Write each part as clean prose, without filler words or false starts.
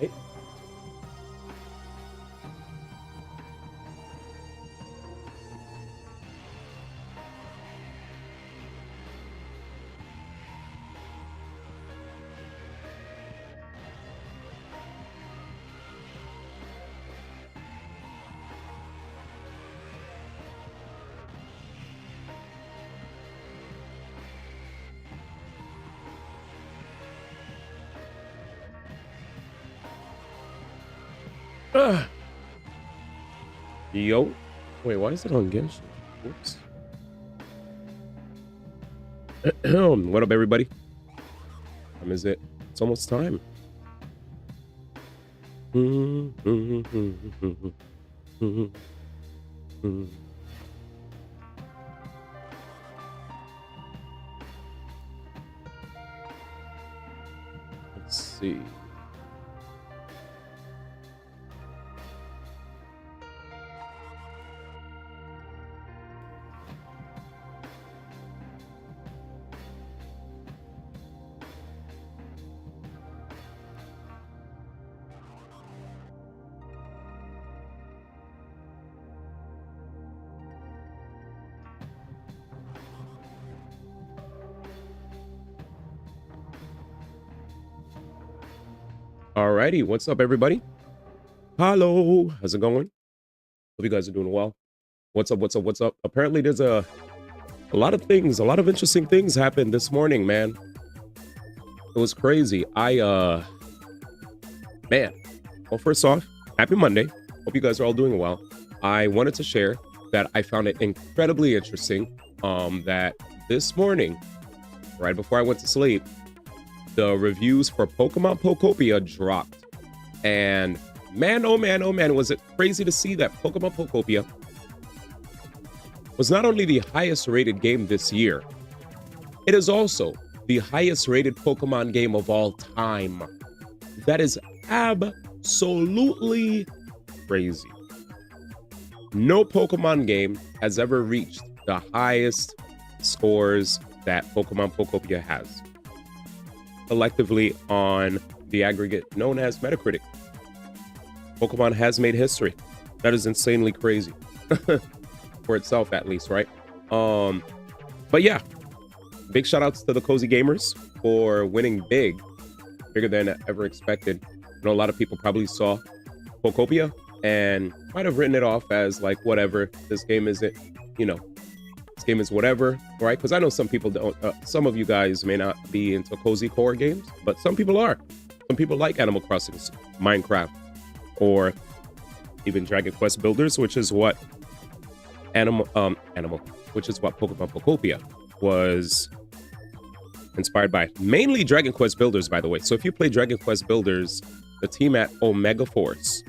right. Ugh. Yo. Wait, why is it on Genshin? Whoops. What up, everybody? Time is it? It's almost time. Let's see. Alrighty, what's up, everybody? Hello, how's it going? Hope you guys are doing well. What's up? What's up? What's up? Apparently, there's a lot of things, a lot of interesting things happened this morning, man. It was crazy. Man. Well, first off, happy Monday. Hope you guys are all doing well. I wanted to share that I found it incredibly interesting. That this morning, right before I went to sleep, the reviews for Pokemon Pokopia dropped. And man, oh man, oh man, was it crazy to see that Pokemon Pokopia was not only the highest rated game this year, it is also the highest rated Pokemon game of all time. That is absolutely crazy. No Pokemon game has ever reached the highest scores that Pokemon Pokopia has, collectively on the aggregate known as Metacritic. Pokemon has made history. That is insanely crazy. For itself, at least, right? But yeah, big shout outs to the Cozy Gamers for winning bigger than ever expected. I know a lot of people probably saw Pokopia and might have written it off as like, whatever, this game isn't, this game is whatever, right? Because I know some people don't, some of you guys may not be into cozy core games, but some people are. Some people like Animal Crossing, Minecraft, or even Dragon Quest Builders, which is what which is what Pokemon Pokopia was inspired by. Mainly Dragon Quest Builders, by the way. So if you play Dragon Quest Builders, the team at Omega Force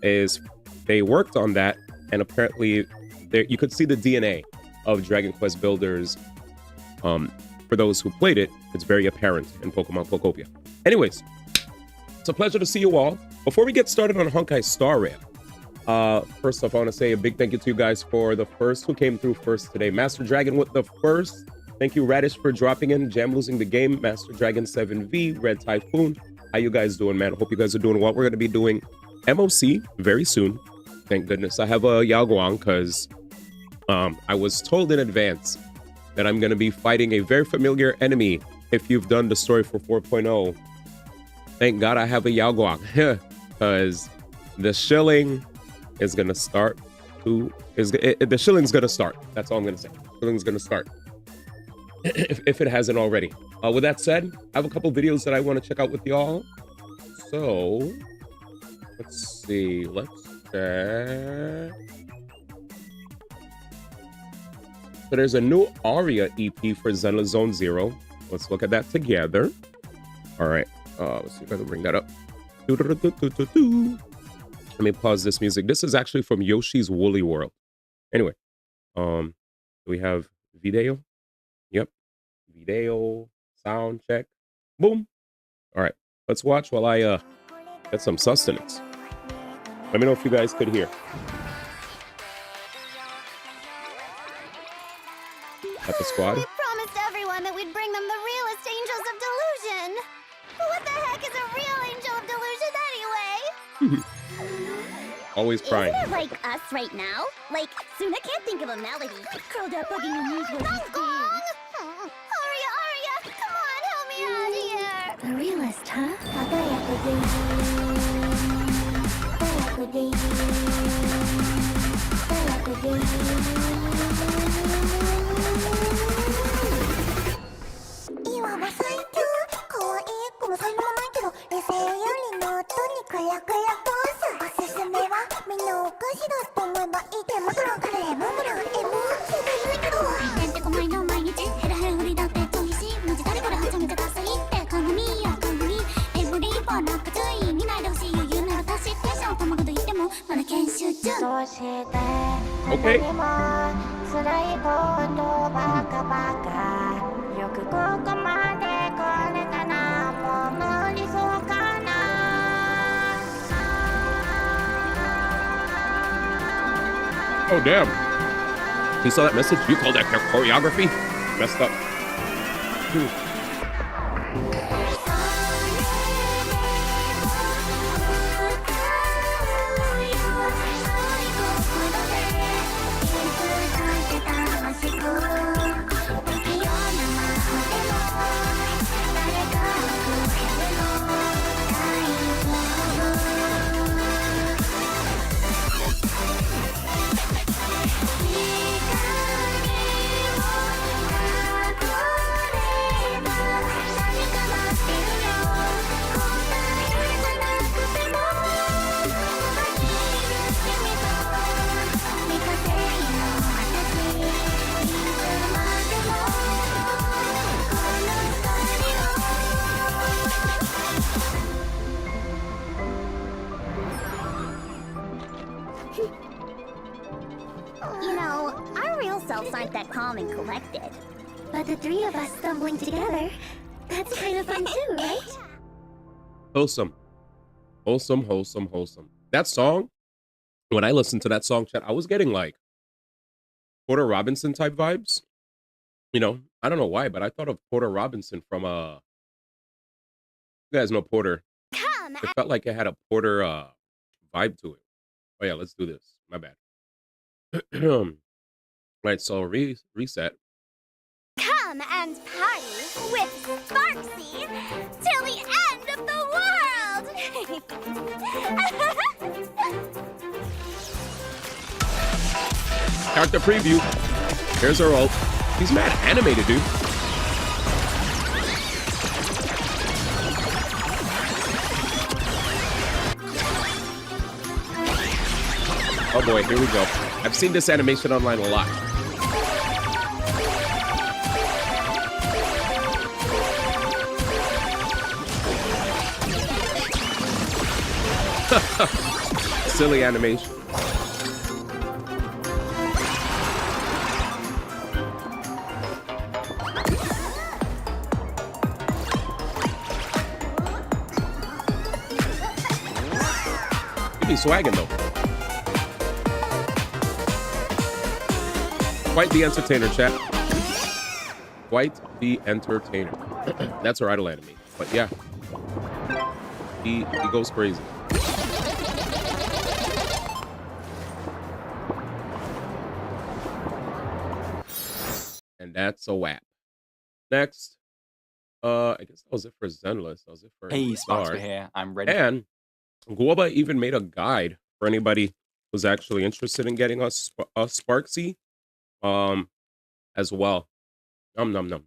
they worked on that, and apparently you could see the DNA of Dragon Quest Builders. For those who played it, it's very apparent in Pokemon Pokopia. Anyways, it's a pleasure to see you all. Before we get started on Honkai Star Rail, first off, I want to say a big thank you to you guys for the first who came through first today. Master Dragon with the first. Thank you, Radish, for dropping in. Jam losing the game. Master Dragon 7V. Red Typhoon. How you guys doing, man? Hope you guys are doing well. We're going to be doing MOC very soon. Thank goodness. I have a Yaoguang because I was told in advance that I'm going to be fighting a very familiar enemy if you've done the story for 4.0. Thank God I have a Yaoguang because the shilling is gonna start the shilling's gonna start. That's all I'm gonna say. Shilling's gonna start if it hasn't already. With that said, I have a couple videos that I want to check out with y'all. So let's see. Let's check. So there's a new Aria EP for Zenless Zone Zero. Let's look at that together. All right. Let's see if I can bring that up. Let me pause this music. This is actually from Yoshi's Woolly World. Anyway, we have video. Yep. Video, sound check. Boom. All right. Let's watch while I get some sustenance. Let me know if you guys could hear. At the squad. We promised everyone that we'd bring them the realest angels of delusion. But what the heck is a real angel of delusion anyway? Always crying. Isn't it like us right now? Like, Suna can't think of a melody. Curled up hugging your knees while you scream. Aria, come on, help me out here. A realist, huh? Okay. Oh, damn. You saw that message? You call that choreography? Messed up. You know, our real selves aren't that calm and collected. But the three of us stumbling together, that's kind of fun too, right? Wholesome. Wholesome. That song, when I listened to that song, chat, I was getting like Porter Robinson type vibes. You know, I don't know why, but I thought of Porter Robinson from you guys know Porter. Come It felt like it had a Porter vibe to it. Oh yeah, let's do this. My bad. Right, so reset. Come and party with Sparksy till the end of the world! Character preview. Here's our ult. He's mad animated, dude. Oh boy, here we go. I've seen this animation online a lot. Silly animation. You be swagging though. Quite the entertainer, chat. Quite the entertainer. That's our idol enemy. But yeah, he goes crazy. And that's a wrap. Next, I guess that was it for Zenless. That was it for Hey, Star. Sparks here. I'm ready. And Guoba even made a guide for anybody who's actually interested in getting a Sparksy as well. Num num num.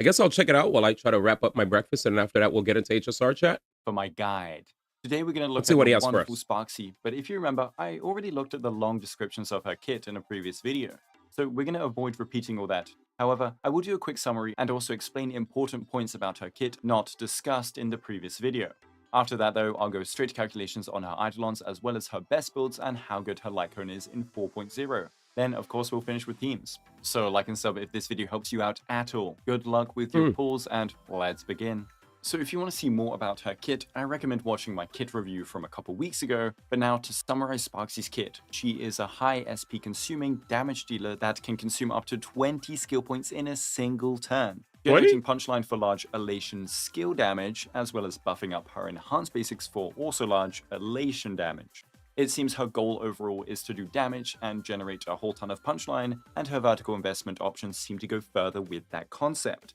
I guess I'll check it out while I try to wrap up my breakfast, and after that we'll get into HSR chat. For my guide. Today we're going to look Let's see at what he the has for wonderful us. Sparksy, but if you remember, I already looked at the long descriptions of her kit in a previous video, so we're going to avoid repeating all that. However, I will do a quick summary and also explain important points about her kit not discussed in the previous video. After that though, I'll go straight to calculations on her Eidolons as well as her best builds and how good her Lycone is in 4.0. Then of course we'll finish with themes. So like and sub if this video helps you out at all. Good luck with your pulls and let's begin. So if you want to see more about her kit, I recommend watching my kit review from a couple weeks ago, but now to summarize Sparksy's kit, she is a high SP consuming damage dealer that can consume up to 20 skill points in a single turn. generating punchline for large elation skill damage, as well as buffing up her enhanced basics for also large elation damage. It seems her goal overall is to do damage and generate a whole ton of punchline, and her vertical investment options seem to go further with that concept.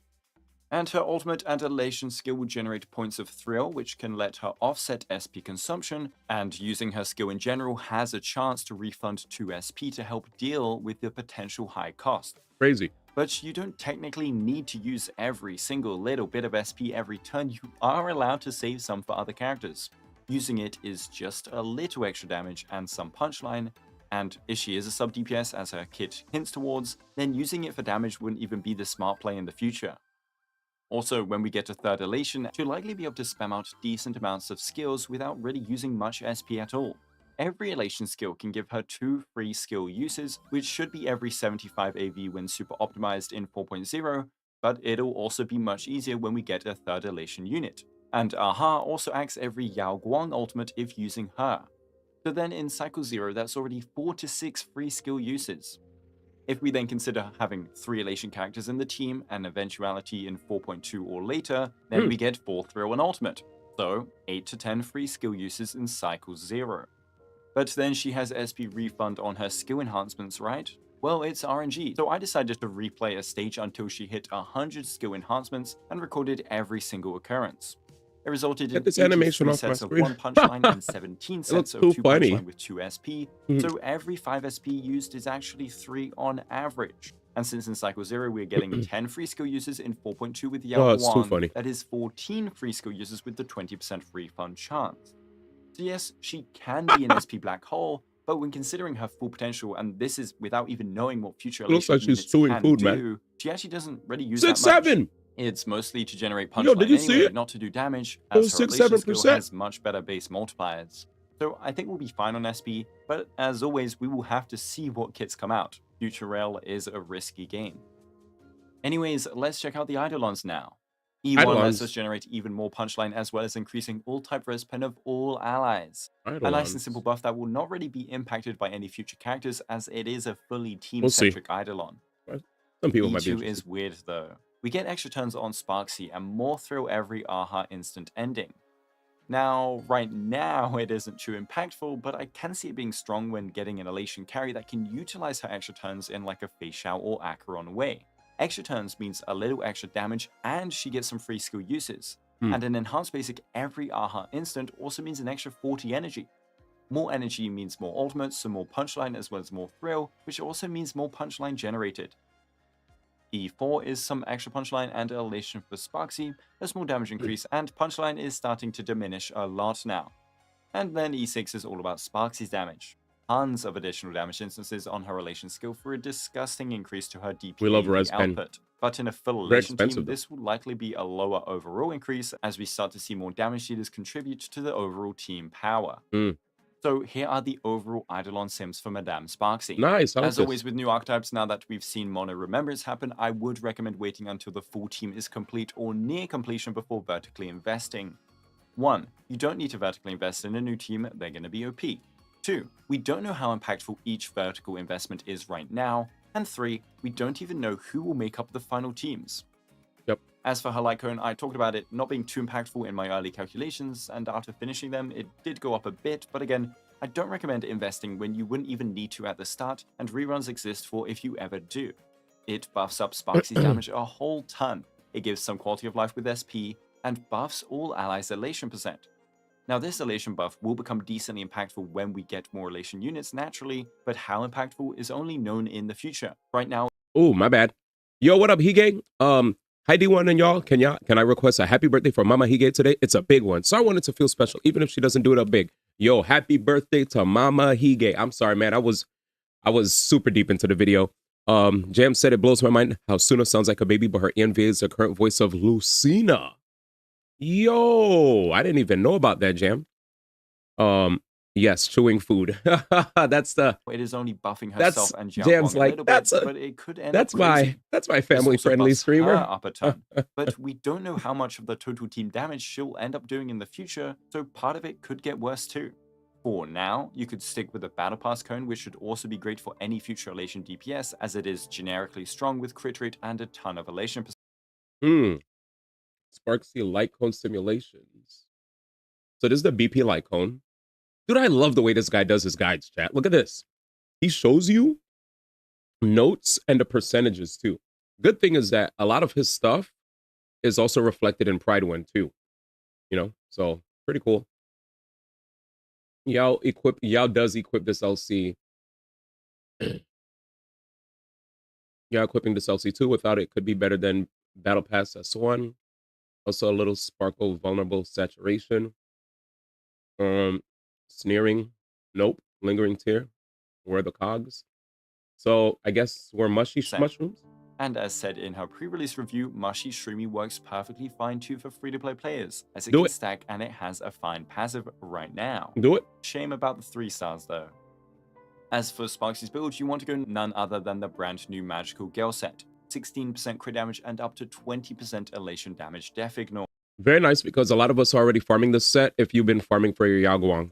And her ultimate and elation skill will generate points of thrill, which can let her offset SP consumption, and using her skill in general has a chance to refund 2 SP to help deal with the potential high cost. Crazy. But you don't technically need to use every single little bit of SP every turn. You are allowed to save some for other characters. Using it is just a little extra damage and some punchline, and if she is a sub DPS as her kit hints towards, then using it for damage wouldn't even be the smart play in the future. Also, when we get to third elation, she'll likely be able to spam out decent amounts of skills without really using much SP at all. Every elation skill can give her 2 free skill uses, which should be every 75 AV when super optimized in 4.0, but it'll also be much easier when we get a third elation unit. And Aha also acts every Yao Guang ultimate if using her. So then in Cycle 0, that's already 4 to 6 free skill uses. If we then consider having 3 elation characters in the team and eventuality in 4.2 or later, then we get 4 thrill and ultimate. So 8 to 10 free skill uses in Cycle 0. But then she has SP refund on her skill enhancements, right? Well, it's RNG, so I decided to replay a stage until she hit 100 skill enhancements and recorded every single occurrence. It resulted in Get this animation 83 off my sets of screen. 1 punchline and 17 sets of too 2 funny. punchline with 2 SP, so every 5 SP used is actually 3 on average. And since in Cycle 0 we're getting 10 free skill uses in 4.2 with Yao it's too funny. Guang, that is 14 free skill uses with the 20% refund chance. So yes, she can be an SP black hole, but when considering her full potential, and this is without even knowing what future It looks elation like she's units chewing can food, do, man. she actually doesn't really use that 6-7. much. It's mostly to generate Yo, punchline did you see anyway, it? not to do damage, It as was her elation skill 6-7%. has much better base multipliers. So I think we'll be fine on SP, but as always, we will have to see what kits come out. Future Rail is a risky game. Anyways, let's check out the Eidolons now. E1 lets us generate even more punchline as well as increasing all type res pen of all allies. A nice and simple buff that will not really be impacted by any future characters as it is a fully team-centric Eidolon. Some people might be E2 interested. is weird though. We get extra turns on Sparksy and more thrill every Aha instant ending. Now, right now it isn't too impactful, but I can see it being strong when getting an elation carry that can utilize her extra turns in like a Fei Xiao or Acheron way. Extra turns means a little extra damage and she gets some free skill uses. And an enhanced basic every Aha instant also means an extra 40 energy. More energy means more ultimates, so more punchline as well as more thrill, which also means more punchline generated. E4 is some extra punchline and elation for Sparksy, a small damage increase, and punchline is starting to diminish a lot now. And then E6 is all about Sparksy's damage. Tons of additional damage instances on her elation skill for a disgusting increase to her DPS We love res pen. output. But in a full Very elation team, expensive, though. this will likely be a lower overall increase as we start to see more damage dealers contribute to the overall team power. So here are the overall Eidolon sims for Madame Sparksy. Nice. I like As this. always with new archetypes, now that we've seen Mono Remembrance happen, I would recommend waiting until the full team is complete or near completion before vertically investing. 1. You don't need to vertically invest in a new team, they're going to be OP. 2. We don't know how impactful each vertical investment is right now. And 3. We don't even know who will make up the final teams. Yep. As for her light cone, I talked about it not being too impactful in my early calculations, and after finishing them, it did go up a bit, but again, I don't recommend investing when you wouldn't even need to at the start, and reruns exist for if you ever do. It buffs up Sparksy's damage a whole ton, it gives some quality of life with SP, and buffs all allies' elation percent. Now this elation buff will become decently impactful when we get more elation units naturally, but how impactful is only known in the future. Right now, Oh, my bad. Yo, what up, Hige? Hi D1 and y'all. Can I request a happy birthday for Mama Hige today? It's a big one, so I want it to feel special, even if she doesn't do it up big. Yo, happy birthday to Mama Hige. I'm sorry, man. I was super deep into the video. Jam said it blows my mind how Suna sounds like a baby, but her ENV is the current voice of Lucina. Yo, I didn't even know about that, Jam. Yes, chewing food. That's the it is only buffing herself and Jiao Jam's Guang a like, little that's bit, a- but it could end that's up crazy. my This family also friendly buffs streamer. her up a ton, but we don't know how much of the total team damage she'll end up doing in the future, so part of it could get worse too. For now, you could stick with the Battle Pass cone, which should also be great for any future elation DPS, as it is generically strong with crit rate and a ton of elation percent. Hmm. Sparksy light cone simulations. So this is the BP light cone. Dude, I love the way this guy does his guides, chat. Look at this. He shows you notes and the percentages too. Good thing is that a lot of his stuff is also reflected in Pride One too. So pretty cool. Yao does equip this LC. Yeah, equipping this LC too. Without it, could be better than Battle Pass S1. Also a little sparkle, vulnerable saturation. Sneering. Nope. Lingering tear. Where are the cogs? So I guess we're mushy Same. mushrooms. And as said in her pre-release review, Mushy Shroomy works perfectly fine too for free-to-play players, as it Do can it. stack and it has a fine passive right now. Do it. Shame about the 3 stars though. As for Sparksy's build, you want to go none other than the brand new Magical Gale set. 16% crit damage and up to 20% elation damage def ignore. Very nice, because a lot of us are already farming this set if you've been farming for your Yao Guang.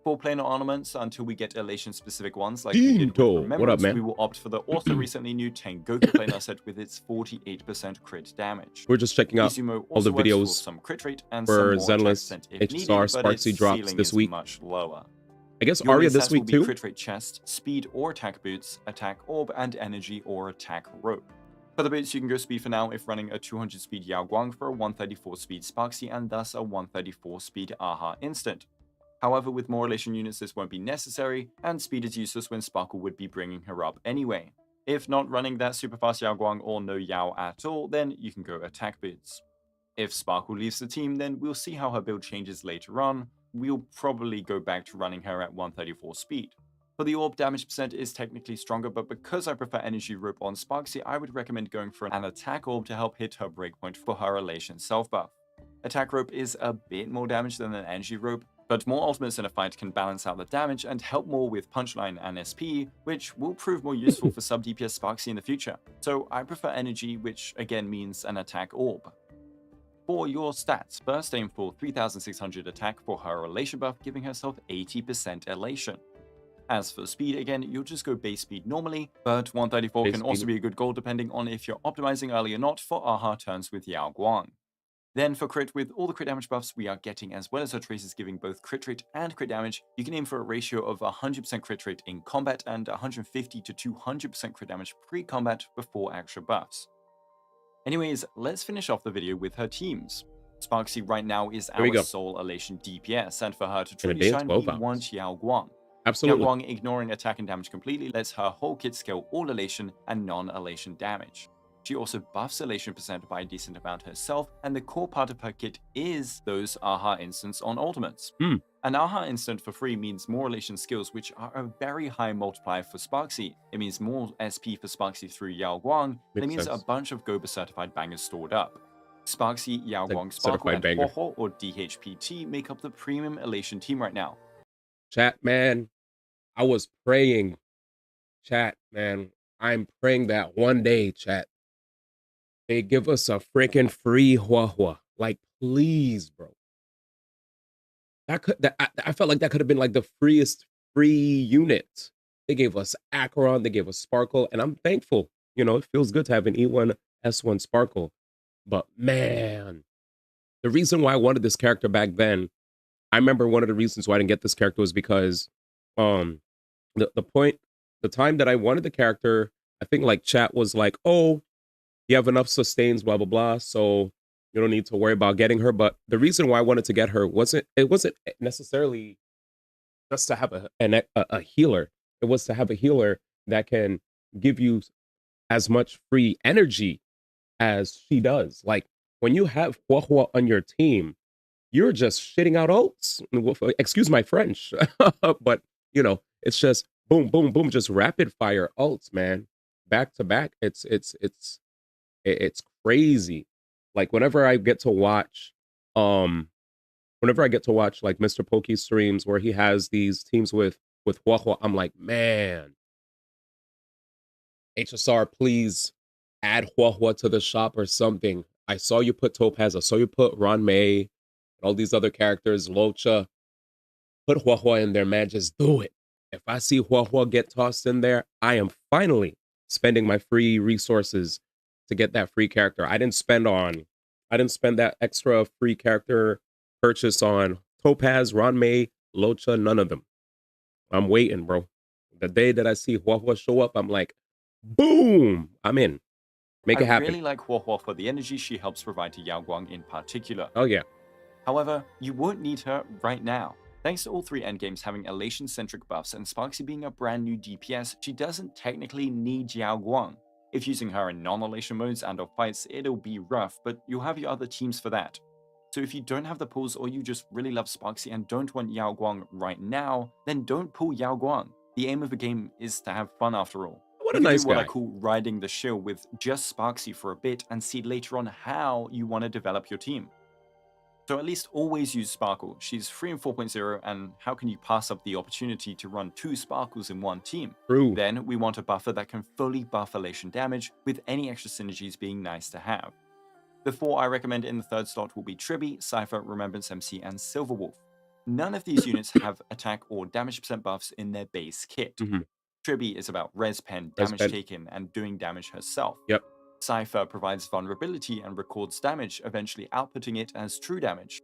4 planar ornaments until we get elation specific ones like we did with What up, Remembrance. man? We will opt for the also recently new Tengoku planar set with its 48% crit damage. We're just checking out Izumo all the also works videos for some crit rate and for some more Zenless attack percent if needed, HSR but its Sparksy drops ceiling this is week. much lower. I guess Your Arya main this stats week will be too. crit rate chest, speed or attack boots, attack orb, and energy or attack rope. For the boots, you can go speed for now if running a 200 speed Yao Guang for a 134 speed Sparksy and thus a 134 speed Aha instant. However, with more elation units this won't be necessary, and speed is useless when Sparkle would be bringing her up anyway. If not running that super fast Yao Guang or no Yao at all, then you can go attack boots. If Sparkle leaves the team, then we'll see how her build changes later on. We'll probably go back to running her at 134 speed. For the orb, damage percent is technically stronger, but because I prefer energy rope on Sparksy, I would recommend going for an attack orb to help hit her breakpoint for her elation self buff. Attack rope is a bit more damage than an energy rope, but more ultimates in a fight can balance out the damage and help more with punchline and SP, which will prove more useful for sub DPS Sparksy in the future. So I prefer energy, which again means an attack orb. For your stats, first aim for 3600 attack for her elation buff, giving herself 80% elation. As for speed, again, you'll just go base speed normally, but 134 Base can also speed. be a good goal depending on if you're optimizing early or not for Aha turns with Yao Guang. Then for crit, with all the crit damage buffs we are getting, as well as her traces giving both crit rate and crit damage, you can aim for a ratio of 100% crit rate in combat and 150 to 200% crit damage pre-combat before extra buffs. Anyways, let's finish off the video with her teams. Sparksy right now is There we our go. sole elation DPS, and for her to An truly advanced shine, 12 we hours. want Yao Guang. Absolutely. Yao Guang, ignoring attack and damage completely, lets her whole kit scale all elation and non-elation damage. She also buffs elation percent by a decent amount herself, and the core part of her kit is those Aha instants on ultimates. An Aha instant for free means more elation skills, which are a very high multiplier for Sparksy. It means more SP for Sparksy through Yao Guang, and it Makes means sense. a bunch of Goba certified bangers stored up. Sparksy, Yao Like Guang, Sparkle, certified and banger. Hoho or DHPT make up the premium elation team right now. Chat, man. I was praying. Chat, man. I'm praying that one day, chat, they give us a freaking free Huahua. Like, please, bro. I felt like that could have been like the free unit. They gave us Acheron, they gave us Sparkle, and I'm thankful. It feels good to have an E1 S1 Sparkle. But man, the reason why I wanted this character back then, I remember one of the reasons why I didn't get this character was because um the time that I wanted the character, I think like chat was like, oh, you have enough sustains, blah blah blah, so you don't need to worry about getting her. But the reason why I wanted to get her wasn't necessarily just to have a healer. It was to have a healer that can give you as much free energy as she does. Like when you have Huahua on your team, you're just shitting out oats. Excuse my French, but it's just boom, boom, boom, just rapid fire ults, man, back to back. It's crazy. Like whenever I get to watch like Mr. Pokey streams where he has these teams with Huahua, I'm like, man, HSR, please add Huahua to the shop or something. I saw you put Topaz, I saw you put Ron May, and all these other characters, Locha. Put Huahua in there, man. Just do it. If I see Huahua get tossed in there, I am finally spending my free resources to get that free character. I didn't spend that extra free character purchase on Topaz, Ron Locha, none of them. I'm waiting, bro. The day that I see Huahua show up, I'm like, boom, I'm in. Make I it happen. really like Huahua for the energy she helps provide to Yao Guang in particular. Oh yeah. However, you won't need her right now. Thanks to all three endgames having elation-centric buffs and Sparksy being a brand new DPS, she doesn't technically need Yao Guang. If using her in non-elation modes and or fights, it'll be rough, but you'll have your other teams for that. So if you don't have the pulls or you just really love Sparksy and don't want Yao Guang right now, then don't pull Yao Guang. The aim of the game is to have fun after all. What a You can nice do what I guy. call riding the shield with just Sparksy for a bit and see later on how you want to develop your team. So at least always use Sparkle. She's free in 4.0, and how can you pass up the opportunity to run 2 Sparkles in one team? True. Then we want a buffer that can fully buff elation damage, with any extra synergies being nice to have. The 4 I recommend in the third slot will be Tribby, Cypher, Remembrance MC, and Silverwolf. None of these units have attack or damage percent buffs in their base kit. Tribby is about res pen, damage taken, and doing damage herself. Yep. Cypher provides vulnerability and records damage, eventually outputting it as true damage.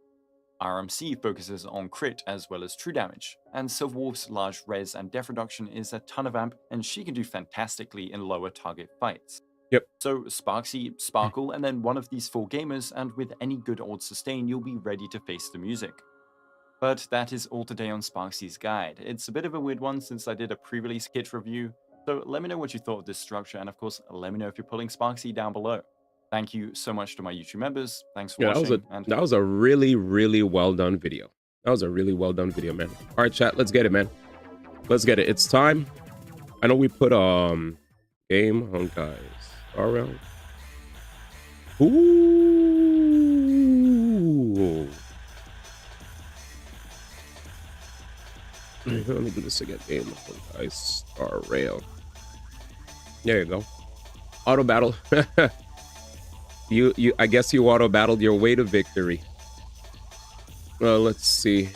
RMC focuses on crit as well as true damage, and Silverwolf's large res and def reduction is a ton of amp, and she can do fantastically in lower target fights. Yep. So Sparksy, Sparkle, and then one of these 4 gamers, and with any good old sustain, you'll be ready to face the music. But that is all today on Sparksy's guide. It's a bit of a weird one since I did a pre-release kit review, so let me know what you thought of this structure, and of course, let me know if you're pulling Sparksy down below. Thank you so much to my YouTube members. Thanks for watching. That was a really, really well done video. That was a really well done video, man. All right, chat, let's get it, man. Let's get it. It's time. I know we put game on guys. RL. Ooh. Let me do this again. Game on guys. Star Rail. There you go. Auto battle. I guess you auto battled your way to victory. Let's see.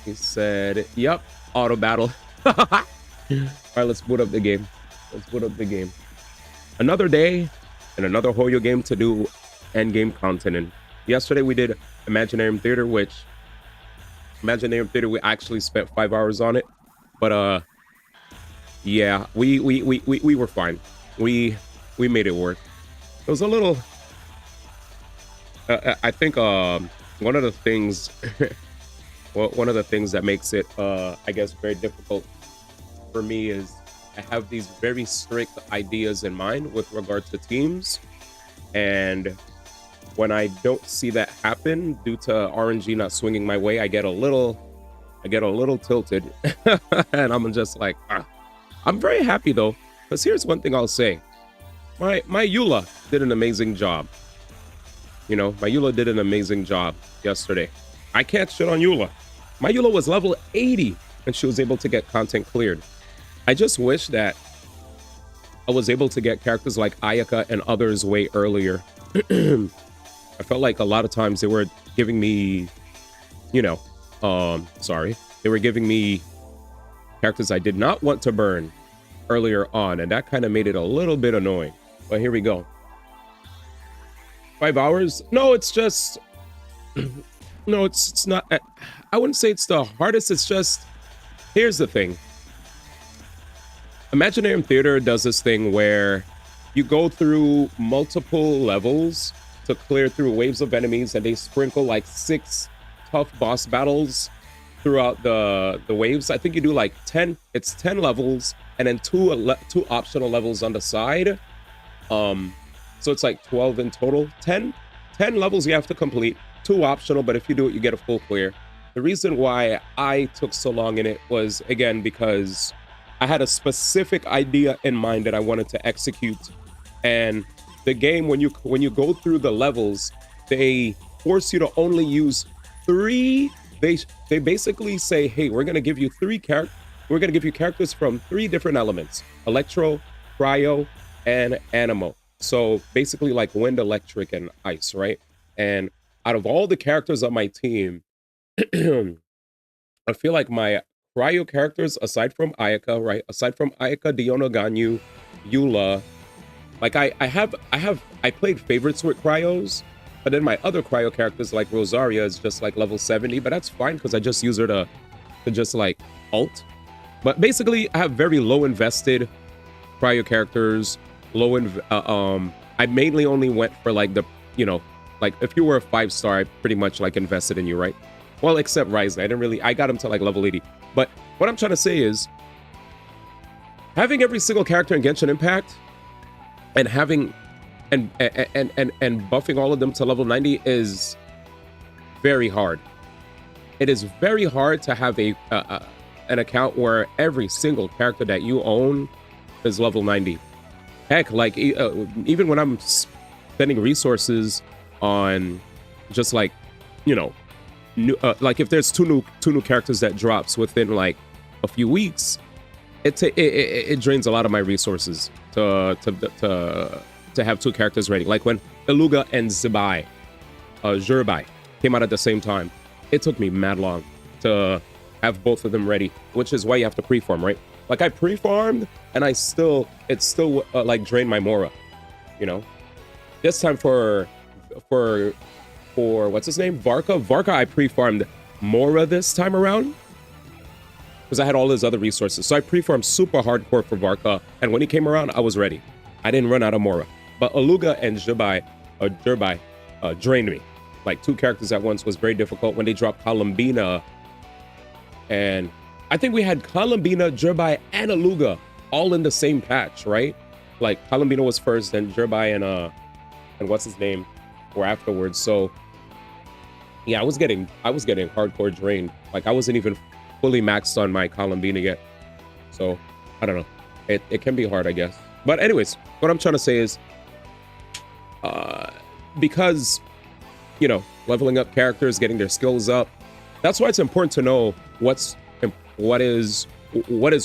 He said, "Yep, auto battle." All right, let's boot up the game. Let's boot up the game. Another day and another Hoyo game to do end game content in. Yesterday we did Imaginarium Theater, which Imaginarium Theater we actually spent 5 hours on it, but yeah, we were fine. We made it work. It was a little. I think one of the things, well, one of the things that makes it, I guess, very difficult for me is I have these very strict ideas in mind with regard to teams, and when I don't see that happen due to RNG not swinging my way, I get a little tilted, and I'm just like, ah. I'm very happy though, because here's one thing I'll say. My Eula did an amazing job. You know, my Eula did an amazing job yesterday. I can't shit on Eula. My Eula was level 80 and she was able to get content cleared. I just wish that I was able to get characters like Ayaka and others way earlier. I felt like a lot of times they were giving me, you know, they were giving me characters I did not want to burn earlier on, and that kind of made it a little bit annoying. But here we go. 5 hours? No, it's just no, it's not. I wouldn't say it's the hardest. It's just, here's the thing. Imaginarium Theater does this thing where you go through multiple levels to clear through waves of enemies, and they sprinkle like 6 tough boss battles throughout the waves. I think you do like 10. It's 10 levels, and then two optional levels on the side. So it's like 12 in total. 10 levels you have to complete, 2 optional, but if you do it, you get a full clear. The reason why I took so long in it was, again, because I had a specific idea in mind that I wanted to execute. And the game, when you go through the levels, they force you to only use 3. They basically say, hey, we're gonna give you 3 characters. We're gonna give you characters from 3 different elements: electro, cryo, and animo. So basically like wind, electric, and ice, right? And out of all the characters on my team, I feel like my cryo characters, aside from Ayaka, right? Aside from Ayaka, Diona Ganyu, Eula, Like I played favorites with cryos, but then my other cryo characters like Rosaria is just like level 70, but that's fine because I just use her to just like ult. But basically, I have very low invested cryo characters. I mainly only went for like the, you know, like if you were a 5-star, I pretty much like invested in you, right? Well, except Ryzen, I got him to like level 80. But what I'm trying to say is, having every single character in Genshin Impact and having and buffing all of them to level 90 is very hard. It is very hard to have an account where every single character that you own is level 90. Heck, like even when I'm spending resources on just like, you know, like if there's two new characters that drops within like a few weeks, it drains a lot of my resources to have 2 characters ready. Like when Iluga and Zhirbai came out at the same time, it took me mad long to have both of them ready, which is why you have to pre-farm, right? Like I pre-farmed and it still like drained my Mora, you know. This time for what's his name, Varka, I pre-farmed Mora this time around because I had all his other resources. So I pre-farmed super hardcore for Varka, and when he came around, I was ready. I didn't run out of Mora. But Iluga and Zhirbai drained me. Like 2 characters at once was very difficult. When they dropped Columbina, and I think we had Columbina, Zhirbai, and Iluga all in the same patch, right? Like Columbina was first, then Zhirbai and what's his name were afterwards. So yeah, I was getting hardcore drained. Like I wasn't even fully maxed on my Columbina yet. So I don't know. It can be hard, I guess. But anyways, what I'm trying to say is, because, you know, leveling up characters, getting their skills up, that's why it's important to know what is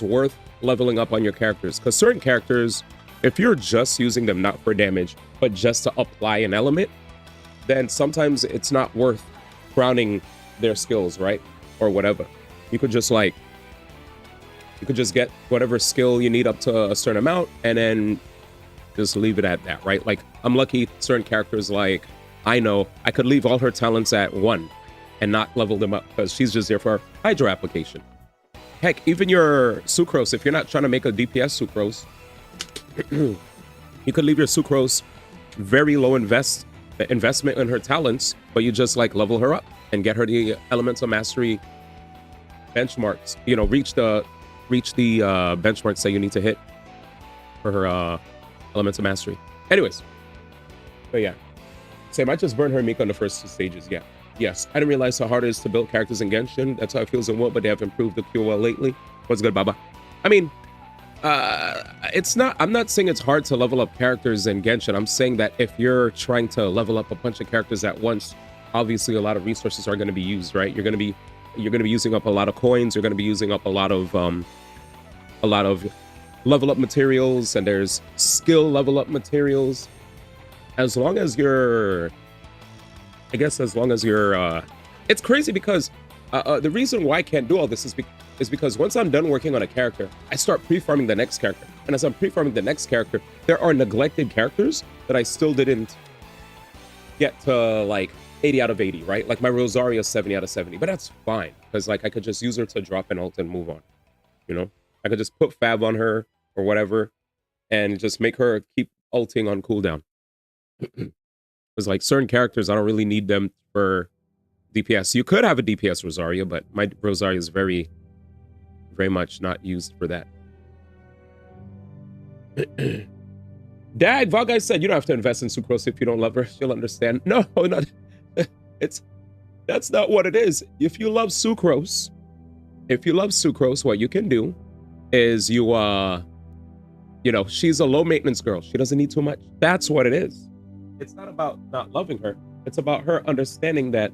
worth leveling up on your characters. Because certain characters, if you're just using them not for damage, but just to apply an element, then sometimes it's not worth crowning their skills, right? Or whatever. You could just get whatever skill you need up to a certain amount and then just leave it at that, right? Like I'm lucky certain characters, like I know I could leave all her talents at 1 and not level them up because she's just there for Hydro application. Heck, even your Sucrose, if you're not trying to make a DPS Sucrose, you could leave your Sucrose very low investment in her talents, but you just like level her up and get her the Elemental Mastery benchmarks, you know, reach the benchmarks that you need to hit for her Elemental Mastery. Anyways, but yeah, same. I just burned her Mika on the first 2 stages. Yeah, yes, I didn't realize how hard it is to build characters in Genshin. That's how it feels in WoW, but they have improved the QoL lately. What's good, Baba? I mean, it's not. I'm not saying it's hard to level up characters in Genshin. I'm saying that if you're trying to level up a bunch of characters at once, obviously a lot of resources are going to be used, right? You're going to be using up a lot of coins. You're going to be using up a lot of level up materials, and there's skill level up materials. As long as you're, it's crazy because the reason why I can't do all this is because once I'm done working on a character, I start pre-farming the next character. And as I'm pre-farming the next character, there are neglected characters that I still didn't get to like 80 out of 80, right? Like my Rosaria 70 out of 70, but that's fine because like I could just use her to drop an ult and move on, you know? I could just put Fab on her or whatever and just make her keep ulting on cooldown. Because like certain characters, I don't really need them for DPS. You could have a DPS Rosaria, but my Rosaria is very, very much not used for that. Dag, Valguy said you don't have to invest in Sucrose if you don't love her. She'll understand. No, not that's not what it is. If you love Sucrose, what you can do is you know, she's a low maintenance girl. She doesn't need too much. That's what it is. It's not about not loving her. It's about her understanding that,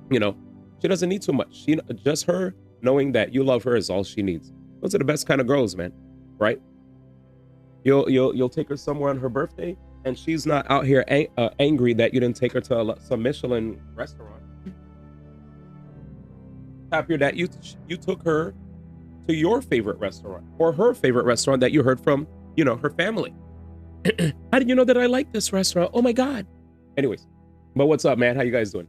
you know, she doesn't need too much. Just her knowing that you love her is all she needs. Those are the best kind of girls, man. Right? You'll take her somewhere on her birthday, and she's not out here angry that you didn't take her to some Michelin restaurant. Happier that you took her to your favorite restaurant or her favorite restaurant that you heard from, you know, her family. How did you know that I like this restaurant? Oh my God. Anyways, but what's up, man? How you guys doing?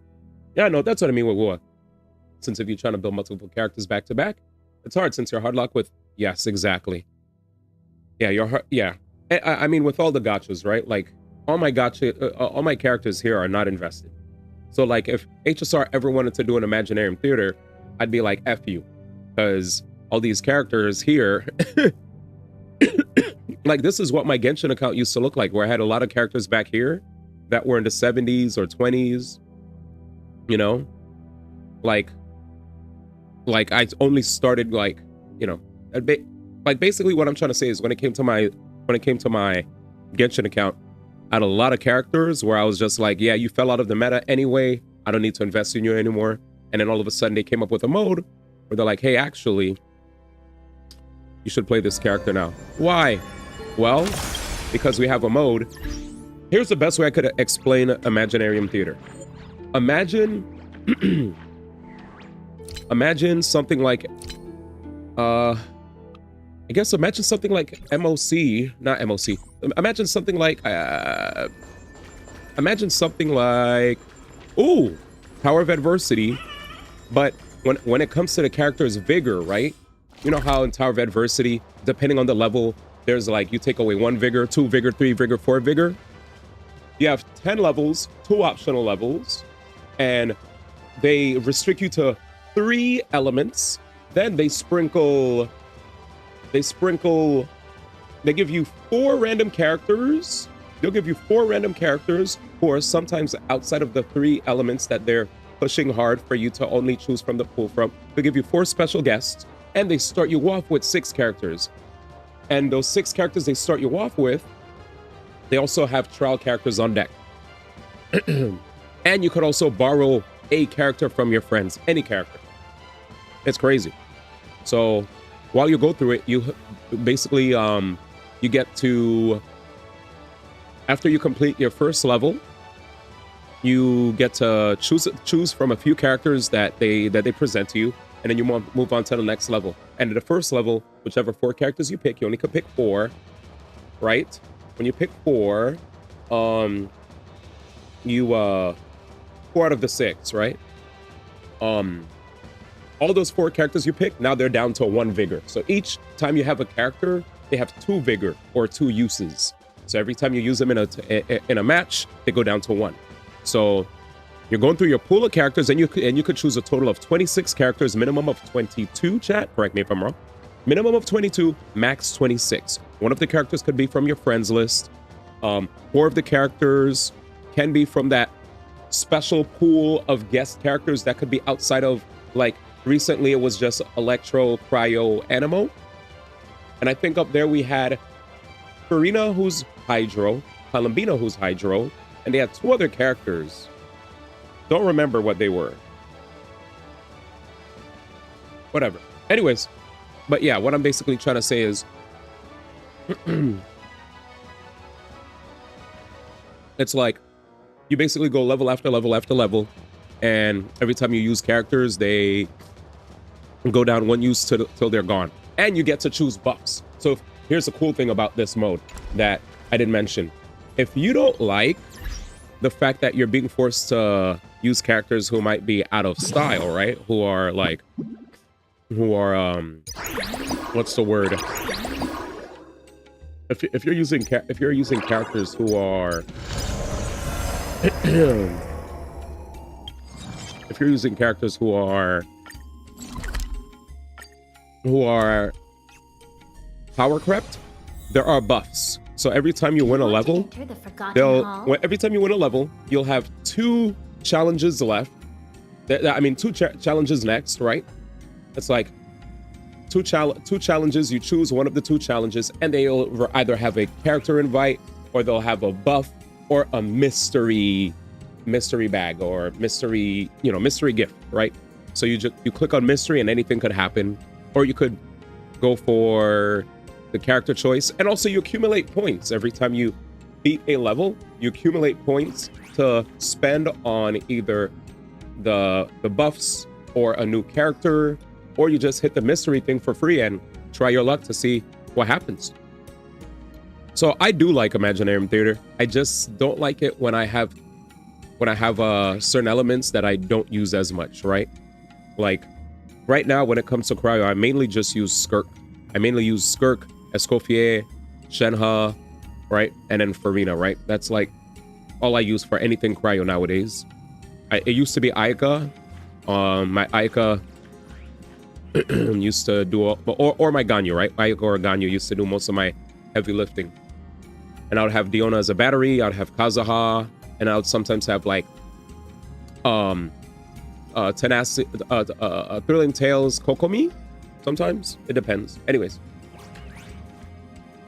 Yeah, no, that's what I mean with war. Since if you're trying to build multiple characters back to back, it's hard since you're hard locked with, yes, exactly. Yeah, you're hard, yeah. I mean, with all the gachas, right? Like, all my characters here are not invested. So like, if HSR ever wanted to do an Imaginarium theater, I'd be like, F you. Because all these characters here, like this is what my Genshin account used to look like, where I had a lot of characters back here that were in the 70s or 20s, you know? Like I only started like, you know, like basically what I'm trying to say is when it came to my Genshin account, I had a lot of characters where I was just like, yeah, you fell out of the meta anyway. I don't need to invest in you anymore. And then all of a sudden they came up with a mode where they're like, hey, actually, you should play this character now. Why? Well, because we have a mode. Here's the best way I could explain Imaginarium Theater. Imagine something like, I guess imagine something like MOC, not MOC. Imagine something like, ooh, Power of Adversity. But when it comes to the character's vigor, right? You know how in Tower of Adversity, depending on the level, there's like, you take away 1 vigor, 2 vigor, 3 vigor, 4 vigor. You have 10 levels, 2 optional levels, and they restrict you to 3 elements. Then they give you 4 random characters. They'll give you 4 random characters who are sometimes outside of the 3 elements that they're pushing hard for you to only choose from the pool from. They'll give you 4 special guests, and they start you off with 6 characters. And those 6 characters they start you off with, they also have trial characters on deck. And you could also borrow a character from your friends, any character. It's crazy. So while you go through it, you basically, you get to, after you complete your first level, you get to choose from a few characters that they present to you, and then you move on to the next level. And at the first level, whichever 4 characters you pick, you only could pick 4, right? When you pick 4, you 4 out of the 6, right? All those 4 characters you pick, now they're down to 1 vigor. So each time you have a character, they have 2 vigor or 2 uses. So every time you use them in a match, they go down to 1. So you're going through your pool of characters, and you could choose a total of 26 characters, minimum of 22. Chat, correct me if I'm wrong. Minimum of 22, max 26. One of the characters could be from your friends list. 4 of the characters can be from that special pool of guest characters that could be outside of, like, recently it was just Electro, Cryo, Animo. And I think up there we had Farina, who's Hydro, Palambina, who's Hydro, and they had 2 other characters. Don't remember what they were. Whatever. Anyways, but yeah, what I'm basically trying to say is it's like you basically go level after level after level, and every time you use characters, they go down 1 use till they're gone. And you get to choose buffs. So here's the cool thing about this mode that I didn't mention. If you don't like the fact that you're being forced to use characters who might be out of style, right? Who are what's the word? If you're using characters who are if you're using characters who are power crept, there are buffs. So every time you win a level, every time you win a level, you'll have 2 challenges left. I mean, 2 challenges next, right? It's like 2 challenges. You choose one of the 2 challenges, and they'll either have a character invite, or they'll have a buff, or a mystery bag, or mystery gift, right? So you click on mystery, and anything could happen, or you could go for the character choice. And also you accumulate points every time you beat a level. You accumulate points to spend on either the buffs or a new character, or you just hit the mystery thing for free and try your luck to see what happens. So I do like Imaginarium Theater. I just don't like it when I have certain elements that I don't use as much, right? Like right now, when it comes to cryo, I mainly just use Skirk. I mainly use Skirk, Escoffier, Shenhe, right? And then Farina, right? That's like all I use for anything cryo nowadays. It used to be Aika. My Aika used to do, or my Ganyu, right? Aika or Ganyu used to do most of my heavy lifting. And I would have Diona as a battery. I would have Kazuha, and I would sometimes have like Tenacity, Thrilling Tales, Kokomi. Sometimes it depends. Anyways,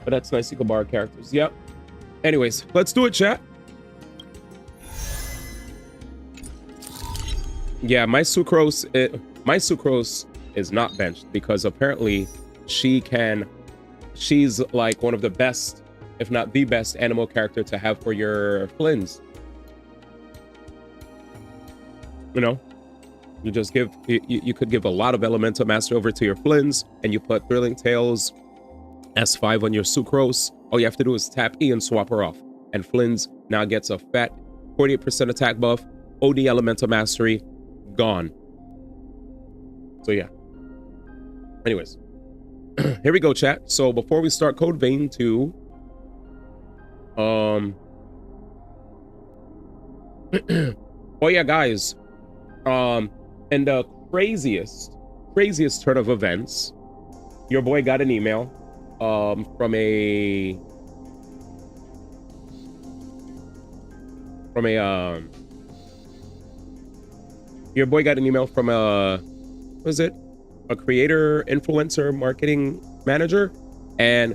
but that's nice. Ikebara characters. Yep. Anyways, let's do it, chat. Yeah, my Sucrose is not benched because apparently she's like one of the best, if not the best animal character to have for your Flins. You know, you just give, you could give a lot of Elemental Master over to your Flins, and you put Thrilling Tales S5 on your Sucrose. All you have to do is tap E and swap her off. And Flins now gets a fat 48% attack buff, OD Elemental Mastery, gone. So yeah. Anyways, here we go, chat. So before we start Code Vein 2, oh yeah, guys. And the craziest turn of events, your boy got an email from a your boy got an email from a creator, influencer, marketing manager, and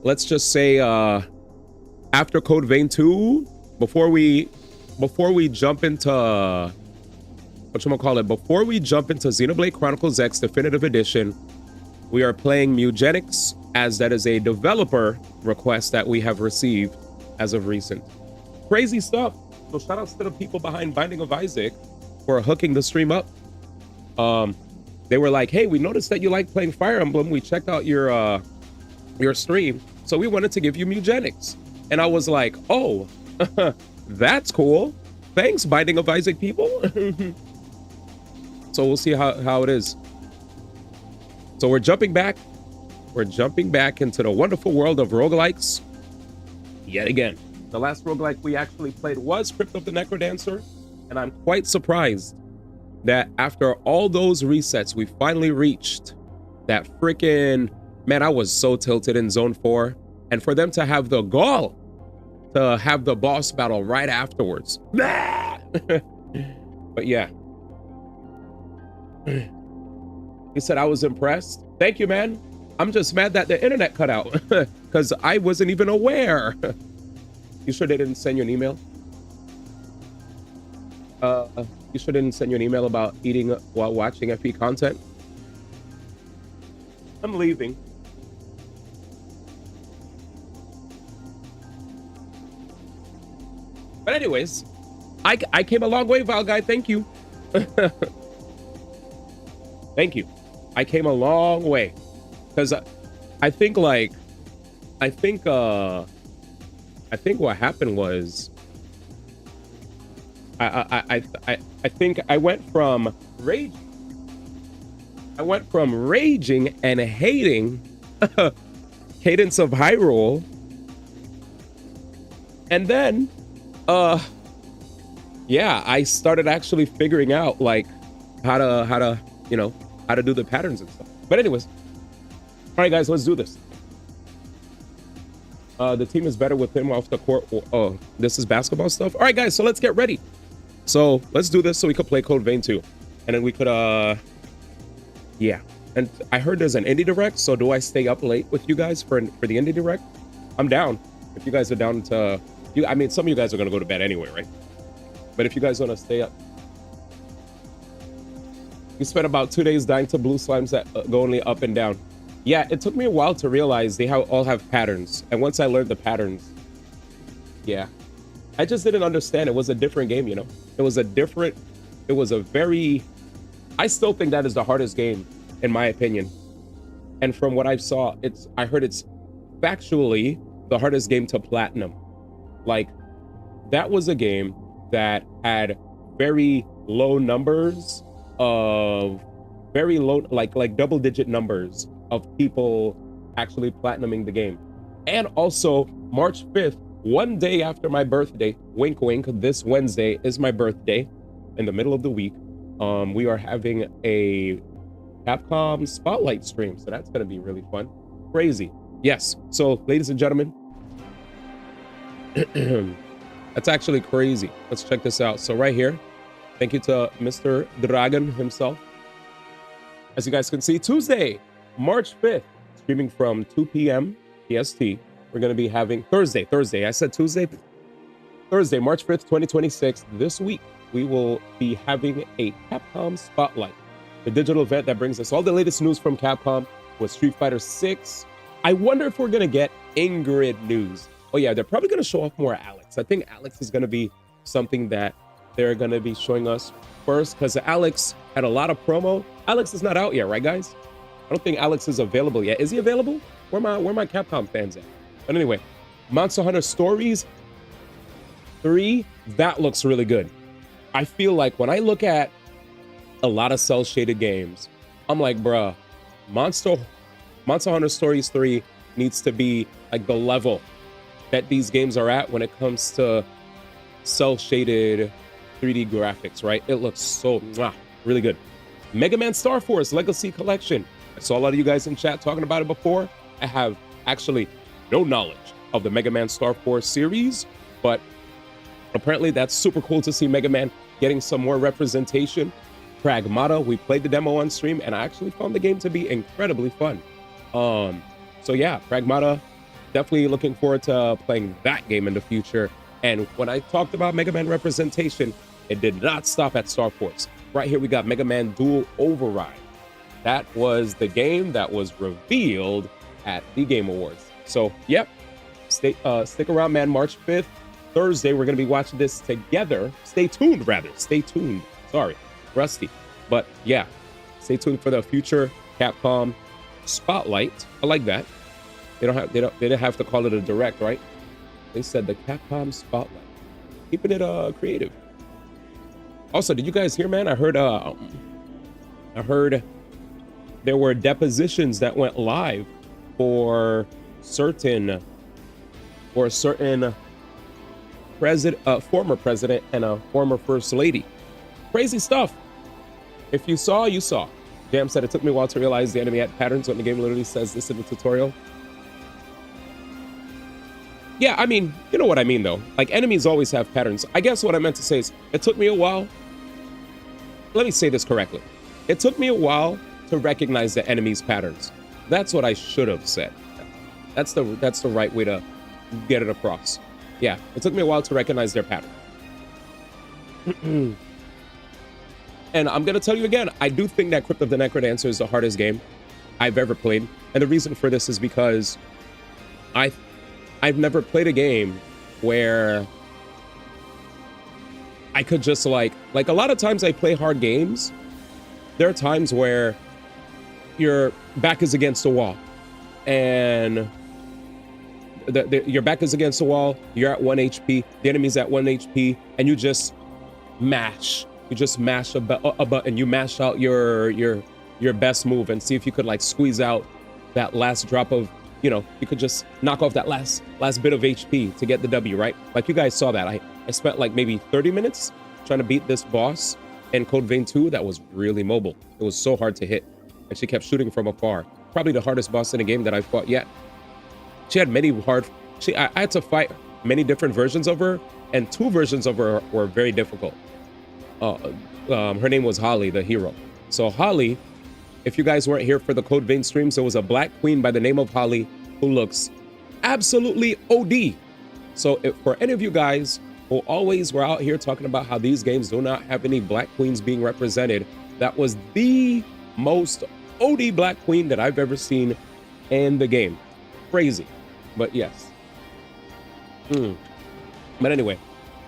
let's just say after Code Vein 2, before we jump into before we jump into Xenoblade Chronicles X Definitive Edition, we are playing Mugenics, as that is a developer request that we have received as of recent. Crazy stuff. So shout outs to the people behind Binding of Isaac for hooking the stream up. They were like, hey, we noticed that you like playing Fire Emblem. We checked out your stream, so we wanted to give you Mugenics. And I was like, oh, that's cool. Thanks, Binding of Isaac people. So we'll see how it is. So we're jumping back into the wonderful world of roguelikes yet again. The last roguelike we actually played was Crypt of the Necrodancer, and I'm quite surprised that after all those resets, we finally reached that freaking, man, I was so tilted in Zone 4, and for them to have the gall to have the boss battle right afterwards. But yeah. He said I was impressed. Thank you, man. I'm just mad that the internet cut out because I wasn't even aware. You sure they didn't send you an email? You sure didn't send you an email about eating while watching FE content? I'm leaving. But anyways, I came a long way, Val Guy. Thank you. Thank you. I came a long way because I think what happened was I think I went from raging and hating Cadence of Hyrule, and then yeah, I started actually figuring out like how to do the patterns and stuff. But anyways, all right, guys, let's do this. The team is better with him off the court. Oh, this is basketball stuff. All right, guys, so let's get ready. So let's do this so we could play Code Vein 2, and then we could yeah. And I heard there's an indie direct, so do I stay up late with you guys for the indie direct? I'm down if you guys are down to. I mean, some of you guys are gonna go to bed anyway, right? But if you guys want to stay up. You spent about 2 days dying to blue slimes that go only up and down. Yeah, it took me a while to realize they all have patterns. And once I learned the patterns, yeah. I just didn't understand. It was a different game, you know? I still think that is the hardest game, in my opinion. And from what I saw, I heard it's factually the hardest game to platinum. Like, that was a game that had very low numbers of very low, like double-digit numbers of people actually platinuming the game. And also, March 5th, one day after my birthday, wink wink, this Wednesday is my birthday, in the middle of the week, we are having a Capcom Spotlight stream, so that's gonna be really fun. Crazy. Yes, so ladies and gentlemen, that's actually crazy. Let's check this out. So right here, thank you to Mr. Dragon himself. As you guys can see, Tuesday, March 5th, streaming from 2 p.m. PST. We're going to be having Thursday. I said Tuesday. Thursday, March 5th, 2026. This week, we will be having a Capcom Spotlight, the digital event that brings us all the latest news from Capcom with Street Fighter 6. I wonder if we're going to get Ingrid news. Oh yeah, they're probably going to show off more Alex. I think Alex is going to be something that they're going to be showing us first, because Alex had a lot of promo. Alex is not out yet, right, guys? I don't think Alex is available yet. Is he available? Where my Capcom fans at? But anyway, Monster Hunter Stories 3, that looks really good. I feel like when I look at a lot of cel-shaded games, I'm like, bruh, Monster Hunter Stories 3 needs to be like the level that these games are at when it comes to cel-shaded 3D graphics, right? It looks so really good. Mega Man Star Force Legacy Collection. I saw a lot of you guys in chat talking about it before. I have actually no knowledge of the Mega Man Star Force series, but apparently that's super cool to see Mega Man getting some more representation. Pragmata, we played the demo on stream, and I actually found the game to be incredibly fun. So yeah, Pragmata, definitely looking forward to playing that game in the future. And when I talked about Mega Man representation, it did not stop at Star Force. Right here, we got Mega Man Dual Override. That was the game that was revealed at the Game Awards. So, yep, stick around, man. March 5th, Thursday, we're going to be watching this together. Stay tuned, rather. Stay tuned. Sorry, rusty. But yeah, stay tuned for the future Capcom Spotlight. I like that. They didn't have to call it a direct, right? They said the Capcom Spotlight. Keeping it creative. Also, did you guys hear, man? I heard there were depositions that went live for certain former president and a former first lady. Crazy stuff. If you saw, you saw. Jam said it took me a while to realize the enemy had patterns when the game literally says this in the tutorial. Yeah, I mean, you know what I mean, though. Like, enemies always have patterns. I guess what I meant to say is, it took me a while. Let me say this correctly. It took me a while to recognize the enemy's patterns. That's what I should have said. That's the right way to get it across. Yeah, it took me a while to recognize their pattern. And I'm gonna tell you again, I do think that Crypt of the Necrodancer is the hardest game I've ever played. And the reason for this is because I've never played a game where I could just like a lot of times I play hard games. There are times where your back is against the wall and your back is against the wall, you're at 1 HP, the enemy's at 1 HP, and you just mash. You just mash a button, you mash out your best move and see if you could like squeeze out that last drop of, you know, you could just knock off that last bit of HP to get the W, right? Like you guys saw that. I spent like maybe 30 minutes trying to beat this boss in Code Vein 2 that was really mobile. It was so hard to hit. And she kept shooting from afar. Probably the hardest boss in a game that I've fought yet. She had many I had to fight many different versions of her, and 2 versions of her were very difficult. Her name was Holly, the hero. So Holly, if you guys weren't here for the Code Vein streams, there was a black queen by the name of Holly who looks absolutely OD. So for any of you guys who always were out here talking about how these games do not have any black queens being represented, that was the most OD black queen that I've ever seen in the game. Crazy, but yes. But anyway,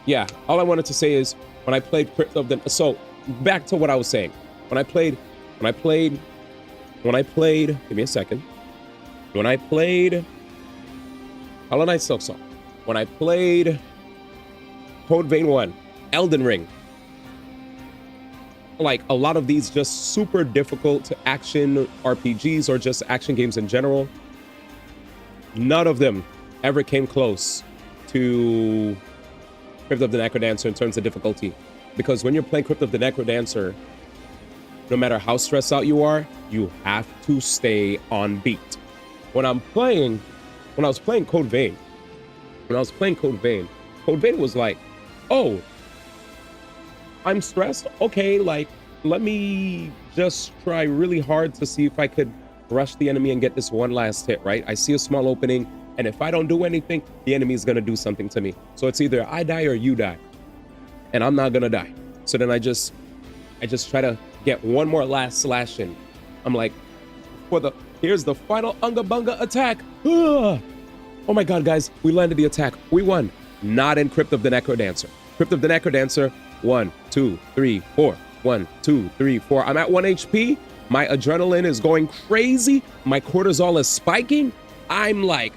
yeah, all I wanted to say is when I played Crypt of the... So back to what I was saying. When I played, give me a second. When I played Hollow Knight Silksong. When I played Code Vein 1, Elden Ring, like a lot of these just super difficult action RPGs or just action games in general, none of them ever came close to Crypt of the Necrodancer in terms of difficulty. Because when you're playing Crypt of the Necrodancer, no matter how stressed out you are, you have to stay on beat. When I was playing Code Vein, Code Vein was like, oh, I'm stressed. Okay, like, let me just try really hard to see if I could rush the enemy and get this one last hit, right? I see a small opening, and if I don't do anything, the enemy is gonna do something to me. So it's either I die or you die, and I'm not gonna die. So then I just try to get one more last slash in. I'm like, here's the final Unga Bunga attack. Ugh. Oh my God, guys, we landed the attack. We won. Not in Crypt of the Necrodancer. Crypt of the Necrodancer, 1, 2, 3, 4. 1, 2, 3, 4. I'm at 1 HP. My adrenaline is going crazy. My cortisol is spiking. I'm like,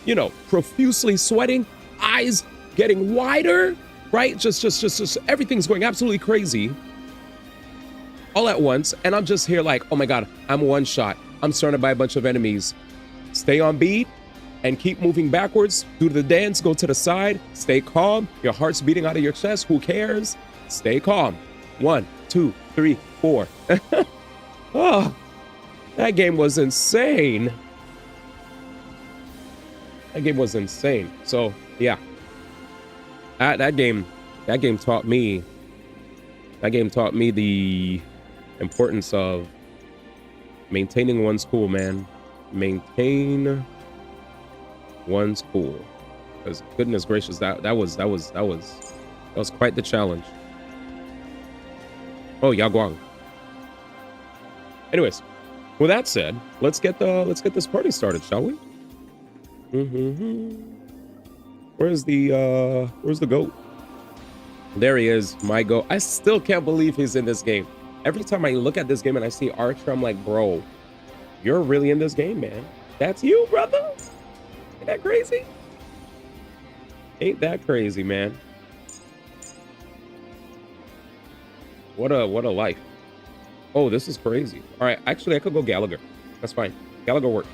you know, profusely sweating, eyes getting wider, right? Just everything's going absolutely crazy all at once. And I'm just here like, oh my God, I'm one shot. I'm surrounded by a bunch of enemies. Stay on beat and keep moving backwards. Do the dance, go to the side, stay calm. Your heart's beating out of your chest. Who cares? Stay calm. 1, 2, 3, 4. Oh, that game was insane. That game was insane. So yeah, that game taught me the importance of maintaining one's cool, man. Maintain one's cool. Because goodness gracious, that was quite the challenge. Oh, Yaguang. Anyways, with that said, let's get this party started, shall we? Where's the goat? There he is, my goat. I still can't believe he's in this game. Every time I look at this game and I see Archer, I'm like, bro, you're really in this game, man. That's you, brother. Ain't that crazy? Ain't that crazy, man? What a life. Oh, this is crazy. All right, actually, I could go Gallagher. That's fine. Gallagher works.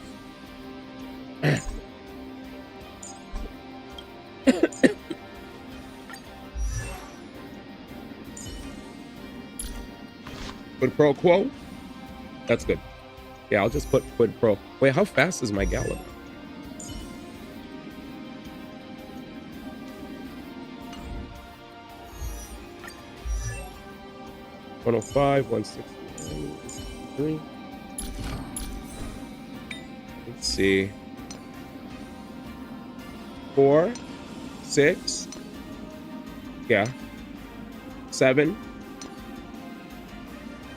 Quid pro quo? That's good. Yeah, I'll just put quid pro. Wait, how fast is my Gallagher? $105, 163. Let's see. 4, 6. Yeah. 7.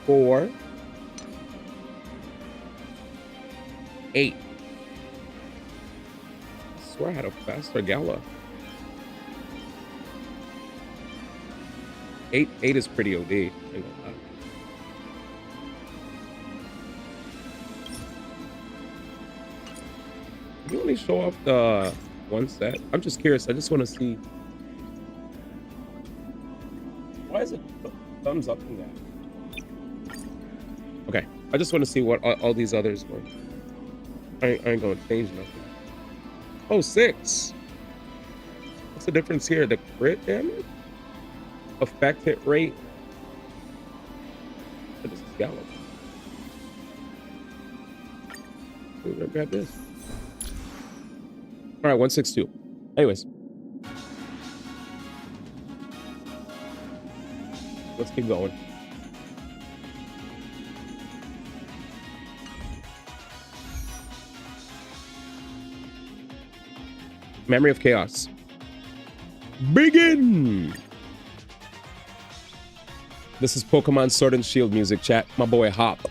4. 8. I swear I had a faster Gala. 8 is pretty OD. You only show off the one set? I'm just curious. I just want to see. Why is it thumbs up in that? Okay. I just want to see what all these others were. I ain't going to change nothing. Oh, 6. What's the difference here? The crit damage? Effect hit rate. This is Gallop. We're gonna grab this. All right, 162. Anyways, let's keep going. Memory of Chaos. Begin! This is Pokemon Sword and Shield music, chat. My boy Hop.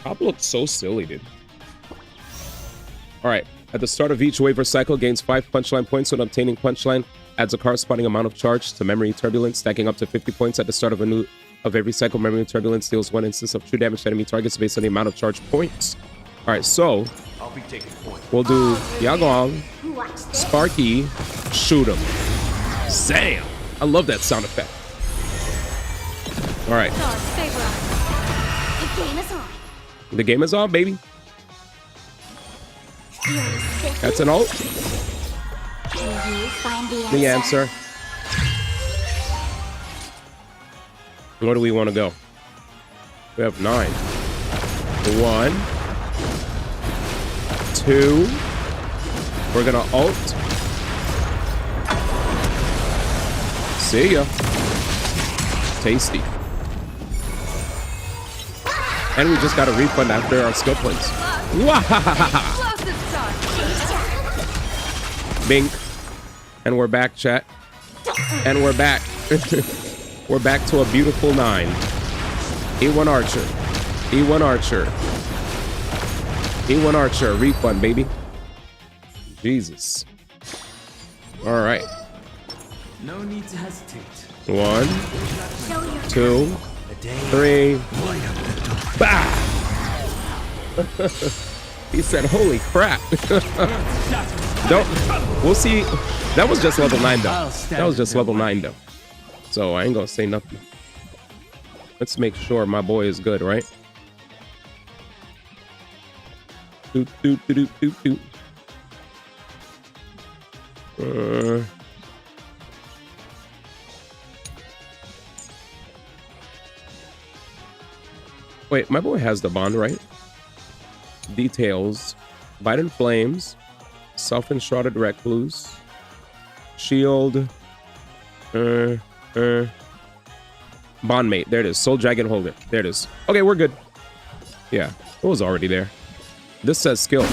Hop looks so silly, dude. All right. At the start of each waiver cycle, gains 5 punchline points when obtaining punchline. Adds a corresponding amount of charge to Memory Turbulence, stacking up to 50 points at the start of every cycle. Memory Turbulence deals 1 instance of true damage to enemy targets based on the amount of charge points. All right, so I'll be taking point. We'll do Yagong, Watch this. Sparky, shoot him. Sam! I love that sound effect. All right. The game is on. The game is on, baby. That's an ult. Can you find The answer. Where do we want to go? We have 9. 1, 2. We're gonna ult. See ya. Tasty. And we just got a refund after our skill points. Wahahaha. Bink. And we're back, chat. And we're back. We're back to a beautiful 9. E1 Archer. E1 Archer. E1 Archer. Refund, baby. Jesus. All right. No need to hesitate. 1, 2, 3. Bah! He said, holy crap. Don't. We'll see. That was just level 9, though. That was just level 9, though. So I ain't gonna say nothing. Let's make sure my boy is good, right? Doot, doot, doot, doot, doot. Wait, my boy has the bond, right? Details. Biden Flames. Self-enshrouded recluse. Shield. Bondmate. There it is. Soul Dragon Holder. There it is. Okay, we're good. Yeah, it was already there. This says skill.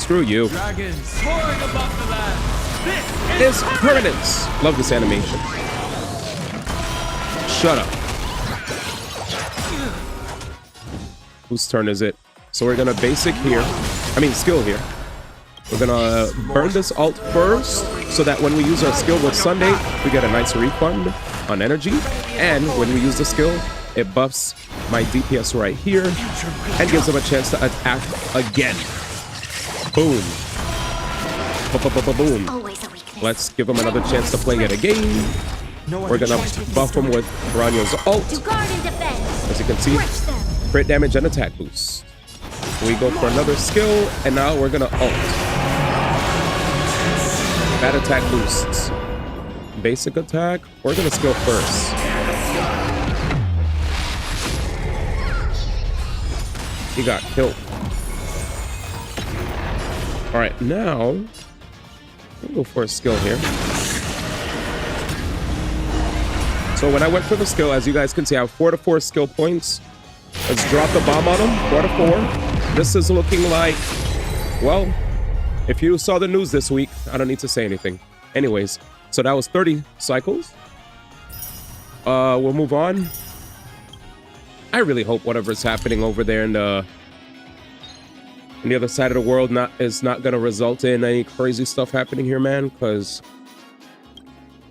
Screw you. Dragons soaring above the land. This permanence. Love this animation. Shut up. Whose turn is it? So we're gonna basic here. I mean skill here. We're gonna burn this ult first, so that when we use our skill with Sunday, we get a nice refund on energy. And when we use the skill, it buffs my DPS right here and gives them a chance to attack again. Boom. Boom. Always a weakness. Let's give them another chance to play it again. We're gonna buff them with Ranyo's ult. To guard and defend. As you can see, Crush them. crit damage and attack boost. We go for another skill, and now we're gonna ult. Bad attack boosts. Basic attack, we're gonna skill first. He got killed. All right, now we'll go for a skill here. So when I went for the skill, as you guys can see, I have 4 to 4 skill points. Let's drop the bomb on him. 4 to 4. This is looking like, well, if you saw the news this week, I don't need to say anything. Anyways, so that was 30 cycles. We'll move on. I really hope whatever's happening over there in the other side of the world is not gonna result in any crazy stuff happening here, man. Because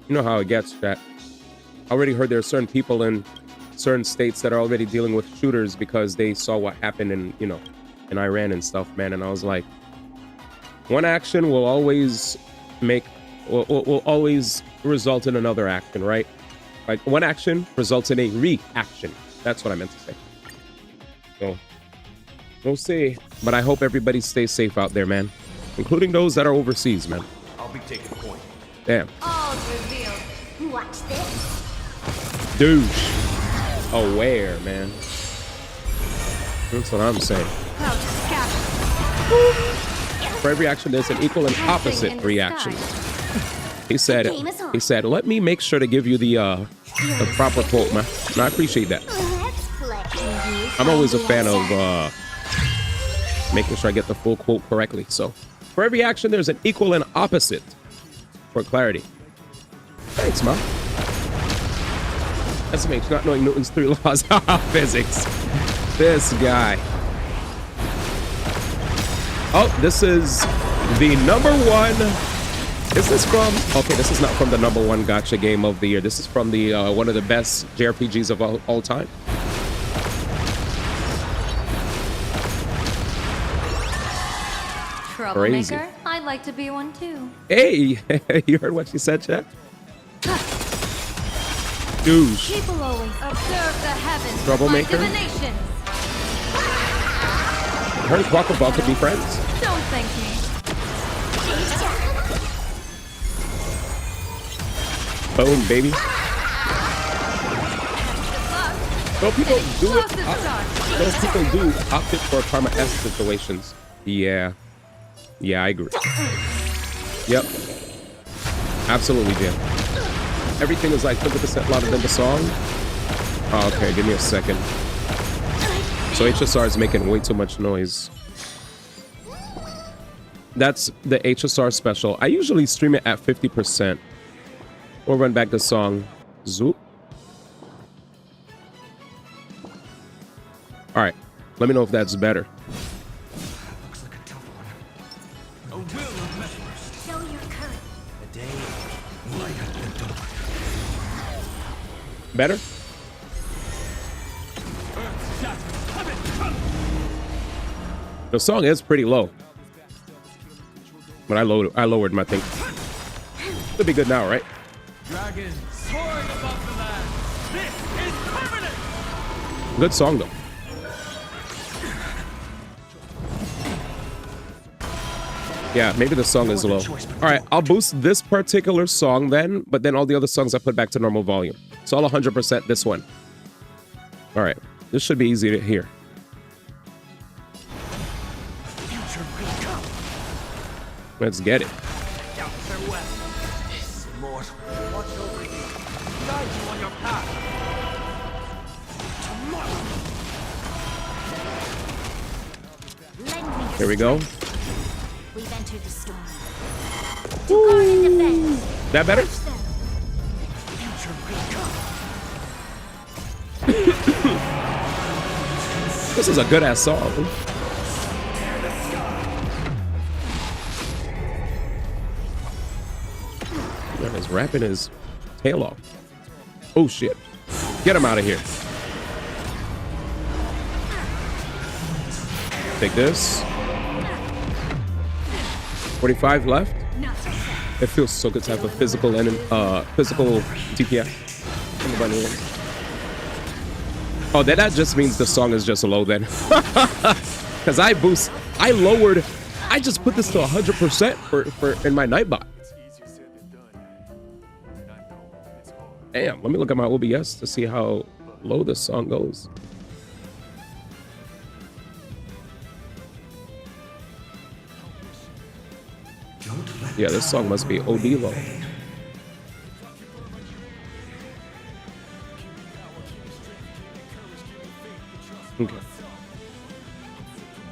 you know how it gets, chat. I already heard there are certain people in certain states that are already dealing with shooters because they saw what happened in, you know, in Iran and stuff, man. And I was like, one action will always will always result in another action, right? Like one action results in a reaction. That's what I meant to say. So we'll see. But I hope everybody stays safe out there, man. Including those that are overseas, man. I'll be taking point. Damn. All revealed. Watch this. Douche. Aware, man. That's what I'm saying. For every action, there's an equal and opposite reaction. He said, let me make sure to give you the proper quote, man. And I appreciate that. Let's play. I'm always a fan of making sure I get the full quote correctly. So for every action, there's an equal and opposite for clarity. Thanks, man. SMH, not knowing Newton's 3 laws of physics. This guy. Oh, this is the #1. Is this from? Okay, this is not from the #1 gacha game of the year. This is from the one of the best JRPGs of all time. Crazy. troublemaker. I'd like to be one too. Hey, you heard what she said, Chet? Douche. People always observe the heavens. Troublemaker? By divination. Her and Quackaball could be friends. Don't thank me. Boom, baby. Those people do it. Those people do opt it for karma S situations. Yeah. Yeah, I agree. Yep. Absolutely, Jim. Everything is like 50% louder than the song. Oh, okay, give me a second. So HSR is making way too much noise. That's the HSR special. I usually stream it at 50%. We'll run back the song. Zoop. All right. Let me know if that's better. Looks like a tough one. A will of measures. Show your courage. A day light at the dawn. Better? The song is pretty low. But I lowered my thing. Should be good now, right? Dragon soaring above the land. This is permanent. Good song though. Yeah, maybe the song is low. All right, I'll boost this particular song then, but then all the other songs I put back to normal volume. So I'll 100% this one. All right, this should be easy to hear. Future will come. Let's get it. Doubt farewell. This mortal. Watch over you. Guide you on your path. Tomorrow. Lend me the Here we go. strength. We've entered the storm. To guard and defend. That better? Touch them. Future will come. This is a good ass song. Man is rapping his tail off. Oh shit. Get him out of here. Take this. 45 left. It feels so good to have a physical and physical DPS. Oh, that just means the song is just low then. Because I lowered, I just put this to 100% for in my Nightbot. Damn, let me look at my OBS to see how low this song goes. Yeah, this song must be OD low. Okay.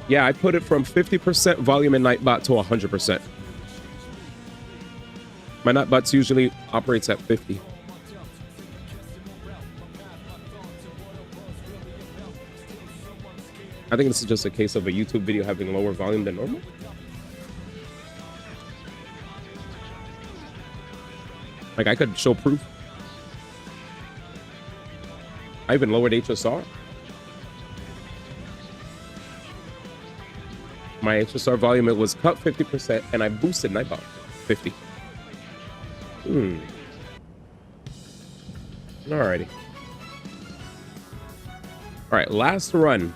Yeah, I put it from 50% volume in Nightbot to 100%. My Nightbots usually operates at 50. I think this is just a case of a YouTube video having lower volume than normal. Like, I could show proof. I even lowered HSR. My HSR volume, it was cut 50%, and I boosted Nightbot 50. Alrighty. Alright, last run.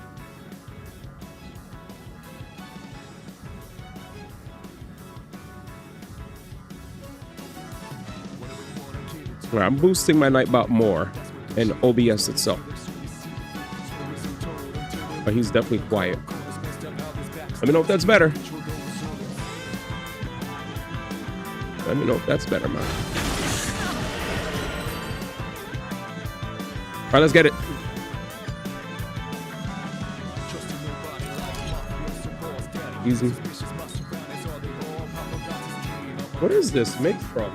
I'm boosting my Nightbot more and OBS itself. But he's definitely quiet. Let me know if that's better. Let me know if that's better, man. All right, let's get it. Easy. What is this made from?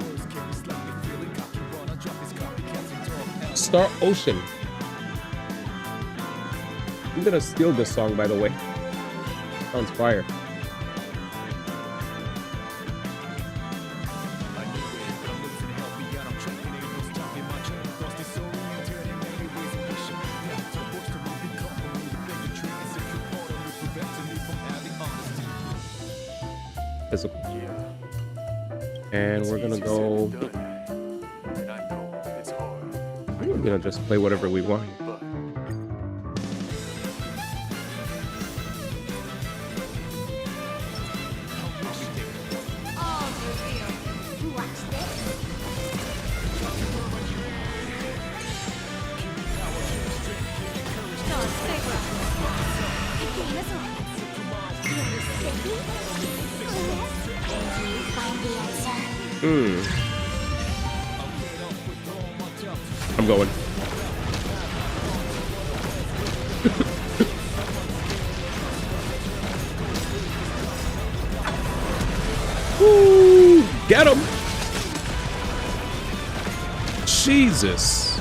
Star Ocean. I'm gonna steal this song, by the way. Sounds fire. physical. Yeah. And we're gonna go. And I know it's hard, We're gonna just play whatever we want. but All revealed. Watch this. Don't stay grounded. The game is on. You're sticky? Find the answer. I'm going. Woo! Get him! Jesus.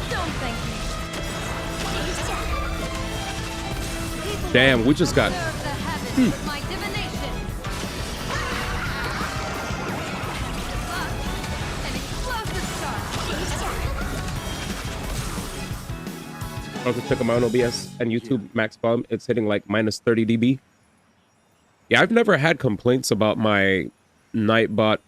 Don't thank me. Damn, we just got. Serve the heavens with my divination. An explosive start. Also check out my own OBS and YouTube max volume. It's hitting like minus 30 dB. Yeah, I've never had complaints about my Nightbot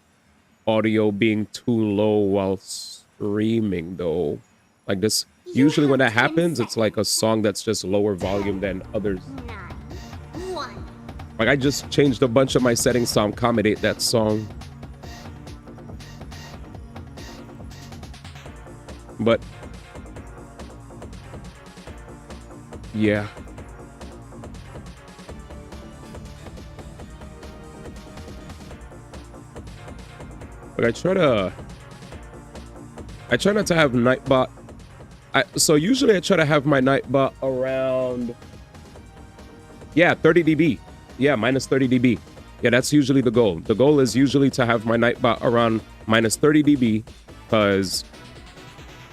audio being too low while streaming though. Like this, usually when that happens, it's like a song that's just lower volume than others. 9, 1. Like I just changed a bunch of my settings to accommodate that song. But yeah. Like I try not to have Nightbot. So usually I try to have my Nightbot around 30 dB. Yeah, minus 30 dB. Yeah, that's usually the goal. The goal is usually to have my Nightbot around minus 30 dB because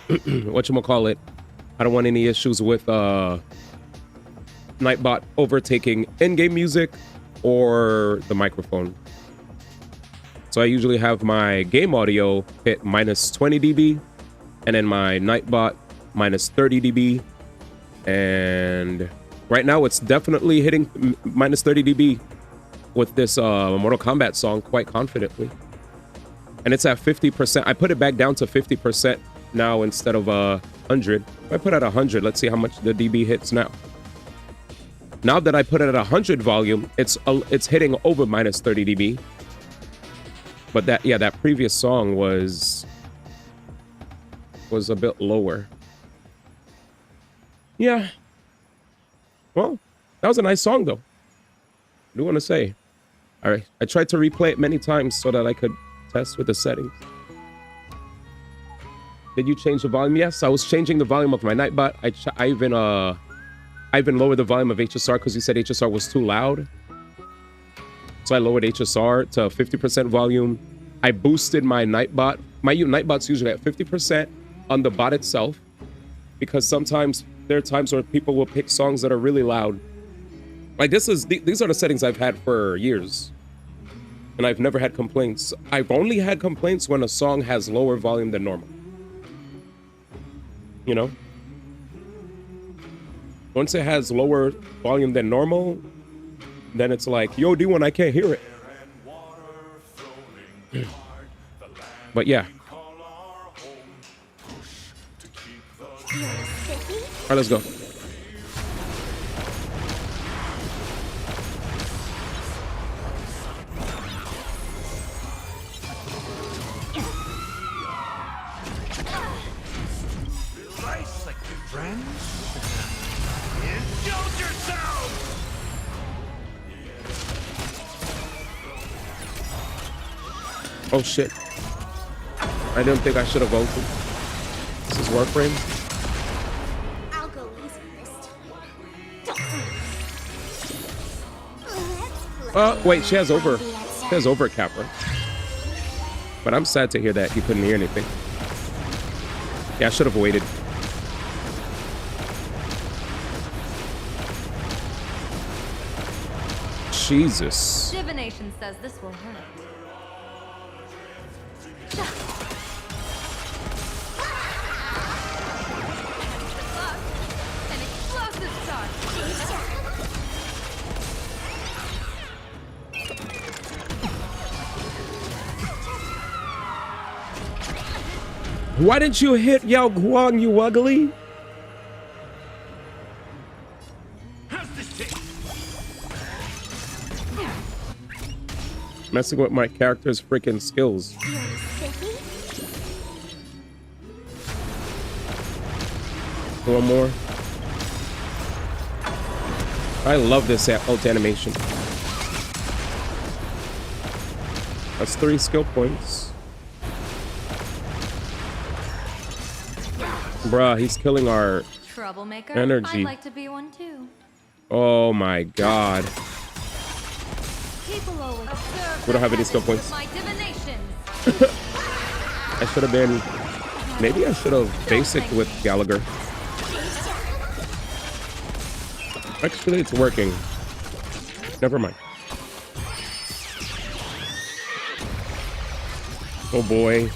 whatchamacallit, I don't want any issues with Nightbot overtaking in-game music or the microphone. So I usually have my game audio hit minus 20 dB and then my Nightbot minus 30 dB. And right now it's definitely hitting minus 30 dB with this Mortal Kombat song quite confidently. And it's at 50%. I put it back down to 50% now instead of 100. If I put it at 100, let's see how much the dB hits now. Now that I put it at 100 volume, it's hitting over minus 30 dB. But that previous song was a bit lower. Yeah. Well, that was a nice song though. I do want to say. All right, I tried to replay it many times so that I could test with the settings. Did you change the volume? Yes, I was changing the volume of my Nightbot. I even lowered the volume of HSR because you said HSR was too loud. So I lowered HSR to 50% volume. I boosted my Nightbot. My Nightbot's usually at 50% on the bot itself because sometimes there are times where people will pick songs that are really loud. Like these are the settings I've had for years. And I've never had complaints. I've only had complaints when a song has lower volume than normal. You know? Once it has lower volume than normal, then it's like, yo, D1, I can't hear it. But yeah. You're sticky? All right, let's go. nice like your friends. Indulge yourself. Oh shit. I didn't think I should have voted. This is Warframe. I'll go easy this time. Let's play. Wait, she has Find the answer. overcapper. But I'm sad to hear that you couldn't hear anything. Yeah, I should have waited. Jesus. Divination says this will hurt. An explosive start. Why didn't you hit Yao Guang, you ugly? How's this taste? Messing with my character's freaking skills. One more. I love this ult animation. That's 3 skill points. Bruh, he's killing our Troublemaker. energy. I'd like to be one too. Oh my god. People always observe We don't have any the skill habits points. of my divinations. I should have been... Maybe I should have basic with Gallagher. Actually, it's working. Never mind. Oh boy.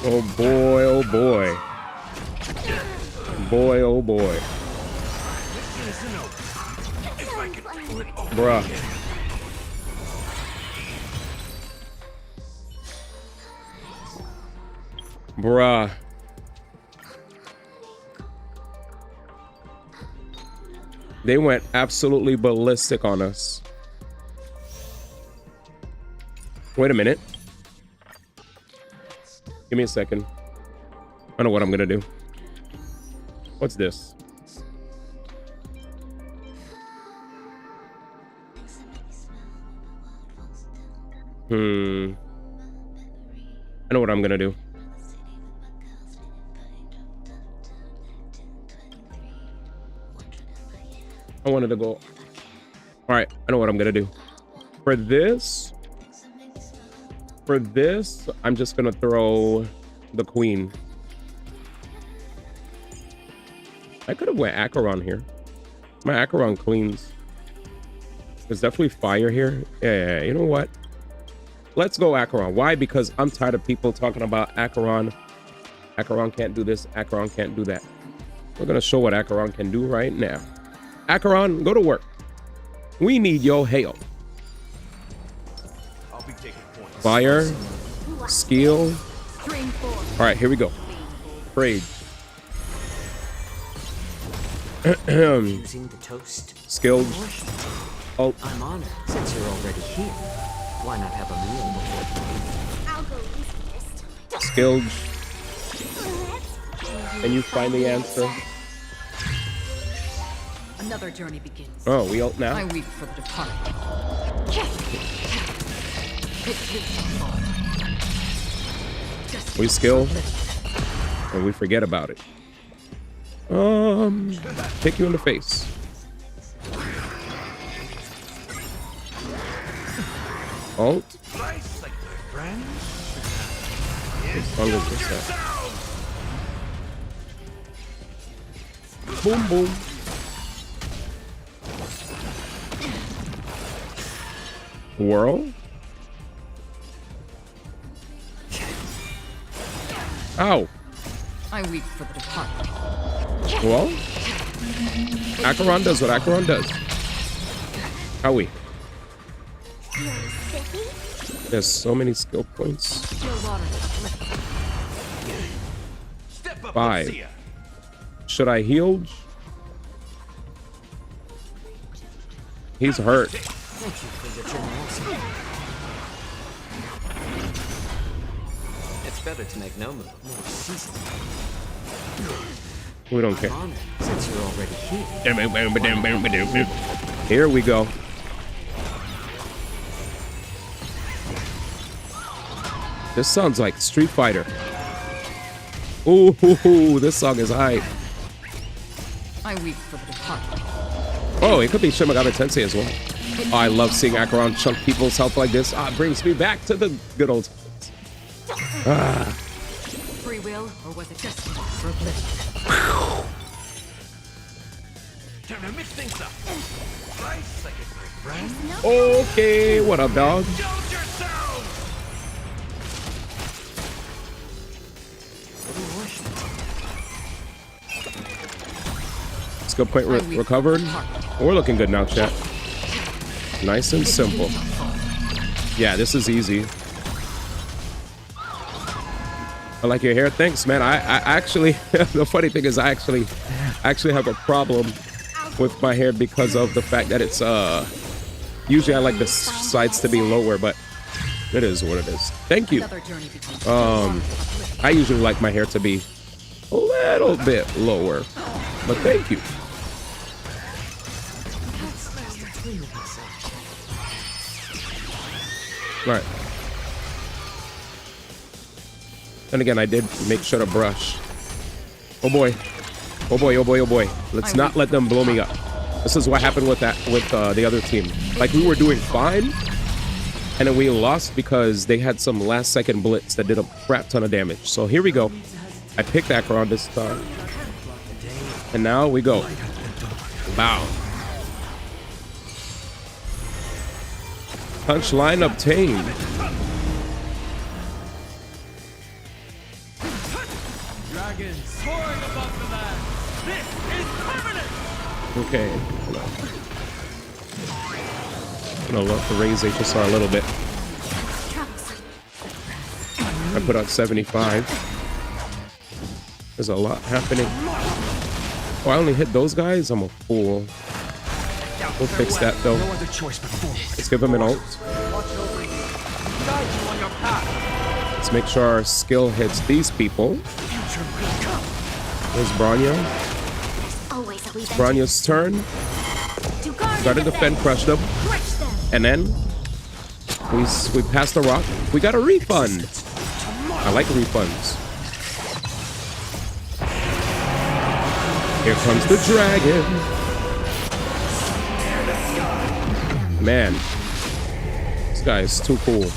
Oh boy, oh boy. Boy, oh boy. Bruh. Bruh. They went absolutely ballistic on us. Wait a minute. Give me a second. I know what I'm gonna do. What's this? I know what I'm gonna do. I wanted to go. All right, I know what I'm gonna do. For this, I'm just gonna throw the queen. I could have went Acheron here. My Acheron cleans. There's definitely fire here. Yeah, you know what? Let's go Acheron. Why? Because I'm tired of people talking about Acheron. Acheron can't do this. Acheron can't do that. We're gonna show what Acheron can do right now. Acheron, go to work. We need your help. I'll be taking points. Fire, skill. Dream 4. All right, here we go. Rage. Using the toast. Skilled. Oh, I'm honored since you're already here. Why not have a meal before? I'll go easiest. skilled. And you find the answer. Another journey begins. Oh, we ult I now? weep for the departed. We skill. And we forget about it. Kick you in the face. Ult. Slice like my friends. As long as it's that. Boom, boom. Whirl. Ow. I weep for the departed. Well, Acheron does what Acheron does. How we? There's so many skill points. Still water uplifted. Step up, 5. let's see ya. Should I heal? He's hurt. Thank you for your generosity. It's better to make no move, more seasoned. We don't care. Honored since you're already here. Here we go. This sounds like Street Fighter. Ooh, this song is hype. I weep for the departed. Oh, it could be Shin Megami Tensei as well. Oh, I love seeing Acheron chunk people's health like this. Ah, it brings me back to the good old times. Ah, Free will, or was it just for oblivion? Time to mix things up. Right second, my friend. Okay, what up, dog? Indulge yourselves! Skill point recovered. We're looking good now, chat. Nice and simple. Yeah, this is easy. I like your hair. Thanks, man. I actually, the funny thing is I actually have a problem with my hair because of the fact that it's, usually I like the sides to be lower, but it is what it is. Thank you. I usually like my hair to be a little bit lower, but thank you. Right. And again, I did make sure to brush. Oh boy. Oh boy, oh boy, oh boy. Let's not let them blow me up. This is what happened with the other team. Like, we were doing fine, and then we lost because they had some last second blitz that did a crap ton of damage. So here we go. I picked Acheron this time. And now we go. Wow. Punchline obtained. Dragons soaring above the land. This is permanent. Okay. I'm gonna look to raise HSR a little bit. I put out 75. There's a lot happening. Oh, I only hit those guys? I'm a fool. We'll fix that though. No other choice but forward. Let's give him an ult. Watch over you. Guide you on your path. Let's make sure our skill hits these people. Future will come. There's Bronya. Always a wee bit. Bronya's turn. To guard Gotta and defend, crush them. Crush them. And then we passed the rock. We got a refund. I like refunds. Here comes the dragon. Man, this guy is too cool.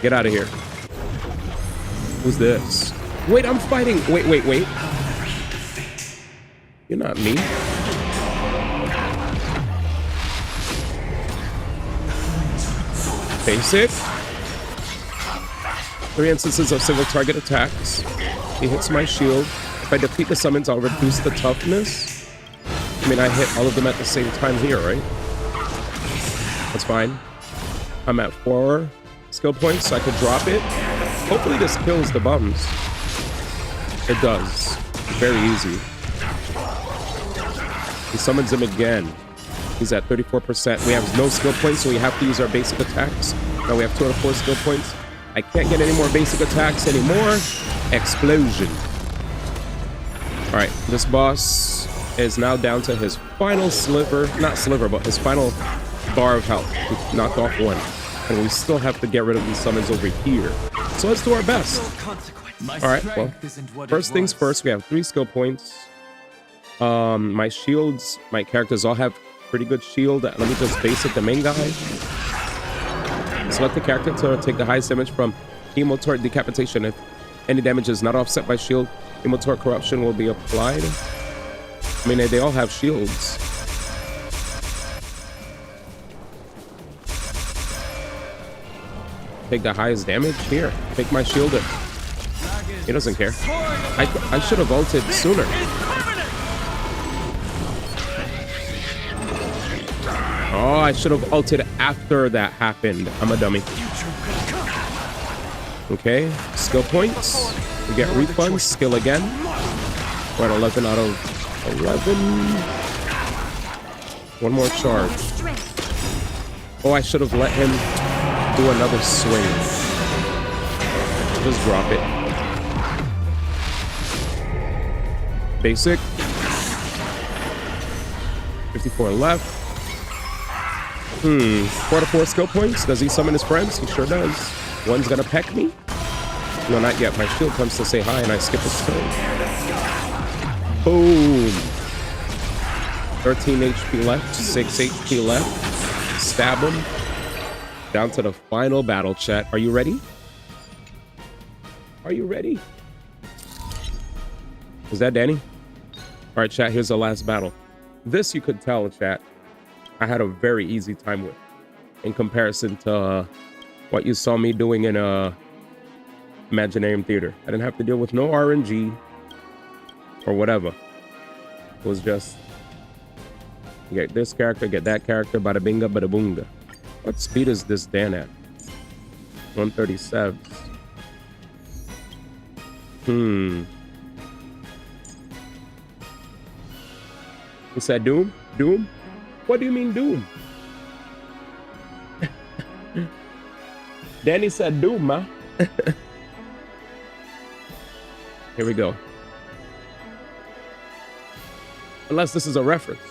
Get out of here. Who's this? Wait, I'm fighting. Wait. You're not me. Basic. 3 instances of single target attacks. He hits my shield. If I defeat the summons, I'll reduce the toughness. I mean, I hit all of them at the same time here, right? That's fine. I'm at 4 skill points, so I could drop it. Hopefully this kills the bums. It does. Very easy. He summons him again. He's at 34%. We have no skill points, so we have to use our basic attacks. Now we have 2 out of 4 skill points. I can't get any more basic attacks anymore. Explosion. All right, this boss is now down to his final sliver, not sliver, but his final bar of health. We knocked off 1. And we still have to get rid of these summons over here. So let's do our best. All right, well, first things first, we have 3 skill points. My shields, my characters all have pretty good shield. Let me just basic the main guy. Select the character to take the highest damage from Emotor Decapitation. If any damage is not offset by shield, Emotor Corruption will be applied. I mean, they all have shields. Take the highest damage? Here, take my shield. He doesn't care. I should have ulted sooner. Oh, I should have ulted after that happened. I'm a dummy. Okay, skill points. We get refunds. Skill again. We're at 11 out of 11. One more charge. Oh, I should have let him do another swing. Just drop it. Basic. 54 left. 4 to 4 skill points. Does he summon his friends? He sure does. One's gonna peck me. No, not yet. My shield comes to say hi and I skip his turn. Boom. 13 HP left. 6 HP left. Stab him. Down to the final battle, chat. Are you ready? Are you ready? Is that Danny? All right, chat, here's the last battle. This you could tell, chat, I had a very easy time with in comparison to what you saw me doing in Imaginarium Theater. I didn't have to deal with no RNG or whatever. It was just get this character, get that character, bada binga, bada boonga. What speed is this Dan at? 137. You said Doom? Doom? What do you mean Doom? Danny said Doom, ma. Here we go. Unless this is a reference.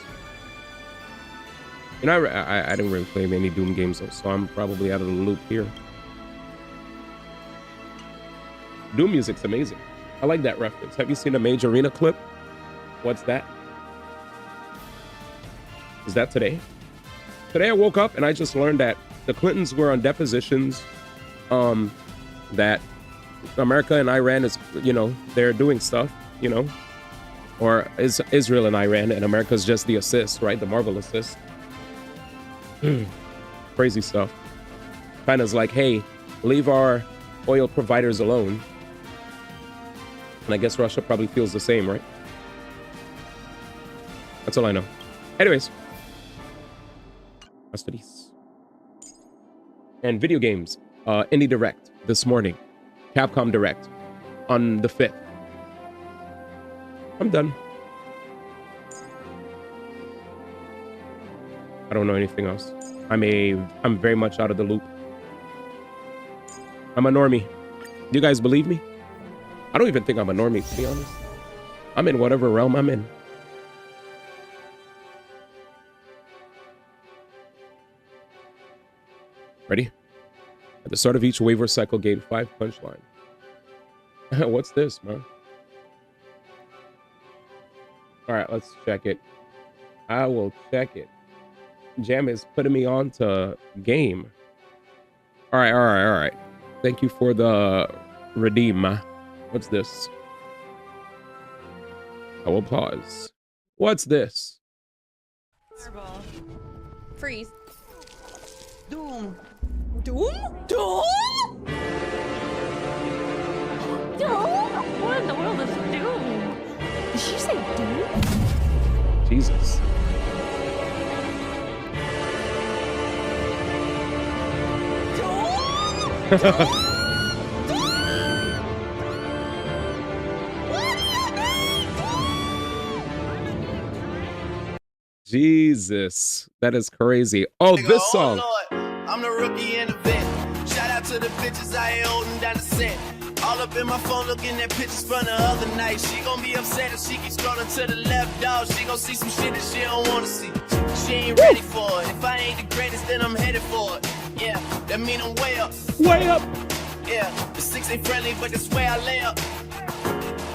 And I didn't really play many Doom games though, so I'm probably out of the loop here. Doom music's amazing. I like that reference. Have you seen a Mage Arena clip? What's that? Is that today? Today I woke up and I just learned that the Clintons were on depositions, that America and Iran is, they're doing stuff, or is Israel and Iran, and America's just the assist, right? The Marvel assist. Crazy stuff. Kind of like, hey, leave our oil providers alone. And I guess Russia probably feels the same, right? That's all I know. Anyways. Custodies. And video games. Indie Direct this morning. Capcom Direct on the 5th. I'm done. I don't know anything else. I'm very much out of the loop. I'm a normie. Do you guys believe me? I don't even think I'm a normie, to be honest. I'm in whatever realm I'm in. Ready? At the start of each waiver cycle, gain 5 punchline. What's this, man? All right, let's check it. I will check it. Jam is putting me on to game. All right. Thank you for the redeem, ma. What's this? I will pause. What's this? Fireball. Freeze. Doom. Doom? Doom? Doom? What in the world is Doom? Did she say Doom? Jesus. Jesus, that is crazy. Oh, this song. Oh Lord, I'm the rookie in the vet. Shout out to the bitches I ain't holding down the set. All up in my phone looking at pictures from the other night. She gon' be upset if she keeps scrolling to the left, dog. She gon' see some shit that she don't wanna see. She ain't ready for it. If I ain't the greatest, then I'm headed for it. Yeah, that mean I'm way up. Way up. Yeah, the 6 ain't friendly, but that's where I lay up.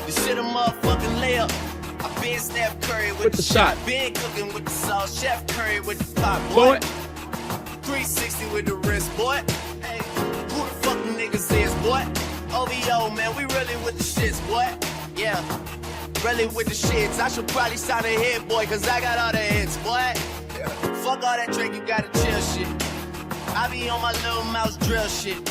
This shit a motherfucking layup. I been Steph Curry with the shot. Been cooking with the sauce. Chef Curry with the pot, boy. 360 with the wrist, boy. Hey, who the fuck them niggas is, boy? OVO, man, we really with the shits, boy. Yeah, really with the shits. I should probably sign a hit, boy, cause I got all the hits, boy. Yeah. Fuck all that drink, you gotta chill shit. I be on my little mouse drill shit.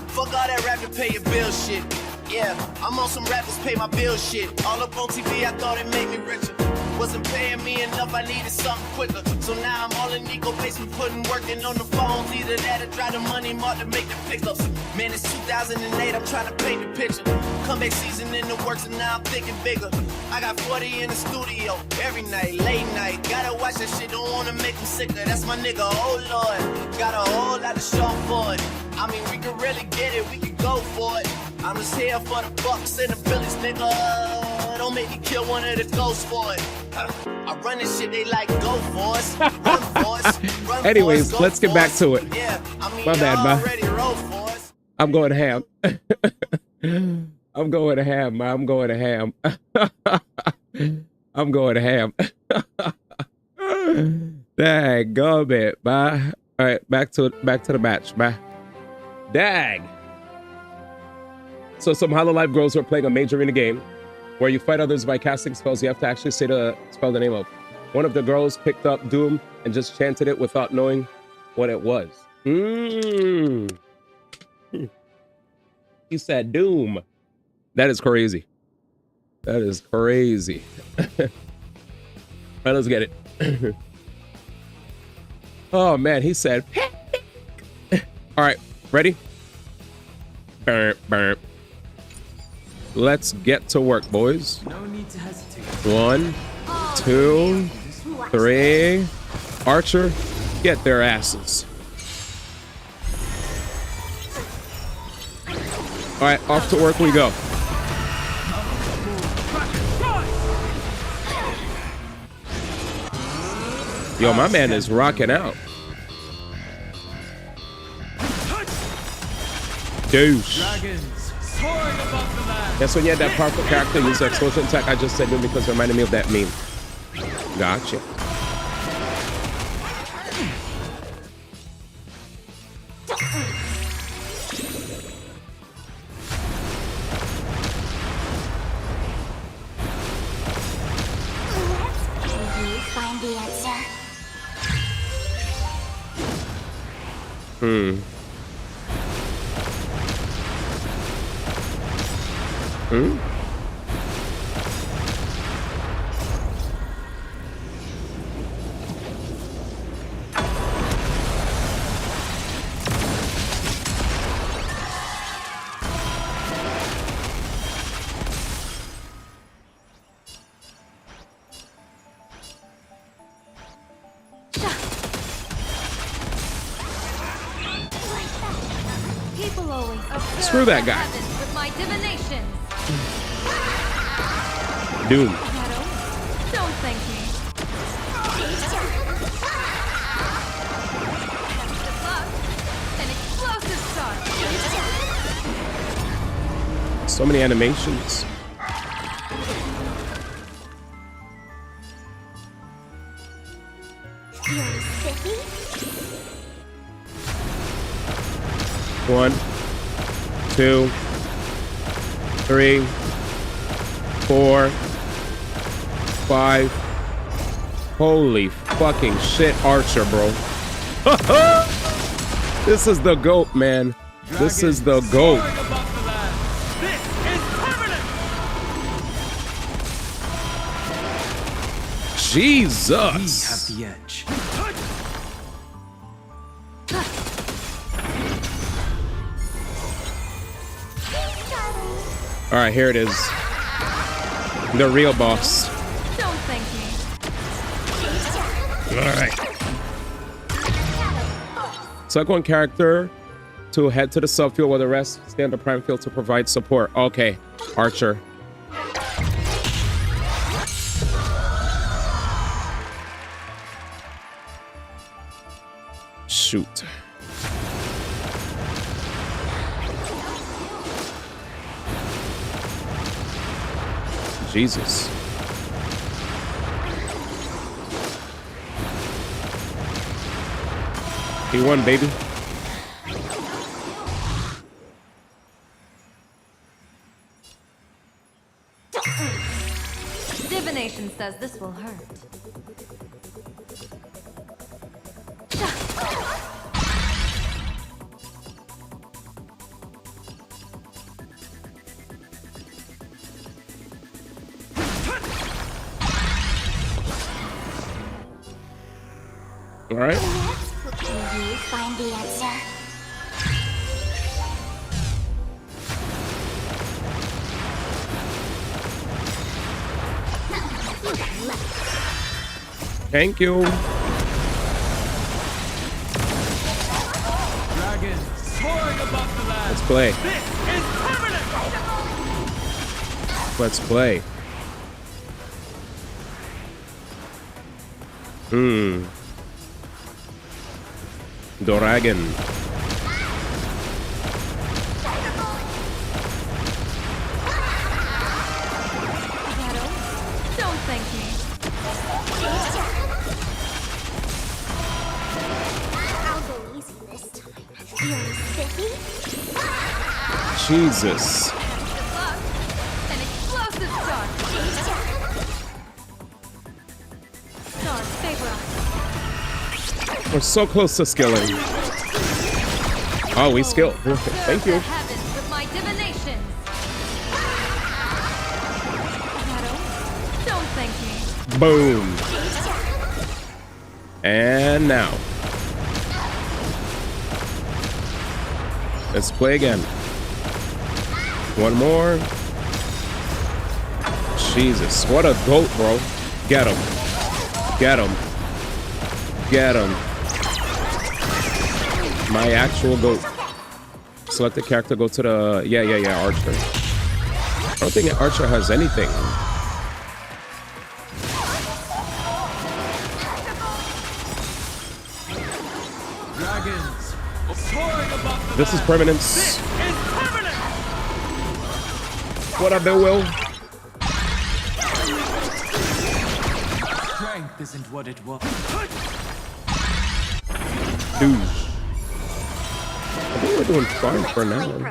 Fuck all that rap to pay your bill shit. Yeah, I'm on some rappers pay my bill shit. All up on TV, I thought it made me richer. Wasn't paying me enough, I needed something quicker. So now I'm all in Nico basement, putting working on the phones. Either that or try the money mark to make the pickups. Man, it's 2008, I'm trying to paint the picture. Comeback season in the works and now I'm thinking bigger. I got 40 in the studio, every night, late night. Gotta watch that shit, don't wanna make them sicker. That's my nigga, oh Lord. Got a whole lot of show for it. I mean, we can really get it, we can go for it. I'm just here for the bucks and the billies, nigga. Don't make me kill one of the ghosts for it. I run this shit, they like go for us. Run for us. Run Anyways, for us, let's get back to it. Yeah, I mean, My bad, man. already wrote for us. I'm going ham. I'm going to ham, man. I'm going to ham. I'm going to ham. Dang, go a bit, man. All right, back to the match, man. Dang. So some Hollow Life girls who are playing a major in the game where you fight others by casting spells. You have to actually say the spell the name of. One of the girls picked up Doom and just chanted it without knowing what it was. You said Doom. That is crazy. That is crazy. All right, let's get it. Oh man, he said. All right, ready? Burp, burp. Let's get to work, boys. No need to hesitate. 1, 2, 3. Archer, get their asses. All right, off to work we go. Yo, my man is rocking out. Douche. Dragons soaring above the land. That's when you had that powerful character use that explosion attack. I just said no because it reminded me of that meme. Gotcha. Find the answer. People always Screw that guy. with my divinations. Doom. Shadow, don't thank me. Good luck. An explosive start. So many animations. Feeling spiffy? 1, 2, 3, 4, 5. Holy fucking shit, Archer, bro. This is the GOAT, man. This is the GOAT. Soaring above the land. This is permanent. Jesus. The edge. All right, here it is. The real boss. Don't thank me. All right. Select one character to head to the subfield while the rest stay on the prime field to provide support. Okay, Archer. Shoot. Jesus. He won, baby. Divination says this will hurt. All right. Can you find the answer? Thank you. Dragons soaring above the land. Let's play. This is permanent. Let's play. Dragon. Shadow, don't thank me. I'll go easy this time. Feeling spiffy? Jesus. Good luck. An explosive Stars favor us. We're so close to skilling. Oh, we skill. Thank you. The heavens with my divinations. Shadow, don't thank me. Boom. And now. Let's play again. One more. Jesus, what a goat, bro. Get him. Get him. Get him. My actual goat. Select the character, go to the... Yeah, Archer. I don't think Archer has anything. Dragons, soaring above the This is permanence. This is permanent! What up, Bill Will? Strength isn't what it was. Douche. I think we're doing fine for Wait for now. a while.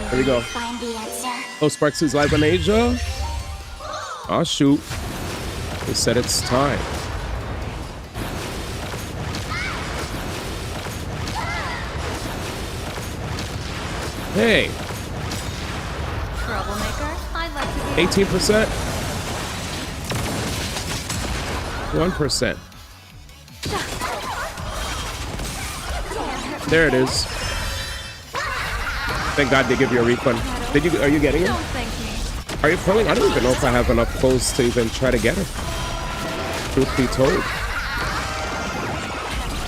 Here we go. Find the answer. Oh, Sparks' live on Asia. Oh, shoot. They said it's time. Hey, Troublemaker, I'd like to be 18%. 1%. There it is. Thank God they give you a refund. Are you getting it? Don't thank me. Are you pulling? I don't even know if I have enough pulls to even try to get it. Truth be told.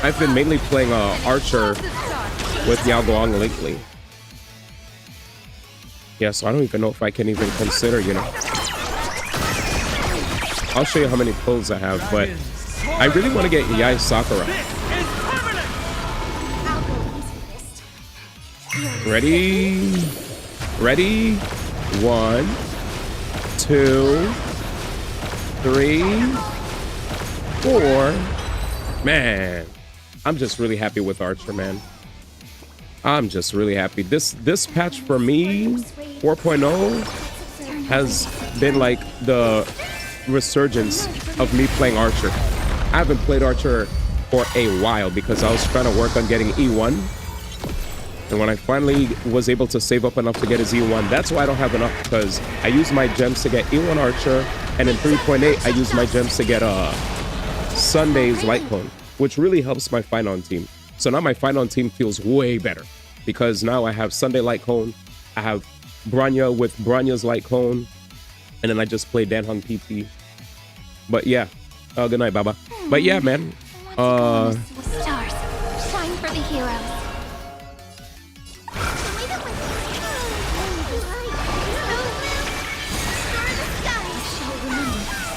I've been mainly playing Archer with Yao Guang lately. Yeah, so I don't even know if I can even consider, you know. I'll show you how many pulls I have, but I really want to get Yai Sakura. I'll go easy this. Ready? Ready? 1, 2, 3, 4. Man, I'm just really happy with Archer, man. I'm just really happy. This patch for me, 4.0, has been like the resurgence of me playing Archer. I haven't played Archer for a while because I was trying to work on getting E1. And when I finally was able to save up enough to get his E1, that's why I don't have enough, because I use my gems to get E1 Archer, and in 3.8 I use my gems to get Sunday's Light Clone, which really helps my Finon team. So now my Finon team feels way better, because now I have Sunday Light Clone, I have Branya with Branya's Light Clone, and then I just play Danhung PT. But yeah, good night, Baba. But yeah, man. Stars, shine for the heroes.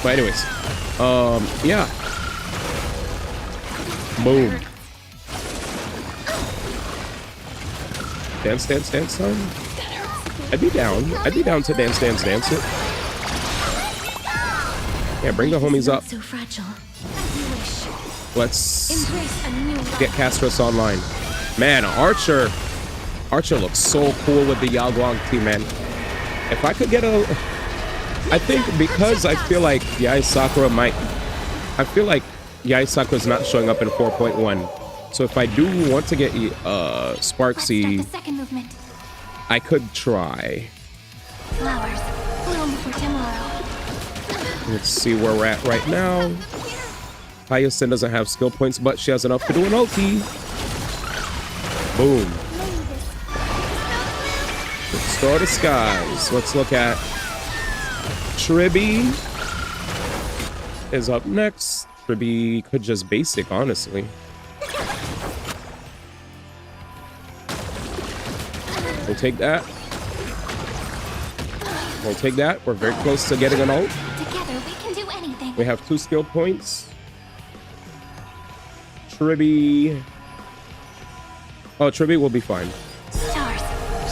But anyways, yeah. Boom. Dance, dance, dance time. I'd be down. I'd be down to dance, dance, dance it. Yeah, bring the homies up. So fragile. As you wish. Let's Embrace a new get Castros online. Man, Archer looks so cool with the Yao Guang team, man. If I could get a... I think because I feel like Yai Sakura might... I feel like Yai Sakura's not showing up in 4.1. So if I do want to get Sparksy, the second movement. I could try. Flowers bloom for tomorrow. Let's see where we're at right now. Hyacinth doesn't have skill points, but she has enough to do an ulti. Boom. Restore the skies. Let's look at Tribby is up next. Tribby could just basic, honestly. We'll take that. We'll take that. We're very close to getting an ult. Together we can do anything. We have 2 skill points. Tribby. Oh, Tribby will be fine. Stars,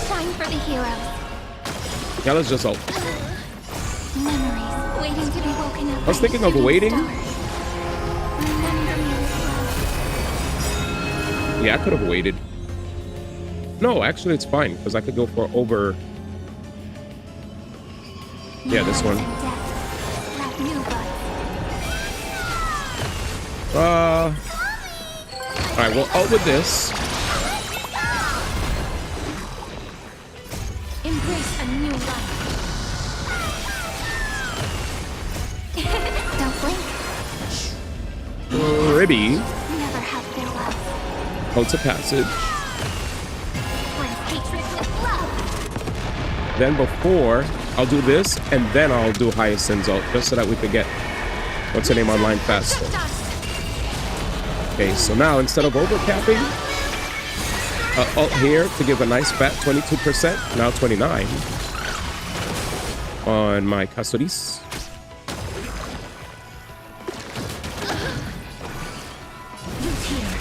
shine for the heroes. Yeah, let's just ult. Memories waiting to be woken up. I was thinking of waiting. Remember me Yeah, I could have waited. No, actually, it's fine because I could go for over. Yeah, this one. All right, well, out with this. Embrace a new life. Don't blink. Ribby. Never have farewell. Out of passage. Bring hatred with love. Then before, I'll do this, and then I'll do Hyacinth's ult, just so that we could get what's her name online faster. Okay, so now instead of overcapping, ult here to give a nice fat 22%, now 29 on my Custodies.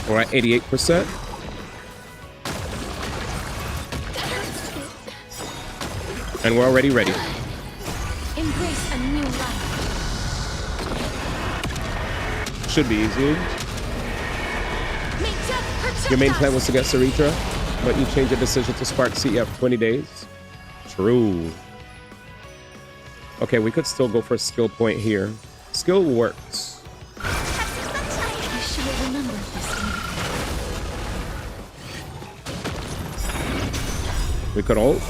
We're at 88%. And we're already ready. Embrace a new life. Should be easy. Your main plan was to get Saritra, but you changed your decision to Spark C after 20 days. True. Okay, we could still go for a skill point here. Skill works. I should have remembered this. We could ult.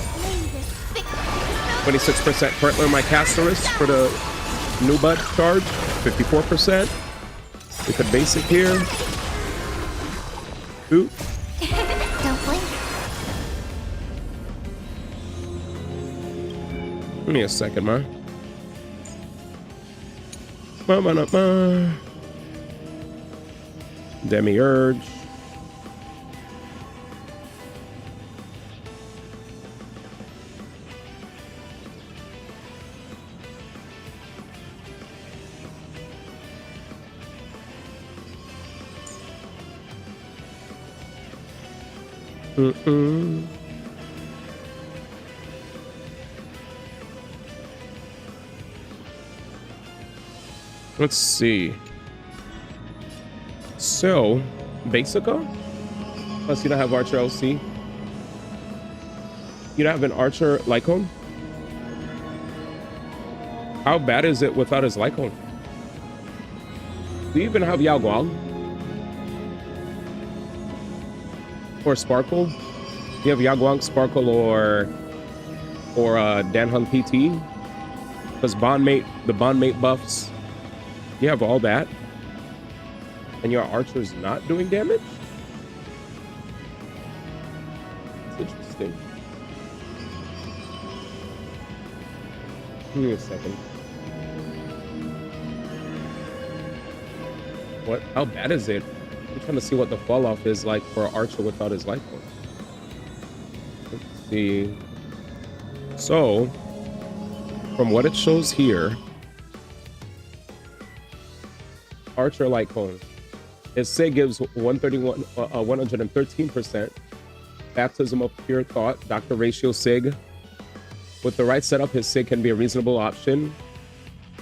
26% currently on my Casterus for the new bud charge. 54%. We could basic here. Ooh. Don't blink. Give me a second, man. Demiurge. Let's see. So, Basica? Plus, you don't have Archer LC. You don't have an Archer Lycone? How bad is it without his Lycone? Do you even have Yao Guang? Or Sparkle? Do you have Yao Guang, Sparkle, or Dan Hung PT? Because the bondmate buffs, you have all that, and your Archer's not doing damage? It's interesting. Give me a second. What? How bad is it? I'm trying to see what the fall off is like for Archer without his life point. Let's see. So, from what it shows here, Archer Lycone. His SIG gives 113%. Baptism of Pure Thought, Dr. Ratio SIG. With the right setup, his SIG can be a reasonable option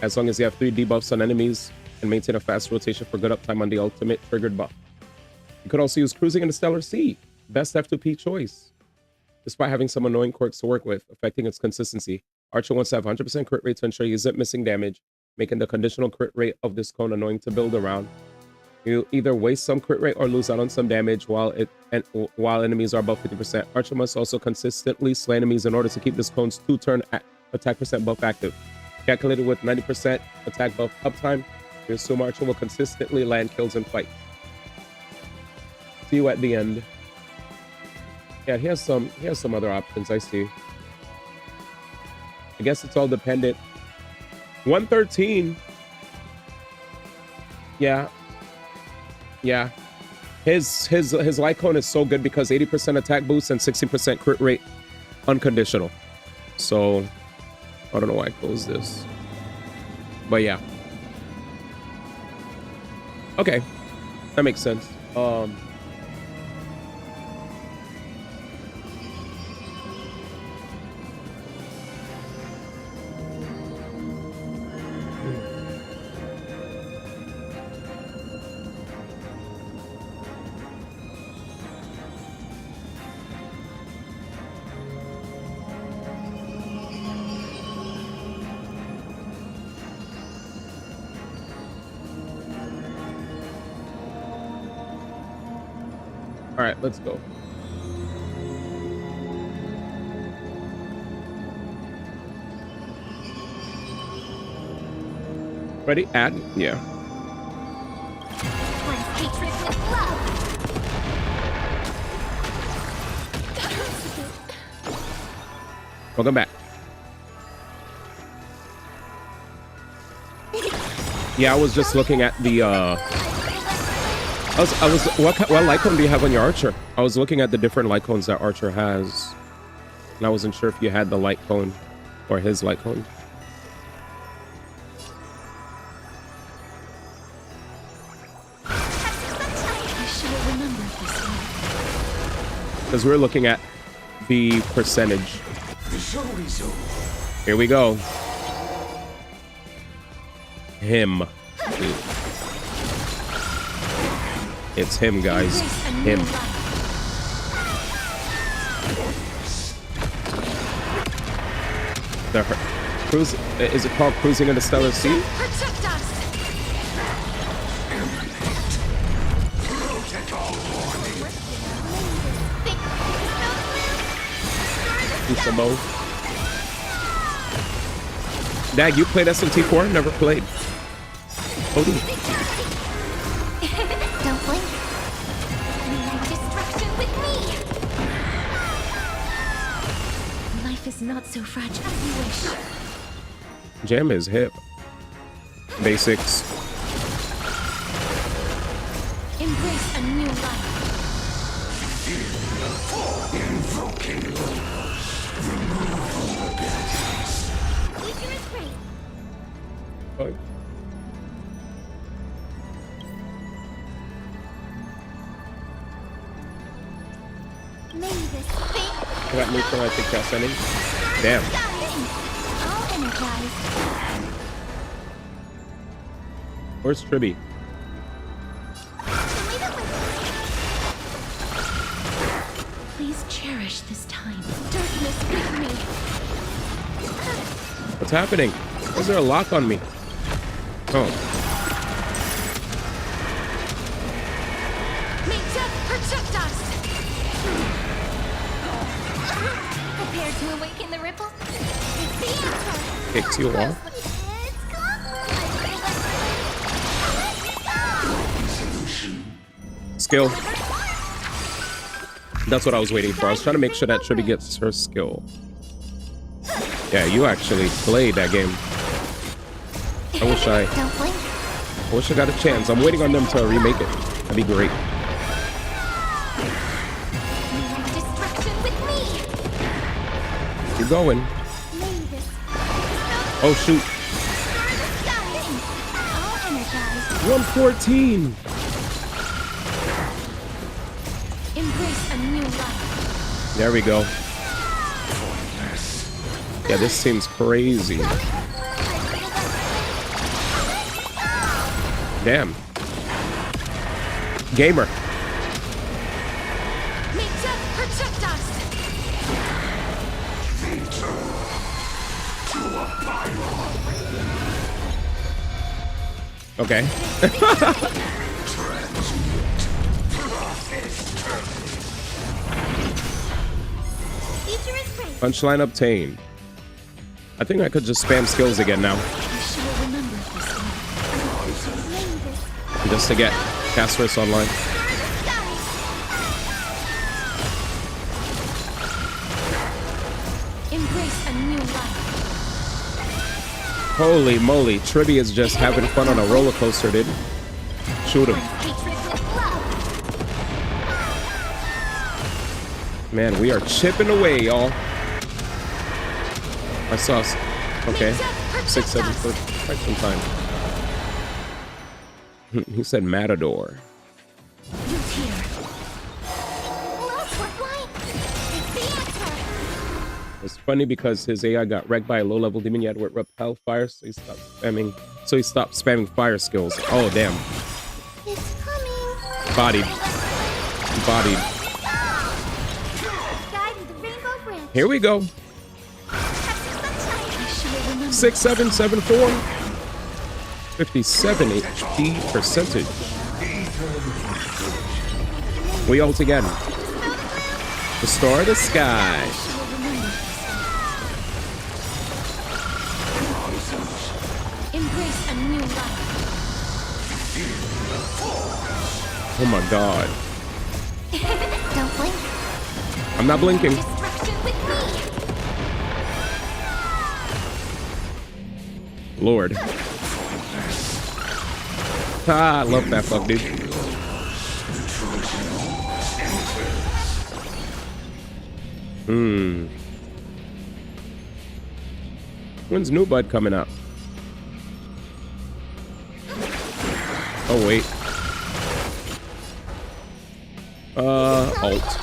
as long as you have 3 debuffs on enemies and maintain a fast rotation for good uptime on the ultimate triggered buff. You could also use Cruising in the Stellar Sea. Best F2P choice. Despite having some annoying quirks to work with, affecting its consistency, Archer wants to have 100% crit rate to ensure he isn't missing damage, making the conditional crit rate of this cone annoying to build around. You either waste some crit rate or lose out on some damage while enemies are above 50%. Archer must also consistently slay enemies in order to keep this cone's 2-turn attack percent buff active. Calculated with 90% attack buff uptime, you assume Archer will consistently land kills in fight. See you at the end. Yeah, he has some other options, I see. I guess it's all dependent. 113. Yeah. His Lycone is so good because 80% attack boost and 60% crit rate unconditional. So I don't know why I closed this. But yeah. Okay. That makes sense. All right, let's go. Ready? Add? Yeah. Hatred with love. Welcome back. Yeah, I was just looking at the what light cone do you have on your Archer? I was looking at the different light cones that Archer has. And I wasn't sure if you had the light cone or his light cone. Because we're looking at the percentage. Here we go. Him. It's him, guys. Him. The cruise, is it called Cruising in the Stellar Sea? Sabo. Dag, you played SMT4? Never played. Oh, Don't blink. Destruction with me. Life is not so fragile as you wish. Jam is hip. Basics. Embrace a new life. Future is great. Oh. May this thing. I got neutral, I think that's sending. Damn. All energized. Where's Tribby? Please cherish this time. Darkness with me. What's happening? Is there a lock on me? Oh. May death protect us. Prepare to awaken the ripples. It's the answer. Kicks you off. Skill. That's what I was waiting for. I was trying to make sure that Tribby gets her skill. Yeah, you actually played that game. I wish I got a chance. I'm waiting on them to remake it. That'd be great. Keep going. Oh shoot. 114. Embrace a new life. There we go. Yeah, this seems crazy. Damn. Gamer. May death protect us. Okay. Future is great. Punchline obtained. I think I could just spam skills again now. I shall remember this one. Just to get Casper's online. Embrace a new life. Holy moly, Tribby is just having fun on a roller coaster, dude. Shoot him. Man, we are chipping away, y'all. I saw. Okay. 6-7 for quite some time. He said Matador. It's funny because his AI got wrecked by a low-level demon yet with repel fire, so he stopped spamming. Fire skills. Oh damn. It's coming. Bodied. Bodied. Guide with the rainbow bridge. Here we go. 6774. 57 HP percentage. We ult again. Restore the sky. Embrace a new life. Oh my god. Don't blink. I'm not blinking. Destruction with me. Lord. Ah, I love that fuck, dude. When's New Bud coming up? Oh, wait. Alt.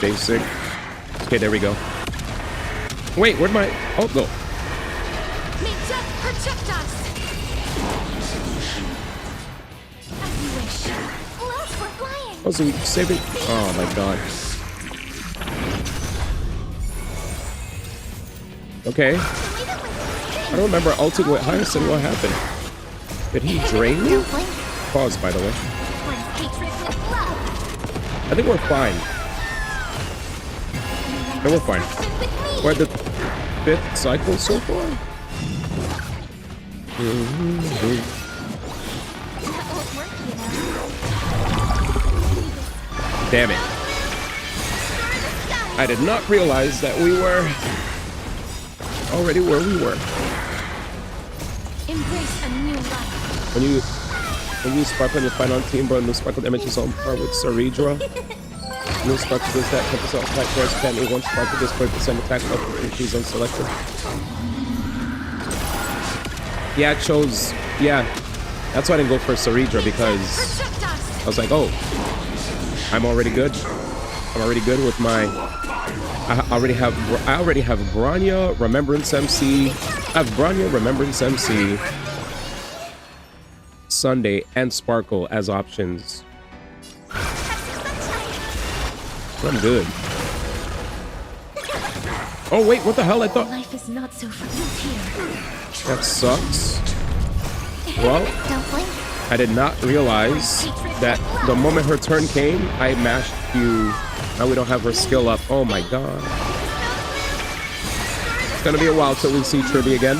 Basic. Okay, there we go. Wait, where'd my ult go? Projectiles. As you wish. Look, we're flying. Oh, so we saving. Oh my god. Okay. I don't remember ulting with Hyacinth. What happened? Did he drain me? Pause, by the way. I think we're fine. No, we're fine. We're at the 5th cycle so far. Damn it. I did not realize that we were already where we were. Embrace a new life. When you sparkle and you find on team, bro, no sparkle damage is on par with Saridra. No sparkle does that 10% attack force can one sparkle does 40% attack up if she's unselected. Yeah, I chose. Yeah, that's why I didn't go for Saridra, because I was like, oh, I'm already good. I'm already good with my. I already have Grania, Remembrance MC. I have Grania, Remembrance MC, Sunday, and Sparkle as options. I'm good. Oh wait, what the hell? I thought Life is not so here. that sucks. Well, I did not realize that the moment her turn came, I mashed Q. Now we don't have her skill up. Oh my god. It's gonna be a while till we see Tribby again.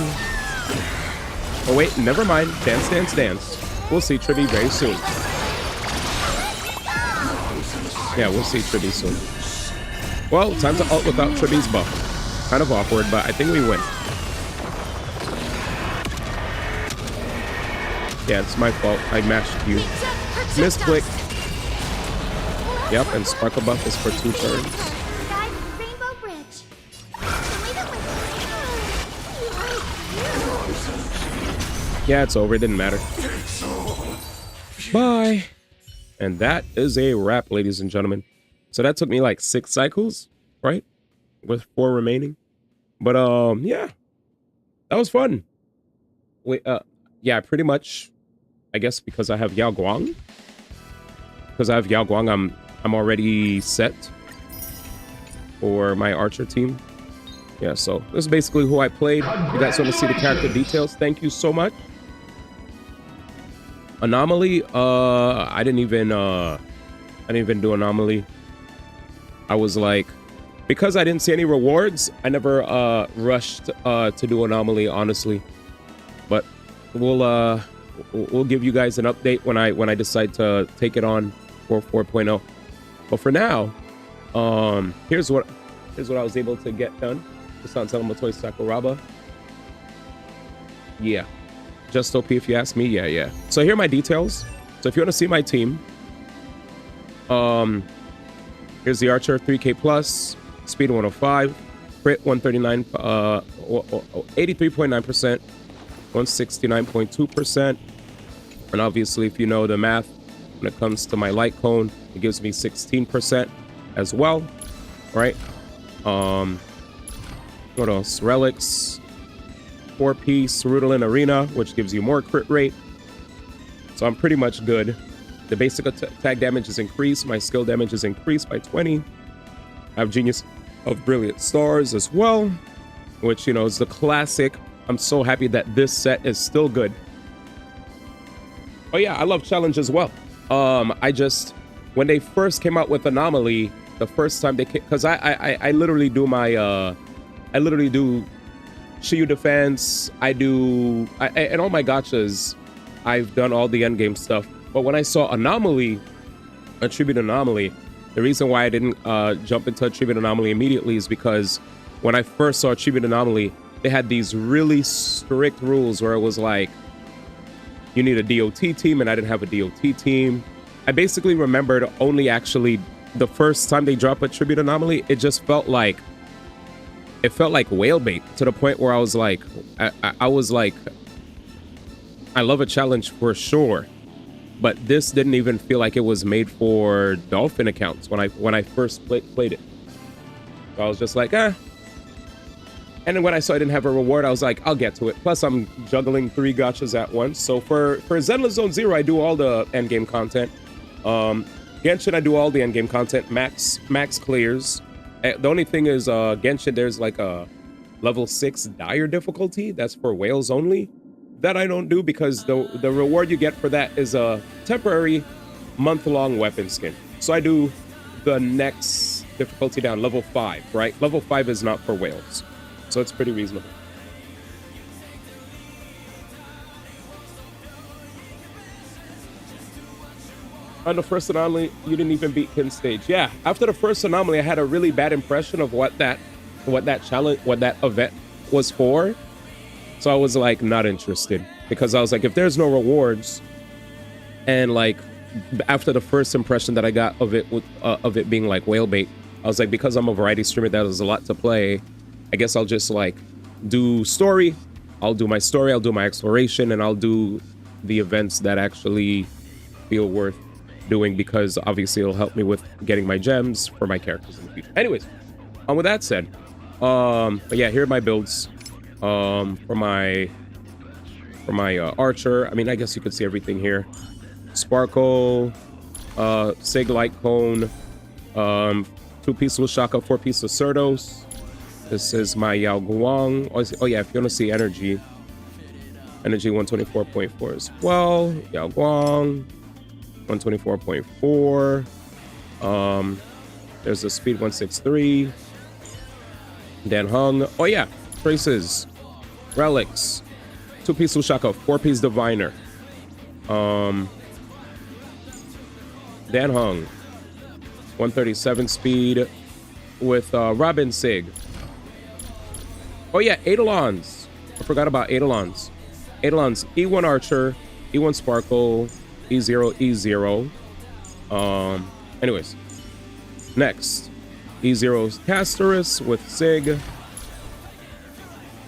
Oh wait, never mind. Dance, dance, dance. We'll see Tribby very soon. Yeah, we'll see Tribby soon. Well, time to ult without Tribby's buff. Kind of awkward, but I think we win. Yeah, it's my fault. I mashed Q. Misclick. Yep, and Sparkle buff is for 2 turns. Rainbow Bridge. Yeah, it's over. It didn't matter. Bye. And that is a wrap, ladies and gentlemen. So that took me like 6 cycles, right? With 4 remaining. But yeah, that was fun. Wait, yeah, pretty much. I guess because I have Yao Guang. Because I have Yao Guang, I'm already set for my Archer team. Yeah, so this is basically who I played. You guys want to see the character details? Thank you so much. Anomaly, I didn't even do Anomaly. I was like, because I didn't see any rewards, I never rushed to do Anomaly, honestly. But we'll give you guys an update when I decide to take it on for 4.0. But for now, here's what I was able to get done. Just on Toy Sakuraba. Yeah. Just OP if you ask me. Yeah. So here are my details. So if you want to see my team, here's the Archer, 3K plus, speed 105, crit 139, 83.9%, 169.2%. And obviously, if you know the math, when it comes to my light cone, it gives me 16% as well, right? What else? Relics, 4-piece Rudolin Arena, which gives you more crit rate. So I'm pretty much good. The basic attack damage is increased. My skill damage is increased by 20. I have Genius of Brilliant Stars as well, which, you know, is the classic. I'm so happy that this set is still good. Oh yeah, I love challenge as well. I just, when they first came out with Anomaly, the first time they, because I literally do my I literally do Shiyu defense. And all my gachas, I've done all the endgame stuff. But when I saw Anomaly, Attribute Anomaly, the reason why I didn't jump into Attribute Anomaly immediately is because when I first saw Attribute Anomaly, they had these really strict rules where it was like, you need a DOT team, and I didn't have a DOT team. I basically remembered only actually the first time they dropped Attribute Anomaly, it just felt like, it felt like whale bait, to the point where I was like, I was like, I love a challenge for sure, but this didn't even feel like it was made for Dolphin accounts when I first played it. So I was just like, eh. And then when I saw I didn't have a reward, I was like, I'll get to it. Plus, I'm juggling 3 gachas at once. So for Zenless Zone Zero, I do all the endgame content. Genshin, I do all the endgame content. Max clears. The only thing is, Genshin, there's like a level 6 dire difficulty. That's for whales only. That I don't do because the reward you get for that is a temporary month-long weapon skin. So I do the next difficulty down, level 5, right? Level 5 is not for whales. So it's pretty reasonable. On the first anomaly, you didn't even beat Kin stage. Yeah, after the first anomaly, I had a really bad impression of what that challenge, what that event was for. So I was like not interested, because I was like, if there's no rewards, and like after the first impression that I got of it being like whale bait, I was like, because I'm a variety streamer that has a lot to play, I guess I'll just like do story. I'll do my story, I'll do my exploration, and I'll do the events that actually feel worth doing, because obviously it'll help me with getting my gems for my characters in the future. Anyways, with that said, but yeah, here are my builds for my archer. I mean, I guess you could see everything here. Sparkle, Sig Light Cone, 2-piece Shaka, 4-piece of Cerdos. This is my Yao Guang. Oh yeah, if you want to see energy 124.4 as well. Yao Guang, 124.4. There's a speed 163. Dan Hung. Oh yeah, traces, relics, 2-piece Shaka, 4-piece Diviner. Dan Hung, 137 speed with Robin Sig. Oh yeah, Eidolons. I forgot about Eidolons. Eidolons, E1 Archer, E1 Sparkle, E0, E0. Anyways, next, E0 Castorus with Sig,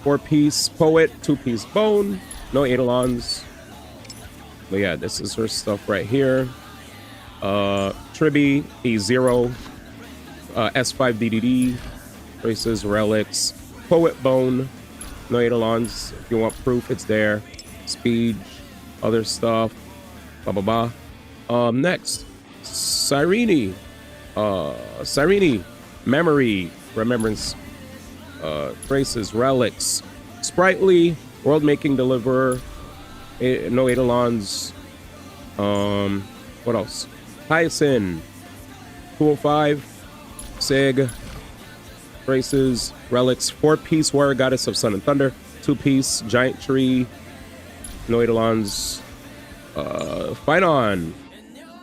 4-piece Poet, 2-piece Bone, no Eidolons. But yeah, this is her stuff right here. Tribi, E0, S5 DDD, traces, relics, Poet Bone, no Eidolons. If you want proof, it's there. Speed, other stuff, blah blah blah. Next, Cyrene, Memory, Remembrance, traces, relics, Sprightly, World Making Deliverer, no Eidolons. What else? Hyacinth, 205, Sig, traces, relics, 4-piece Warrior Goddess of Sun and Thunder, 2-piece Giant Tree, no Eidolons. Fight On,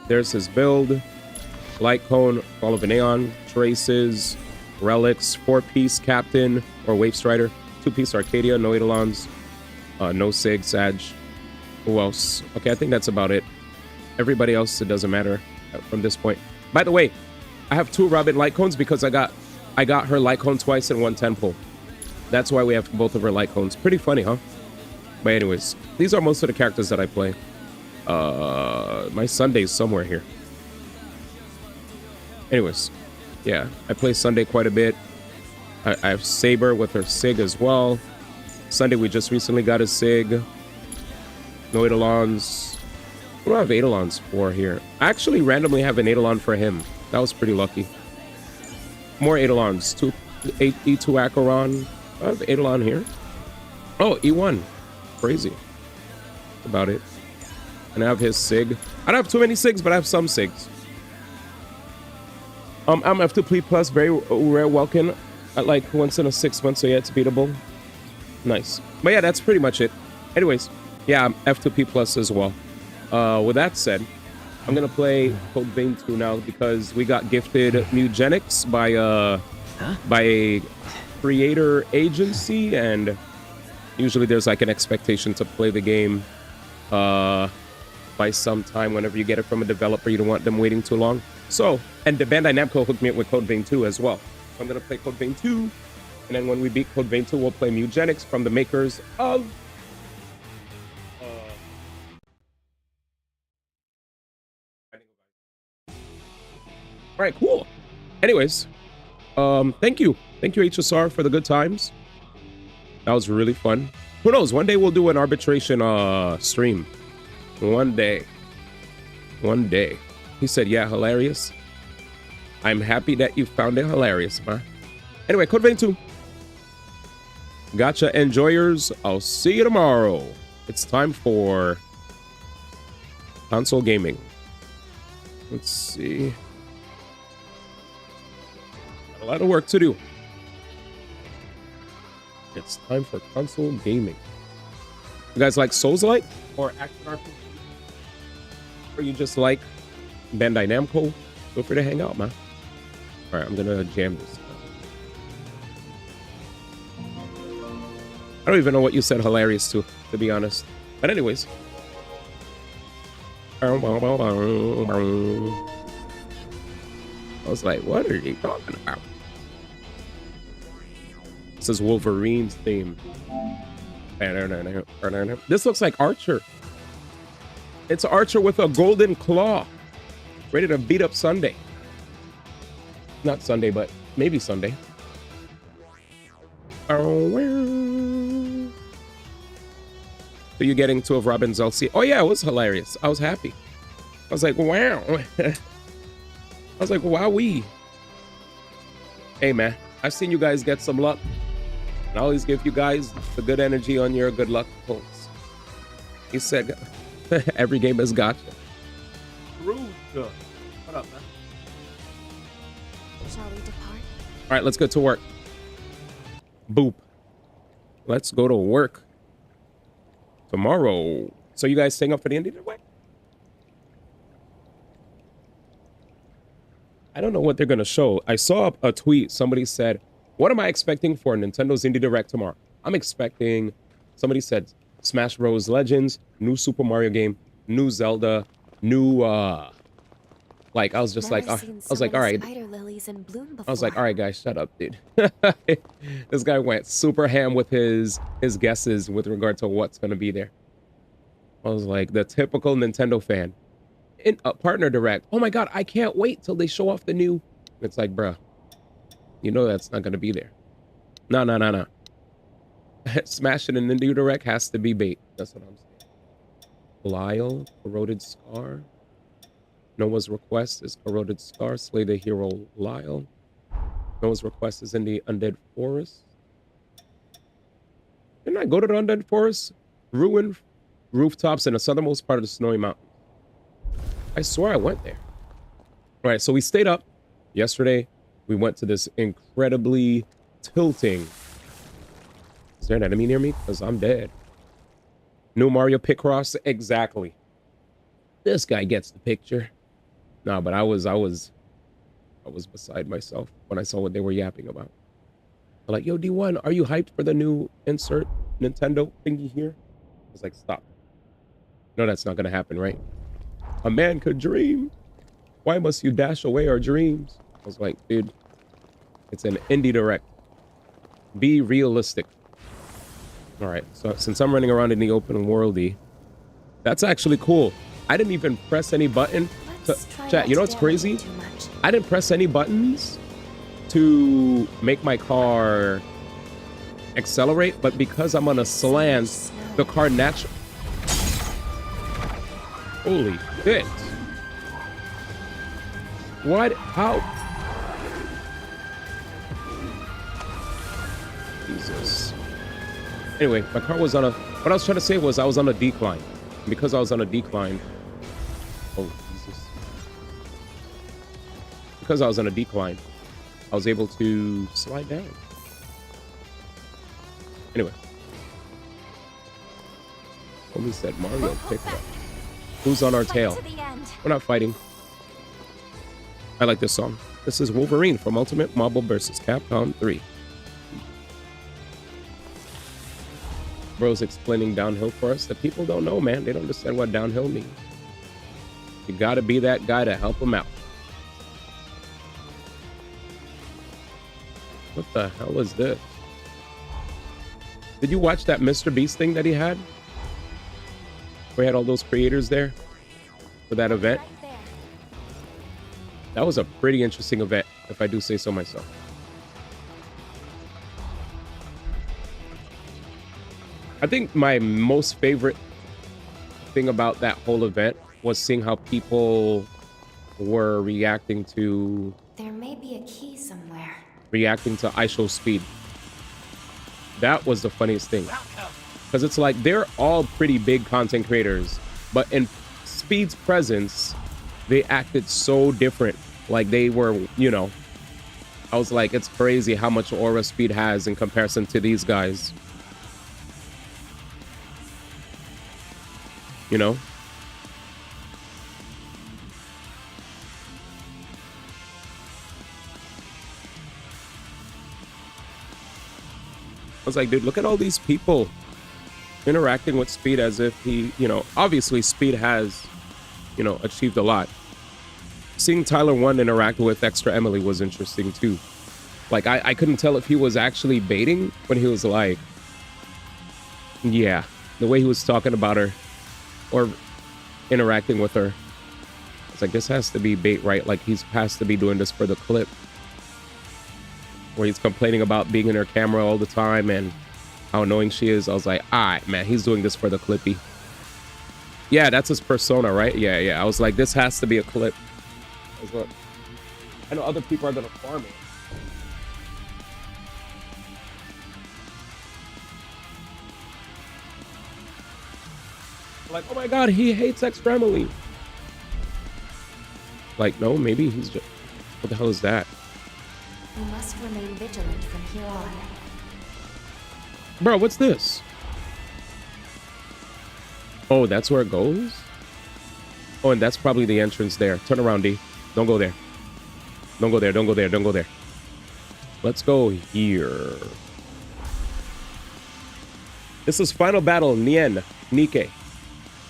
there's his build. Light Cone, Fall of an Aeon, traces, relics, 4-piece Captain or Wave Strider, 2-piece Arcadia, no Eidolons, no Sig, Sag. Who else? Okay, I think that's about it. Everybody else, it doesn't matter from this point. By the way, I have 2 Robin Light Cones because I got her Light Cone twice in one temple. That's why we have both of her Light Cones. Pretty funny, huh? But anyways, these are most of the characters that I play. My Sunday's somewhere here. Anyways, yeah, I play Sunday quite a bit. I have Saber with her Sig as well. Sunday, we just recently got a Sig. No Eidolons. What do I have Eidolons for here? I actually randomly have an Eidolon for him. That was pretty lucky. More Eidolons. E2 Acheron. I have Eidolon here. Oh, E1. Crazy. About it. And I have his SIG. I don't have too many SIGs, but I have some SIGs. I'm F2P plus, very rare welcome. At like once in a 6 months, so yeah, it's beatable. Nice. But yeah, that's pretty much it. Anyways, yeah, I'm F2P plus as well. With that said, I'm gonna play Code Vein 2 now because we got gifted Mugenics by a creator agency, and usually there's like an expectation to play the game by some time. Whenever you get it from a developer, you don't want them waiting too long. So, and the Bandai Namco hooked me up with Code Vein 2 as well. So I'm gonna play Code Vein 2, and then when we beat Code Vein 2, we'll play Mugenics from the makers of all right, cool. Anyways, thank you HSR for the good times. That was really fun. Who knows, one day we'll do an arbitration stream. One day. He said, yeah, hilarious. I'm happy that you found it hilarious, man. Anyway, Code Vein 2. Gotcha, enjoyers. I'll see you tomorrow. It's time for console gaming. Let's see. A lot of work to do. It's time for console gaming. You guys like Souls-like or action RPG? Or you just like Bandai Namco? Feel free to hang out, man. All right, I'm gonna jam this. I don't even know what you said hilarious to be honest. But anyways. I was like, what are you talking about? This is Wolverine's theme. This looks like Archer. It's Archer with a golden claw. Ready to beat up Sunday. Not Sunday, but maybe Sunday. So you're getting two of Robin's LC. Oh yeah, it was hilarious. I was happy. I was like, wow. I was like, wowee. Hey man, I've seen you guys get some luck. I always give you guys the good energy on your good luck pulls. He said, every game has gotcha. Rude. What up, man? Shall we depart? All right, let's get to work. Boop. Let's go to work tomorrow. So you guys staying up for the Indie Direct? I don't know what they're gonna show. I saw a tweet. Somebody said, what am I expecting for Nintendo's Indie Direct tomorrow? I'm expecting, somebody said, Smash Bros. Legends, new Super Mario game, new Zelda, new, like, I was just like, I was like, all right. I was like, all right, guys, shut up, dude. This guy went super ham with his guesses with regard to what's gonna be there. I was like, the typical Nintendo fan. In a partner direct. Oh my God, I can't wait till they show off the new. It's like, bruh, you know that's not gonna be there. No. Smashing an Indie Direct has to be bait. That's what I'm saying. Lyle, Corroded Scar. Noah's request is Corroded Scar. Slay the hero Lyle. Noah's request is in the Undead Forest. Didn't I go to the Undead Forest? Ruined rooftops in the southernmost part of the Snowy Mountains. I swear I went there. All right, so we stayed up yesterday. We went to this incredibly tilting. Is there an enemy near me? Because I'm dead. New Mario Picross, exactly. This guy gets the picture. No, but I was beside myself when I saw what they were yapping about. I'm like, yo, D1, are you hyped for the new insert Nintendo thingy here? I was like, stop. No, that's not gonna happen, right? A man could dream. Why must you dash away our dreams? I was like, dude, it's an Indie Direct. Be realistic. All right, so since I'm running around in the open worldy, that's actually cool. I didn't even press any button to chat. You know what's crazy? I didn't press any buttons to make my car accelerate, but because I'm on a slant, the car naturally. Holy shit. What? How? Jesus. Anyway, my car was on a... What I was trying to say was I was on a decline. Because I was on a decline. Oh, Jesus. Because I was on a decline, I was able to slide down. Anyway. Homie said Mario picked up. Who's on our tail? We're not fighting. I like this song. This is Wolverine from Ultimate Marvel vs. Capcom 3. Bro's explaining downhill for us. The people don't know, man. They don't understand what downhill means. You gotta be that guy to help them out. What the hell is this? Did you watch that Mr. Beast thing that he had? We had all those creators there for that event. That was a pretty interesting event, if I do say so myself. I think my most favorite thing about that whole event was seeing how people were reacting to There may be a key somewhere. IShowSpeed. That was the funniest thing. Because it's like they're all pretty big content creators, but in Speed's presence, they acted so different. Like they were, you know, I was like, it's crazy how much aura Speed has in comparison to these guys. You know? I was like, dude, look at all these people interacting with Speed as if he, you know, obviously Speed has, you know, achieved a lot. Seeing Tyler 1 interact with Extra Emily was interesting too. Like, I couldn't tell if he was actually baiting when he was like, yeah, the way he was talking about her or interacting with her. It's like, this has to be bait, right? Like, he has to be doing this for the clip. Where he's complaining about being in her camera all the time and how annoying she is. I was like, all right, man, he's doing this for the clippy. Yeah, that's his persona, right? Yeah. I was like, this has to be a clip. I was like, I know other people are going to farm it. Like, oh my God, he hates Extra Emily. Like, no, maybe he's just, what the hell is that? We must remain vigilant from here on. Bro, what's this? Oh, that's where it goes? Oh, and that's probably the entrance there. Turn around, D. Don't go there. Don't go there, don't go there, don't go there. Let's go here. This is Final Battle, Nien, Nike.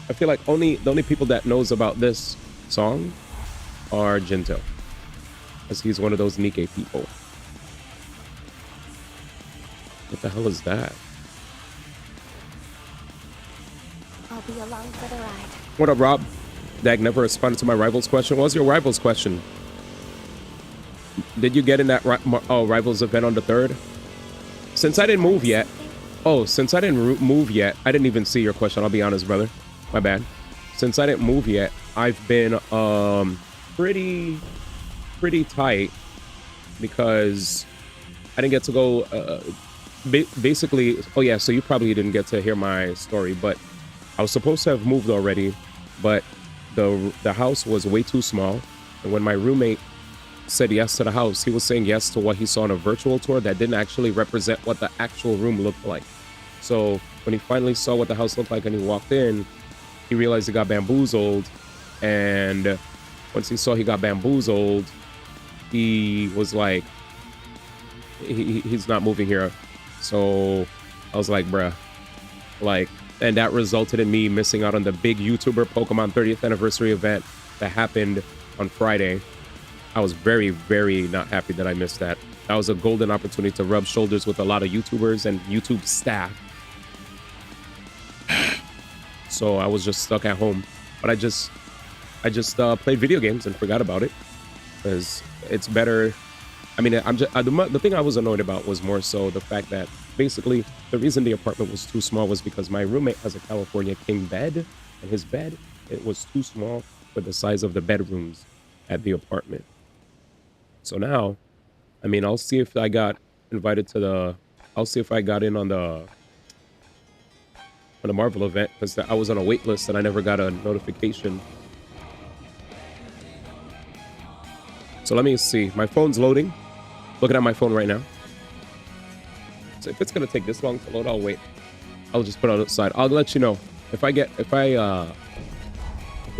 I feel like the only people that knows about this song are Jinto. Because he's one of those Nike people. What the hell is that? I'll be along for the ride. What up, Rob? Dag never responded to my rivals question. What was your rivals question? Did you get in that rivals event on the 3rd? Since I didn't move yet. Oh, since I didn't move yet. I didn't even see your question. I'll be honest, brother. My bad. Since I didn't move yet, I've been pretty tight because I didn't get to go basically. Oh yeah, so you probably didn't get to hear my story, but I was supposed to have moved already, but the house was way too small, and when my roommate said yes to the house, he was saying yes to what he saw on a virtual tour that didn't actually represent what the actual room looked like. So when he finally saw what the house looked like and he walked in, he realized he got bamboozled, and once he saw he got bamboozled, he was like, he's not moving here. So I was like, bruh, like, and that resulted in me missing out on the big YouTuber Pokemon 30th anniversary event that happened on Friday. I was very, very not happy that I missed that. That was a golden opportunity to rub shoulders with a lot of YouTubers and YouTube staff. So I was just stuck at home, but I just played video games and forgot about it because it's better. I mean, the thing I was annoyed about was more so the fact that basically the reason the apartment was too small was because my roommate has a California king bed, and his bed, it was too small for the size of the bedrooms at the apartment. So now, I mean, I'll see if I got invited to I'll see if I got in on the for the Marvel event because I was on a wait list and I never got a notification. So let me see. My phone's loading. Looking at my phone right now. So if it's gonna take this long to load, I'll wait. I'll just put it outside. I'll let you know if they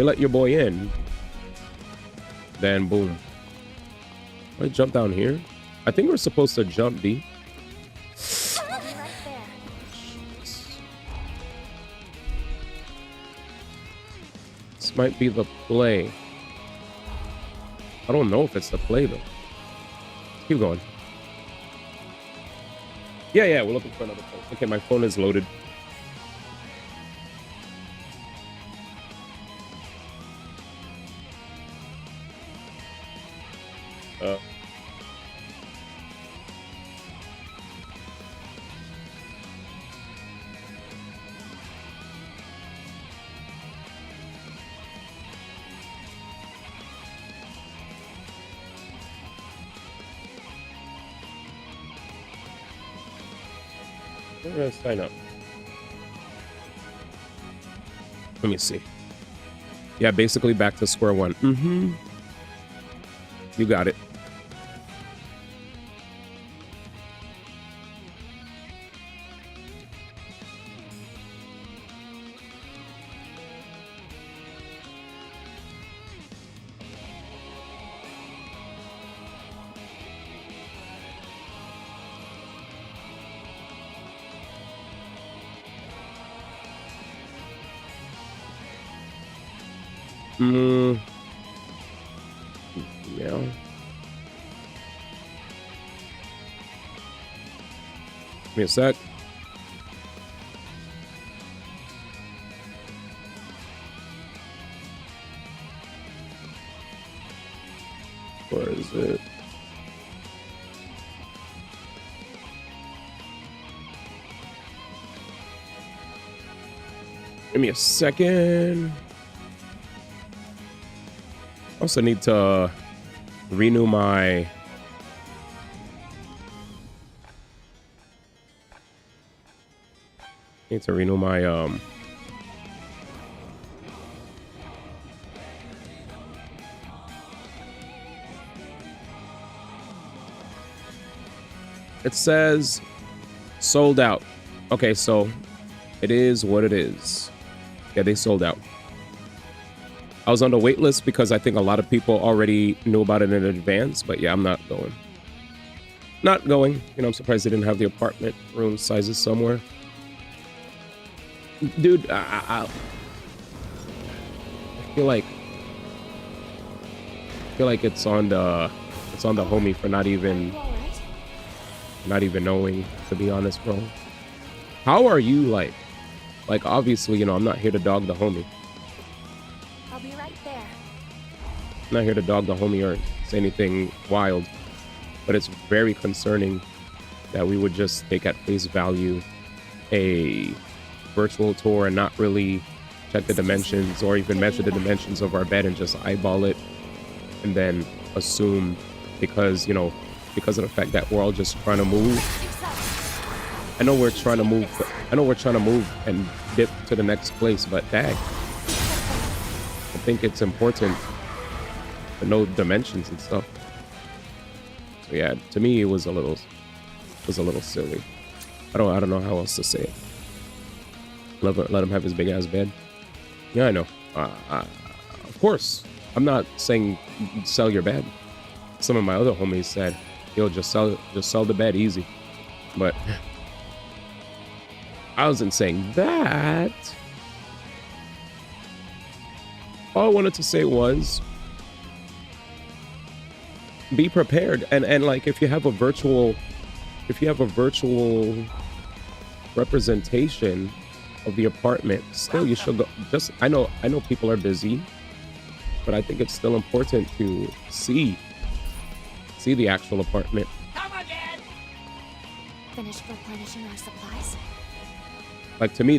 let your boy in. Then boom. I jump down here. I think we're supposed to jump D. I'll be right there. This might be the play. I don't know if it's the play though. Keep going. Yeah, we're looking for another play. Okay, my phone is loaded. We're gonna sign up. Let me see. Yeah, basically back to square one. You got it. Yeah. Give me a sec. Where is it? Give me a second. Also need to renew my it says sold out. Okay, so it is what it is. Yeah, they sold out. I was on the wait list because I think a lot of people already knew about it in advance, but yeah, I'm not going. Not going. You know, I'm surprised they didn't have the apartment room sizes somewhere. Dude, I feel like it's on the homie for not even knowing, to be honest, bro. How are you like obviously, you know, I'm not here to dog the homie. I'll be right there. I'm not here to dog the homie or say anything wild, but it's very concerning that we would just take at face value a virtual tour and not really check the dimensions or even measure the dimensions of our bed and just eyeball it and then assume because of the fact that we're all just trying to move. I know we're trying to move and dip to the next place, but dang, I think it's important to know dimensions and stuff. So yeah, to me it was a little silly. I don't know how else to say it. Let him have his big ass bed. Yeah, I know. Of course, I'm not saying sell your bed. Some of my other homies said, "Yo, just sell the bed, easy." But I wasn't saying that. All I wanted to say was be prepared and like if you have a virtual representation of the apartment, still you should go. Just I know people are busy, but I think it's still important to see the actual apartment. Come again! Finish replenishing our supplies. Like to me,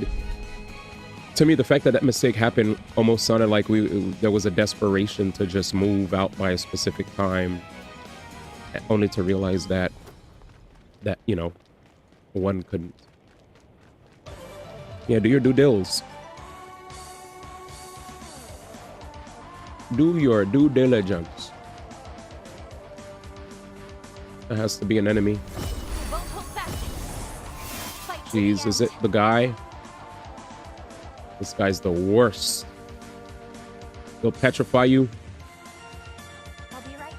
the fact that mistake happened almost sounded like there was a desperation to just move out by a specific time, only to realize that you know one couldn't. Yeah, do your due diligence. Do your due diligence. There has to be an enemy. Jeez, is it the guy? This guy's the worst. He'll petrify you. I'll be right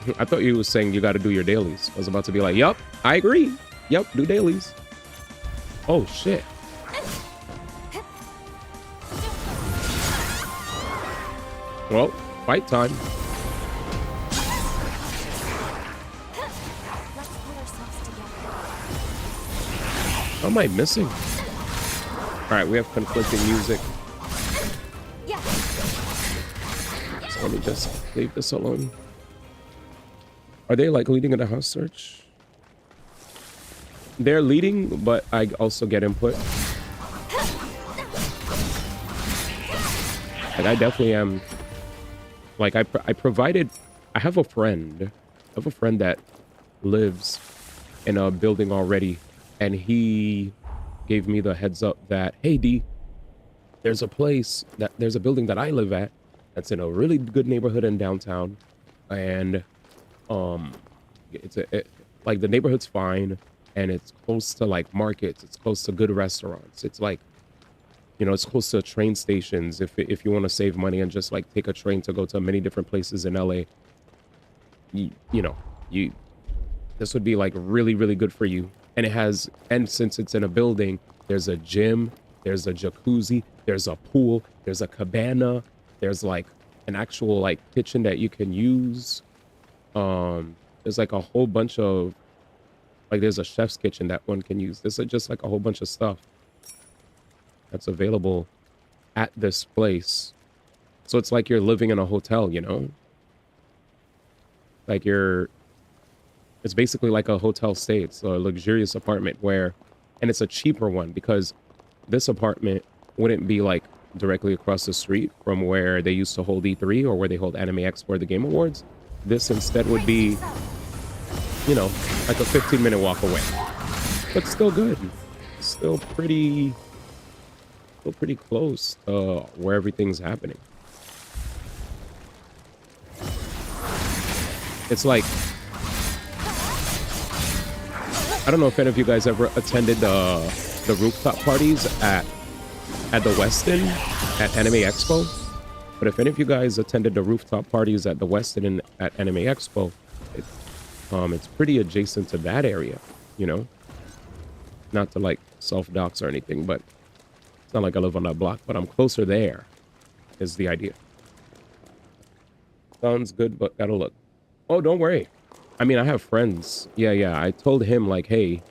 there. I thought you was saying you got to do your dailies. I was about to be like, yup, I agree. Yup, do dailies. Oh, shit. Well, fight time. Let's pull ourselves together. What am I missing? All right, we have conflicting music. Yeah. So let me just leave this alone. Are they like leading in a house search? They're leading, but I also get input. Like I definitely am. Like I provided. I have a friend. I have a friend that lives in a building already, and he gave me the heads up that, hey D, there's a building that I live at that's in a really good neighborhood in downtown, and like the neighborhood's fine, and it's close to like markets, it's close to good restaurants, it's like, you know, it's close to train stations if you want to save money and just like take a train to go to many different places in LA. This would be like really, really good for you. And since it's in a building, there's a gym, there's a jacuzzi, there's a pool, there's a cabana, there's like an actual like kitchen that you can use. There's like a whole bunch of, like there's a chef's kitchen that one can use. There's just like a whole bunch of stuff that's available at this place. So it's like you're living in a hotel, you know? Like it's basically like a hotel stay. It's a luxurious apartment and it's a cheaper one because this apartment wouldn't be like directly across the street from where they used to hold E3 or where they hold Anime Expo or the Game Awards. This instead would be, you know, like a 15-minute walk away. But still good. Still pretty close to where everything's happening. It's like, I don't know if any of you guys ever attended the rooftop parties at the Westin at Anime Expo, but if any of you guys attended the rooftop parties at the Westin at Anime Expo, it's pretty adjacent to that area, you know. Not to like self-dox or anything, but it's not like I live on that block, but I'm closer there, is the idea. Sounds good, but gotta look. Oh, don't worry. I mean, I have friends. Yeah. I told him like, hey,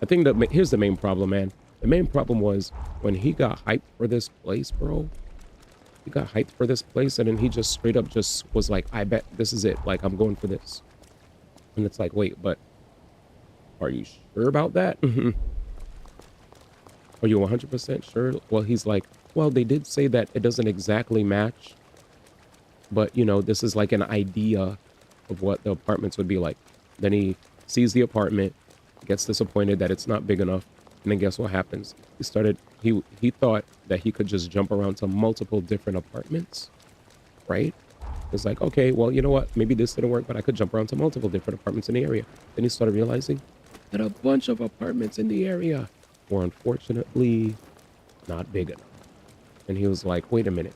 I think that here's the main problem, man. The main problem was when he got hyped for this place, bro. He got hyped for this place, and then he just straight up just was like, I bet this is it. Like, I'm going for this. And it's like, wait, but are you sure about that? Are you 100% sure? Well, he's like, well, they did say that it doesn't exactly match, but you know, this is like an idea of what the apartments would be like. Then he sees the apartment, gets disappointed that it's not big enough, and then guess what happens? He thought that he could just jump around to multiple different apartments, right? It's like, okay, well, you know what? Maybe this didn't work, but I could jump around to multiple different apartments in the area. Then he started realizing that a bunch of apartments in the area were unfortunately not big enough. And he was like, wait a minute.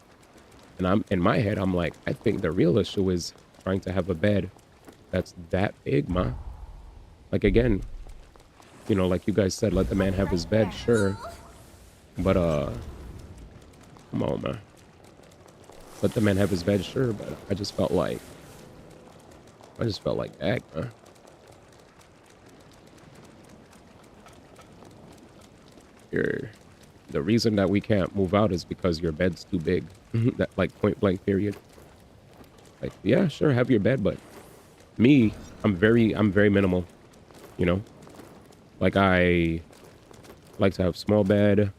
And I'm in my head, I'm like, I think the real issue is trying to have a bed that's that big, ma. Like, again, you know, like you guys said, let the man have his bed, sure. But, come on, man. Let the man have his bed, sure. But I just felt like, heck, man. The reason that we can't move out is because your bed's too big. That, like, point blank period. Like, yeah, sure, have your bed, but me, I'm very minimal, you know? Like, I like to have small bed.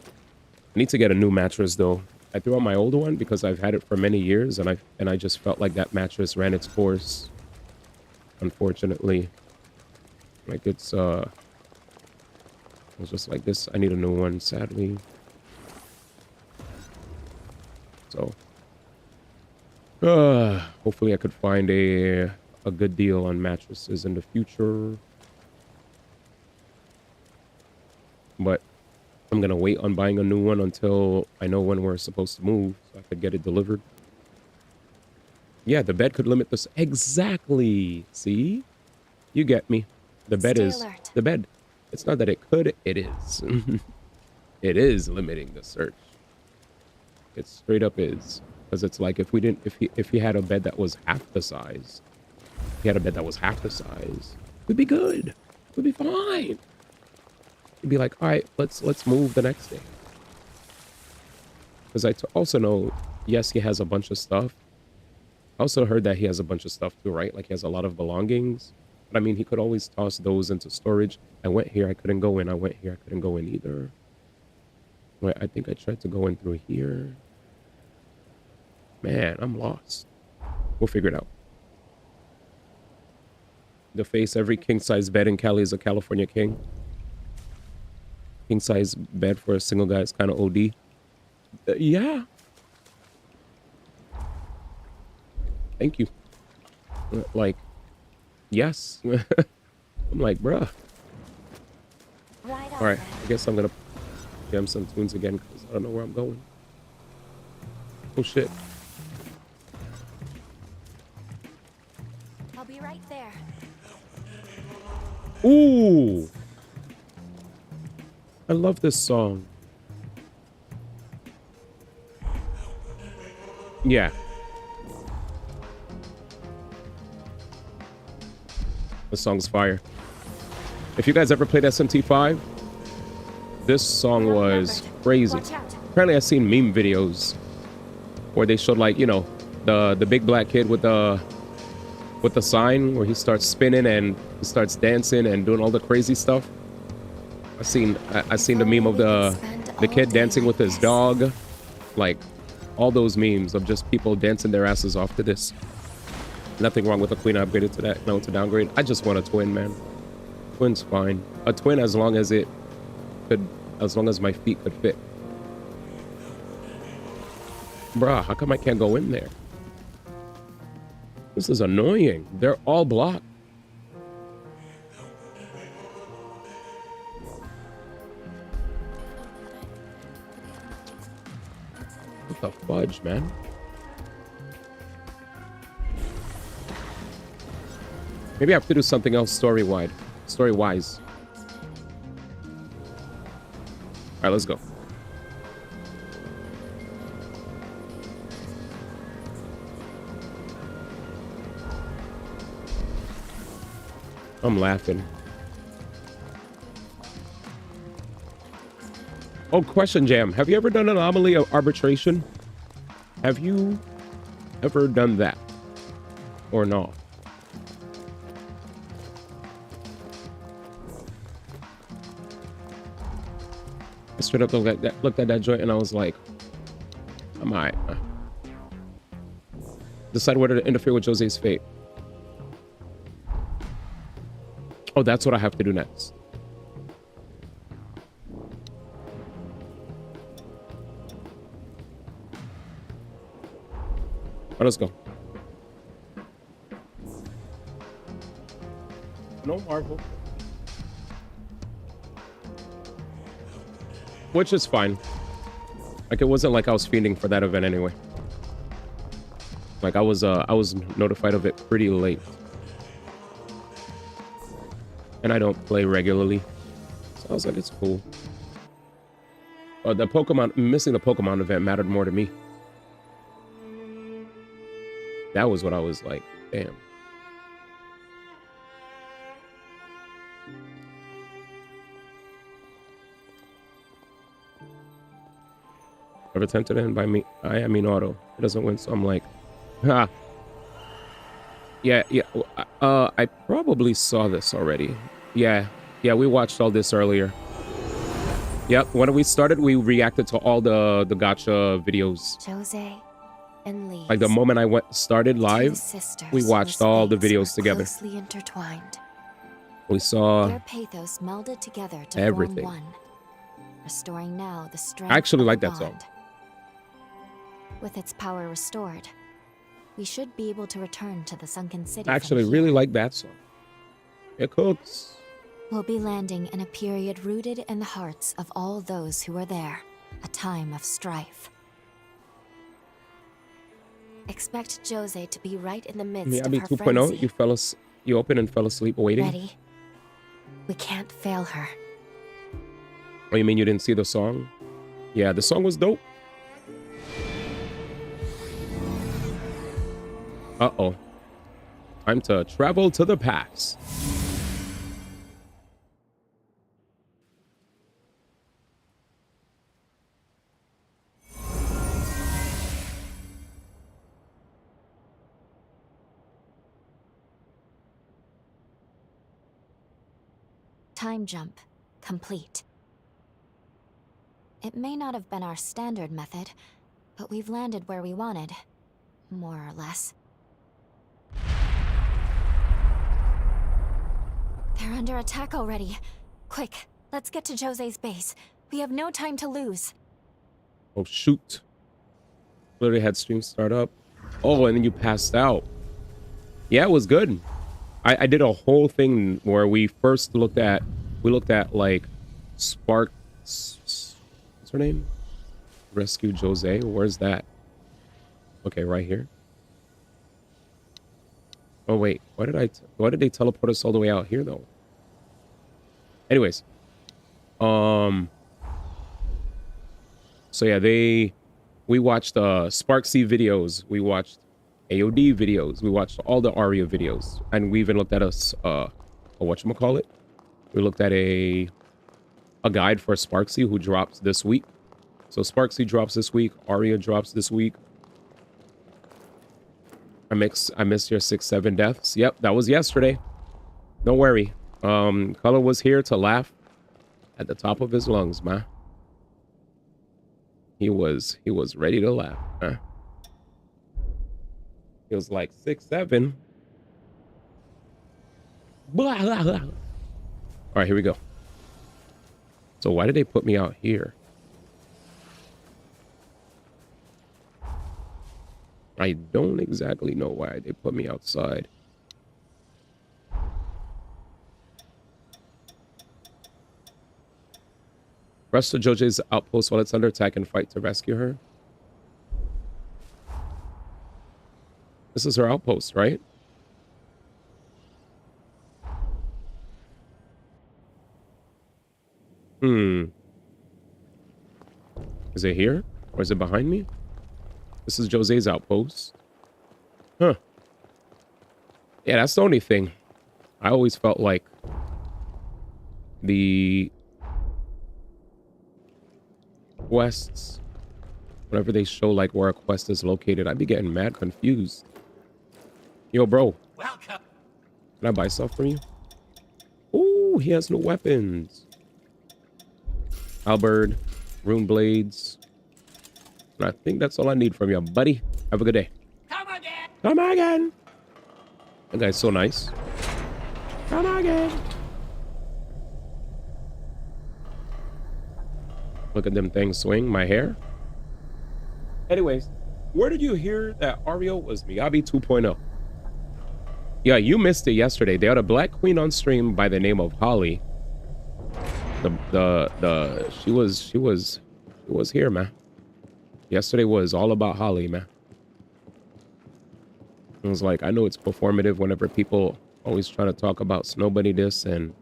I need to get a new mattress though. I threw out my old one because I've had it for many years, and I just felt like that mattress ran its course. Unfortunately. Like, it's I was just like, this, I need a new one, sadly. So, hopefully I could find a good deal on mattresses in the future. But I'm gonna wait on buying a new one until I know when we're supposed to move, so I could get it delivered. Yeah, the bed could limit this. Exactly. See? You get me. The bed Stay is alert. the bed. It's not that it could, it is. It is limiting the search. It straight up is. Because it's like if we didn't, if he had a bed that was half the size, he had a bed that was half the size, we'd be good. We'd be fine. He'd be like, all right, let's move the next day. Because also know, yes, he has a bunch of stuff. I also heard that he has a bunch of stuff too, right? Like he has a lot of belongings. But I mean, he could always toss those into storage. I went here, I couldn't go in. I went here, I couldn't go in either. Wait, I think I tried to go in through here. Man, I'm lost. We'll figure it out. The face, every king-size bed in Cali is a California king. King-size bed for a single guy is kind of OD. Yeah. Thank you. Like, yes. I'm like, bruh. Right on. All right, I guess I'm gonna jam some tunes again because I don't know where I'm going. Oh shit. I'll be right there. Ooh. I love this song. Yeah. The song's fire. If you guys ever played SMT5, this song was crazy. Watch out. Apparently I've seen meme videos where they showed like, you know, the big black kid with the sign where he starts spinning and he starts dancing and doing all the crazy stuff. I seen the meme of the kid dancing with his dog. Like all those memes of just people dancing their asses off to this. Nothing wrong with a queen. I upgraded to that. No, to downgrade. I just want a twin, man. Twin's fine. A twin as long as my feet could fit. Bruh, how come I can't go in there? This is annoying. They're all blocked. What the fudge, man? Maybe I have to do something else story-wise. All right, let's go. I'm laughing. Oh, question jam. Have you ever done anomaly of arbitration? Have you ever done that? Or not? I straight up looked at that joint and I was like, I might decide whether to interfere with Jose's fate. Oh, that's what I have to do next. All right, let's go. No Marvel. Which is fine. Like, it wasn't like I was fiending for that event anyway. Like, I was notified of it pretty late. And I don't play regularly. So I was like, it's cool. Missing the Pokemon event mattered more to me. That was what I was like, damn. Ever tempted in by me? I mean auto. It doesn't win, so I'm like, ha. Yeah. I probably saw this already. Yeah, we watched all this earlier. Yep, when we started, we reacted to all the gacha videos. Jose and Lee. Like the moment I started live, we watched all the videos together. Closely intertwined. We saw Their pathos melded together to everything. form one, restoring now the strength I actually of like the that song. bond. With its power restored, we should be able to return to the sunken city. I actually from really here. like that song. It cooks. We'll be landing in a period rooted in the hearts of all those who were there, a time of strife. Expect Jose to be right in the midst of Miyabi her 2.0. frenzy. You opened and fell asleep waiting. Ready? We can't fail her. Oh, you mean you didn't see the song? Yeah, the song was dope. Uh-oh. Time to travel to the past. Time jump complete. It may not have been our standard method, but we've landed where we wanted, more or less. They're under attack already. Quick, let's get to Jose's base. We have no time to lose. Oh, shoot. Literally had stream start up. Oh, and then you passed out. Yeah, it was good. I did a whole thing where we first looked at like Spark. What's her name? Rescue Jose. Where's that? Okay, right here. Oh wait, why did they teleport us all the way out here though? Anyways, so yeah, we watched Sparksy videos, we watched AOD videos, we watched all the Aria videos, and we even looked at a whatchamacallit? We looked at a guide for Sparksy who drops this week. So Sparksy drops this week, Aria drops this week. I missed your 6-7 deaths. Yep, that was yesterday. Don't worry. Color was here to laugh at the top of his lungs, man. He was ready to laugh. Huh? He was like 6-7. Blah, blah, blah. All right, here we go. So why did they put me out here? I don't exactly know why they put me outside. Rush to Joje's outpost while it's under attack and fight to rescue her. This is her outpost, right? Is it here? Or is it behind me? This is Jose's outpost. Huh. Yeah, that's the only thing. I always felt like the quests, whenever they show like where a quest is located, I'd be getting mad confused. Yo, bro. Welcome. Can I buy stuff from you? Ooh, he has no weapons. Halberd, rune blades. And I think that's all I need from you, buddy. Have a good day. Come again. Come again. That guy's so nice. Come again. Look at them things swing. My hair. Anyways, where did you hear that Ario was Miyabi 2.0? Yeah, you missed it yesterday. They had a black queen on stream by the name of Holly. She was here, man. Yesterday was all about Holly, man. It was like, I know it's performative whenever people always try to talk about Snow Bunny this and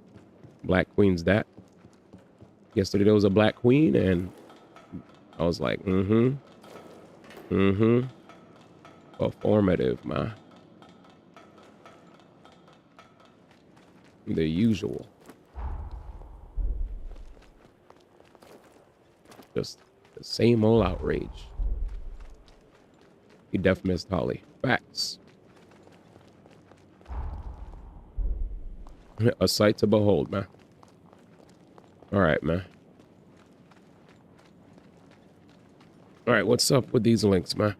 Black Queen's that. Yesterday there was a Black Queen and I was like, performative, man. The usual. Just the same old outrage. You def missed Holly. Facts. A sight to behold, man. All right, man. All right, what's up with these links, man?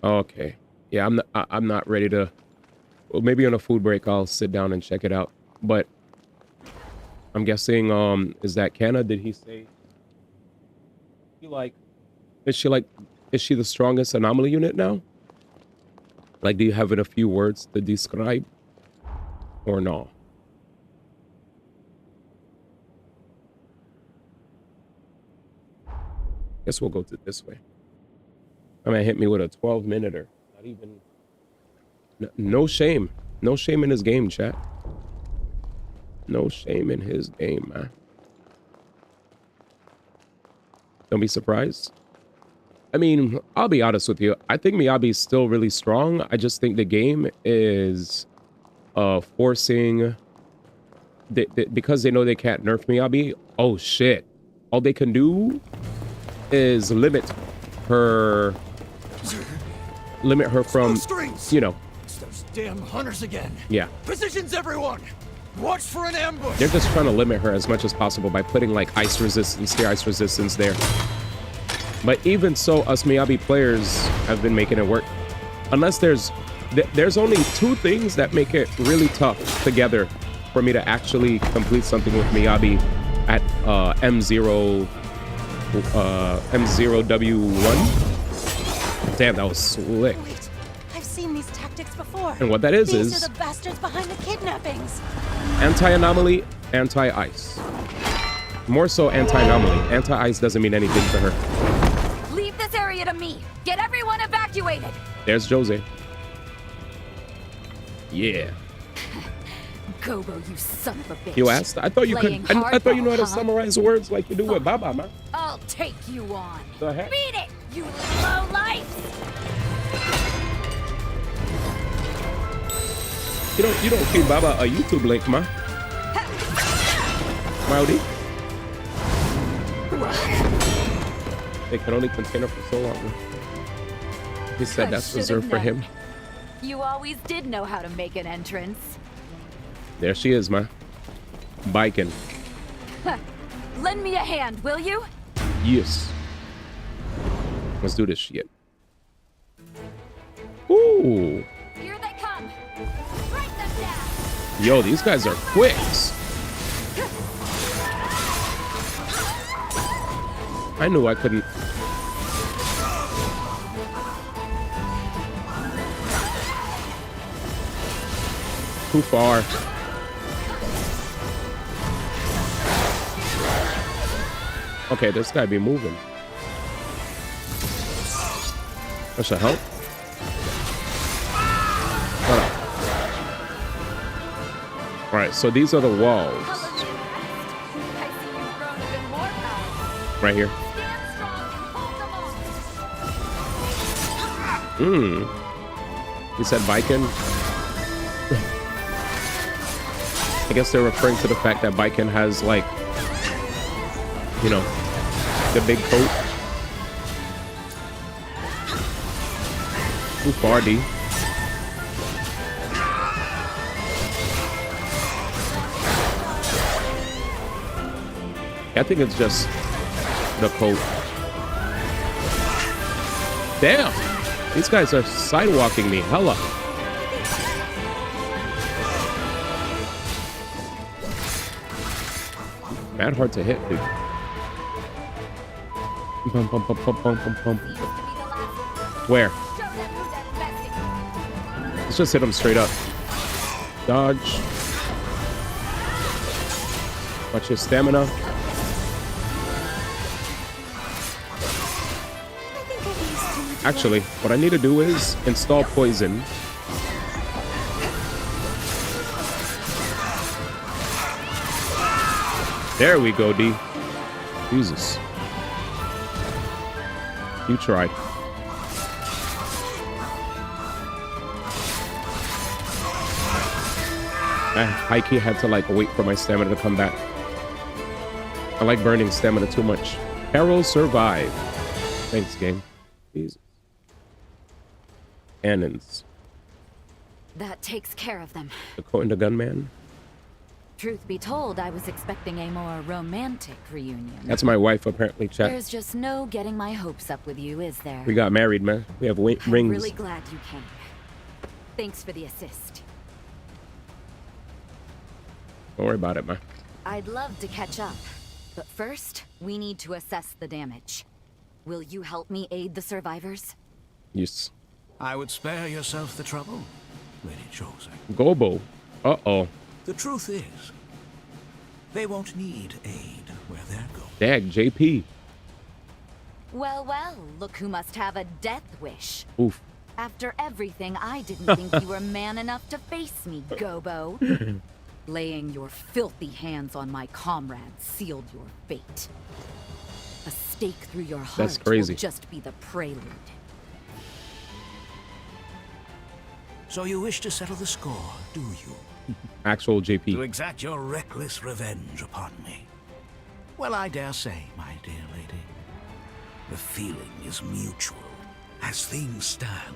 Okay. Yeah, I'm not ready to Well, maybe on a food break, I'll sit down and check it out. But I'm guessing, is that Canna? Did he say? Is she the strongest anomaly unit now? Like, do you have it a few words to describe, or no? Guess we'll go to this way. I mean, hit me with a 12-minuter. Not even. No shame. No shame in his game, chat. No shame in his game, man. Don't be surprised. I mean, I'll be honest with you. I think Miyabi's still really strong. I just think the game is forcing... because they know they can't nerf Miyabi. Oh, shit. All they can do is limit her from, you know. It's those damn hunters again. Yeah. Positions, everyone. Watch for an ambush. They're just trying to limit her as much as possible by putting like ice resistance here, ice resistance there. But even so, us Miyabi players have been making it work. Unless there's only two things that make it really tough together for me to actually complete something with Miyabi at M0 M0W1. Damn, that was slick. Wait, I've seen these tactics before. And what that is These are the bastards behind the kidnappings. Anti-anomaly, anti-ice. More so anti-anomaly. Anti-ice doesn't mean anything to her. Leave this area to me. Get everyone evacuated. There's Jose. Yeah. Gobo, you son of a bitch. You asked? I thought you could. I thought you know how to summarize words like you do with Baba, man. I'll take you on. The heck? Beat it, you low life. You don't feed Baba a YouTube link, man. Rowdy. They can only contain her for so long. Man. He said that's reserved for him. You always did know how to make an entrance. There she is, man. Biking. Lend me a hand, will you? Yes. Let's do this shit. Ooh. Here they come. Break them down. Yo, these guys are quicks. I knew I couldn't. Too far. Okay, this guy be moving. That should help. Hold on. All right, so these are the walls. Right here. He said Viking. I guess they're referring to the fact that Viking has, like, you know, the big coat. Too far, D. I think it's just the coat. Damn! These guys are sidewalking me. Hella. Mad hard to hit, dude. Bum, bum, bum, bum, bum, bum, bum. Where? Let's just hit him straight up. Dodge. Watch your stamina. Actually, what I need to do is install poison. There we go, D. Jesus. You tried. I high-key had to, like, wait for my stamina to come back. I like burning stamina too much. Carol survived. Thanks, game. Jesus. Cannons. That takes care of them. The coat and the gunman. Truth be told, I was expecting a more romantic reunion. That's my wife, apparently, chat. There's just no getting my hopes up with you, is there? We got married, man. We have rings. I'm really glad you came. Thanks for the assist. Don't worry about it, man. I'd love to catch up, but first, we need to assess the damage. Will you help me aid the survivors? Yes. I would spare yourself the trouble, Lady Jose. Gobo. Uh-oh. The truth is, they won't need aid where they're going. Dag, JP. Well, well, look who must have a death wish. Oof. After everything, I didn't think you were man enough to face me, Gobo. Laying your filthy hands on my comrades sealed your fate. A stake through your heart That's crazy. will just be the prelude. So you wish to settle the score, do you? Actual To JP. exact your reckless revenge upon me? Well, I dare say, my dear lady, the feeling is mutual. As things stand,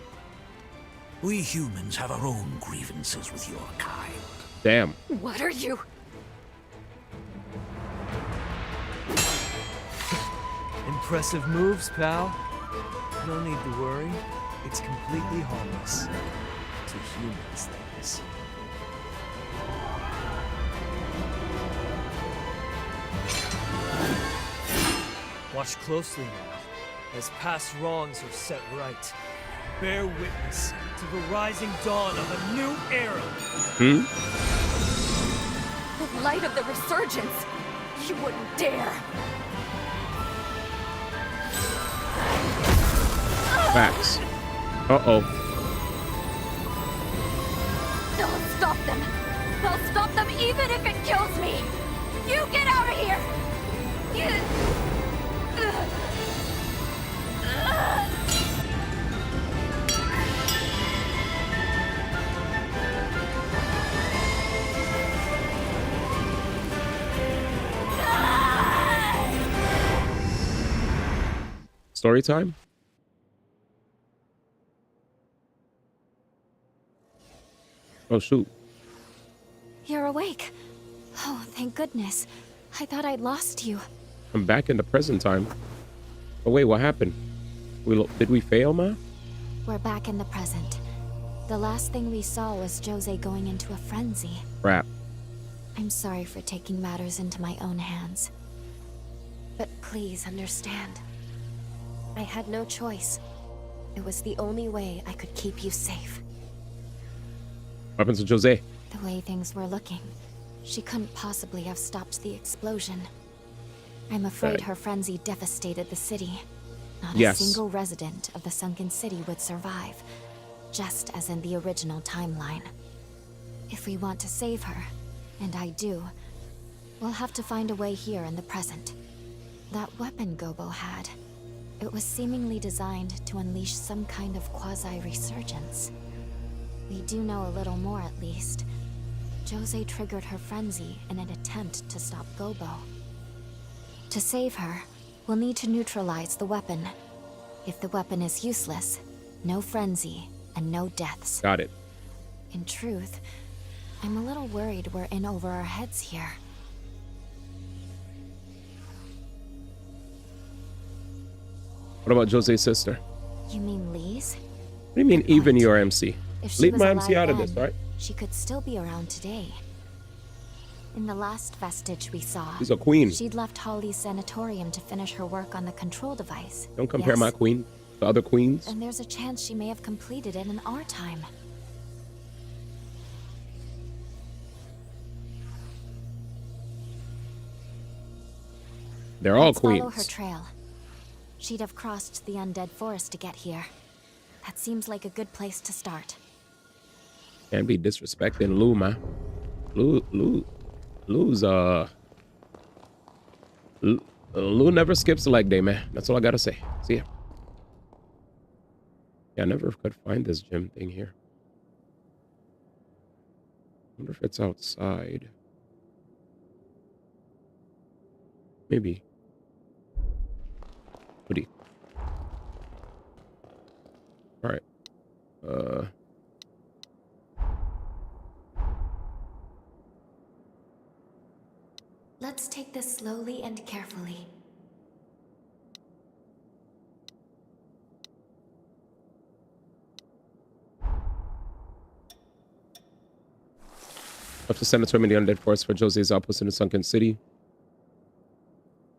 we humans have our own grievances with your kind. Damn. What are you? Impressive moves, pal. No need to worry. It's completely harmless. To humans, that is. Watch closely now, as past wrongs are set right. Bear witness to the rising dawn of a new era. The light of the resurgence. You wouldn't dare. Facts. Uh-oh. I'll stop them. I'll stop them even if it kills me. You get out of here. Story time? Oh, shoot. You're awake. Oh, thank goodness. I thought I'd lost you. I'm back in the present time. Oh, wait, what happened? Did we fail, ma? We're back in the present. The last thing we saw was Jose going into a frenzy. Crap. I'm sorry for taking matters into my own hands. But please understand. I had no choice. It was the only way I could keep you safe. What happened to Jose? The way things were looking, she couldn't possibly have stopped the explosion. I'm afraid her frenzy devastated the city. Not a single resident of the sunken city would survive, just as in the original timeline. If we want to save her, and I do, we'll have to find a way here in the present. That weapon Gobo had, it was seemingly designed to unleash some kind of quasi-resurgence. We do know a little more at least. Jose triggered her frenzy in an attempt to stop Gobo. To save her, we'll need to neutralize the weapon. If the weapon is useless, no frenzy and no deaths. Got it. In truth, I'm a little worried we're in over our heads here. What about Jose's sister? You mean Lee's? What do you mean, even your MC? If she Leave was my MC out of alive this, then, right? She could still be around today. In the last vestige we saw, She's a queen. She'd left Holly's sanatorium to finish her work on the control device. Don't compare Yes. my queen to other queens. And there's a chance she may have completed it in our time. They're all Let's queens. follow her trail. She'd have crossed the undead forest to get here. That seems like a good place to start. Can't be disrespecting Lou, man. Lou's Lou never skips a leg day, man. That's all I gotta say. See ya. Yeah, I never could find this gym thing here. Wonder if it's outside. Maybe. Hoodie. All right. Let's take this slowly and carefully. Up to Sanatorium in the Undead Forest for Jose's outpost in the Sunken City.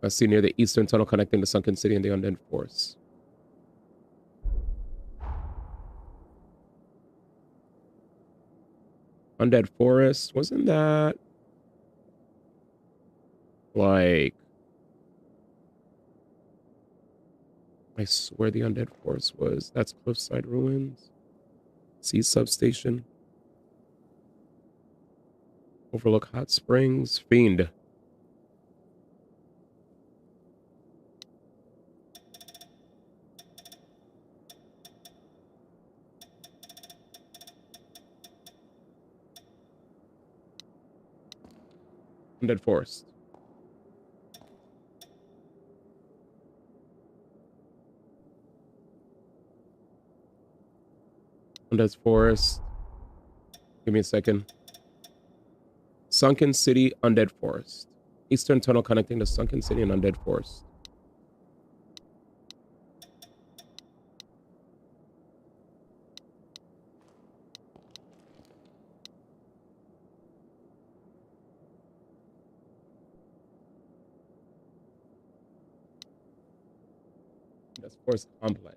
I see near the eastern tunnel connecting the Sunken City and the Undead Forest. Undead Forest, wasn't that like, I swear the Undead Forest was, that's Cliffside Ruins, Sea Substation, Overlook Hot Springs, Fiend. Undead Forest. Undead Forest. Give me a second. Sunken City, Undead Forest. Eastern tunnel connecting the Sunken City and Undead Forest. That's Forest Complex.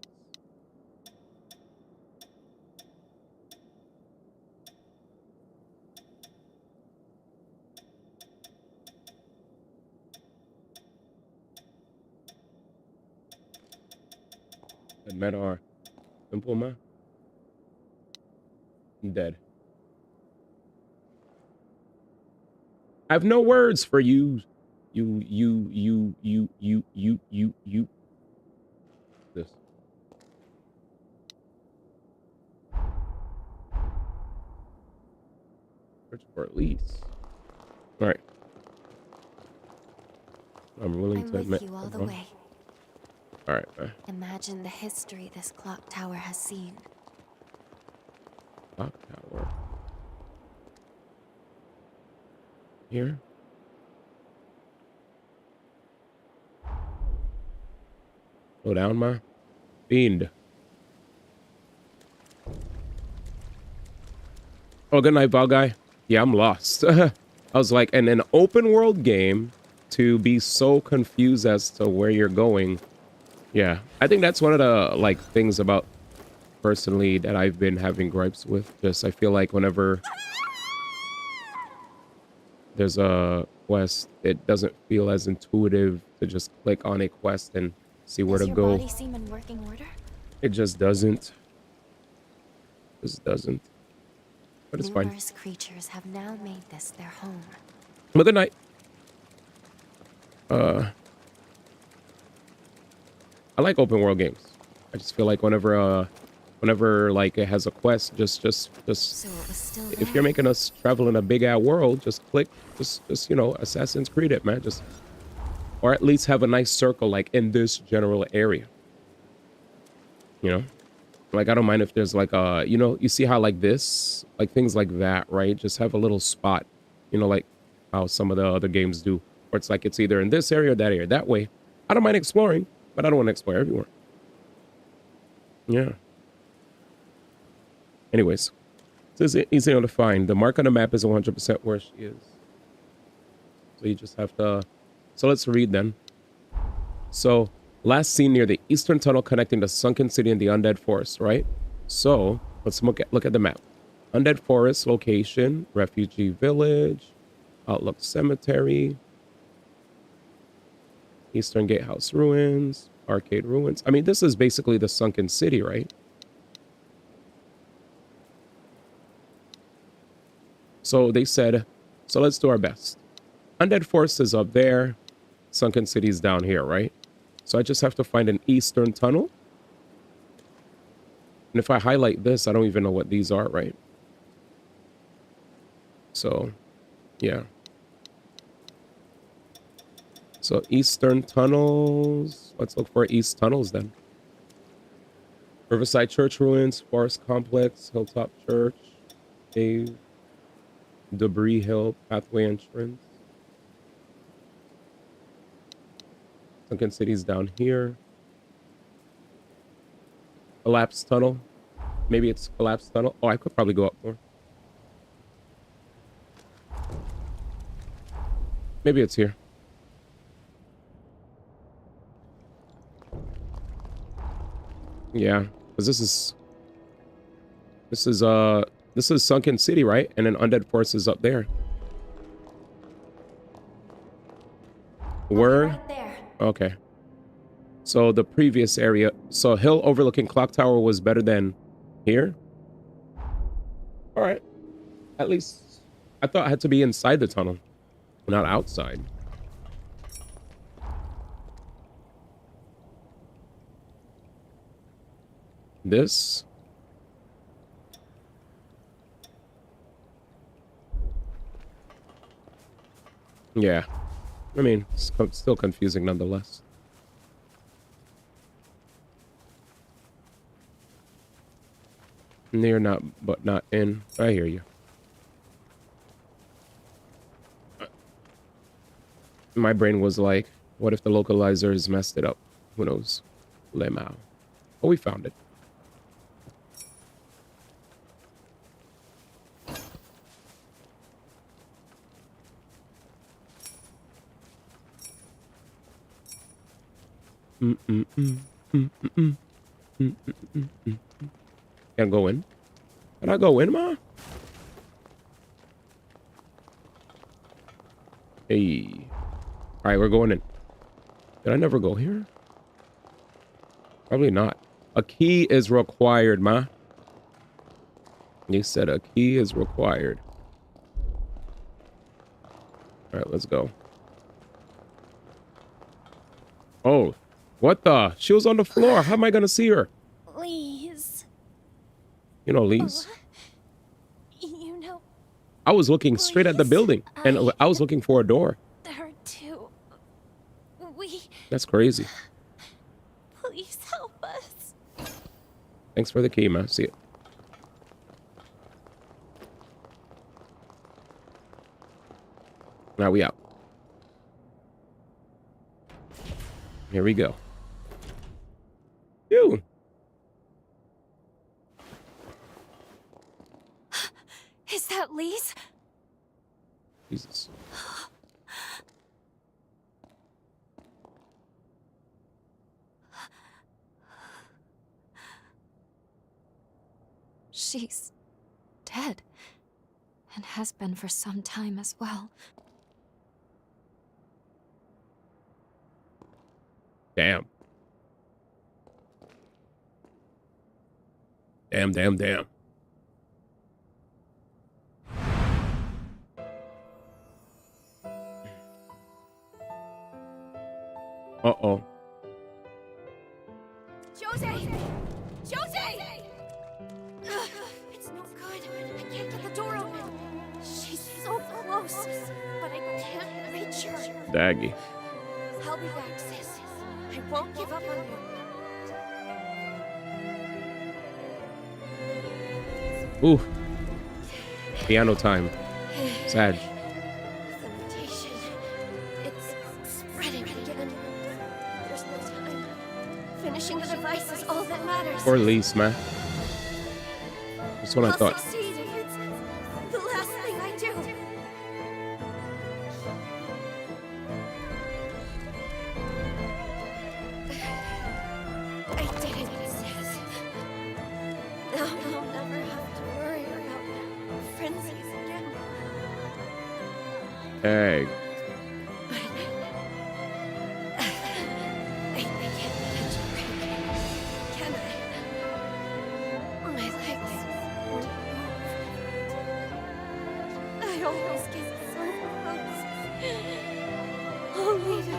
And Medar. Simple man. I'm dead. I have no words for you. You. This. Search for at least. All right. I'm willing to admit. I'm with you all the way. All right. Imagine the history this clock tower has seen. Clock tower. Here. Slow down, ma. Fiend. Oh, good night, Ball Guy. Yeah, I'm lost. I was like, in an open world game, to be so confused as to where you're going. Yeah, I think that's one of the like things about personally that I've been having gripes with. Just I feel like whenever there's a quest, it doesn't feel as intuitive to just click on a quest and see where to go. Does your body seem in working order? It just doesn't. Just doesn't. But it's fine. Numerous creatures have now made this their home. Well, good night. I like open world games. I just feel like whenever like it has a quest, just So it was still there. if you're making us travel in a big ass world, just click, just you know, Assassin's Creed it, man. Just, or at least have a nice circle like in this general area. You know, like I don't mind if there's like a, you know, you see how like this, like things like that, right? Just have a little spot, you know, like how some of the other games do, where it's like it's either in this area or that area. That way, I don't mind exploring, but I don't want to explore everywhere. Yeah. Anyways, this is easy to find. The mark on the map is 100% where she is. So you just have to. So let's read then. So last seen near the eastern tunnel connecting the Sunken City and the Undead Forest, right? So let's look at the map. Undead Forest location, Refugee Village, Outlook Cemetery, Eastern Gatehouse Ruins, Arcade Ruins. I mean, this is basically the Sunken City, right? So they said, so let's do our best. Undead Forest is up there. Sunken City is down here, right? So I just have to find an eastern tunnel. And if I highlight this, I don't even know what these are, right? So, yeah. So eastern tunnels. Let's look for east tunnels then. Riverside Church Ruins, Forest Complex, Hilltop Church, Cave, Debris Hill, Pathway Entrance. Sunken City's down here. Collapsed Tunnel. Maybe it's Collapsed Tunnel. Oh, I could probably go up more. Maybe it's here. Yeah, because this is Sunken City, right? And then Undead Forest is up there. Where? Right there. Okay. So the previous area, so hill overlooking clock tower was better than here. All right. At least I thought I had to be inside the tunnel, not outside. This. Yeah. I mean, it's still confusing nonetheless. Near, not, but not in. I hear you. My brain was like, what if the localizers messed it up? Who knows? Lemao. Oh, we found it. Can't go in. Can I go in, ma? Hey. All right, we're going in. Did I never go here? Probably not. A key is required, ma. You said a key is required. All right, let's go. Oh, what the? She was on the floor. How am I going to see her? Please. You know, Lise. You know. I was looking straight at the building, and I was looking for a door. There too. That's crazy. Please help us. Thanks for the key, man. See it. Now we out. Here we go. Ew. Is that Lise? Jesus. She's dead. And has been for some time as well. Damn. Damn. Uh-oh. Jose! It's no good. I can't get the door open. She's so close, but I can't reach her. Daggy. I'll be back, sis. I won't give up on you. Ooh. Piano time. Sad. The mutation. It's spreading again. There's no time. Finishing the device is all that matters. Or Lise, man. That's what I thought. I'll succeed if it's the last thing I do. I did it, sis. Now I'll never have to worry about frenzies again. Hey. I can't catch a break. Can I? My legs won't move. I always get so close. Only to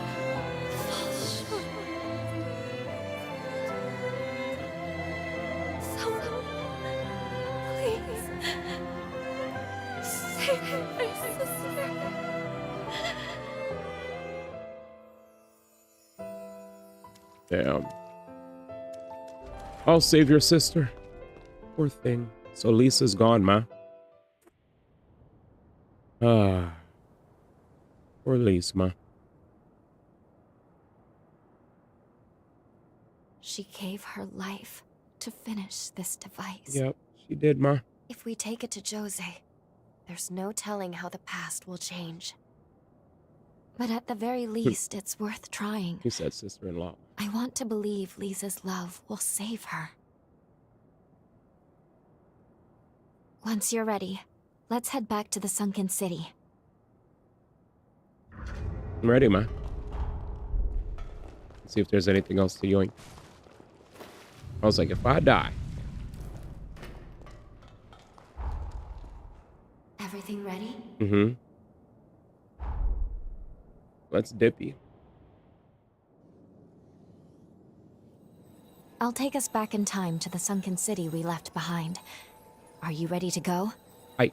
fall short. Someone, please, save my sister. Damn. I'll save your sister. Poor thing. So Lisa's gone, ma. Ah. Poor Lisa, ma. She gave her life to finish this device. Yep, she did, ma. If we take it to Jose, there's no telling how the past will change. But at the very least, it's worth trying. He said sister-in-law. I want to believe Lisa's love will save her. Once you're ready, let's head back to the sunken city. I'm ready, man. Let's see if there's anything else to yoink. I was like, if I die. Everything ready? Mm-hmm. Let's dippy. I'll take us back in time to the sunken city we left behind. Are you ready to go? Aye.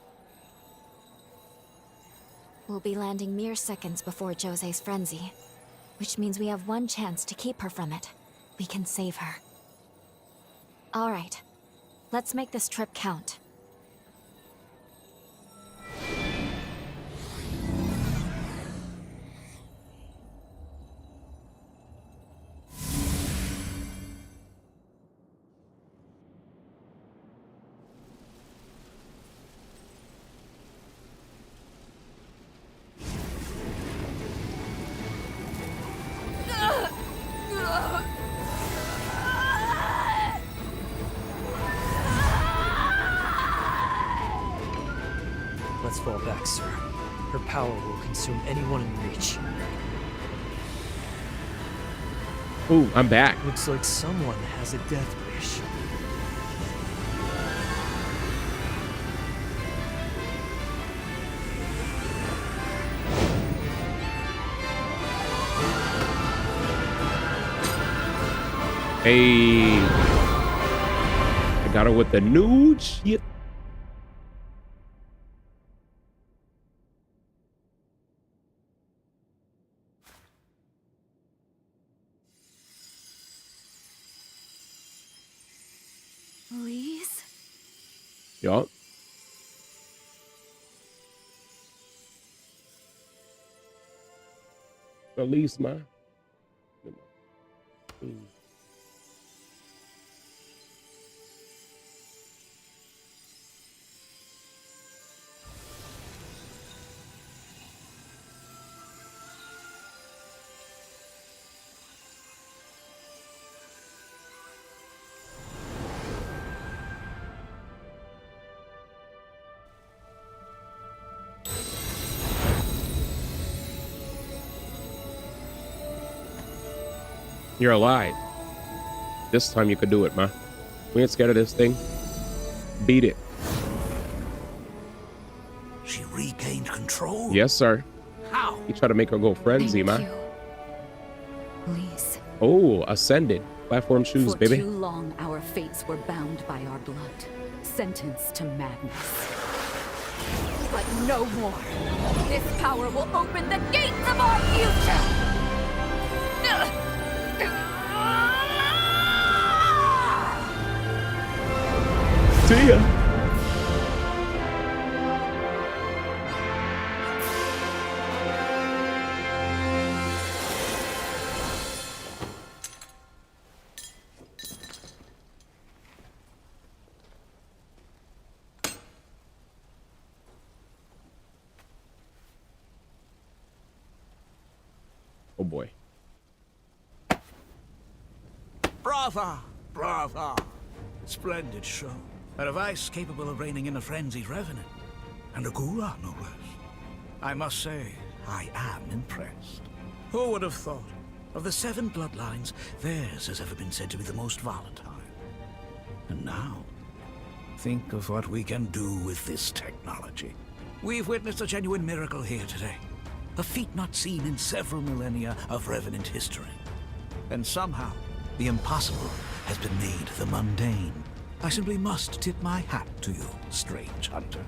We'll be landing mere seconds before Jose's frenzy, which means we have one chance to keep her from it. We can save her. All right, let's make this trip count. Let's fall back, sir. Her power will consume anyone in reach. Ooh, I'm back. Looks like someone has a death wish. Hey. I got her with the nude shit. Elise? Yup. Elise, man. You're alive. This time you could do it, man. We ain't scared of this thing. Beat it. She regained control? Yes, sir. How? You try to make her go frenzy, Thank man. you, Lise. Oh, ascended. Platform shoes, For baby. too long, our fates were bound by our blood, sentenced to madness. But no more. This power will open the gates of our future. See ya. Oh boy. Brava! Brava! Splendid show. A device capable of reining in a frenzied revenant. And a Gura, no less. I must say, I am impressed. Who would have thought? Of the 7 bloodlines, theirs has ever been said to be the most volatile. And now, think of what we can do with this technology. We've witnessed a genuine miracle here today. A feat not seen in several millennia of Revenant history. And somehow, the impossible has been made the mundane. I simply must tip my hat to you, strange hunter.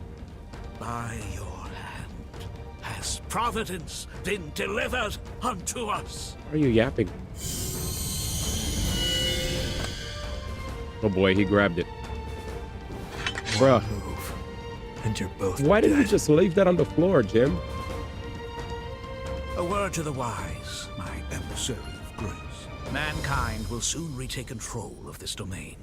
By your hand has providence been delivered unto us. Why are you yapping? Oh boy, he grabbed it. Bruh. Move, and you're both Why didn't you dead. just leave that on the floor, Jim? A word to the wise, my emissary of grace. Mankind will soon retake control of this domain.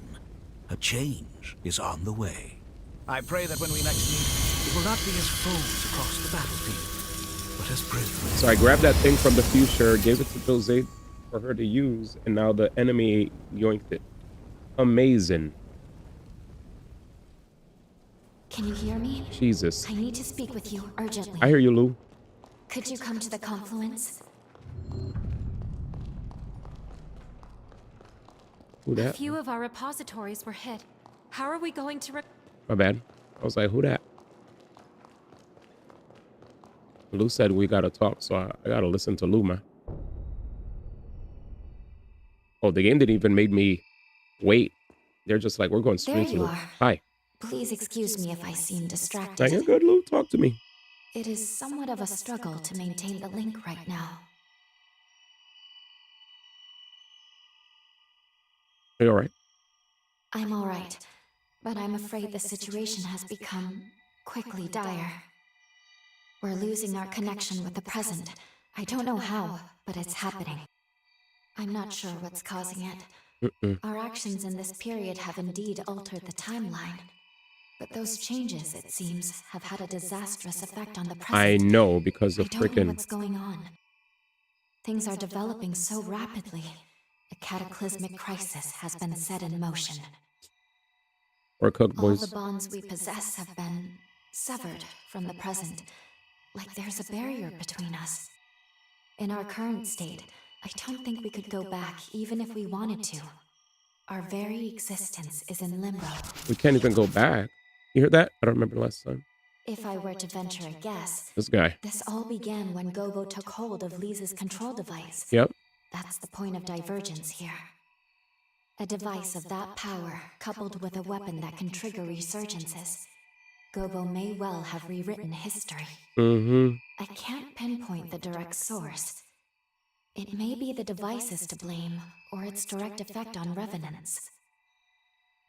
A change is on the way. I pray that when we next meet, it will not be as foes across the battlefield, but as prisoners. So I grabbed that thing from the future, gave it to Jose for her to use, and now the enemy yoinked it. Amazing. Can you hear me? Jesus. I need to speak with you urgently. I hear you, Lou. Could you come to the confluence? Who A that? few of our repositories were hit. How are we going to My bad. I was like, who that? Lou said we gotta talk, so I gotta listen to Lou, man. Oh, the game didn't even make me wait. They're just like, we're going There straight to you Lou. are. Hi. Please excuse me if I seem Now distracted. you're good, Lou. Talk to me. It is somewhat of a struggle to maintain the link right now. Are you alright? I'm alright, but I'm afraid the situation has become quickly dire. We're losing our connection with the present. I don't know how, but it's happening. I'm not sure what's causing it. Our actions in this period have indeed altered the timeline. But those changes, it seems, have had a disastrous effect on the present. I know, because of I don't know freaking... what's going on. Things are developing so rapidly. A cataclysmic crisis has been set in motion. We're cooked, All boys. the bonds we possess have been severed from the present, like there's a barrier between us. In our current state, I don't think we could go back even if we wanted to. Our very existence is in limbo. We can't even go back. You heard that? I don't remember the last time. If I were to venture a guess, This guy. this all began when Gobo took hold of Lisa's control device. Yep. That's the point of divergence here. A device of that power, coupled with a weapon that can trigger resurgences. Gobo may well have rewritten history. I can't pinpoint the direct source. It may be the devices to blame, or its direct effect on revenants.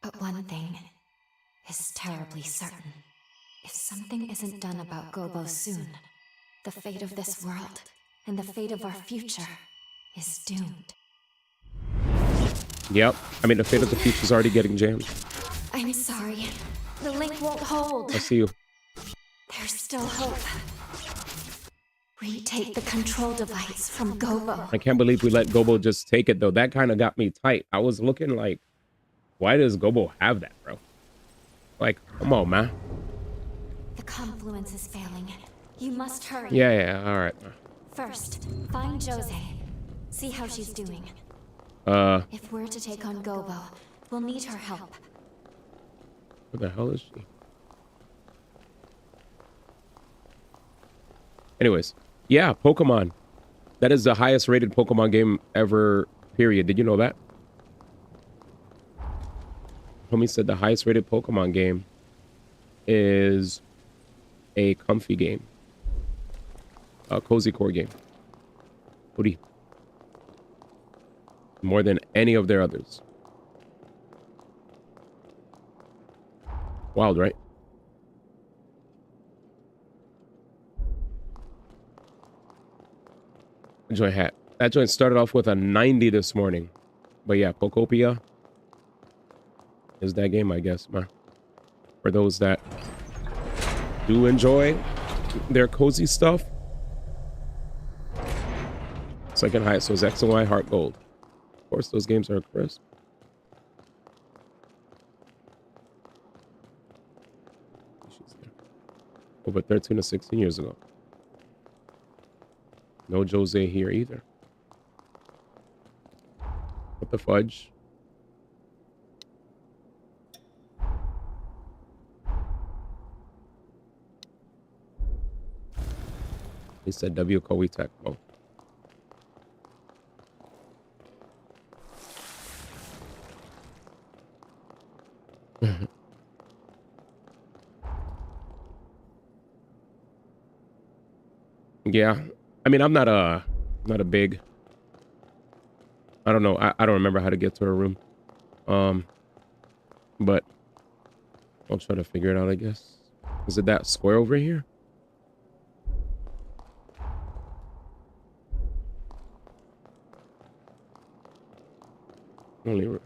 But one thing is terribly certain. If something isn't done about Gobo soon, the fate of this world, and the fate of our future, is doomed. Yep. I mean, the fate of the future's already getting jammed. I'm sorry. The link won't hold. I see you. There's still hope. Retake the control device from Gobo. I can't believe we let Gobo just take it, though. That kind of got me tight. I was looking like, why does Gobo have that, bro? Like, come on, man. The confluence is failing. You must hurry. Yeah, all right. First, find Jose. See how she's doing. If we're to take on Gobo, we'll need her help. Where the hell is she? Anyways, yeah, Pokemon. That is the highest rated Pokemon game ever, period. Did you know that? Homie said the highest rated Pokemon game is a comfy game. A cozy core game. Hoodie. More than any of their others. Wild, right? Joint hat. That joint started off with a 90 this morning. But yeah, Pokopia is that game, I guess, man. For those that do enjoy their cozy stuff. Second highest, so it's X and Y Heart Gold. Of course, those games are crisp. Over 13 to 16 years ago. No Jose here either. What the fudge? He said W Koei Tech. Oh. Yeah. I mean, I'm not a big, I don't know. I don't remember how to get to her room. But I'll try to figure it out, I guess. Is it that square over here? Only.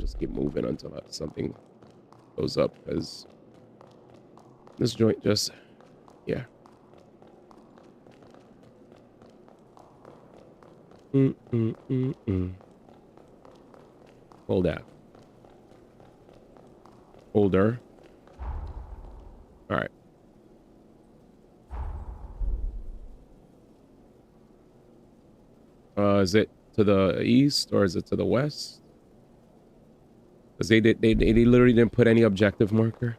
just keep moving until something goes up, because this joint just, yeah. Hold that. Older. All right. Is it to the east or is it to the west? Because they literally didn't put any objective marker.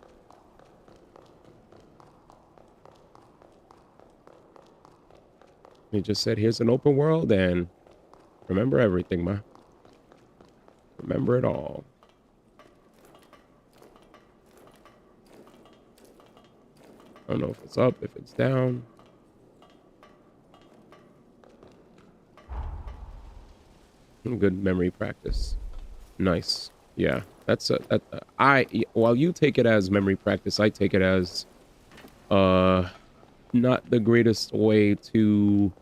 They just said, here's an open world and remember everything, ma. Remember it all. I don't know if it's up, if it's down. Good memory practice. Nice. Yeah, that's while you take it as memory practice, I take it as not the greatest way to,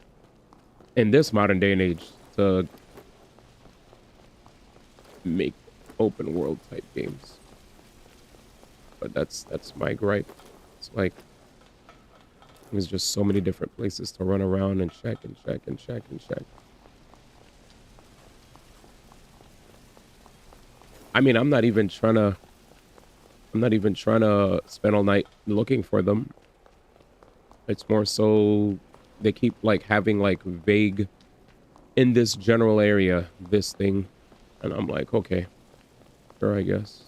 in this modern day and age, to make open world type games. But that's my gripe. It's like there's just so many different places to run around and check and check and check and check. I mean, I'm not even trying to spend all night looking for them. It's more so they keep like having like vague, in this general area, this thing. And I'm like, okay, sure, I guess.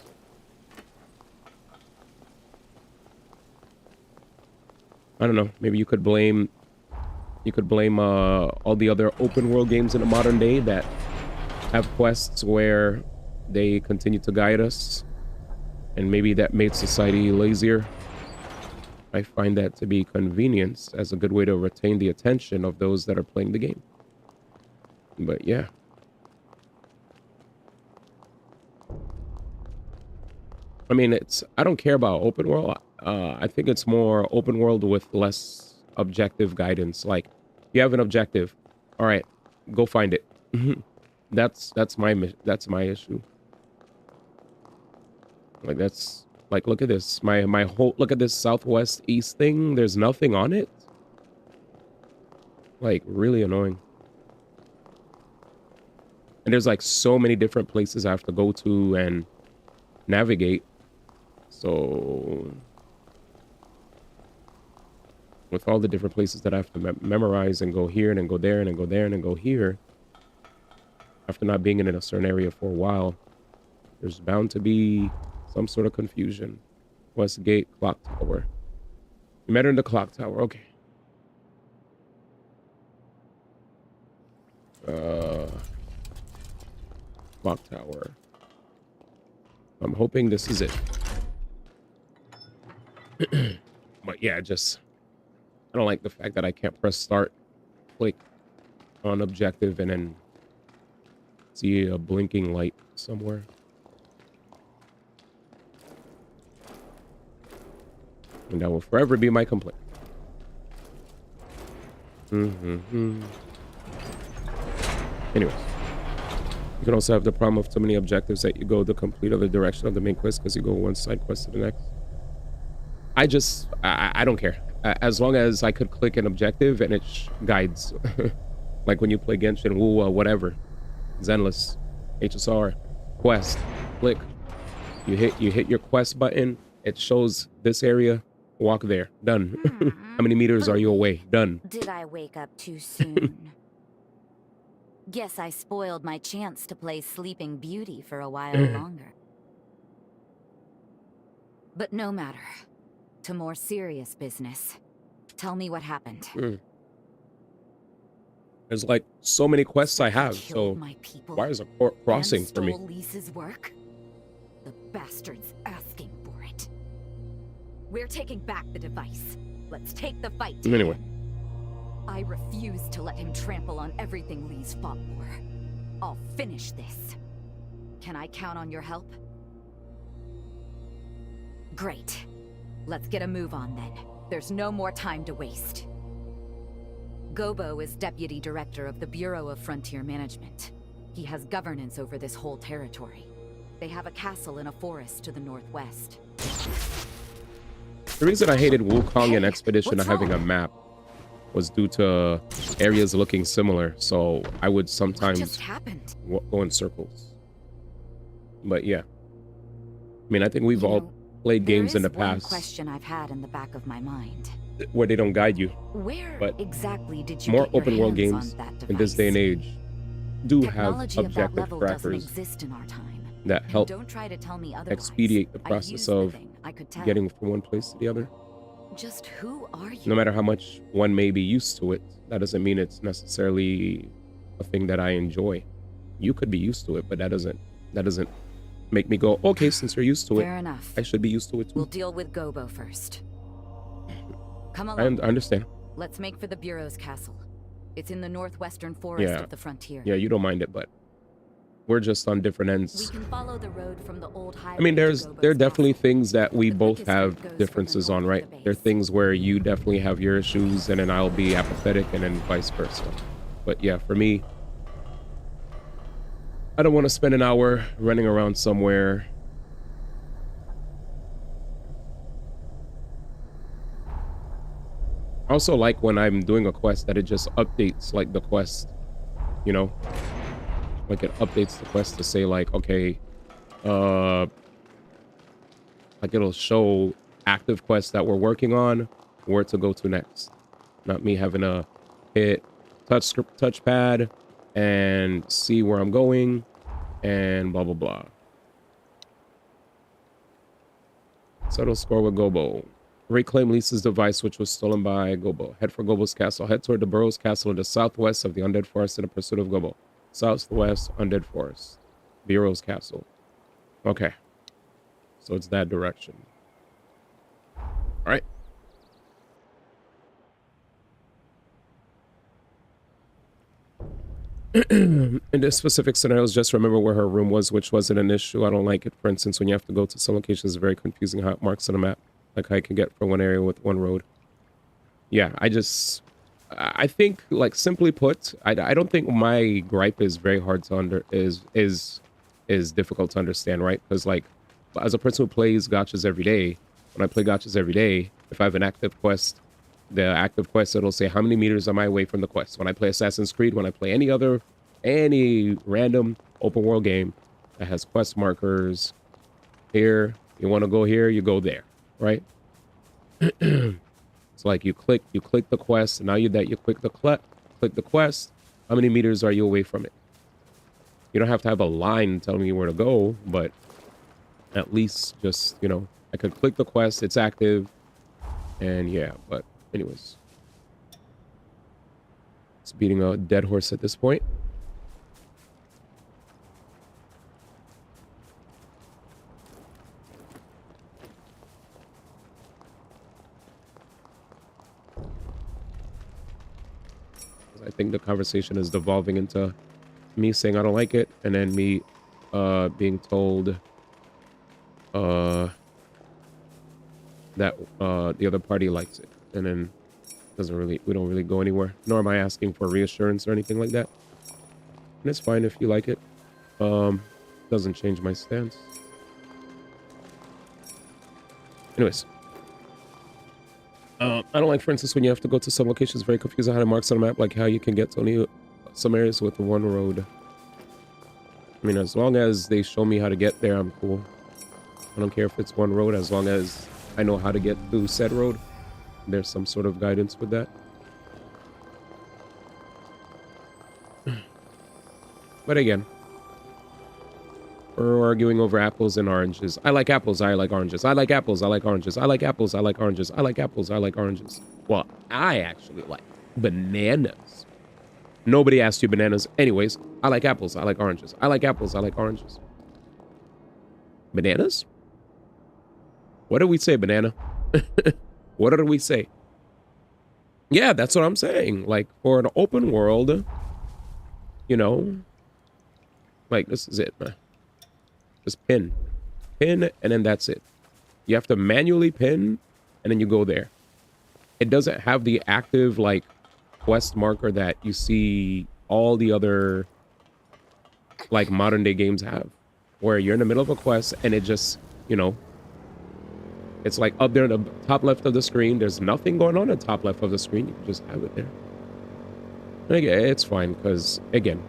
I don't know. Maybe you could blame all the other open world games in the modern day that have quests where they continue to guide us, and maybe that made society lazier. I find that to be convenience as a good way to retain the attention of those that are playing the game. But yeah. I mean, I don't care about open world. I think it's more open world with less objective guidance. Like, you have an objective. All right, go find it. That's my issue. Like, that's like, look at this. My whole, look at this southwest east thing. There's nothing on it. Like, really annoying. And there's like so many different places I have to go to and navigate. So with all the different places that I have to memorize and go here and then go there and then go there and then go here, after not being in a certain area for a while, there's bound to be some sort of confusion. Westgate Clock Tower. You met her in the clock tower. Okay. Clock tower. I'm hoping this is it. But yeah, I don't like the fact that I can't press start, click on objective, and then see a blinking light somewhere. And that will forever be my complaint. Anyways. You can also have the problem of too many objectives that you go the complete other direction of the main quest because you go one side quest to the next. I don't care. As long as I could click an objective and it guides. Like when you play Genshin, whatever. Zenless, HSR, quest, click. You hit your quest button. It shows this area. Walk there. Done. How many meters are you away? Done. Did I wake up too soon? Guess I spoiled my chance to play Sleeping Beauty for a while longer. But no matter. To more serious business. Tell me what happened. There's like so many quests I have, so why is a court crossing for me? Lisa's work? The bastard's asking for it. We're taking back the device. Let's take the fight. Anyway. I refuse to let him trample on everything Lee's fought for. I'll finish this. Can I count on your help? Great. Let's get a move on then. There's no more time to waste. Gobo is Deputy Director of the Bureau of Frontier Management. He has governance over this whole territory. They have a castle in a forest to the northwest. The reason I hated Wukong and Expedition what's not having a wrong? map was due to areas looking similar. So I would What sometimes just happened? go in circles. But yeah. I mean, I think we've You all know, played games in the There is one past question I've had in the back of my mind. where they don't guide you. Where But exactly did you more get your open world hands games on that device? in this day and age do have Technology of that objective level doesn't trackers exist in our time. that And help don't try to tell me otherwise. expedite the I process used the of thing, I could tell. getting from one place to the other. Just who are you? No matter how much one may be used to it, that doesn't mean it's necessarily a thing that I enjoy. You could be used to it, but that doesn't make me go, okay, since you're used to it, Fair enough. I should be used to it too. We'll deal with Gobo first. Come I along. understand. Let's make for the Bureau's castle. It's in the northwestern forest Yeah. of the frontier. Yeah, you don't mind it, but we're just on different We ends. can follow the road from the old highway. I mean, to there are Gobo's definitely castle. things that we The both quickest route goes have from the differences on, north right? to the There are base. things where you definitely have your issues and then I'll be apathetic and then vice versa. But yeah, for me, I don't want to spend an hour running around somewhere. I also like when I'm doing a quest that it just updates like the quest, you know? Like it updates the quest to say like, okay, like it'll show active quests that we're working on, where to go to next. Not me having to hit touchpad and see where I'm going and blah, blah, blah. Settle score with Gobo. Reclaim Lisa's device, which was stolen by Gobo. Head for Gobo's castle. Head toward the Burrow's castle in the southwest of the Undead Forest in the pursuit of Gobo. Southwest Undead Forest. Bureau's castle. Okay. So it's that direction. All right. In this specific scenarios, just remember where her room was, which wasn't an issue. I don't like it. For instance, when you have to go to some locations, it's very confusing how it marks on the map. Like how you can get from one area with one road. Yeah, I think, like, simply put, I don't think my gripe is very hard to is difficult to understand, right? Because, like, as a person who plays gachas every day, when I play gachas every day, if I have an active quest, the active quest, it'll say how many meters am I away from the quest. When I play Assassin's Creed, when I play any random open world game that has quest markers, here, you want to go here, you go there, right? It's like you click the quest, and now you click the quest, how many meters are you away from it? You don't have to have a line telling me where to go, but at least just, you know, I could click the quest, it's active, and yeah, but anyways. It's beating a dead horse at this point. I think the conversation is devolving into me saying I don't like it, and then me being told that the other party likes it, and then we don't really go anywhere, nor am I asking for reassurance or anything like that. And it's fine if you like it. Doesn't change my stance. Anyways, I don't like, for instance, when you have to go to some locations, very confusing how to marks on the map, like how you can get to only some areas with one road. I mean, as long as they show me how to get there, I'm cool. I don't care if it's one road, as long as I know how to get through said road. There's some sort of guidance with that. But again, we're arguing over apples and oranges. I like apples, I like oranges. I like apples, I like oranges. I like apples, I like oranges. I like apples, I like oranges. Well, I actually like bananas. Nobody asked you bananas. Anyways, I like apples, I like oranges. I like apples, I like oranges. Bananas? What did we say, banana? What did we say? Yeah, that's what I'm saying. Like, for an open world, you know, like, this is it, man. Just pin, and then that's it. You have to manually pin, and then you go there. It doesn't have the active, like, quest marker that you see all the other, like, modern day games have. where you're in the middle of a quest and it just, you know, it's like up there in the top left of the screen. There's nothing going on in the top left of the screen. You can just have it there. And again, it's fine because, again,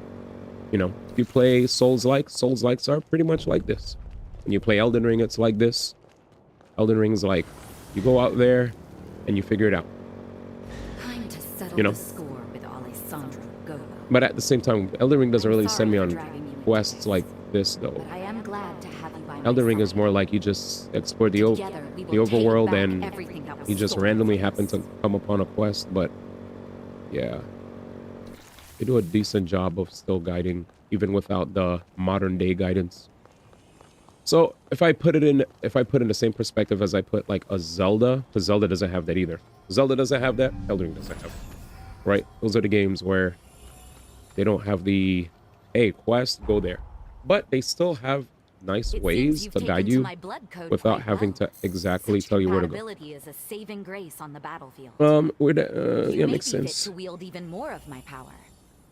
you know, if you play Souls-likes are pretty much like this. When you play Elden Ring, it's like this. Elden Ring's like, you go out there and you figure it out. Time to settle You know? the score with Alessandro Gobo. But at the same time, Elden Ring doesn't really send me Sorry on for dragging you into quests this, like this, though. but I am glad to have you by my Elden Ring is side. more like you just explore the Together, we will take overworld back and everything that was you just stolen randomly from happen us. to come upon a quest. But yeah, they do a decent job of still guiding, even without the modern day guidance. So if I put it in the same perspective as I put like a Zelda, because Zelda doesn't have that either. Zelda doesn't have that. Elden Ring doesn't have it. Right? Those are the games where they don't have the, hey, quest, go there. But they still have nice It ways seems you've to taken guide to you my blood code without quite having well. to exactly Such tell you where to go. compatibility is a saving grace on the battlefield. Yeah, You may makes be fit sense. to wield even more of my power.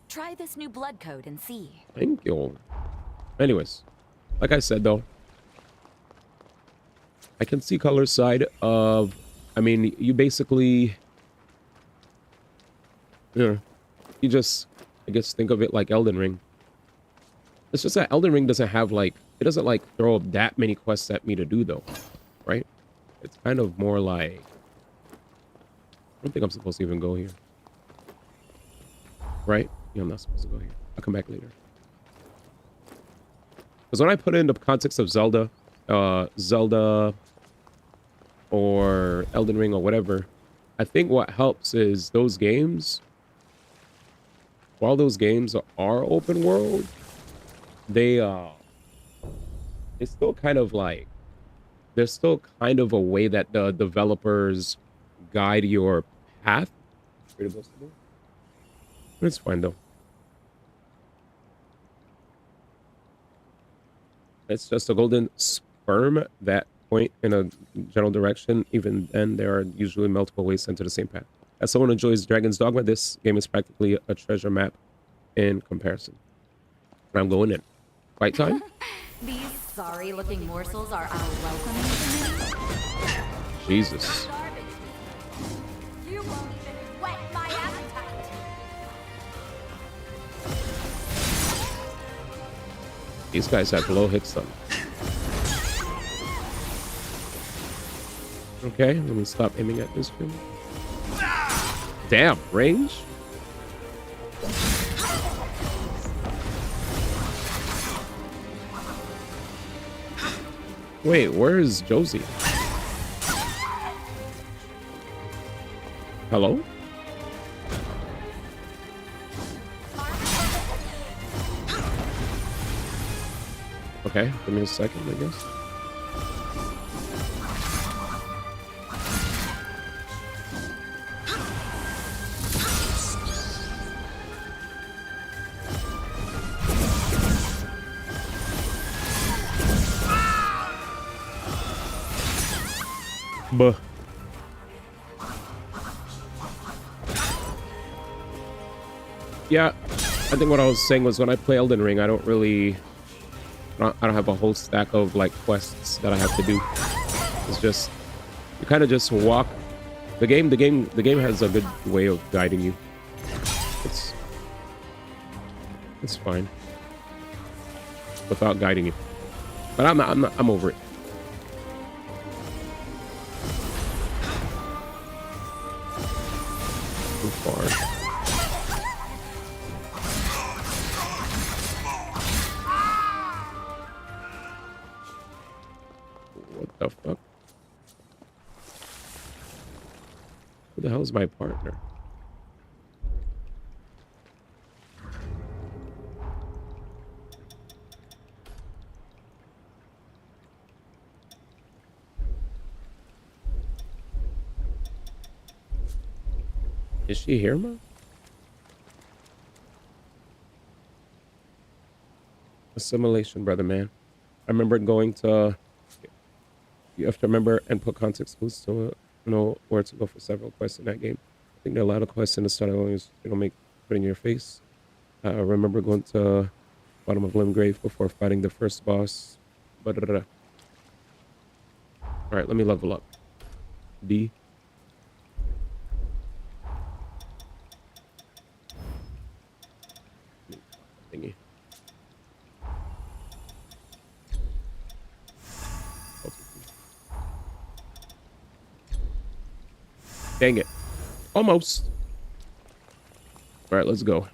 Try this new blood code and see. Thank you. Anyways, like I said though, I can see color side of, I mean, you basically, you just, I guess, think of it like Elden Ring. It's just that Elden Ring doesn't have like, it doesn't like throw up that many quests at me to do though, right? It's kind of more like, I don't think I'm supposed to even go here. Right? Yeah, I'm not supposed to go here. I'll come back later. Because when I put it in the context of Zelda or Elden Ring or whatever, I think what helps is those games, while those games are open world, they it's still kind of like, there's still kind of a way that the developers guide your path. It's fine though. It's just a golden sperm that point in a general direction. Even then, there are usually multiple ways to enter the same path. As someone who enjoys Dragon's Dogma, this game is practically a treasure map in comparison. And I'm going in. Fight time? These sorry-looking morsels are our welcoming committee. Jesus. You won't even whet my appetite. These guys have low hit stun. Okay, let me stop aiming at this thing. Damn, range? Wait, where is Josie? Hello? Okay, give me a second, I guess. Buh. Yeah, I think what I was saying was when I play Elden Ring, I don't have a whole stack of like quests that I have to do. It's just, you kind of just walk. The game has a good way of guiding you. It's fine without guiding you. But I'm over it. Too far. What the fuck? Who the hell is my partner? Is she here, man? Assimilation, brother, man. I remember going to. You have to remember and put context clues to know where to go for several quests in that game. I think there are a lot of quests in the start. Always, put in your face. I remember going to Bottom of Limb Grave before fighting the first boss. All right, let me level up. D. Thingy. Dang it. Almost. All right, let's go.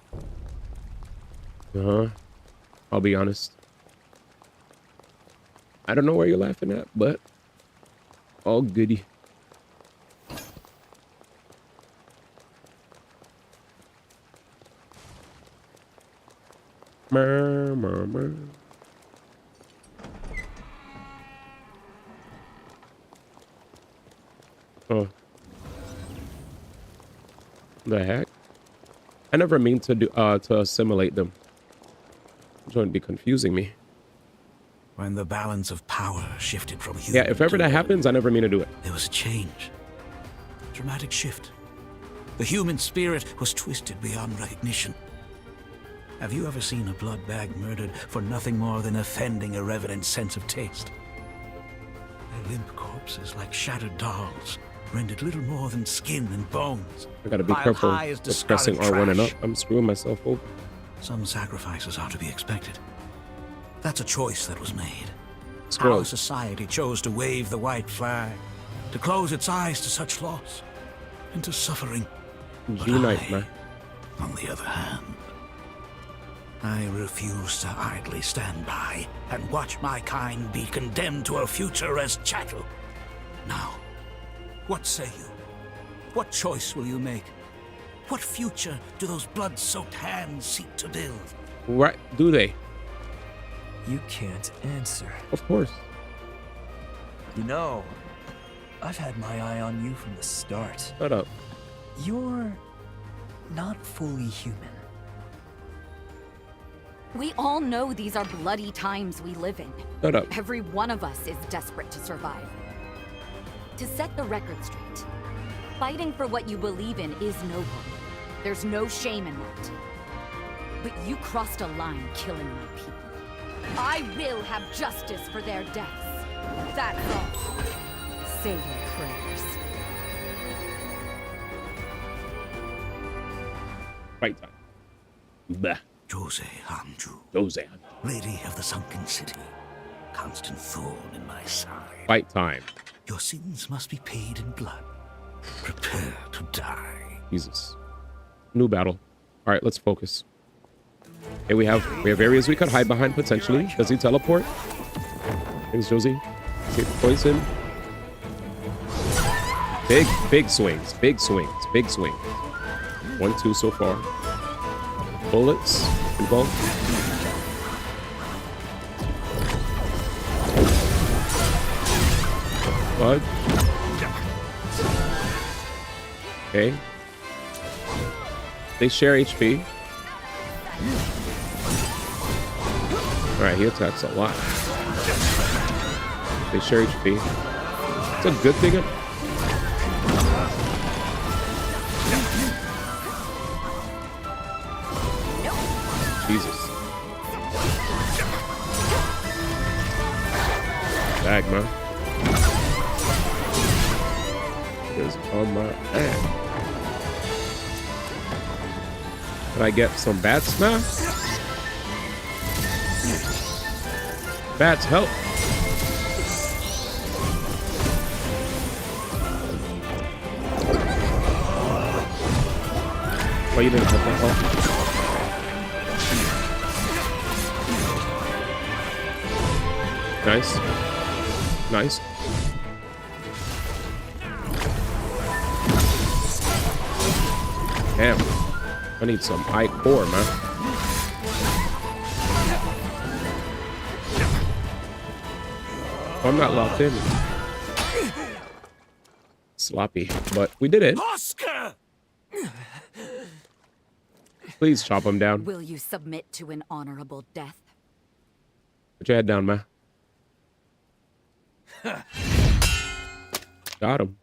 I'll be honest. I don't know where you're laughing at, but all goody. Murr. Oh. The heck? I never mean to do to assimilate them. It's going to be confusing me. When the balance of power shifted from human Yeah, if ever that happens, I never mean to do it. There was a change. A dramatic shift. The human spirit was twisted beyond recognition. Have you ever seen a blood bag murdered for nothing more than offending a revenant's sense of taste? Their limp corpses, like shattered dolls, rendered little more than skin and bones. I gotta be careful with pressing R1 and up. I'm screwing myself over. Some sacrifices are to be expected. That's a choice that was made. Scroll. Our society chose to wave the white flag, to close its eyes to such loss and to suffering. But G-Night, man. On the other hand, I refuse to idly stand by and watch my kind be condemned to a future as chattel. Now, what say you? What choice will you make? What future do those blood-soaked hands seek to build? Right, do they? You can't answer. Of course. You know, I've had my eye on you from the start. Shut up. You're not fully human. We all know these are bloody times we live in. Shut up. Every one of us is desperate to survive. To set the record straight, fighting for what you believe in is noble. There's no shame in that. But you crossed a line killing my people. I will have justice for their deaths. That's all. Say your prayers. Fight time. Bah. Jose Hanju, Jose. Lady of the Sunken City, constant thorn in my side. Fight time. Your sins must be paid in blood. Prepare to die. Jesus. New battle. All right, let's focus. Okay, we have areas we could hide behind potentially. Does he teleport? Thanks, Josie. Okay, poison. Big swings. Big swings. 1, 2 so far. Bullets involved. Bud. Okay. They share HP. Alright, he attacks a lot. They share HP. It's a good thing. Jesus. Dagma is on my ass. Can I get some bats now? Bats, help. Why you didn't help my help? Nice. Nice. Damn. I need some high core, man. I'm not locked in. Sloppy, but we did it. Oscar! Please chop him down. Will you submit to an honorable death? Put your head down, man. Got him.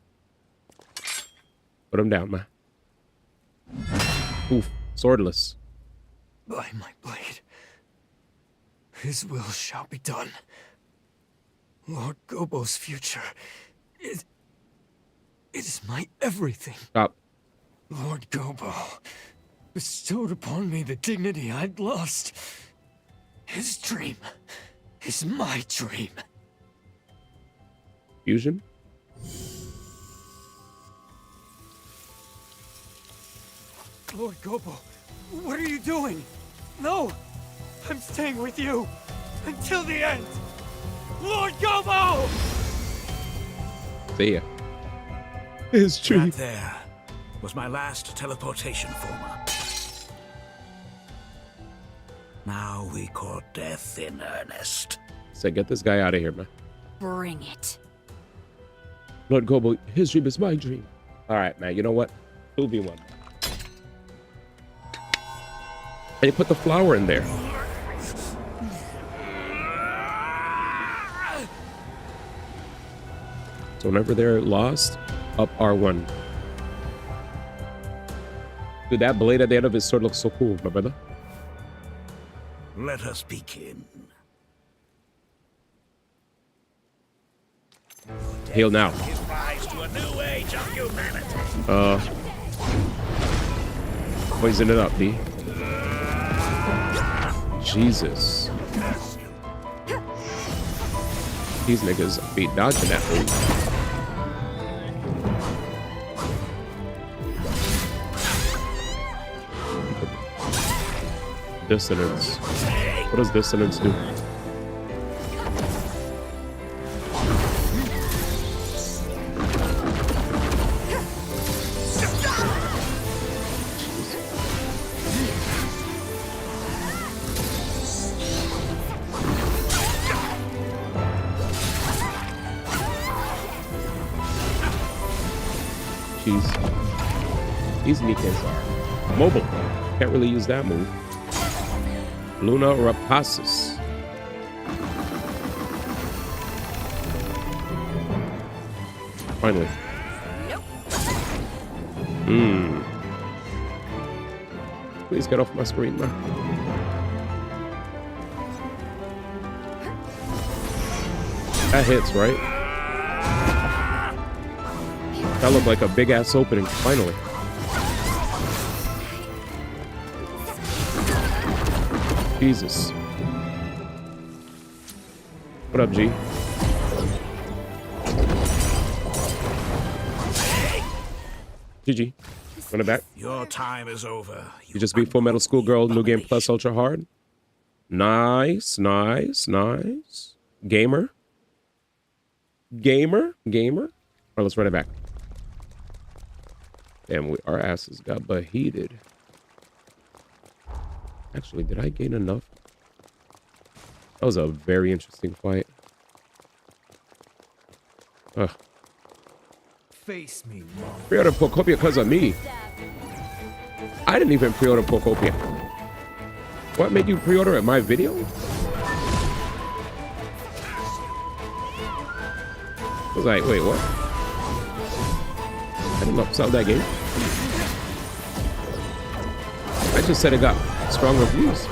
Put him down, man. Oof. Swordless. By my blade. His will shall be done. Lord Gobo's future it is my everything. Stop. Lord Gobo bestowed upon me the dignity I'd lost. His dream is my dream. Fusion? Lord Gobo, what are you doing? No! I'm staying with you until the end! Lord Gobo! See ya. His dream. That there was my last teleportation former. Now we court death in earnest. So get this guy out of here, man. Bring it. Lord Gobo, his dream is my dream. All right, man. You know what? 2v1. And you put the flower in there. So whenever they're lost, up R1. Dude, that blade at the end of his sword looks so cool, my brother. Let us begin. Heal now. His rise to a new age of humanity. Poison it up, D. Jesus. These niggas be dodging that move. Dissonance. What does dissonance do? Jeez. These Nikas are mobile. Can't really use that move. Luna Rapacis. Finally. Please get off my screen, man. That hits, right? That looked like a big ass opening, finally. Jesus. What up, G? GG. Run it back. Your time is over. You just beat Full Metal Schoolgirl, New Game Plus Ultra Hard. Nice, nice, nice. Gamer. Gamer. All right, let's run it back. Damn, our asses got beheated. Actually, did I gain enough? That was a very interesting fight. Ugh. Face me, Pre-order Pocopia because of me. I didn't even pre-order Pocopia. What made you pre-order it? My video? I was like, wait, what? I didn't upsell that game. I just said it got strong reviews.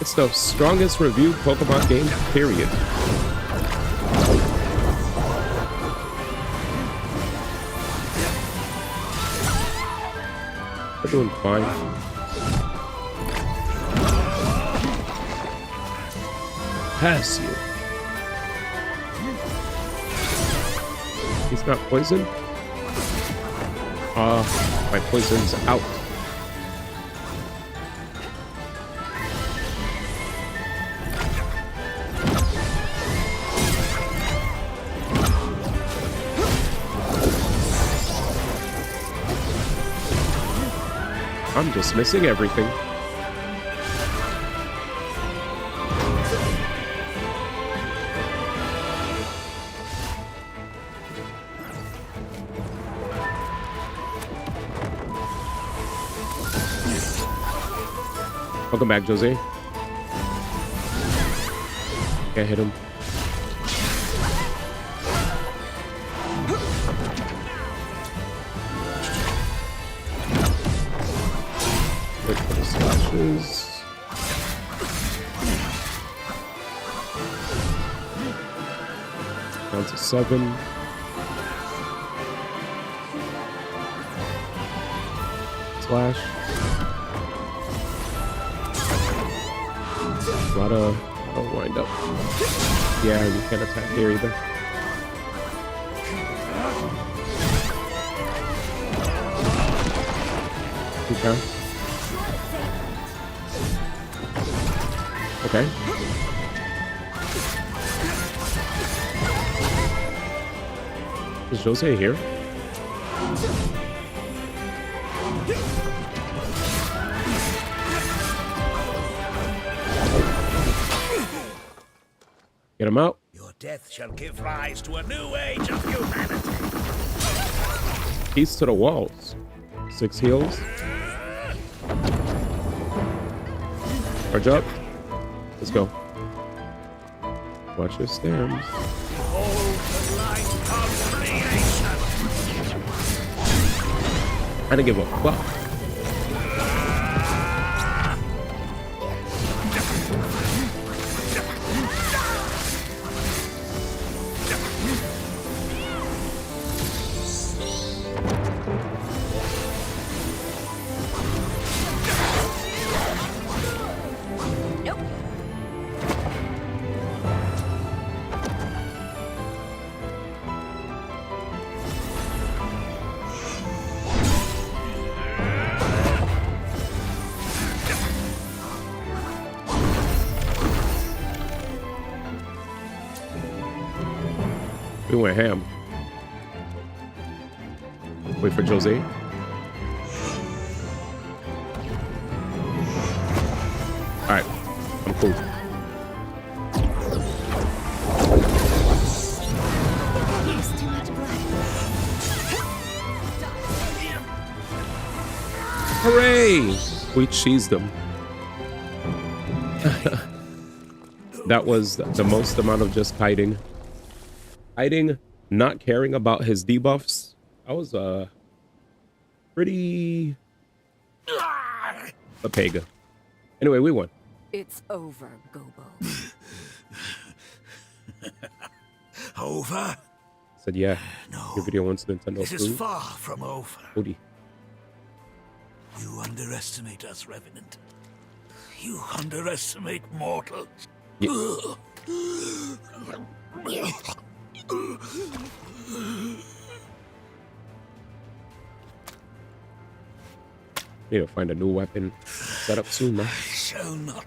It's the strongest reviewed Pokemon game, period. We're doing fine. Pass you. He's not poisoned? My poison's out. I'm just missing everything. Welcome back, Jose. Can't hit him. Wait for the slashes. Down to 7. Slash. A lot of wind up. Yeah, you can't attack there either. Okay. Okay. Is Jose here? Get him out. Your death shall give rise to a new age of humanity. Piece to the walls. 6 heals. Charge up. Let's go. Watch your stems. Behold the light of creation. I didn't give a fuck. We went ham. Wait for Jose. Alright, I'm cool. Hooray! We cheesed them. That was the most amount of just hiding. Hiding, not caring about his debuffs. I was pretty a pega. Anyway, we won. It's over, Gobo. Over? Said yeah. No. Your video wants Nintendo This is approved. far from over. Odie. You underestimate us, Revenant. You underestimate mortals. Yeah. Need to find a new weapon set up soon, man. I shall not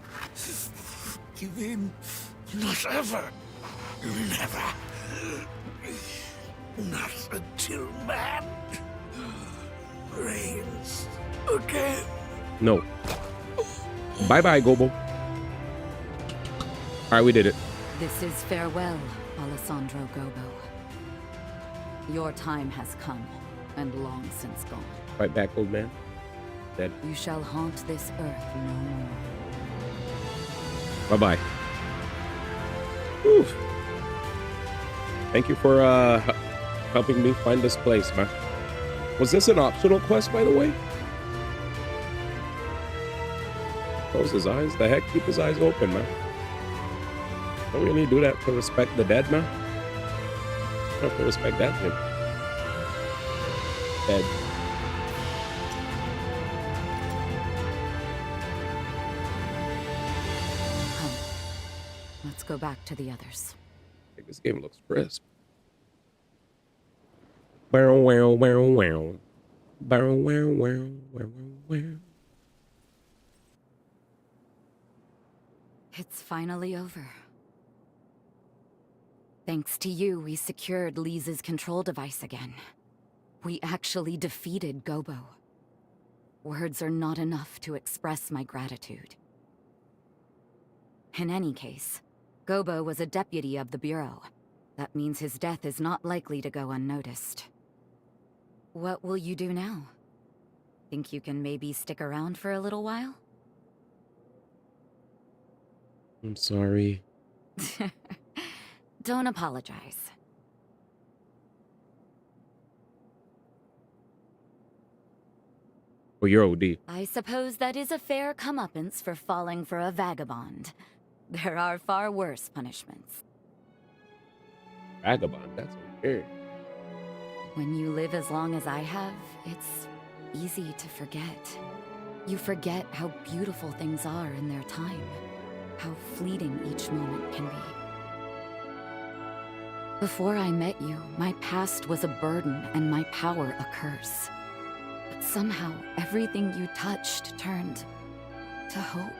give in. Not ever. Never. Not until man reigns again. No. Bye-bye, Gobo. Alright, we did it. This is farewell, Alessandro Gobo. Your time has come, and long since gone. Fight back, old man. Dead. You shall haunt this earth no more. Bye-bye. Whew. Thank you for helping me find this place, man. Was this an optional quest, by the way? Close his eyes? The heck? Keep his eyes open, man. Don't really do that to respect the dead, man. Don't have to respect that, man. Dead. Come. Let's go back to the others. I think this game looks crisp. Wow, wow, wow, wow. Wow, wow, wow, wow, wow. It's finally over. Thanks to you, we secured Lisa's control device again. We actually defeated Gobo. Words are not enough to express my gratitude. In any case, Gobo was a deputy of the Bureau. That means his death is not likely to go unnoticed. What will you do now? Think you can maybe stick around for a little while? I'm sorry. Don't apologize. Oh, you're OD. I suppose that is a fair comeuppance for falling for a vagabond. There are far worse punishments. Vagabond, that's weird. When you live as long as I have, it's easy to forget. You forget how beautiful things are in their time, how fleeting each moment can be. Before I met you, my past was a burden and my power a curse. But somehow, everything you touched turned to hope.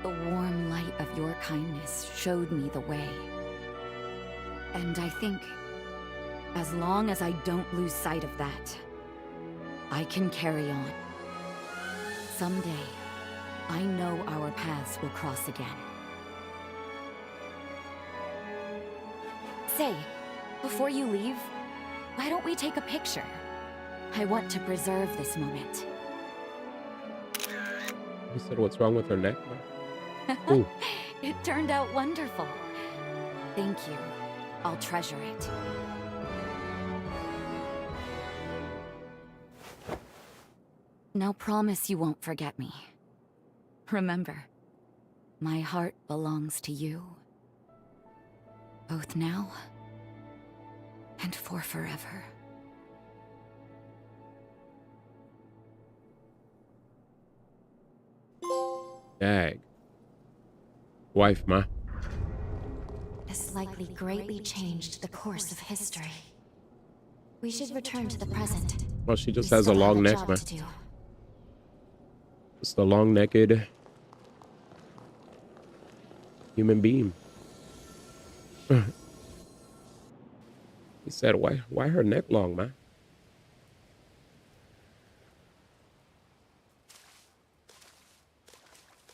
The warm light of your kindness showed me the way. And I think, as long as I don't lose sight of that, I can carry on. Someday, I know our paths will cross again. Say, before you leave, why don't we take a picture? I want to preserve this moment. You said what's wrong with her neck? Ooh. It turned out wonderful. Thank you. I'll treasure it. Now promise you won't forget me. Remember, my heart belongs to you. Both now and for forever. Dag. Wife, ma. This likely greatly changed the course of history. We should return to the present. Well, she just We has a still have long neck, job man. to do. It's the long-necked human being. He said, why her neck long, man?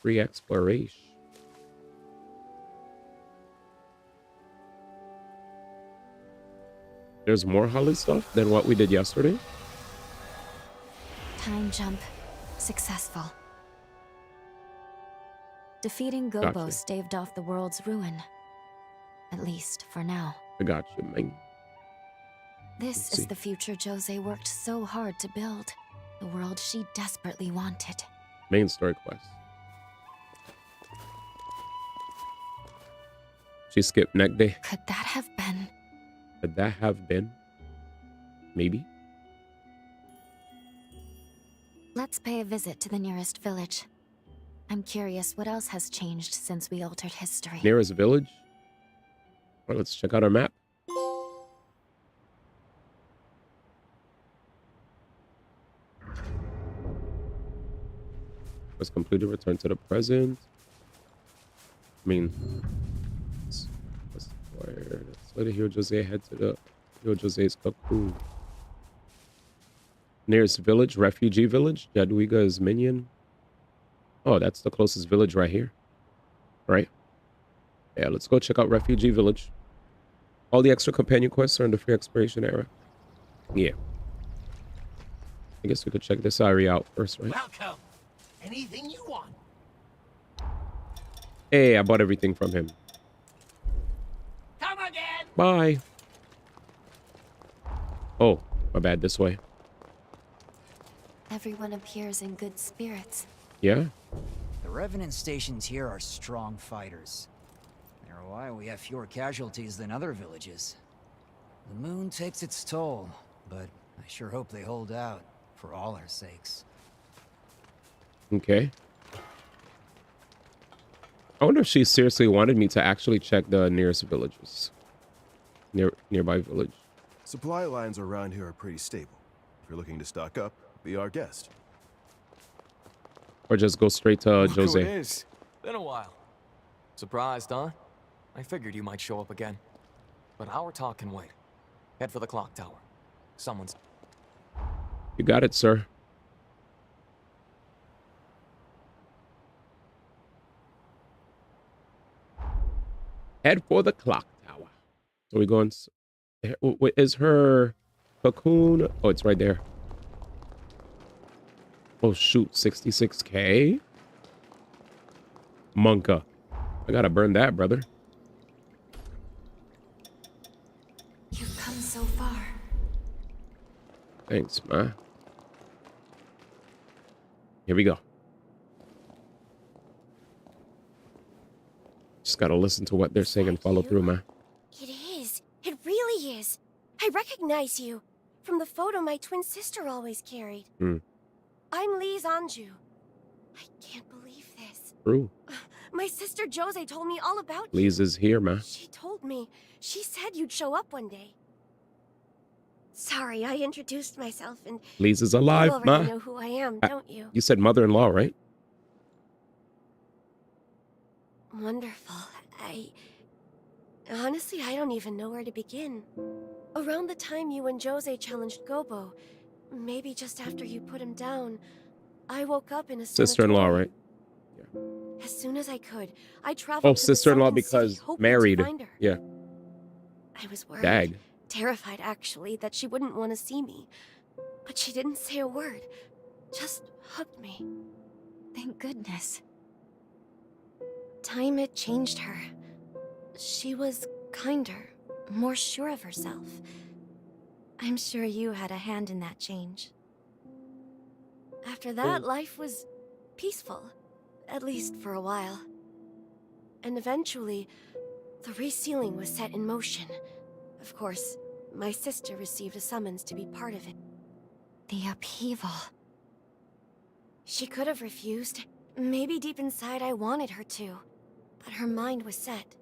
Free exploration. There's more Holly stuff than what we did yesterday. Time jump. Successful. Defeating Gobo Gotcha. staved off the world's ruin. At least for now. I got you, man. This Let's is see. the future Jose worked so hard to build. The world she desperately wanted. Main story quest. She skipped neck day. Could that have been? Could that have been? Maybe. Let's pay a visit to the nearest village. I'm curious what else has changed since we altered history. Nearest village. Well, let's check out our map. Was completed. Return to the present. I mean, let's let it heal Jose head to the heal Jose's cocoon. Nearest village, refugee village. Jadwiga's minion. Oh, that's the closest village right here. Right. Yeah, let's go check out refugee village. All the extra companion quests are in the free exploration era. Yeah. I guess we could check this area out first, right? Welcome. Anything you want. Hey, I bought everything from him. Come again. Bye. Oh, my bad. This way. Everyone appears in good spirits. Yeah. The Revenant stations here are strong fighters. There are why we have fewer casualties than other villages. The moon takes its toll, but I sure hope they hold out, for all our sakes. Okay. I wonder if she seriously wanted me to actually check the nearest villages. Nearby village. Supply lines around here are pretty stable. If you're looking to stock up, be our guest. Or just go straight to Look who it Jose. is. Been a while. Surprised, huh? I figured you might show up again. But our talk can wait. Head for the clock tower. Someone's... You got it, sir. Head for the clock tower. So we're going... Is her cocoon? Oh, it's right there. Oh, shoot. 66K? Monka. I gotta burn that, brother. You've come so far. Thanks, ma. Here we go. Just gotta listen to what they're saying and follow through, ma. It is. It really is. I recognize you from the photo my twin sister always carried. I'm Lise Anjou. I can't believe this. True. My sister Jose told me all about you. Lise is here, ma. She told me. She said you'd show up one day. Sorry, I introduced myself and... Lise is alive, you ma. already know who I am, don't you? You said mother-in-law, right? Wonderful. Honestly, I don't even know where to begin. Around the time you and Jose challenged Gobo, maybe just after you put him down, I woke up in a sister-in-law, right? As soon as I could, I traveled Oh, to the sister-in-law sunken because city, hoping married. to find her. Yeah. I was worried. Dag. Terrified, actually, that she wouldn't want to see me. But she didn't say a word. Just hugged me. Thank goodness. Time had changed her. She was kinder, more sure of herself. I'm sure you had a hand in that change. After that, life was peaceful. At least for a while. And eventually, the resealing was set in motion. Of course, my sister received a summons to be part of it. The upheaval. She could have refused. Maybe deep inside I wanted her to. But her mind was set.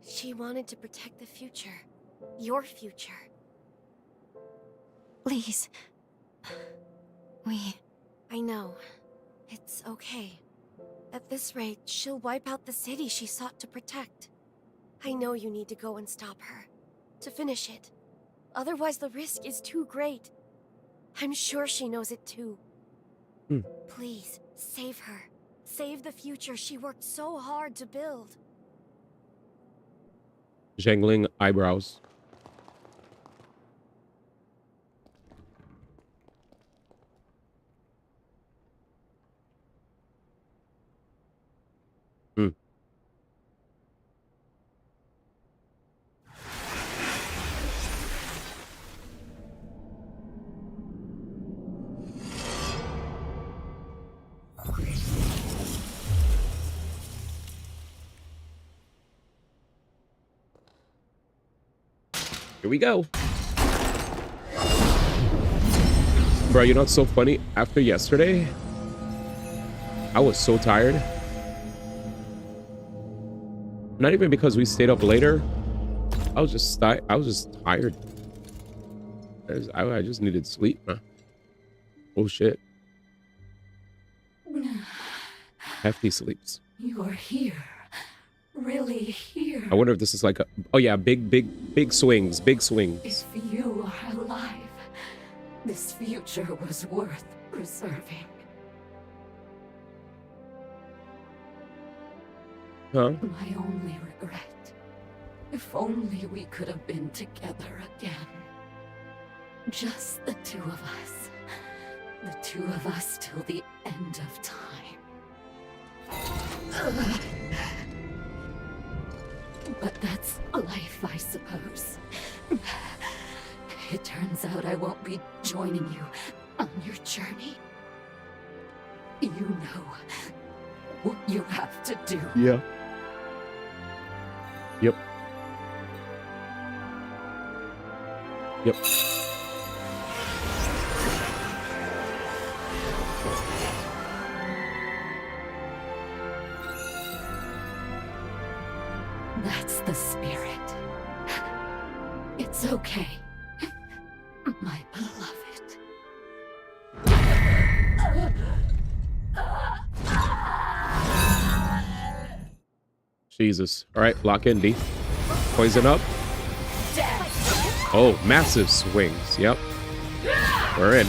She wanted to protect the future. Your future. Lise. I know. It's okay. At this rate, she'll wipe out the city she sought to protect. I know you need to go and stop her. To finish it. Otherwise the risk is too great. I'm sure she knows it too. Please, save her. Save the future she worked so hard to build. Jangling eyebrows. Here we go. Bro, you know what's so funny? After yesterday, I was so tired. Not even because we stayed up later. I was just tired. I just needed sleep, man. Oh shit. Hefty sleeps. You are here. Really here. I wonder if this is like a... Oh yeah, big swings. Big swings. If you are alive, this future was worth preserving. Huh? My only regret. If only we could have been together again. Just the two of us. The two of us till the end of time. But that's life, I suppose. It turns out I won't be joining you on your journey. You know what you have to do. Yeah. Yep. Yep. That's the spirit. It's okay, my beloved. Jesus. All right, lock in, D. Poison up. Oh, massive swings. Yep. We're in.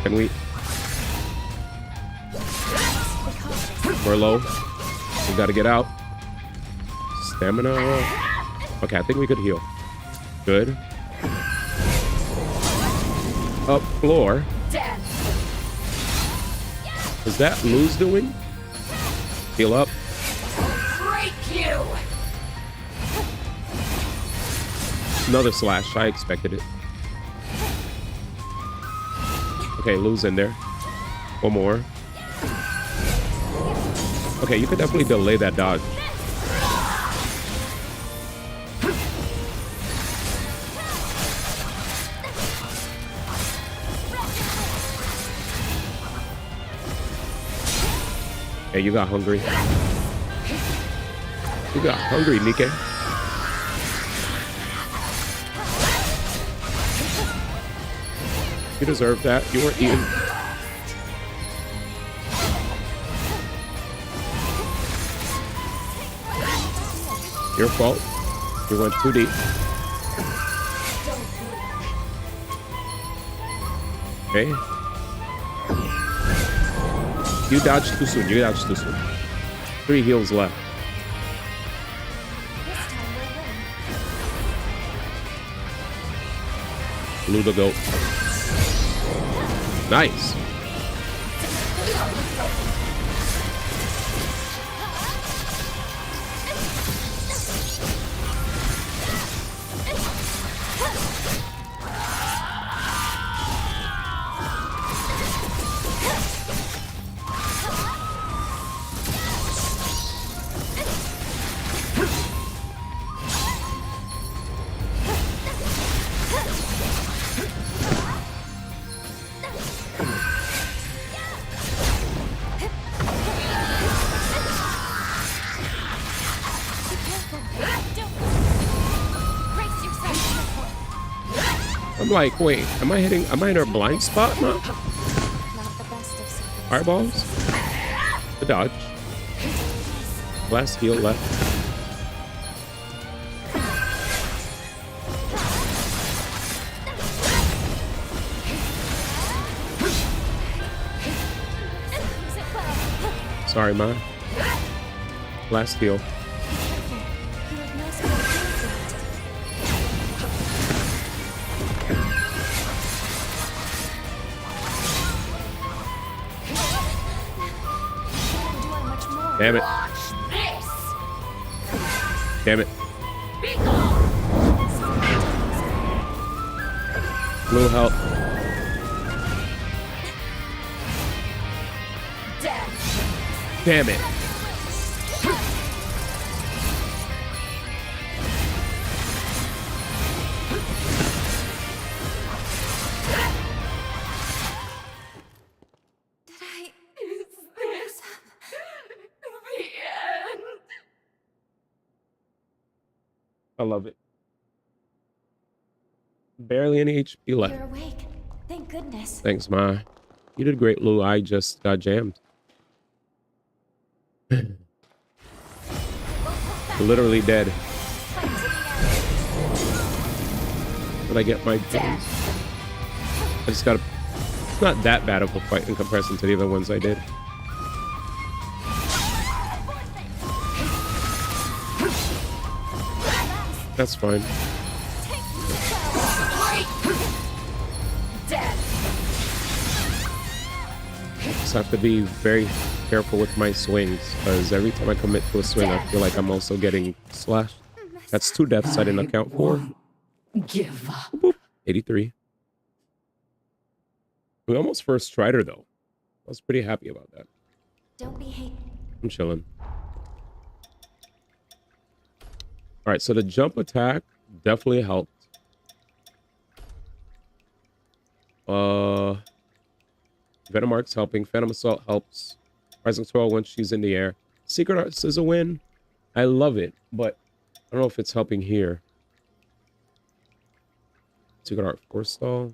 Can we... We're low. We gotta get out. Stamina. Okay, I think we could heal. Good. Up floor. Is that Lou's doing? Heal up. Break you. Another slash. I expected it. Okay, Lou's in there. One more. Okay, you could definitely delay that dodge. Hey, you got hungry. You got hungry, Nike. You deserve that. You weren't eating. Your fault. You went too deep. Okay. You dodged too soon. You dodged too soon. 3 heals left. Blue the goat. Nice. I'm like, wait, am I in her blind spot now? Fireballs? The dodge. Last heal left. Sorry, Ma. Last heal. Damn it. Damn it. Blue help. Damn it. I love it. Barely any HP left. You're awake. Thank goodness. Thanks, Ma. You did great, Lou. I just got jammed. Literally dead. But I get my things. I just gotta... It's not that bad of a fight in comparison to the other ones I did. That's fine. Just have to be very careful with my swings, because every time I commit to a swing, I feel like I'm also getting slashed. That's 2 deaths I didn't account for. Give up. Boop, 83. We almost first tried her, though. I was pretty happy about that. Don't be hate. I'm chilling. All right, so the jump attack definitely helped. Venom Arc's helping. Phantom Assault helps. Rising Swirl when she's in the air. Secret Arts is a win. I love it, but I don't know if it's helping here. Secret Art Force Stall.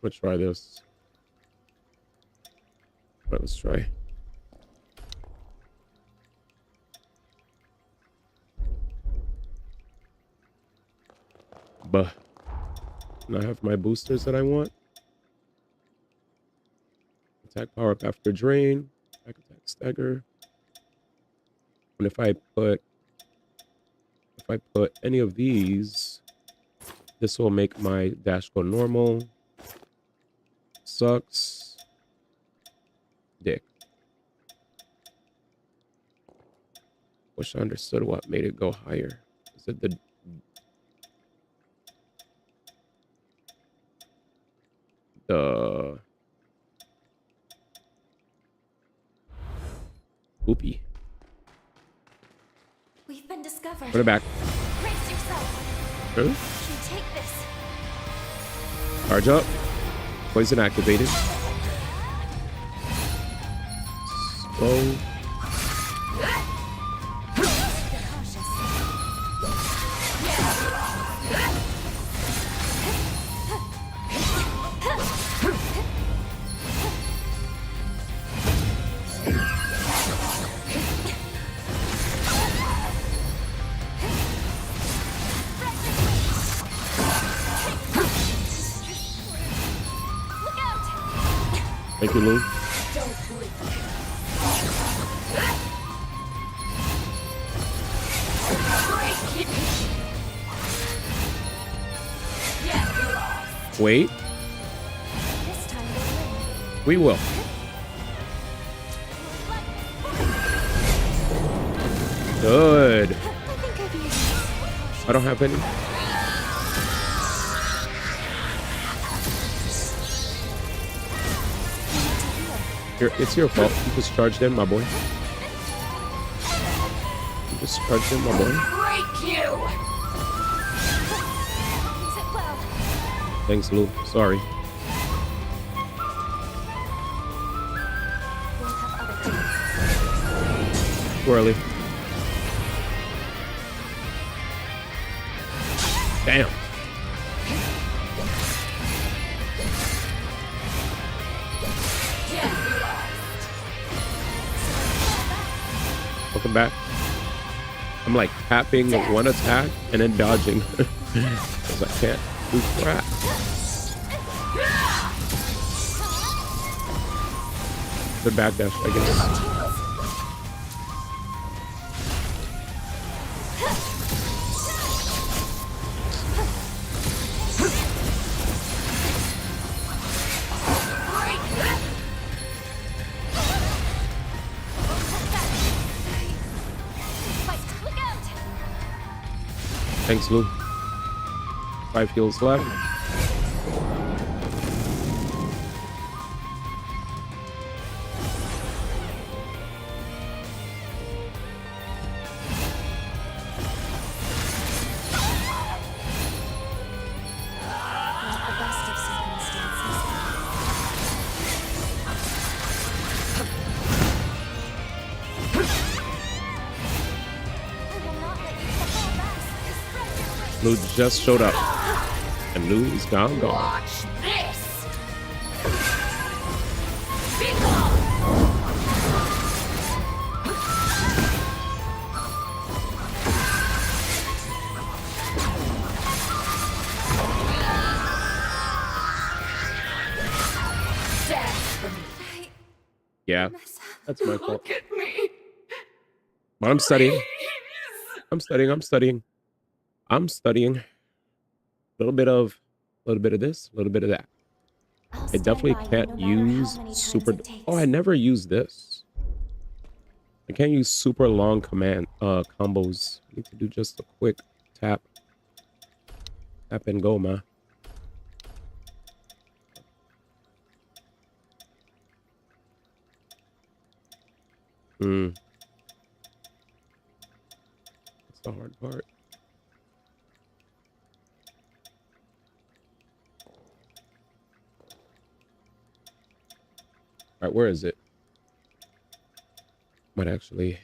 Let's try this. All right, let's try. But and I have my boosters that I want. Attack power up after drain. Back attack stagger. And if I put any of these, this will make my dash go normal. Sucks. Dick. Wish I understood what made it go higher. Is it the Oopie. We've been discovered. Put it back. Brace yourself. Huh? You take this. Charge up. Poison activated. Slow. Thank you, Lou. Wait. We will. Good. I don't have any. It's your fault. You just charged in, my boy. You just charged in, my boy. Break you! Thanks, Lou. Sorry. Too early. Damn. Welcome back. I'm like tapping one attack and then dodging because I can't do crap. The backdash, I guess. Thanks, Lou. 5 heals left. Lou just showed up, and Lou is gone. Watch this. Yeah, that's my fault. Look at me. But I'm studying. I'm studying. I'm studying. I'm studying. A little bit of this, a little bit of that. I definitely can't use super. Oh, I never use this. I can't use super long combos. I need to do just a quick tap and go, man. That's the hard part. All right, where is it? Might actually.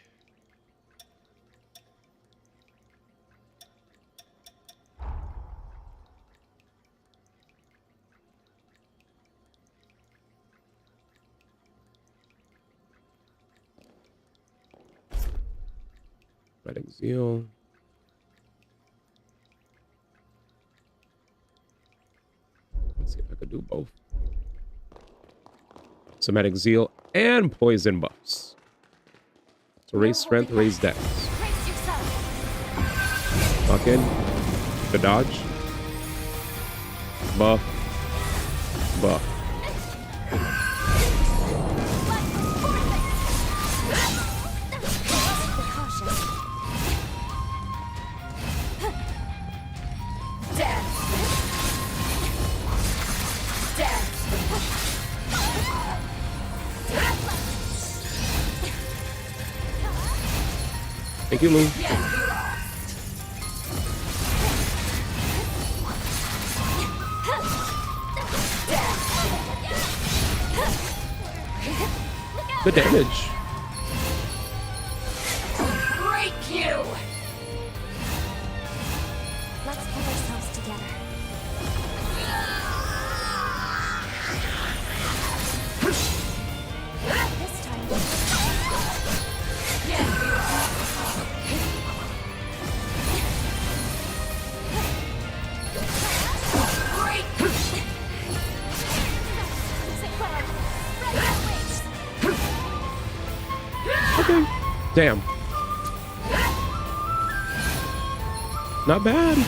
Medic Zeal. Let's see if I could do both. Somatic Zeal and poison buffs. So raise strength, raise dex. Lock in. The dodge. Buff. Buff. Thank you, Lou. Good damage. Break you! Let's pull ourselves together. This time. Okay. Damn. Not bad.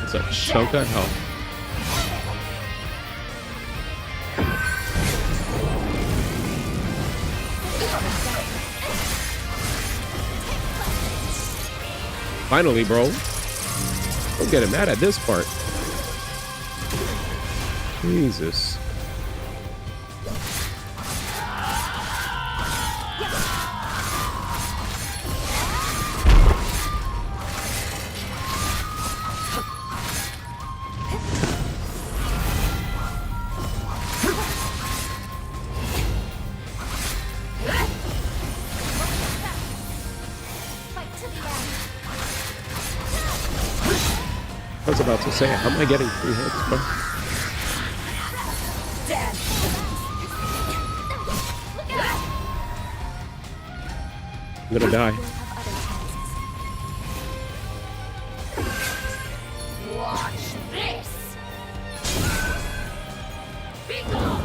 It's a chunk of health. Finally, bro. Don't get mad at this part. Jesus. I was about to say, how am I getting 3 hits, bro? I'm gonna die. Watch this! Be gone!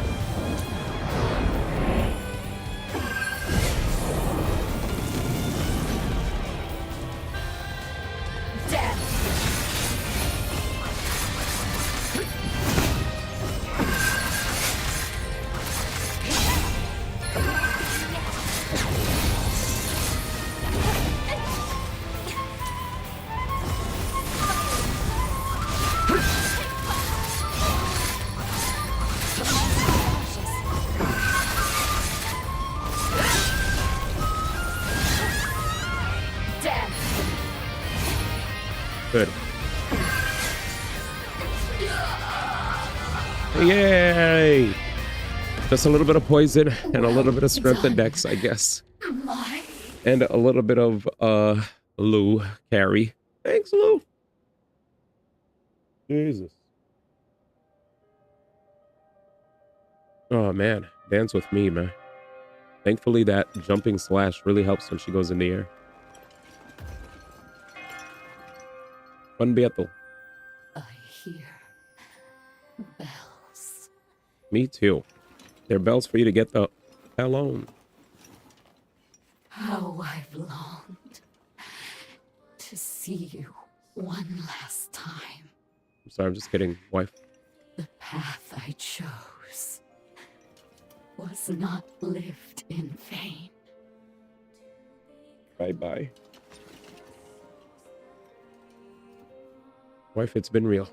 Good. Yay! Just a little bit of poison and a little bit of strength and dex, I guess. And a little bit of Lou carry. Thanks, Lou. Jesus. Oh man, dance with me, man. Thankfully that jumping slash really helps when she goes in the air. Buen Beatle. I hear bells. Me too. They're bells for you to get the hell on. How I've longed to see you one last time. I'm sorry, I'm just kidding, wife. The path I chose was not lived in vain. Bye-bye. Wife, it's been real.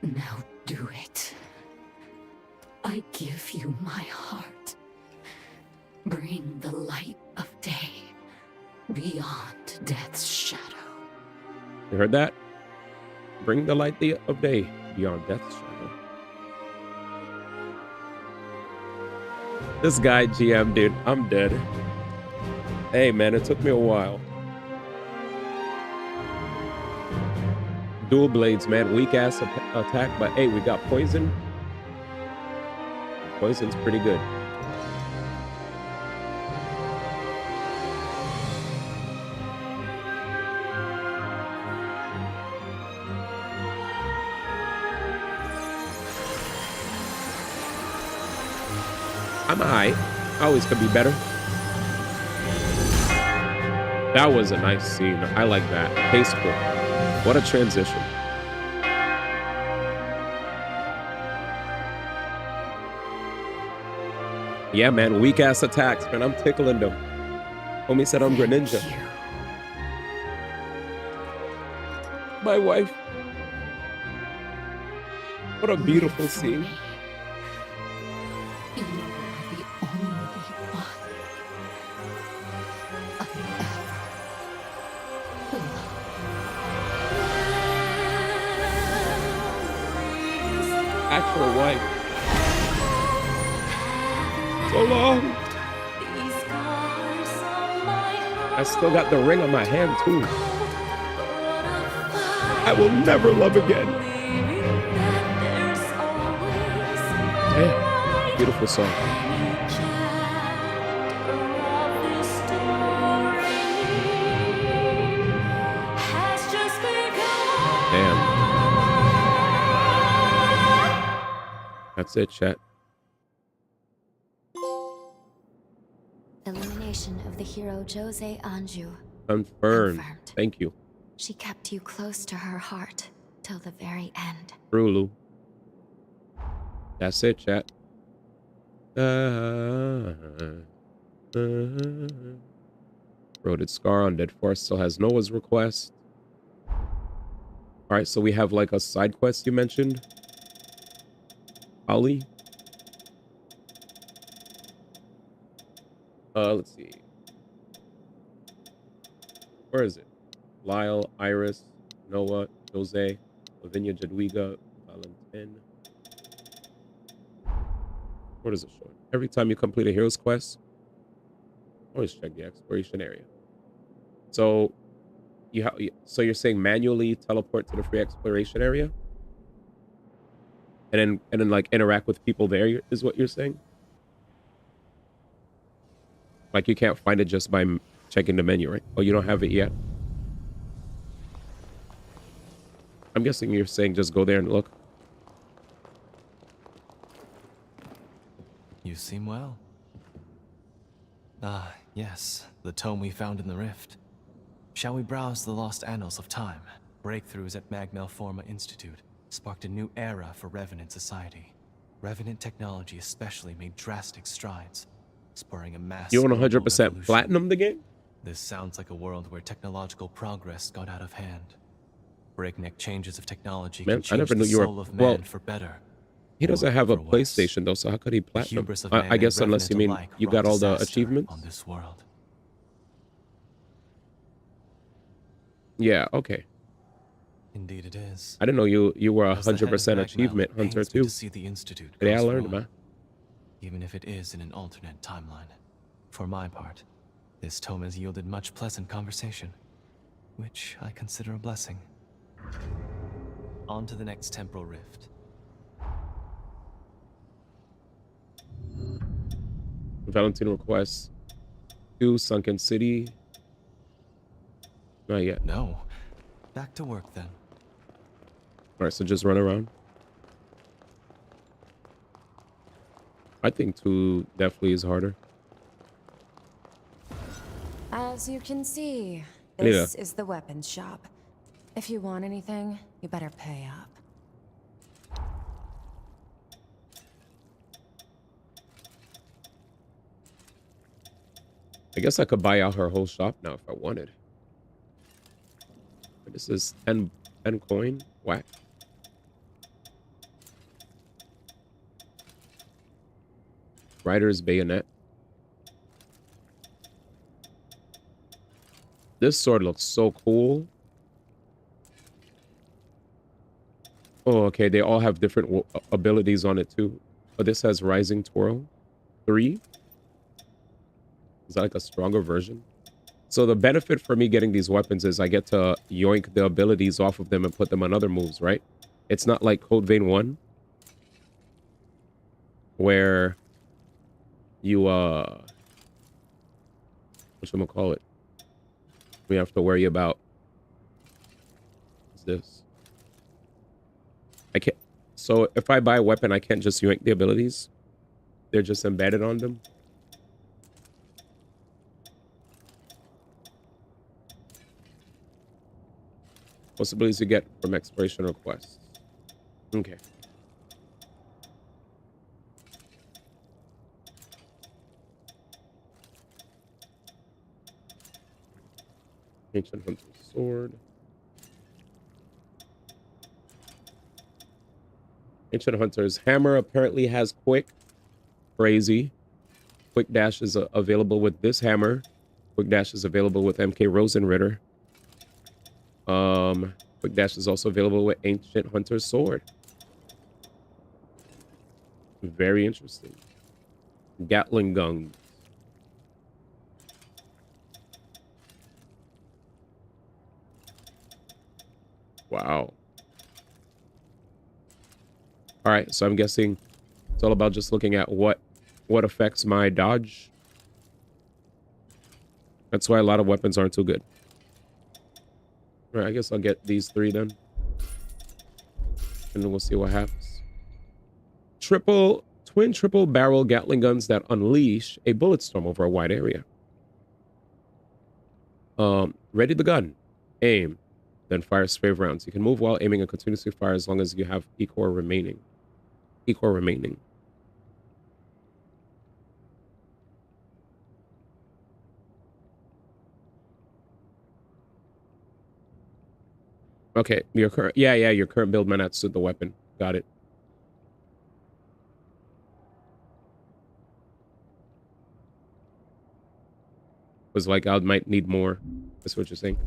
Now do it. I give you my heart. Bring the light of day beyond death's shadow. You heard that? Bring the light of day beyond death's shadow. This guy, GM, dude, I'm dead. Hey, man, it took me a while. Dual blades, man. Weak ass attack, but hey, we got poison. Poison's pretty good. I'm alright. Always could be better. That was a nice scene. I like that. Tasteful. What a transition. Yeah, man, weak ass attacks, man. I'm tickling them. Homie said I'm Greninja. My wife. What a beautiful scene. You are the only one Actual wife. So long. I still got the ring on my hand too. I will never love again. Damn, beautiful song. Damn. That's it, chat. Elimination of the hero Jose Anju. Confirmed. Thank you. She kept you close to her heart till the very end. True, Lou. That's it, chat. Roaded Scar on Dead Forest still has Noah's request. Alright, so we have like a side quest you mentioned. Ali. Let's see. Where is it? Lyle, Iris, Noah, Jose, Lavinia, Jadwiga, Valentin. What is it showing? Every time you complete a hero's quest, always check the exploration area. So so you're saying manually teleport to the free exploration area? And then like interact with people there is what you're saying? Like you can't find it just by checking the menu, right? Oh, you don't have it yet? I'm guessing you're saying just go there and look. You seem well. Ah, yes, the tome we found in the rift. Shall we browse the lost annals of time? Breakthroughs at Magmel Forma Institute sparked a new era for Revenant society. Revenant technology especially made drastic strides, spurring a mass You want global 100% revolution. platinum the game? This sounds like a world where technological progress got out of hand. Breakneck changes of technology Man, can I never change knew the you were soul of well. man for better. He doesn't or have a for worse. PlayStation though, so how could he platinum? hubris of I man guess and unless you mean Revenant you alike got all the brought disaster achievements. on this world. Yeah, okay. Indeed it is. I didn't know you were As the head of 100% Magmel, achievement it hunter pains me too. to see the Institute Today I goes learned, wrong, man. even if it is in an alternate timeline. For my part, this tome has yielded much pleasant conversation, which I consider a blessing. On to the next temporal rift. Valentine requests 2 Sunken City. Not yet. No. Back to work then. Alright, so just run around. I think 2 definitely is harder. As you can see, Anita. this is the weapons shop. If you want anything, you better pay up. I guess I could buy out her whole shop now if I wanted. But this is 10 coin. Whack. Rider's Bayonet. This sword looks so cool. Oh, okay. They all have different abilities on it too. But this has Rising Twirl 3. Is that like a stronger version? So the benefit for me getting these weapons is I get to yoink the abilities off of them and put them on other moves, right? It's not like Code Vein 1 where you whatchamacallit, we have to worry about what's this. I can't, so if I buy a weapon I can't just yoink the abilities. They're just embedded on them. Possibilities you get from exploration requests. Okay. Ancient Hunter's Sword. Ancient Hunter's Hammer apparently has quick. Crazy. Quick dash is available with this hammer. Quick dash is available with MK Rosenritter. Quick dash is also available with Ancient Hunter's Sword. Very interesting. Gatling guns. Wow. All right, so I'm guessing it's all about just looking at what affects my dodge. That's why a lot of weapons aren't too good. All right, I guess I'll get these 3 then. And then we'll see what happens. Twin triple barrel Gatling guns that unleash a bullet storm over a wide area. Ready the gun. Aim. Then fire spave rounds. You can move while aiming and continuously fire as long as you have E-core remaining. E-core remaining. Okay, your current your current build might not suit the weapon. Got it. Was like I might need more. That's what you're saying.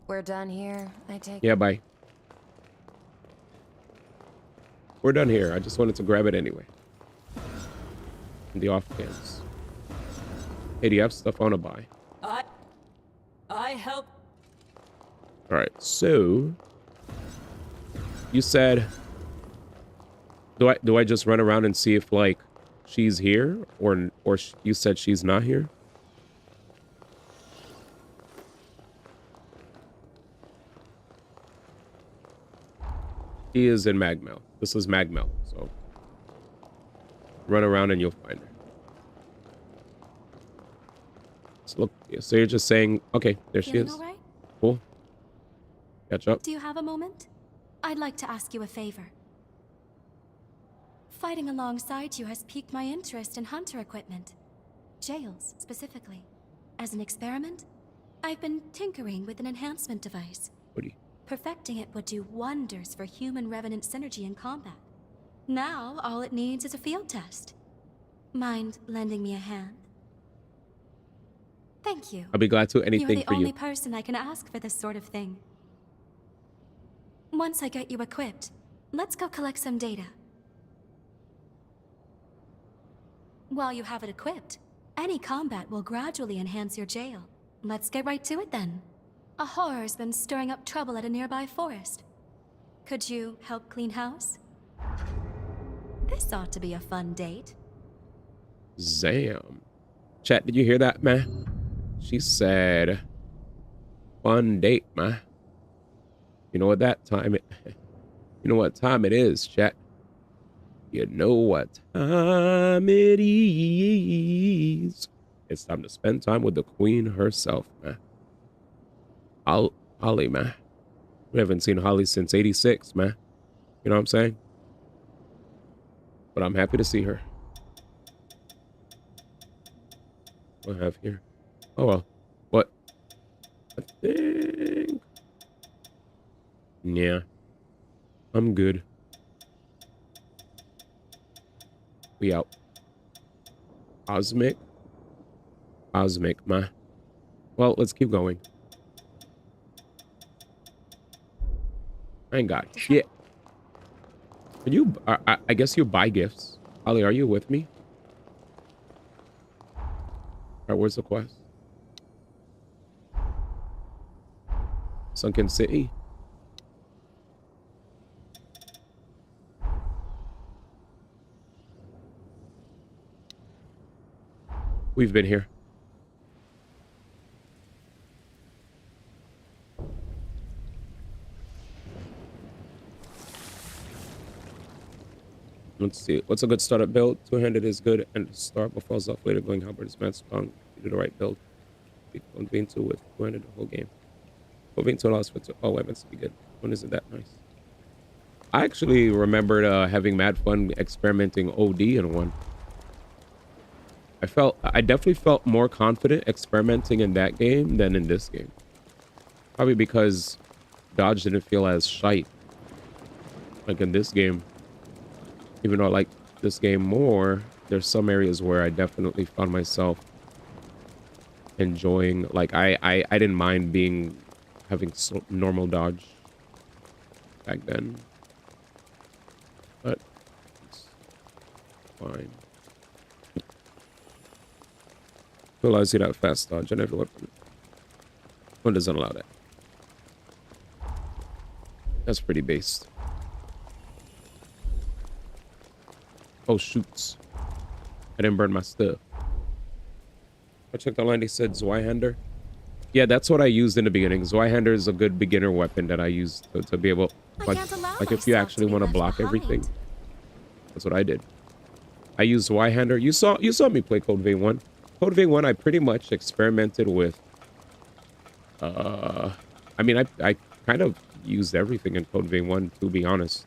We're done here, I take Yeah, bye. We're done here. I just wanted to grab it anyway. In the off chance. Hey, do you have stuff on a buy? I help. All right, so you said, do I just run around and see if like she's here, or you said she's not here? She is in Magmel. This is Magmel, so run around and you'll find her. So look, so you're just saying, okay, there she is. All right? Cool. Catch up. Do you have a moment? I'd like to ask you a favor. Fighting alongside you has piqued my interest in hunter equipment. Jails, specifically. As an experiment, I've been tinkering with an enhancement device. Perfecting it would do wonders for human-revenant synergy in combat. Now, all it needs is a field test. Mind lending me a hand? Thank you. I'll be glad to. Anything for you. You're the only person I can ask for this sort of thing. Once I get you equipped, let's go collect some data. While you have it equipped, any combat will gradually enhance your jail. Let's get right to it then. A horror's been stirring up trouble at a nearby forest. Could you help clean house? This ought to be a fun date. Zam. Chat, did you hear that, man? She said, fun date, man. You know what that time it You know what time it is, chat. You know what time it is. It's time to spend time with the queen herself, man. Holly, man. We haven't seen Holly since 86, man. You know what I'm saying? But I'm happy to see her. What do I have here? Oh, well. What? I think... Yeah. I'm good. We out. Cosmic, man. Well, let's keep going. I ain't got shit. Can you? I guess you buy gifts. Ollie, are you with me? All right, where's the quest? Sunken City. We've been here. Let's see. What's a good startup build? Two-handed is good, and start but falls off later. Going halberd is mad strong. You do the right build. One being two with two-handed the whole game. One being two allows for all weapons to be good. One isn't that nice. I actually remembered having mad fun experimenting OD in one. I definitely felt more confident experimenting in that game than in this game. Probably because dodge didn't feel as shite like in this game. Even though I like this game more, there's some areas where I definitely found myself enjoying. Like I didn't mind having normal dodge back then, but it's fine. It allows you to have fast dodge on every weapon. One doesn't allow that. That's pretty based. Oh, shoots. I didn't burn my stuff. I checked online, they said Zweihander. Yeah, that's what I used in the beginning. Zweihander is a good beginner weapon that I use to be able... Like if you actually want to block everything. That's what I did. I used Zweihander. You saw me play Code Vein 1. Code Vein 1, I pretty much experimented with... I mean, I kind of used everything in Code Vein 1, to be honest.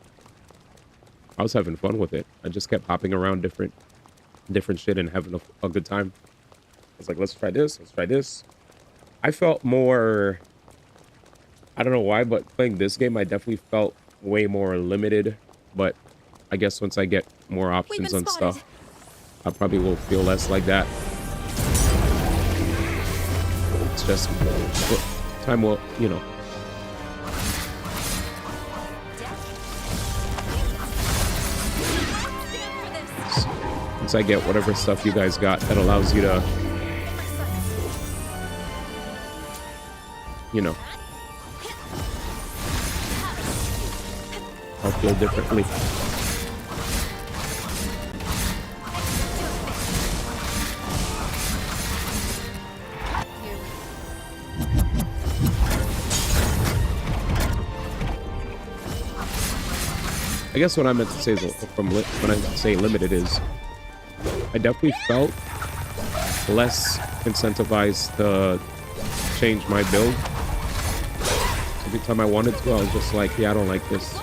I was having fun with it. I just kept hopping around different shit and having a good time. I was like, let's try this. Let's try this. I felt more... I don't know why, but playing this game, I definitely felt way more limited. But I guess once I get more options on stuff, I probably will feel less like that. It's just... time will, you know... Once I get whatever stuff you guys got that allows you to, you know, I'll feel differently. I guess what I meant to say is when I say limited is I definitely felt less incentivized to change my build. Every time I wanted to, I was just like, yeah, I don't like this.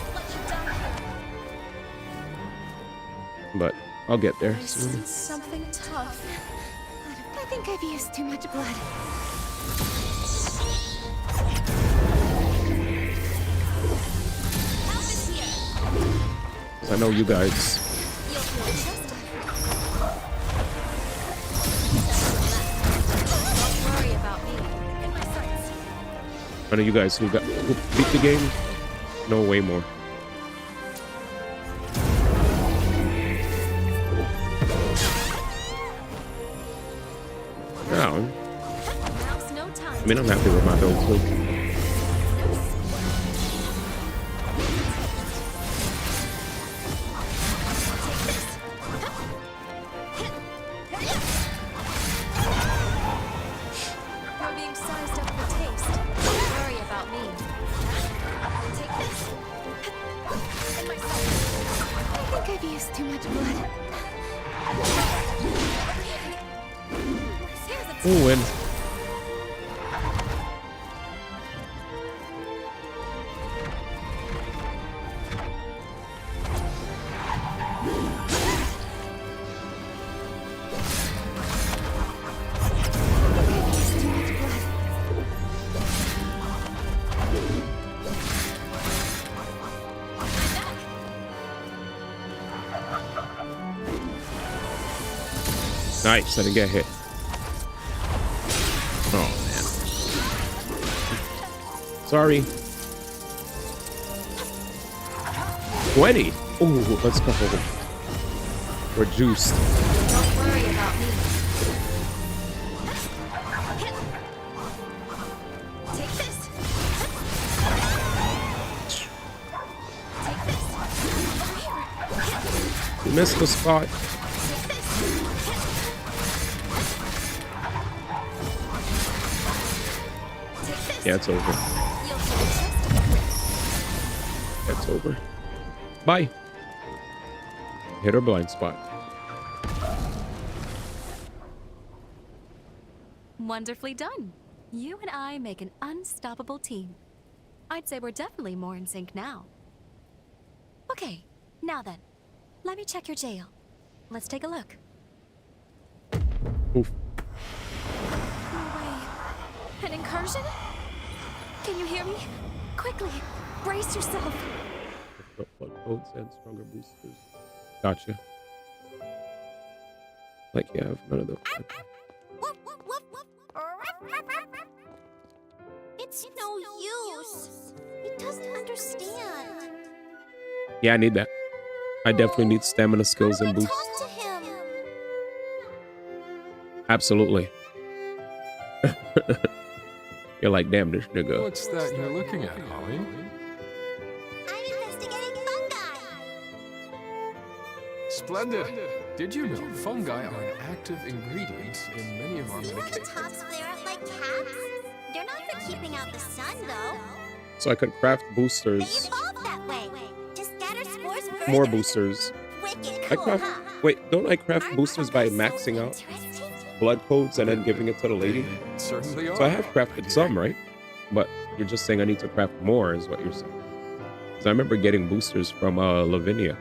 But I'll get there soon. Something tough. I think I've used too much blood. I know you guys. I know you guys who beat the game know way more. No. I mean, I'm happy with my build too. Ooh, win. Nice, I didn't get hit. Oh, man. Sorry. 20. Ooh, let's go. We're juiced. Don't worry about me. Take this. Take this. Over here. You missed the spot. Yeah, it's over. It's over. Bye. Hit her blind spot. Wonderfully done. You and I make an unstoppable team. I'd say we're definitely more in sync now. Okay, now then, let me check your jail. Let's take a look. Oof. No way. An incursion? Can you hear me? Quickly, brace yourself. Blood codes and stronger boosters. Gotcha. Like you have none of those. It's no use. He doesn't understand. Yeah, I need that. I definitely need stamina skills and boosts. Talk to him. Absolutely. You're like, damn, this nigga. What's that you're looking at, Holly? I'm investigating fungi. Splendid. Did you know fungi are an active ingredient in many of our See how the medications? tops flare up like caps? They're not for keeping out the sun, though. So I could craft They boosters. evolve that way. To scatter spores further. More boosters. Wicked I cool, craft. huh? Wait, don't I craft boosters by maxing out blood codes and then giving it to the lady? Certainly are. So I have crafted some, right? But you're just saying I need to craft more, is what you're saying. Because I remember getting boosters from Lavinia.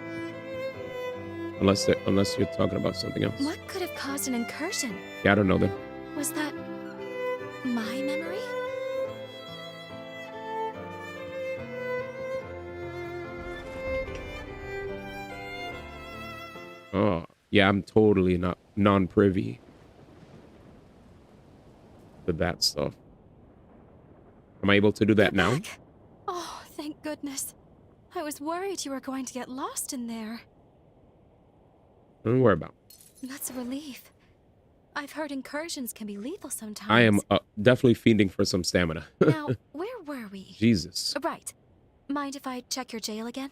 Unless you're talking about something else. What could have caused an incursion? Yeah, I don't know then. Was that my memory? Oh, yeah, I'm totally not non-privy to that stuff. Am I able to do that now? Oh, thank goodness. I was worried you were going to get lost in there. Don't worry about it. That's a relief. I've heard incursions can be lethal sometimes. I am definitely fiending for some stamina. Now, where were we? Jesus. Right. Mind if I check your jail again?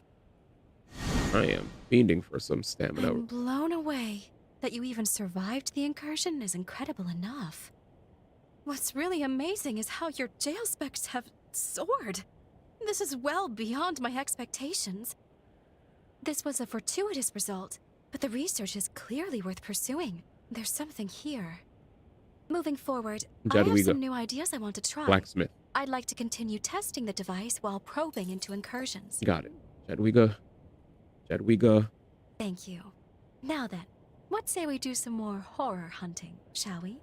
I am fiending for some stamina. I'm blown away. That you even survived the incursion is incredible enough. What's really amazing is how your jail specs have soared. This is well beyond my expectations. This was a fortuitous result, but the research is clearly worth pursuing. There's something here. Moving forward, I have some new ideas I want to try. Blacksmith. I'd like to continue testing the device while probing into incursions. Got it. Jadwiga. Thank you. Now then, what say we do some more horror hunting, shall we?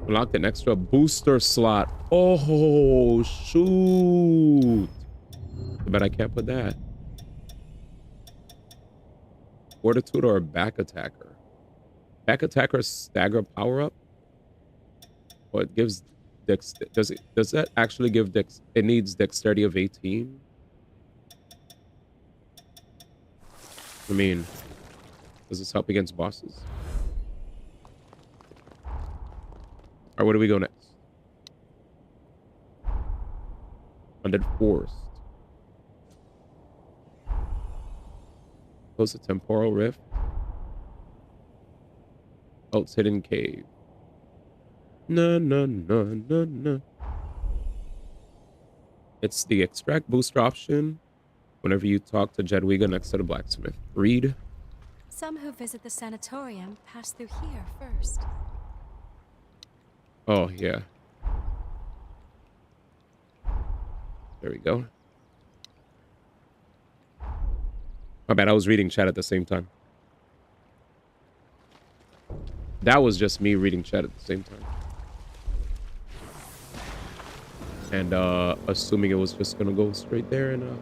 Unlocked an extra booster slot. Oh, shoot. But I can't put that. Fortitude or back attacker? Back attacker stagger power up? Well, it gives dex. Does that actually give dex? It needs dexterity of 18. I mean, does this help against bosses? All right, where do we go next? Undead Forest. Close to Temporal Rift. Ult's Hidden Cave. No. It's the extract booster option whenever you talk to Jadwiga next to the blacksmith. Read. Some who visit the sanatorium pass through here first. Oh, yeah. There we go. My bad, I was reading chat at the same time. That was just me reading chat at the same time. And assuming it was just gonna go straight there, and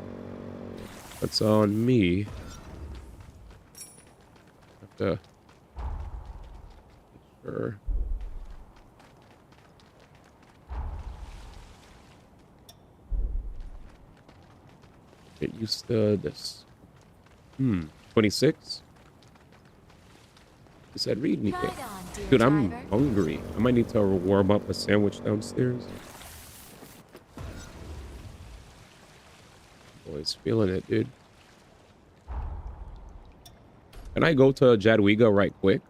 that's on me. Have to make sure. Get used to this. 26? You said read anything. Dude, I'm hungry. I might need to warm up a sandwich downstairs. Boy's feeling it, dude. Can I go to Jadwiga right quick?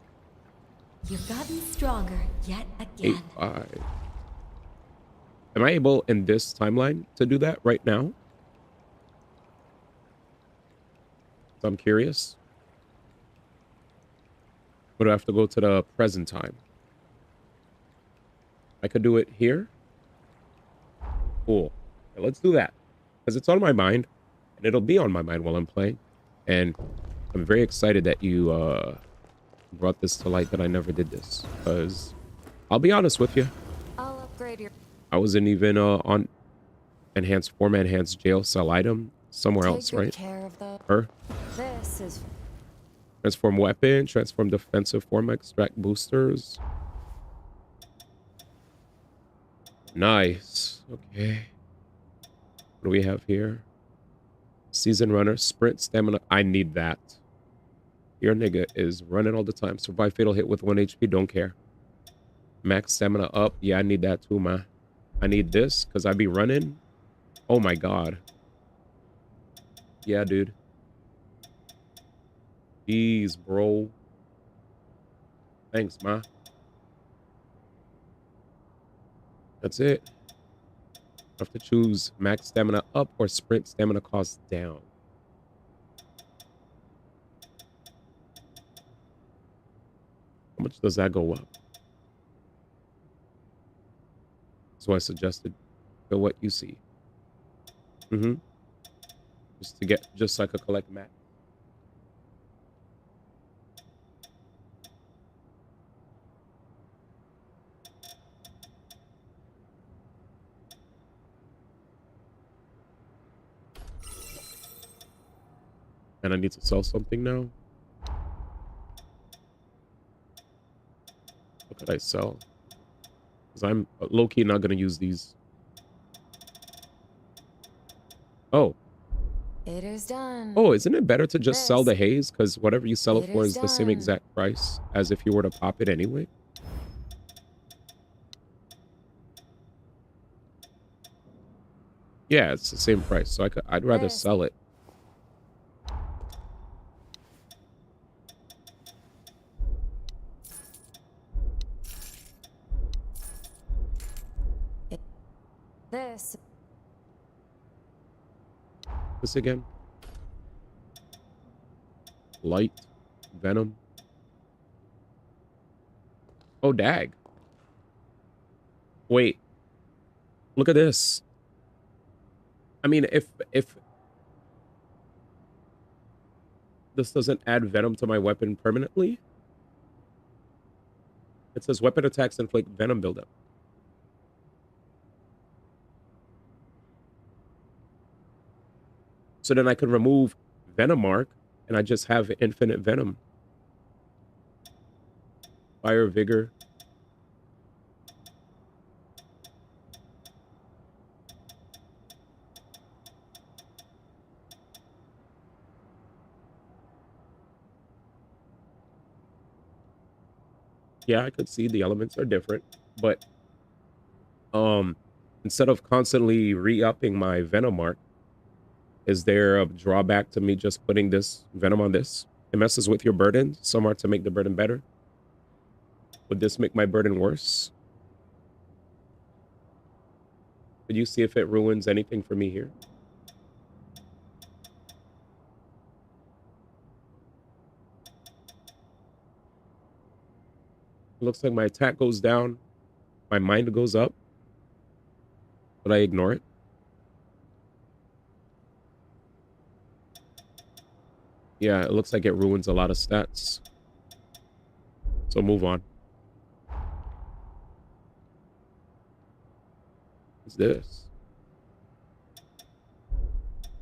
You've gotten stronger yet again. 8-5. Am I able in this timeline to do that right now? I'm curious. But I have to go to the present time. I could do it here. Cool. Okay, let's do that. Because it's on my mind. And it'll be on my mind while I'm playing. And I'm very excited that you brought this to light that I never did this. Because I'll be honest with you. I'll upgrade your... I wasn't even on enhanced format, enhanced jail cell item somewhere else, Take good right? care of the... Her. This is... Transform weapon, transform defensive form, extract boosters. Nice. Okay. What do we have here? Season runner, sprint, stamina. I need that. Your nigga is running all the time. Survive fatal hit with 1 HP. Don't care. Max stamina up. Yeah, I need that too, man. I need this because I be running. Oh my god. Yeah, dude. Jeez, bro. Thanks, ma. That's it. I have to choose max stamina up or sprint stamina cost down. How much does that go up? So I suggested go what you see. Just so I could collect max. And I need to sell something now. What could I sell? Because I'm low-key not going to use these. Oh. It is done. Oh, isn't it better to just sell the haze? Because whatever you sell it It for is is the same done. exact price as if you were to pop it anyway. Yeah, it's the same price. So I'd rather sell it. This. This again. Light. Venom. Oh, dag. Wait. Look at this. I mean, if this doesn't add venom to my weapon permanently, it says weapon attacks inflict venom buildup. So then I could remove Venom Mark and I just have infinite venom. Fire Vigor. Yeah, I could see the elements are different, but instead of constantly re-upping my Venom Mark, is there a drawback to me just putting this venom on this? It messes with your burden. Some are to make the burden better. Would this make my burden worse? Could you see if it ruins anything for me here? It looks like my attack goes down. My mind goes up. But I ignore it. Yeah, it looks like it ruins a lot of stats. So move on. What's this?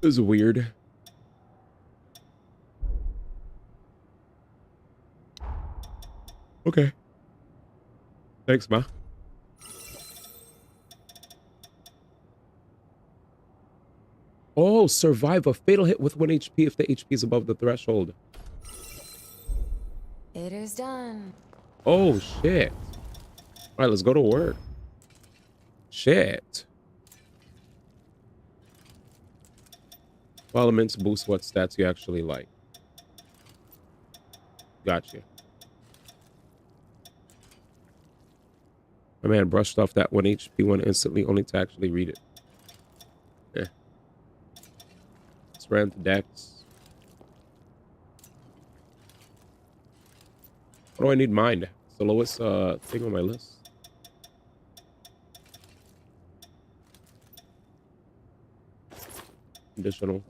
This is weird. Okay. Thanks, ma. Oh, survive a fatal hit with 1 HP if the HP is above the threshold. It is done. Oh, shit. All right, let's go to work. Shit. Elements boost what stats you actually like. Gotcha. My man brushed off that 1 HP one instantly, only to actually read it. Yeah. Strength, dex. What do I need mind? It's the lowest thing on my list. Additional.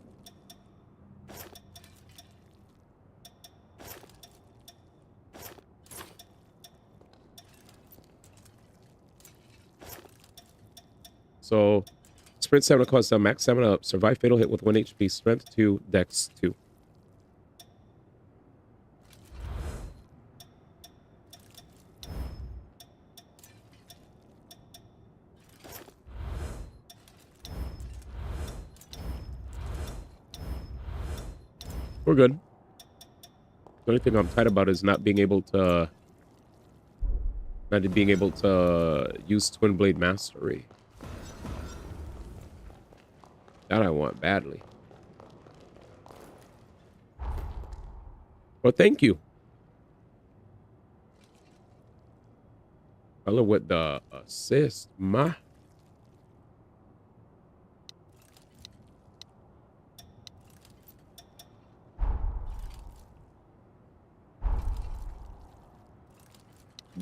sprint stamina costs down, max stamina up, survive fatal hit with 1 HP, strength 2, dex 2. We're good. The only thing I'm tight about is not being able to use Twin Blade Mastery. That I want badly. Well, thank you. Color with the assist, ma.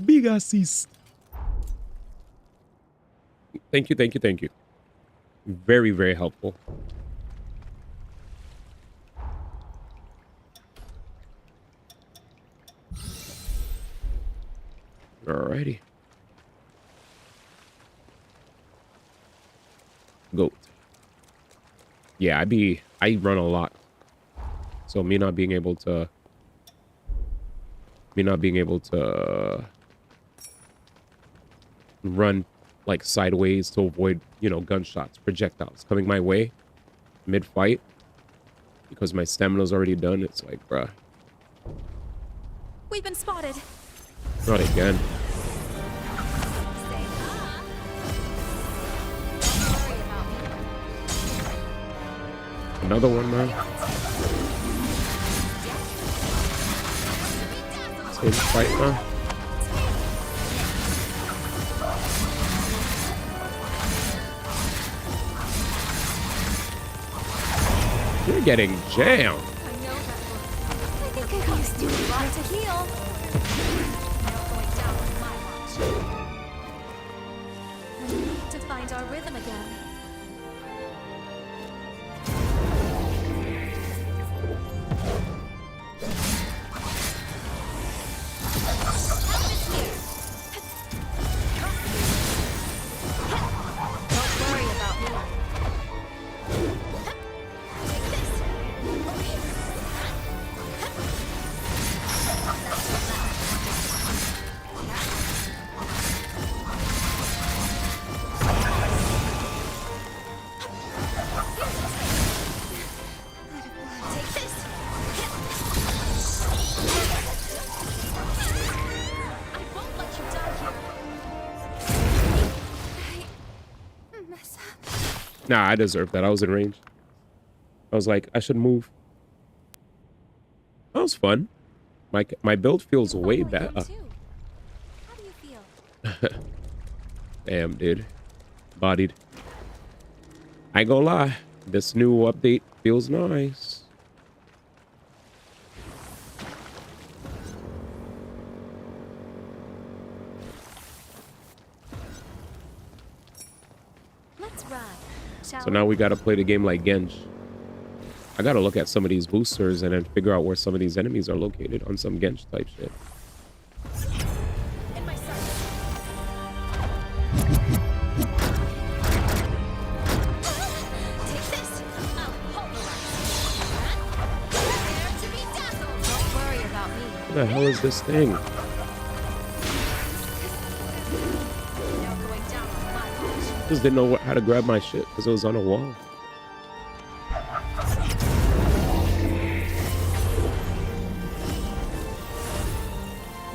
Big assist. Thank you, thank you, thank you. Very, very helpful. Alrighty. Goat. Yeah, I run a lot. So me not being able to run like sideways to avoid, you know, gunshots, projectiles coming my way mid-fight because my stamina's already done. It's like, bruh. We've been spotted. Not again. Another one, man. Same fight, man. You're getting jammed. I think I used to try to heal. We need to find our rhythm again. Nah, I deserve that. I was in range. I was like, I should move. That was fun. My build feels way better. How do you feel? Damn, dude. Bodied. I ain't gonna lie. This new update feels nice. Let's ride. So now we gotta play the game like Genj. I gotta look at some of these boosters and then figure out where some of these enemies are located on some Genj type shit. What the hell is this thing? Just didn't know how to grab my shit because it was on a wall.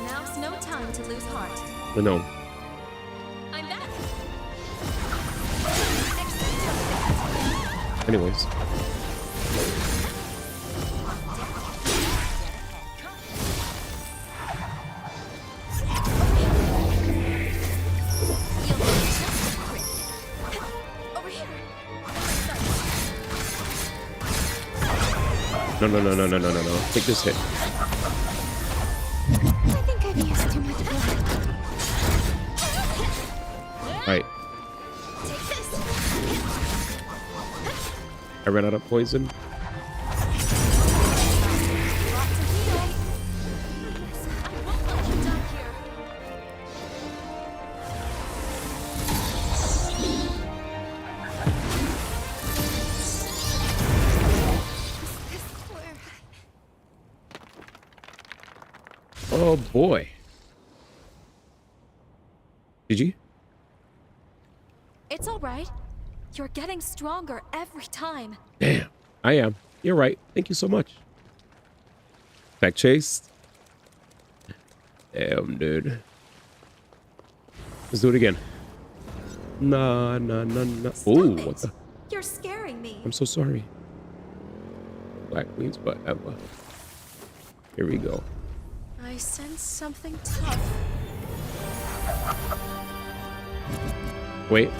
Now's no time to lose heart. But no. I'm back. Anyways. No. Take this hit. I think I've used too much blood. Alright. I ran out of poison. Oh boy. GG. It's all right. You're getting stronger every time. Damn, I am. You're right. Thank you so much. Back chased. Damn, dude. Let's do it again. Nah. Ooh, what the? You're scaring me. I'm so sorry. Black Queens forever. Here we go. I sense something tough. Wait.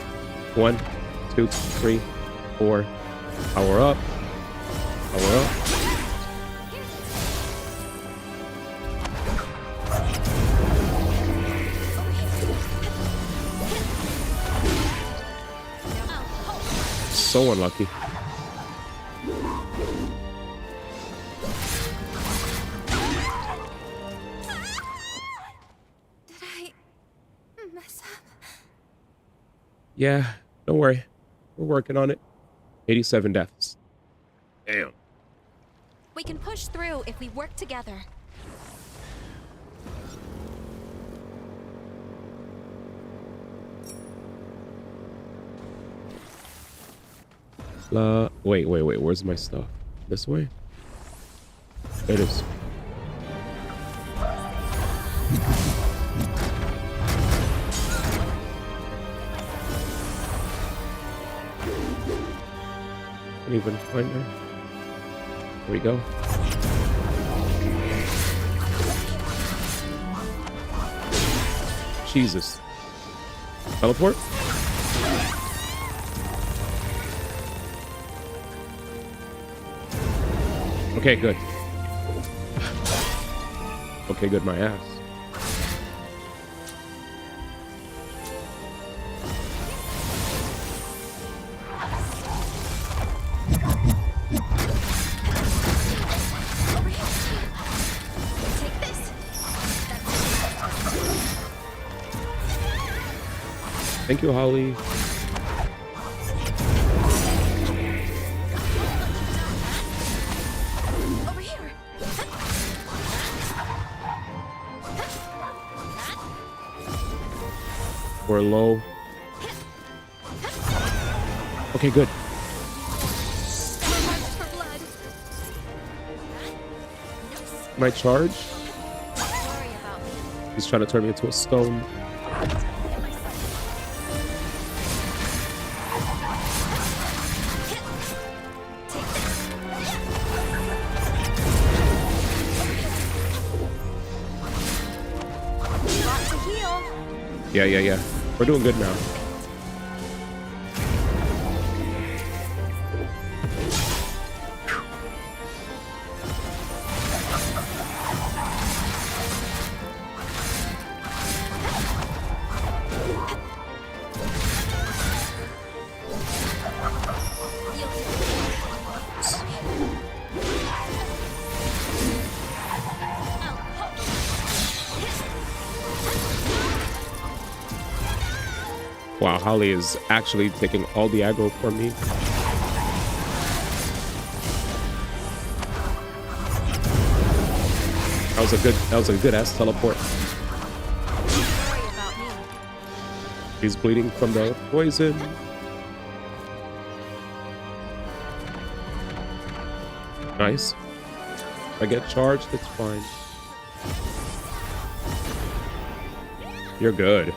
1, 2, 3, 4. Power up. Power up. So unlucky. Did I mess up? Yeah, don't worry. We're working on it. 87 deaths. Damn. We can push through if we work together. Wait. Where's my stuff? This way? There it is. Can't even find her. Here we go. Jesus. Teleport? Okay, good. Okay, good, my ass. Thank you, Holly. We're low. Okay, good. My charge? He's trying to turn me into a stone. Yeah. We're doing good now. Wow, Holly is actually taking all the aggro for me. That was a good ass teleport. He's bleeding from the poison. Nice. If I get charged, it's fine. You're good.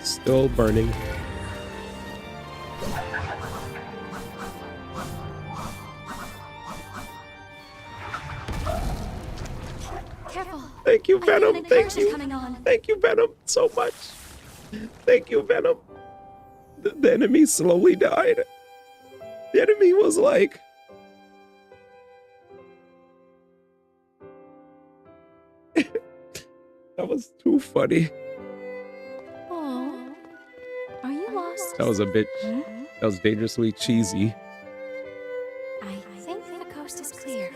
Still burning. Careful. Thank you, Venom. Thank you. Coming on. Thank you, Venom, so much. Thank you, Venom. The enemy slowly died. The enemy was like... That was too funny. Aww. Are you lost? That was a bit... That was dangerously cheesy. I think the coast is clear.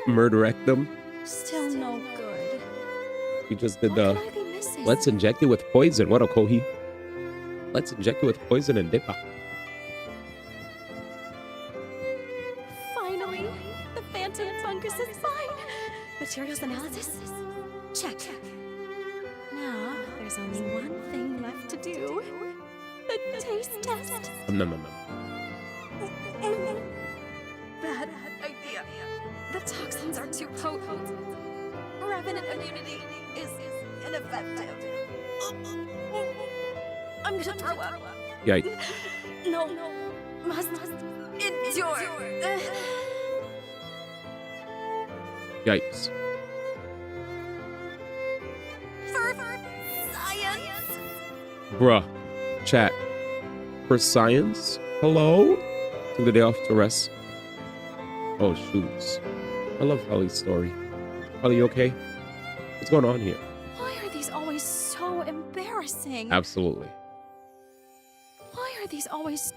Murder rectum. Still no good. We just did the let's inject you with poison. What a Kohi. Let's inject you with poison and dippa. Finally, the phantom fungus is fine. Materials analysis? Check. Now, there's only one thing left to do. The taste test. No. Bad idea. The toxins are too potent. Revenant immunity is ineffective. I'm gonna throw up. Yikes. No, must endure. Yikes. For science. Bruh. Chat. For science? Hello? Took the day off to rest. Oh, shoots. I love Holly's story. Holly, you okay? What's going on here? Why are these always so embarrassing? Absolutely. Why are these always...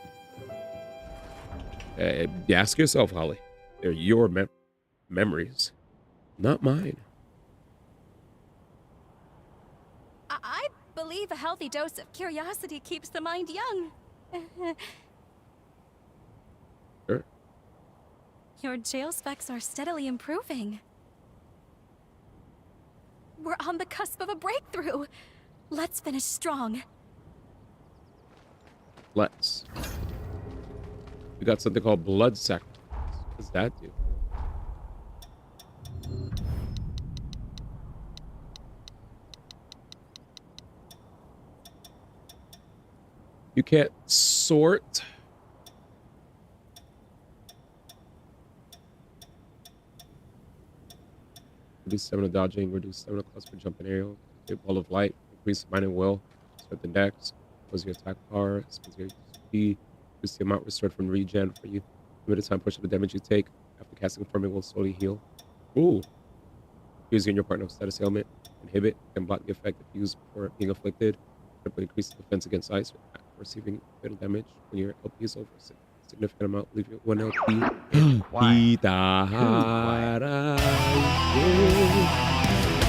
Ask yourself, Holly. They're your memories, not mine. I believe a healthy dose of curiosity keeps the mind young. Sure. Your jail specs are steadily improving. We're on the cusp of a breakthrough. Let's finish strong. Let's. We got something called blood sacrifice. What does that do? You can't sort. Reduce stamina dodging, reduce stamina cost for jumping aerial, create ball of light, increase mind and will, strengthen dex, close your attack power, spends your HP, reduce the amount restored from regen for you. Limited time push of the damage you take. After casting forming will slowly heal. Ooh. Using your partner's status ailment, inhibit, and block the effect if used before being afflicted. Simply increase defense against ice, receiving fatal damage when your LP is over a significant amount. Leave your 1 LP.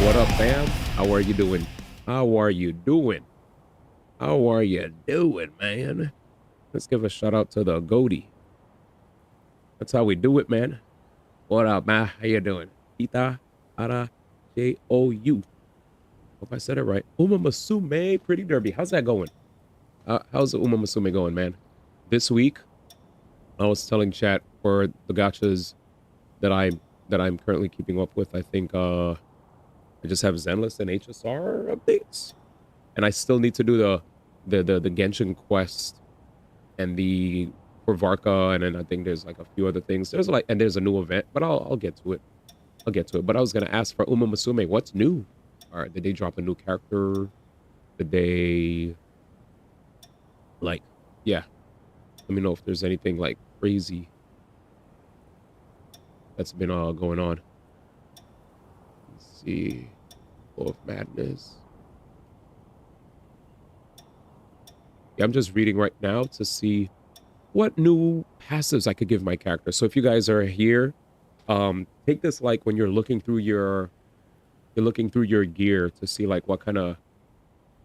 What up, fam? How are you doing? How are you doing? How are you doing, man? Let's give a shout out to the Goaty. That's how we do it, man. What up, man? How you doing? Kita Ara Jou. Hope I said it right. Uma Musume Pretty Derby. How's that going? How's the Uma Musume going, man? This week, I was telling chat for the gachas that I'm currently keeping up with. I think I just have Zenless and HSR updates, and I still need to do the Genshin quest and the for Varka, and then I think there's like a few other things. There's a new event, but I'll get to it. I'll get to it. But I was gonna ask for Uma Musume, what's new? All right, did they drop a new character? Did they yeah? Let me know if there's anything like crazy that's been going on. Let's see. Full of madness. Yeah, I'm just reading right now to see what new passives I could give my character. So if you guys are here, take this like when you're looking through your gear to see like what kind of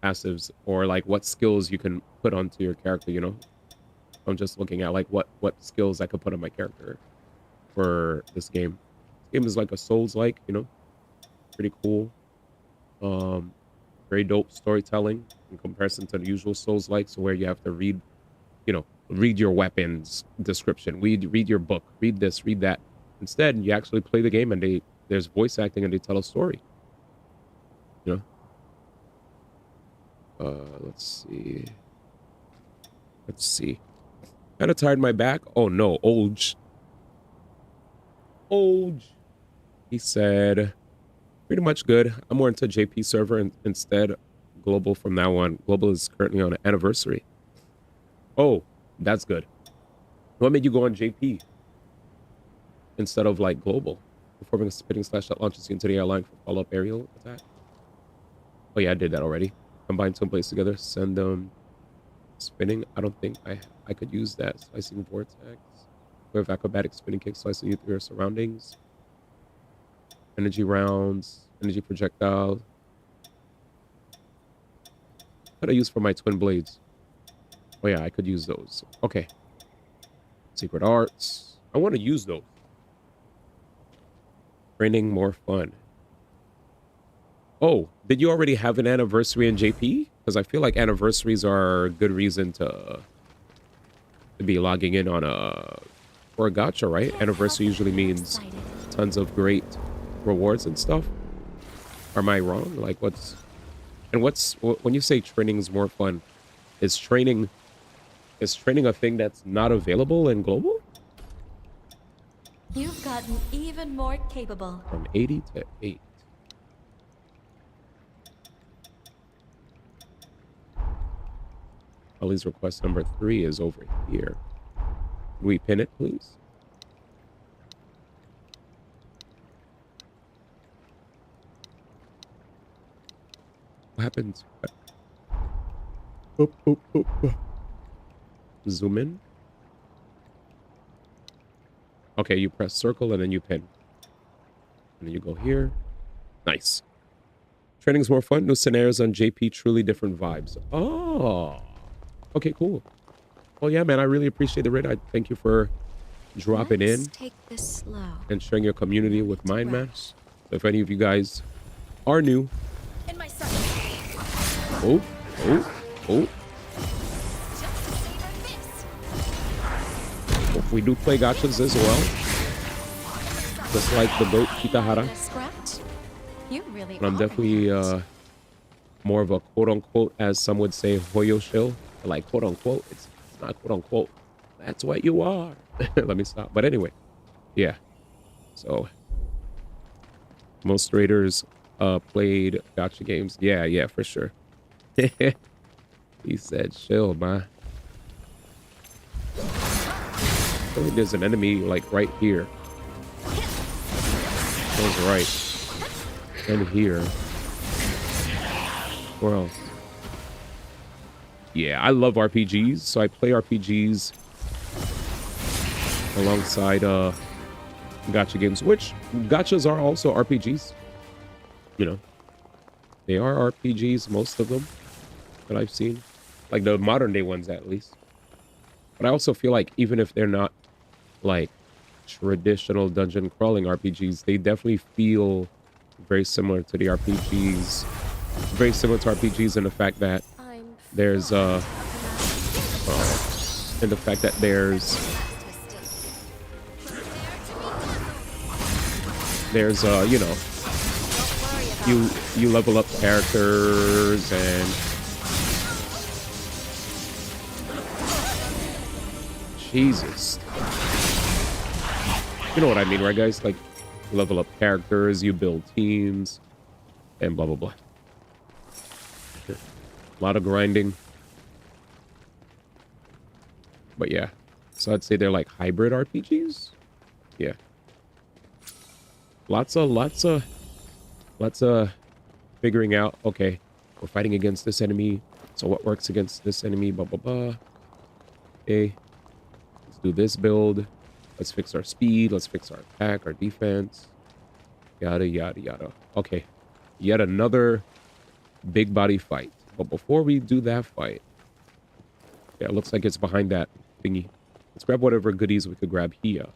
passives or like what skills you can put onto your character, you know. I'm just looking at like what skills I could put on my character for this game. This game is like a Souls-like, you know, pretty cool. Very dope storytelling in comparison to the usual Souls-like, so where you have to read your weapons description, read your book, read this, read that. Instead, you actually play the game and there's voice acting and they tell a story. You know? Let's see. Kind of tired my back. Oh no, Olge. He said, pretty much good. I'm more into JP server instead. Global from now on. Global is currently on an anniversary. Oh, that's good. What made you go on JP instead of like global? Performing a spitting slash that launches you into the airline for follow-up aerial attack. Oh yeah, I did that already. Combine two blades together, send them spinning. I don't think I could use that. Slicing vortex. With acrobatic spinning kick, slicing you through your surroundings. Energy rounds, energy projectile. What I use for my twin blades? Oh yeah, I could use those. Okay. Secret arts. I want to use those. Training more fun. Oh, did you already have an anniversary in JP? Because I feel like anniversaries are a good reason to be logging in on for a gacha, right? Anniversary usually means tons of great rewards and stuff. Or am I wrong? Like when you say training is more fun, is training a thing that's not available in global? You've gotten even more capable. From 80 to 8. Ollie's request number 3 is over here. Can we pin it, please? What happened? Zoom in. Okay, you press circle and then you pin. And then you go here. Nice. Training's more fun. New scenarios on JP. Truly different vibes. Oh. Okay, cool. Well, yeah, man. I really appreciate the raid. I thank you for dropping in. Take this slow. And sharing your community with mine, man. So if any of you guys are new. In my sight. Oh. We do play gachas as well. Just like the goat Kitahara. And I'm definitely more of a quote-unquote, as some would say, Hoyo shill. Like quote-unquote. It's not quote-unquote. That's what you are. Let me stop. But anyway. Yeah. So. Most raiders played gacha games. Yeah, for sure. He said chill, man. I think there's an enemy like right here. Goes right. And here. Where else? Yeah, I love RPGs, so I play RPGs alongside gacha games, which gachas are also RPGs. You know. They are RPGs, most of them that I've seen. Like the modern day ones at least. But I also feel like even if they're not like traditional dungeon crawling RPGs, they definitely feel very similar to the RPGs. Very similar to RPGs in the fact that there's you know, you level up characters and Jesus. You know what I mean, right, guys? Like, you level up characters, you build teams, and blah, blah, blah. A lot of grinding. But yeah. So I'd say they're like hybrid RPGs. Yeah. Lots of figuring out, okay, we're fighting against this enemy. So what works against this enemy? Blah, blah, blah. Okay. Let's do this build. Let's fix our speed. Let's fix our attack, our defense. Yada, yada, yada. Okay. Yet another big body fight. But before we do that fight, yeah, it looks like it's behind that thingy. Let's grab whatever goodies we could grab here.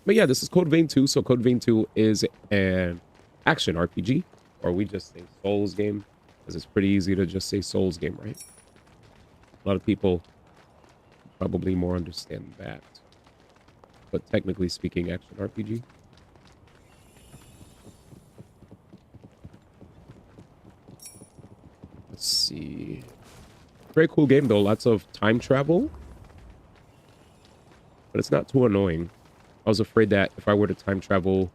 But yeah, this is Code Vein 2. So Code Vein 2 is an action RPG. Or we just say Souls game. Because it's pretty easy to just say Souls game, right? A lot of people probably more understand that. But technically speaking, action RPG. Let's see. Very cool game though. Lots of time travel. But it's not too annoying. I was afraid that if I were to time travel,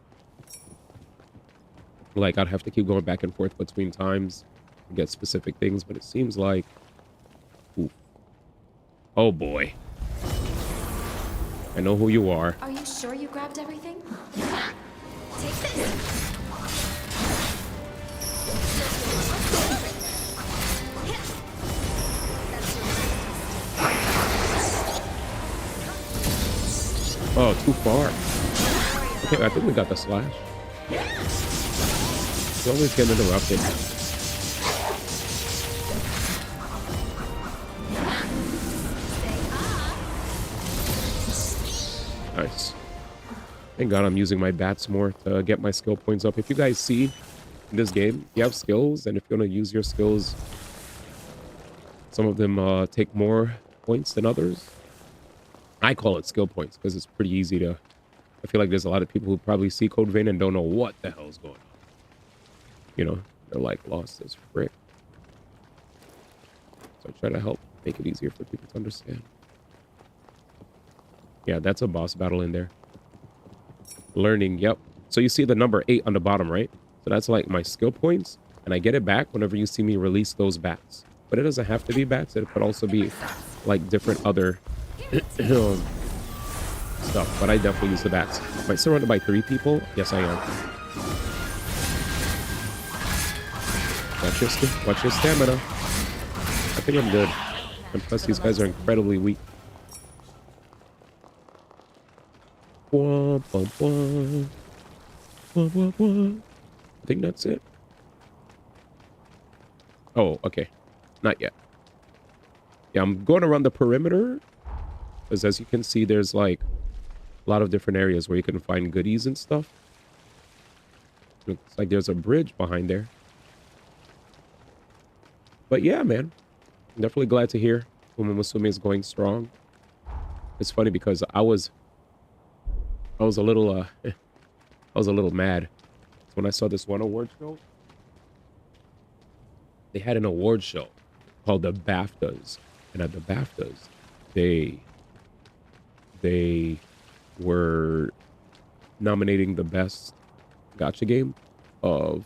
like I'd have to keep going back and forth between times to get specific things. But it seems like... Oof. Oh boy. I know who you are. Are you sure you grabbed everything? Take this. Oh, too far. Okay, I think we got the slash. We always get interrupted. Thank God I'm using my bats more to get my skill points up. If you guys see in this game, you have skills, and if you're going to use your skills, some of them take more points than others. I call it skill points because it's pretty easy to... I feel like there's a lot of people who probably see Code Vein and don't know what the hell is going on. You know, they're like lost as frick. So I try to help make it easier for people to understand. Yeah, that's a boss battle in there. Learning, yep. So you see the number 8 on the bottom, right? So that's like my skill points, and I get it back whenever you see me release those bats. But it doesn't have to be bats. It could also be like different other stuff. But I definitely use the bats. Am I surrounded by 3 people? Yes, I am. Watch your stamina. I think I'm good. And plus, these guys are incredibly weak. I think that's it. Oh, okay. Not yet. Yeah, I'm going around the perimeter. Because as you can see, there's like a lot of different areas where you can find goodies and stuff. Looks like there's a bridge behind there. But yeah, man. I'm definitely glad to hear Uma Musume is going strong. It's funny because I was a little I was a little mad when I saw this one award show. They had an award show called the BAFTAs, and at the BAFTAs, they were nominating the best gacha game of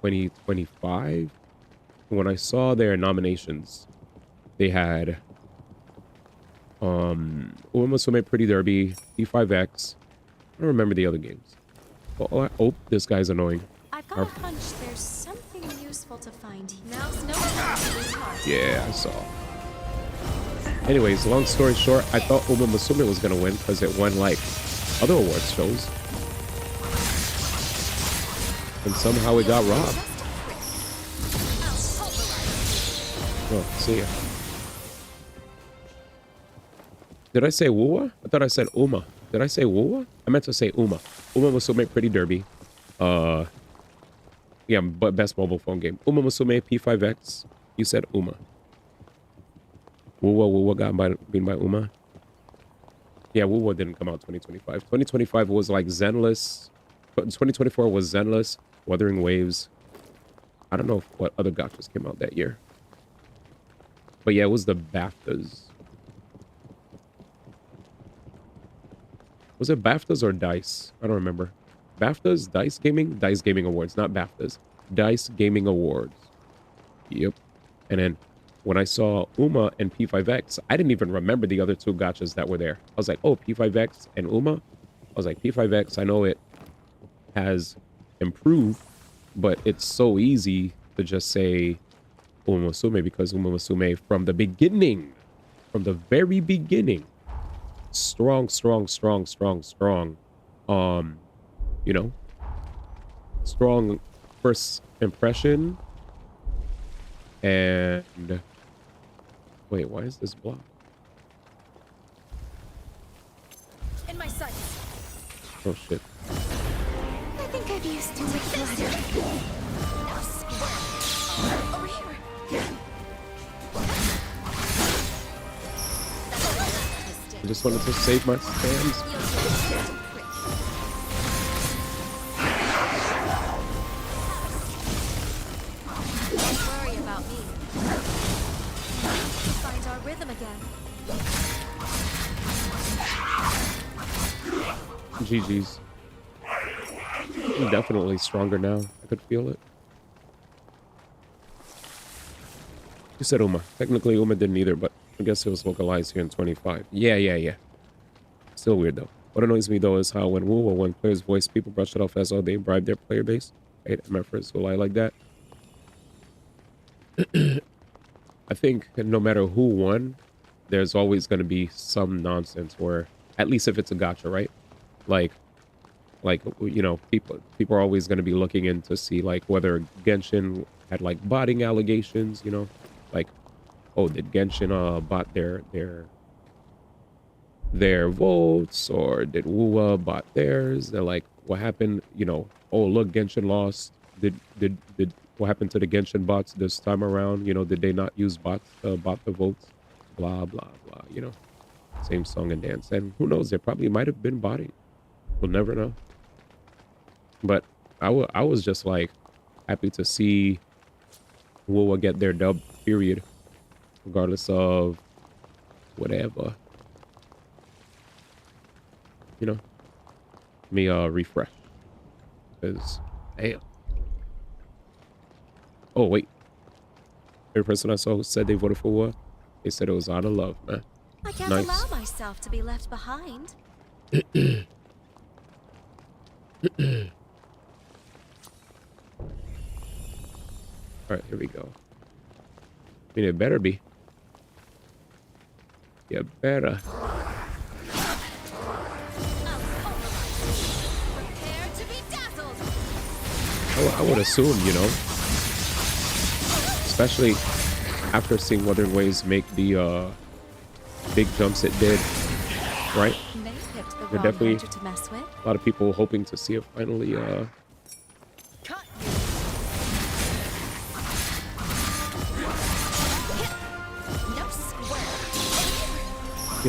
2025. When I saw their nominations, they had Uma Musume Pretty Derby, P5X. I don't remember the other games. Oh, this guy's annoying. I've got a hunch there's something useful to find. Now's no time to lose heart. Yeah, I saw. Anyways, long story short, I thought Uma Musume was gonna win because it won like other awards shows, and somehow it got robbed. Oh, see ya. Did I say Wuwa? I thought I said Uma. Did I say Wuwa? I meant to say Uma. Uma Musume Pretty Derby. Yeah, but best mobile phone game. Uma Musume P5X. You said Uma. Wuwa got beaten by Uma. Yeah, Wuwa didn't come out 2025. 2025 was like Zenless. 2024 was Zenless, Wuthering Waves. I don't know what other gachas came out that year. But yeah, it was the BAFTAs. Was it BAFTAs or DICE? I don't remember. BAFTAs? DICE Gaming? DICE Gaming Awards, not BAFTAs. DICE Gaming Awards. Yep. And then when I saw Uma and P5X, I didn't even remember the other 2 gachas that were there. I was like, oh, P5X and Uma? I was like, P5X, I know it has improved, but it's so easy to just say Uma Musume because Uma Musume from the beginning, from the very beginning, strong, you know, strong first impression. And wait, why is this blocked? In my sights. Oh shit. I think I've used too much blood. Now square. Over here. I just wanted to save my spams. Don't worry about me. Find our rhythm again. GG's. I'm definitely stronger now. I could feel it. You said Uma. Technically, Uma didn't either, but I guess it was localized here in 25. Yeah. Still weird, though. What annoys me, though, is how when Wuwa won players' voice, people brush it off as, oh, they bribed their player base. Right? Am I first to lie like that? I think no matter who won, there's always going to be some nonsense where, at least if it's a gacha, right? Like, you know, people are always going to be looking in to see, like, whether Genshin had, like, botting allegations, you know? Like, oh, did Genshin bot their their votes, or did Wuwa bot theirs? They're like, what happened? You know, oh look, Genshin lost. Did what happened to the Genshin bots this time around? You know, did they not use bots to bot the votes? Blah blah blah. You know, same song and dance. And who knows? They probably might have been botting. We'll never know. But I was just like happy to see Wuwa get their dub. Period. Regardless of whatever. You know, let me refresh, because damn. Oh wait, every person I saw who said they voted for what, they said it was out of love, man. I can't Nice. allow myself to be left behind. All right, here we go. I mean, it better be. You better. I would assume, you know, especially after seeing Wuthering Waves make the big jumps it did, right? There are definitely a lot of people hoping to see it finally you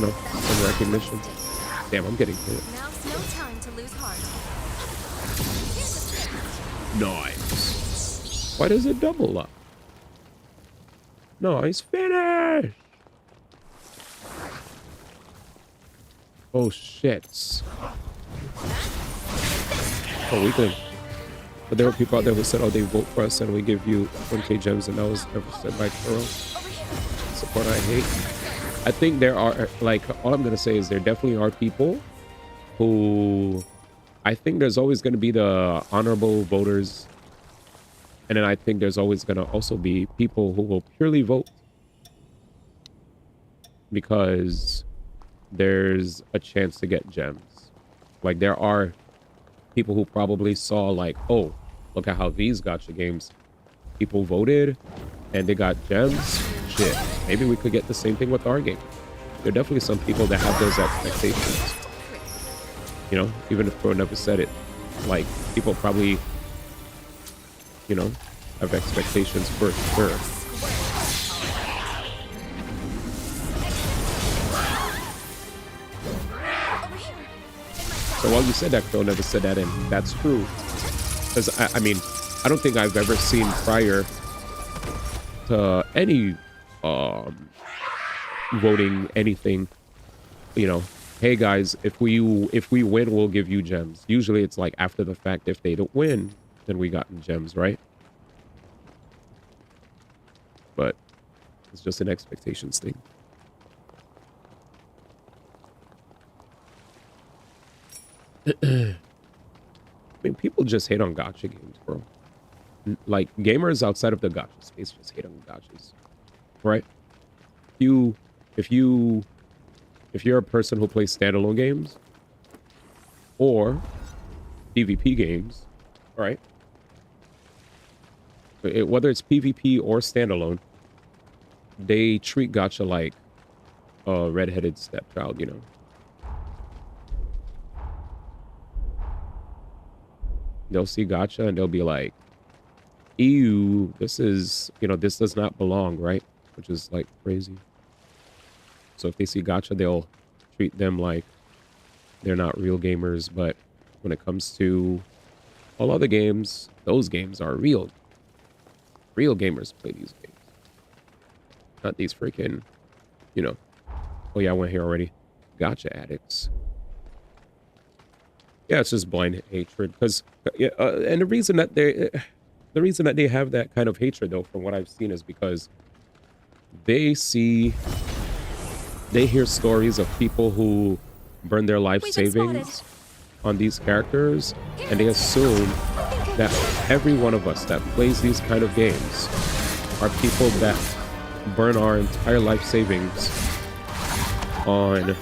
know, some recognition. Damn, I'm getting hit. Now's no time to lose heart. Nice. Why does it double up? Nice finish. Oh shit. Oh, we did. But there were people out there who said, oh, they vote for us and we give you 1K gems, and that was never said by Kuro. Support I hate. I think there are, like, all I'm gonna say is there definitely are people who, I think there's always gonna be the honorable voters, and then I think there's always gonna also be people who will purely vote because there's a chance to get gems. Like, there are people who probably saw, like, oh, look at how these gacha games, people voted and they got gems. Shit, maybe we could get the same thing with our game. There are definitely some people that have those expectations. You know, even if Pro never said it, like, people probably, you know, have expectations for sure. So while you said that, Pro never said that, and that's true. Because, I mean, I don't think I've ever seen prior to any voting anything, you know, hey guys, if we win, we'll give you gems. Usually it's like after the fact. If they don't win, then we got gems, right? But it's just an expectations thing. I mean, people just hate on gacha games, bro. Like, gamers outside of the gacha space just hate on gachas, right? If you're a person who plays standalone games or PvP games, right? Whether it's PvP or standalone, they treat gacha like a redheaded stepchild, you know. They'll see gacha and they'll be like, ew, this is, you know, this does not belong, right? Which is like crazy. So if they see gacha, they'll treat them like they're not real gamers. But when it comes to all other games, those games are real. Real gamers play these games. Not these freaking, you know, oh yeah, I went here already. Gacha addicts. Yeah, it's just blind hatred. Because, and the reason that they have that kind of hatred, though, from what I've seen, is because they hear stories of people who burn their life savings on these characters, and they assume that every one of us that plays these kind of games are people that burn our entire life savings on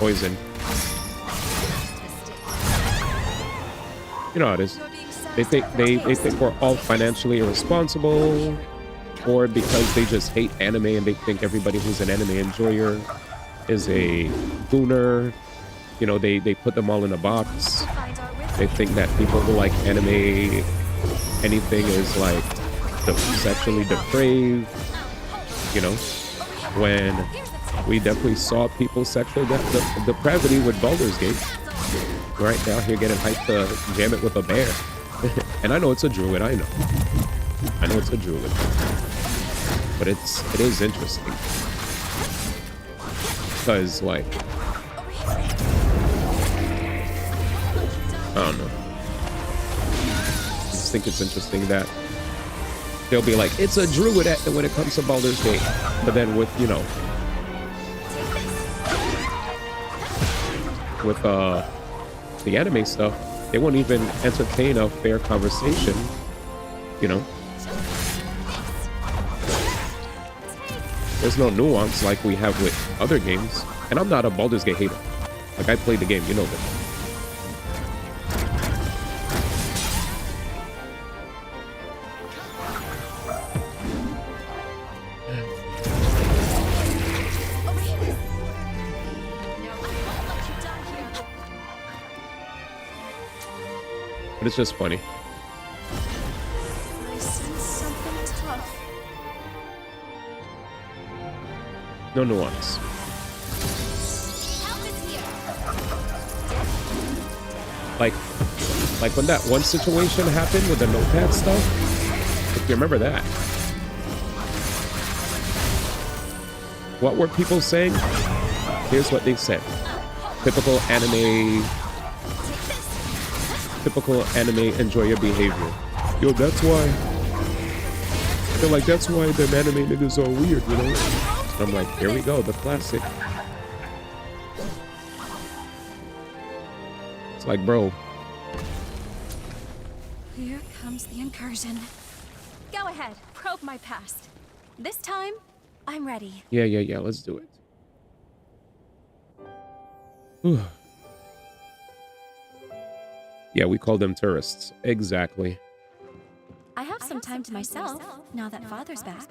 poison. You know how it is. They think we're all financially irresponsible, or because they just hate anime and they think everybody who's an anime enjoyer is a gooner. You know, they put them all in a box. They think that people who like anime, anything is like sexually depraved. You know, when we definitely saw people's sexual depravity with Baldur's Gate. Right now here getting hyped to jam it with a bear. And I know it's a druid, I know it's a druid. But it is interesting. Because like, I don't know. I just think it's interesting that they'll be like, it's a druid when it comes to Baldur's Gate. But then with, you know, with the anime stuff, they won't even entertain a fair conversation, you know? There's no nuance like we have with other games. And I'm not a Baldur's Gate hater. Like, I played the game, you know that. But it's just funny. I sense something tough. No nuance. Like when that one situation happened with the notepad stuff, if you remember that. What were people saying? Here's what they said. Typical anime enjoyer behavior. Yo, that's why. They're like, that's why the anime niggas are weird, you know? And I'm like, here we go, the classic. It's like, bro. Here comes the incursion. Go ahead, probe my past. This time, I'm ready. Yeah, let's do it. Whew. Yeah, we call them tourists. Exactly. I have some time to myself now that Father's back.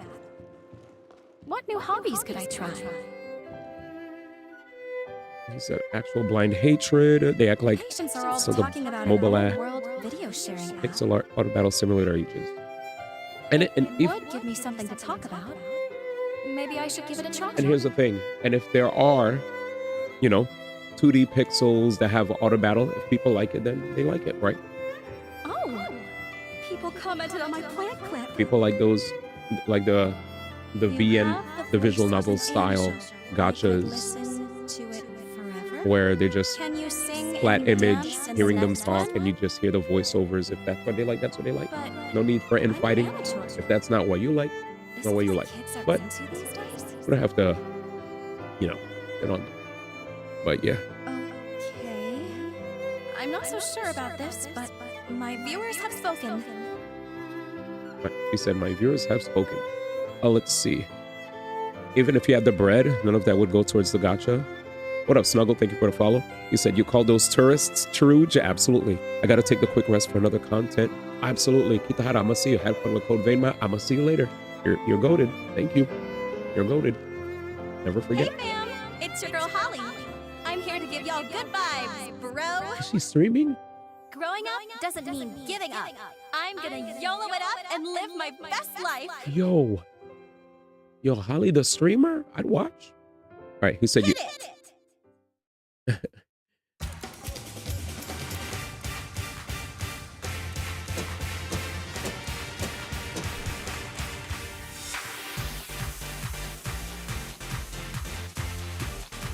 What new hobbies could I try? He said actual blind hatred. They act like Patients are all so talking the about mobile an app. world video sharing app. Pixel art auto battle simulator ages. And It would give me something to talk about. Maybe I should give it a try. and here's the thing. And if there are, you know, 2D pixels that have auto battle, if people like it, then they like it, right? Oh, people commented on my plant clip. People like those, like the VN, the visual novel style gotchas, where they just Can you sing flat and image, dance in the hearing them next talk, one? and you just hear the voiceovers. If that's what they like, that's what they like. No need for infighting. If that's not what you like, it's not what you like. But we don't have to, you know, get on. But yeah. Okay. I'm not so sure about this, but my viewers have spoken. He said, my viewers have spoken. Let's see. Even if you had the bread, none of that would go towards the gacha. What up, Snuggle? Thank you for the follow. He said, you call those tourists Taruj? Absolutely. I gotta take the quick rest for another content. Absolutely. Kitahara, I'ma see you. Have fun with Code Vein. I'ma see you later. You're goated. Thank you. You're goated. Never forget. Hey fam, it's your girl Holly. I'm here to give y'all good vibes, bro. Is she streaming? Growing up doesn't mean giving up. I'm gonna YOLO it up and live my best life. Yo, Holly the streamer? I'd watch. All right, he said you.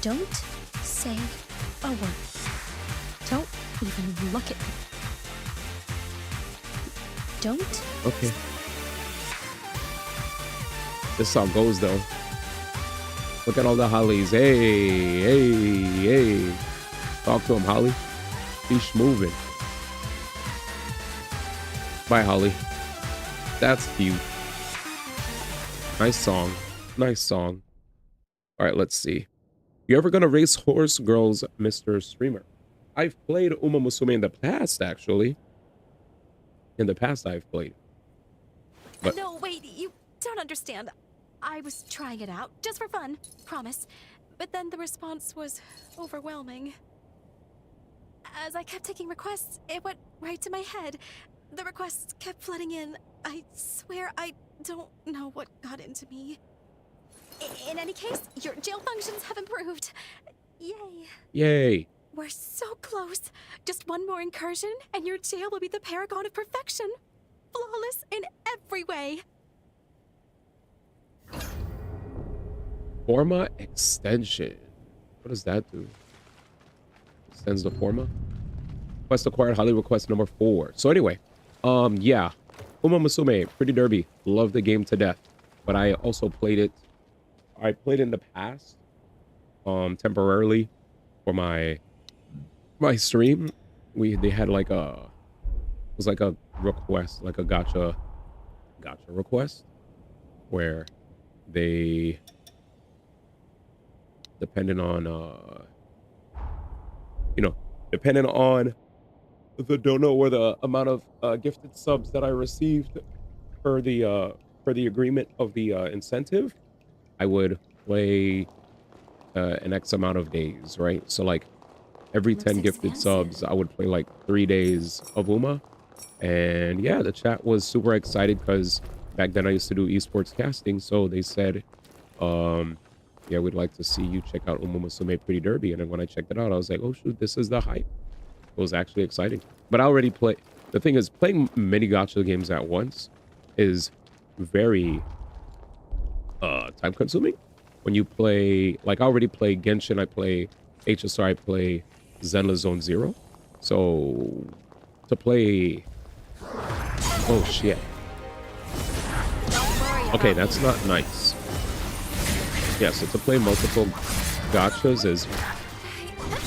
Don't say a word. Don't even look at me. Don't. Okay. This song goes though. Look at all the Hollies. Hey. Talk to him, Holly. He's moving. Bye, Holly. That's cute. Nice song. All right, let's see. You ever gonna race horse girls, Mr. Streamer? I've played Uma Musume in the past, actually. In the past, I've played. But No, wait, you don't understand. I was trying it out, just for fun, promise. But then the response was overwhelming. As I kept taking requests, it went right to my head. The requests kept flooding in. I swear I don't know what got into me. In any case, your jail functions have improved. Yay. yay. We're so close. Just one more incursion, and your jail will be the paragon of perfection. Flawless in every way. Forma extension. What does that do? Extends the forma. Quest acquired, highly request number 4. So anyway, yeah. Uma Musume, Pretty Derby. Love the game to death. But I also played it. I played in the past. Temporarily for my stream. They had like a it was like a request, like a gotcha request where they depending on depending on the dono or the amount of gifted subs that I received for the agreement of the incentive, I would play an X amount of days, right? So like every 10 gifted subs, I would play like 3 days of Uma. And yeah, the chat was super excited because back then I used to do esports casting. So they said, yeah, we'd like to see you check out Uma Musume Pretty Derby. And then when I checked it out, I was like, oh shoot, this is the hype. It was actually exciting. But I already play. The thing is, playing many gacha games at once is very time consuming. When you play, like I already play Genshin, I play HSR, I play Zenless Zone Zero. So to play, oh shit. Okay, that's not nice. Yeah, so to play multiple gachas is,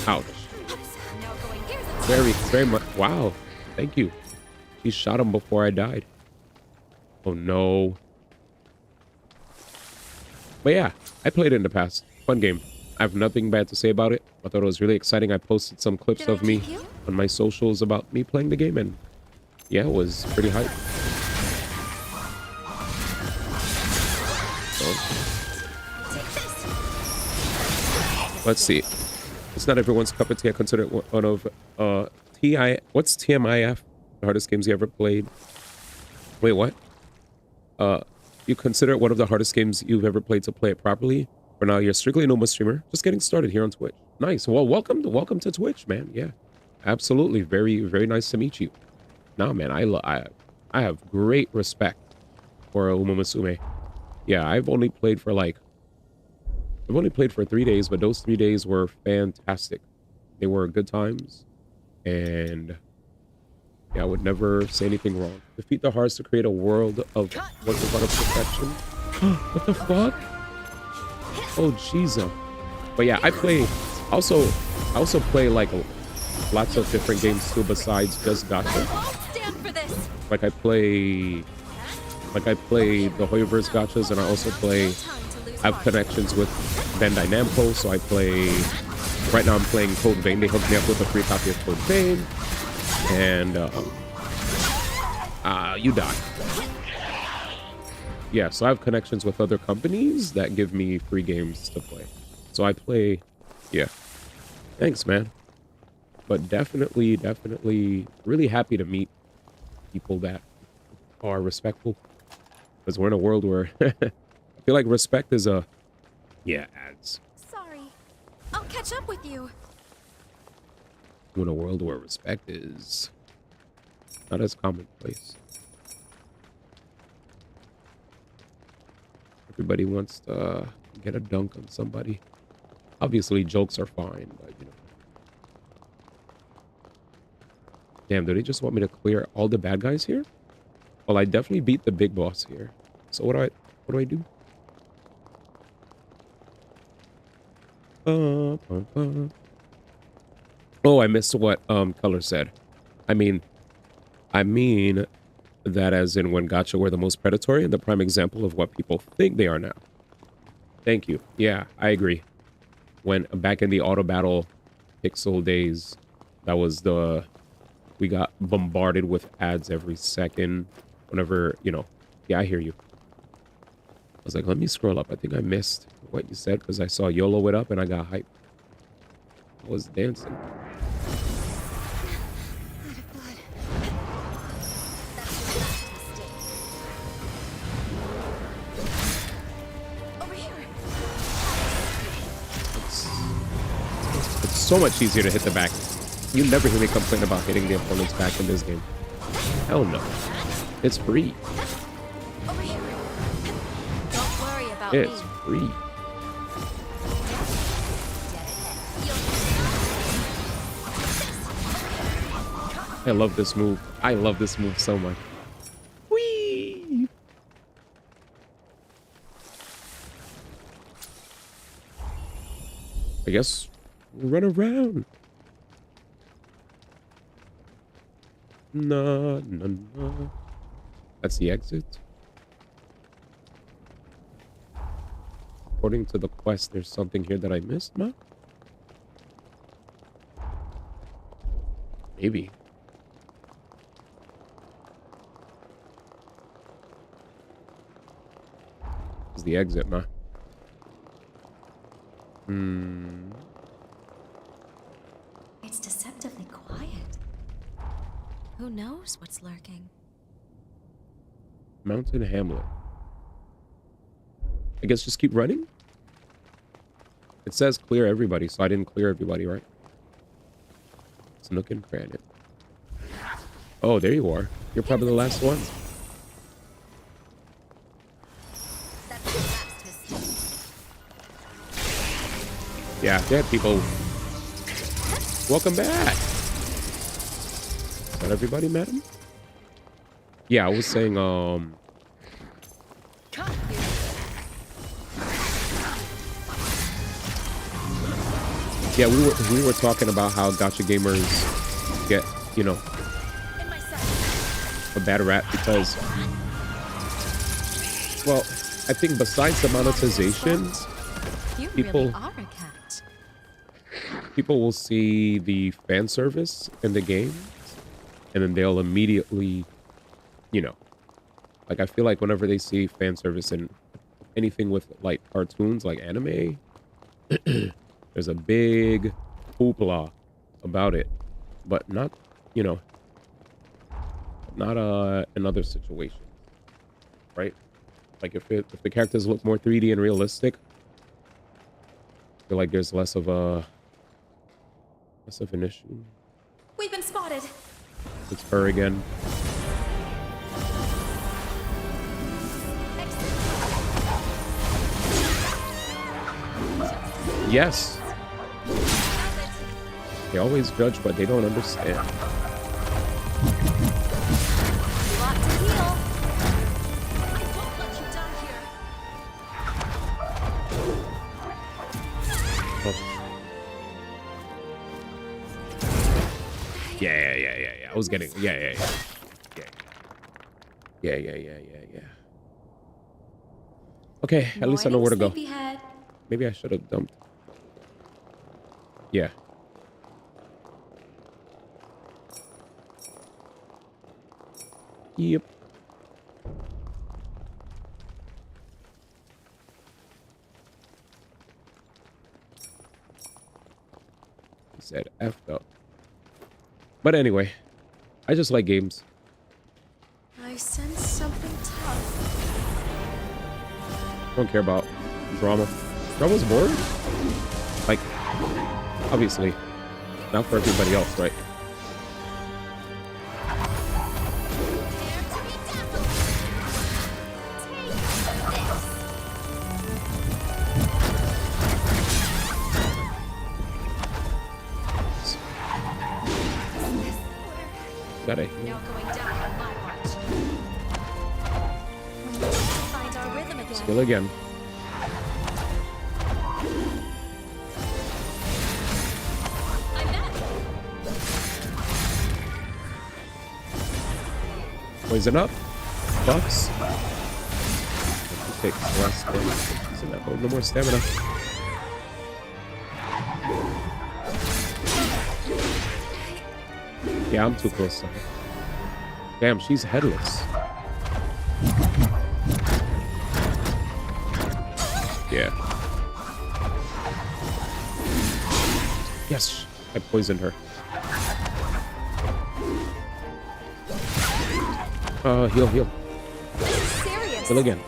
ouch. Very much. Wow, thank you. He shot him before I died. Oh no. But yeah, I played it in the past. Fun game. I have nothing bad to say about it. I thought it was really exciting. I posted some clips of me on my socials about me playing the game, and yeah, it was pretty hype. Let's see. It's not everyone's cup of tea. I consider it one of what's TMIF? The hardest games you ever played. Wait, what? You consider it one of the hardest games you've ever played to play it properly? For now, you're strictly an Uma streamer, just getting started here on Twitch. Nice. Well, welcome to Twitch, man. Yeah, absolutely. Very, very nice to meet you. Nah, man, I have great respect for Uma Musume. Yeah, I've only played for 3 days, but those 3 days were fantastic. They were good times, and yeah, I would never say anything wrong. Defeat the hearts to create a world of what's about perfection. What the fuck? Oh Jesus! But yeah, I also play like lots of different games too besides just gacha. Like I play the Hoyoverse gachas, and I also play. I have connections with Bandai Namco, so I play. Right now, I'm playing Code Vein. They hooked me up with a free copy of Code Vein, and you die. Yeah, so I have connections with other companies that give me free games to play. So I play, yeah. Thanks, man. But definitely really happy to meet people that are respectful. Because we're in a world where I feel like respect is ads. Sorry. I'll catch up with you. We're in a world where respect is not as commonplace. Everybody wants to get a dunk on somebody. Obviously, jokes are fine, but you know. Damn, do they just want me to clear all the bad guys here? Well, I definitely beat the big boss here. So what do I do? Oh, I missed what Color said. I mean that as in when gacha were the most predatory and the prime example of what people think they are now. Thank you. Yeah, I agree. when back in the auto battle pixel days, that was we got bombarded with ads every second whenever, you know. Yeah, I hear you. I was like, let me scroll up. I think I missed what you said because I saw YOLO it up and I got hyped. I was dancing. It's so much easier to hit the back. You never hear me complain about hitting the opponent's back in this game. Hell no. It's free. Don't worry about It's free. I love this move. I love this move so much. Whee! I guess we'll run around. No, no, no. That's the exit. According to the quest, there's something here that I missed, ma? Maybe. This is the exit, ma. It's deceptively quiet. Who knows what's lurking? Mountain Hamlet. I guess just keep running? It says clear everybody, so I didn't clear everybody, right? It's Nook and Cranny. Oh, there you are. You're probably the last one. Yeah, yeah, people. Welcome back. Is that everybody, madam? Yeah, I was saying, yeah, we were talking about how gacha gamers get, you know, a bad rap because, well, I think besides the monetization, people will see the fan service in the game, and then they'll immediately, you know, like I feel like whenever they see fan service in anything with like cartoons, like anime, there's a big hoopla about it, but not, you know, not in other situations, right? Like if the characters look more 3D and realistic, I feel like there's less of an issue. We've been spotted. It's her again. Yes. They always judge, but they don't understand. Yeah. I was getting, yeah. Okay, at least I know where to go. Maybe I should have dumped. Yeah. Yep. He said effed up. But anyway, I just like games. I sense something tough. Don't care about drama. Drama's boring. Like, obviously, not for everybody else, right? Got it. Skill again. Poison up. Buffs. Take less damage. No more stamina. Yeah, I'm too close to her. Damn, she's headless. Yeah. Yes, I poisoned her. Heal, heal. Serious? Heal again.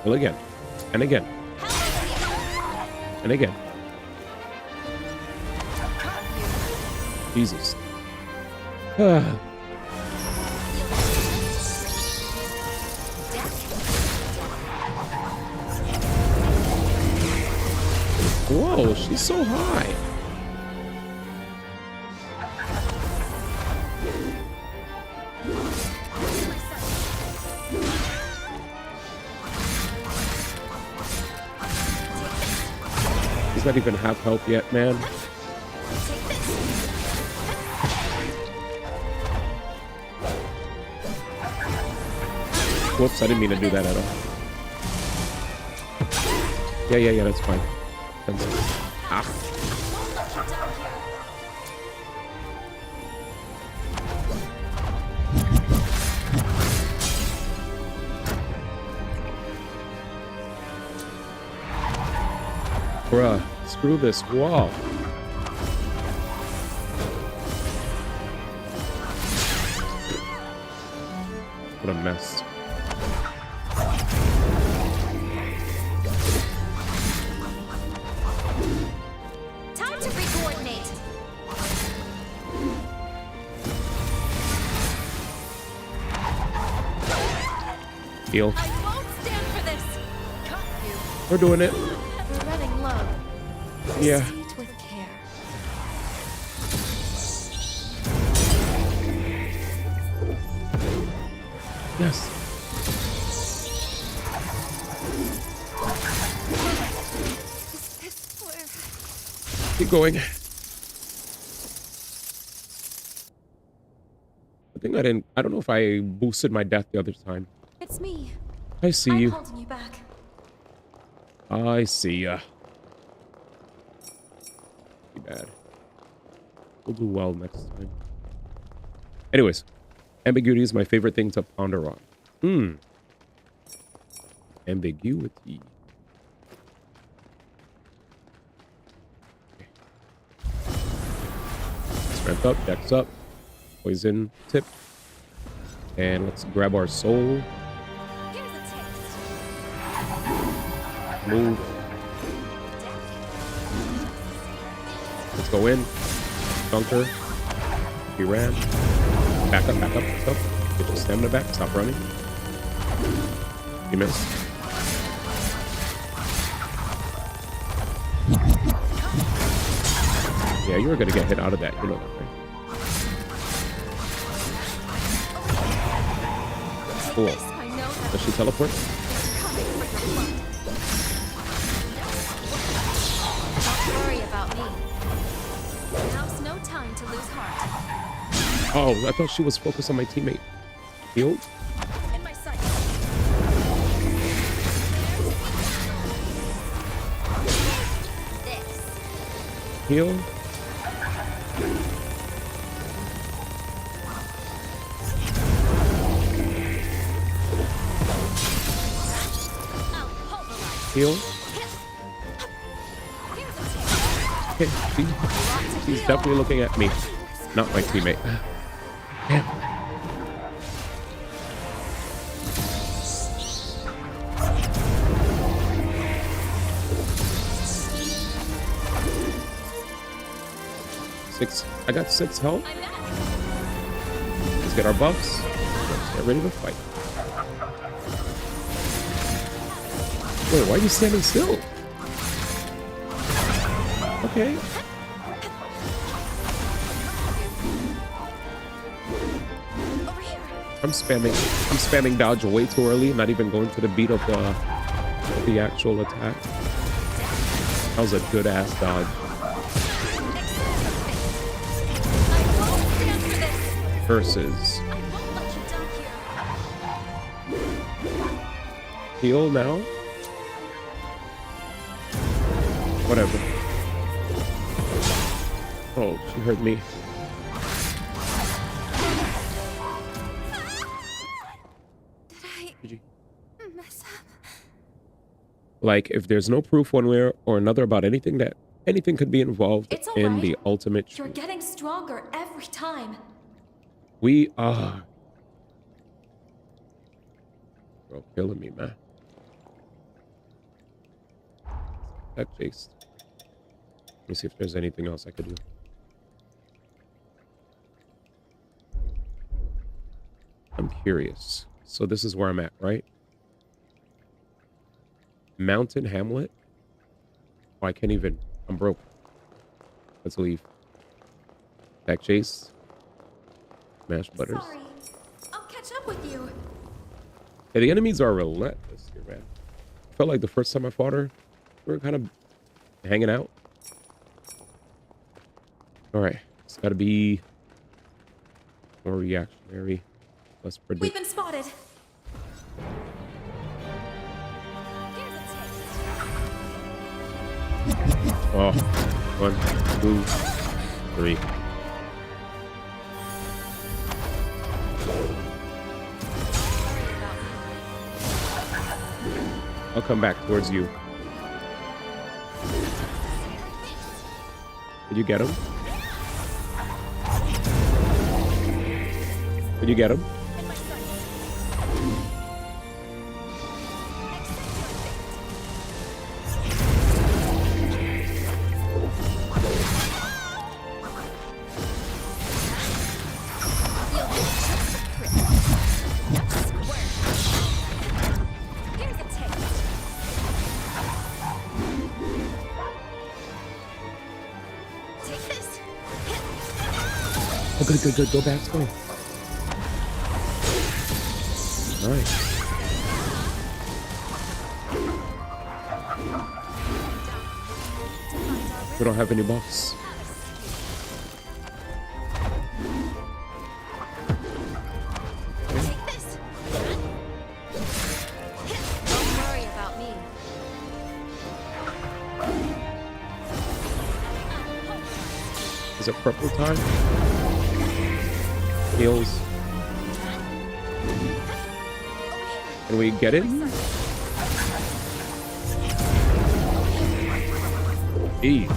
Heal again. And again. And again. Jesus. Whoa, she's so high. He's not even half health yet, man. Whoops, I didn't mean to do that at all. Yeah, that's fine. Ah. Bruh, screw this wall. What a mess. Time to re-coordinate. Heal. I won't stand for this. Cut you. We're doing it. We're running low. Yeah. Proceed with care. Yes. Keep going. I don't know if I boosted my death the other time. It's me. I see I'm you. holding you back. I see ya. Too bad. We'll do well next time. Anyways, ambiguity is my favorite thing to ponder on. Ambiguity. Strength up, dex up, poison tip. And let's grab our soul. Move. Let's go in. Dunker. He ran. Back up, back up, back up. Get your stamina back. Stop running. You missed. Yeah, you were gonna get hit out of that. You know that, right? Cool. Does she teleport? Don't worry about me. Now's no time to lose heart. Oh, I thought she was focused on my teammate. Healed? In my sight. This. Heal? Heal? Okay, she's definitely looking at me, not my teammate. Damn. I got 6 health. Let's get our buffs. Let's get ready to fight. Wait, why are you standing still? Okay. I'm spamming dodge way too early, not even going to the beat of the actual attack. That was a good ass dodge. Versus heal now. Whatever. Oh, she heard me. Like, if there's no proof one way or another about anything, that anything could be involved in the ultimate You're truth. getting stronger every time. We are. Bro, killing me, man. That chase. Let me see if there's anything else I could do. I'm curious. So this is where I'm at, right? Mountain Hamlet? Oh, I can't even. I'm broke. Let's leave. Back chase. Mashed butters. Sorry. I'll catch up with you. Yeah, the enemies are relentless here, man. I felt like the first time I fought her, we were kind of hanging out. All right. It's got to be more reactionary. Less predictable. We've been spotted. Oh, 1, 2, 3. I'll come back towards you. Did you get him? Did you get him? Oh, good, good, good. Go back, go. Nice. We don't have any buffs. Take this. Don't worry about me. Is it purple time? Heals. Can we get it? Jeez.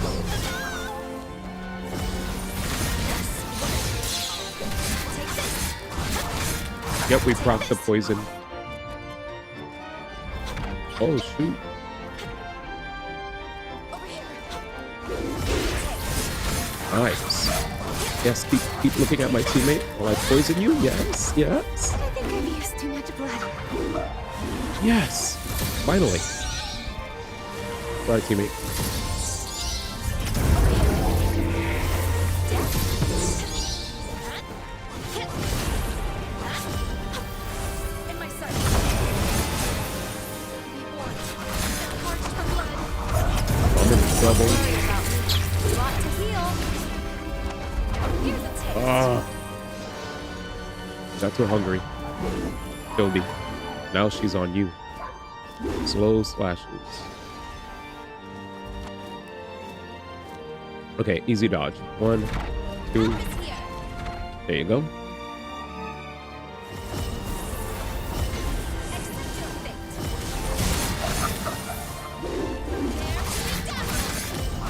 Yep, we proc the poison. Oh, shoot. Nice. Yes, keep looking at my teammate while I poison you. Yes, yes. I think I've used too much blood. Yes. Finally. Sorry, teammate. In my sight. I'm in trouble. Want to heal? Here's a taste. Ah. Got too hungry. Killed me. Now she's on you. Slow slashes. Okay, easy dodge. 1, 2. There you go.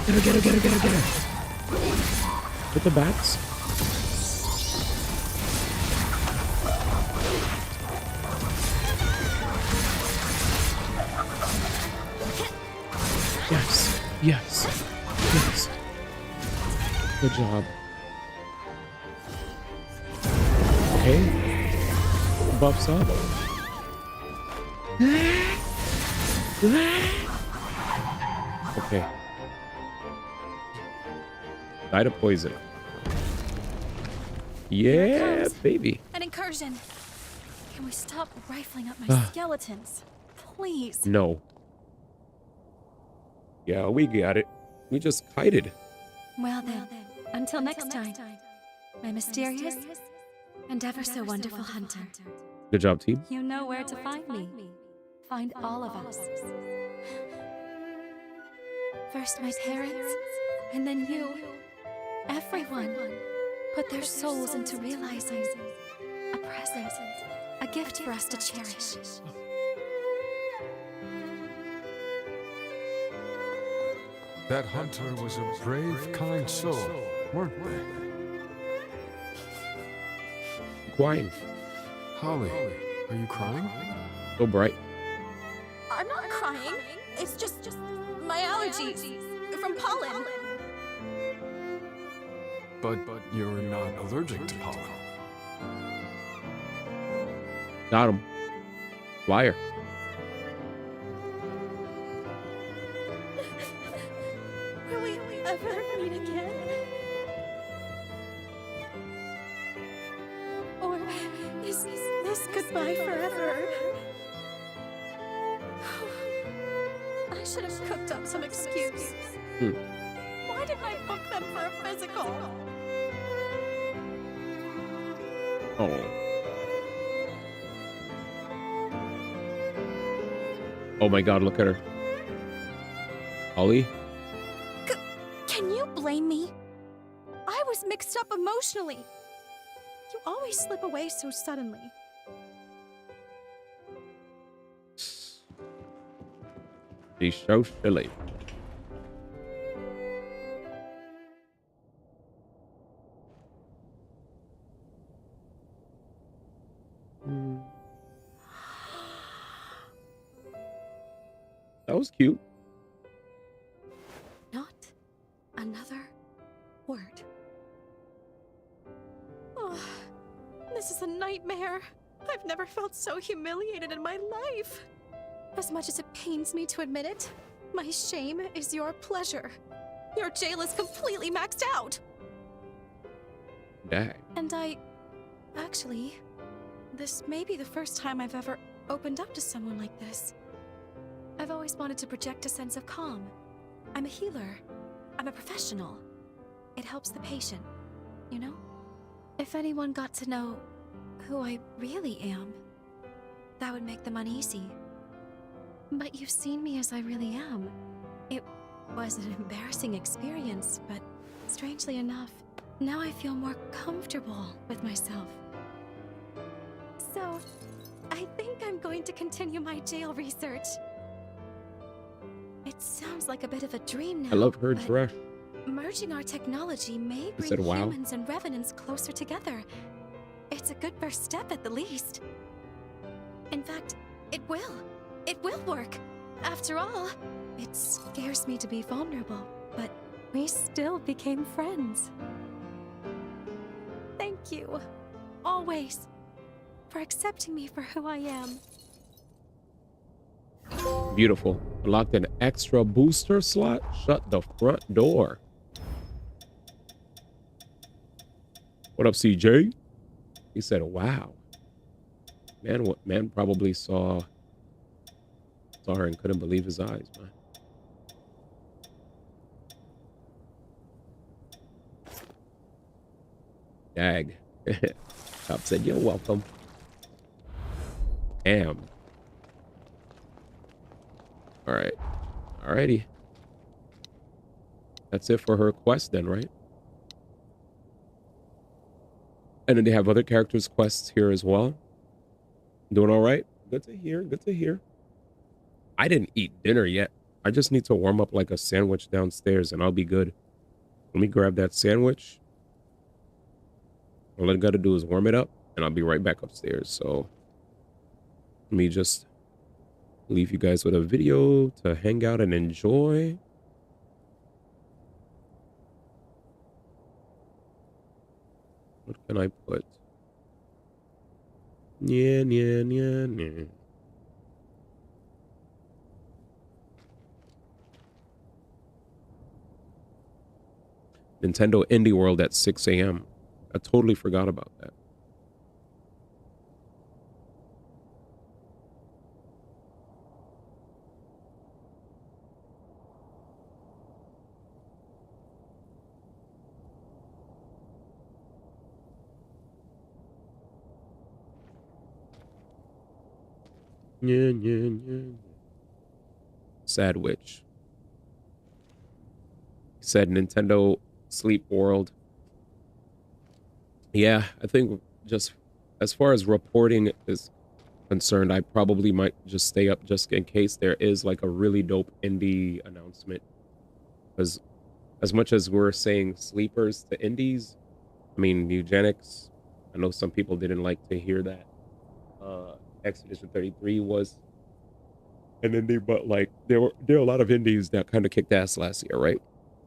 Get her, get her, get her, get her, get her. Hit the bats. Yes, yes, yes. Good job. Okay. Buffs up. Okay. Die to poison. Yeah, baby. An incursion. Can we stop rifling up my skeletons? Please. No. Yeah, we got it. We just kited. Well then, until next time, my mysterious and ever so wonderful hunter. Good job, team. You know where to find me. Find all of us. First my parents, and then you. Everyone put their souls into realizing a present, a gift for us to cherish. That hunter was a brave, kind soul, weren't they? Crying. Holly, are you crying? So bright. I'm not crying. It's just my allergies from pollen. But you're not allergic to pollen. Got him. Liar. Will we ever meet again? Or is this goodbye forever? I should have cooked up some excuse. Why didn't I book them for a physical? Oh. Oh my god, look at her. Holly? Can you blame me? I was mixed up emotionally. You always slip away so suddenly. She's so silly. That was cute. Not another word. Oh, this is a nightmare. I've never felt so humiliated in my life. As much as it pains me to admit it, my shame is your pleasure. Your jail is completely maxed out. Dang. And actually, this may be the first time I've ever opened up to someone like this. I've always wanted to project a sense of calm. I'm a healer. I'm a professional. It helps the patient, you know? If anyone got to know who I really am, that would make them uneasy. But you've seen me as I really am. It was an embarrassing experience, but strangely enough, now I feel more comfortable with myself. So, I think I'm going to continue my jail research. It sounds like a bit of a dream now. I love her dress. Merging our technology may bring said, wow. humans and revenants closer together. It's a good first step at the least. In fact, it will. It will work. After all, it scares me to be vulnerable, but we still became friends. Thank you, always, for accepting me for who I am. Beautiful. Unlocked an extra booster slot. Shut the front door. What up, CJ? He said, wow. Man probably saw her and couldn't believe his eyes, man. Dag. Top said, you're welcome. Damn. All right. Alrighty. That's it for her quest then, right? And then they have other characters' quests here as well. Doing all right? Good to hear. Good to hear. I didn't eat dinner yet. I just need to warm up like a sandwich downstairs and I'll be good. Let me grab that sandwich. All I gotta do is warm it up and I'll be right back upstairs. So let me just leave you guys with a video to hang out and enjoy. What can I put? Yeah. Nintendo Indie World at 6 a.m. I totally forgot about that. Yeah. Sad witch. Said Nintendo Sleep World. Yeah, I think just as far as reporting is concerned, I probably might just stay up just in case there is like a really dope indie announcement Because as much as we're saying sleepers to indies, I mean, eugenics, I know some people didn't like to hear that. Expedition 33 was an indie, but like there are a lot of indies that kind of kicked ass last year, right?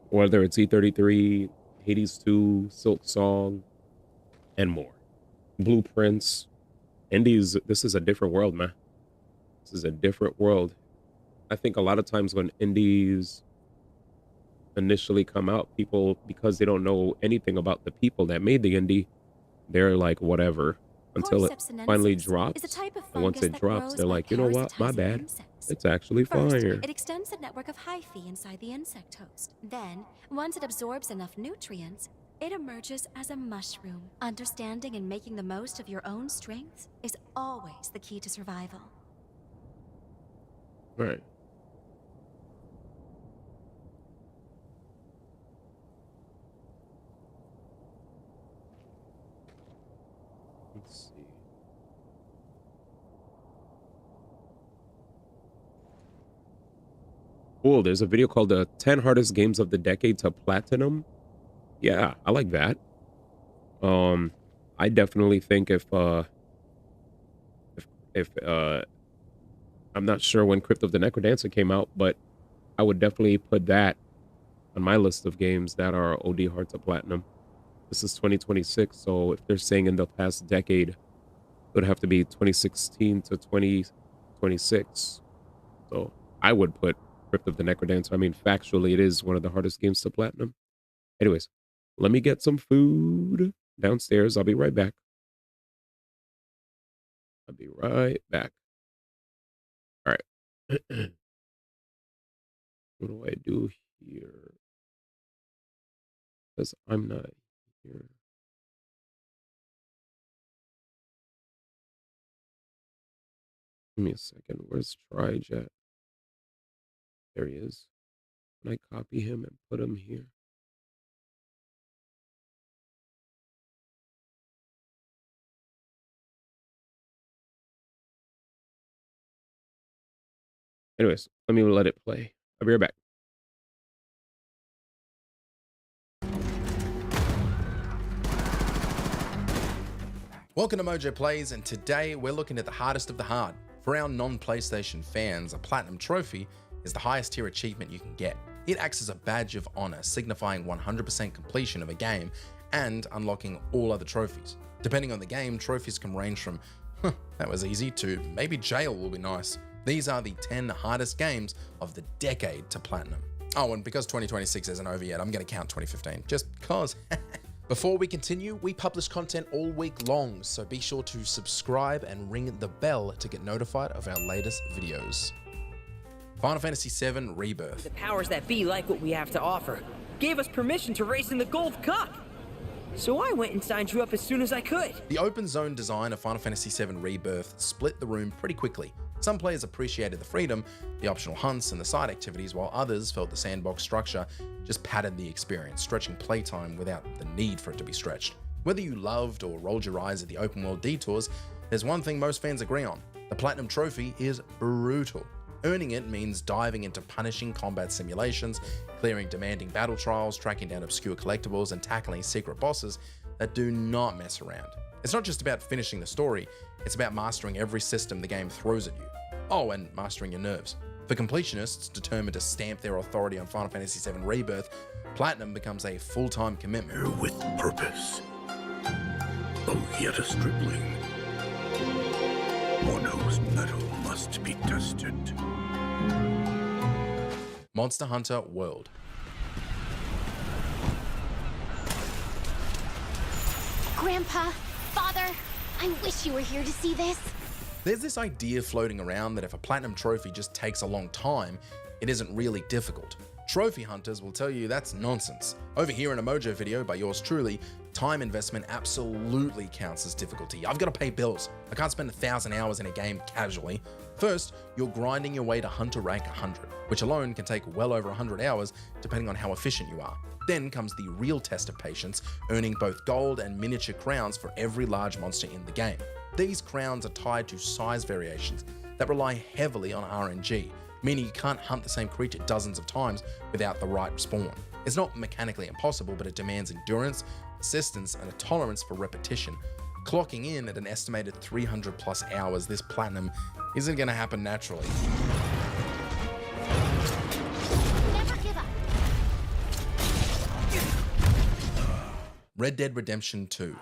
Whether it's E33, Hades 2, Silk Song, and more. Blueprints, indies, this is a different world, man. This is a different world. I think a lot of times when indies initially come out, people, because they don't know anything about the people that made the indie, they're like, whatever, until it finally drops. And once it drops, they're like, you know what, my bad. It's actually fire. It extends a network of hyphae inside the insect host. Then, once it absorbs enough nutrients, it emerges as a mushroom. Understanding and making the most of your own strengths is always the key to survival. Right. Let's see. Cool. There's a video called the 10 hardest games of the decade to platinum. Yeah, I like that. I definitely think if I'm not sure when Crypt of the Necrodancer came out, but I would definitely put that on my list of games that are OD hard to platinum. This is 2026, so if they're saying in the past decade, it would have to be 2016 to 2026. So I would put Crypt of the Necrodancer. I mean, factually, it is one of the hardest games to platinum. Anyways, let me get some food downstairs. I'll be right back. I'll be right back. All right. What do I do here? Because I'm not here. Give me a second. Where's Trijet? There he is. Can I copy him and put him here? Anyways, let me let it play. I'll be right back. Welcome to Mojo Plays, and today we're looking at the hardest of the hard. For our non-PlayStation fans, a Platinum Trophy is the highest tier achievement you can get. It acts as a badge of honor, signifying 100% completion of a game and unlocking all other trophies. Depending on the game, trophies can range from, that was easy, to maybe jail will be nice. These are the 10 hardest games of the decade to Platinum. Oh, and because 2026 isn't over yet, I'm going to count 2015, just because. Before we continue, we publish content all week long, so be sure to subscribe and ring the bell to get notified of our latest videos. Final Fantasy VII Rebirth. The powers that be like what we have to offer. Gave us permission to race in the Gold Cup. So I went and signed you up as soon as I could. The open zone design of Final Fantasy VII Rebirth split the room pretty quickly. Some players appreciated the freedom, the optional hunts, and the side activities, while others felt the sandbox structure just padded the experience, stretching playtime without the need for it to be stretched. Whether you loved or rolled your eyes at the open world detours, there's one thing most fans agree on. The Platinum Trophy is brutal. Earning it means diving into punishing combat simulations, clearing demanding battle trials, tracking down obscure collectibles, and tackling secret bosses that do not mess around. It's not just about finishing the story, it's about mastering every system the game throws at you. Oh, and mastering your nerves. For completionists determined to stamp their authority on Final Fantasy VII Rebirth, Platinum becomes a full-time commitment. Here with purpose, though yet a stripling, one whose mettle must be tested. Monster Hunter World. Grandpa, Father, I wish you were here to see this. There's this idea floating around that if a Platinum Trophy just takes a long time, it isn't really difficult. Trophy hunters will tell you that's nonsense. Over here in a Mojo video by yours truly, time investment absolutely counts as difficulty. I've got to pay bills. I can't spend 1,000 hours in a game casually. First, you're grinding your way to Hunter rank 100, which alone can take well over 100 hours depending on how efficient you are. Then comes the real test of patience, earning both gold and miniature crowns for every large monster in the game. These crowns are tied to size variations that rely heavily on RNG, meaning you can't hunt the same creature dozens of times without the right respawn. It's not mechanically impossible, but it demands endurance, persistence, and a tolerance for repetition. Clocking in at an estimated 300 plus hours, this platinum isn't going to happen naturally. Never give up. Red Dead Redemption 2.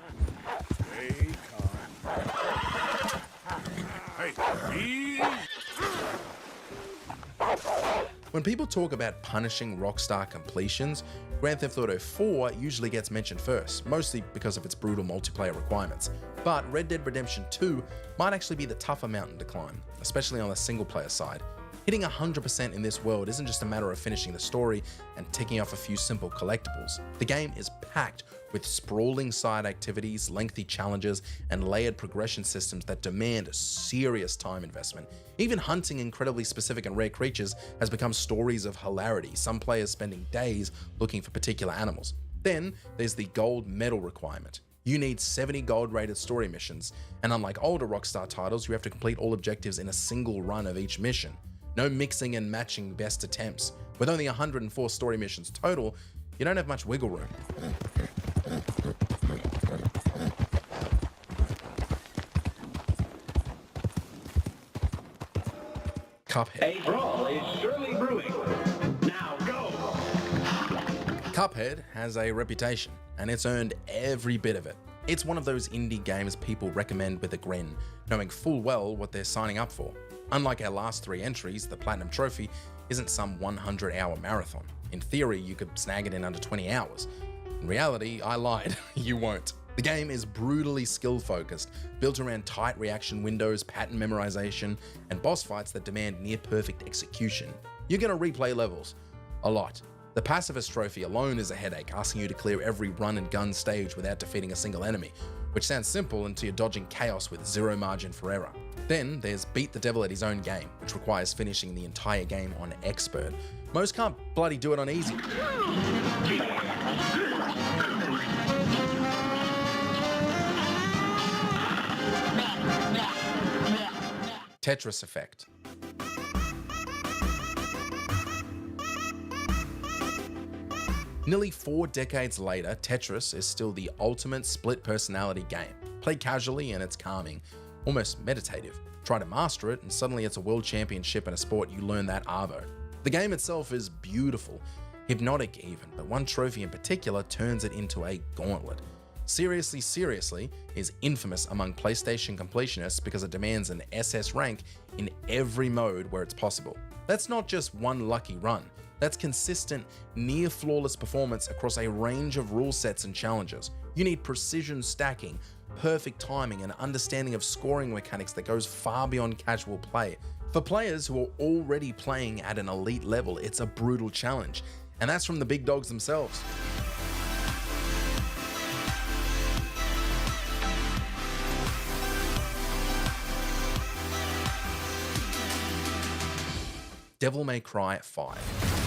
When people talk about punishing Rockstar completions, Grand Theft Auto 4 usually gets mentioned first, mostly because of its brutal multiplayer requirements. But Red Dead Redemption 2 might actually be the tougher mountain to climb, especially on the single player side. Hitting 100% in this world isn't just a matter of finishing the story and ticking off a few simple collectibles. The game is packed with sprawling side activities, lengthy challenges, and layered progression systems that demand serious time investment. Even hunting incredibly specific and rare creatures has become stories of hilarity, some players spending days looking for particular animals. Then there's the gold medal requirement. You need 70 gold rated story missions, and unlike older Rockstar titles, you have to complete all objectives in a single run of each mission. No mixing and matching best attempts. With only 104 story missions total, you don't have much wiggle room. Cuphead. A brawl is surely brewing. Now go! Cuphead has a reputation, and it's earned every bit of it. It's one of those indie games people recommend with a grin, knowing full well what they're signing up for. Unlike our last 3 entries, the Platinum Trophy isn't some 100-hour marathon. In theory, you could snag it in under 20 hours. In reality, I lied. You won't. The game is brutally skill-focused, built around tight reaction windows, pattern memorization, and boss fights that demand near-perfect execution. You're going to replay levels. A lot. The Pacifist Trophy alone is a headache, asking you to clear every run and gun stage without defeating a single enemy, which sounds simple until you're dodging chaos with zero margin for error. Then there's Beat the Devil at his own game, which requires finishing the entire game on Expert. Most can't bloody do it on Easy. Tetris Effect. Nearly 4 decades later, Tetris is still the ultimate split personality game. Played casually and it's calming, almost meditative. Try to master it and suddenly it's a world championship in a sport you learn that arvo. The game itself is beautiful, hypnotic even, but one trophy in particular turns it into a gauntlet. Seriously is infamous among PlayStation completionists because it demands an SS rank in every mode where it's possible. That's not just one lucky run. That's consistent, near-flawless performance across a range of rule sets and challenges. You need precision stacking, perfect timing, and understanding of scoring mechanics that goes far beyond casual play. For players who are already playing at an elite level, it's a brutal challenge, and that's from the big dogs themselves. Devil May Cry 5.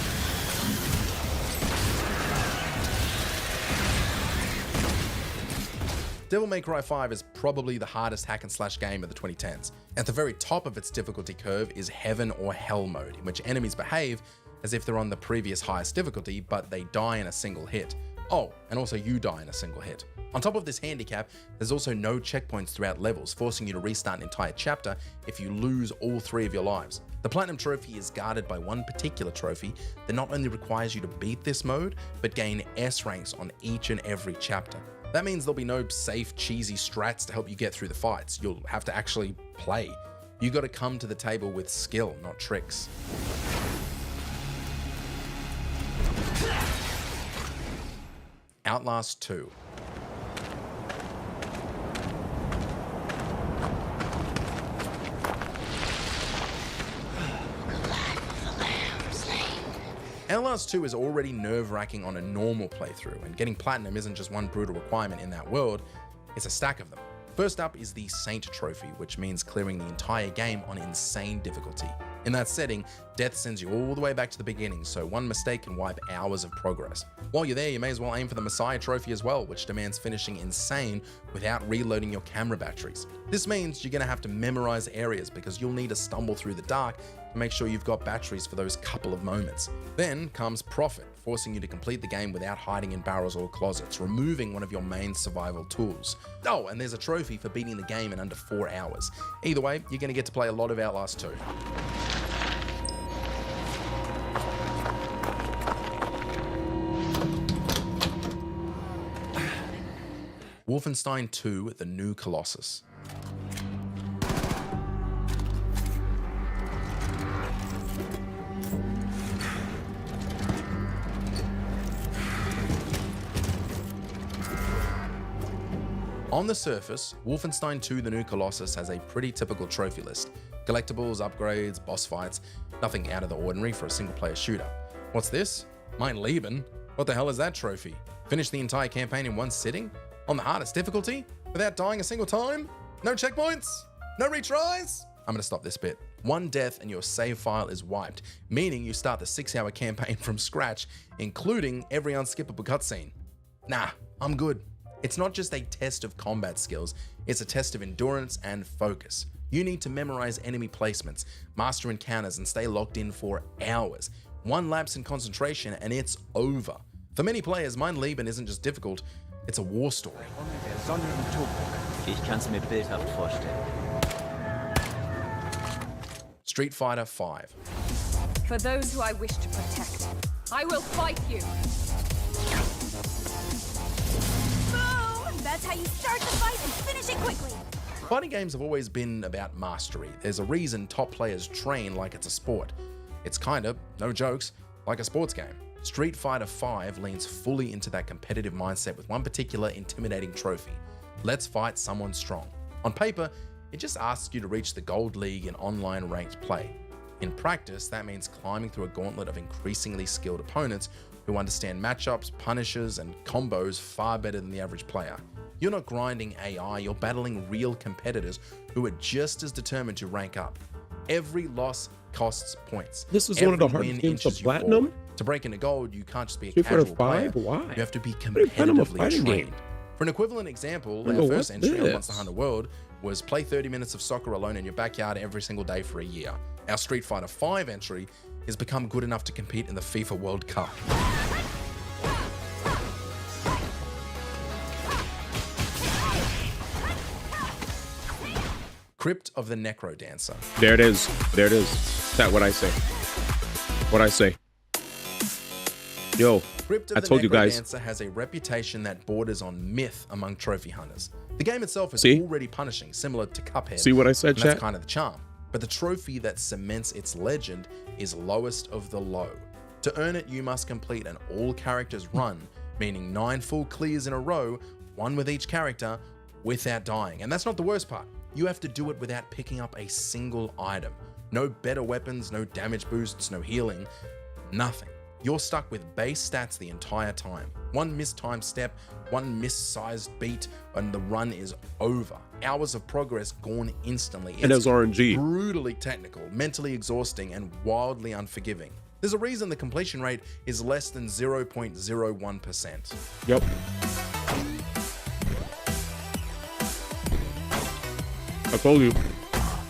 Devil May Cry 5 is probably the hardest hack and slash game of the 2010s. At the very top of its difficulty curve is Heaven or Hell mode, in which enemies behave as if they're on the previous highest difficulty, but they die in a single hit. Oh, and also you die in a single hit. On top of this handicap, there's also no checkpoints throughout levels, forcing you to restart an entire chapter if you lose all 3 of your lives. The Platinum Trophy is guarded by one particular trophy that not only requires you to beat this mode, but gain S ranks on each and every chapter. That means there'll be no safe, cheesy strats to help you get through the fights. You'll have to actually play. You gotta come to the table with skill, not tricks. Outlast 2. Outlast 2 is already nerve-wracking on a normal playthrough, and getting Platinum isn't just one brutal requirement in that world, it's a stack of them. First up is the Saint Trophy, which means clearing the entire game on insane difficulty. In that setting, death sends you all the way back to the beginning, so one mistake can wipe hours of progress. While you're there, you may as well aim for the Messiah trophy as well, which demands finishing insane without reloading your camera batteries. This means you're going to have to memorize areas because you'll need to stumble through the dark to make sure you've got batteries for those couple of moments. Then comes Prophet, forcing you to complete the game without hiding in barrels or closets, removing one of your main survival tools. Oh, and there's a trophy for beating the game in under 4 hours. Either way, you're going to get to play a lot of Outlast 2. Wolfenstein 2: The New Colossus. On the surface, Wolfenstein 2: The New Colossus has a pretty typical trophy list. Collectibles, upgrades, boss fights, nothing out of the ordinary for a single-player shooter. What's this? Mein Leben? What the hell is that trophy? Finish the entire campaign in one sitting? On the hardest difficulty? Without dying a single time? No checkpoints? No retries? I'm gonna stop this bit. One death and your save file is wiped, meaning you start the 6-hour campaign from scratch, including every unskippable cutscene. Nah, I'm good. It's not just a test of combat skills, it's a test of endurance and focus. You need to memorize enemy placements, master encounters, and stay locked in for hours. One lapse in concentration and it's over. For many players, Mein Leben isn't just difficult, it's a war story. Ich kann's mir bildhaft vorstellen. Street Fighter 5. For those who I wish to protect, I will fight you. Boom! That's how you start the fight and finish it quickly. Fighting games have always been about mastery. There's a reason top players train like it's a sport. It's kinda, no jokes, like a sports game. Street Fighter 5 leans fully into that competitive mindset with one particular intimidating trophy. Let's fight someone strong. On paper, it just asks you to reach the Gold League in online ranked play. In practice, that means climbing through a gauntlet of increasingly skilled opponents who understand matchups, punishes, and combos far better than the average player. You're not grinding AI, you're battling real competitors who are just as determined to rank up. Every loss costs points. This is one of the hardest games for platinum. To break into gold, you can't just be a Street Fighter casual player. 5? Why? You have to be Platinum competitively fighting trained. game. For an equivalent example, Oh, our first what's entry on this? Monster Hunter World was play 30 minutes of soccer alone in your backyard every single day for a year. Our Street Fighter 5 entry has become good enough to compete in the FIFA World Cup. Crypt of the Necro Dancer. There it is. There it is. Is that what I say? What I say? Yo, Crypt of I the told you guys. Dancer has a reputation that borders on myth among trophy hunters. The game itself is See? already punishing, similar to Cuphead. See what I said, and that's chat? kind of the charm. But the trophy that cements its legend is lowest of the low. To earn it, you must complete an all characters run, meaning 9 full clears in a row, one with each character, without dying. And that's not the worst part. You have to do it without picking up a single item. No better weapons, no damage boosts, no healing, nothing. You're stuck with base stats the entire time. One mistimed step, one missized beat, and the run is over. Hours of progress gone instantly. And there's RNG. Brutally technical, mentally exhausting, and wildly unforgiving. There's a reason the completion rate is less than 0.01%. Yep. I told you.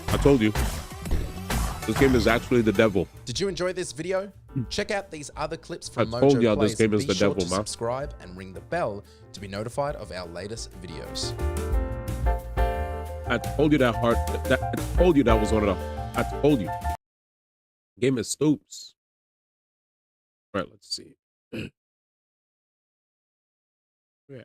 I told you. This game is actually the devil. Did you enjoy this video? Check out these other clips from I told Mojo y'all Plays. this game is Be the sure devil, to man. subscribe and ring the bell to be notified of our latest videos. I told you that hard. I told you that was one of the. I told you. Game is stoops. All right, let's see. Yeah.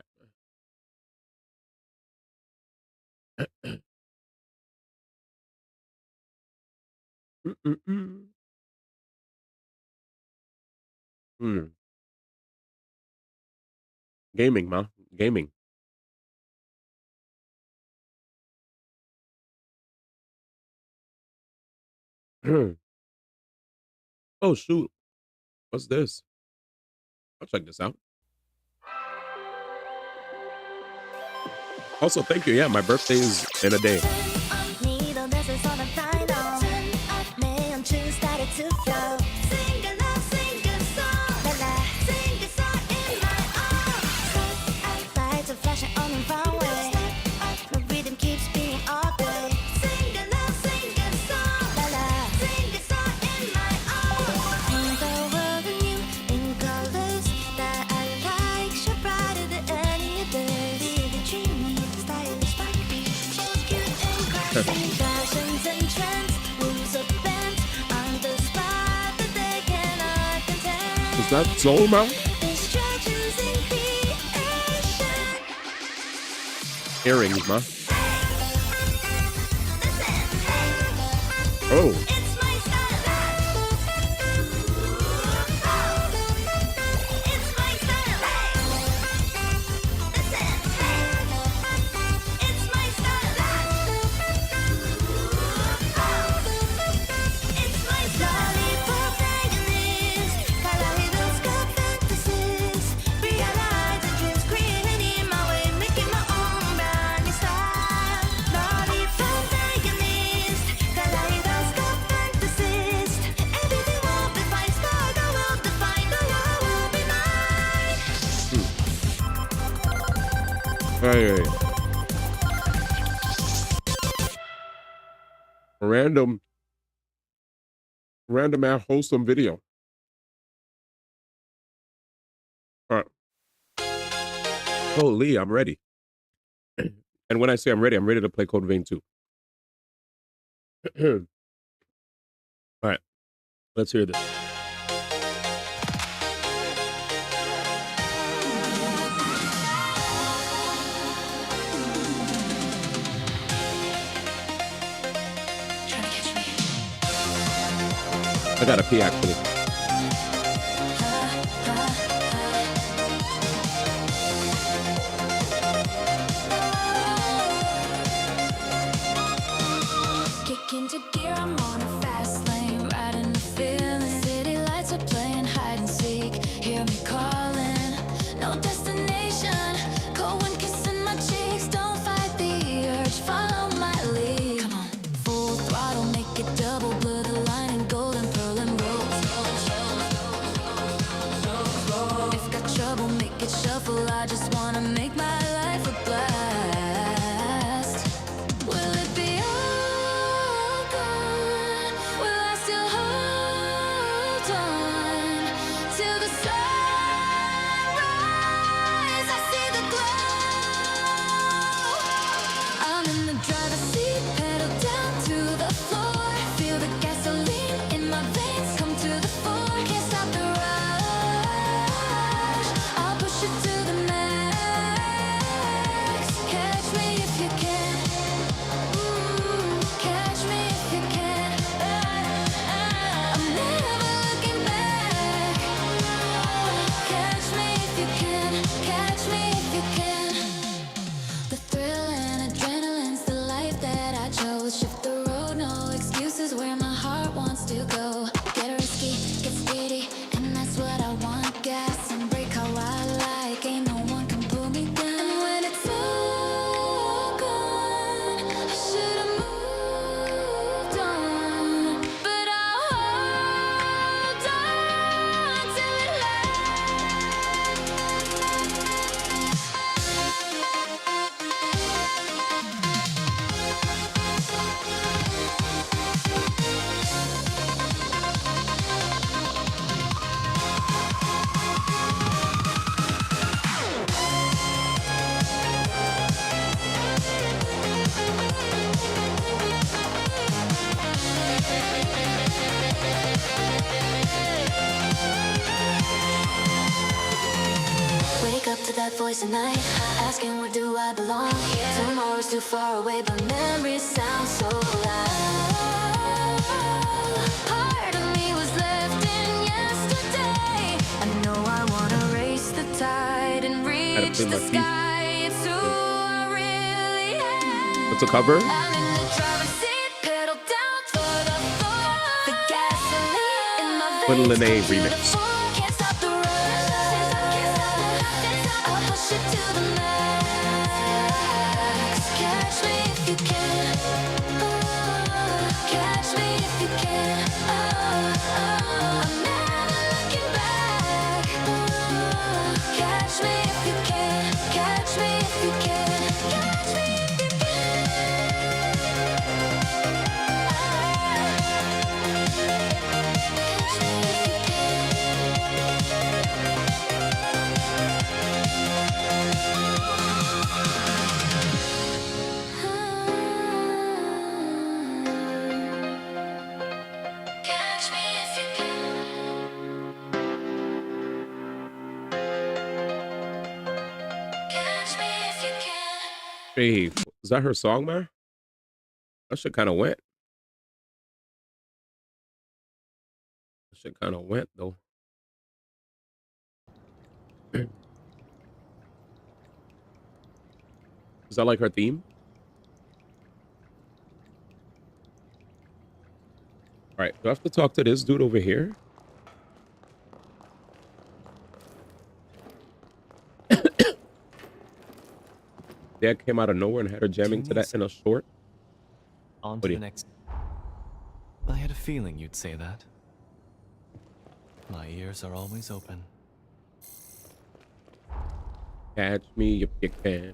Gaming, man. Gaming. Oh, shoot. What's this? I'll check this out. Also, thank you. Yeah, my birthday is in a day. Needle, this is all the final. Turn up, man, choose Fashions and trends, rules of bent on the spot that they cannot contend. Is that Soul Mount? Distractions in creation. Earrings, ma. Oh. Hey. Random ass wholesome video. All right. Holy, I'm ready. And when I say I'm ready to play Code Vein 2. All right. Let's hear this. I gotta pee actually. Kick into gear, I'm on a fast lane, riding the feeling. City lights are playing hide and seek, hear me calling. No destination, cold wind kissing my cheeks. Don't fight the urge, follow my lead. Come on, full throttle, make it double, blur the line in golden pearl and rose. If got trouble, make it shuffle. I just wanna make my life a blast. Will it be all gone? Will I still hold on till the sunrise? I see the glow. I'm in the driver's seat, pedal down to the floor. Feel the gasoline in my veins come to the fore. Can't stop the rush. I'll push it to the max. Catch me if you can. Catch me if you can. I'm never looking back. Catch me if you can. Catch me if you can. The thrill and adrenaline's the life that I chose. Shift the road, no excuses where my heart wants to go. Get risky, get speedy, and that's what I want. Gas and brake how I like. Ain't no one can pull me down. And when it's all gone, I should've moved on, but I'll hold on till it wake up to that voice at night, asking where do I belong. Tomorrow's too far away, but memories sound so loud. Part of me was left in yesterday. I know I wanna race the tide and reach clean the my teeth. sky. It's who I really am. What's the cover? I'm in the driver's seat, pedal down for the floor. The gasoline in my veins Little Lene come to the remix. fore. Can't stop the rush. I'll push it to the max. Catch me if you can. Catch me if you can. I'm never looking back. Catch me if you can. Catch me if you can. Catch me if you can. Hey, is that her song, man? That shit kind of went. That shit kind of went though. Is that like her theme? All right, do I have to talk to this dude over here? Dad came out of nowhere and had her jamming to that in a short. On to the next. I had a feeling you'd say that. My ears are always open. Catch me if you can.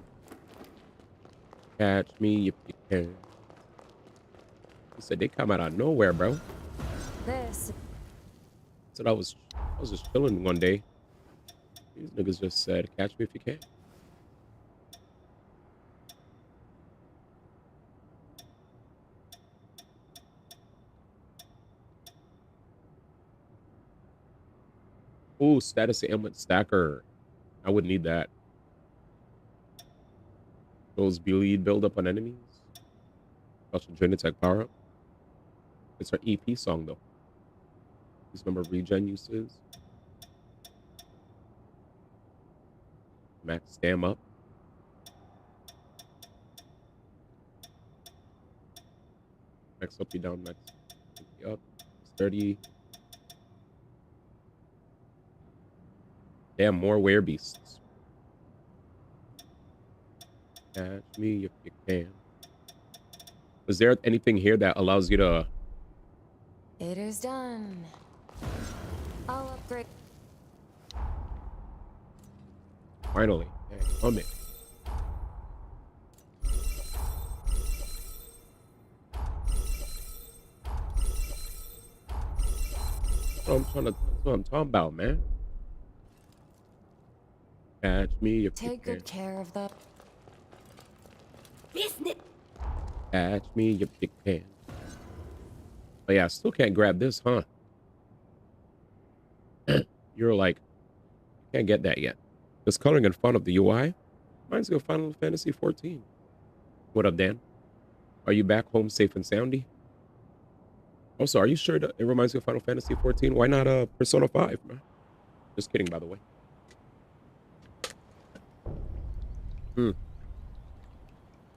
Catch me if you can. He said they come out of nowhere, bro. This. Said I was just chilling one day. These niggas just said, "Catch me if you can." Ooh, status ailment stacker. I would need that. Those bleed build up on enemies. Special Genitech power up. It's our EP song though. Please remember regen uses. Max stam up. Max up, you down, max you up. 30. Damn, more werebeasts. Catch me if you can. Is there anything here that allows you to... It is done. I'll upgrade. Finally. Hey, come in. That's what I'm talking about, man. Catch me if Take you good can. care of the Business. Catch me if you can. But yeah, I still can't grab this, huh? You're like, can't get that yet. This coloring in front of the UI reminds me of Final Fantasy 14. What up, Dan? Are you back home safe and soundy? Also, are you sure that it reminds you of Final Fantasy 14? Why not Persona 5, man? Just kidding, by the way.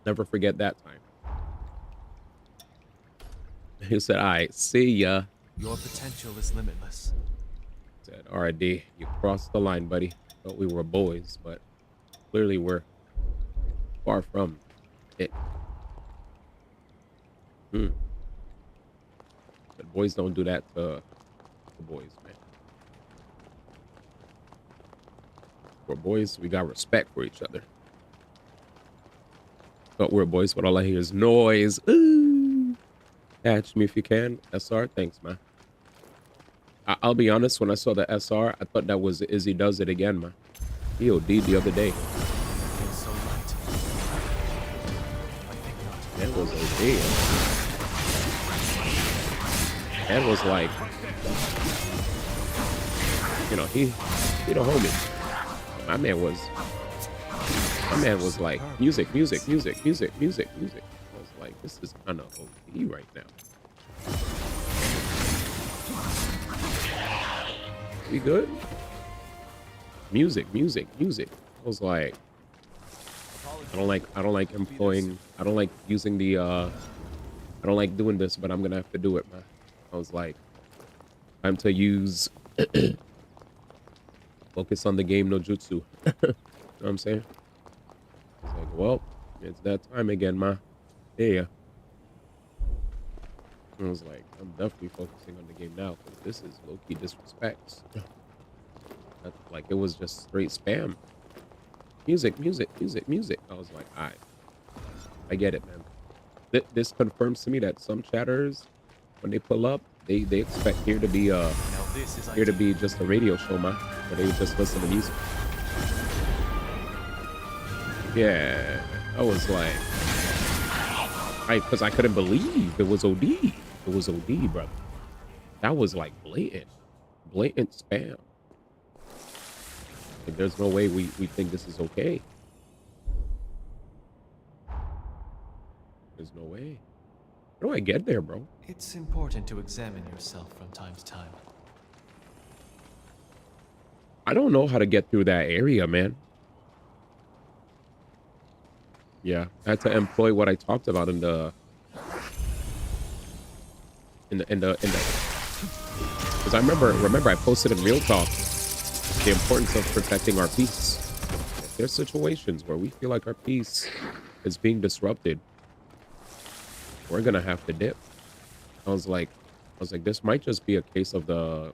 Never forget that time. He said, all right, see ya. Your potential is limitless. Said, RD, you crossed the line, buddy. Thought we were boys, but clearly we're far from it. But boys don't do that to the boys, man. We're boys, we got respect for each other. Thought we're boys, but all I hear is noise. Ooh. Catch me if you can. SR, thanks, man. I'll be honest, when I saw the SR, I thought that was Izzy Does It Again, man. He OD'd the other day. So light. That was OD. That was like, you know, he the homie. My man was like, music. I was like, this is kind of OD right now. We good? Music. I was like, I don't like employing, I don't like using the, I don't like doing this, but I'm gonna have to do it, man. I was like, time to use, focus on the game, no jutsu. You know what I'm saying? I was like, well, it's that time again, ma. Yeah. I was like, I'm definitely focusing on the game now, because this is low-key disrespect. Like, it was just straight spam. Music. I was like, all right. I get it, man. This confirms to me that some chatters, when they pull up, they expect here to be just a radio show, man. Where they just listen to music. Yeah. I was like, because I couldn't believe it was OD. It was OD, brother. That was like blatant spam. Like, there's no way we think this is okay. There's no way. How do I get there, bro? It's important to examine yourself from time to time. I don't know how to get through that area, man. Yeah, I had to employ what I talked about in the because I remember I posted in Real Talk the importance of protecting our peace. If there's situations where we feel like our peace is being disrupted, we're gonna have to dip. I was like, this might just be a case of the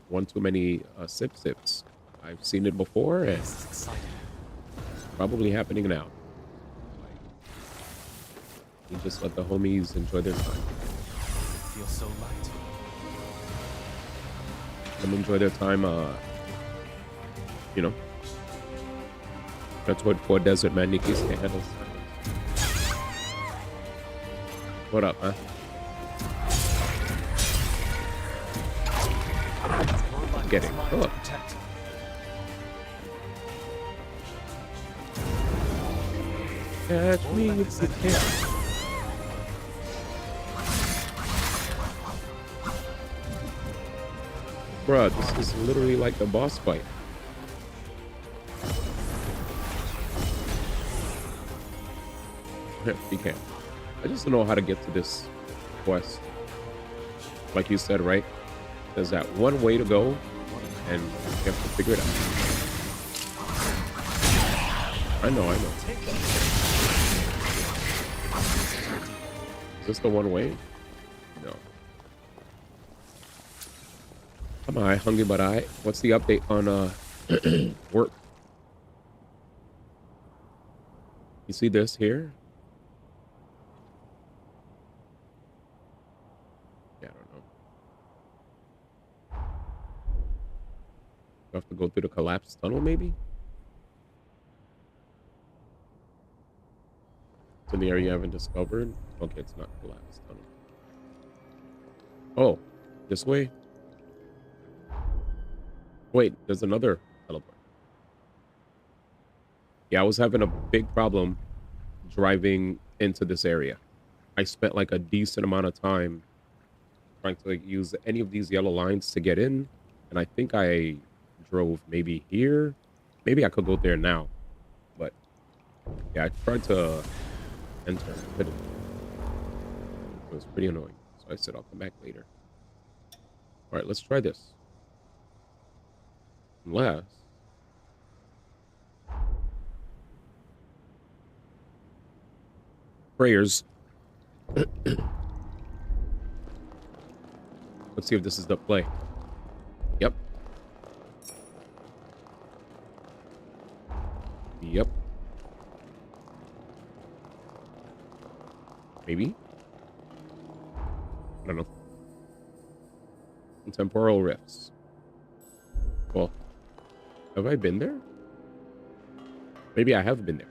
one too many sips. I've seen it before, and it's probably happening now. You just let the homies enjoy their time. Feel so light. Let them enjoy their time. You know, that's what poor desert man Nikki's can't handle. What up, huh? Get it. Go up. Catch me if you can. Bruh, this is literally like the boss fight. You can't. I just don't know how to get to this quest. Like you said, right? There's that one way to go, and you have to figure it out. I know. Is this the one way? No. Am I hungry? But what's the update on work? You see this here? Yeah, I don't know. Do I have to go through the collapsed tunnel, maybe? It's in the area you haven't discovered. Okay, it's not collapsed tunnel. Oh, this way? Wait, there's another teleport. Yeah, I was having a big problem driving into this area. I spent like a decent amount of time trying to like use any of these yellow lines to get in, and I think I drove maybe here. Maybe I could go there now, but yeah, I tried to enter. It was pretty annoying, so I said I'll come back later. All right, let's try this. Unless prayers. Let's see if this is the play. Yep. Yep. Maybe. I don't know. Temporal rifts. Well, have I been there? Maybe I have been there.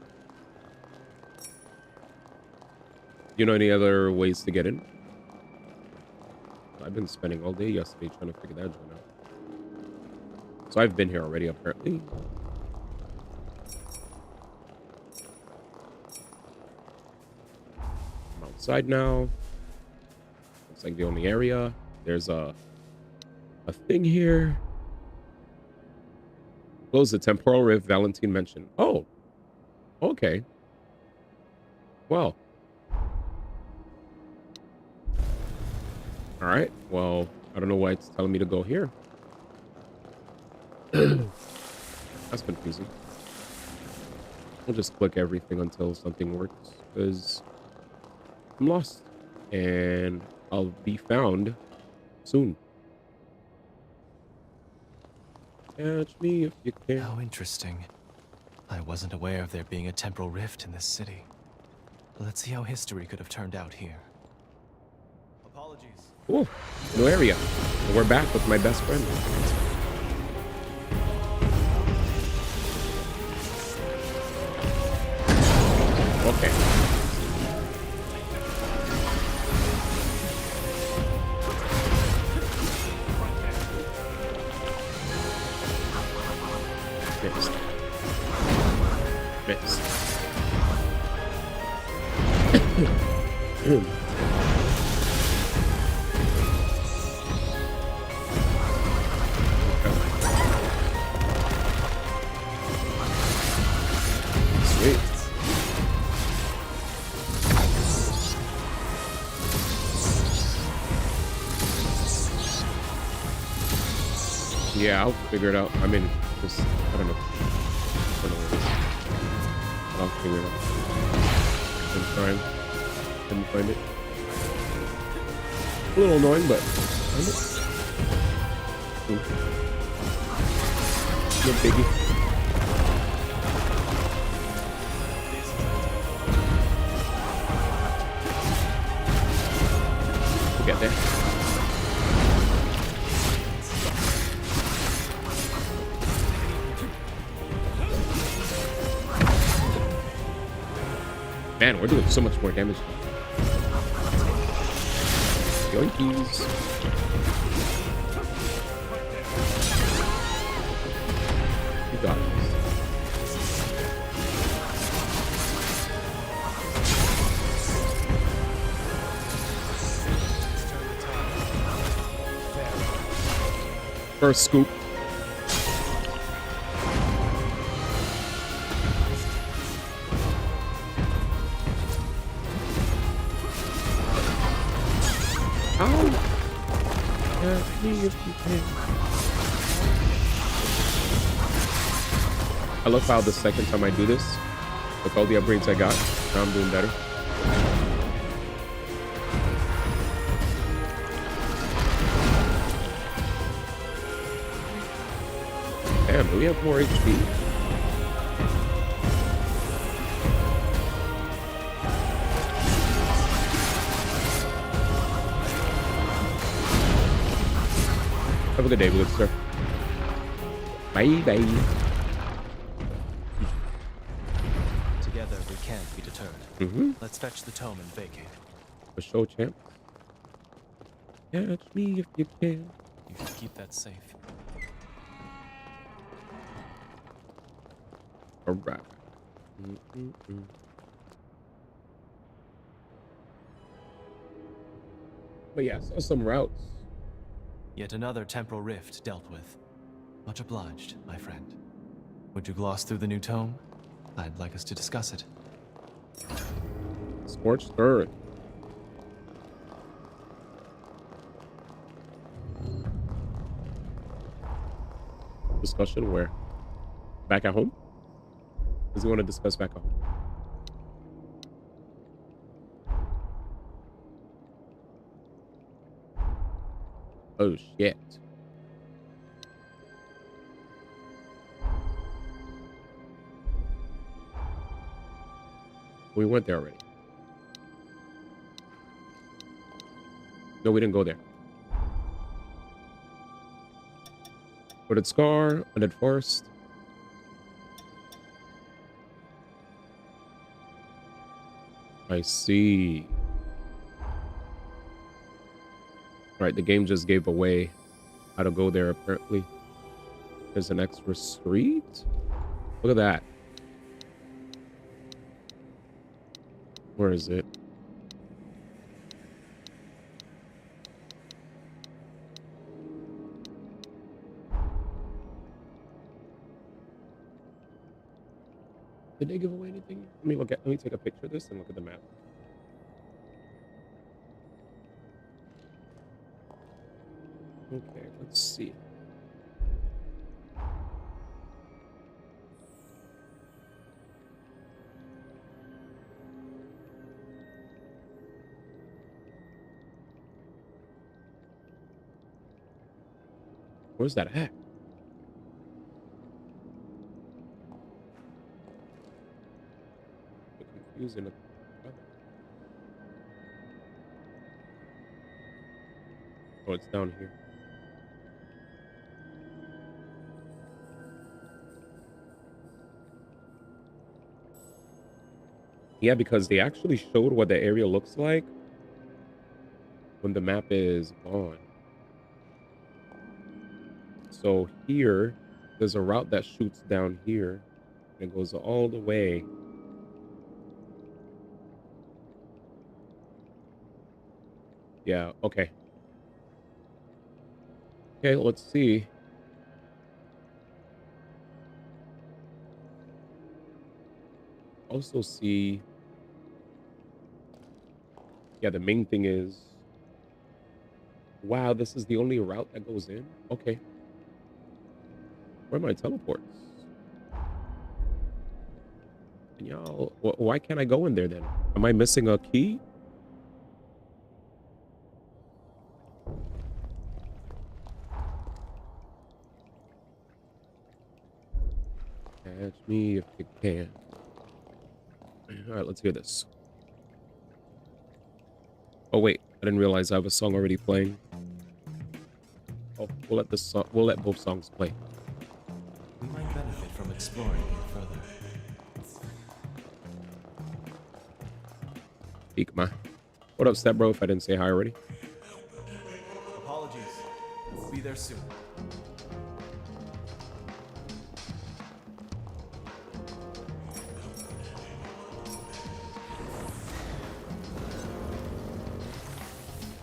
You know any other ways to get in? I've been spending all day yesterday trying to figure that joint out. So I've been here already, apparently. I'm outside now. Looks like the only area. There's a thing here. Close the temporal rift Valentine mentioned. Oh, okay. Well. All right. Well, I don't know why it's telling me to go here. That's confusing. I'll just click everything until something works, because I'm lost. And I'll be found soon. Catch me if you can. How interesting. I wasn't aware of there being a temporal rift in this city. Let's see how history could have turned out here. Apologies. Ooh, new area. We're back with my best friend. Okay. Missed. Missed. Sweet. Yeah, I'll figure it out. I mean, just, I don't know. I don't know what it is. But I'll figure it out. I'm trying. Couldn't find it. A little annoying, but find it. No biggie. We'll get there. Man, we're doing so much more damage. Yoinkies. You got this. First scoop. I love how the second time I do this, with all the upgrades I got, now I'm doing better. Damn, do we have more HP? Have a good day, good sir. Bye, bye. Together we can't be deterred. Let's fetch the tome and vacate. For sure, champ. Catch me if you can. You should keep that safe. All right. But yeah, saw some routes. Yet another temporal rift dealt with. Much obliged, my friend. Would you gloss through the new tome? I'd like us to discuss it. Scorched earth. Discussion where? Back at home? Does he want to discuss back at home? Oh shit. We went there already. No, we didn't go there. Wooded Scar, Undead Forest. I see. Alright, the game just gave away how to go there, apparently. There's an extra street? Look at that. Where is it? Did they give away anything? Let me take a picture of this and look at the map. Okay, let's see. Where's that at? Confusing. Oh, it's down here. Yeah, because they actually showed what the area looks like when the map is gone. So here, there's a route that shoots down here and it goes all the way Yeah, okay. Okay, let's see. Also see. Yeah, the main thing is. Wow, this is the only route that goes in? Okay. Where are my teleports? And y'all, why can't I go in there then? Am I missing a key? Catch me if you can. All right, let's hear this. Oh wait, I didn't realize I have a song already playing. Oh, we'll let this song. We'll let both songs play. We might benefit from exploring here further. Ikma. What up, step bro? If I didn't say hi already. Apologies. We'll be there soon.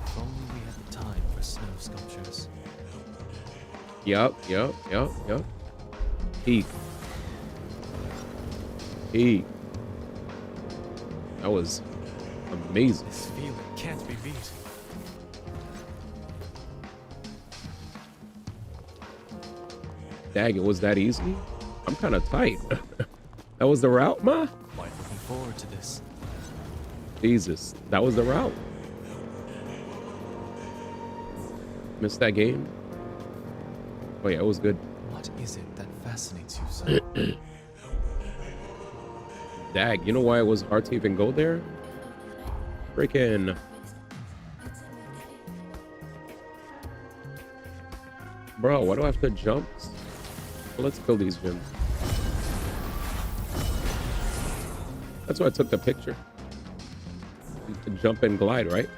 If only we had the time for snow sculptures. Yup. Peak. That was amazing. This feeling can't be beat. Dang, it was that easy? I'm kind of tight. That was the route, ma? Quite looking forward to this. Jesus, that was the route. Missed that game? Oh yeah, it was good. What is it that fascinates you so? Dag, you know why it was hard to even go there? Freaking. Bro, why do I have to jump? Well, let's kill these gyms. That's why I took the picture. You can jump and glide, right?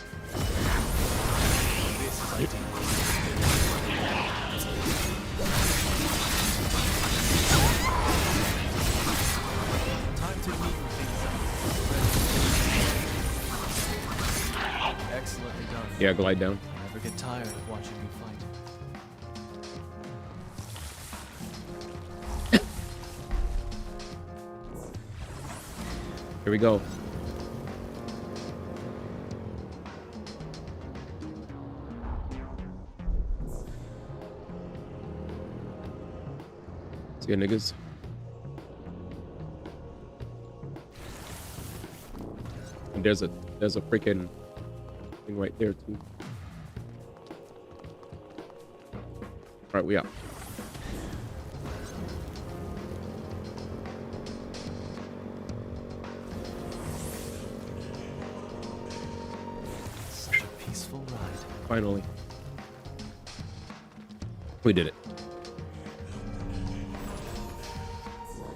Excellently done. Yeah, glide down. I never get tired of watching you fight. Here we go. See ya, niggas. And there's a freaking thing right there too. All right, we out. Such a peaceful ride. Finally. We did it.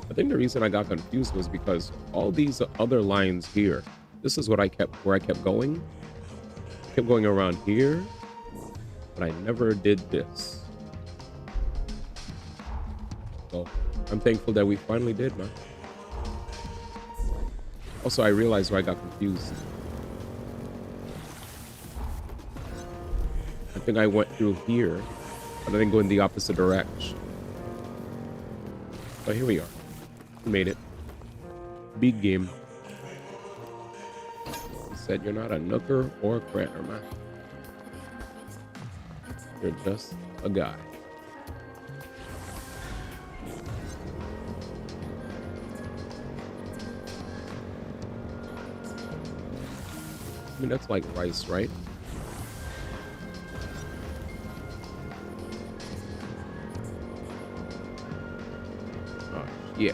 I think the reason I got confused was because all these other lines here, this is what where I kept going. I kept going around here, but I never did this. So I'm thankful that we finally did, man. Also, I realized where I got confused. I think I went through here, but I didn't go in the opposite direction. But here we are. We made it. Big game. He said you're not a nooker or a cranner, man. You're just a guy. I mean, that's like rice, right? Oh, yeah.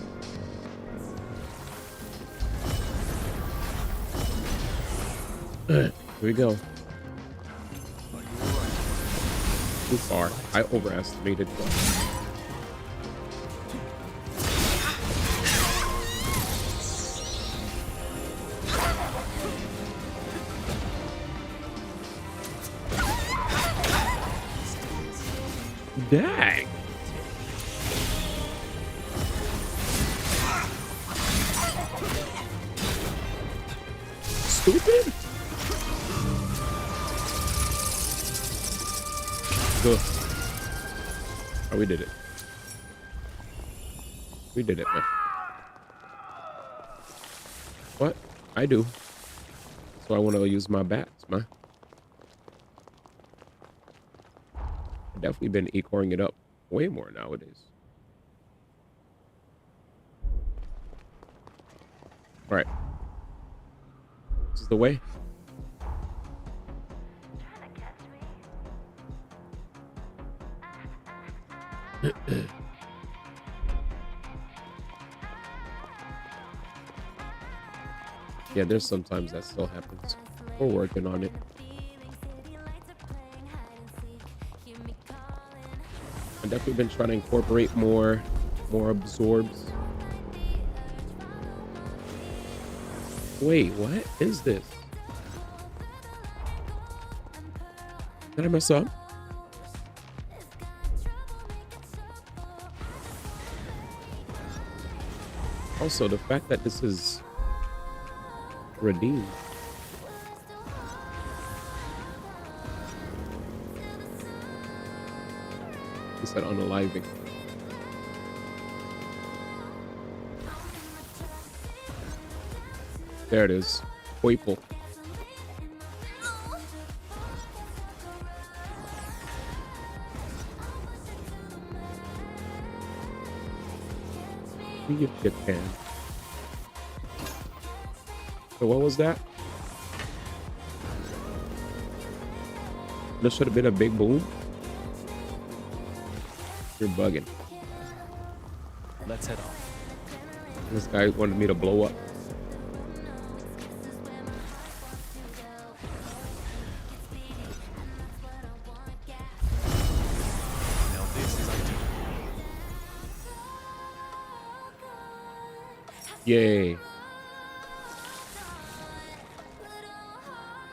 Here we go. Too far. I overestimated. Dang. Stupid. Ugh. Oh, we did it. We did it, man. What? I do. So I want to use my bats, man. I've definitely been ecoring it up way more nowadays. All right. This is the way. Yeah, there's sometimes that still happens. We're working on it. I've definitely been trying to incorporate more absorbs. Wait, what is this? Did I mess up? Also, the fact that this is redeemed. He said unaliving. There it is. Hoiple. See if you can. So what was that? This should have been a big boom. You're bugging. Let's head off. This guy wanted me to blow up. Now this is ideal. Yay.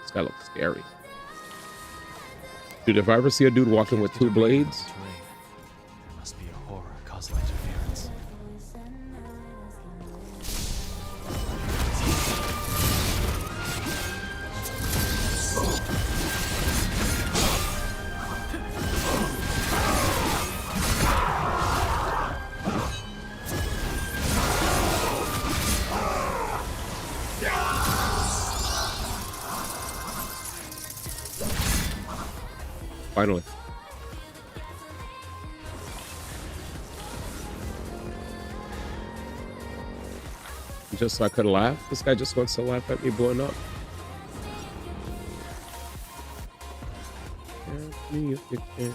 This guy looks scary. Dude, if I ever see a dude walking with two blades, There must be a horror causal interference. finally. Just so I could laugh. This guy just wants to laugh at me blowing up. Catch me if you can.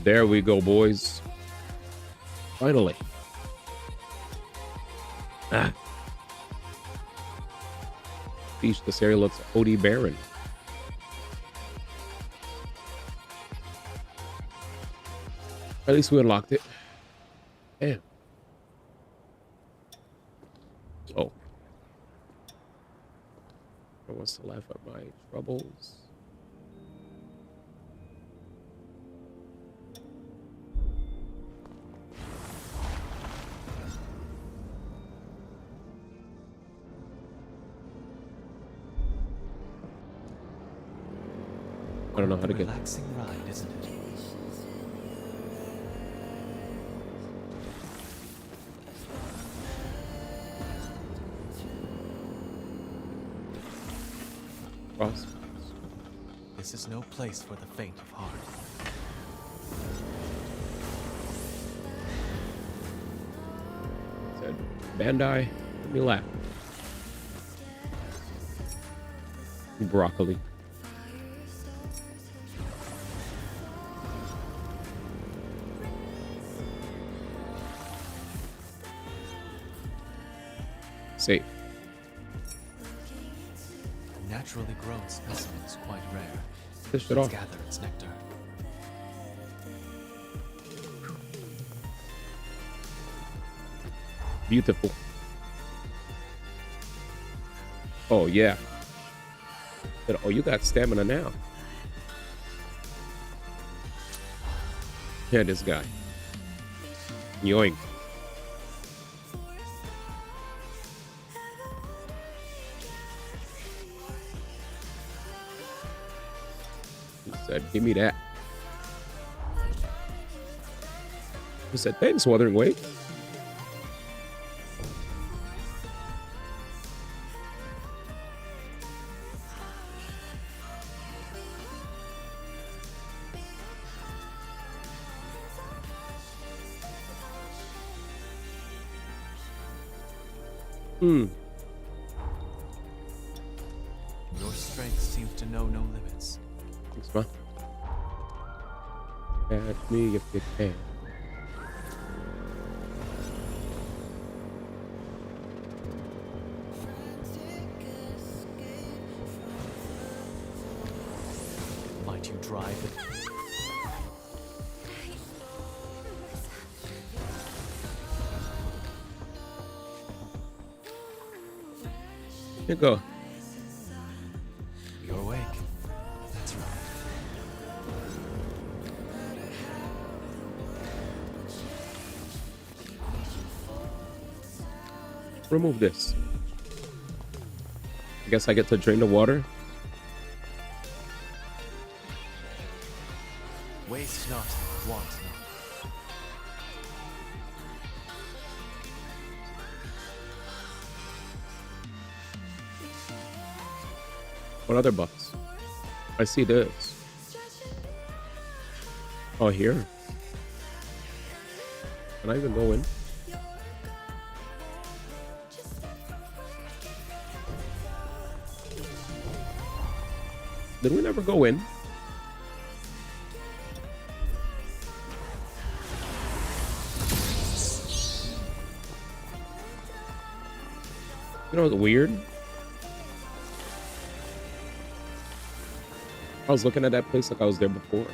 There we go, boys. Finally. Ah. Beach, this area looks OD barren. At least we unlocked it. Damn. Oh. I want to laugh at my troubles. I don't know how to get. Relaxing ride, isn't it? Cross. This is no place for the faint of heart. Said Bandai, let me laugh. Broccoli. Safe. A naturally grown specimen is quite rare. Fish it Let's off. gather its nectar. Beautiful. Oh, yeah. But, oh, you got stamina now. Yeah, this guy. Yoink. Give me that. Who said thanks, Wuthering Waves? Your strength seems to know no limits. Thanks, man. Catch me if you can. Might you drive it? Here you go. You're awake. That's right. Remove this. I guess I get to drain the water. Waste not, want not. What other buffs? I see this. Oh, here. Can I even go in? Did we never go in? You know what's weird? I was looking at that place like I was there before.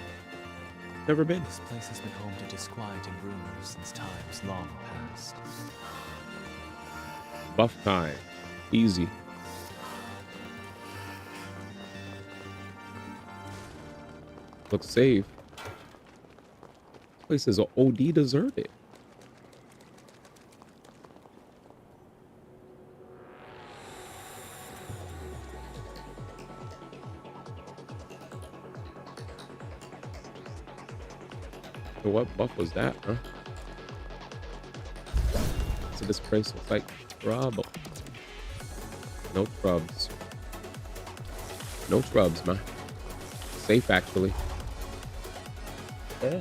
Never been. This place has been home to disquieting rumors since times long past. Buff time. Easy. Looks safe. This place is OD deserted. So what buff was that, huh? So this place looks like trouble. No trubs. No trubs, man. Safe, actually. Yeah.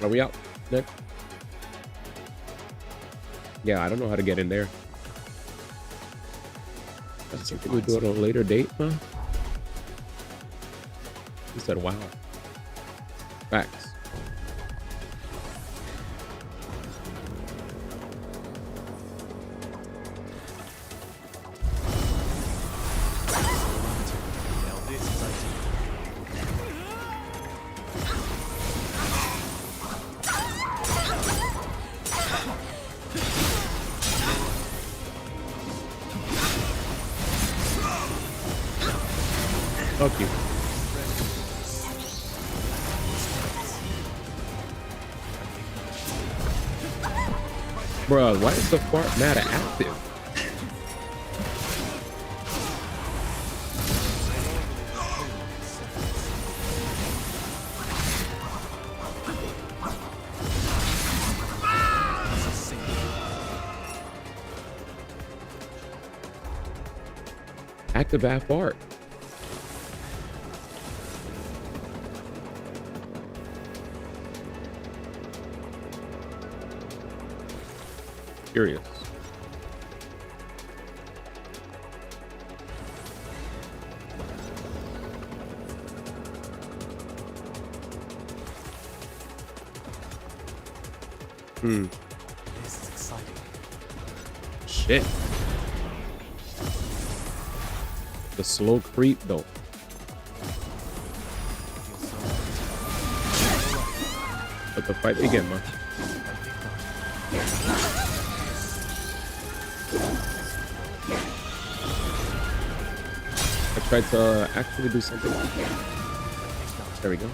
Are we out, Nick? Yeah, I don't know how to get in there. That's something we do at a later date, man. He said, wow. Facts. Fuck you. Bruh, why is the fart matter active? Active app fart. Curious. This is exciting. Shit. The slow creep though. Let the fight begin, man. I tried to actually do something. There we go.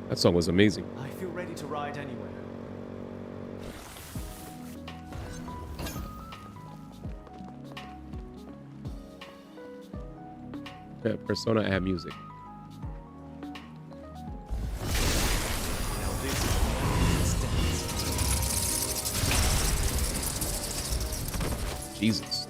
That song was amazing. I feel ready to ride anywhere. Yeah, Persona add music. Jesus.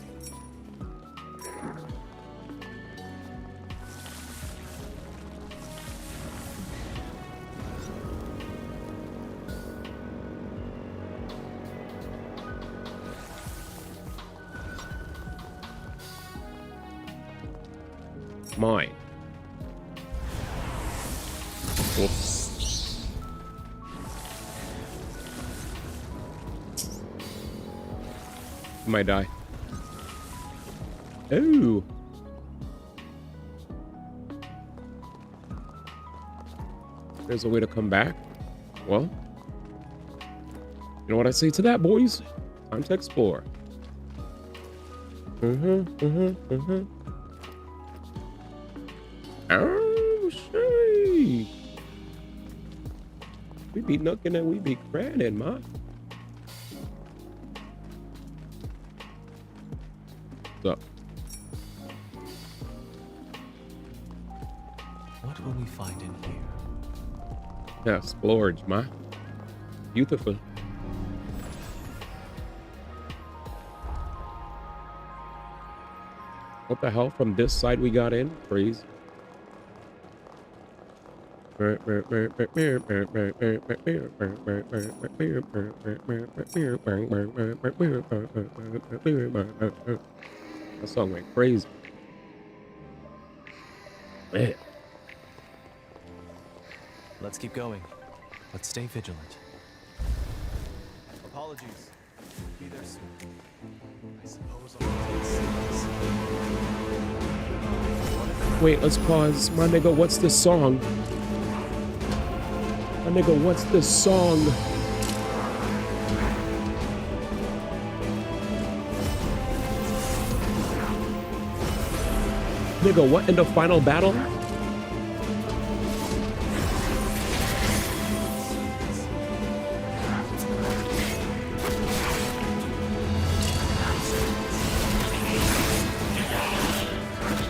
Mine. Whoops. Might die. Ooh. There's a way to come back. Well, you know what I say to that, boys? Time to explore. Oh, shit. We be nooking and we be cranning, man. What's up? What will we find in here? Yeah, splurge, man. Beautiful. What the hell? From this side we got in? Crazy. That song went crazy. Man. Let's keep going. Let's stay vigilant. Apologies. Be there soon. I suppose Wait, let's pause. My nigga, what's this song? My nigga, what's this song? Nigga, what in the final battle?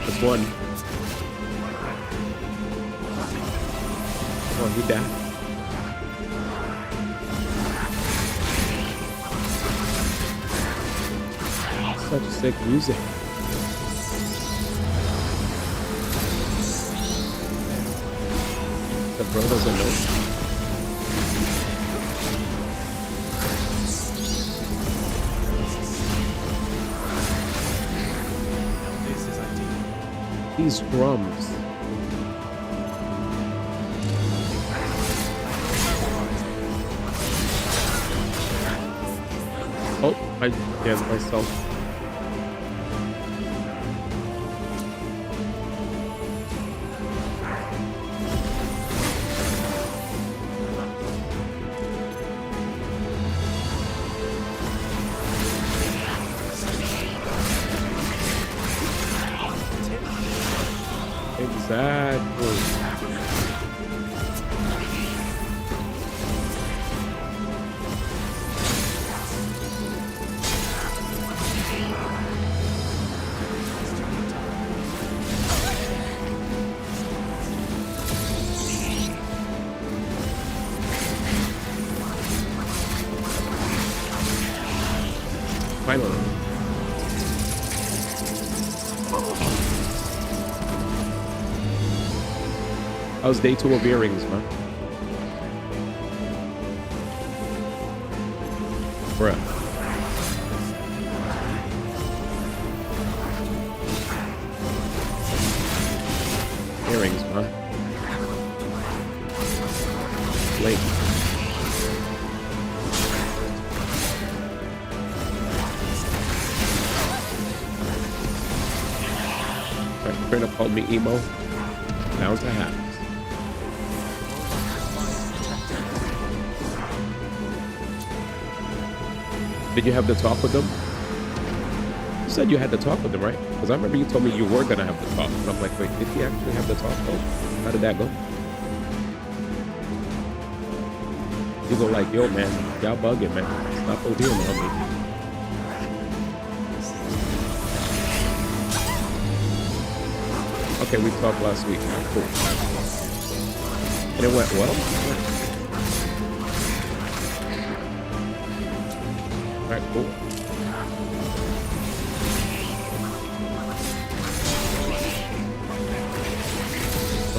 That's one. Come on, he died. Such sick music. The bro doesn't know. These drums. Oh, I jammed myself. Exactly. Finally. How's day 2 of earrings, man? Bruh. Earrings, man. Late. Right, friend called me emo. Bound to happen. Did you have the talk with them? You said you had to talk with them, right? Because I remember you told me you were gonna have the talk. And I'm like, wait, did he actually have the talk though? How did that go? You go like, yo, man, y'all bugging, man. Stop ODing on me. Okay, we talked last week. Cool. And it went well. All right, cool.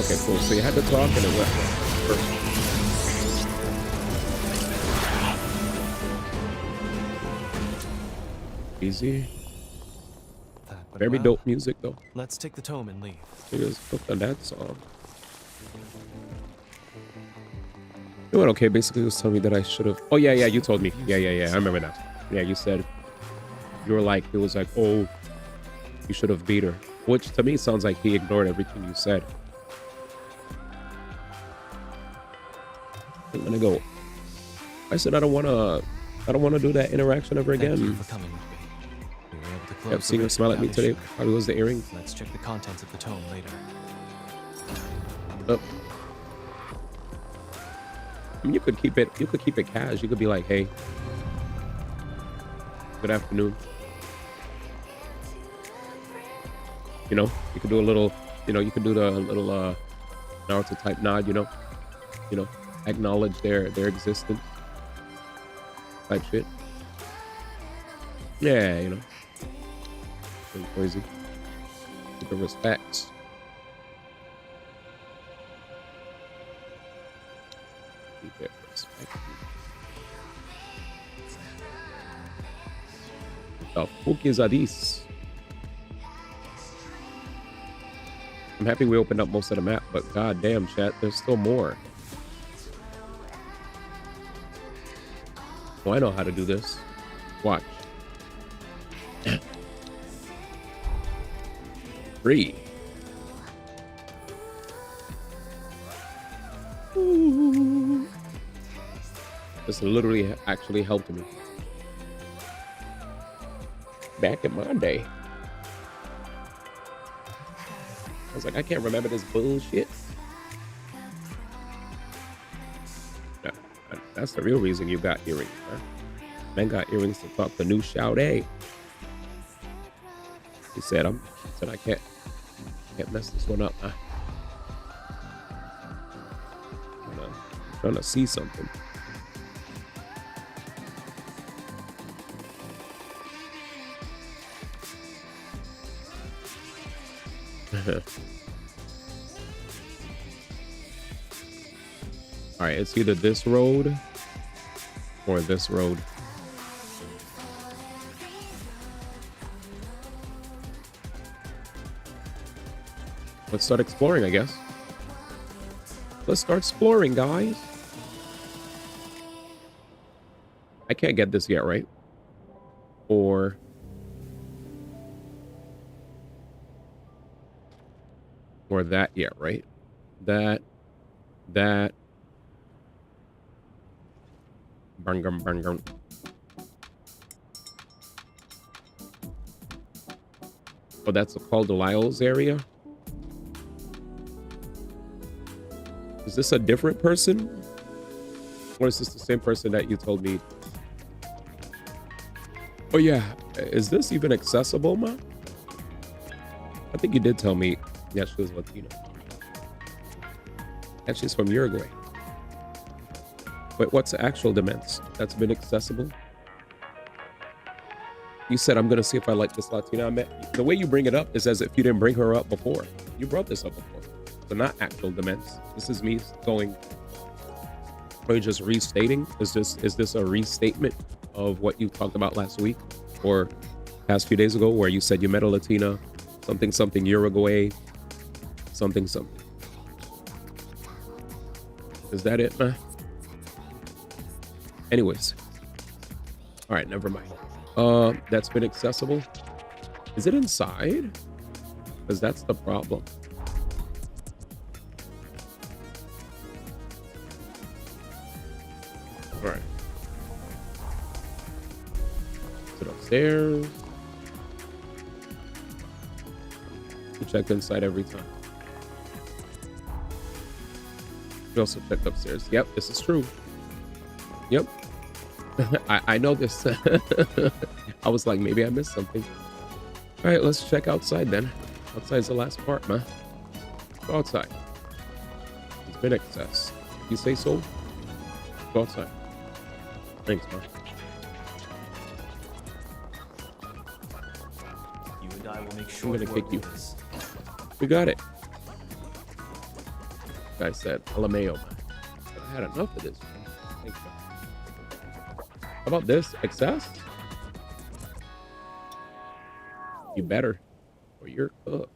Okay, cool. So you had to talk and it went well. Perfect. Easy. Very dope music though. Let's take the tome and leave. He was hooked on that song. It went okay. Basically, it was telling me that I should have. Oh yeah, you told me. Yeah. I remember now. Yeah, you said you were like, it was like, oh, you should have beat her. Which to me sounds like he ignored everything you said. I'm gonna go. I said I don't wanna do that interaction ever again. Thank you for coming with me. We were able to close. I've seen her smile at me today. Probably was the earring. Let's check the contents of the tome later. Oh. I mean, you could keep it cash. You could be like, hey, good afternoon. You know, you could do a little, you could do the little Naruto type nod, you know, acknowledge their existence type shit. Yeah, pretty crazy. Keep the respect. Keep it respect. The fuck is this? I'm happy we opened up most of the map, but goddamn, chat, there's still more. Oh, I know how to do this. Watch. 3. This literally actually helped me. Back in my day. I was like, I can't remember this bullshit. No, that's the real reason you got earrings, huh? Man got earrings to talk to new Shouty. He said, I can't mess this one up, huh? I'm trying to see something. All right, it's either this road or this road. Let's start exploring, I guess. Let's start exploring, guys. I can't get this yet, right? Or that yet, right? That. Bang. Oh, that's called the Lyle's area. Is this a different person? Or is this the same person that you told me? Oh yeah, is this even accessible, man? I think you did tell me. Yeah, she was Latina. And she's from Uruguay. But what's the actual dements that's been accessible? You said, I'm going to see if I like this Latina I met. The way you bring it up is as if you didn't bring her up before. You brought this up before. So not actual dements. This is me going, are you just restating? Is this a restatement of what you talked about last week or past few days ago where you said you met a Latina, something Uruguay, something. Is that it, man? Anyways. All right, never mind. That's been accessible. Is it inside? Because that's the problem. All right. Sit upstairs. We check inside every time. We also check upstairs. Yep, this is true. Yep. I know this. I was like, maybe I missed something. All right, let's check outside then. Outside's the last part, man. Go outside. It's been excess. You say so? Go outside. Thanks, man. You and I will make sure I'm gonna kick you. We got it. Guy said, LMAO, man. I had enough of this, man. Thanks, man. How about this? Excess? You better, or you're cooked.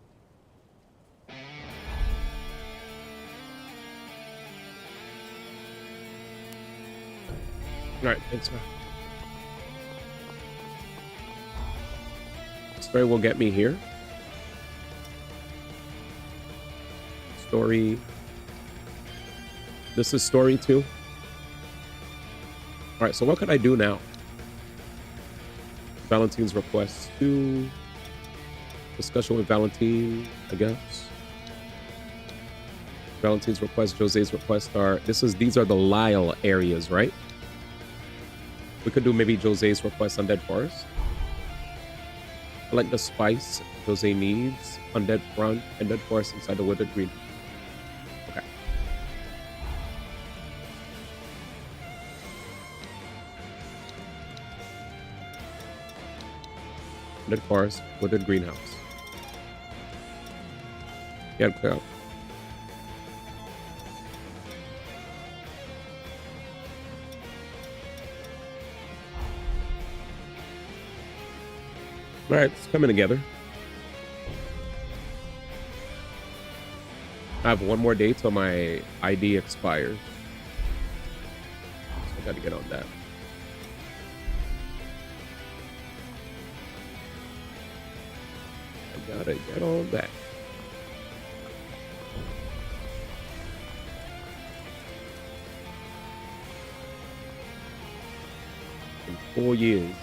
All right, thanks, man. Story will get me here. Story. This is story 2. All right, so what could I do now? Valentine's request 2. Discussion with Valentine, I guess. Valentine's request, Jose's request are these are the Lyle areas, right? We could do maybe Jose's request Undead Forest. I like the spice Jose needs. Undead Front, Undead Forest inside the Withered Green. Okay. Undead Forest, Withered Greenhouse. Yeah, clear out. All right, it's coming together. I have one more day till my ID expires. So I gotta get on that. I gotta get on that. In 4 years.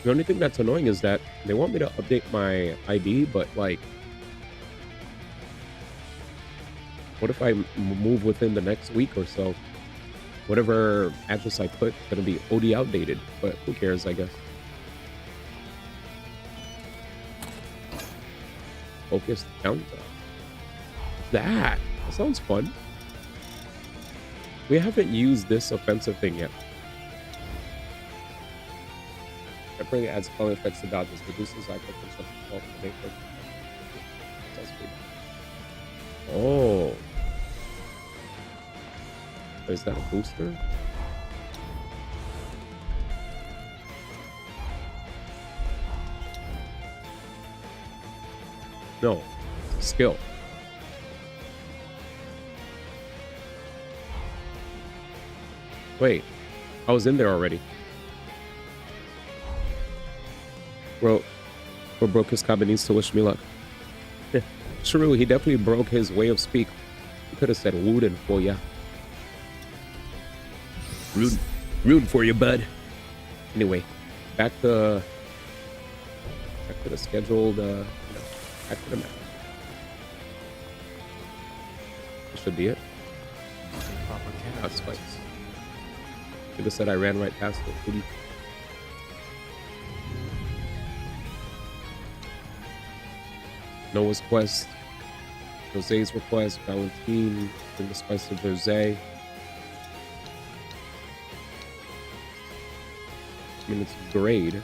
The only thing that's annoying is that they want me to update my ID, but like, what if I move within the next week or so? Whatever address I put is gonna be OD outdated, but who cares, I guess. Focused countdown. That sounds fun. We haven't used this offensive thing yet. Temporarily adds color effects to dodges, reduces eye consumption. Oh. Is that a booster? No. Skill. Wait. I was in there already. Bro broke his carbon needs to wish me luck. True, he definitely broke his way of speak. He could have said wooden for ya. Rude for you, bud. Anyway, back to the scheduled, back to the map. This should be it. Hot spikes. Should have said I ran right past it. Booty. Noah's quest, Jose's request, Valentine, bring the spice to Jose. I mean, it's grade.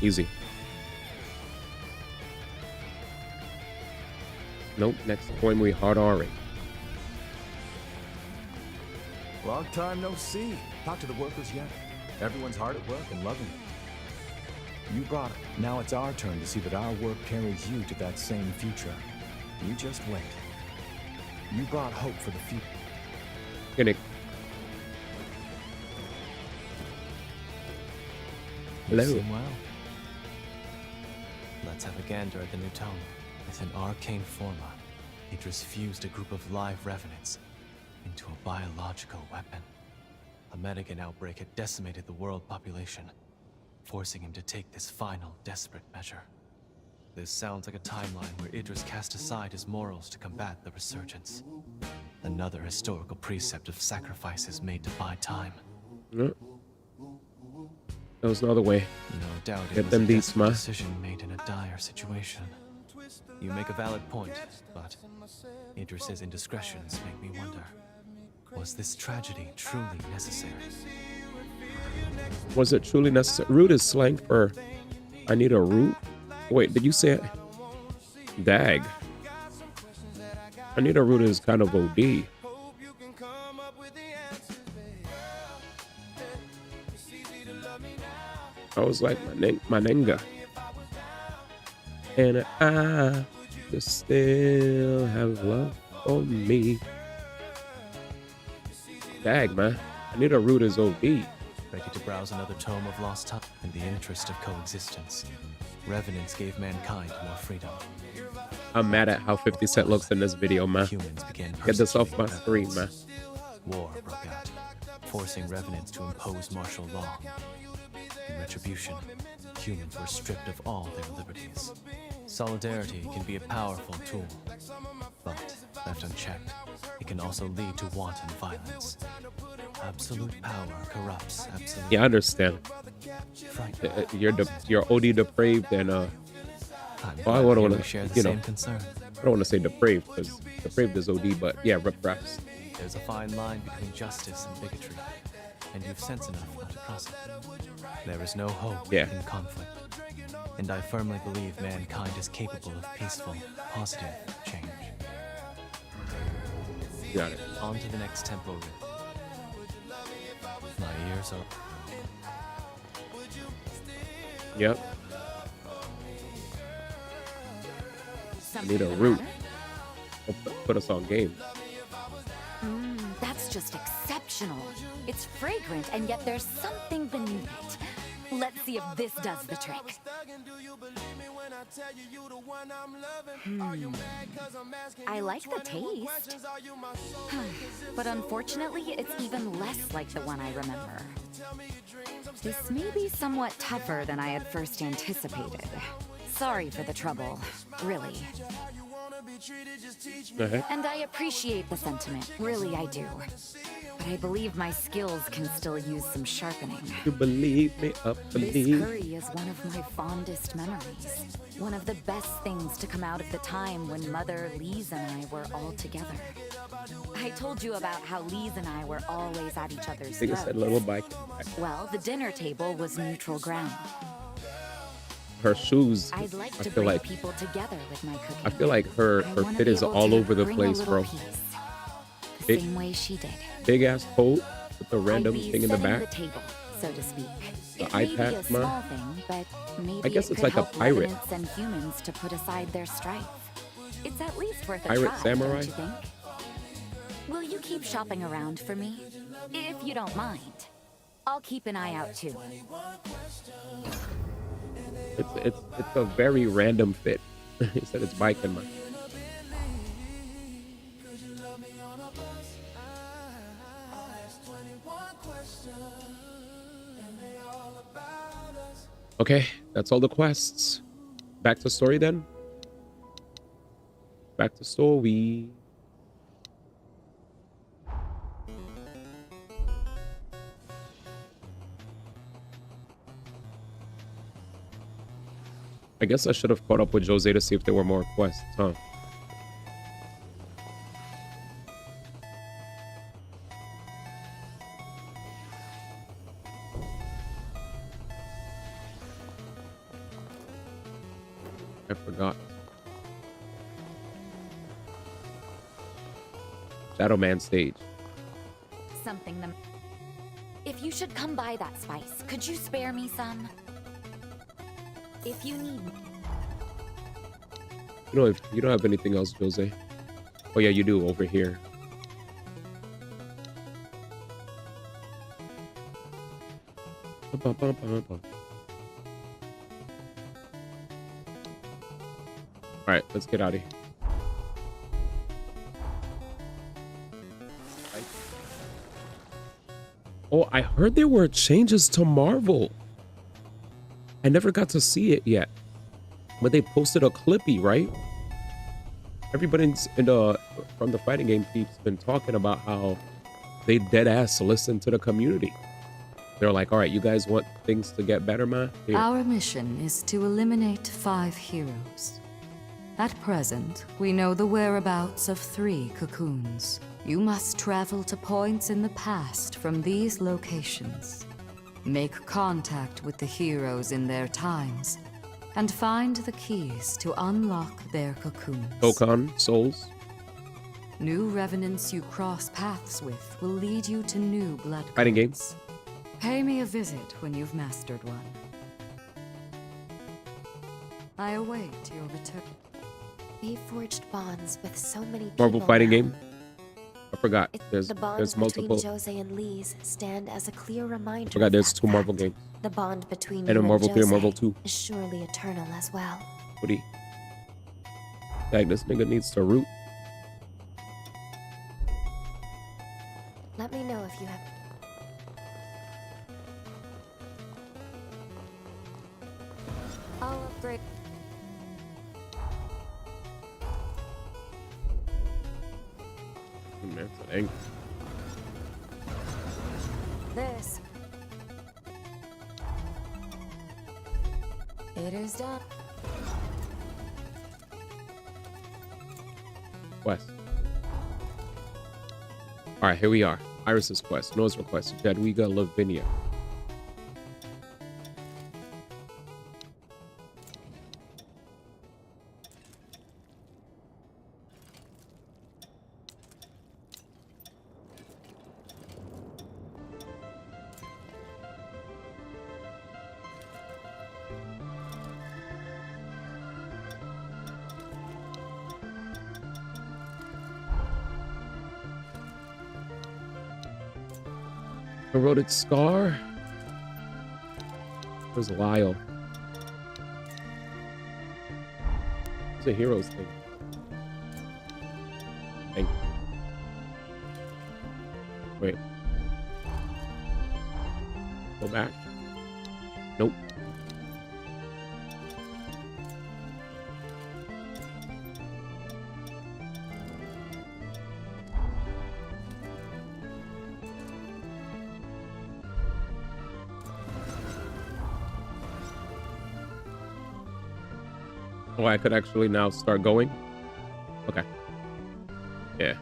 Easy. Nope, next coin we hard R. Long time no see. Talk to the workers yet? Everyone's hard at work and loving it. You brought it. Now it's our turn to see that our work carries you to that same future. You just wait. You brought hope for the future. Gonna. Hello. You seem well. Let's have a gander at the new tome. With an arcane forma, Idris fused a group of live revenants into a biological weapon. A metagen outbreak had decimated the world population, forcing him to take this final, desperate measure. This sounds like a timeline where Idris cast aside his morals to combat the resurgence. Another historical precept of sacrifices made to buy time. There was no other way. No doubt it Get was them a deeds, desperate ma. decision made in a dire situation. You make a valid point, but Idris's indiscretions make me wonder. Was this tragedy truly necessary? Was it truly necessary? Root is slang for I need a root. Wait, did you say it? Dag. I need a root is kind of OD. I was like my nenga. And I just still have love for me. Dag, man. I need a root is OD. Ready to browse another tome of lost time? In the interest of coexistence, Revenants gave mankind more freedom. I'm mad at how 50 Cent looks in this video, man. Humans began Get this off my persecuting screen, man. War broke out, forcing Revenants to impose martial law. In retribution, humans were stripped of all their liberties. Solidarity can be a powerful tool, but left unchecked, it can also lead to wanton violence. Absolute power corrupts absolute. Yeah, I understand. You're OD depraved and well, I don't want to share the you know same concern. I don't want to say depraved because depraved is OD, but yeah, repressed. There's a fine line between justice and bigotry, and you've sense enough not to cross it. There is no hope in conflict, and I firmly believe mankind is capable of peaceful, positive change. Got it. On to the next temporal rift. My ears are. Yep. I need a root. Put us on game. That's just exceptional. It's fragrant, and yet there's something beneath it. Let's see if this does the trick. I like the taste. But unfortunately, it's even less like the one I remember. This may be somewhat tougher than I had first anticipated. Sorry for the trouble, really. And I appreciate the sentiment, really I do. But I believe my skills can still use some sharpening. You believe me up to This me. curry is one of my fondest memories. One of the best things to come out of the time when Mother, Lise, and I were all together. I told you about how Lise and I were always at each other's I think it's that throats. little bike. Well, the dinner table was neutral ground. Her shoes. I'd like I to feel bring like people together with my cooking. I feel like her wanna fit be is able all to over the bring a place, little bro. piece, the Big- same way she did. Big ass coat with the random I'd be thing in the setting back. the table, so to speak. The It may be a iPad, man. small thing, but maybe I guess it it's could like a help pirate. revenants and humans to put aside their strife. It's at least worth a Pirate try, samurai? don't you think? Will you keep shopping around for me? If you don't mind. I'll keep an eye out too. It's a very random fit. He said it's biking, man. Okay, that's all the quests. Back to story then. Back to story. I guess I should have caught up with Jose to see if there were more quests, huh? I forgot. Shadow Man stage. Something the... If you should come by that spice, could you spare me some? If you need... You know, if you don't have anything else, Jose. Oh yeah, you do over here. All right, let's get out of here. Oh, I heard there were changes to Marvel. I never got to see it yet, but they posted a clippy, right? Everybody's from the fighting game peeps been talking about how they dead ass listen to the community. They're like, all right, you guys want things to get better, man? Here. Our mission is to eliminate 5 heroes. At present, we know the whereabouts of 3 cocoons. You must travel to points in the past from these locations. Make contact with the heroes in their times, and find the keys to unlock their cocoons. Tokan, souls. New revenants you cross paths with will lead you to new blood Fighting codes. games. Pay me a visit when you've mastered one. I await your return. We forged bonds with so many people. Marvel fighting now. game. I forgot. The bonds There's multiple. between Jose and Lise stand as a clear reminder. I forgot there's 2 Marvel games. The bond between And you a Marvel 3 and Jose Marvel 2. is surely eternal as well. What do you? Dang, this nigga needs to root. Let me know if you have. I'll upgrade. Man, it's an angle. This. It is done. Quest. All right, here we are. Iris's quest. Noah's request. Jadwiga Lavinia. Eroded Scar. Where's Lyle? It's a hero's thing. Thank you. Wait. Go back. Nope. Oh, I could actually now start going? Okay. Yeah.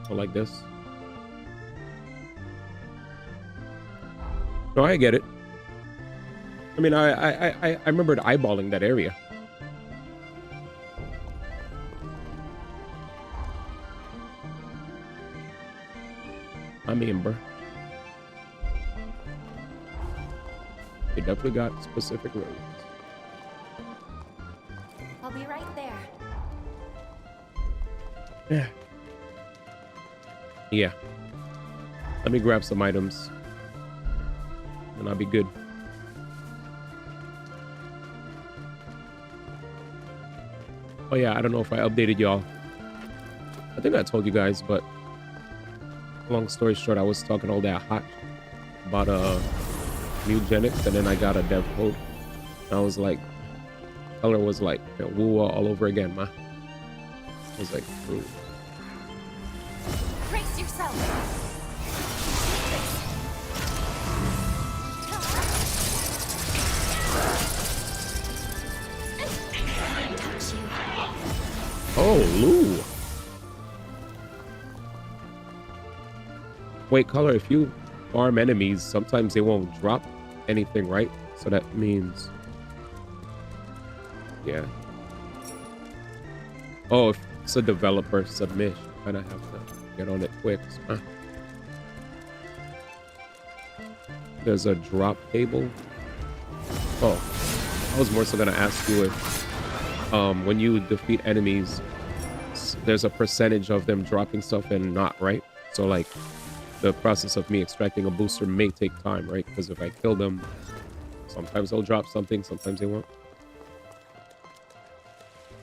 So like this. No, I get it. I mean, I remembered eyeballing that area. I mean, bro. They definitely got specific roads. I'll be right there. Yeah. Yeah. Let me grab some items. And I'll be good. Oh yeah, I don't know if I updated y'all. I think I told you guys, but long story short, I was talking all that hot about eugenics, and then I got a dev code. And I was like, Color was like, woo all over again, ma. I was like, ooh. Brace yourself. Oh, Lou. Wait, Color, if you farm enemies, sometimes they won't drop anything, right? So that means... Yeah. Oh, if it's a developer submission, kind of have to get on it quick. Huh? There's a drop table. Oh, I was more so gonna ask you if when you defeat enemies, there's a percentage of them dropping stuff and not, right? So like the process of me extracting a booster may take time, right? Because if I kill them, sometimes they'll drop something, sometimes they won't.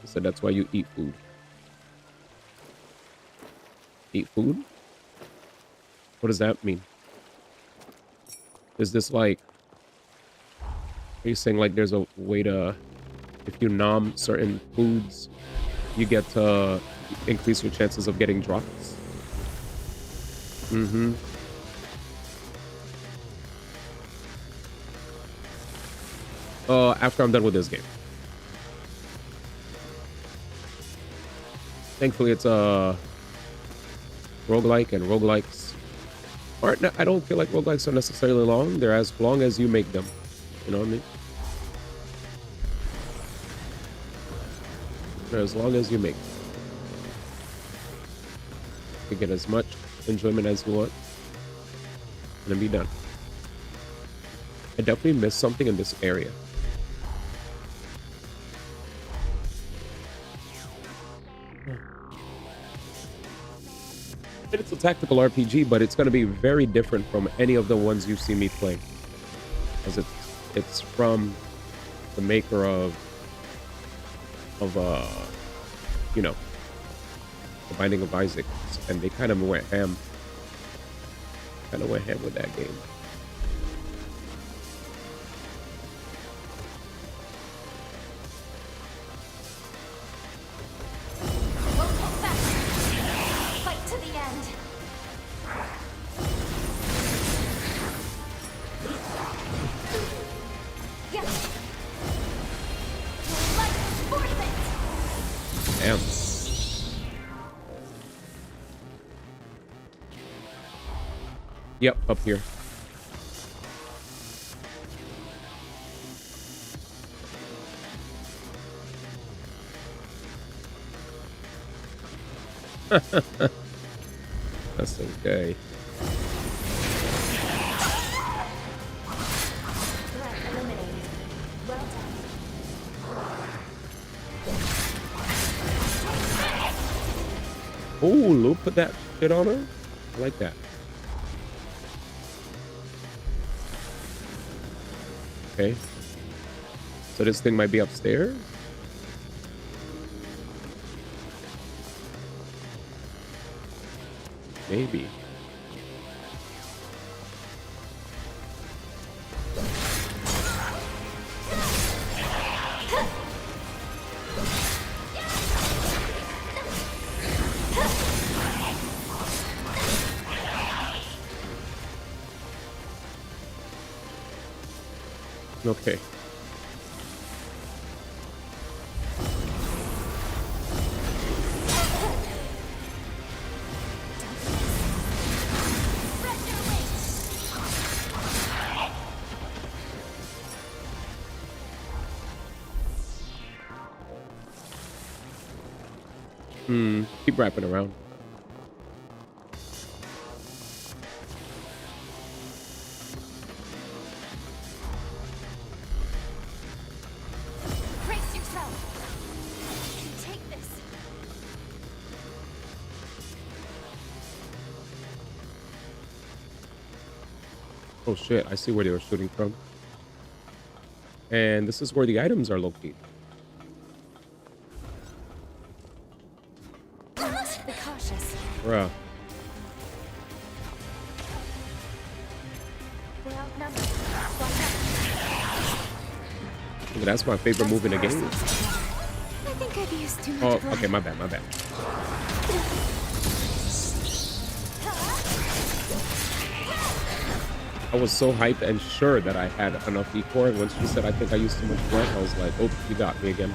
So that's why you eat food. Eat food? What does that mean? Is this like, are you saying like there's a way to, if you nom certain foods, you get to increase your chances of getting drops? Mm-hmm. After I'm done with this game. Thankfully, it's a roguelike, and roguelikes aren't, I don't feel like roguelikes are necessarily long. They're as long as you make them. You know what I mean? They're as long as you make them. You can get as much enjoyment as you want, and then be done. I definitely missed something in this area. It's a tactical RPG, but it's going to be very different from any of the ones you see me play, as it's from the maker of you know, The Binding of Isaac, and they kind of went ham. With that game. Fight to the end. Damn. Yep, up here. That's okay. Oh, Luke put that shit on her? I like that. Okay. So this thing might be upstairs? Maybe. Okay. Keep wrapping around. Brace yourself. You can take this. Oh shit, I see where they were shooting from. And this is where the items are located. Be cautious. Bruh. We're outnumbered. Look, that's my favorite move in the game. I think I've used too much Oh, blood. okay, my bad, my bad. I was so hyped and sure that I had enough E4, and once she said I think I used too much blood, I was like, oh, you got me again.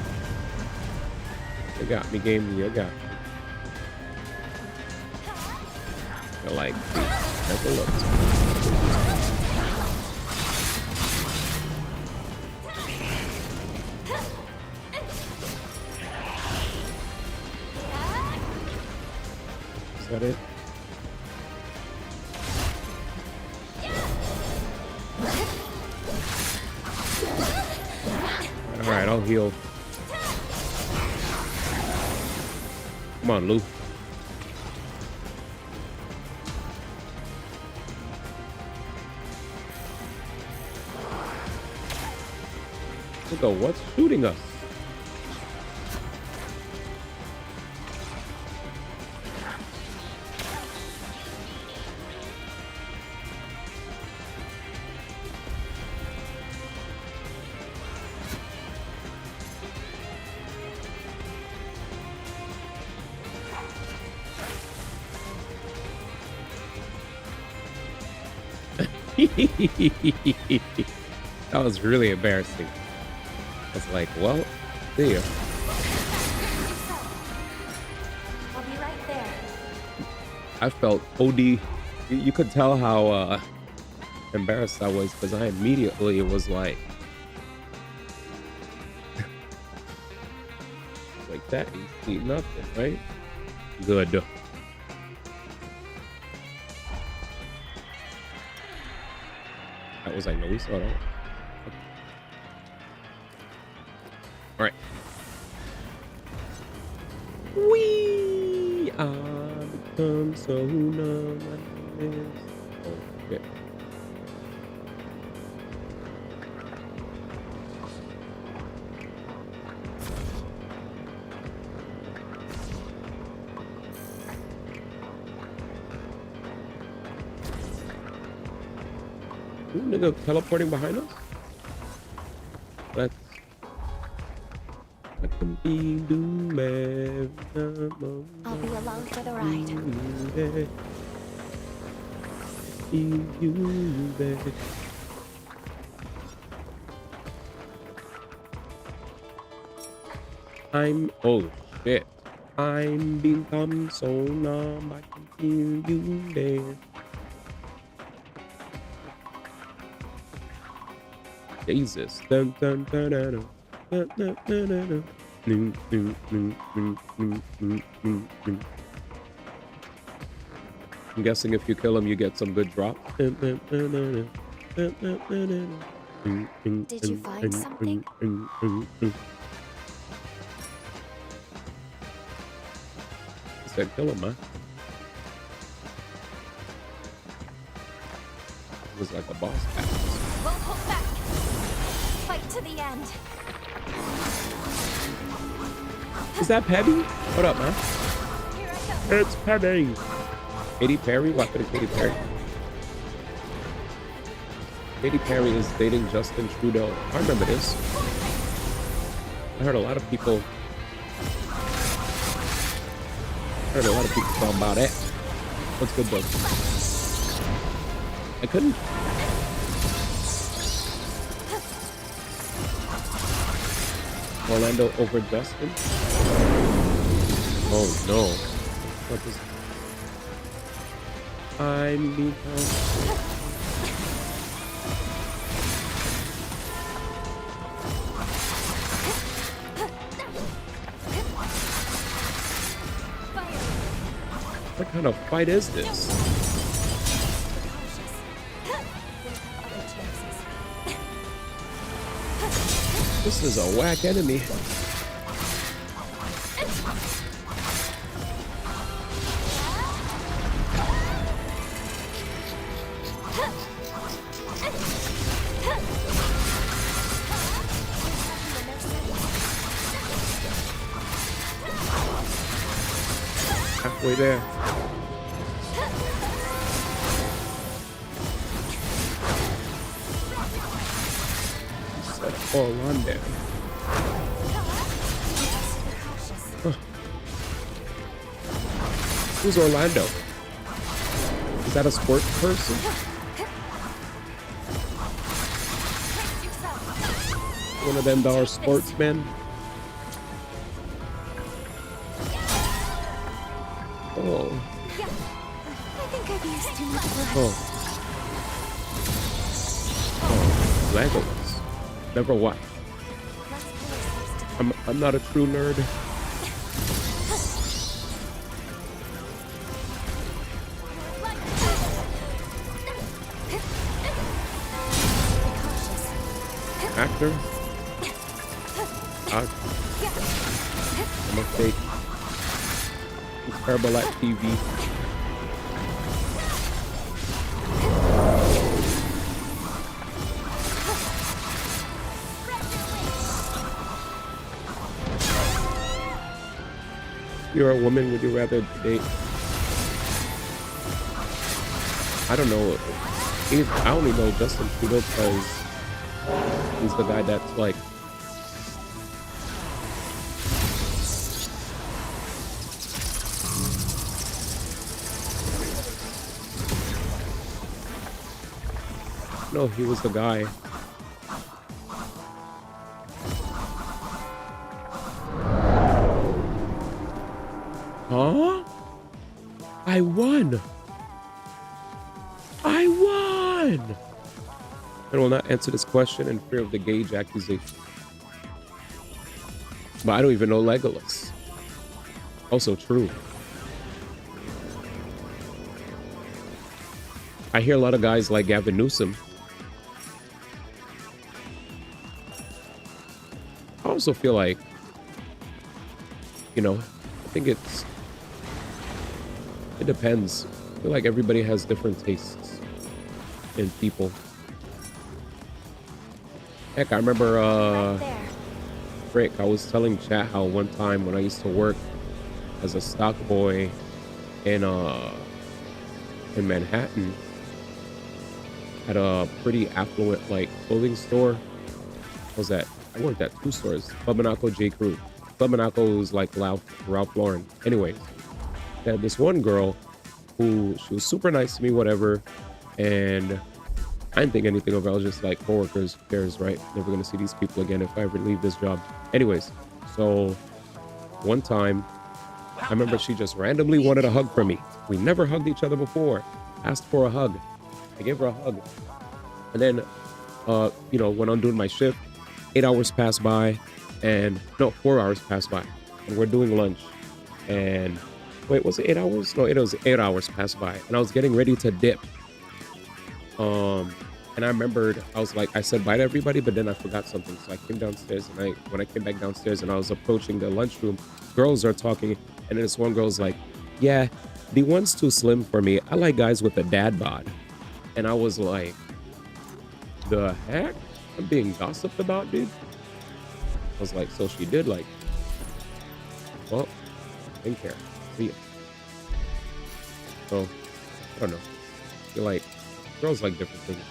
You got me, game, you got me. You're like, never looked. Is that it? Alright, I'll heal. Come on, Lou. Look at what's shooting us. That was really embarrassing. I was like, well, see ya. I'll be right there. I felt OD. You could tell how embarrassed I was because I immediately was like, like that. You see nothing, right? Good. I was like, no, we saw that. All right. We are become so numb. Oh, shit. Ooh, nigga teleporting behind us? Let's. I can be doom. I'll be along for the ride. I'm oh shit. I'm become so numb. I can feel you there. Jesus. Dun, dun, dun, dun, dun. Dun, dun, dun, dun, dun. I'm guessing if you kill him, you get some good drop. Did you find something? He said kill him, man. It was like a boss battle. Won't hold back. Fight to the end. Is that Pebby? What up, man? It's Pebby. Katy Perry? What for Katy Perry? Katy Perry is dating Justin Trudeau. I remember this. I heard a lot of people talking about it. What's good though? I couldn't. Orlando over Justin? Oh no. What is I'm become what kind of fight is this? This is a whack enemy. Halfway there. Orlando. Huh. Who's Orlando? Is that a sports person? One of them dollar sportsmen? Oh. Yeah, I think I've used too much blood. Oh. Oh. Legolas. Never what? I'm not a true nerd. Actor? I'm a fake. Herbalife TV. You're a woman, would you rather date? I don't know. I only know Justin Trudeau because he's the guy that's like no, he was the guy. Huh? I won. I won. I will not answer this question in fear of the Gage accusation. But I don't even know Legolas. Also true. I hear a lot of guys like Gavin Newsom. I also feel like, you know, I think it depends. I feel like everybody has different tastes in people. Heck, I remember, Frick, I was telling chat how one time when I used to work as a stock boy in Manhattan at a pretty affluent like clothing store. What was that? I worked at 2 stores, Club Monaco, J. Crew. Club Monaco was like Ralph Lauren. Anyways, I had this one girl who, she was super nice to me, whatever, and I didn't think anything of it. I was just like, coworkers, who cares, right? Never gonna see these people again if I ever leave this job. Anyways, so one time, I remember she just randomly wanted a hug from me. We never hugged each other before. Asked for a hug. I gave her a hug. And then, you know, went on doing my shift. 8 hours passed by, and no, 4 hours passed by, and we're doing lunch. And wait, was it 8 hours? No, it was 8 hours passed by, and I was getting ready to dip. And I remembered, I was like, I said bye to everybody, but then I forgot something. So I came downstairs, and when I came back downstairs and I was approaching the lunchroom, girls are talking, and then this one girl's like, yeah, the one's too slim for me. I like guys with a dad bod. And I was like, the heck? I'm being gossiped about, dude? I was like, so she did like, well, I didn't care. See ya. So, I don't know. I feel like girls like different things.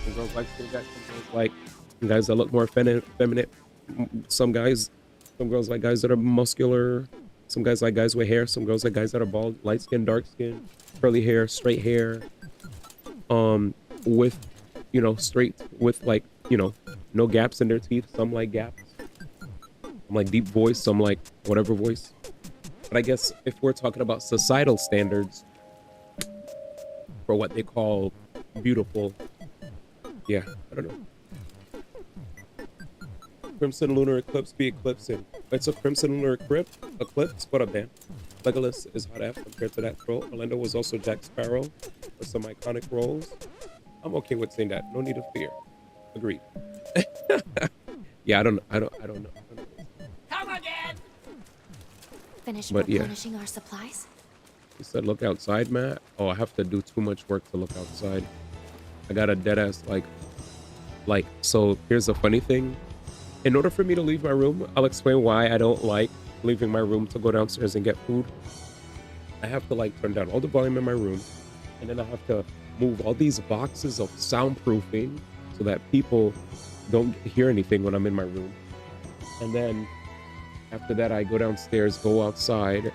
Some girls like skinny guys, some girls like guys that look more feminine. Some girls like guys that are muscular. Some guys like guys with hair. Some girls like guys that are bald, light skin, dark skin, curly hair, straight hair. With, you know, straight, with like, you know, no gaps in their teeth. Some like gaps. Some like deep voice. Some like whatever voice. But I guess if we're talking about societal standards for what they call beautiful, yeah, I don't know. Crimson Lunar Eclipse be eclipsing. Wait, so Crimson Lunar Eclipse? What up, Dan? Legolas is hot F compared to that troll. Orlando was also Jack Sparrow for some iconic roles. I'm okay with saying that. No need of fear. Agreed. Yeah, I don't know. Come again. Finish But yeah. replenishing our supplies? You said look outside, Matt? Oh, I have to do too much work to look outside. I got a dead ass like, so here's the funny thing. In order for me to leave my room, I'll explain why I don't like leaving my room to go downstairs and get food. I have to like turn down all the volume in my room, and then I have to move all these boxes of soundproofing so that people don't hear anything when I'm in my room. And then after that, I go downstairs, go outside,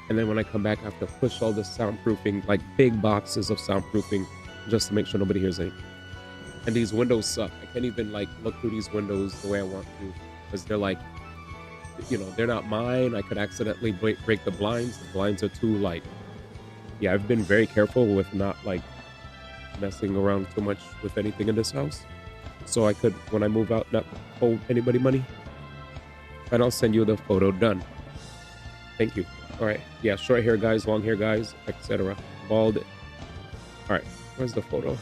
and then when I come back, I have to push all the soundproofing, like big boxes of soundproofing, just to make sure nobody hears anything. And these windows suck. I can't even like look through these windows the way I want to, because they're like, you know, they're not mine. I could accidentally break the blinds. The blinds are too like, yeah, I've been very careful with not like messing around too much with anything in this house. So I could, when I move out, not owe anybody money. And I'll send you the photo. Done. Thank you. All right. Yeah, short hair guys, long hair guys, etc. Bald. All right. Where's the photo?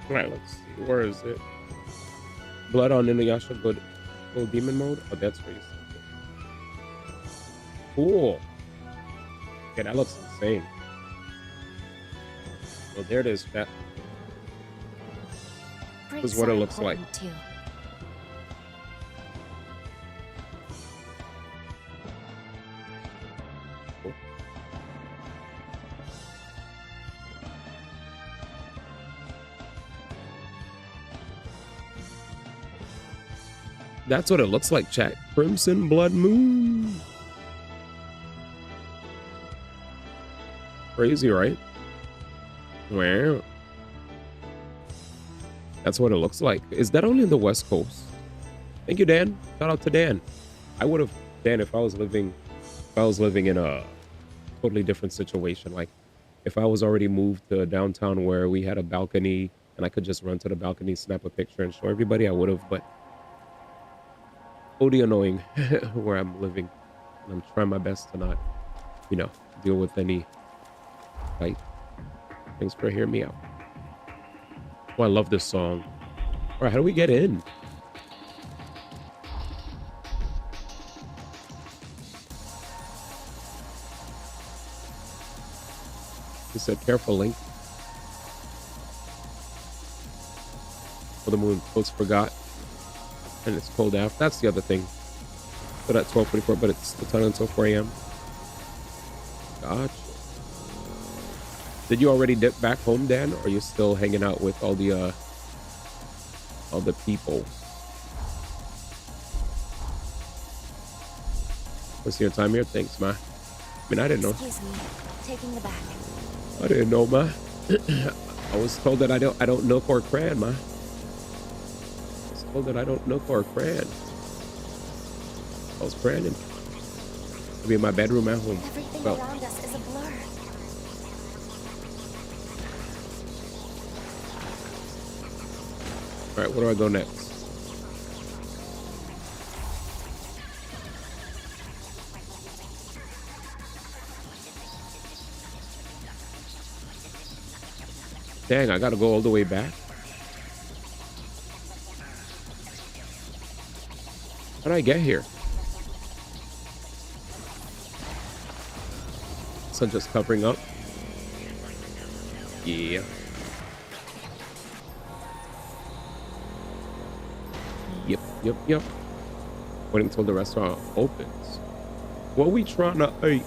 All right, let's see. Where is it? Blood on Inuyasha, go demon mode. Oh, that's where you see it. Cool. Yeah, that looks insane. Well, there it is. That is what it looks like. Too. That's what it looks like, chat. Crimson Blood Moon. Crazy, right? Wow. That's what it looks like. Is that only in the West Coast? Thank you, Dan. Shout out to Dan. I would have, Dan, if I was living in a totally different situation. Like if I was already moved to downtown where we had a balcony and I could just run to the balcony, snap a picture and show everybody, I would have, but totally annoying where I'm living. And I'm trying my best to not, deal with any fight. Thanks for hearing me out. Oh, I love this song. All right, how do we get in? He said, careful, Link. Oh, the moon close forgot. And it's cold after. That's the other thing. But at 12:44, but it's the time until 4 a.m. Gotcha. Did you already dip back home, Dan? Or are you still hanging out with all the people? What's your time here? Thanks, ma. I mean, I didn't know. Excuse me, taking the back. I didn't know, ma. I was told that I don't know or cran, ma. I was told that I don't know or cran. I was craning. I'll be in my bedroom at home. Everything Well, around us is a blur. all right, where do I go next? Dang, I gotta go all the way back. How did I get here? Sun just covering up. Yeah. Yep. Waiting until the restaurant opens. What we trying to eat?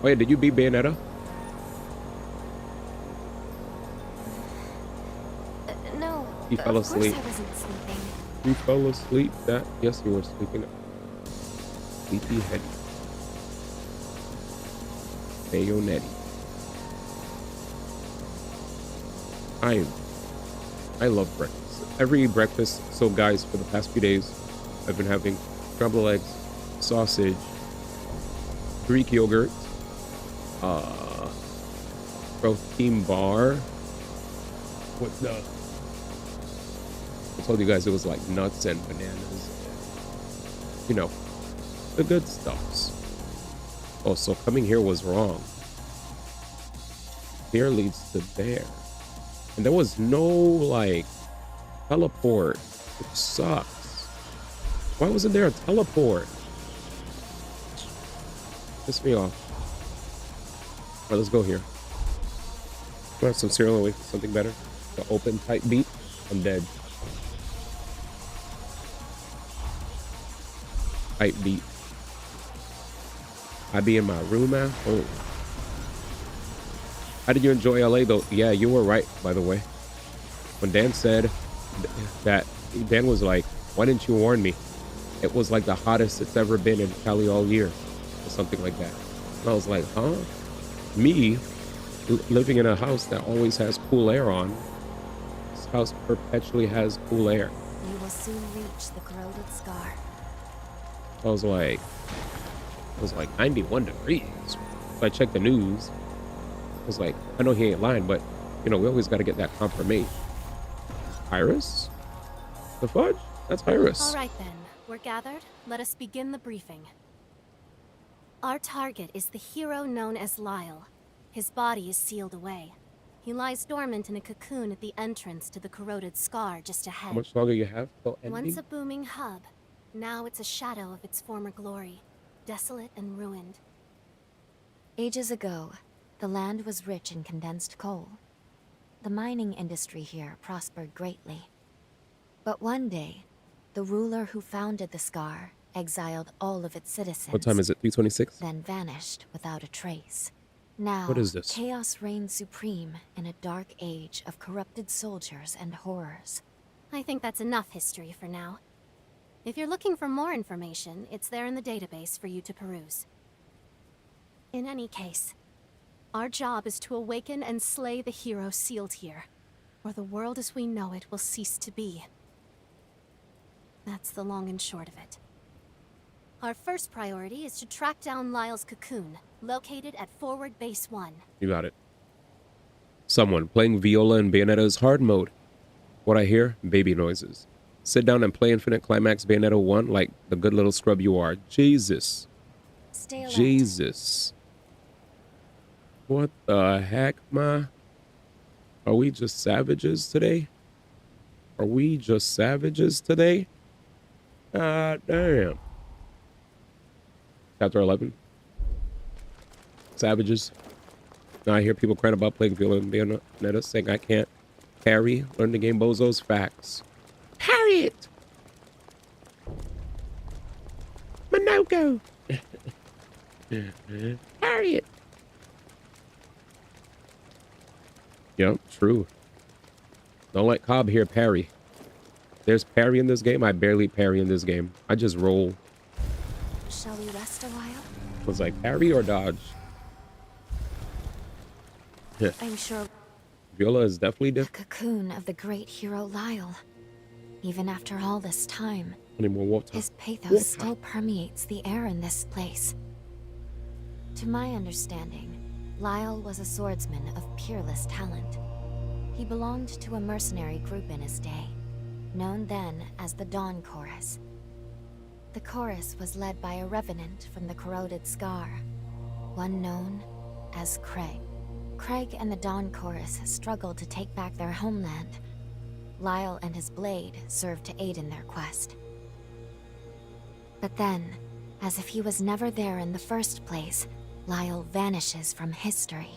Oh yeah, did you beat Bayonetta? No. He fell asleep. Of course I wasn't sleeping. You fell asleep? Yes, you were sleeping. Sleepy head. Bayonetti. I love breakfast. Every breakfast. So guys, for the past few days, I've been having scrambled eggs, sausage, Greek yogurt, protein bar. I told you guys it was like nuts and bananas. The good stuffs. Oh, so coming here was wrong. Here leads to there. And there was no, teleport, which sucks. Why wasn't there a teleport? Piss me off. All right, let's go here. I have some cereal and wait for something better. The open tight beat. I'm dead. Tight beat. I be in my room at home. How did you enjoy LA though? Yeah, you were right, by the way. When Dan said that, Dan was like, why didn't you warn me? It was like the hottest it's ever been in Cali all year. Or something like that. And I was like, huh? Me, living in a house that always has cool air on. This house perpetually has cool air. You will soon reach the corroded scar. I was like 91 degrees. So I checked the news. I was like, I know he ain't lying, but we always got to get that confirmation. Iris? The fudge? That's Iris. All right then, we're gathered. Let us begin the briefing. Our target is the hero known as Lyle. His body is sealed away. He lies dormant in a cocoon at the entrance to the corroded scar just How ahead. much longer you have till ending? Once a booming hub, now it's a shadow of its former glory, desolate and ruined. Ages ago, the land was rich in condensed coal. The mining industry here prospered greatly. But one day, the ruler who founded the Scar exiled all of its citizens. What time is it? 3:26? Then vanished without a trace. Now, What is this? chaos reigns supreme in a dark age of corrupted soldiers and horrors. I think that's enough history for now. If you're looking for more information, it's there in the database for you to peruse. In any case, our job is to awaken and slay the hero sealed here, or the world as we know it will cease to be. That's the long and short of it. Our first priority is to track down Lyle's cocoon, located at Forward Base 1. You got it. Someone playing viola in Bayonetta's hard mode. What I hear? Baby noises. Sit down and play Infinite Climax Bayonetta 1 like the good little scrub you are. Jesus. Stay alert. Jesus. What the heck, ma? Are we just savages today? Are we just savages today? God damn. Chapter 11. Savages. Now I hear people crying about playing viola and Bayonetta, saying I can't parry. Learn the game bozos. Facts. Harriet! Minoko! Harriet! Yep, true. Don't let Cobb hear parry. There's parry in this game. I barely parry in this game. I just roll. Shall we rest a while? Was like parry or dodge? I'm sure Viola is definitely the different. cocoon of the great hero Lyle. Even after all this time, Any more water? his pathos still permeates the air in this place. To my understanding, Lyle was a swordsman of peerless talent. He belonged to a mercenary group in his day, known then as the Dawn Chorus. The chorus was led by a revenant from the corroded Scar, one known as Craig. Craig and the Dawn Chorus struggled to take back their homeland. Lyle and his blade served to aid in their quest. But then, as if he was never there in the first place, Lyle vanishes from history.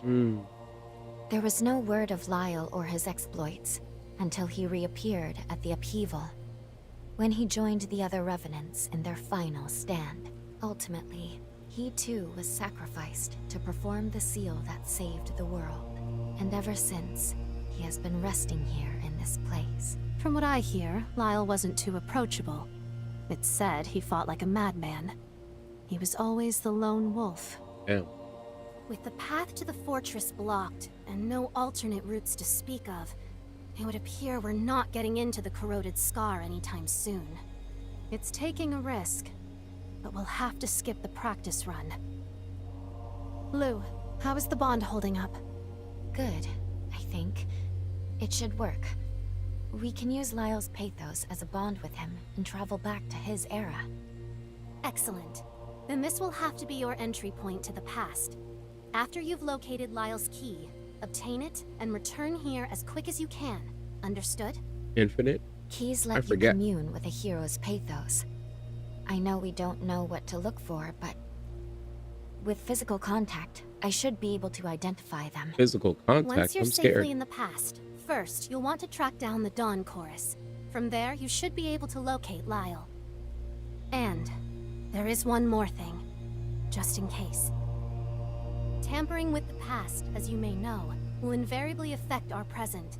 There was no word of Lyle or his exploits until he reappeared at the upheaval, when he joined the other revenants in their final stand. Ultimately, he too was sacrificed to perform the seal that saved the world. And ever since, he has been resting here in this place. From what I hear, Lyle wasn't too approachable. It's said he fought like a madman. He was always the lone wolf. Damn. With the path to the fortress blocked, and no alternate routes to speak of, it would appear we're not getting into the corroded Scar anytime soon. It's taking a risk, but we'll have to skip the practice run. Lou, how is the bond holding up? Good, I think. It should work. We can use Lyle's pathos as a bond with him and travel back to his era. Excellent. Then this will have to be your entry point to the past. After you've located Lyle's key, obtain it and return here as quick as you can. Understood? Infinite? Keys I let you forget. commune with a hero's pathos. I know we don't know what to look for, but with physical contact, I should be able to identify them. Physical contact? Once you're I'm safely scared. in the past, first you'll want to track down the Dawn Chorus. From there, you should be able to locate Lyle. And there is one more thing, just in case. Tampering with the past, as you may know, will invariably affect our present.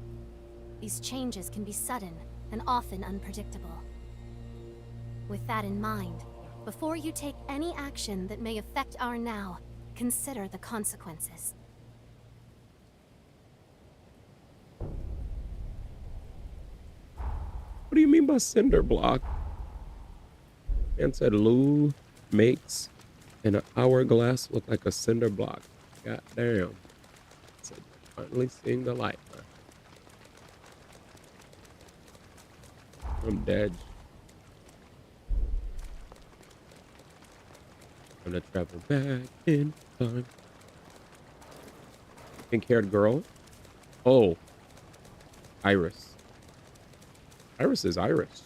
These changes can be sudden and often unpredictable. With that in mind, before you take any action that may affect our now, consider the consequences. What do you mean by cinder block? And said Lou makes an hourglass look like a cinder block. God damn. So finally seeing the light. I'm dead. I'm gonna travel back in time. Pink-haired girl. Oh, Iris. Iris is Iris.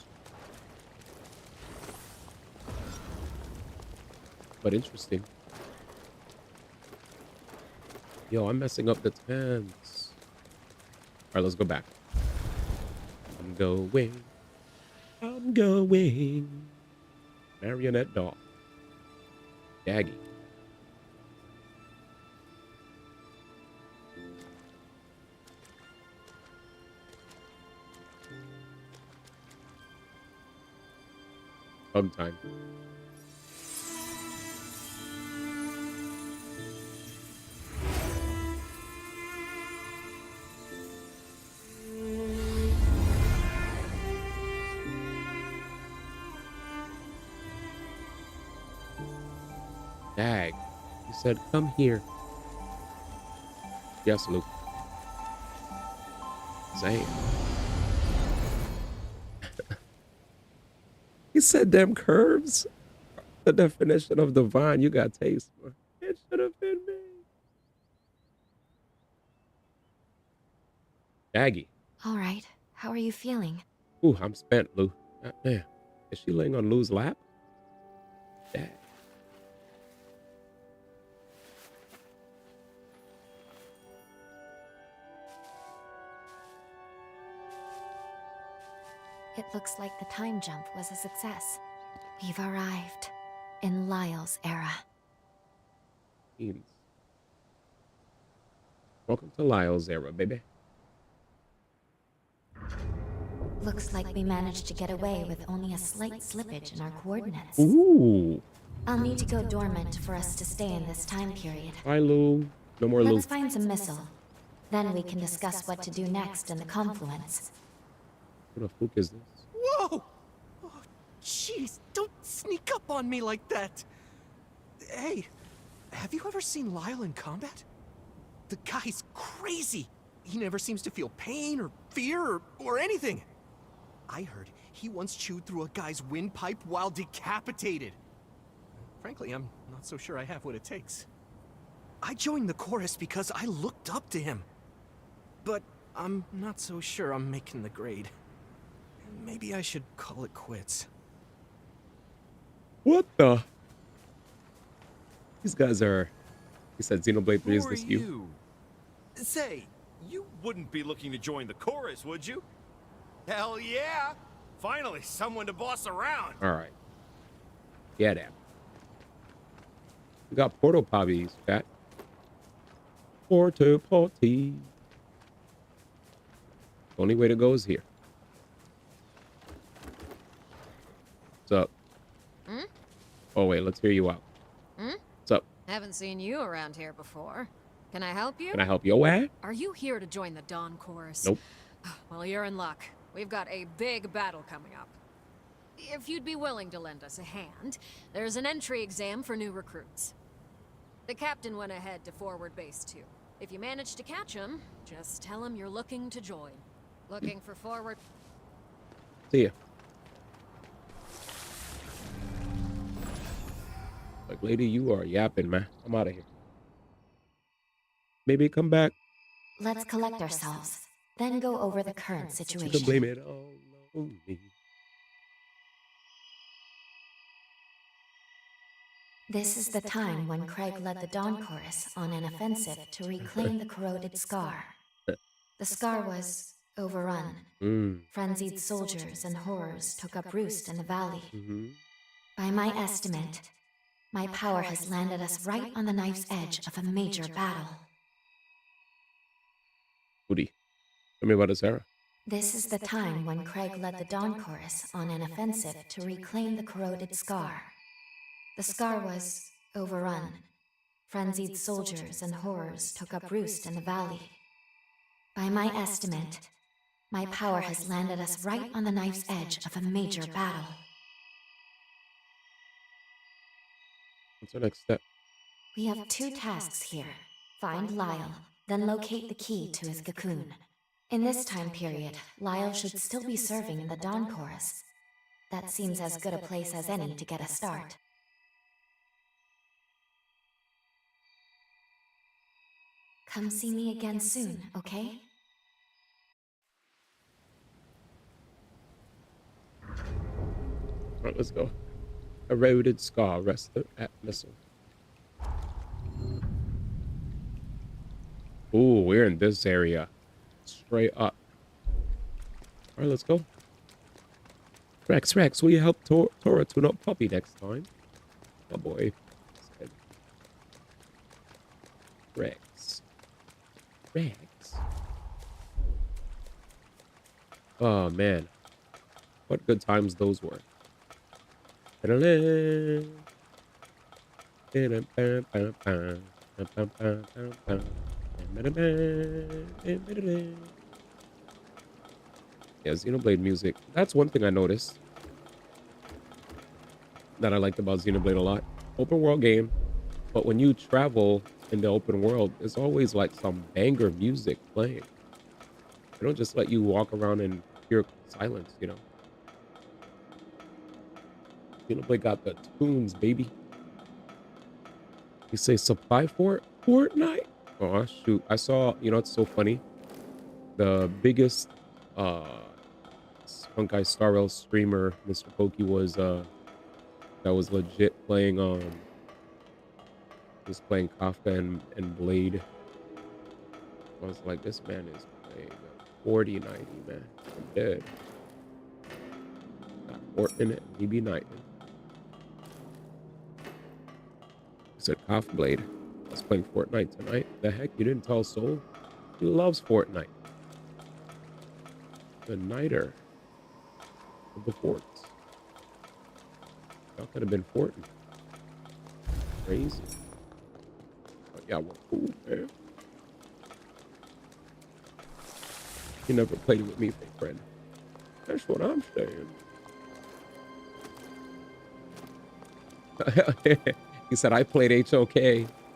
But interesting. Yo, I'm messing up the tents. All right, let's go back. I'm going. I'm going. Marionette doll. Daggy. Hug time. Dag. He said, come here. Yes, Luke. Say it. He said, them curves. The definition of divine. You got taste. It should have been me. Daggy. All right. How are you feeling? Ooh, I'm spent, Lou. Man, is she laying on Lou's lap? Dag. It looks like the time jump was a success. We've arrived in Lyle's era. Welcome to Lyle's era, baby. Looks like we managed to get away with only a slight slippage in our coordinates. Ooh. I'll need to go dormant for us to stay in this time period. Bye, Lou. No more Lou. Let's find some missile. Then we can discuss what to do next in the confluence. What the fuck is this? Whoa! Oh, jeez, don't sneak up on me like that. Hey, have you ever seen Lyle in combat? The guy's crazy. He never seems to feel pain or fear or anything. I heard he once chewed through a guy's windpipe while decapitated. Frankly, I'm not so sure I have what it takes. I joined the chorus because I looked up to him. But I'm not so sure I'm making the grade. Maybe I should call it quits. What the? These guys are... He said Xenoblade 3 is this you? Say, you wouldn't be looking to join the chorus, would you? Hell yeah! Finally, someone to boss around. All right. Yeah, damn. We got portal poppies, chat. Portal potty. Only way to go is here. What's up? Hmm? Oh, wait, let's hear you out. Hmm? What's up? Haven't seen you around here before. Can I help you? Can I help you? What? Are you here to join the Dawn Chorus? Nope. Well, you're in luck. We've got a big battle coming up. If you'd be willing to lend us a hand, there's an entry exam for new recruits. The captain went ahead to forward base 2. If you manage to catch him, just tell him you're looking to join. Looking for forward... See ya. Like, lady, you are yapping, man. I'm out of here. Maybe come back. Let's collect ourselves, then go over the current You can situation. blame it all on me. This is the time when Craig led the Dawn Chorus on an offensive to reclaim the corroded Scar. The Scar was overrun. Frenzied soldiers and horrors took up roost in the valley. By my estimate, my power has landed us right on the knife's edge of a major battle. Woody, tell me about this era. This is the time when Craig led the Dawn Chorus on an offensive to reclaim the corroded Scar. The Scar was overrun. Frenzied soldiers and horrors took up roost in the valley. By my estimate, my power has landed us right on the knife's edge of a major battle. What's our next step? We have 2 tasks here. Find Lyle, then locate the key to his cocoon. In this time period, Lyle should still be serving in the Dawn Chorus. That seems as good a place as any to get a start. Come see me again soon, okay? Alright, let's go. Eroded scar rested at missile. Ooh, we're in this area. Straight up. Alright, let's go. Rex, will you help Tora tune up Puppy next time? Oh boy. Rex. Oh man. What good times those were. Yeah, Xenoblade music. That's one thing I noticed that I liked about Xenoblade a lot. Open world game, but when you travel in the open world, there's always like some banger music playing. They don't just let you walk around in pure silence, you know. Xenoblade got the tunes, baby. You say supply for Fortnite? Oh shoot! I saw. You know, it's so funny. The biggest Skunk Eye Star Rail streamer, Mr. Pokey, was that was legit playing was playing Kafka and Blade. I was like, this man is playing 4090, man. I'm dead. Got Fortnite and DB Night. He said Kafka Blade. I was playing Fortnite tonight. The heck, you didn't tell Soul? He loves Fortnite. The Nighter of the forts. Y'all could have been Fortin. Crazy. But yeah, well, cool, man. You never played with me, big friend. That's what I'm saying. He said, I played HOK.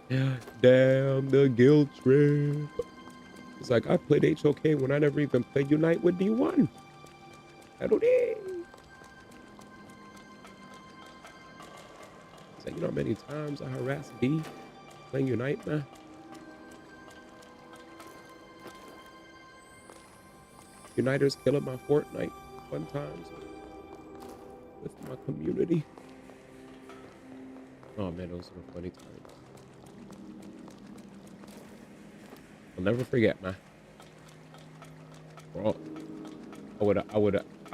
Damn, the guilt trip. He's like, I played HOK when I never even played Unite with D1. That'll be. He's like, you know how many times I harassed D playing Unite, man? Uniters killing my Fortnite fun times with my community. Oh man, those are funny times. I'll never forget, man. Bro, I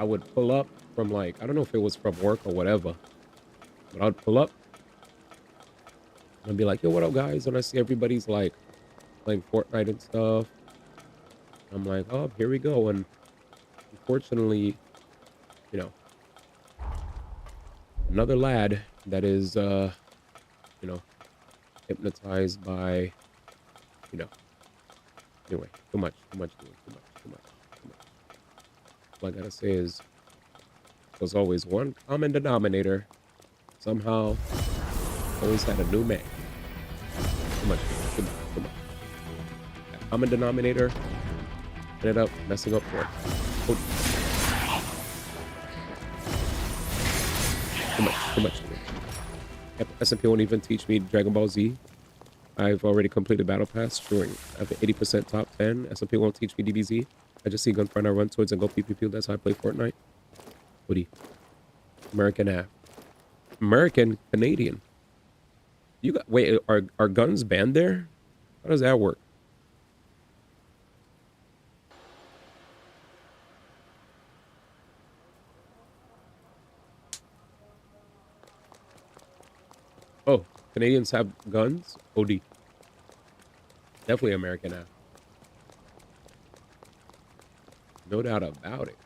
would pull up from like, I don't know if it was from work or whatever, but I'd pull up and I'd be like, yo, what up guys? And I see everybody's like playing Fortnite and stuff. I'm like, oh, here we go. And unfortunately, you know, another lad that is, you know, hypnotized by, you know, anyway, too much. All I gotta say is, there's always one common denominator. Somehow, always had a new man. Too much. That common denominator ended up messing up for it. Too much. SMP won't even teach me Dragon Ball Z. I've already completed Battle Pass. Sure, I have 80% top 10. SMP won't teach me DBZ. I just see Gunfighter run towards and go PPP. That's how I play Fortnite. Woody. American Canadian. You got, wait, are guns banned there? How does that work? Oh, Canadians have guns? OD. Definitely American now. No doubt about it.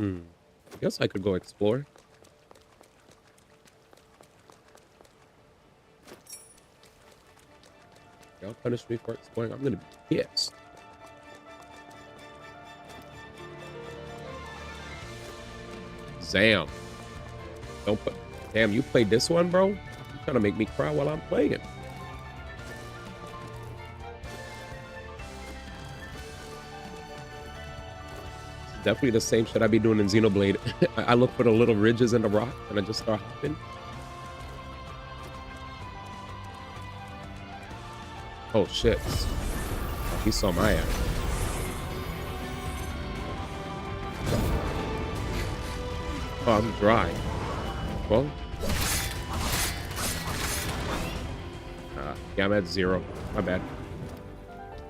I guess I could go explore. Y'all punish me for exploring. I'm gonna be pissed. Zam. Don't put. Damn, you played this one, bro? You're trying to make me cry while I'm playing. Definitely the same shit I be doing in Xenoblade. I look for the little ridges in the rock and I just start hopping. Oh shit. He saw my ass. Oh, I'm dry. Well. Yeah, I'm at 0. My bad.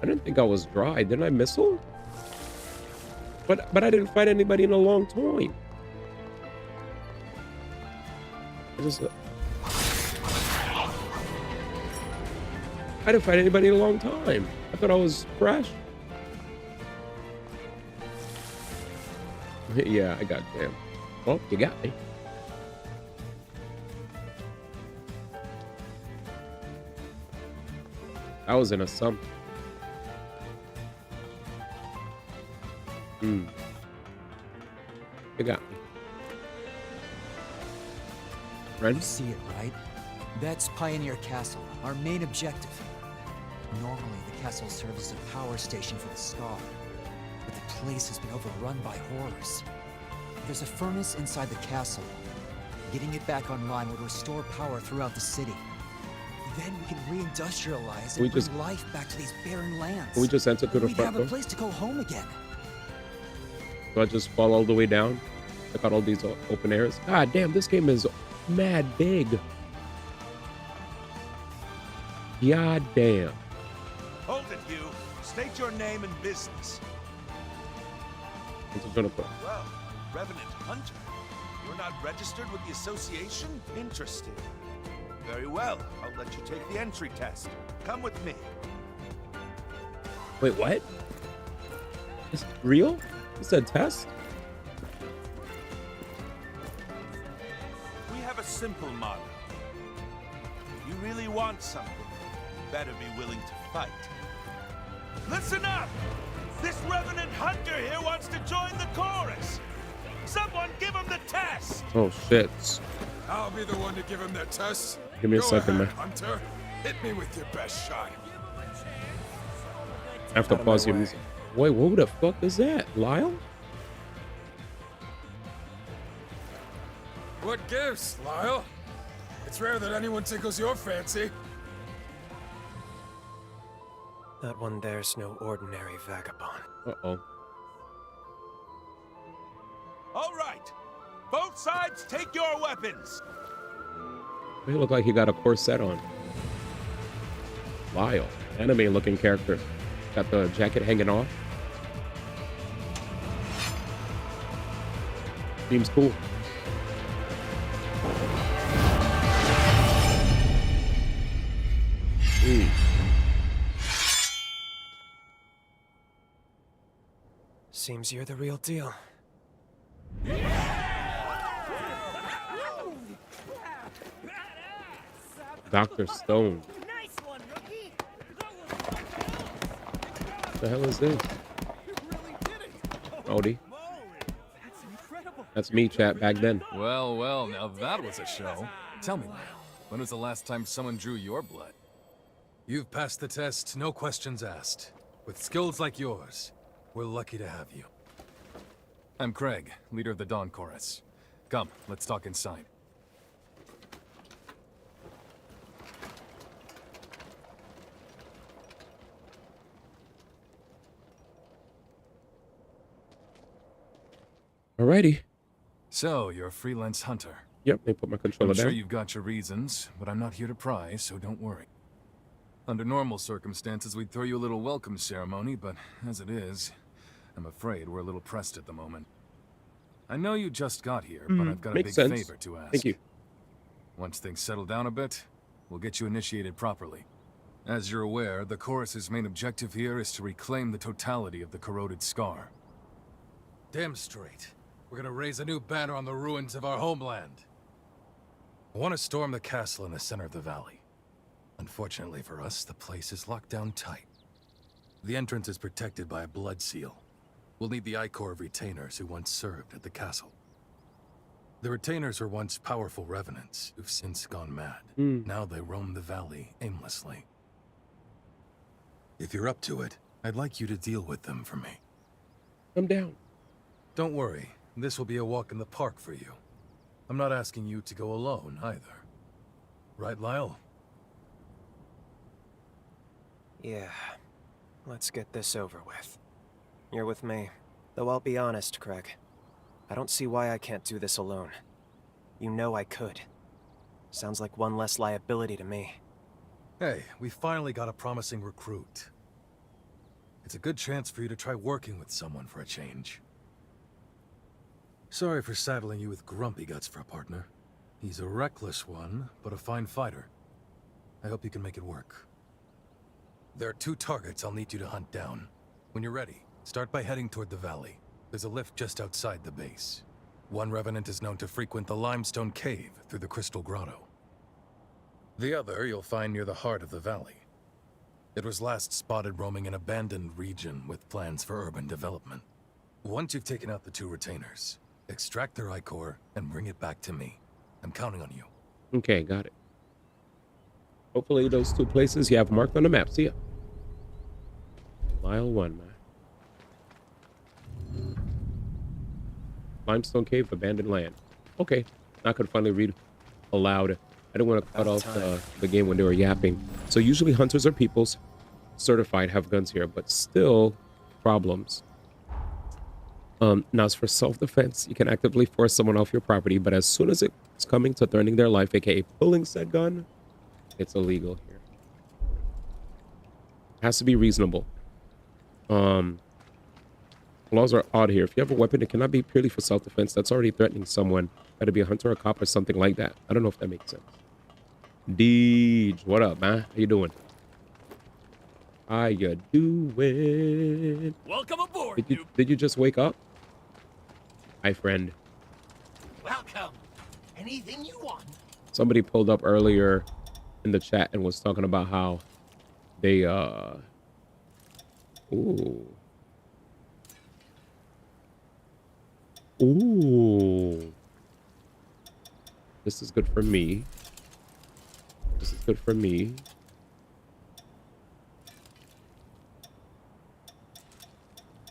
I didn't think I was dry. Didn't I missile? But I didn't fight anybody in a long time. I didn't fight anybody in a long time. I thought I was fresh. Yeah, I got jammed. Well, you got me. I was in a sump. You got me. Ready? You see it, right? That's Pioneer Castle, our main objective. Normally, the castle serves as a power station for the Scar, but the place has been overrun by horrors. There's a furnace inside the castle. Getting it back online would restore power throughout the city. Then we can re-industrialize and bring life back to these barren lands. Can we just enter through the front door? We'd have a place to go home again. Do I just fall all the way down? Check out all these open areas. God damn, this game is mad big. God damn. Hold it, you. State your name and business. Well, Revenant Hunter. You're not registered with the association? Interesting. Very well. I'll let you take the entry test. Come with me. Wait, what? Is it real? It's a test? We have a simple model. If you really want something, you better be willing to fight. Listen up! This Revenant Hunter here wants to join the chorus! Someone give him the test! Oh, shit. I'll be the one to give him that test. Give me a second, ahead, man. Hunter. Hit me with your best shot. I have to pause your music. Wait, who the fuck is that? Lyle? What gives, Lyle? It's rare that anyone tickles your fancy. That one there's no ordinary vagabond. Uh-oh. All right. Both sides take your weapons. He looked like he got a corset on. Lyle. Anime-looking character. Got the jacket hanging off. Seems cool. Seems you're the real deal. Dr. Stone. What the hell is this? Odie. That's me, chat, back then. Well, well, now that was a show. Tell me, Lyle, when was the last time someone drew your blood? You've passed the test, no questions asked. With skills like yours, we're lucky to have you. I'm Craig, leader of the Dawn Chorus. Come, let's talk inside. Alrighty. So, you're a freelance hunter. Yep, they put my controller I'm down. sure you've got your reasons, but I'm not here to pry, so don't worry. Under normal circumstances, we'd throw you a little welcome ceremony, but as it is, I'm afraid we're a little pressed at the moment. I know you just got here, but I've got a big favor to ask. Thank you. Once things settle down a bit, we'll get you initiated properly. As you're aware, the Chorus's main objective here is to reclaim the totality of the corroded Scar. Damn straight. We're gonna raise a new banner on the ruins of our homeland. I want to storm the castle in the center of the valley. Unfortunately for us, the place is locked down tight. The entrance is protected by a blood seal. We'll need the I-Corps of retainers who once served at the castle. The retainers were once powerful revenants who've since gone mad. Now they roam the valley aimlessly. If you're up to it, I'd like you to deal with them for me. I'm down. Don't worry, this will be a walk in the park for you. I'm not asking you to go alone, either. Right, Lyle? Yeah. Let's get this over with. You're with me. Though I'll be honest, Craig. I don't see why I can't do this alone. You know I could. Sounds like one less liability to me. Hey, we finally got a promising recruit. It's a good chance for you to try working with someone for a change. Sorry for saddling you with Grumpy Guts for a partner. He's a reckless one, but a fine fighter. I hope you can make it work. There are 2 targets I'll need you to hunt down. When you're ready, start by heading toward the valley. There's a lift just outside the base. One revenant is known to frequent the limestone cave through the Crystal Grotto. The other you'll find near the heart of the valley. It was last spotted roaming an abandoned region with plans for urban development. Once you've taken out the 2 retainers, extract their ichor and bring it back to me. I'm counting on you. Okay, got it. Hopefully those 2 places you have marked on the map. See ya. Mile 1, man. Limestone cave, abandoned land. Okay, I could finally read aloud. I didn't want to cut off the game when they were yapping. So usually hunters or peoples certified have guns here, but still problems. Now as for self-defense, you can actively force someone off your property, but as soon as it's coming to threatening their life, aka pulling said gun, it's illegal here. It has to be reasonable. Laws are odd here. If you have a weapon, it cannot be purely for self-defense. That's already threatening someone. Got to be a hunter or a cop or something like that. I don't know if that makes sense. Deej, what up, man? How you doing? How you doing? Welcome aboard. Did you just wake up? Hi, friend. Welcome. Anything you want. Somebody pulled up earlier in the chat and was talking about how they Ooh. This is good for me. This is good for me.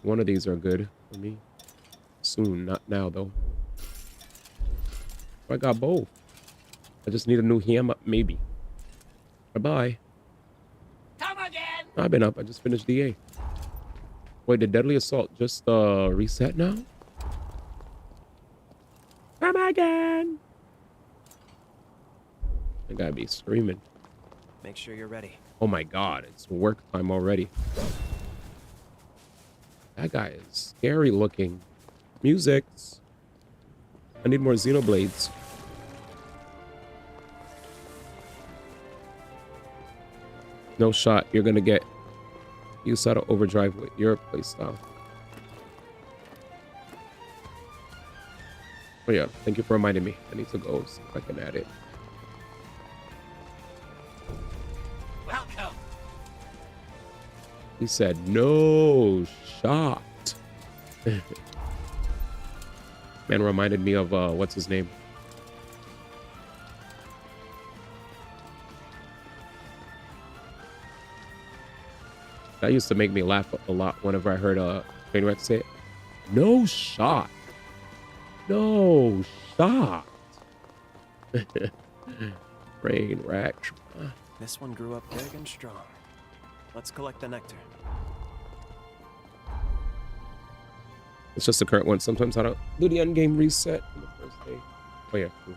One of these are good for me. Soon, not now though. I got both. I just need a new hammer, maybe. Bye-bye. Come again. I've been up. I just finished DA. Wait, did Deadly Assault just reset now? Come again. I gotta be screaming. Make sure you're ready. Oh my god, it's work time already. That guy is scary looking. Musics. I need more Xenoblades. No shot. You're gonna get used to overdrive with your playstyle. Oh yeah, thank you for reminding me. I need to go see if I can add it. Welcome. He said no shot. Man reminded me of what's his name? That used to make me laugh a lot whenever I heard Maingrette say it. No shot. No shot. Brain rack. This one grew up big and strong. Let's collect the nectar. It's just the current one. Sometimes I don't do the end game reset on the first day. Oh yeah, cool.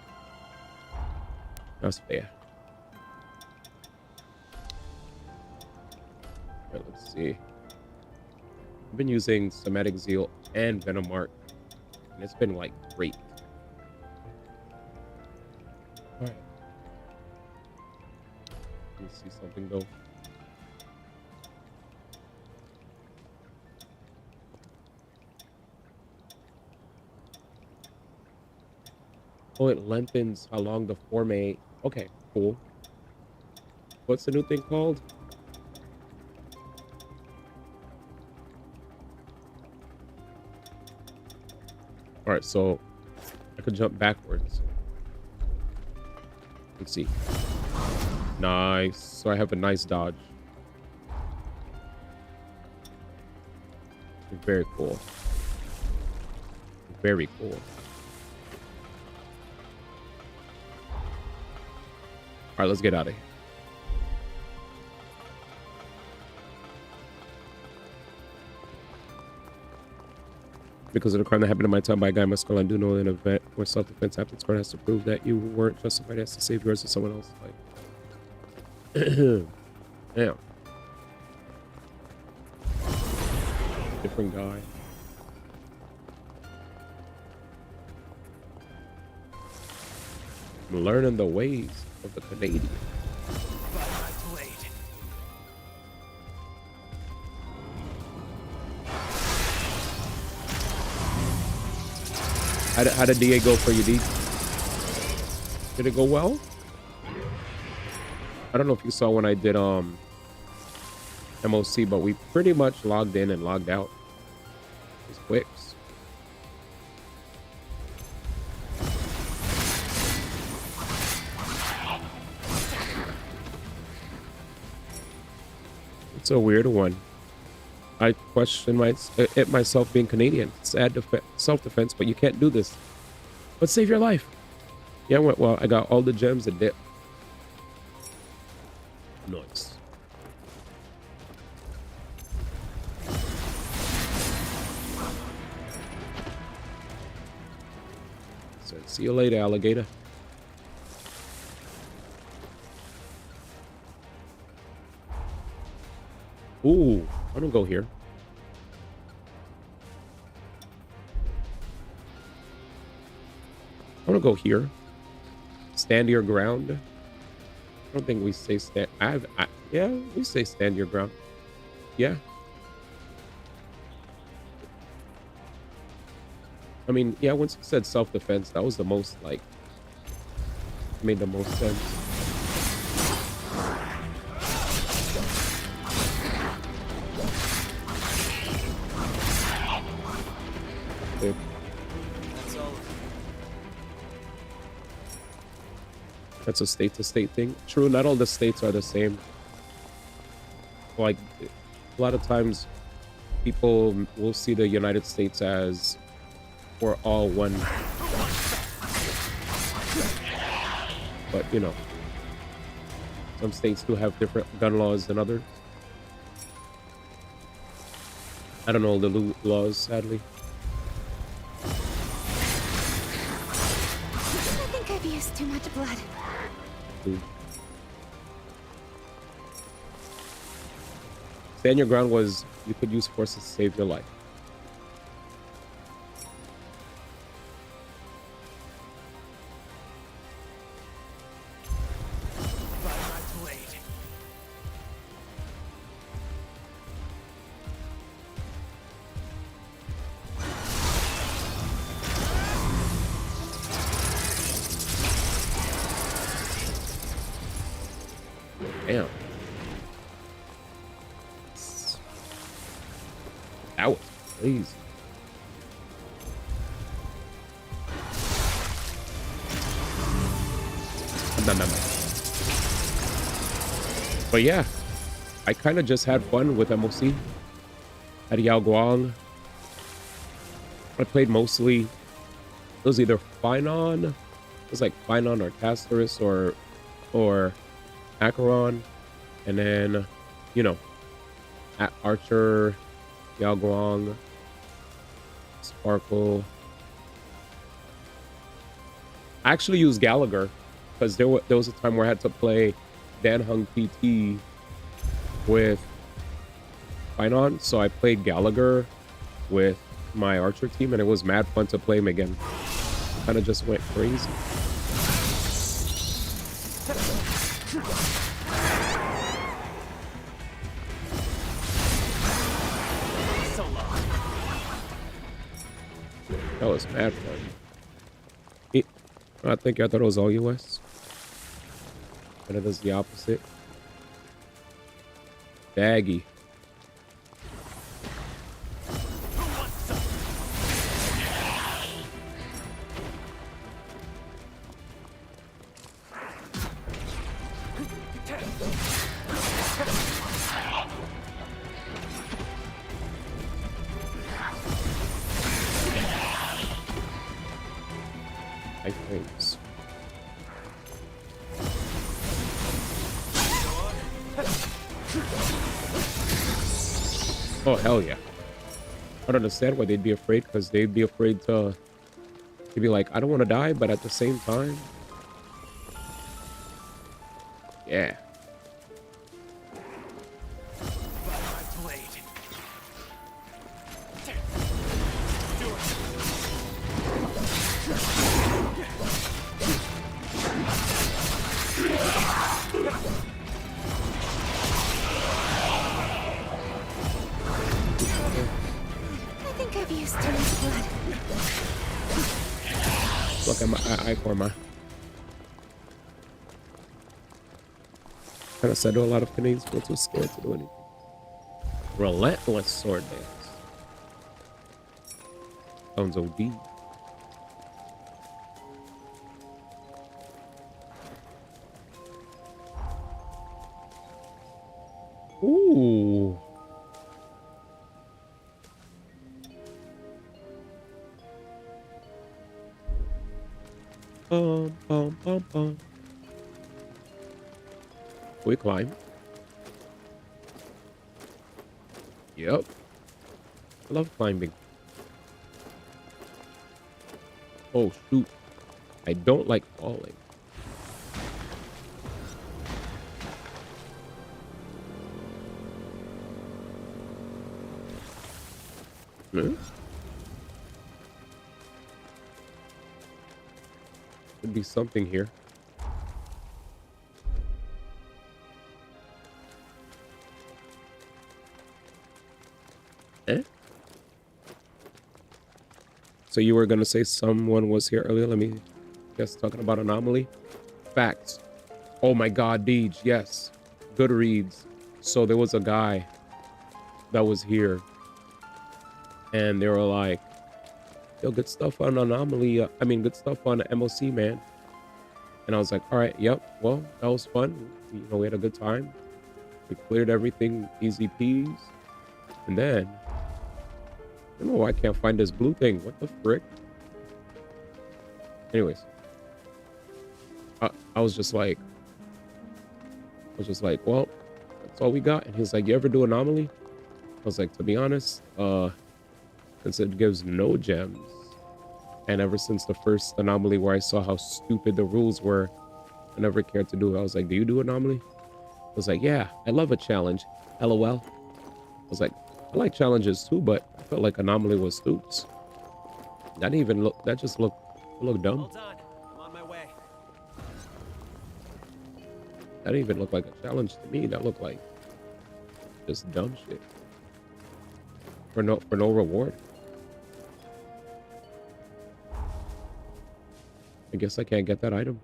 That's fair. Alright, let's see. I've been using Somatic Zeal and Venomark, and it's been like great. Alright. Let me see something though. Oh, it lengthens how long the forme. Okay, cool. What's the new thing called? All right, so I could jump backwards. Let's see. Nice. So I have a nice dodge. Very cool. Very cool. All right, let's get out of here. Because of the crime that happened in my time by a guy in my school, I do know in an event where self-defense happens, court has to prove that you weren't justified as to save yours or someone else's life. Damn. Different guy. I'm learning the ways of the Canadian. How did DA go for you, D? Did it go well? I don't know if you saw when I did MOC, but we pretty much logged in and logged out. It was quick. It's a weird one. I question myself being Canadian. Sad self-defense, but you can't do this. But save your life. Yeah, well, I got all the gems and dip. Nice. So, see you later, alligator. Ooh, I'm gonna go here. I'm gonna go here. Stand your ground. I don't think we say stand. Yeah, we say stand your ground. Yeah. I mean, yeah. Once you said self-defense, that was the most like made the most sense. Okay. That's a state-to-state thing. True, not all the states are the same. Like, a lot of times, people will see the United States as we're all one. But, you know, some states do have different gun laws than others. I don't know the laws, sadly. I think I've used too much blood. Stand your ground was you could use force to save your life. Damn. That was crazy. But yeah, I kind of just had fun with MOC. Had Yao Guang. I played mostly, it was either Finon, it was like Finon or Casterus or Acheron, and then, you know, at Archer, Yao Guang, Sparkle. I actually used Gallagher because there was a time where I had to play Dan Hung PT with Finon, so I played Gallagher with my Archer team, and it was mad fun to play him again. Kind of just went crazy. That was mad fun. I thought it was all US. And it is the opposite. Baggy. Frames. Oh hell yeah. don't understand why they'd be afraid, because they'd be afraid to be like, I don't want to die, but at the same time, yeah. I think I've used too much blood. Look at my eye forma. Kind of said to a lot of Canadians feel too scared to do anything. Relentless sword dance. Sounds OD. Ooh. Bum, bum, bum, bum. We climb. Yep. I love climbing. Oh, shoot. I don't like falling. Hmm? Could be something here. Eh? So you were gonna say someone was here earlier? Let me guess, talking about anomaly. Facts. Oh my god, Deej, yes. Goodreads. So there was a guy that was here, and they were like, yo, good stuff on anomaly. I mean, good stuff on MOC, man. And I was like, all right, yep. Well, that was fun. You know, we had a good time. We cleared everything, easy peas. And then, I don't know why I can't find this blue thing. What the frick? Anyways, I was just like, well, that's all we got. And he's like, you ever do anomaly? I was like, to be honest, since it gives no gems, and ever since the first anomaly where I saw how stupid the rules were, I never cared to do it. I was like, do you do anomaly? I was like, yeah, I love a challenge. LOL. I was like, I like challenges too, but I felt like anomaly was stoops. That didn't even look, that just looked dumb. Hold on, I'm on my way. That didn't even look like a challenge to me. That looked like just dumb shit. For no reward. I guess I can't get that item.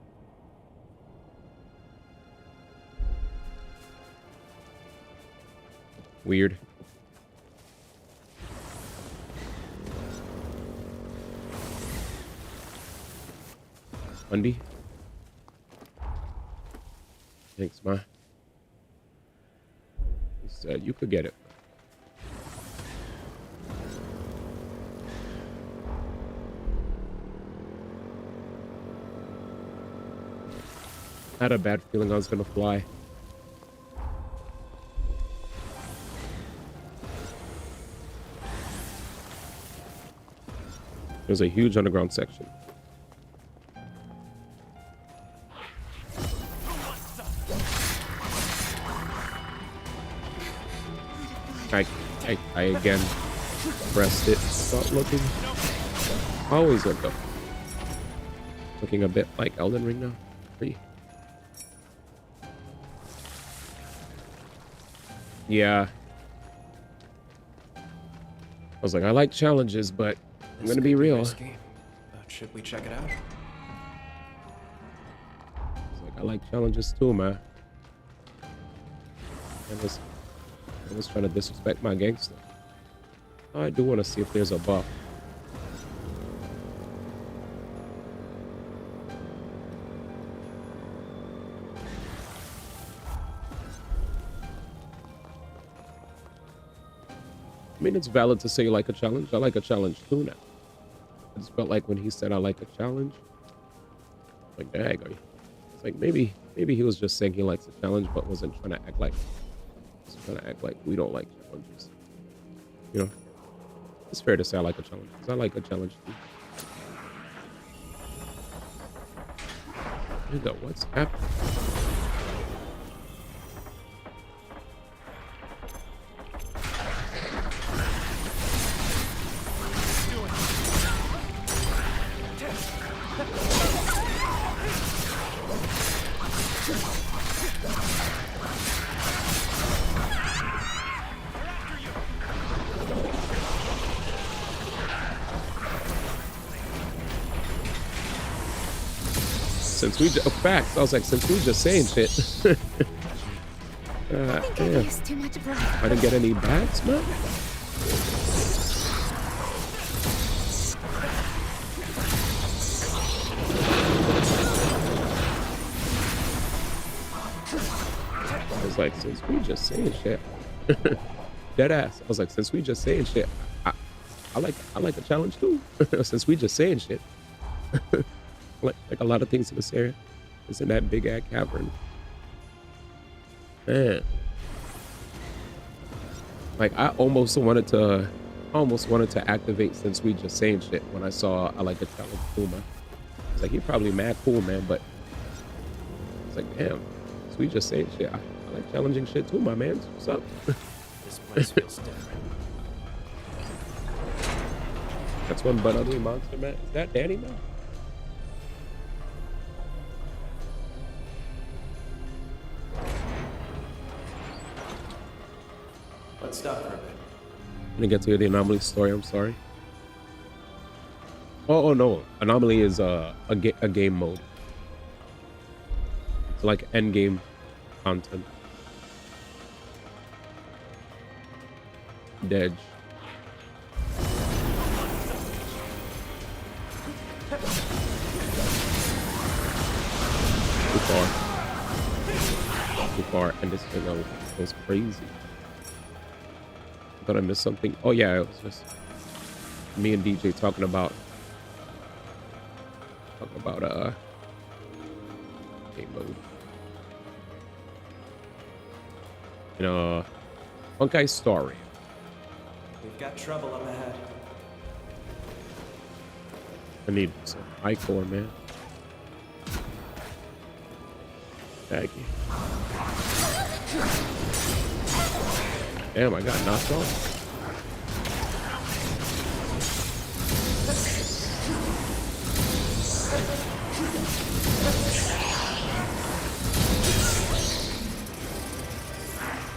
Weird. Bundy. Thanks, ma. He said you could get it. I had a bad feeling I was gonna fly. There's a huge underground section. I again pressed it. Start looking. Always look up. Looking a bit like Elden Ring now. Pretty. Yeah. I was like, I like challenges, but I'm gonna be real. Risky, but should we check it out? I was like, I like challenges too, man. I was trying to disrespect my gangster. I do want to see if there's a buff. I mean, it's valid to say you like a challenge. I like a challenge too now. I just felt like when he said I like a challenge, like, dang, it's like maybe he was just saying he likes a challenge, but wasn't trying to act like we don't like challenges, you know. It's fair to say I like a challenge, because I like a challenge too. Nigga, what's happening? Since we just facts, I was like, since we just saying shit. I think I used too much blood. I didn't get any bats, man. I was like, since we just saying shit. Dead ass. I was like, since we just saying shit, I like a challenge too. Since we just saying shit. Like a lot of things in this area. It's in that big ass cavern. Man. Like I almost wanted to activate since we just saying shit when I saw I like a challenge Puma. It's like, you're probably mad cool, man, but it's like, damn, since we just saying shit. I like challenging shit too, my man. What's up? This place feels different. That's one butt ugly monster, man. Is that Danny, man? Let's stop for a bit. I didn't get to hear the Anomaly story. I'm sorry. Oh no, Anomaly is a game mode. It's like end game content. Dead. Too far, and this thing goes crazy. I thought I missed something. Oh yeah, it was just me and DJ talking about game mode. You know, Funkai story. We've got trouble up ahead. I need some high core, man. Thank you. Damn, I got knocked off.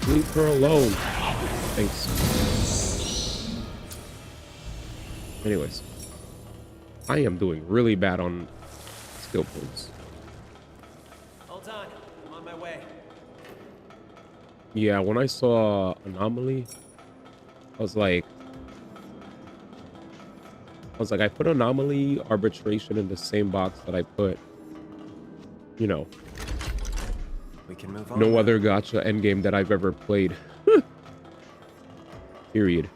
Leave her alone. Thanks. Anyways, I am doing really bad on skill points. Hold on, I'm on my way. Yeah, when I saw Anomaly, I was like, I put Anomaly Arbitration in the same box that I put, you know, we can move on. No other gacha endgame that I've ever played. Period.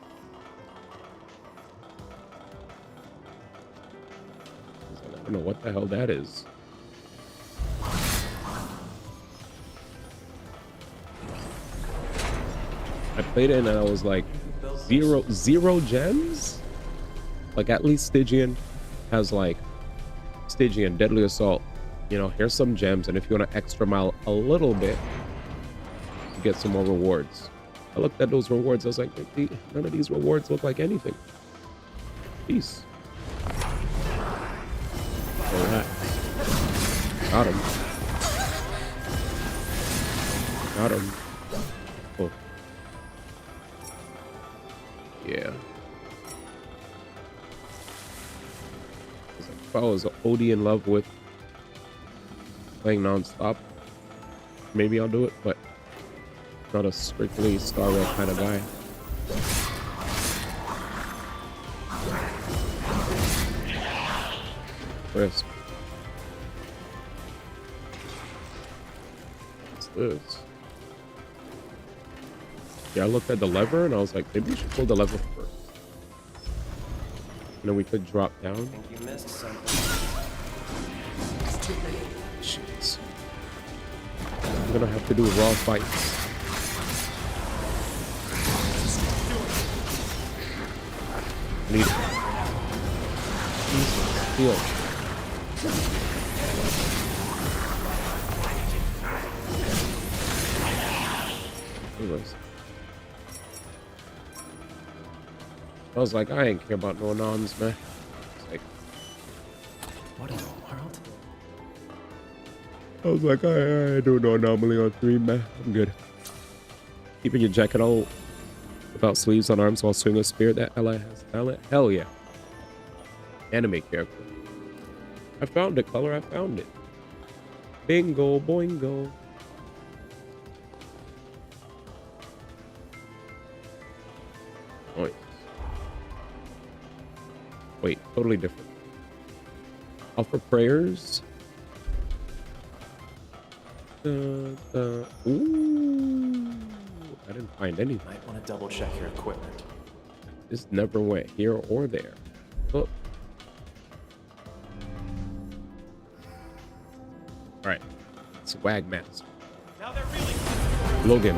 I don't know what the hell that is. I played it and I was like, zero gems? Like, at least Stygian has like Stygian, Deadly Assault. You know, here's some gems, and if you want to extra mile a little bit, you get some more rewards. I looked at those rewards, I was like, none of these rewards look like anything. Peace. Alright. Got him. Got him. Oh. Yeah. If I was OD in love with playing non-stop, maybe I'll do it, but not a strictly Star Rail kind of guy. Risk. What's this? Yeah, I looked at the lever and I was like, maybe we should pull the lever first. And then we could drop down. I think you missed something. Shit. I'm gonna have to do raw fights. need heal. Anyways. I was like, I ain't care about no noms, man. It's like, What in the world? I was like, I do no anomaly on 3, man. I'm good. Keeping your jacket all without sleeves on arms while swinging a spear. That ally has talent. Hell yeah. Anime character. I found it, color. I found it. Bingo, boingo. Oh, yeah. Wait, totally different. Offer prayers. Ooh, I didn't find any. Might want to double check your equipment. This never went here or there. Oh. All right, swag mask. Logan.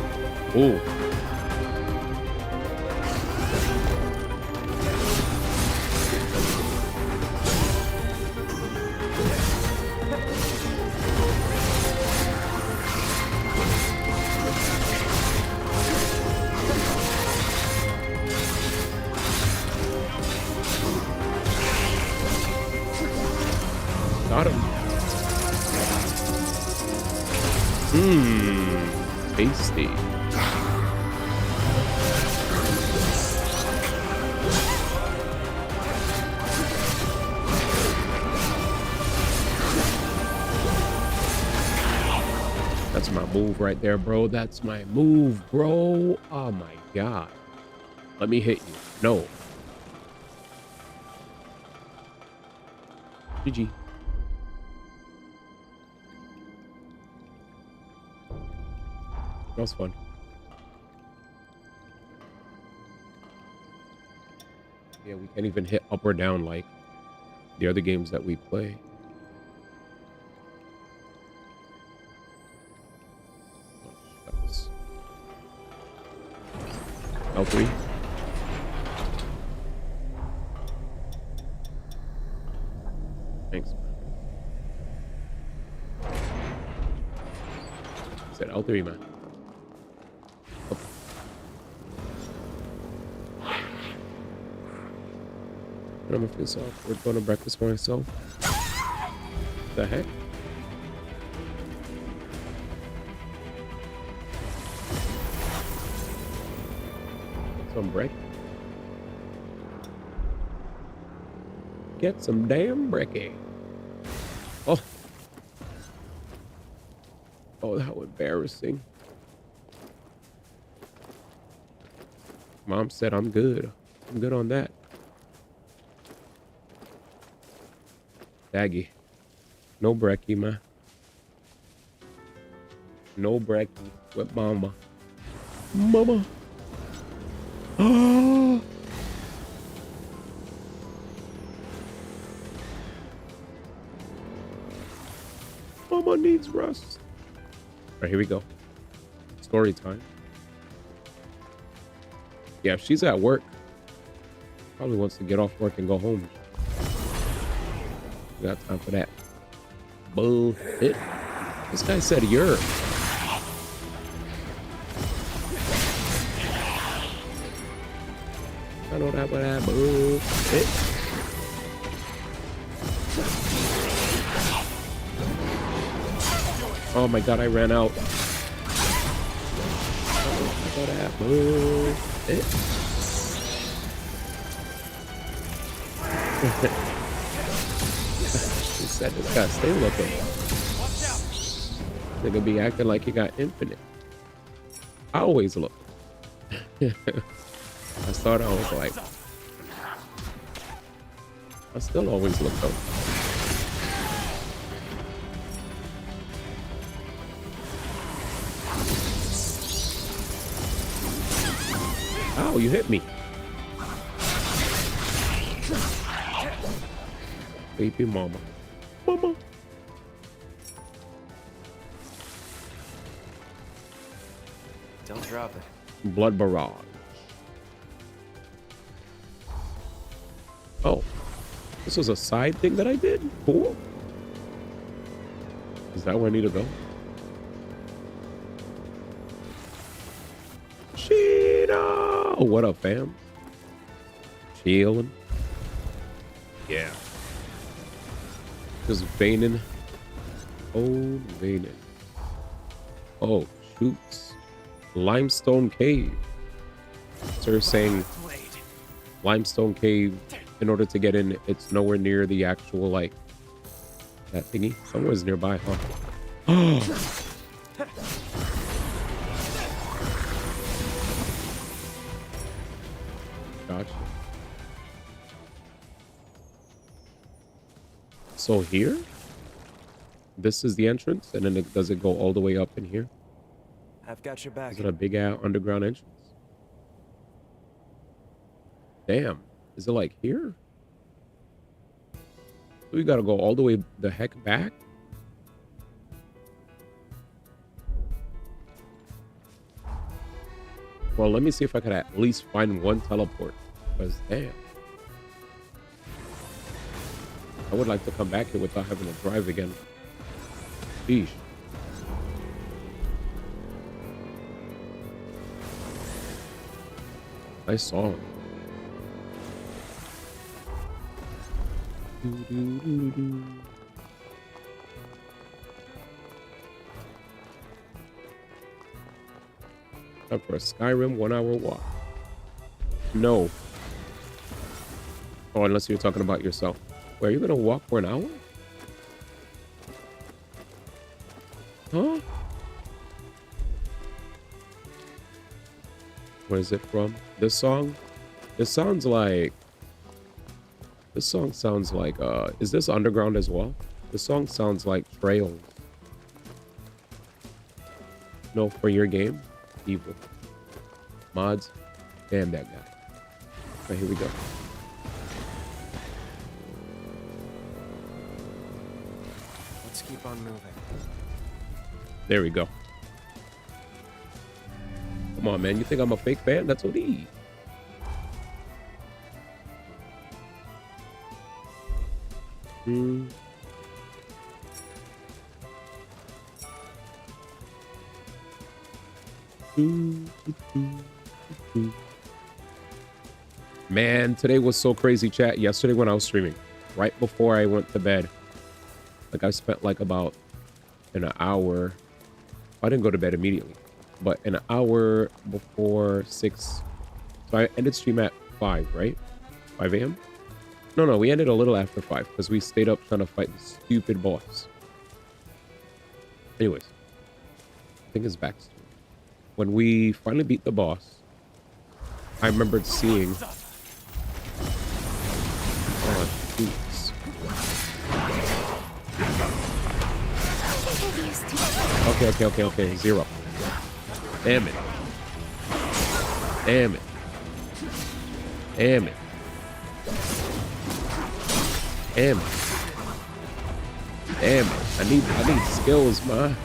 Ooh. Got him. Tasty. That's my move right there, bro. That's my move, bro. Oh my god. Let me hit you. No. GG. That was fun. Yeah, we can't even hit up or down like the other games that we play. L3. Thanks. Said L3, man. Okay. I'm gonna feel so awkward going to breakfast for myself. The heck? Some break. Get some damn brekkie. Oh. Oh, how embarrassing. Mom said I'm good. I'm good on that. Daggy. No brekkie, man. No brekkie with mama. Mama. Oh. Mama needs rest. All right, here we go. Story time. Yeah, if she's at work, probably wants to get off work and go home. We got time for that. Bullshit. This guy said you're. I know that, but that bullshit. Oh my god, I ran out. I know that bullshit. He said this guy stay looking. They're gonna be acting like you got infinite. I always look. I thought I was like, I still always look though. Oh, you hit me. Baby mama. Mama. Don't drop it. Blood barrage. this was a side thing that I did? Cool. Is that where I need to go? Cheetah! What up, fam? Chilling. Yeah. Just veining. Oh, veining. Oh, shoots. Limestone cave. So you're saying limestone cave, in order to get in, it's nowhere near the actual, like, that thingy? Somewhere's nearby, huh? Gotcha. So here? This is the entrance, and then does it go all the way up in here? I've got your back. Is it a big underground entrance? Damn. Is it like here? So we gotta go all the way the heck back? Well, let me see if I could at least find one teleport. Because, damn. I would like to come back here without having to drive again. Sheesh. Nice song. Time for a Skyrim 1 hour walk. No. Oh, unless you're talking about yourself. Wait, are you gonna walk for an hour? Huh? Where is it from? This song? This sounds like... This song sounds like, is this underground as well? This song sounds like Trails. No, for your game? Evil. Mods? Damn that guy. Right, here we go. Let's keep on moving. There we go. Come on, man. You think I'm a fake fan? That's what he. Man, today was so crazy, chat. Yesterday when I was streaming, right before I went to bed, like I spent like about an hour. I didn't go to bed immediately, but an hour before 6. So I ended stream at 5, right? 5 a.m. No, we ended a little after 5 because we stayed up trying to fight the stupid boss. Anyways, I think it's backstory. When we finally beat the boss, I remembered seeing... Oh, jeez. Okay. 0. Damn it. Damn it. Damn it. Damn it. Damn it. I need skills, man.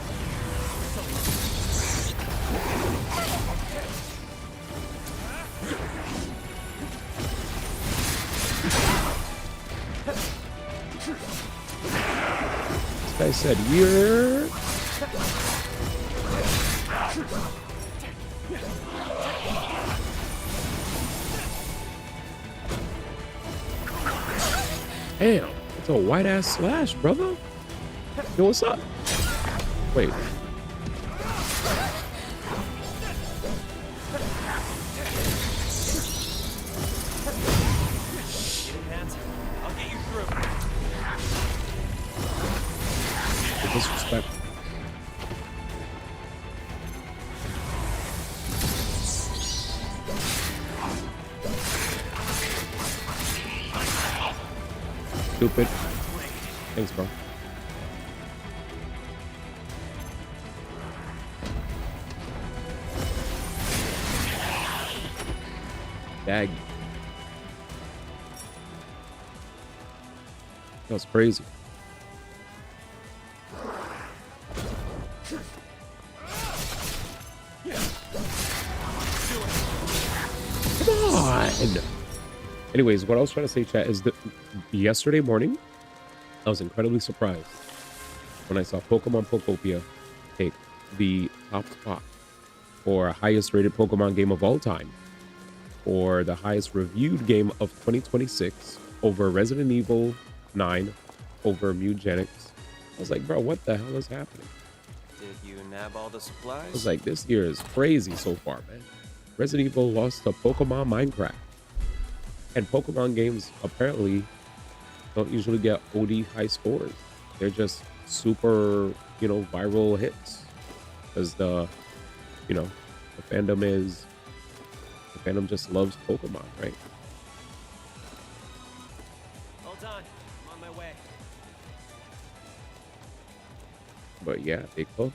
This guy said, you're... Damn, it's a white ass slash, brother. Yo, what's up? Wait. I'll get you through. Disrespect. Stupid. Thanks, bro. Dag. That was crazy. Come on. Anyways, what I was trying to say, chat, is that yesterday morning, I was incredibly surprised when I saw Pokemon Pokopia take the top spot for highest rated Pokemon game of all time, or the highest reviewed game of 2026, over Resident Evil 9, over Mutagenics. I was like, bro, what the hell is happening? Did you nab all the supplies? I was like, this year is crazy so far, man. Resident Evil lost to Pokemon Minecraft. And Pokemon games apparently don't usually get OD high scores. They're just super, viral hits. Because the fandom just loves Pokemon, right? Hold on, I'm on my way. But yeah, big hook.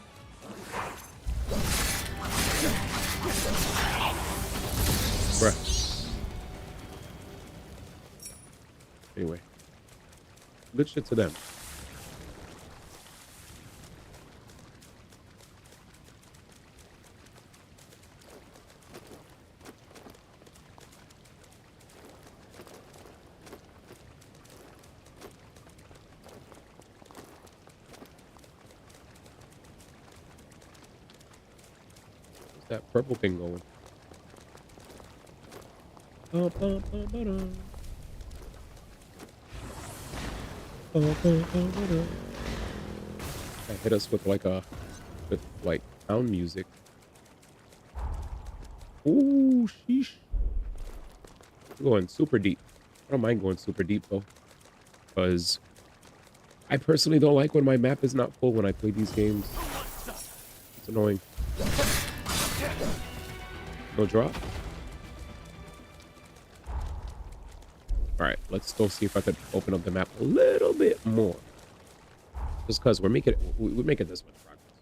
Bruh. Anyway, good shit to them. What's that purple thing going? That hit us with sound music. Ooh, sheesh. We're going super deep. I don't mind going super deep though, because I personally don't like when my map is not full when I play these games. It's annoying. No drop. All right, let's go see if I could open up the map a little bit more. Just because we're making this much progress.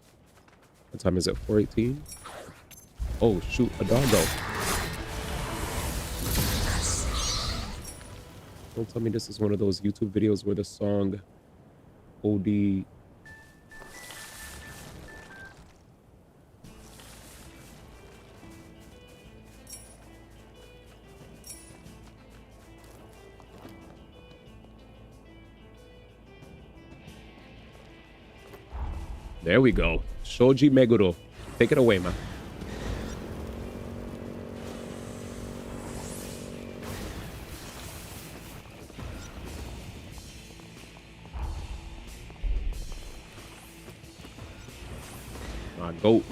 What time is it? 4:18. Oh shoot, a doggo. Don't tell me this is one of those YouTube videos where the song OD. There we go. Shoji Meguro. Take it away, man. My goat.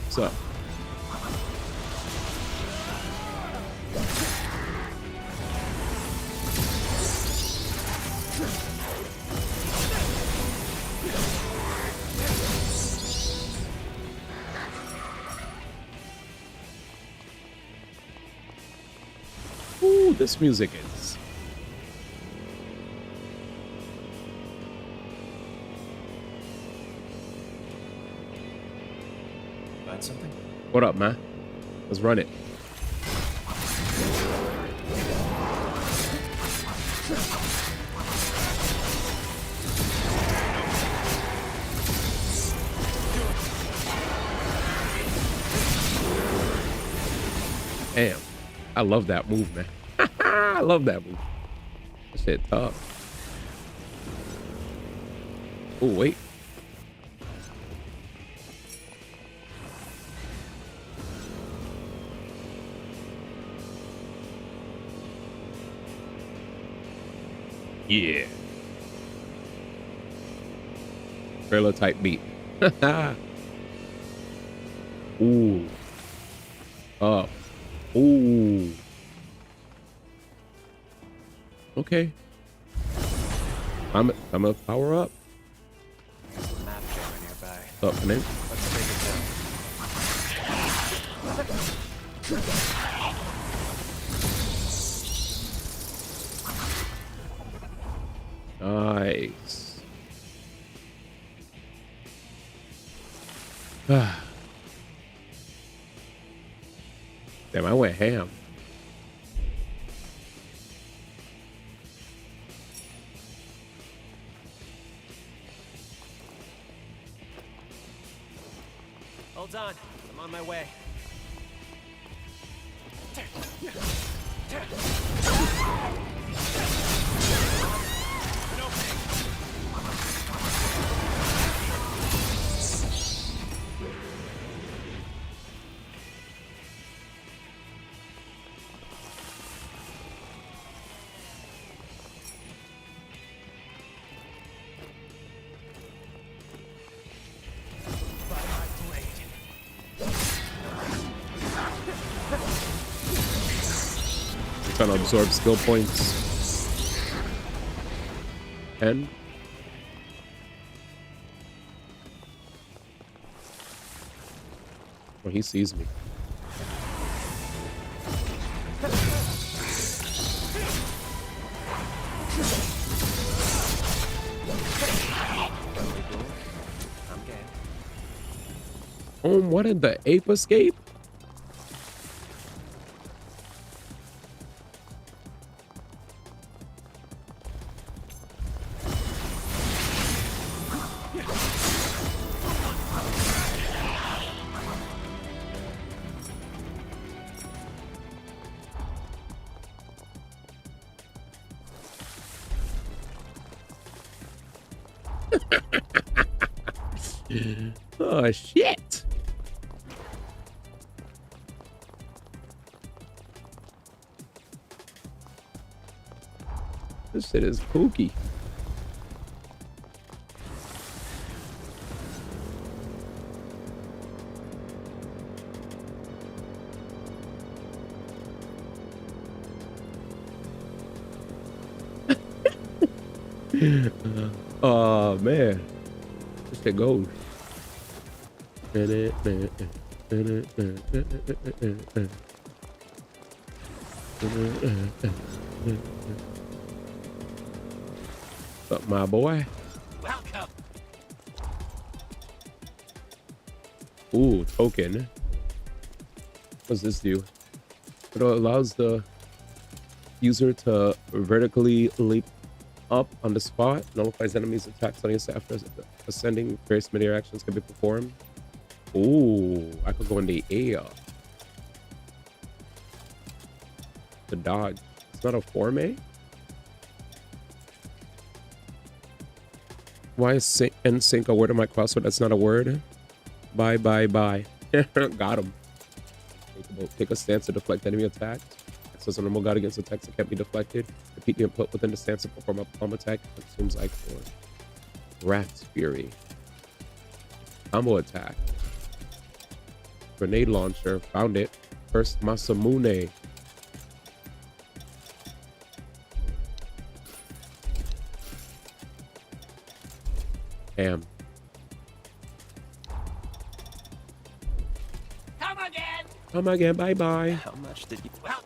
What's up? Ooh, this music is. Find something? What up, man? Let's run it. Damn. I love that move, man. I love that move. That shit tough. Oh, wait. Yeah. Trailer type beat. Ooh. Up. Ooh. Okay. I'm gonna power up. There's a map jammer nearby. What's up, man? Let's take it down. Nice. Damn, I went ham. Hold on, I'm on my way. Trying to absorb skill points. And oh, he sees me. Oh, what did the ape escape? Oh shit. This shit is spooky. Oh man. This shit goes. What's up, my boy? Welcome. Ooh, token. What does this do? It allows the user to vertically leap up on the spot, nullifies enemies' attacks on you after ascending. Various mid-air actions can be performed. Ooh, I could go in the air. The dodge. It's not a forme? Why is NSYNC a word in my crossword? That's not a word. Bye, bye, bye. Got him. Take a stance to deflect enemy attacks. Access a normal guard against attacks that can't be deflected. Repeat the input within the stance to perform a palm attack. Consumes Icon. Rat's Fury. Combo attack. Grenade launcher. Found it. First Masamune. Damn. Come again. Come again. Bye bye. How much did you? Well.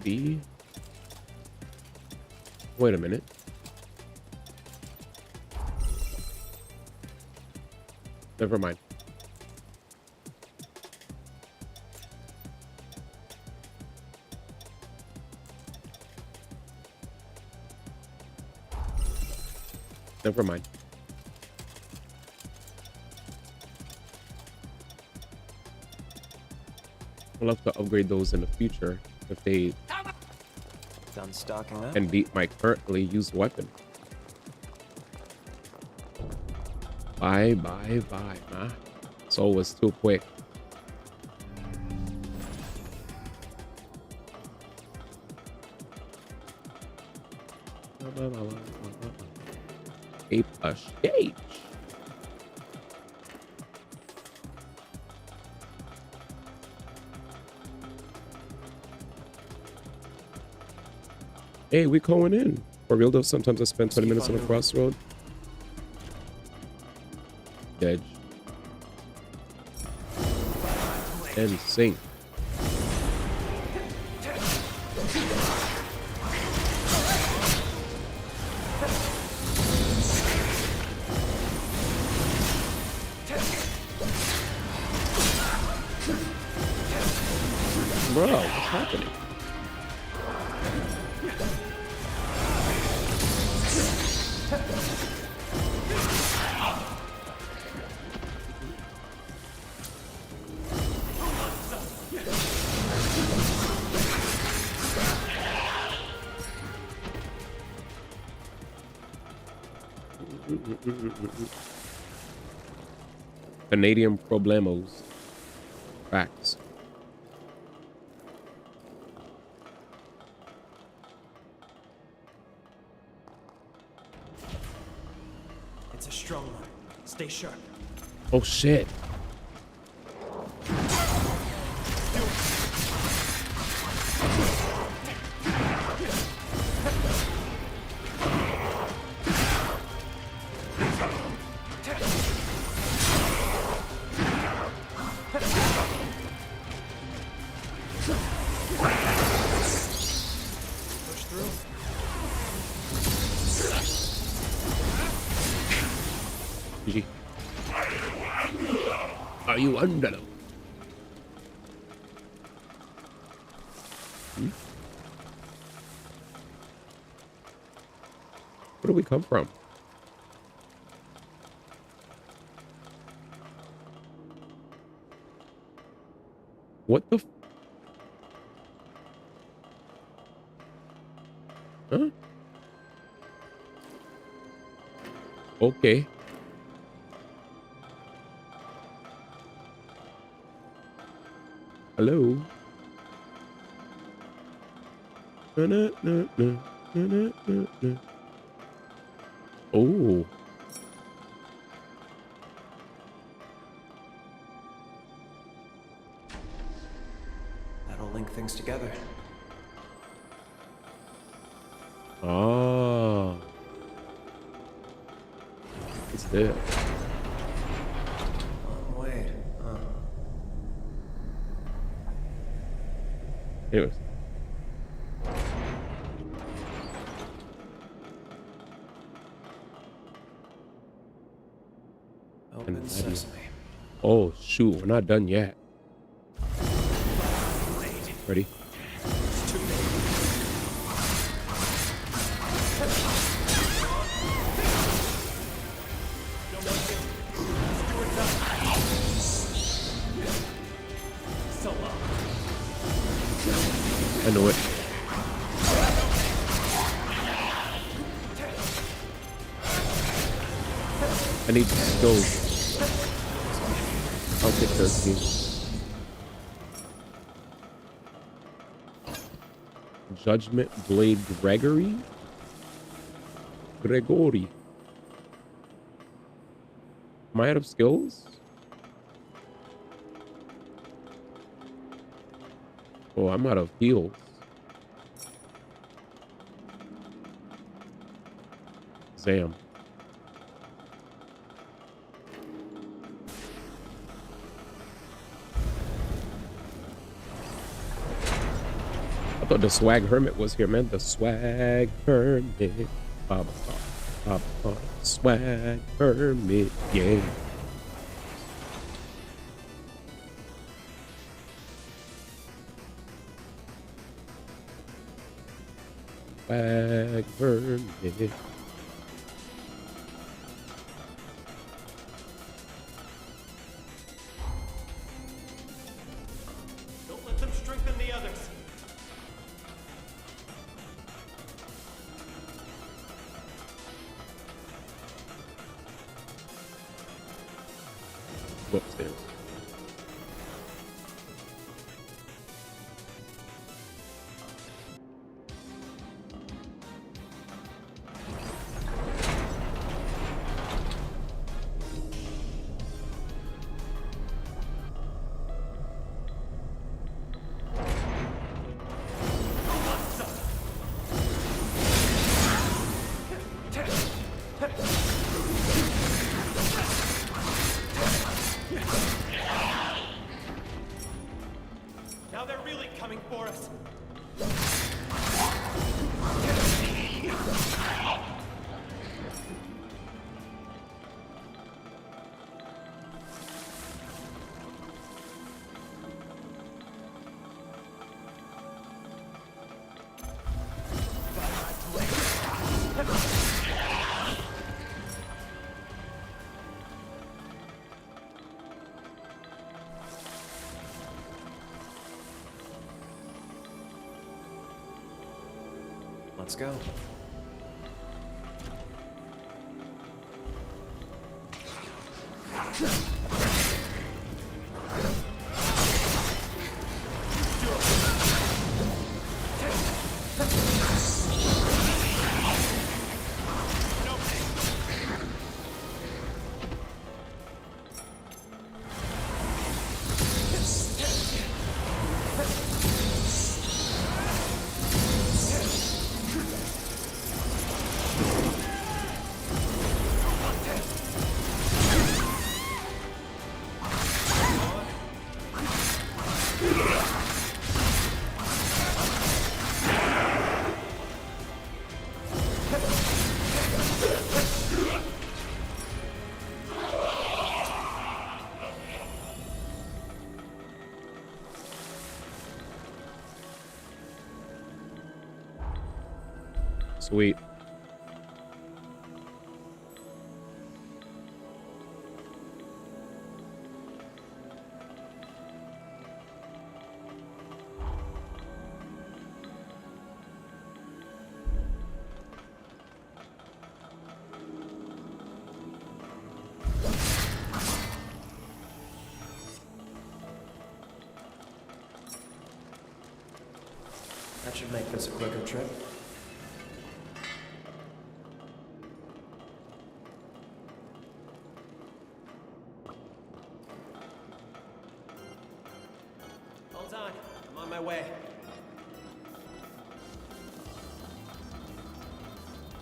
B. Wait a minute. Never mind. Never mind. I'll have to upgrade those in the future if they done stocking up and beat my currently used weapon. Bye, bye, bye, huh? So it was too quick. Ape a stage. Hey, we going in. For real though, sometimes I spend 20 minutes on a crossroad. Edge. And sink. Bro, what's happening? Canadian problemos. Facts. It's a strong one. Stay sharp. Oh shit. GG. Are you under them? Where do we come from? What the huh? Okay. Hello. Oh. That'll link things together. Oh. It's there. Wait. Huh. Anyways. Open sesame. Oh shoot, we're not done yet. Ready? I know it. I need skills. I'll take 13. Judgment Blade Gregory? Gregory. Am I out of skills? Oh, I'm out of heals. Zam. I thought the Swag Hermit was here, man. The Swag Hermit. Swag Hermit, yeah. Swag Hermit. Don't let them strengthen the others. Go upstairs. Now they're really coming for us. Let's go. Sweet. That should make this a quicker trip. Hold on, I'm on my way.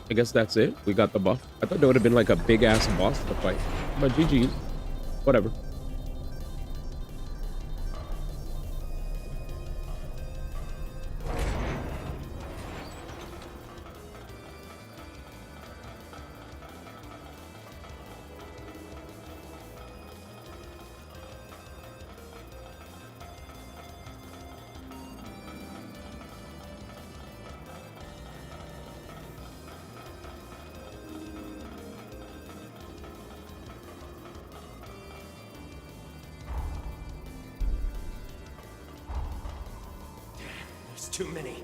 I guess that's it. We got the buff. I thought there would have been like a big ass boss to fight, but GG. Whatever. There's too many.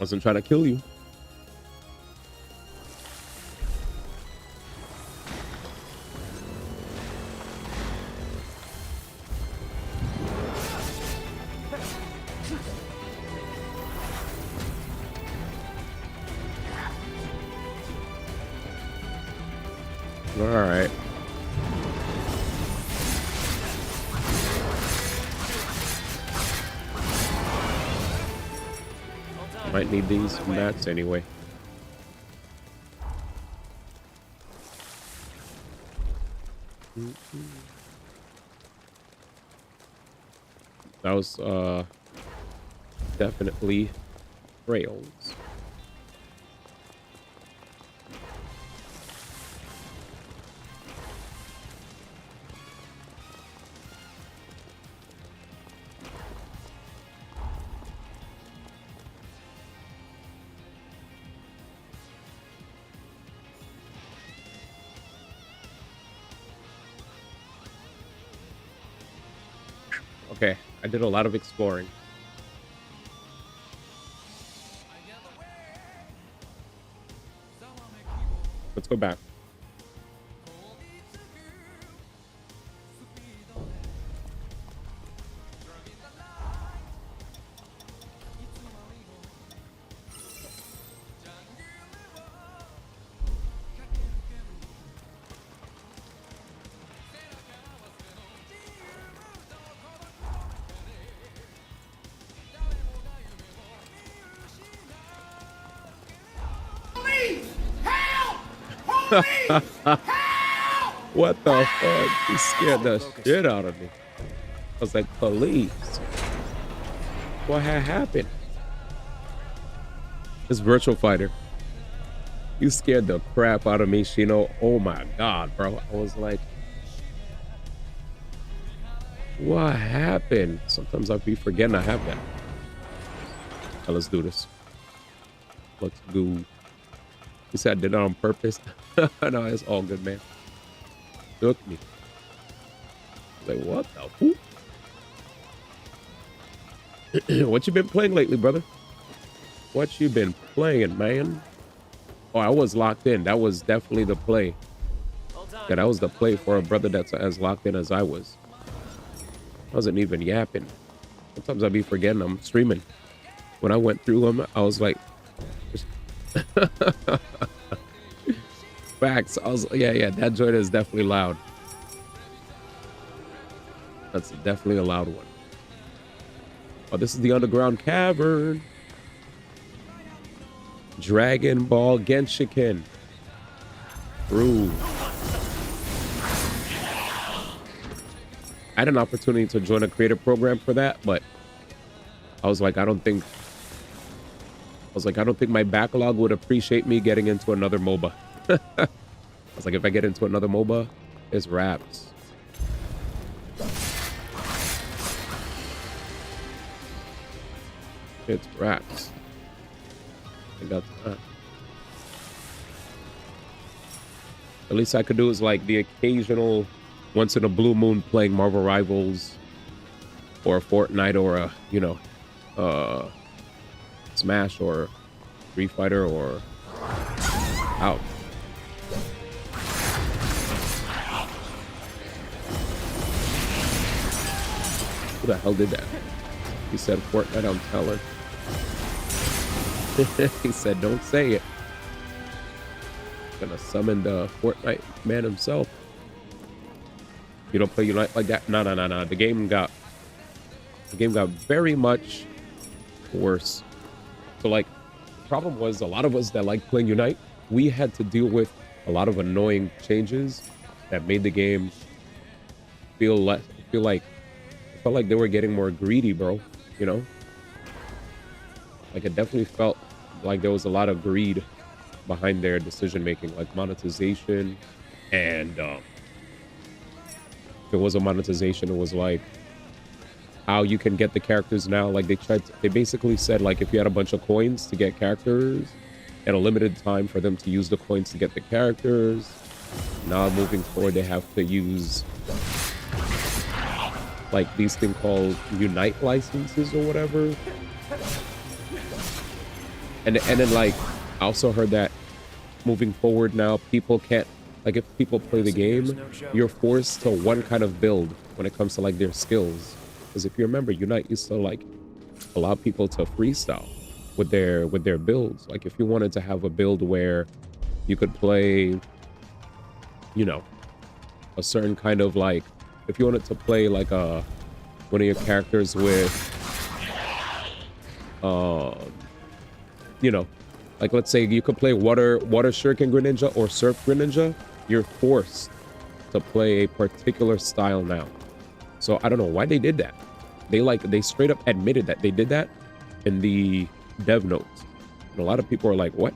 Wasn't trying to kill you. All right. Might need these mats anyway. That was definitely rails. Okay, I did a lot of exploring. Let's go back. What the fuck? He scared the shit out of me. I was like, police. What had happened? This virtual fighter. You scared the crap out of me, Shino. Oh my god, bro. I was like, what happened? Sometimes I be forgetting I have that. Now, let's do this. Let's go. You said I did it on purpose. No, it's all good, man. Took me. Like, what the whoop? What you been playing lately, brother? What you been playing, man? Oh, I was locked in. That was definitely the play. Yeah, that was the play for a brother that's as locked in as I was. I wasn't even yapping. Sometimes I be forgetting I'm streaming. When I went through them, I was like, facts. I was, yeah, that joint is definitely loud. That's definitely a loud one. Oh, this is the underground cavern. Dragon Ball Genshiken. True. I had an opportunity to join a creator program for that, but I was like, I don't think my backlog would appreciate me getting into another MOBA. I was like, if I get into another MOBA, it's wraps. It's wraps. I got that. At least I could do is like the occasional once in a blue moon playing Marvel Rivals or a Fortnite or a, you know, Smash or Street Fighter or out. Who the hell did that? He said Fortnite, I'm telling. He said, don't say it. Gonna summon the Fortnite man himself. You don't play Unite like that? No. The game got very much worse. So like, the problem was a lot of us that like playing Unite, we had to deal with a lot of annoying changes that made the game feel like it felt like they were getting more greedy, bro. You know, like it definitely felt like there was a lot of greed behind their decision making, like monetization, and if it was a monetization, it was like how you can get the characters now. Like they basically said, like if you had a bunch of coins to get characters and a limited time for them to use the coins to get the characters, now moving forward they have to use like these things called Unite licenses or whatever. And then like I also heard that moving forward now people can't, like if people play the game, you're forced to one kind of build when it comes to like their skills. Because if you remember, Unite used to like allow people to freestyle with their builds. Like if you wanted to have a build where you could play, you know, a certain kind of like, if you wanted to play like one of your characters with you know, like let's say you could play water shuriken greninja or surf greninja, you're forced to play a particular style now. So I don't know why they did that. They straight up admitted that they did that in the dev notes. And a lot of people are like, what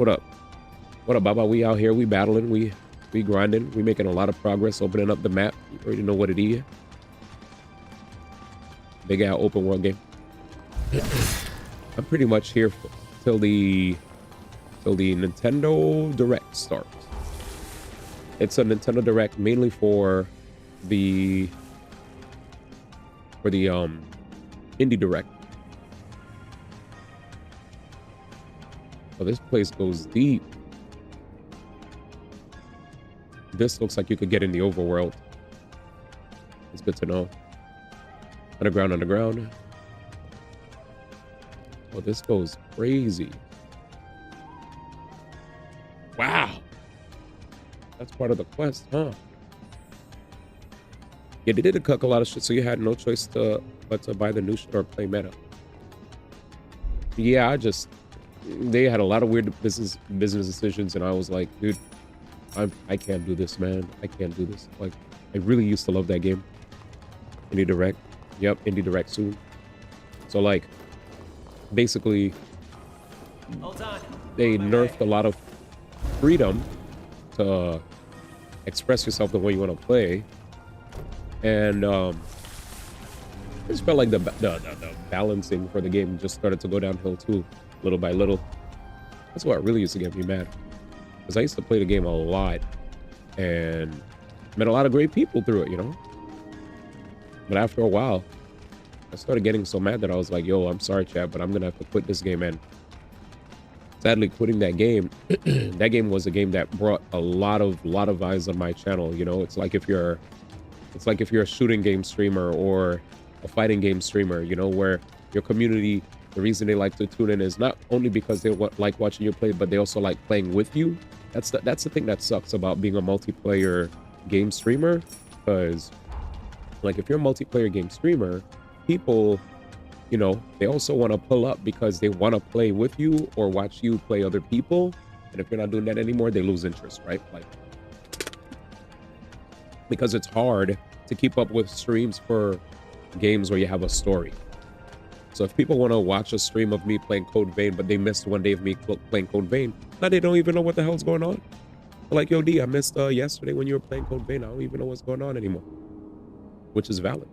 up Baba? We out here, we battling, we grinding, we making a lot of progress, opening up the map. You already know what it is. Big out open world game. I'm pretty much here till the Nintendo Direct starts. It's a Nintendo Direct mainly for the Indie Direct. Oh, this place goes deep. This looks like you could get in the overworld. It's good to know. Underground. Oh, this goes crazy. Wow. That's part of the quest, huh? Yeah, they did cook a lot of shit, so you had no choice but to buy the new shit or play meta. Yeah, they had a lot of weird business decisions, and I was like, dude, I can't do this, man. I can't do this. Like, I really used to love that game. Indie Direct. Yep, Indie Direct soon. So like, basically, they nerfed a lot of freedom to express yourself the way you want to play, and I just felt like the balancing for the game just started to go downhill too, little by little. That's what really used to get me mad, because I used to play the game a lot and met a lot of great people through it, you know. But after a while, I started getting so mad that I was like, yo, I'm sorry, chat, but I'm gonna have to quit this game. And sadly, quitting that game, that game was a game that brought a lot of eyes on my channel. You know, it's like if you're a shooting game streamer or a fighting game streamer, you know, where your community, the reason they like to tune in is not only because they like watching you play, but they also like playing with you. That's the thing that sucks about being a multiplayer game streamer, because like if you're a multiplayer game streamer, people, you know, they also want to pull up because they want to play with you or watch you play other people. And if you're not doing that anymore, they lose interest, right? Like, because it's hard to keep up with streams for games where you have a story. So if people want to watch a stream of me playing Code Vein, but they missed one day of me playing Code Vein, now they don't even know what the hell's going on. They're like, yo, D, I missed yesterday when you were playing Code Vein. I don't even know what's going on anymore, which is valid.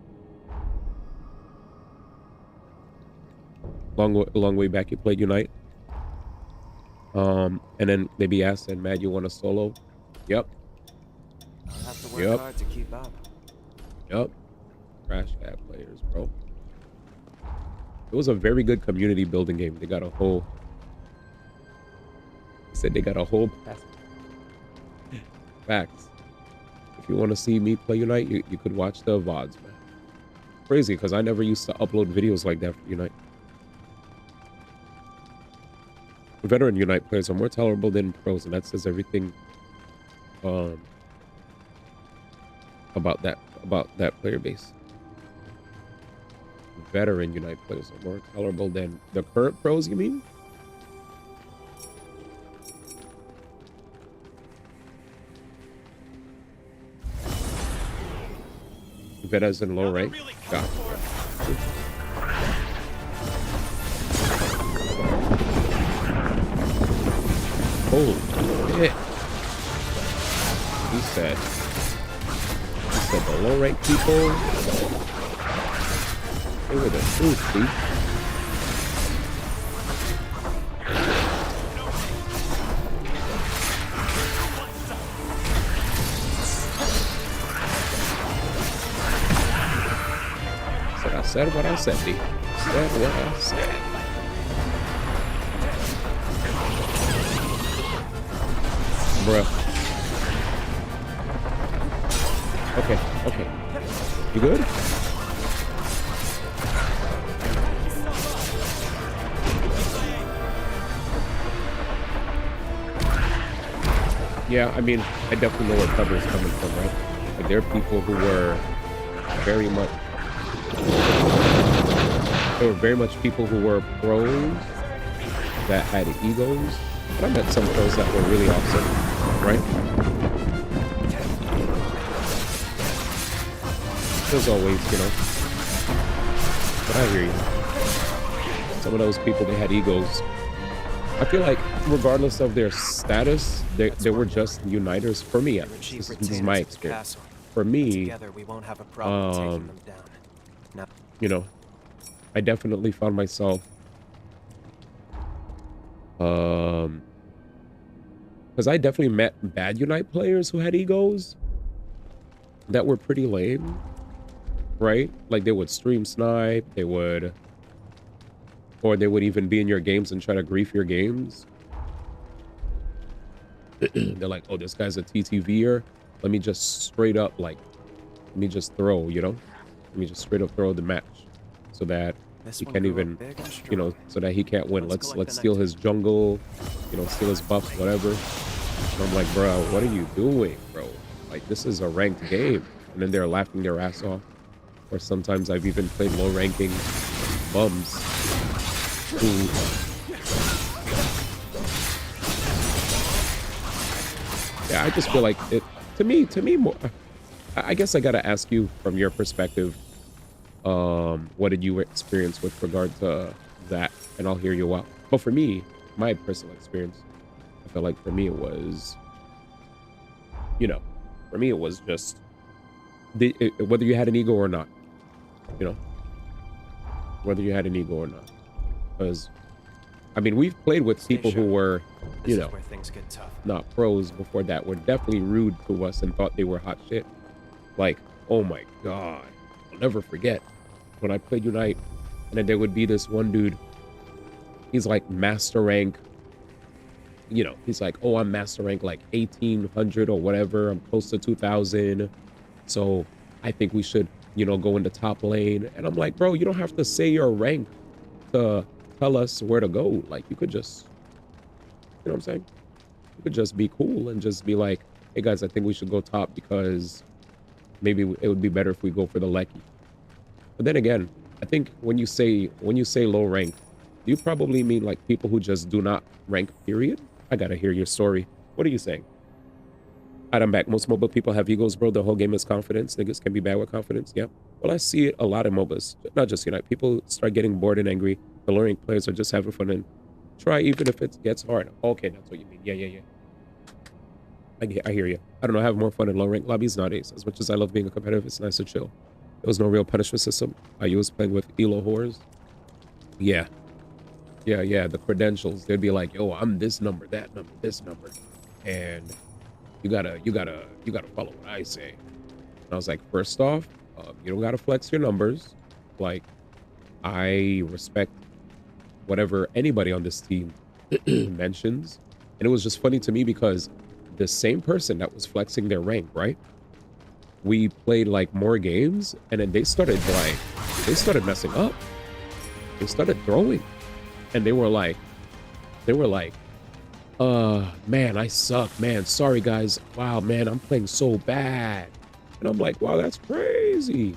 Long way back, you played Unite. And then they be asking, Matt, you want a solo? Yep. I'll have to work hard to keep up. Yep. Crash ad players, bro. It was a very good community building game. They got a whole... They said they got a whole... Facts. If you want to see me play Unite, you could watch the VODs, man. Crazy, because I never used to upload videos like that for Unite. Veteran Unite players are more tolerable than pros, and that says everything about that player base. Veteran Unite players are more tolerable than the current pros, you mean? Vetas in low rank. Got it. Holy shit. He said the low rank people, they were the truth, dude. I said what I said, D. Said what I said. Bruh. Okay. You good? Yeah, I mean, I definitely know where cover is coming from, right? Like, there are people who were very much people who were pros that had egos. But I met some pros that were really awesome, right? As always, you know. But I hear you. Some of those people, they had egos. I feel like regardless of their status, they were just uniters. For me, this is my experience. For me, you know, I definitely found myself because I definitely met bad Unite players who had egos that were pretty lame, right? Like they would stream snipe, they would even be in your games and try to grief your games. They're like, oh, this guy's a TTVer. Let me just straight up, like, let me just throw, you know? Let me just straight up throw the match so that he can't even, you know, so that he can't win. Let's steal his jungle, you know, steal his buffs, whatever. And I'm like, bro, what are you doing, bro? Like, this is a ranked game. And then they're laughing their ass off. Or sometimes I've even played low ranking bums who Yeah, I just feel like it, to me more, I guess I gotta ask you from your perspective, what did you experience with regard to that? And I'll hear you out. But for me, my personal experience, I feel like for me it was, you know, for me it was just whether you had an ego or not, you know, whether you had an ego or not. Because, I mean, we've played with people who were, you know, where things get tough. not pros before that, were definitely rude to us and thought they were hot shit. Like, oh my God, I'll never forget when I played Unite, and then there would be this one dude, he's like master rank, you know, he's like, oh, I'm master rank like 1800 or whatever, I'm close to 2000, so I think we should, you know, go in the top lane. And I'm like, bro, you don't have to say your rank to tell us where to go. Like, you could just, you know what I'm saying? You could just be cool and just be like, hey guys, I think we should go top because maybe it would be better if we go for the Lecky. But then again, I think when you say low rank, you probably mean like people who just do not rank, period. I gotta hear your story. What are you saying? I'm back. Most mobile people have egos, bro. The whole game is confidence. Niggas can be bad with confidence. Yeah. Well, I see it a lot in MOBAs, not just Unite. People start getting bored and angry. The low rank players are just having fun and try even if it gets hard. Okay, that's what you mean. Yeah. I hear you. I don't know. I have more fun in low rank lobbies nowadays. As much as I love being a competitive, it's nice to chill. There was no real punishment system. I was playing with Elo whores. Yeah. The credentials. They'd be like, yo, I'm this number, that number, this number. And you gotta follow what I say. And I was like, first off, you don't gotta flex your numbers. Like, I respect whatever anybody on this team mentions. And it was just funny to me because the same person that was flexing their rank, right? We played like more games and then they started messing up. They started throwing. And they were like, man, I suck, man. Sorry guys. Wow, man, I'm playing so bad. And I'm like, wow, that's crazy.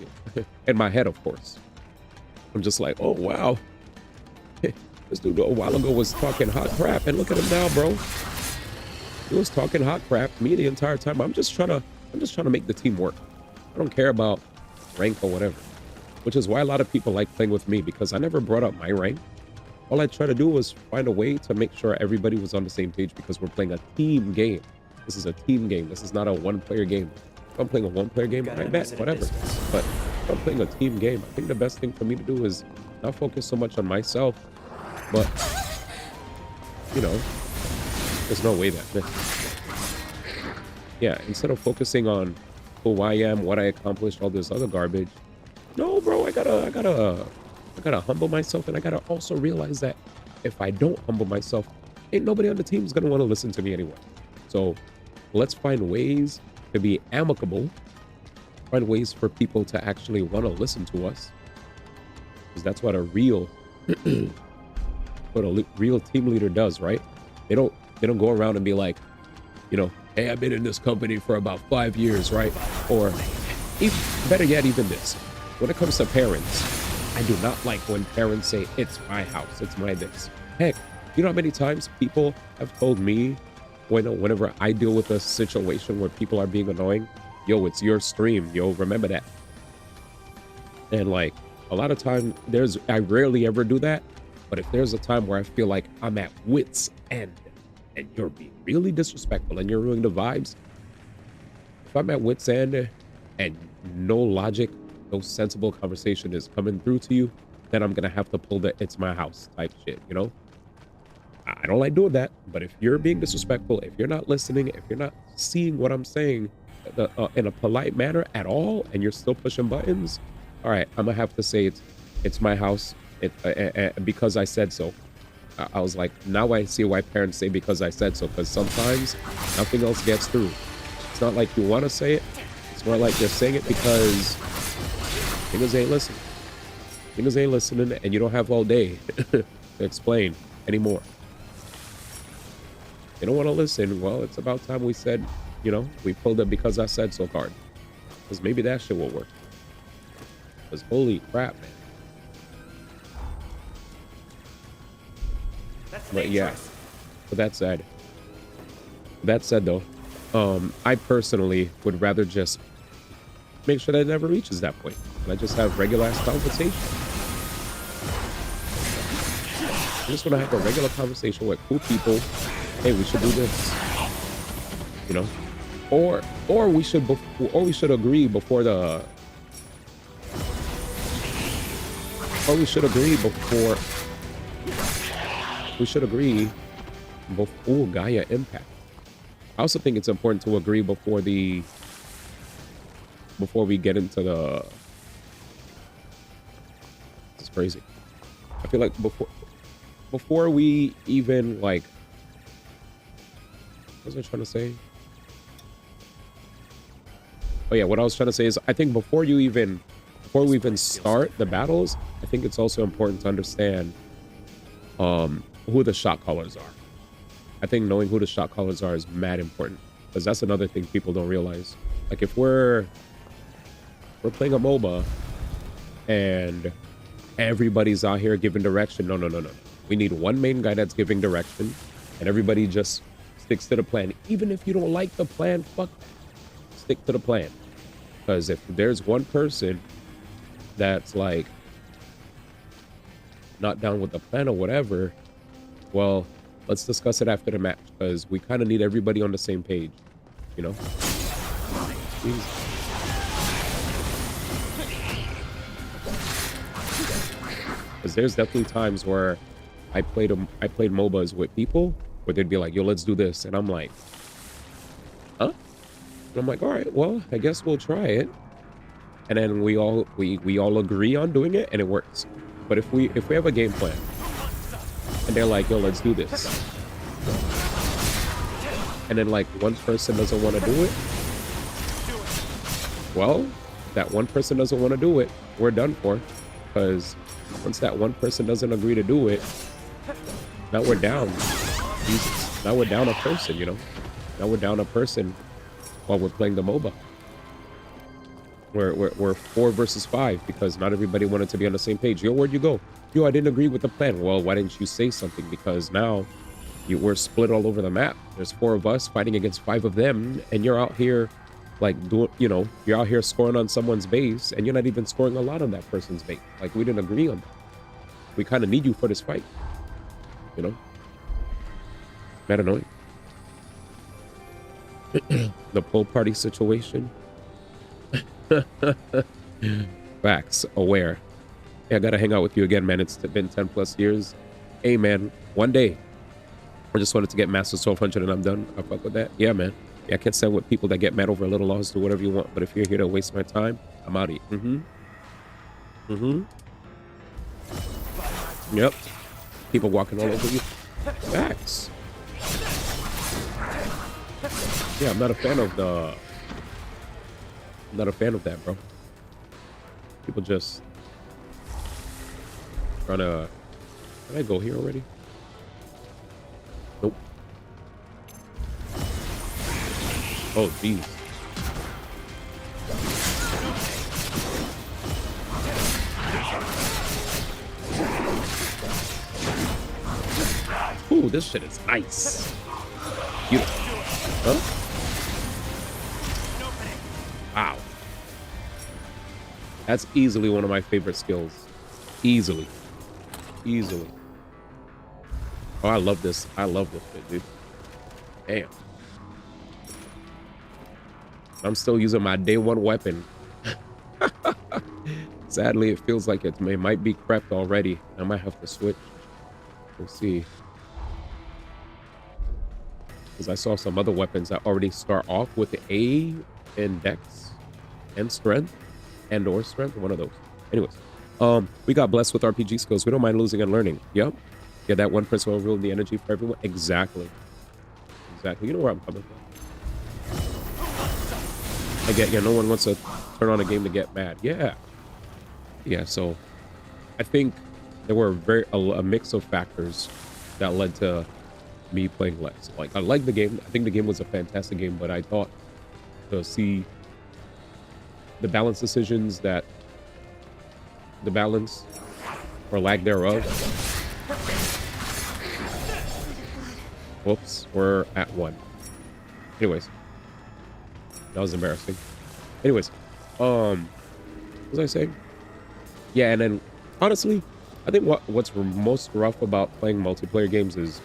In my head, of course. I'm just like, oh wow. This dude a while ago was talking hot crap, and look at him now, bro. He was talking hot crap to me the entire time. I'm just trying to make the team work. I don't care about rank or whatever. Which is why a lot of people like playing with me, because I never brought up my rank. All I tried to do was find a way to make sure everybody was on the same page, because we're playing a team game. This is a team game. This is not a one-player game. If I'm playing a one-player game, I bet, whatever. But if I'm playing a team game, I think the best thing for me to do is not focus so much on myself, but, you know, there's no way that, yeah, instead of focusing on who I am, what I accomplished, all this other garbage, no, bro, I gotta humble myself, and I gotta also realize that if I don't humble myself, ain't nobody on the team is gonna want to listen to me anyway. So let's find ways to be amicable, find ways for people to actually want to listen to us, because that's what a real real team leader does, right? They don't go around and be like, you know, hey, I've been in this company for about 5 years, right? Or even, better yet, even this. When it comes to parents, I do not like when parents say, it's my house, it's my this. Heck, you know how many times people have told me whenever I deal with a situation where people are being annoying, yo, it's your stream, yo, remember that. And like, a lot of time, I rarely ever do that, but if there's a time where I feel like I'm at wit's end and you're being really disrespectful and you're ruining the vibes, if I'm at wit's end and no logic, no sensible conversation is coming through to you, then I'm gonna have to pull the it's my house type shit, you know? I don't like doing that, but if you're being disrespectful, if you're not listening, if you're not seeing what I'm saying in a polite manner at all, and you're still pushing buttons, all right, I'm gonna have to say it's my house, because I said so. I was like, now I see why parents say because I said so, because sometimes nothing else gets through. It's not like you want to say it. It's more like you're saying it because niggas ain't listening. Niggas ain't listening, and you don't have all day to explain anymore. You don't want to listen. Well, it's about time we said, you know, we pulled it because I said so card. Because maybe that shit will work. Because holy crap, man. But yeah, but that said though, I personally would rather just make sure that it never reaches that point. And I just have regular ass conversation. I just want to have a regular conversation with cool people. Hey, we should do this. You know, or we should agree before the. Or we should agree before. We should agree before Gaia Impact. I also think it's important to agree before we get into the. It's crazy. I feel like before we even like. What was I trying to say? Oh yeah, what I was trying to say is I think before we even start the battles, I think it's also important to understand who the shot callers are. I think knowing who the shot callers are is mad important, because that's another thing people don't realize. Like if we're playing a MOBA and everybody's out here giving direction, no. We need one main guy that's giving direction, and everybody just sticks to the plan. Even if you don't like the plan, fuck that. Stick to the plan. Because if there's one person that's like not down with the plan or whatever, well, let's discuss it after the match, because we kind of need everybody on the same page, you know? Because there's definitely times where I played MOBAs with people where they'd be like, yo, let's do this. And I'm like, huh? And I'm like, all right, well, I guess we'll try it. And then we all agree on doing it, and it works. But if we have a game plan and they're like, yo, let's do this, and then like one person doesn't want to do it, well, that one person doesn't want to do it, we're done for. Because once that one person doesn't agree to do it, now we're down. Jesus. Now we're down a person, you know? Now we're down a person while we're playing the MOBA. We're 4 versus 5 because not everybody wanted to be on the same page. Yo, where'd you go? Yo, I didn't agree with the plan. Well, why didn't you say something? Because now we're split all over the map. There's 4 of us fighting against 5 of them, and you're out here like doing, you know, you're out here scoring on someone's base, and you're not even scoring a lot on that person's base. Like, we didn't agree on that. We kind of need you for this fight, you know? Mad annoying. The pool party situation. Facts. Aware. Yeah, I gotta hang out with you again, man. It's been 10 plus years. Hey, man, one day I just wanted to get Master 1200 and I'm done. I fuck with that. Yeah, man. Yeah, I can't stand with people that get mad over a little loss. Do whatever you want, but if you're here to waste my time, I'm out of here. Yep. People walking all over you. Facts. Yeah, I'm not a fan of that, bro. People just trying to. Can I go here already? Nope. Oh, jeez. Ooh, this shit is nice. Huh? Wow. That's easily one of my favorite skills. Easily. Oh, I love this. I love this bit, dude. Damn. I'm still using my day 1 weapon. Sadly, it feels like it might be prepped already. I might have to switch. We'll see. Because I saw some other weapons that already start off with the A in Dex and Strength or Strength, one of those. Anyways, we got blessed with RPG skills. We don't mind losing and learning. Yep. Yeah, that one person will rule the energy for everyone. Exactly. You know where I'm coming from. I get, yeah, no one wants to turn on a game to get mad. Yeah, so I think there were a mix of factors that led to me playing less. Like, I like the game. I think the game was a fantastic game, but I thought to see the balance decisions the balance or lack thereof. Whoops, we're at 1. Anyways, That was embarrassing. Anyways, what was I saying? Yeah, and then honestly, I think what's most rough about playing multiplayer games is,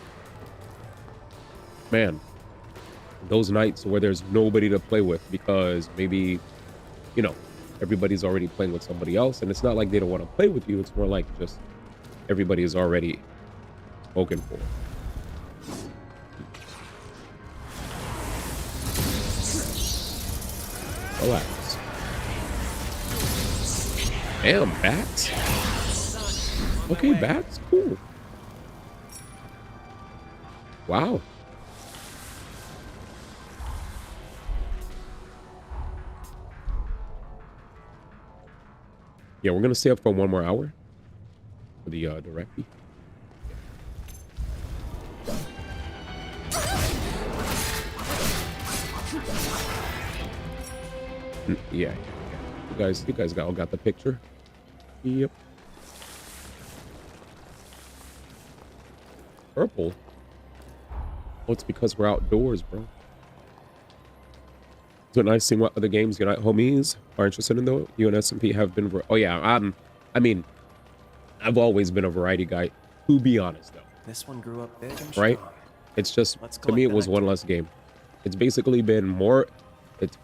man, those nights where there's nobody to play with because maybe, you know, everybody's already playing with somebody else, and it's not like they don't want to play with you. It's more like just everybody is already spoken for. Relax. Damn, bats. Okay, bats, cool. Wow. Yeah, we're gonna stay up for 1 more hour for the directly. Yeah. You guys all got the picture. Yep. Purple. Oh, it's because we're outdoors, bro. So nice seeing what other games Unite homies are interested in, though. You and SMP have been. Oh yeah, I mean, I've always been a variety guy. To be honest, though. This one grew up big and Right? strong. It's just to me, it was one less game. It's basically been more.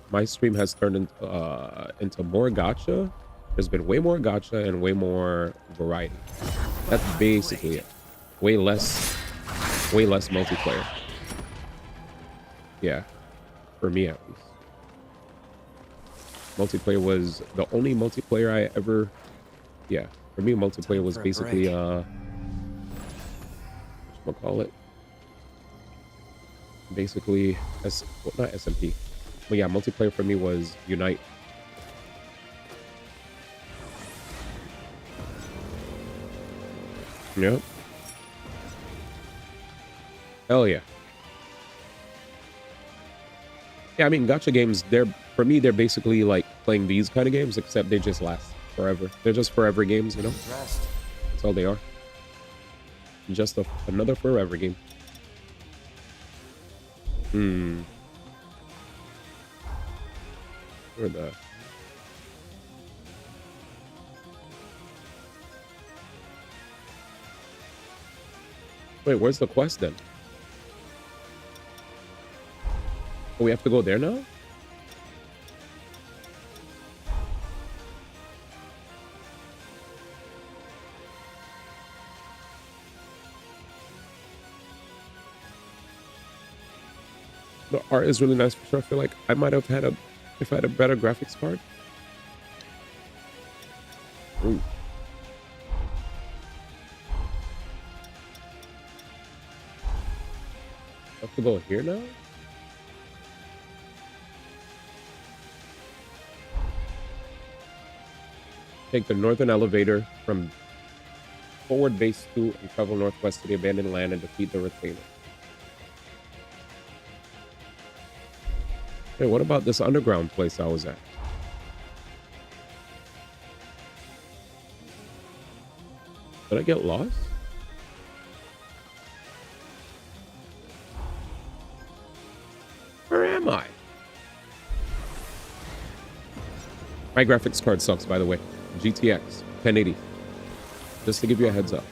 My stream has turned into more gacha. There's been way more gacha and way more variety. That's basically it. Way less multiplayer. Yeah, for me at least. Multiplayer was the only multiplayer I ever. Yeah, for me, multiplayer was basically whatchamacallit? Basically, not SMP. But yeah, multiplayer for me was Unite. Yep. Hell yeah. Yeah, I mean, gacha games, for me, they're basically like playing these kind of games, except they just last forever. They're just forever games, you know? That's all they are. Just another forever game. Where the... Wait, where's the quest then? Oh, we have to go there now? The art is really nice for sure. I feel like I might have had if I had a better graphics card. Ooh. I have to go here now? Take the northern elevator from forward base 2 and travel northwest to the abandoned land and defeat the retainer. Hey, what about this underground place I was at? Did I get lost? Where am I? My graphics card sucks, by the way. GTX 1080. Just to give you a heads up.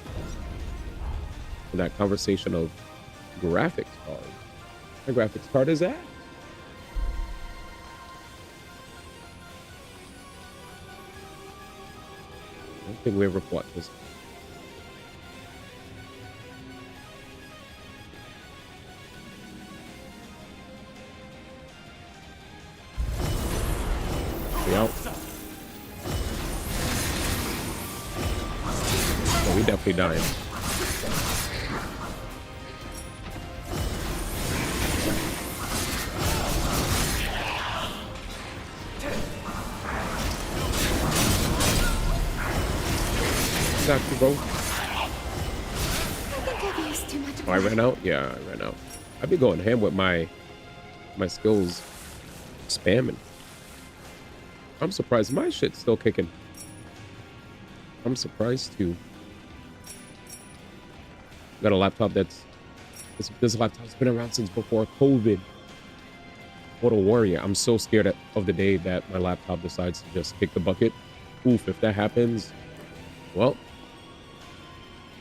In that conversation of graphics card. My graphics card is at. I don't think we ever fought this. We out. Oh, we definitely dying. Got you, bro. I think I've used too much. Oh, I ran out? Yeah, I ran out. I've been going ham with my skills spamming. I'm surprised my shit's still kicking. I'm surprised too. Got a laptop that's this laptop's been around since before COVID. Total warrior. I'm so scared of the day that my laptop decides to just kick the bucket. Oof, if that happens, well,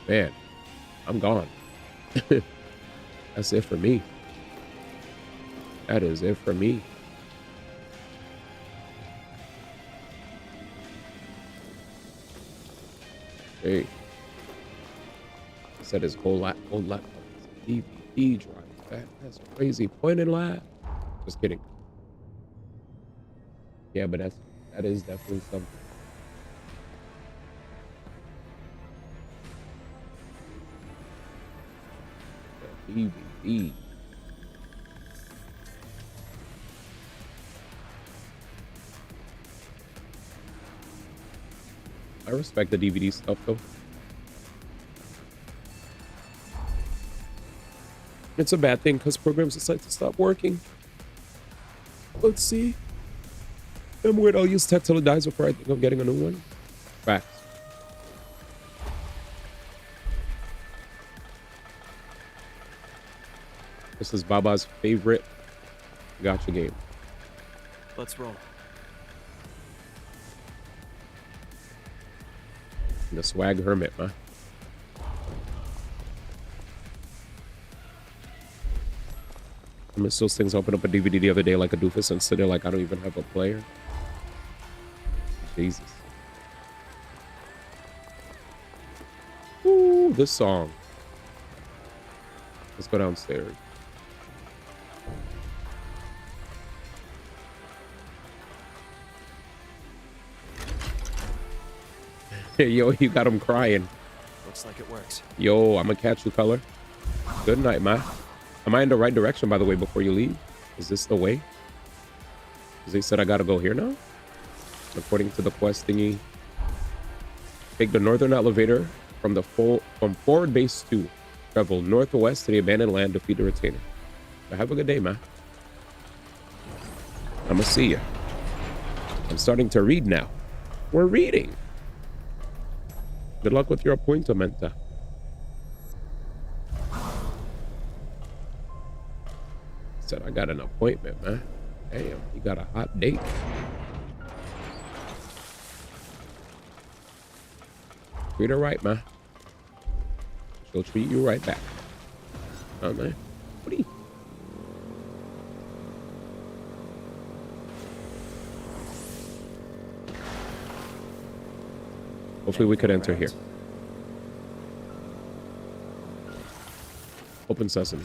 man, I'm gone. That's it for me. That is it for me. Hey, said his whole laptop is a DVD drive. That's crazy. Point and laugh. Just kidding. Yeah, but that is definitely something. The DVD. I respect the DVD stuff though. It's a bad thing because programs decide to stop working. Let's see. I'm worried I'll use tech till it dies before I think of getting a new one. Facts. This is Baba's favorite gacha game. Let's roll. The Swag Hermit, man. I miss those things. I opened up a DVD the other day like a doofus and sit there like I don't even have a player. Jesus. Ooh, this song. Let's go downstairs. Hey, yo, you got him crying. Looks like it works. Yo, I'm gonna catch you, color. Good night, man. Am I in the right direction, by the way, before you leave? Is this the way? Because they said I gotta go here now? According to the quest thingy. Take the northern elevator from forward base 2. Travel northwest to the abandoned land, defeat the retainer. But have a good day, man. I'm gonna see you. I'm starting to read now. We're reading. Good luck with your appointment. Said I got an appointment, man. Damn, you got a hot date. Treat her right, man. She'll treat you right back. Oh, man. What are you? Hopefully we could enter here. Open sesame.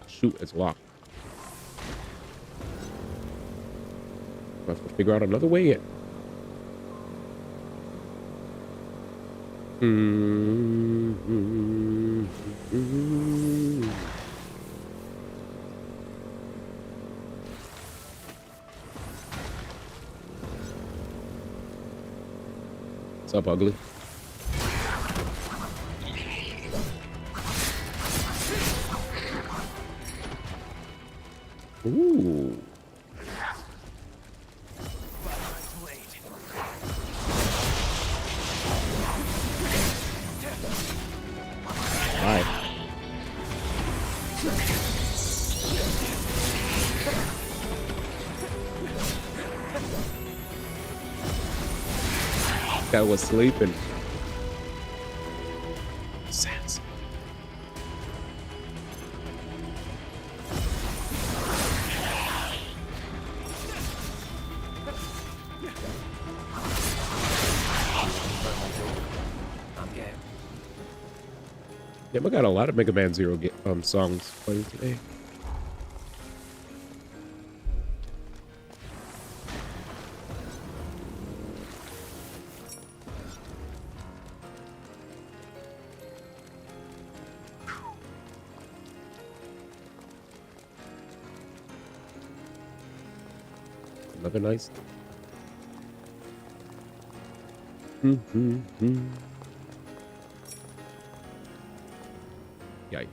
Shoot, it's locked. I have to figure out another way in. What's up, ugly? Ooh. Bye. Guy was sleeping. Sense. Yeah, we got a lot of Mega Man Zero songs playing today. Another nice day. Yikes.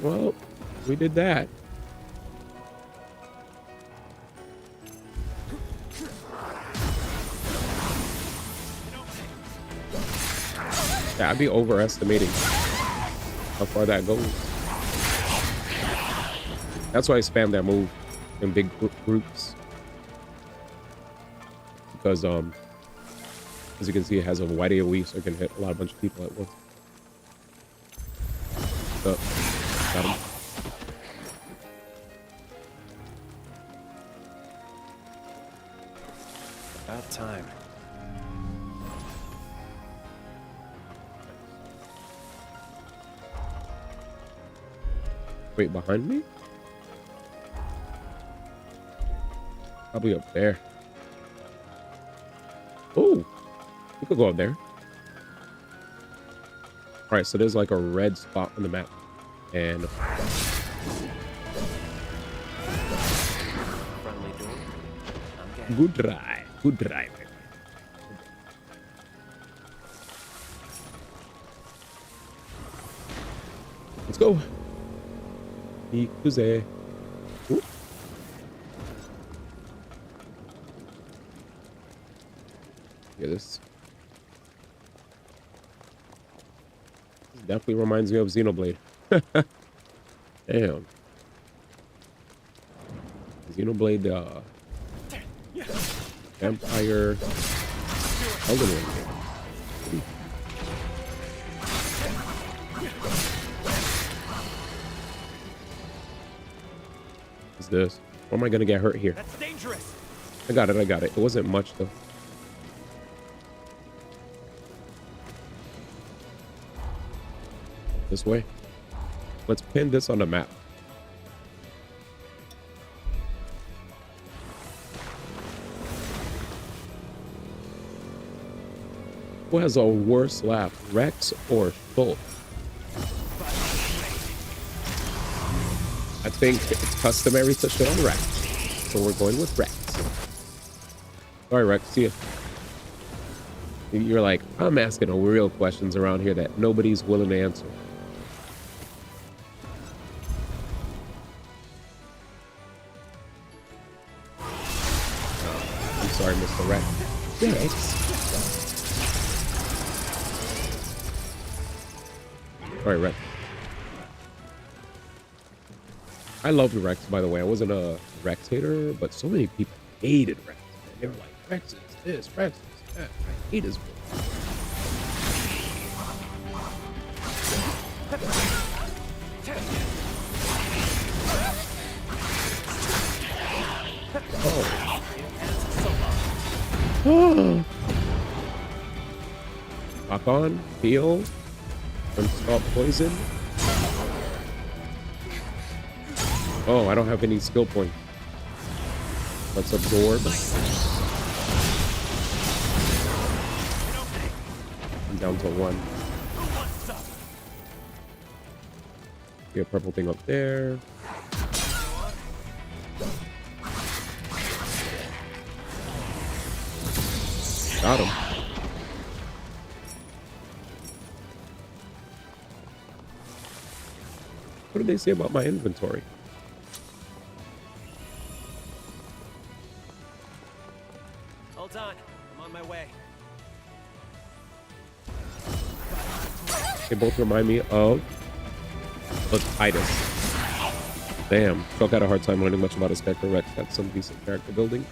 Well, we did that. Yeah, I'd be overestimating how far that goes. That's why I spam that move in big groups. Because as you can see, it has a wide AoE, so it can hit a bunch of people at once. Got him. About time. Wait, behind me? Probably up there. Oh, we could go up there. All right, so there's like a red spot on the map, and Friendly door. good drive, good drive. Let's go. Ikuze. Ooh. Yeah, this definitely reminds me of Xenoblade. Damn. Xenoblade, Vampire, Elden Ring. What's this? Or am I gonna get hurt here? That's dangerous. I got it. It wasn't much though. This way. Let's pin this on the map. Who has a worse laugh, Rex or Shulk? I think it's customary to show on Rex, so we're going with Rex. All right, Rex, see you. You're like, I'm asking real questions around here that nobody's willing to answer. I'm sorry, Mr. Rex. Rex. All right, Rex. I loved Rex, by the way. I wasn't a Rex hater, but so many people hated Rex. Man. They were like, Rex is this, Rex is that. I hate his voice. Oh. Lock on, heal, and stop poison. Oh, I don't have any skill points. Let's absorb. I'm down to 1. See a purple thing up there. Got him. What did they say about my inventory? Hold on, I'm on my way. They both remind me of Titus. Damn, Shulk had a hard time learning much about his character. Rex had some decent character building.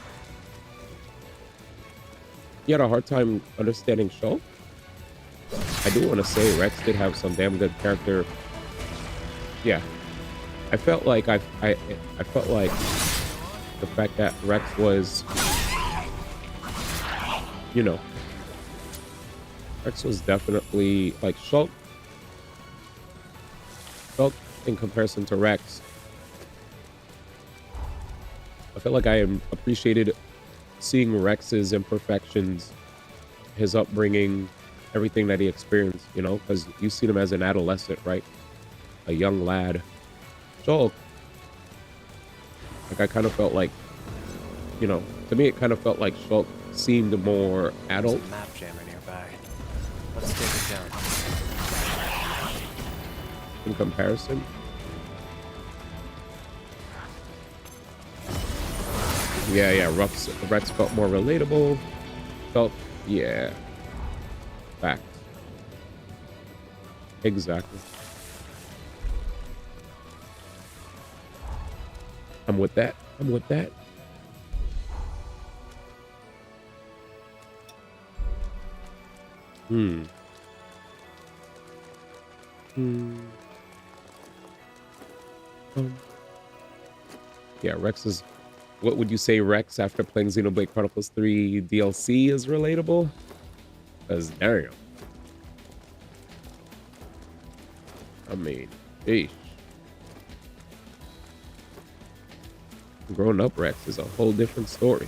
He had a hard time understanding Shulk. I do want to say Rex did have some damn good character. Yeah, I felt like I felt like the fact that Rex was, you know, Rex was definitely like Shulk in comparison to Rex. I feel like I am appreciated seeing Rex's imperfections, his upbringing, everything that he experienced, you know, because you see him as an adolescent, right? A young lad. Shulk, like I kind of felt like, you know, to me it kind of felt like Shulk seemed more adult. There's a map jammer nearby. Let's take it down. In comparison. Yeah, Rex felt more relatable. Felt, yeah. Fact. Exactly. I'm with that. I'm with that. Hmm. Yeah, Rex is... What would you say, Rex, after playing Xenoblade Chronicles 3 DLC is relatable? Because, damn. I mean, sheesh. Grown up Rex is a whole different story.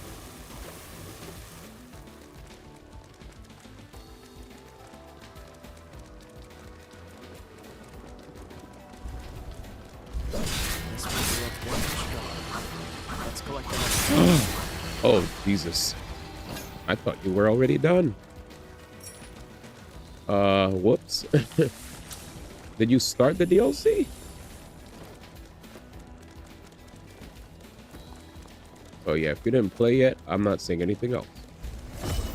Oh, Jesus. I thought you were already done. Whoops. Did you start the DLC? Oh yeah, if you didn't play yet, I'm not saying anything else.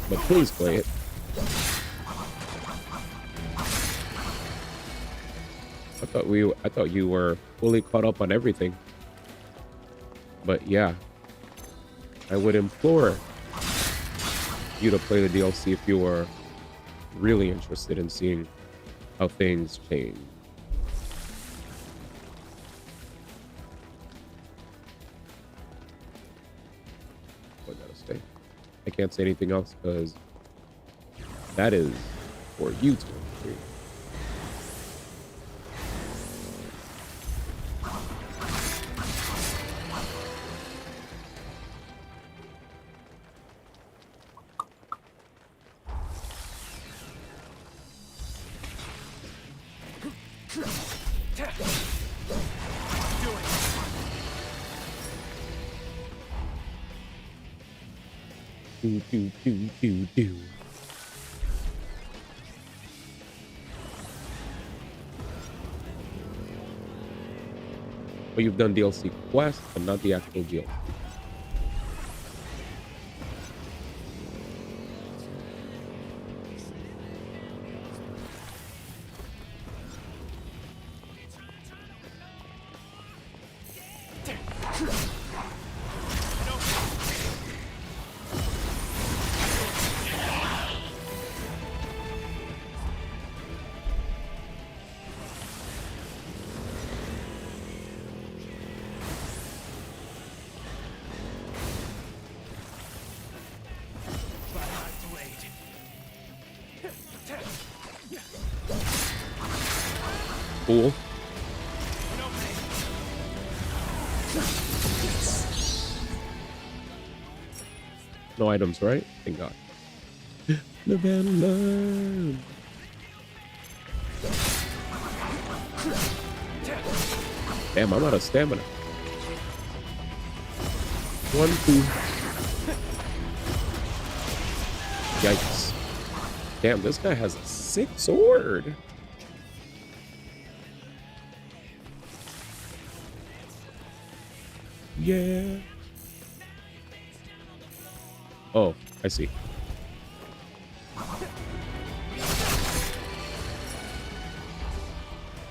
But please play it. I thought you were fully caught up on everything. But yeah, I would implore you to play the DLC if you were really interested in seeing how things change. I gotta stay. I can't say anything else because that is for you to agree. Do. But you've done DLC quests, but not the actual DLC. Cool. No items, right? Thank God. The battle line. Damn, I'm out of stamina. 1, 2. Yikes. Damn, this guy has a sick sword. Yeah. Oh, I see.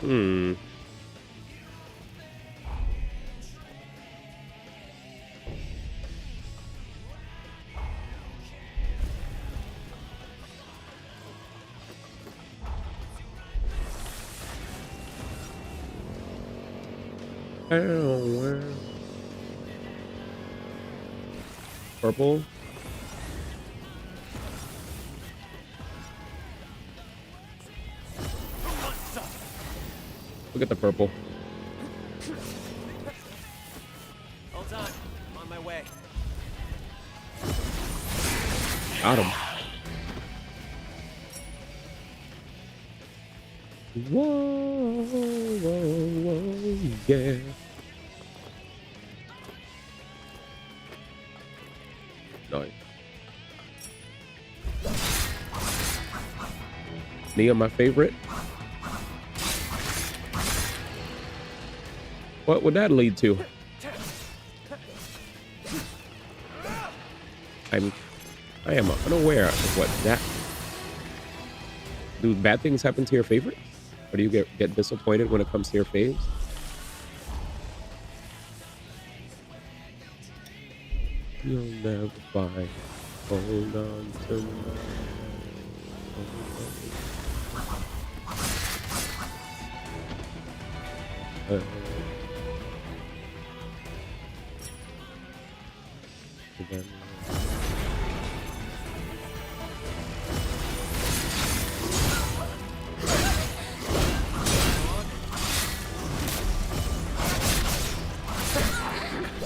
Hmm. Oh, purple. Look at the purple. Hold on, I'm on my way. Got him. Whoa, whoa, whoa, yeah. Nice. Nia, my favorite. What would that lead to? I am unaware of what that... Do bad things happen to your favorite? Or do you get disappointed when it comes to your faves? You'll never find. Hold on to my.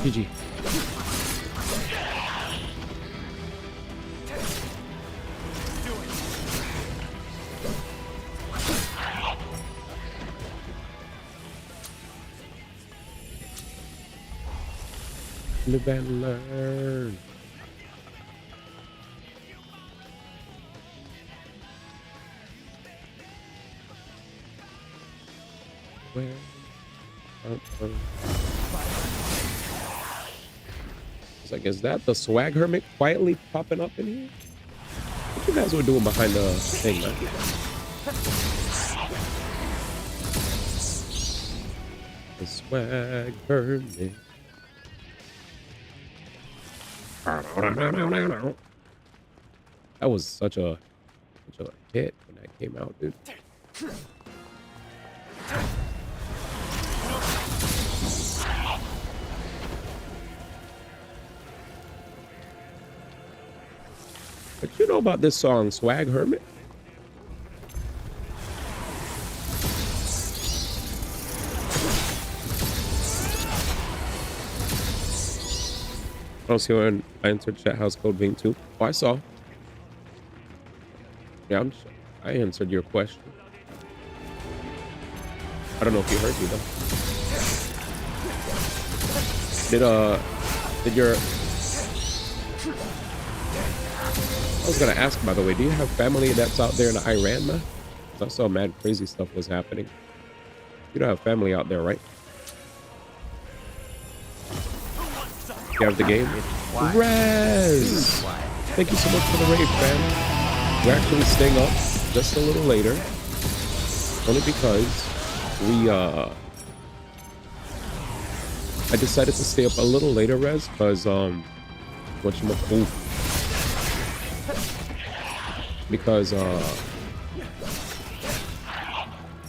GG. Live and learn. Where? It's like, is that the swag hermit quietly popping up in here? What you guys were doing behind the thing, man? The swag hermit. That was such a hit when that came out, dude. But you know about this song, Swag Hermit? I don't see when I entered chat house code being 2. Oh, I saw. Yeah, I answered your question. I don't know if you heard me though. Did your... I was gonna ask, by the way, do you have family that's out there in Iran, man? 'Cause I saw mad crazy stuff was happening. You don't have family out there, right? You have the game? Rez! Thank you so much for the raid, fam. We're actually staying up just a little later. Only because I decided to stay up a little later, Rez, because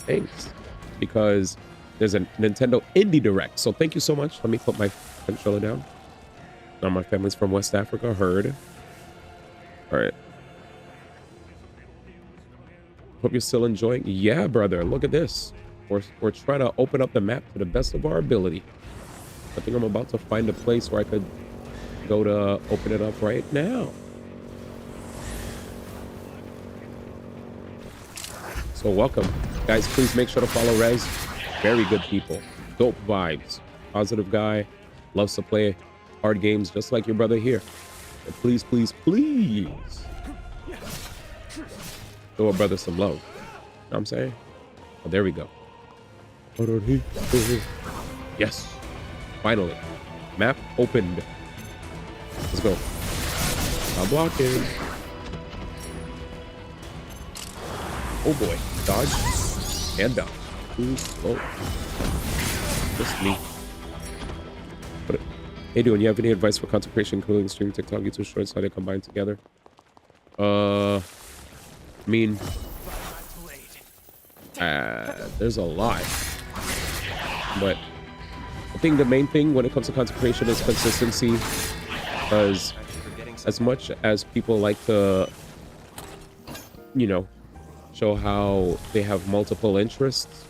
thanks. Because there's a Nintendo Indie Direct. So thank you so much. Let me put my controller down. Now my family's from West Africa, heard. All right. Hope you're still enjoying. Yeah, brother. Look at this. We're trying to open up the map to the best of our ability. I think I'm about to find a place where I could go to open it up right now. So welcome. Guys, please make sure to follow Rez. Very good people. Dope vibes. Positive guy. Loves to play hard games just like your brother here. But please, please, please show a brother some love. You know what I'm saying? Oh, there we go. Yes. Finally. Map opened. Let's go. I'm blocking. Oh boy. Dodge. And down. Too slow. Just me. Hey, do you have any advice for consecration, including stream, TikTok, YouTube shorts, how they combine together? I mean, there's a lot. But I think the main thing when it comes to consecration is consistency. Because as much as people like to, you know, show how they have multiple interests,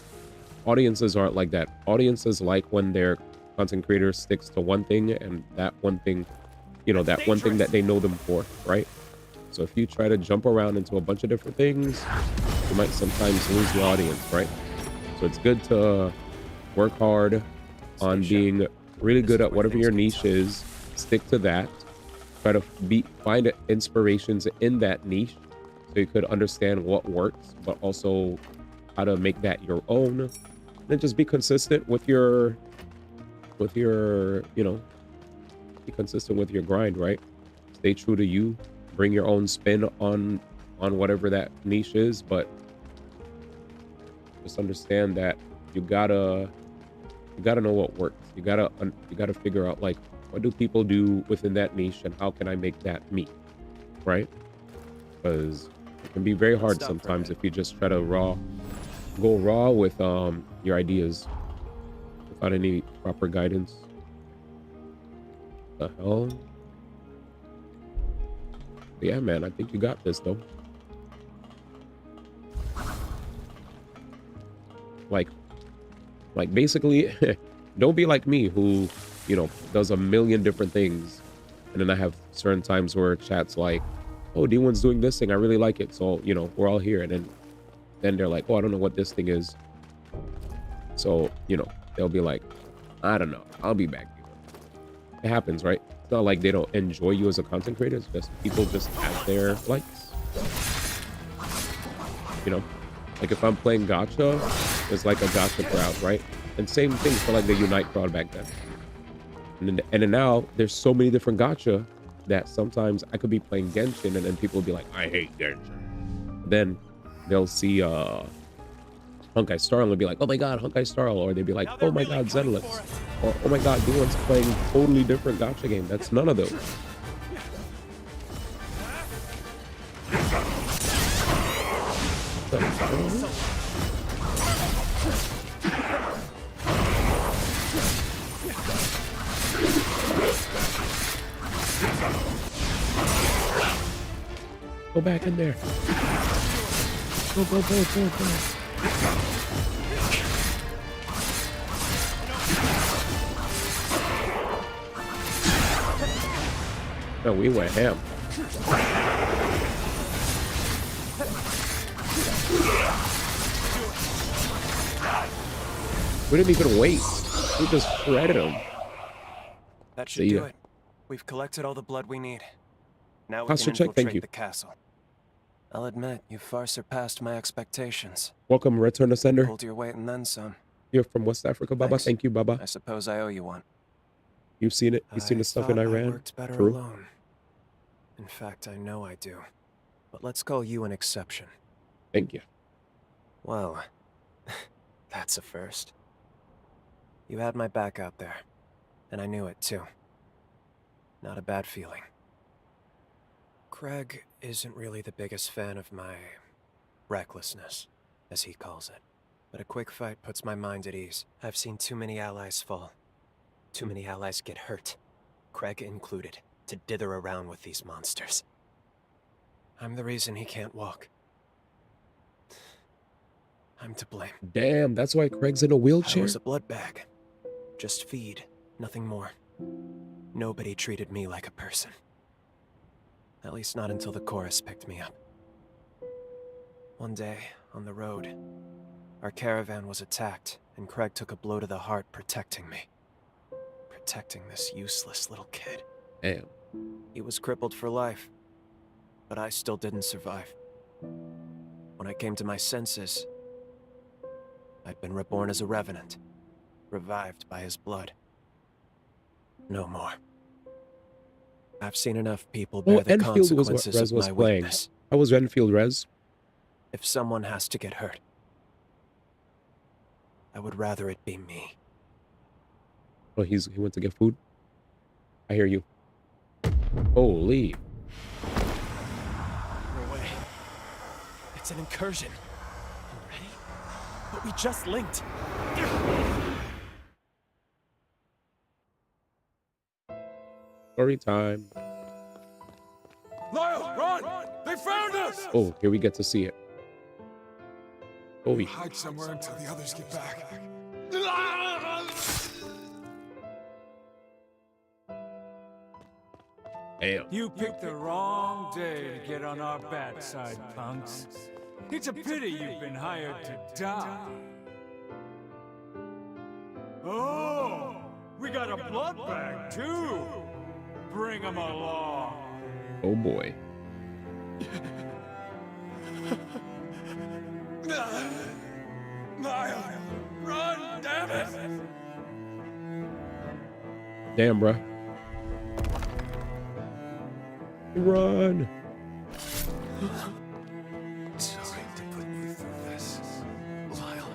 audiences aren't like that. Audiences like when their content creator sticks to one thing, and that one thing, you know, that one thing that they know them for, right? So if you try to jump around into a bunch of different things, you might sometimes lose your audience, right? So it's good to work hard on being really good at whatever your niche is, stick to that, try to find inspirations in that niche so you could understand what works, but also how to make that your own. And then just be consistent with your you know, be consistent with your grind, right? Stay true to you, bring your own spin on whatever that niche is, but Just understand that you gotta know what works. You gotta figure out like what do people do within that niche and how can I make that me, right? Because it can be very hard sometimes if you just try to go raw with your ideas without any proper guidance. The hell? But yeah, man, I think you got this though. Like basically, don't be like me who, you know, does a million different things. And then I have certain times where chat's like, oh, D1's doing this thing. I really like it. So, you know, we're all here. And then they're like, oh, I don't know what this thing is. So, you know, they'll be like, I don't know. I'll be back. It happens, right? It's not like they don't enjoy you as a content creator. It's just people just have their likes. You know, like if I'm playing gacha, there's like a gacha crowd, right? And same thing for like the Unite crowd back then. And then now there's so many different gacha that sometimes I could be playing Genshin and then people will be like, I hate Genshin. Then they'll see Honkai Star and they'll be like, oh my god, Honkai Star, or they'd be like, oh my god, Zenless, or oh my god, D1's playing a totally different gacha game. That's none of those. Go back in there. Go, go, go, go, go. No, we went ham. We didn't even wait. We just shredded him. That should do it. We've collected all the blood we need. Now we can infiltrate the castle. I'll admit, you far surpassed my expectations. Welcome, Return to Sender. Pulled your weight and then some. You're from West Africa, Baba. Thanks. Thank you, Baba. I suppose I owe you one. You've seen it. You've seen the stuff in Iran. I worked better True. alone. In fact, I know I do. But let's call you an exception. Thank you. Well, that's a first. You had my back out there, and I knew it too. Not a bad feeling. Craig isn't really the biggest fan of my recklessness, as he calls it. But a quick fight puts my mind at ease. I've seen too many allies fall. Too many allies get hurt, Craig included, to dither around with these monsters. I'm the reason he can't walk. I'm to blame. Damn, that's why Craig's in a wheelchair? I was a blood bag. Just feed, nothing more. Nobody treated me like a person. At least not until the chorus picked me up. One day, on the road, our caravan was attacked, and Craig took a blow to the heart protecting me. Protecting this useless little kid. Damn. He was crippled for life, but I still didn't survive. When I came to my senses, I'd been reborn as a revenant, revived by his blood. No more. I've seen enough people bear the consequences of my weakness. How was Renfield, Rez? If someone has to get hurt, I would rather it be me. Oh, he went to get food? I hear you. Holy. We're away. It's an incursion. You ready? But we just linked. Story time. Lyle, run! They found us! Oh, here we get to see it. Oh, hide somewhere until the others get back. Damn. You picked the wrong day to get on our bad side, punks. It's a pity you've been hired to die. Oh, we got a blood bag too. Bring him along. Oh boy. Niall, run, damn it! Damn, bruh. Run. Sorry to put you through this, Lyle.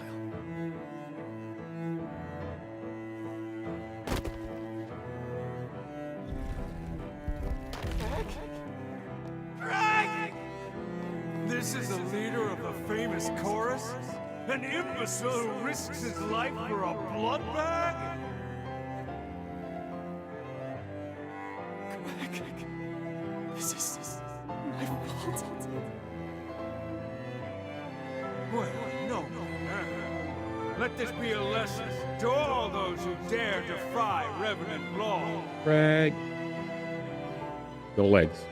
This is the leader of the famous chorus? An imbecile who risks his life for a blood bag? This is my fault. Well, no. Let this be a lesson to all those who dare defy Revenant law. Craig. No legs.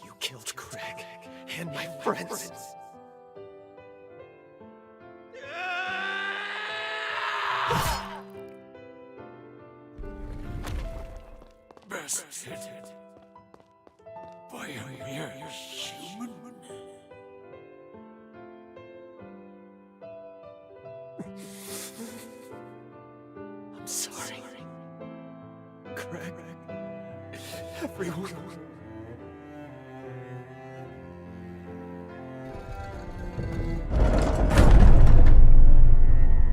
You killed Craig and my friends. Bested by a mere human? I'm sorry. Craig. Everyone.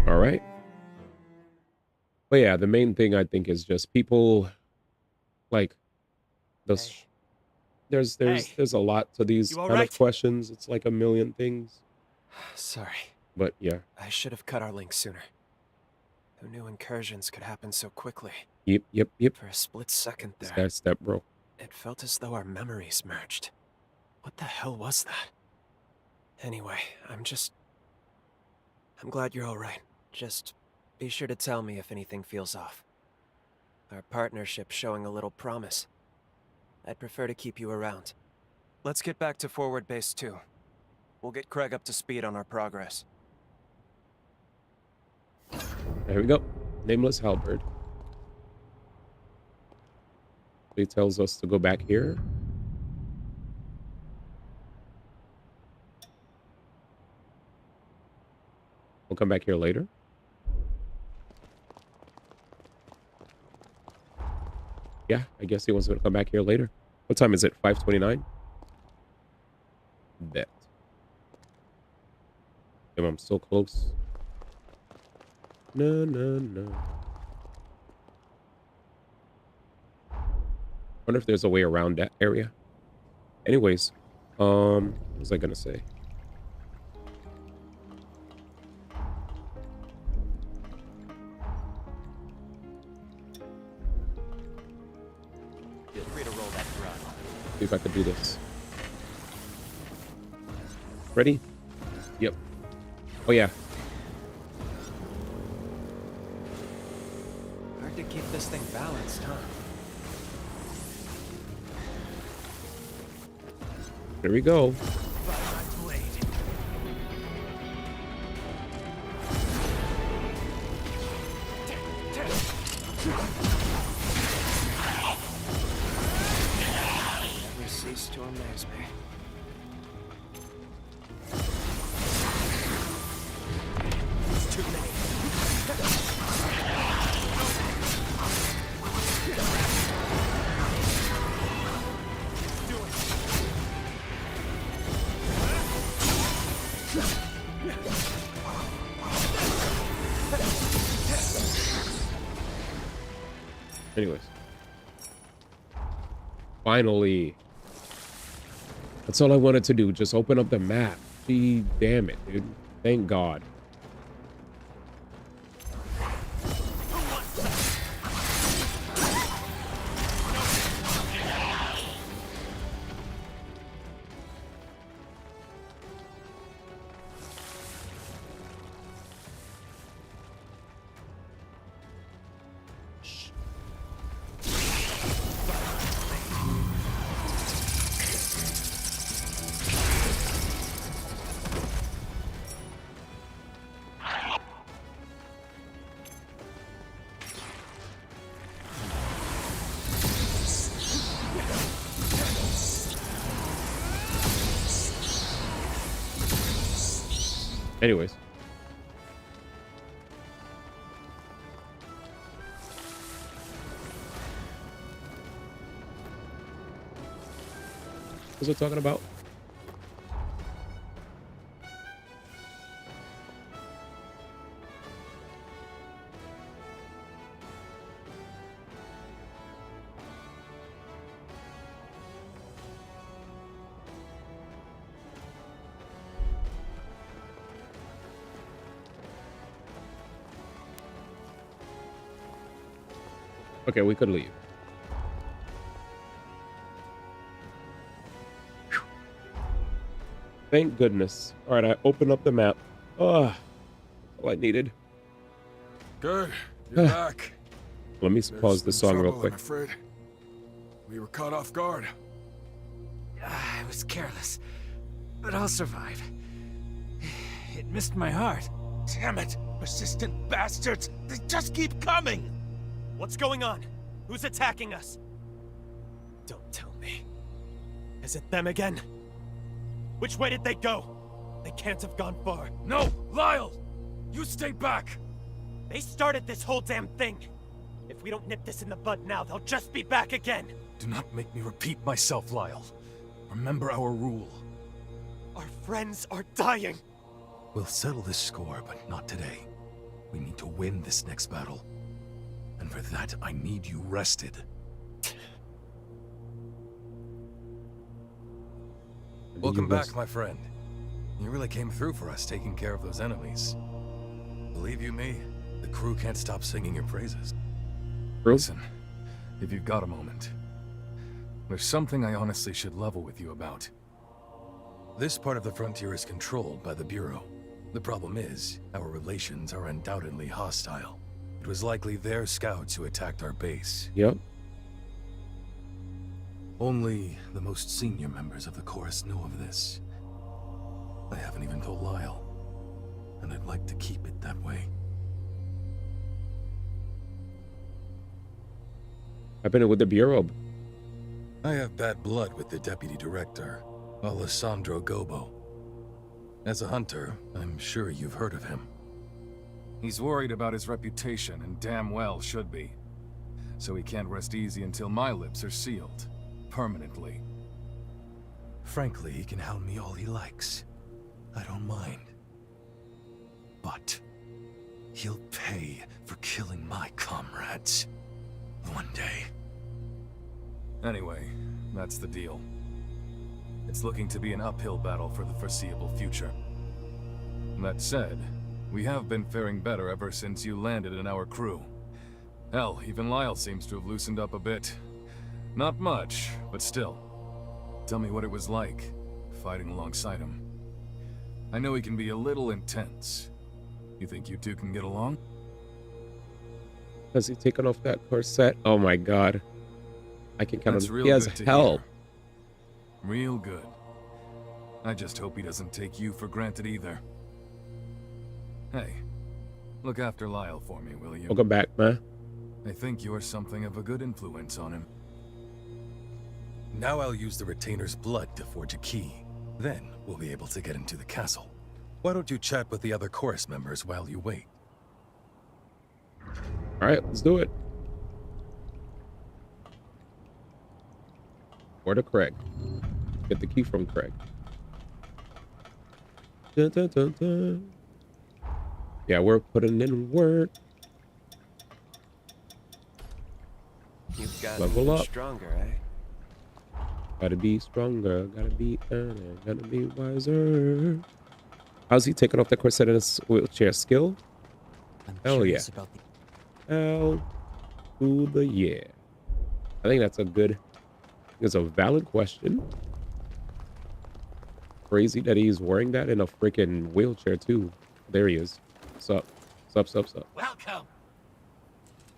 All right. But yeah, the main thing I think is just people like those. There's a lot to these kind of questions. It's like a million things. Sorry. But yeah. I should have cut our link sooner. Who knew incursions could happen so quickly? Yep. For a split second there. This guy's step bro. It felt as though our memories merged. What the hell was that? Anyway, I'm glad you're alright. Just be sure to tell me if anything feels off. Our partnership's showing a little promise. I'd prefer to keep you around. Let's get back to Forward Base 2. We'll get Craig up to speed on our progress. There we go. Nameless Halberd. He tells us to go back here. We'll come back here later. Yeah, I guess he wants me to come back here later. What time is it? 5:29? Bet. Damn, I'm so close. No. Wonder if there's a way around that area. Anyways, what was I gonna say? Feel free to roll that run. See if I could do this. Ready? Yep. Oh yeah. Hard to keep this thing balanced, huh? There we go. Never cease to amaze me. It's too many. Anyways. Finally. That's all I wanted to do. Just open up the map. Gee, damn it, dude. Thank God. Anyways. What was I talking about? Okay, we could leave. Whew. Thank goodness. All right, I open up the map. Oh, all I needed. Good. You're back. Let me pause the song real quick. I'm afraid. We were caught off guard. I was careless, but I'll survive. It missed my heart. Damn it! Persistent bastards! They just keep coming! What's going on? Who's attacking us? Don't tell me. Is it them again? Which way did they go? They can't have gone far. No! Lyle! You stay back! They started this whole damn thing. If we don't nip this in the bud now, they'll just be back again. Do not make me repeat myself, Lyle. Remember our rule. Our friends are dying. We'll settle this score, but not today. We need to win this next battle. And for that, I need you rested. Welcome back, my friend. You really came through for us taking care of those enemies. Believe you me, the crew can't stop singing your praises. Listen, if you've got a moment, there's something I honestly should level with you about. This part of the frontier is controlled by the Bureau. The problem is, our relations are undoubtedly hostile. It was likely their scouts who attacked our base. Yep. Only the most senior members of the chorus know of this. I haven't even told Lyle, and I'd like to keep it that way. I've been with the Bureau. I have bad blood with the deputy director, Alessandro Gobo. As a hunter, I'm sure you've heard of him. He's worried about his reputation, and damn well should be. So he can't rest easy until my lips are sealed. Permanently. Frankly, he can hound me all he likes. I don't mind. But he'll pay for killing my comrades. One day. Anyway, that's the deal. It's looking to be an uphill battle for the foreseeable future. That said, we have been faring better ever since you landed in our crew. Hell, even Lyle seems to have loosened up a bit. Not much, but still. Tell me what it was like, fighting alongside him. I know he can be a little intense. You think you two can get along? Has he taken off that corset? Oh my god. I can count on him. He has help. Real good. I just hope he doesn't take you for granted either. Hey, look after Lyle for me, will you? Welcome back, man. I think you're something of a good influence on him. Now I'll use the retainer's blood to forge a key. Then we'll be able to get into the castle. Why don't you chat with the other chorus members while you wait? All right, let's do it. Or to Craig. Get the key from Craig. Dun, dun, dun, dun. Yeah, we're putting in work. You've got Level up. Stronger, eh? Gotta be stronger. Gotta be gotta be wiser. How's he taking off the corset in his wheelchair? Skill? Hell yeah. Hell to the yeah. I think that's a good. It's a valid question. Crazy that he's wearing that in a freaking wheelchair too. There he is. What's up? What's up? What's up? Welcome.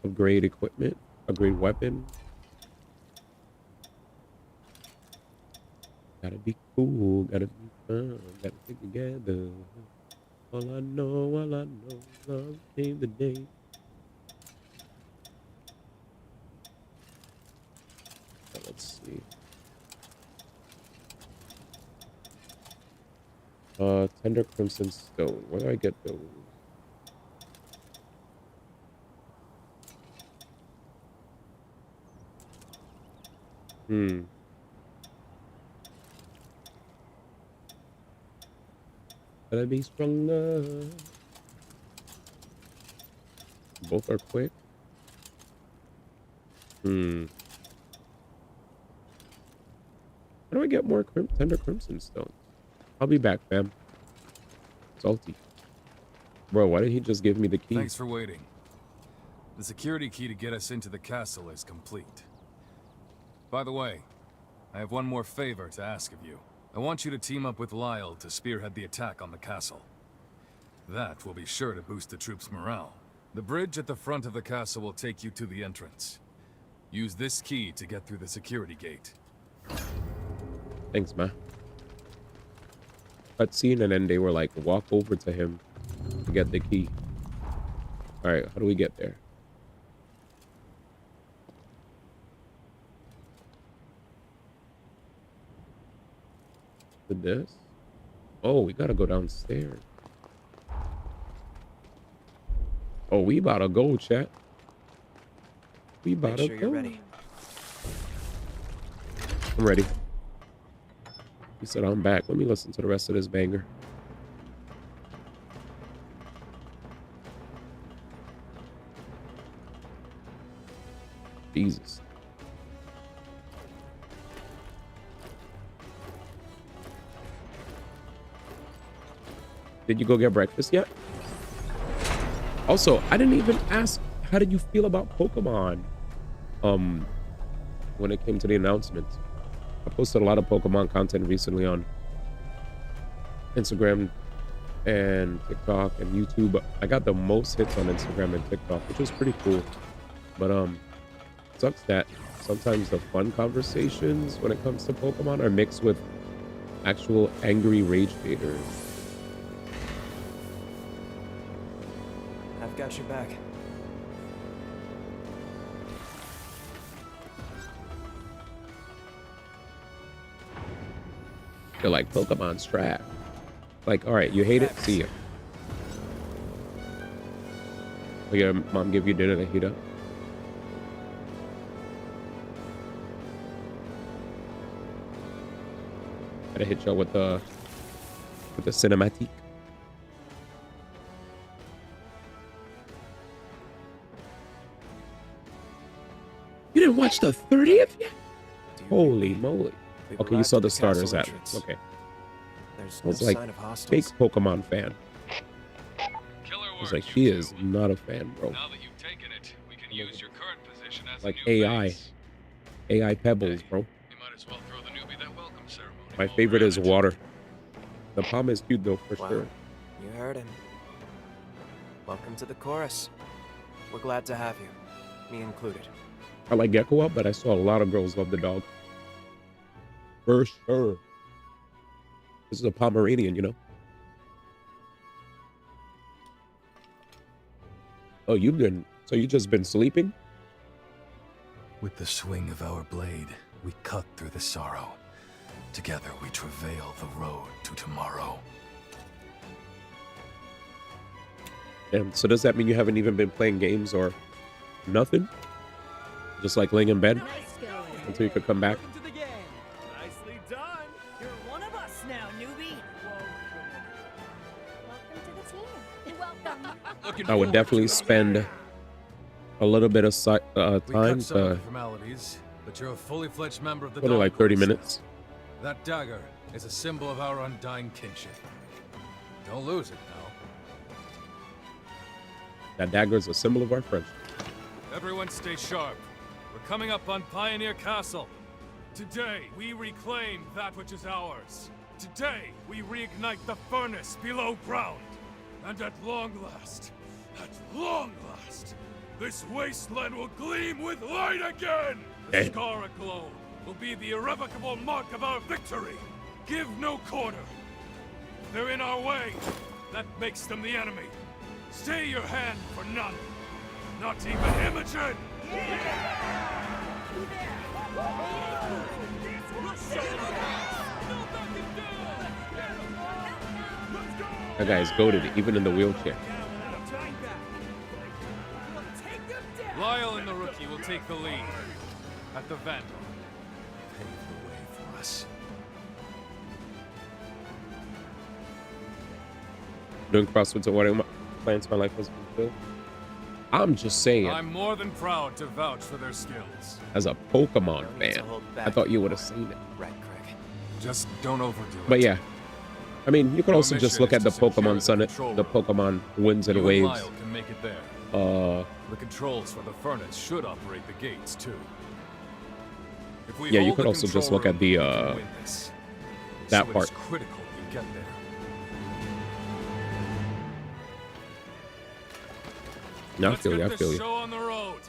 Upgrade equipment. Upgrade weapon. Gotta be cool. Gotta be fun. Gotta stick together. All I know, love came the day. Let's see. Tender Crimson Stone. Where do I get those? Gotta be stronger. Both are quick. How do I get more Tender Crimson Stone? I'll be back, fam. Salty. Bro, why did he just give me the key? Thanks for waiting. The security key to get us into the castle is complete. By the way, I have one more favor to ask of you. I want you to team up with Lyle to spearhead the attack on the castle. That will be sure to boost the troops' morale. The bridge at the front of the castle will take you to the entrance. Use this key to get through the security gate. Thanks, man. Cutscene, and then they were like, walk over to him to get the key. All right, how do we get there? With this? Oh, we gotta go downstairs. Oh, we about to go, chat. We about to go. You're ready. I'm ready. He said I'm back. Let me listen to the rest of this banger. Jesus. Did you go get breakfast yet? Also, I didn't even ask, how did you feel about Pokemon? When it came to the announcements. I posted a lot of Pokemon content recently on Instagram and TikTok and YouTube. I got the most hits on Instagram and TikTok, which was pretty cool. But sucks that sometimes the fun conversations when it comes to Pokemon are mixed with actual angry rage baiters. I've got your back. They're like, Pokemon's trash. Like, all right, you hate it? See ya. Will your mom give you dinner to heat up? Gotta hit y'all with the cinematic. You didn't watch the 30th yet? Holy moly. Okay, you saw the starters at it. Okay. I was like, fake Pokemon fan. I was like, she is not a fan, bro. Like AI. AI Pebbles, bro. My favorite is water. The palm is cute though, for sure. You heard him. Welcome to the chorus. We're glad to have you, me included. I like Gecko up, but I saw a lot of girls love the dog. For sure. This is a Pomeranian, you know? Oh, so you just been sleeping? With the swing of our blade, we cut through the sorrow. Together we travail the road to tomorrow. Damn, so does that mean you haven't even been playing games or nothing? Just like laying in bed until you could come back? Nicely done. You're one of us now, newbie. Welcome to the team. Welcome. I would definitely spend a little bit of time to formalities, but you're a fully fledged member of the only like 30 minutes. That dagger is a symbol of our undying kinship. Don't lose it now. That dagger is a symbol of our friendship. Everyone stay sharp. We're coming up on Pioneer Castle. Today, we reclaim that which is ours. Today, we reignite the furnace below ground. And at long last, this wasteland will gleam with light again! The scar aglow will be the irrevocable mark of our victory. Give no quarter. They're in our way. That makes them the enemy. Stay your hand for none. Not even Imogen! That guy's goated, even in the wheelchair. Lyle and the rookie will take the lead at the Vandal. Pave the way for us. Doing crosswords and what plans my life was fulfilled. I'm just saying. I'm more than proud to vouch for their skills. As a Pokemon fan, I thought you would have seen it. Right, Craig. Just don't overdo it. But yeah, I mean, you can also just look at the Pokemon Summit, the Pokemon wins and waves. Can make it there. The controls for the furnace should operate the gates too. If we Yeah, you hold could the also just control look at the room, we can win this. that So it part. is critical you get there. No, I Let's feel you. get I feel this you. show on the road.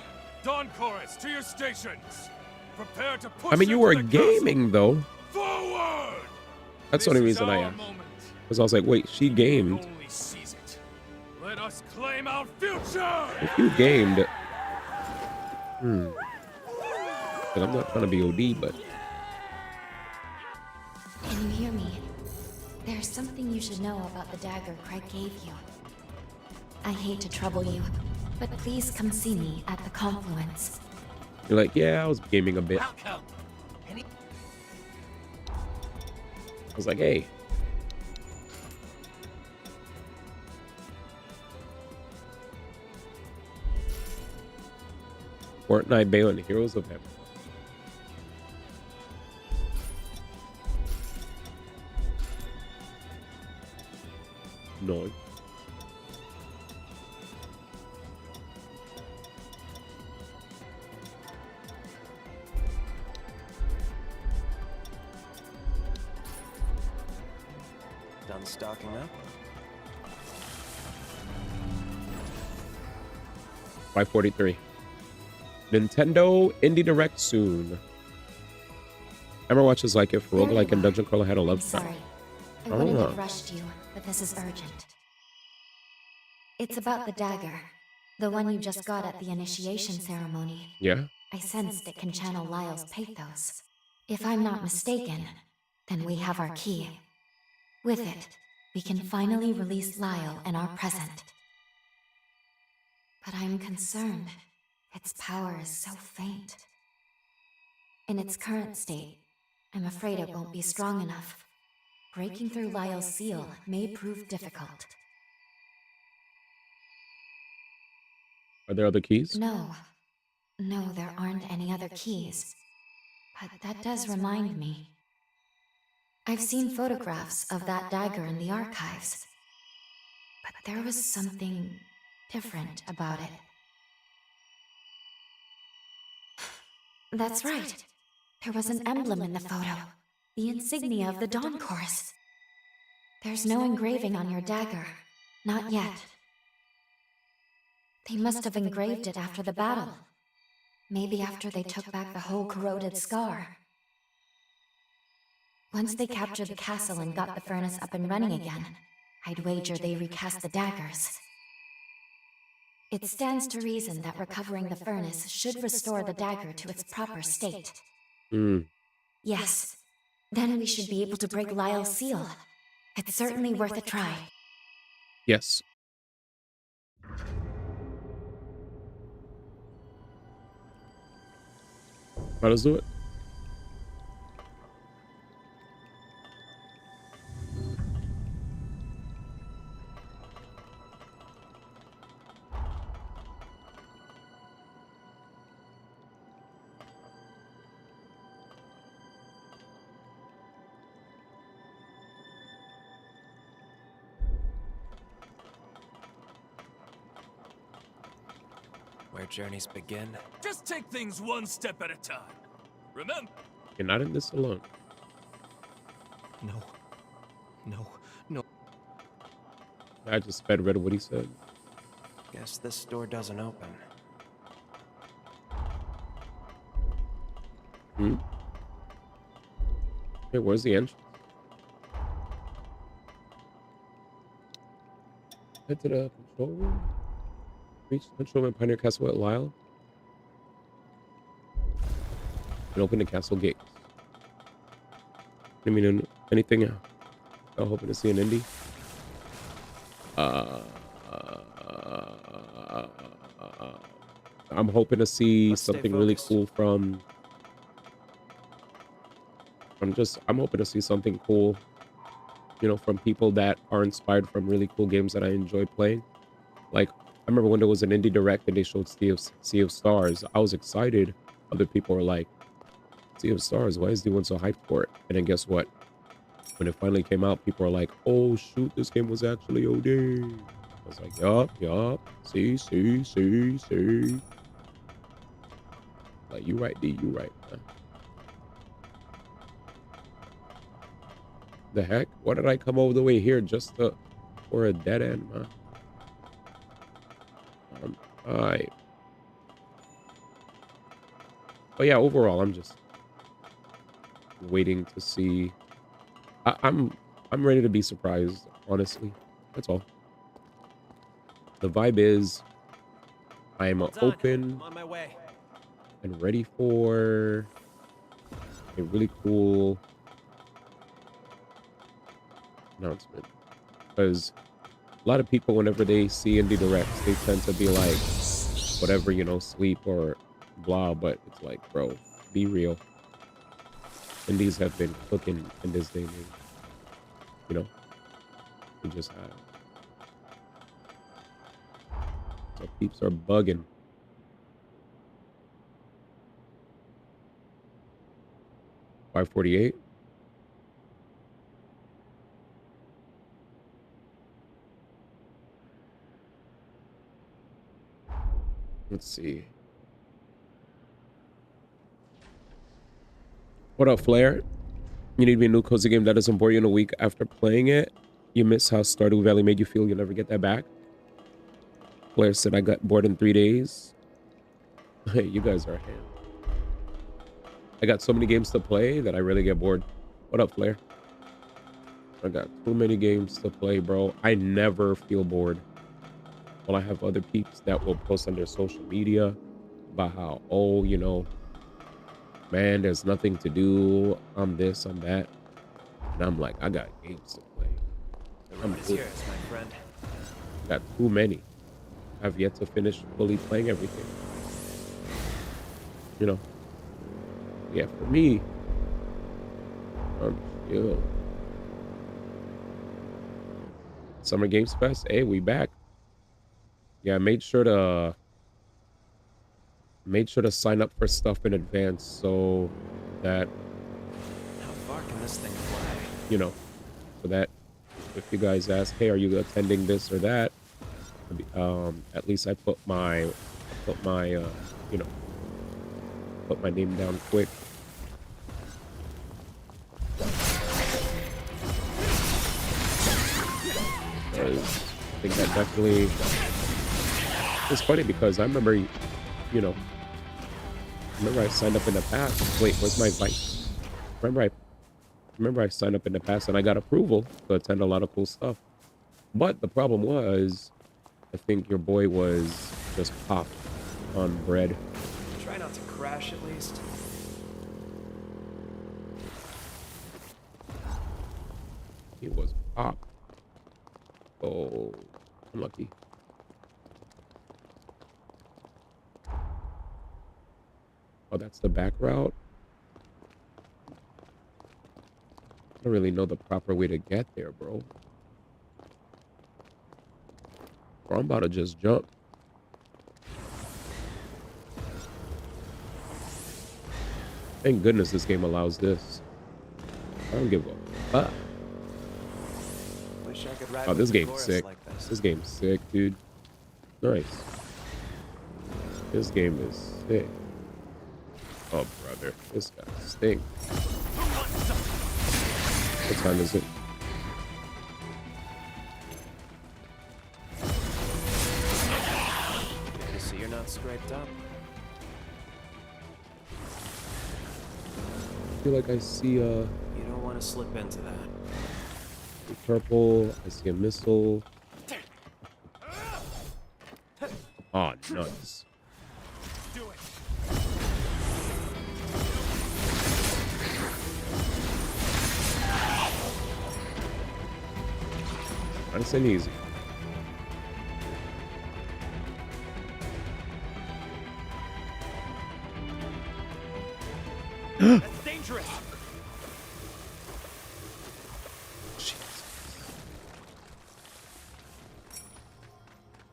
Dawn Chorus, to your stations. Prepare to push I mean, you into were the castle. gaming though. Forward! That's the only reason I asked. Because I was like, wait, she gamed. Only seize it. Let us claim our future. If you gamed, but I'm not trying to be OD, but Can you hear me? There's something you should know about the dagger Craig gave you. I hate to trouble you, but please come see me at the confluence. you're like, yeah, I was gaming a bit. I was like, hey. Fortnite Balin, Heroes of Heaven. No. Done stocking up? 543. Nintendo Indie Direct soon. Ever watches like if roguelike and dungeon crawler had a love Sorry, story? I I don't wouldn't know. have rushed you, but this is urgent. It's about the dagger, the one you just got at the initiation ceremony. Yeah. I sensed it can channel Lyle's pathos. If I'm not mistaken, then we have our key. With it, we can finally release Lyle and our present. But I'm concerned. Its power is so faint. In its current state, I'm afraid it won't be strong enough. Breaking through Lyle's seal may prove difficult. Are there other keys? No, there aren't any other keys. But that does remind me. I've seen photographs of that dagger in the archives. But there was something different about it. That's right. There was an emblem in the photo. The insignia of the Dawn Chorus. There's no engraving on your dagger. Not yet. They must have engraved it after the battle. Maybe after they took back the whole corroded scar. Once they captured the castle and got the furnace up and running again, I'd wager they recast the daggers. It stands to reason that recovering the furnace should restore the dagger to its proper state. Yes. Then we should be able to break Lyle's seal. It's certainly worth a try. Yes. Let us do it. Where journeys begin. Just take things one step at a time. Remember? You're not in this alone. No. I just sped read what he said. Guess this door doesn't open. Hey, where's the entrance? Head to the control room. Reach the control room in Pioneer Castle at Lyle. And open the castle gates. I mean, anything else? I'm hoping to see an indie. I'm hoping to see something really cool from. I'm hoping to see something cool, you know, from people that are inspired from really cool games that I enjoy playing. Like, I remember when there was an indie direct and they showed Sea of Stars. I was excited. Other people were like, Sea of Stars, why is D1 so hyped for it? And then guess what? When it finally came out, people were like, oh shoot, this game was actually OD. I was like, yup. See. Like, you right, D, you right, man. The heck? Why did I come over the way here just for a dead end, man? Alright. But yeah, overall, I'm just waiting to see. I'm ready to be surprised, honestly. That's all. The vibe is I'm open I'm on my way. and ready for a really cool announcement. Because a lot of people, whenever they see indie directs, they tend to be like, whatever, you know, sleep or blah. But it's like, bro, be real. Indies have been cooking in this day and age. You know, we just have. So peeps are bugging. $5.48. Let's see. What up, Flair? You need to be a new cozy game that doesn't bore you in a week after playing it. You miss how Stardew Valley made you feel. You'll never get that back. Flair said I got bored in 3 days. Hey, you guys are ham. I got so many games to play that I really get bored. What up, Flair? I got too many games to play, bro. I never feel bored. Well, I have other peeps that will post on their social media about how, oh, you know, man, there's nothing to do. I'm this, I'm that. And I'm like, I got games to play. The road is yours, my friend. Got too many. I've yet to finish fully playing everything. You know. Yeah, for me, I'm chill. Summer Games Fest. Hey, we back. Yeah, I made sure to sign up for stuff in advance so that, How far can this thing fly? you know, so that if you guys ask, hey, are you attending this or that, at least I put my you know, put my name down quick. I think that definitely, it's funny because I remember, you know, I signed up in the past. Wait, where's my vice? Remember I signed up in the past and I got approval to attend a lot of cool stuff. But the problem was, I think your boy was just popped on bread. Try not to crash at least. He was popped. Oh, unlucky. Oh, that's the back route. I don't really know the proper way to get there, bro. Bro, I'm about to just jump. Thank goodness this game allows this. I don't give a fuck. Wish I could ride Oh, this with the game's chorus sick. like this. This game's sick, dude. Nice. This game is sick. Oh, brother. This guy stinks. What time is it? You see you're not scraped up. I feel like I see You don't want to slip into that. purple. I see a missile. Oh, nuts. Do it. Nice and easy. That's dangerous.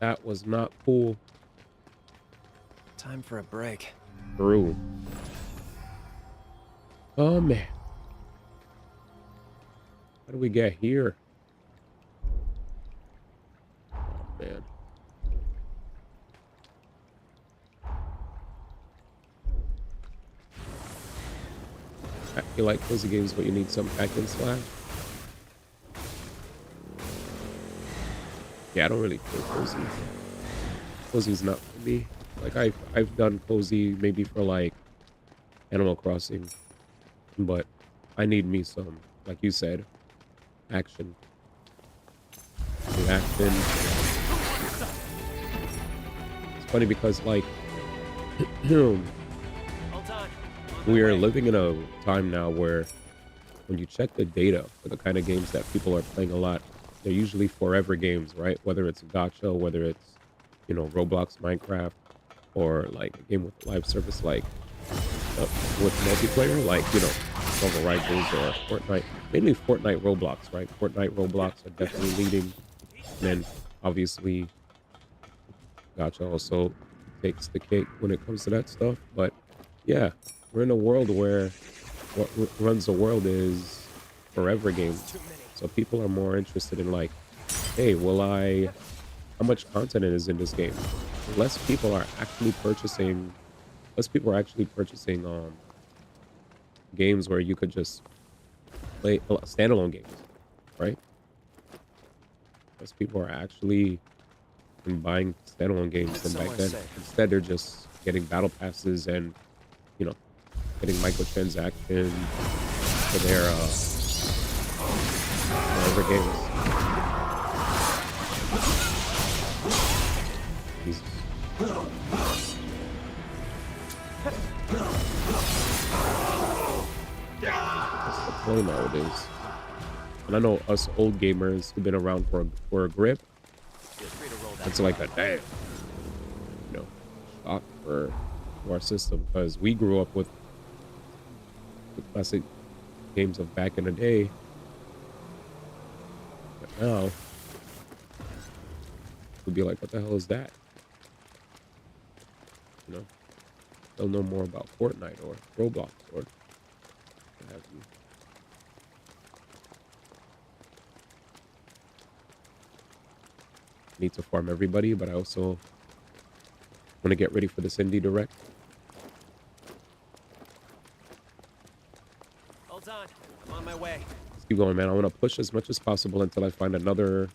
That was not cool. Time for a break. True. Oh, man. How do we get here? Oh, man. man. I feel like cozy games, but you need some back-end slash. Yeah, I don't really feel cozy. Cozy's not for me. Like I've done cozy maybe for like Animal Crossing, but I need me some, like you said, action. The action. It's funny because like we are living in a time now where when you check the data for the kind of games that people are playing a lot, they're usually forever games, right? Whether it's gacha, whether it's, you know, Roblox, Minecraft, or like a game with live service like with multiplayer, like, you know, Marvel Rivals or Fortnite. Mainly Fortnite, Roblox, right? Fortnite, Roblox are definitely leading. And then obviously gacha also takes the cake when it comes to that stuff. But yeah, we're in a world where what runs the world is forever games. So people are more interested in like, hey, how much content is in this game? Less people are actually purchasing games where you could just play standalone games, right? Less people are actually buying standalone games than back then. Instead, they're just getting battle passes and, you know, getting microtransactions for their whatever games. Jesus. That's the play nowadays. And I know us old gamers who've been around for a grip, it's like a damn, you know, shock for our system, because we grew up with the classic games of back in the day. But now we'd be like, what the hell is that? You know, they'll know more about Fortnite or Roblox or what have you. Need to farm everybody, but I also want to get ready for this indie direct. Hold on, I'm on my way. Let's keep going, man. I want to push as much as possible until I find another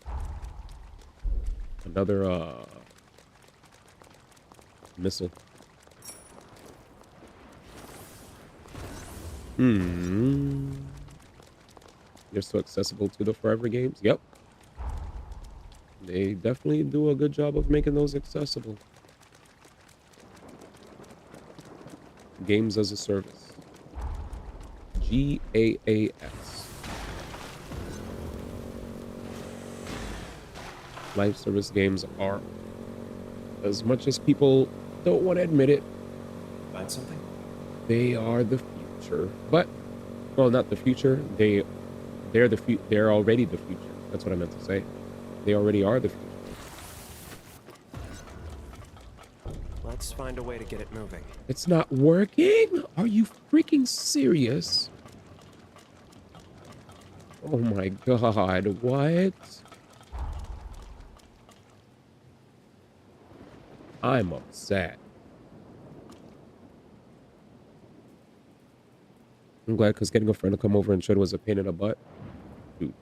missile. They're so accessible to the forever games. Yep. They definitely do a good job of making those accessible. Games as a service. GAAS. Live service games are, as much as people don't want to admit it, Find something? they are the future. But, well, not the future. They're already the future. That's what I meant to say. They already are the future. Let's find a way to get it moving. It's not working? Are you freaking serious? Oh my god, what? I'm upset. I'm glad, because getting a friend to come over and show was a pain in the butt. Dude.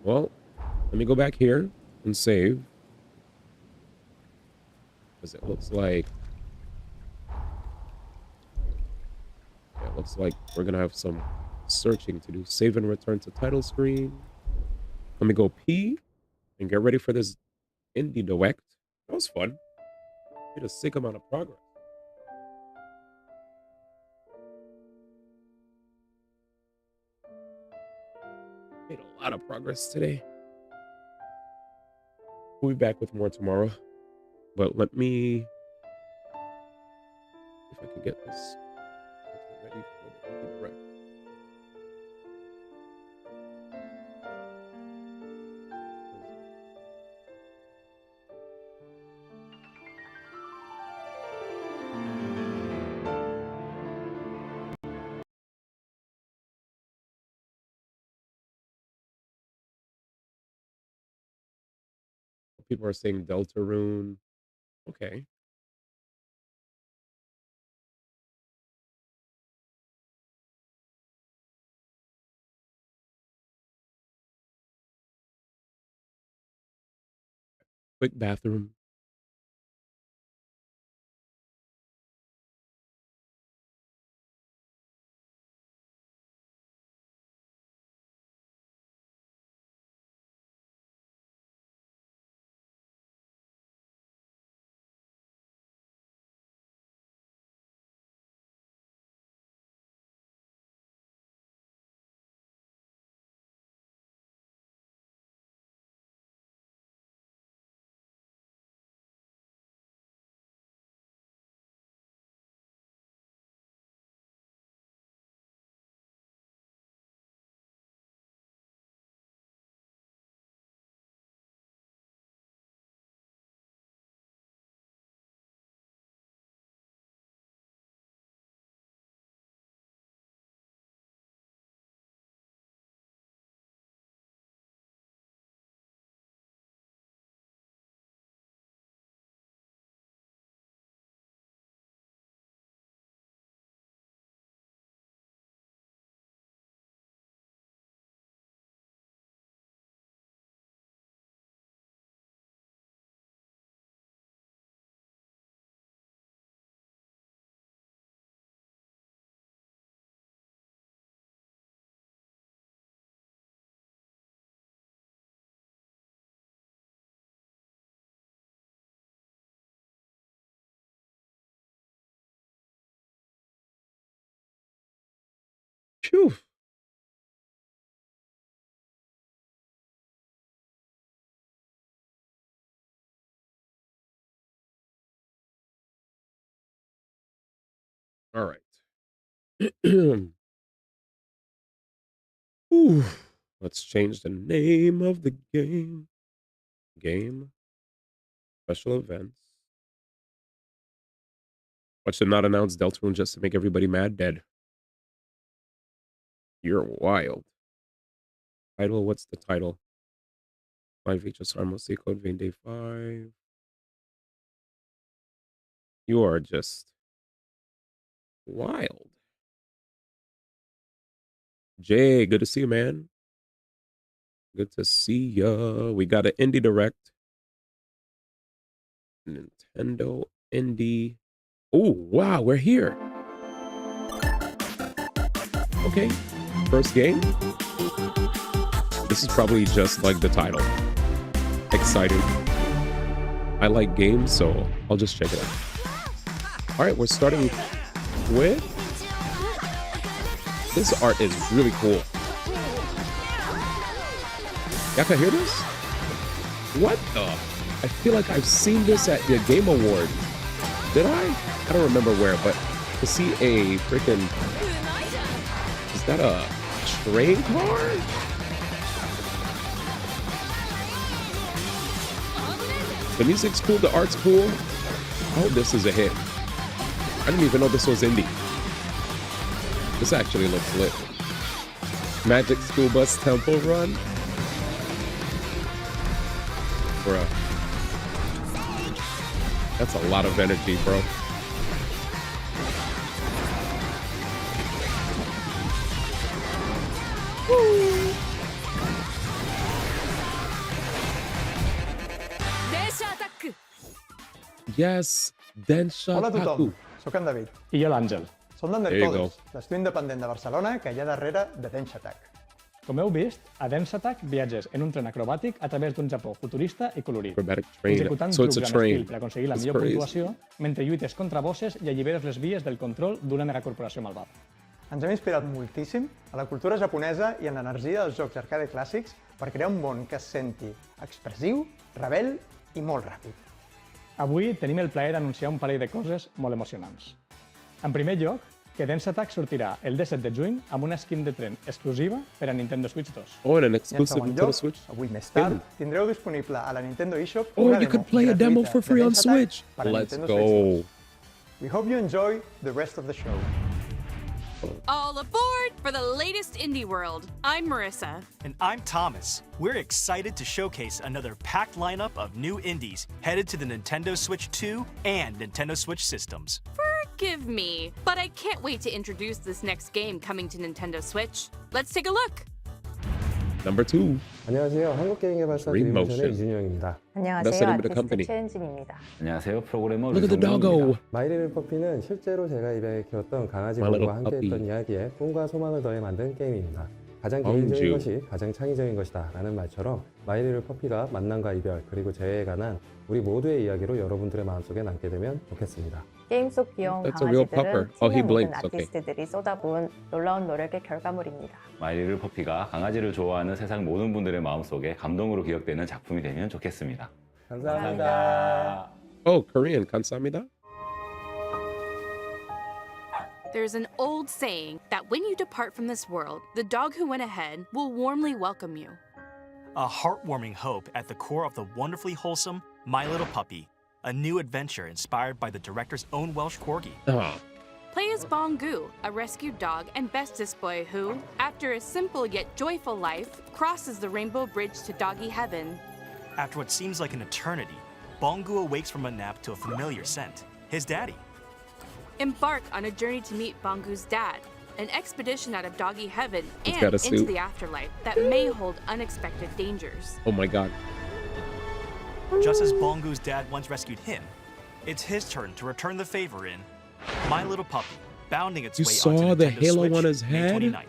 Well, let me go back here and save. Because it looks like... yeah, it looks like we're going to have some searching to do. Save and return to title screen. Let me go pee and get ready for this indie direct. That was fun. Made a sick amount of progress. Made a lot of progress today. We'll be back with more tomorrow. But let me... if I can get this ready for the indie direct. People are saying Deltarune. Okay. Quick bathroom. Phew. All right. Ooh. Let's change the name of the game. Game. Special events. Watch them not announce Deltarune just to make everybody mad. Dead. You're wild. Title. What's the title? 5 HSR mostly code vein day 5. You are just wild. Jay, good to see you, man. Good to see ya. We got an Indie Direct. Nintendo Indie. Oh, wow, we're here. Okay, first game. This is probably just like the title. Exciting. I like games, so I'll just check it out. All right, we're starting with... This art is really cool. Y'all can hear this? What the? I feel like I've seen this at the Game Award. Did I? I don't remember where, but to see a freaking... Is that a train car? The music's cool, the art's cool. I hope this is a hit. I didn't even know this was indie. This actually looks lit. Magic School Bus Temple Run. Bruh. That's a lot of energy, bro. Woo. Yes, Densha Hola a tothom, Taku. sóc en David. I jo l'Àngel. Som del There you Netcodes, l'estiu independent de Barcelona que hi ha darrere de Densha Attack. Com heu vist, a Dance Attack viatges en un tren acrobàtic a través d'un Japó futurista i colorit, Acrobatic train. executant So it's trucs a amb train. estil per aconseguir la That's millor crazy. puntuació mentre lluites contra bosses i alliberes les vies del control d'una megacorporació malvada. Ens hem inspirat moltíssim a la cultura japonesa i en l'energia dels jocs arcade clàssics per crear un món que es senti expressiu, rebel i molt ràpid. Avui tenim el plaer d'anunciar un parell de coses molt emocionants. En primer lloc, que Dance Attack sortirà el 17 de juny amb una skin de tren exclusiva per a Nintendo Switch 2. Oh, and an I en exclusive segon Nintendo lloc, Switch. avui més tard, tindreu disponible a la Nintendo eShop Oh, una you demo could play a demo for gratuïta free de on Dance Attack Switch. per a Let's Nintendo Switch 2. go. We hope you enjoy the rest of the show. All aboard for the latest indie world. I'm Marissa. And I'm Thomas. We're excited to showcase another packed lineup of new indies headed to the Nintendo Switch 2 and Nintendo Switch systems. Forgive me, but I can't wait to introduce this next game coming to Nintendo Switch. Let's take a look. Number 2. 안녕하세요. 한국게임개발사 드림모션의 이준영입니다. 안녕하세요. 아티스트 최은진입니다. 안녕하세요. 프로그래머 Look at the doggo. 마이 리틀 퍼피는 실제로 제가 입양해 키웠던 강아지 My Little 곰과 함께했던 Puppy. 이야기에 꿈과 소망을 더해 만든 게임입니다. 가장 Bonjour. 개인적인 것이 가장 창의적인 것이다 라는 말처럼 마이 리틀 퍼피가 만남과 이별 그리고 재회에 관한 우리 모두의 이야기로 여러분들의 마음속에 남게 되면 좋겠습니다. 게임 속 귀여운 That's a real 강아지들은 pupper. Oh, he 팀의 모든 blinks. Okay. 아티스트들이 쏟아부은 놀라운 노력의 결과물입니다. 마이리를 퍼피가 강아지를 좋아하는 세상 모든 분들의 마음속에 감동으로 기억되는 작품이 되면 좋겠습니다. 감사합니다. Oh, Korean. 감사합니다. There's an old saying that when you depart from this world, the dog who went ahead will warmly welcome you. A heartwarming hope at the core of the wonderfully wholesome My Little Puppy, a new adventure inspired by the director's own Welsh corgi. Play as Bongu, a rescued dog and bestest boy who, after a simple yet joyful life, crosses the rainbow bridge to doggy heaven. After what seems like an eternity, Bongu awakes from a nap to a familiar scent, his daddy. Embark on a journey to meet Bongu's dad, an expedition out of doggy heaven He's and got a into suit. the afterlife that may hold unexpected dangers. Oh my god. Just as Bongu's dad once rescued him, it's his turn to return the favor in My Little Puppy, bounding its You way saw onto the Nintendo halo Switch on his May head? 29th.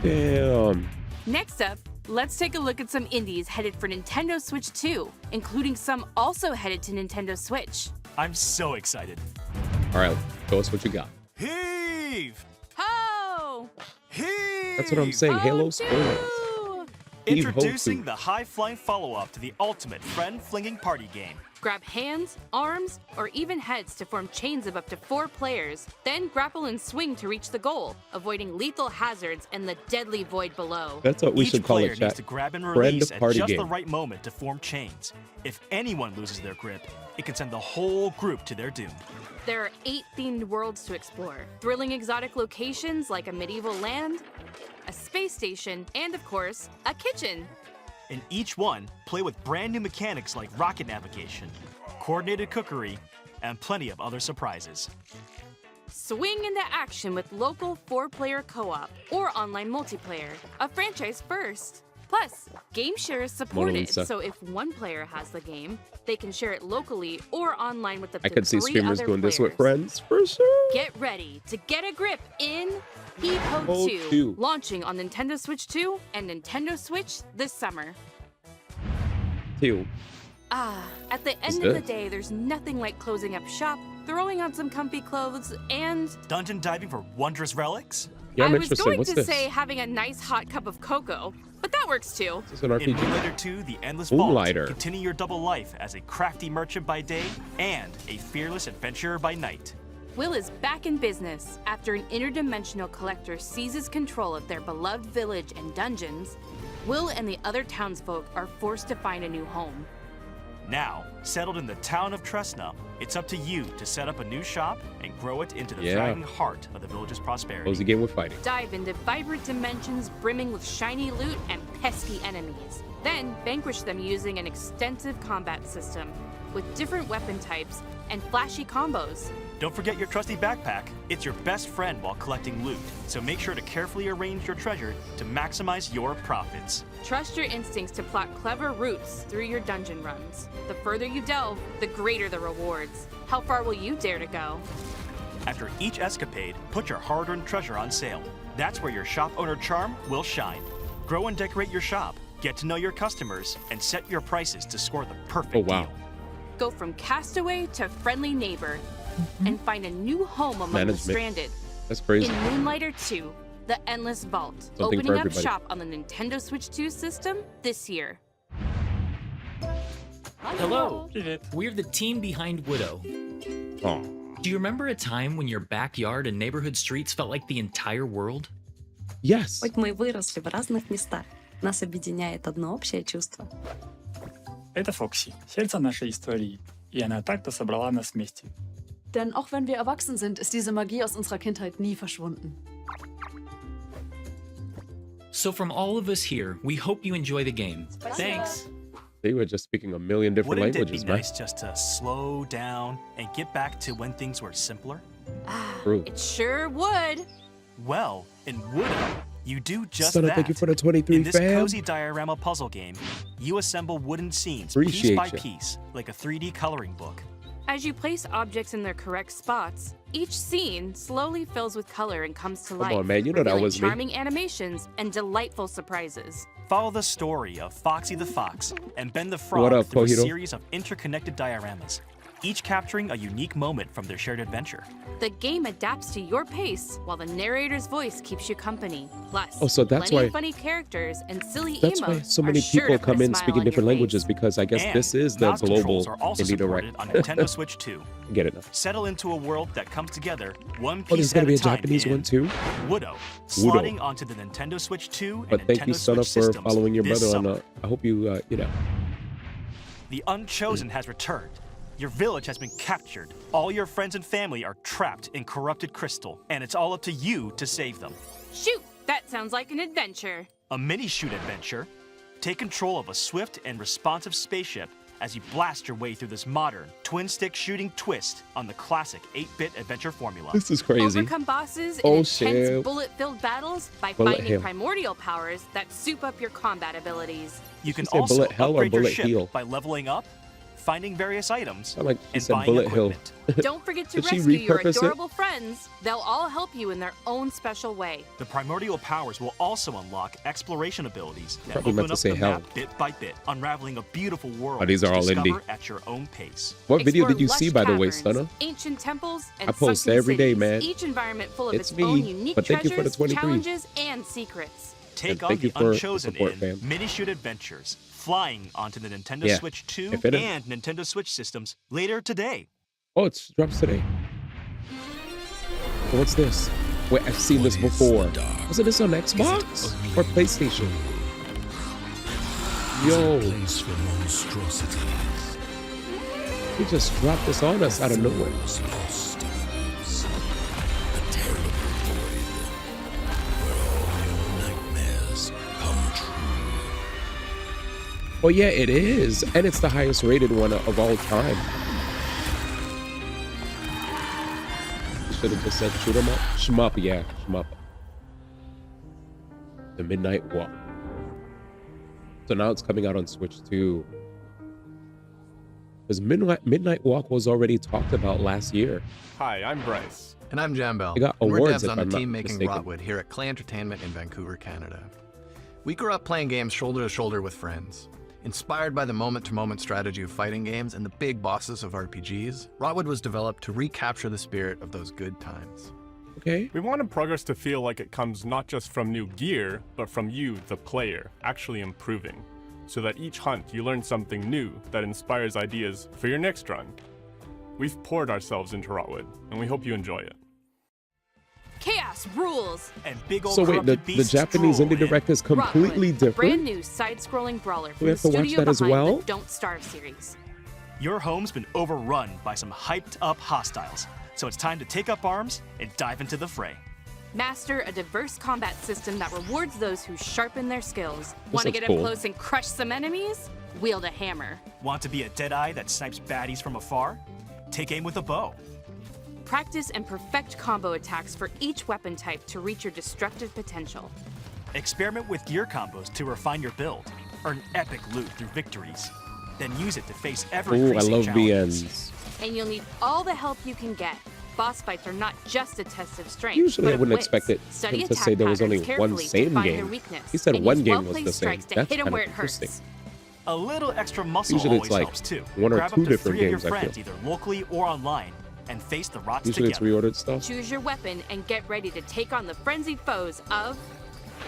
Damn. Next up, let's take a look at some indies headed for Nintendo Switch 2, including some also headed to Nintendo Switch. I'm so excited. All right, show us what you got. Heave! Ho! Heave! That's what I'm saying. Halo spoilers. Heave, ho, Introducing too. the high-flying follow-up to the ultimate friend-flinging party game. Grab hands, arms, or even heads to form chains of up to 4 players, then grapple and swing to reach the goal, avoiding lethal hazards and the deadly void below. That's what we Each should call player it, needs chat. to grab and Friend release at party just the game. right moment to form chains. If anyone loses their grip, it can send the whole group to their doom. There are 8 themed worlds to explore, thrilling exotic locations like a medieval land, a space station, and of course, a kitchen. In each one, play with brand new mechanics like rocket navigation, coordinated cookery, and plenty of other surprises. Swing into action with local 4-player co-op or online multiplayer, a franchise first. Plus, game share is supported, Mona Lisa. so if one player has the game, they can share it locally or online with up I to could see 3 streamers other doing this with players. friends for sure. Get ready to get a grip in Heave Ho Ho 2, 2. launching on Nintendo Switch 2 and Nintendo Switch this summer. 2. At the It's end of the good. day, there's nothing like closing up shop, throwing on some comfy clothes, and Dungeon diving for wondrous relics? Yeah, I'm I was interested. going What's to this? say having a nice hot cup of cocoa, but that works too. This is an In RPG. Moonlighter 2, The Endless Vault, Moonlighter. continue your double life as a crafty merchant by day and a fearless adventurer by night. Will is back in business after an interdimensional collector seizes control of their beloved village and dungeons. Will and the other townsfolk are forced to find a new home. Now, settled in the town of Tresna, it's up to you to set up a new shop and grow it into the Yeah. thriving heart of the village's prosperity. Cozy game with fighting. Dive into vibrant dimensions brimming with shiny loot and pesky enemies. Then vanquish them using an extensive combat system with different weapon types and flashy combos. Don't forget your trusty backpack. It's your best friend while collecting loot, so make sure to carefully arrange your treasure to maximize your profits. Trust your instincts to plot clever routes through your dungeon runs. The further you delve, the greater the rewards. How far will you dare to go? After each escapade, put your hard-earned treasure on sale. That's where your shop owner charm will shine. Grow and decorate your shop, get to know your customers, and set your prices to score the perfect Oh, wow. deal. Go from castaway to friendly neighbor and find a new home among the Management. stranded. That's crazy. In Moonlighter 2, The Endless Vault, Something for opening up everybody. shop on the Nintendo Switch 2 system this year. Hello. We're the team behind Widow. Oh. Do you remember a time when your backyard and neighborhood streets felt like the entire world? Yes. Хоть мы и выросли в разных местах, нас объединяет одно общее чувство. Это Фокси, сердце нашей истории, и она так-то собрала нас вместе. Denn auch wenn wir erwachsen sind, ist diese Magie aus unserer Kindheit nie verschwunden. So from all of us here, we hope you enjoy the game. Thanks. They were just speaking a million different Wouldn't languages, it be man. nice just to slow down and get back to when things were simpler? True. It sure would. Well, in Woodo, you do just Son, that. thank you for the 23, in this fam. cozy diorama puzzle game, you assemble wooden scenes Appreciate piece by ya. piece, like a 3D coloring book. As you place objects in their correct spots, each scene slowly fills with color and comes to Come life, on, man, you know that revealing was me. charming animations and delightful surprises. Follow the story of Foxy the Fox and Ben the Frog What up, through a Kohiro? series of interconnected dioramas, each capturing a unique moment from their shared adventure. The game adapts to your pace, while the narrator's voice keeps you company. Plus, Oh, so that's plenty why- of funny characters and silly That's emotes why so are many sure people to put come a in smile speaking on different your languages because I guess And this is the mouse global controls are also Indie Direct. supported on Nintendo Switch 2. Get it now. Settle into a world that comes together one Oh, there's piece gonna at be a a time Japanese in one too? Woodo, slotting onto the Nintendo Switch 2 But and thank Nintendo you, Sona, Switch for systems following your this brother on summer. I hope you, you know. The Unchosen has returned. Your village has been captured. All your friends and family are trapped in corrupted crystal, and it's all up to you to save them. Shoot, that sounds like an adventure. A mini-shoot adventure. Take control of a swift and responsive spaceship as you blast your way through this modern, twin-stick shooting twist on the classic 8-bit adventure formula. This is crazy. Overcome bosses in Oh, intense shit. bullet-filled battles by Bullet finding hell. primordial powers that soup up your combat abilities. You can She said also bullet hell or upgrade your bullet ship heel? by leveling up, finding various items, Sound like she and said buying bullet hill. equipment. Don't forget to Did she rescue your repurpose it? adorable friends. They'll all help you in their own special way. The primordial powers will also unlock exploration abilities that Probably meant open to up say the hell. map bit by bit, unraveling a beautiful world Oh, these are to all discover indie. at your own pace. What video Explore did you see, lush by the way, caverns, Stunner? ancient temples, and I post sunken every day, cities, man. Each environment full of It's its own me, unique but thank you for the treasures, 23. challenges, and secrets. Take And on thank the you for the Unchosen support, in fam. mini-shoot adventures, flying onto the Nintendo Yeah, Switch 2 if it- and Nintendo Switch systems later today. Oh, it drops today. What's this? Wait, I've seen this before. Wasn't this on Xbox or PlayStation? Yo, he just dropped this on us out of nowhere. Oh yeah, it is, and it's the highest rated one of all time. Should have just said shoot 'em up, shmup, yeah, shmup. The Midnight Walk. So now it's coming out on Switch too. Because Midnight Walk was already talked about last year. Hi, I'm Bryce. And I'm Jambel. They got and we're awards, devs if on the I'm not team making mistaken. Rotwood here at Clay Entertainment in Vancouver, Canada. We grew up playing games shoulder to shoulder with friends. Inspired by the moment-to-moment strategy of fighting games and the big bosses of RPGs, Rotwood was developed to recapture the spirit of those good times. Okay. We wanted progress to feel like it comes not just from new gear, but from you, the player, actually improving. So that each hunt you learn something new that inspires ideas for your next run. We've poured ourselves into Rotwood, and we hope you enjoy it. Chaos rules! And big old So wait, the corrupted beasts Japanese drool indie in. direct is completely Rotwood, a brand different? new side-scrolling brawler We from the have to watch studio that as behind well? the Don't Starve series. Your home's been overrun by some hyped-up hostiles, so it's time to take up arms and dive into the fray. Master a diverse combat system that rewards those who sharpen their skills. This Want to looks get cool. up close and crush some enemies? Wield a hammer. Want to be a Deadeye that snipes baddies from afar? Take aim with a bow. Practice and perfect combo attacks for each weapon type to reach your destructive potential. Experiment with gear combos to refine your build. Earn epic loot through victories. Then use it to face Ooh, I ever-increasing love challenges. BNs. And you'll need all the help you can get. Boss fights are not just a test of strength. Usually but I of wouldn't wits. expect it Study him to attack say there was only patterns one carefully to same find their game. weakness, He said and one use game was well-placed the same. strikes to That's hit 'em kind of where it hurts. interesting. A little extra muscle Usually always it's like helps too. one or Grab two up to different 3 of games, your I friends, feel. either locally or online, and face the rots Usually it's together. reordered stuff. Choose your weapon and get ready to take on the frenzied foes of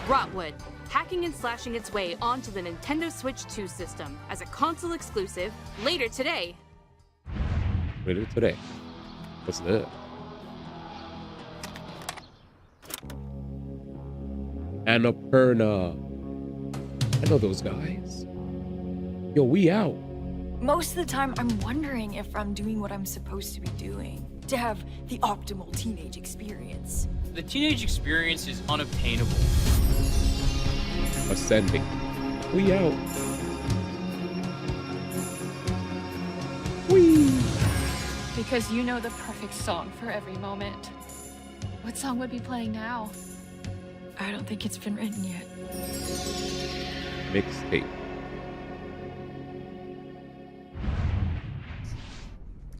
Rotwood, hacking and slashing its way onto the Nintendo Switch 2 system as a console exclusive later today. Later today. What's that? Annapurna. I know those guys. Yo, we out. Most of the time, I'm wondering if I'm doing what I'm supposed to be doing to have the optimal teenage experience. The teenage experience is unobtainable. Ascending. We out. Whee! Because you know the perfect song for every moment. What song would be playing now? I don't think it's been written yet. Mixtape.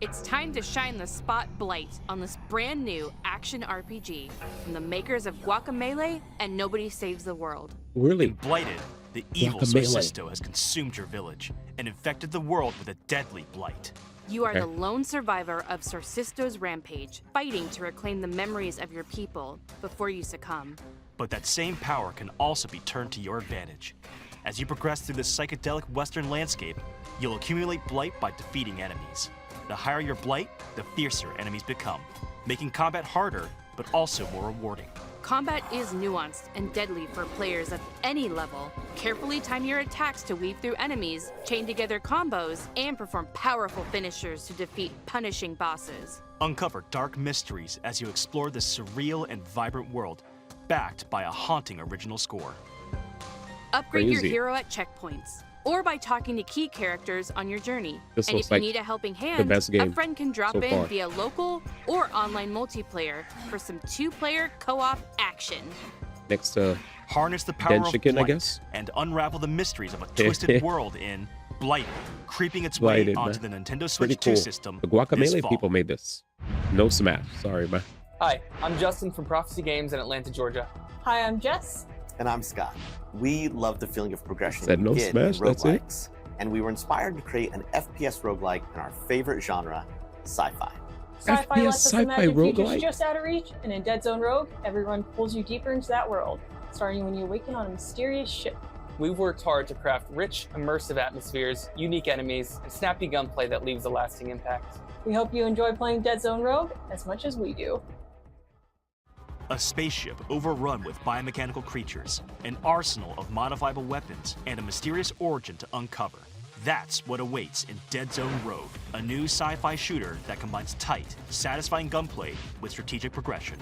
It's time to shine the spotlight on this brand new action RPG from the makers of Guacamelee and Nobody Saves the World. Really? Blighted, the evil Guacamelee. Sorcisto has consumed your village and infected the world with a deadly blight. You are Okay. the lone survivor of Sorcisto's rampage, fighting to reclaim the memories of your people before you succumb. But that same power can also be turned to your advantage. As you progress through this psychedelic western landscape, you'll accumulate blight by defeating enemies. The higher your blight, the fiercer enemies become, making combat harder, but also more rewarding. Combat is nuanced and deadly for players of any level. Carefully time your attacks to weave through enemies, chain together combos, and perform powerful finishers to defeat punishing bosses. Uncover dark mysteries as you explore this surreal and vibrant world, backed by a haunting original score. Upgrade your Crazy. hero at checkpoints, or by talking to key characters on your journey. This And looks if you like need a helping the hand, best a game friend can drop so in far. via local or online multiplayer for some two-player co-op action. Next to Harness the power of Chicken, I blight guess. and unravel the mysteries of a twisted world in Blighted, creeping its way Blighted, onto man. the Nintendo Pretty Switch 2 cool. system The this Guacamelee fall. people made this. No Smash. Sorry, man. Hi, I'm Justin from Prophecy Games in Atlanta, Georgia. Hi, I'm Jess. And I'm Scott. We love the feeling of progression Said you no get Smash, in that's it? roguelikes, and we were inspired to create an FPS roguelike in our favorite genre, sci-fi. Sci-fi FPS lets us sci-fi imagine futures roguelike? just out of reach, and in Dead Zone Rogue, everyone pulls you deeper into that world, starting when you awaken on a mysterious ship. We've worked hard to craft rich, immersive atmospheres, unique enemies, and snappy gunplay that leaves a lasting impact. We hope you enjoy playing Dead Zone Rogue as much as we do. A spaceship overrun with biomechanical creatures, an arsenal of modifiable weapons, and a mysterious origin to uncover. That's what awaits in Dead Zone Rogue, a new sci-fi shooter that combines tight, satisfying gunplay with strategic progression.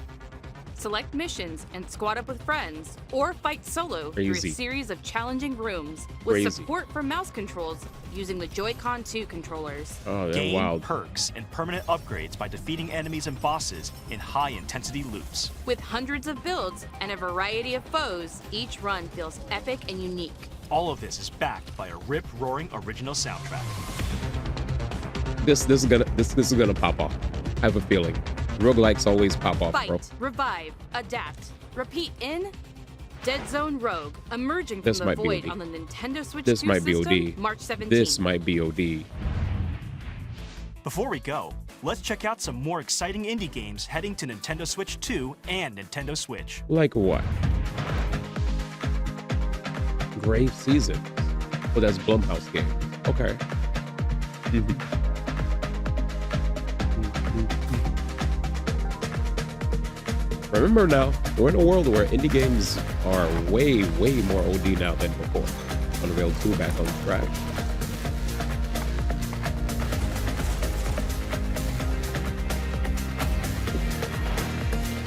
Select missions and squad up with friends, or fight solo through Crazy. a series of challenging rooms with Crazy. support for mouse controls using the Joy-Con 2 controllers. Oh, they're Gain wild. perks and permanent upgrades by defeating enemies and bosses in high-intensity loops. With hundreds of builds and a variety of foes, each run feels epic and unique. All of this is backed by a rip-roaring original soundtrack. This is gonna pop off. I have a feeling. Roguelikes always pop off, Fight, bro. revive, adapt, repeat in Dead Zone Rogue, emerging from This the might be void OD. on the Nintendo Switch This 2 might be system, OD. March 17th. This might be OD. Before we go, let's check out some more exciting indie games heading to Nintendo Switch 2 and Nintendo Switch. Like what? Grave Seasons. Oh, that's Blumhouse game. Okay. Remember now, we're in a world where indie games are way, way more OD now than before. Unreal 2 back on track.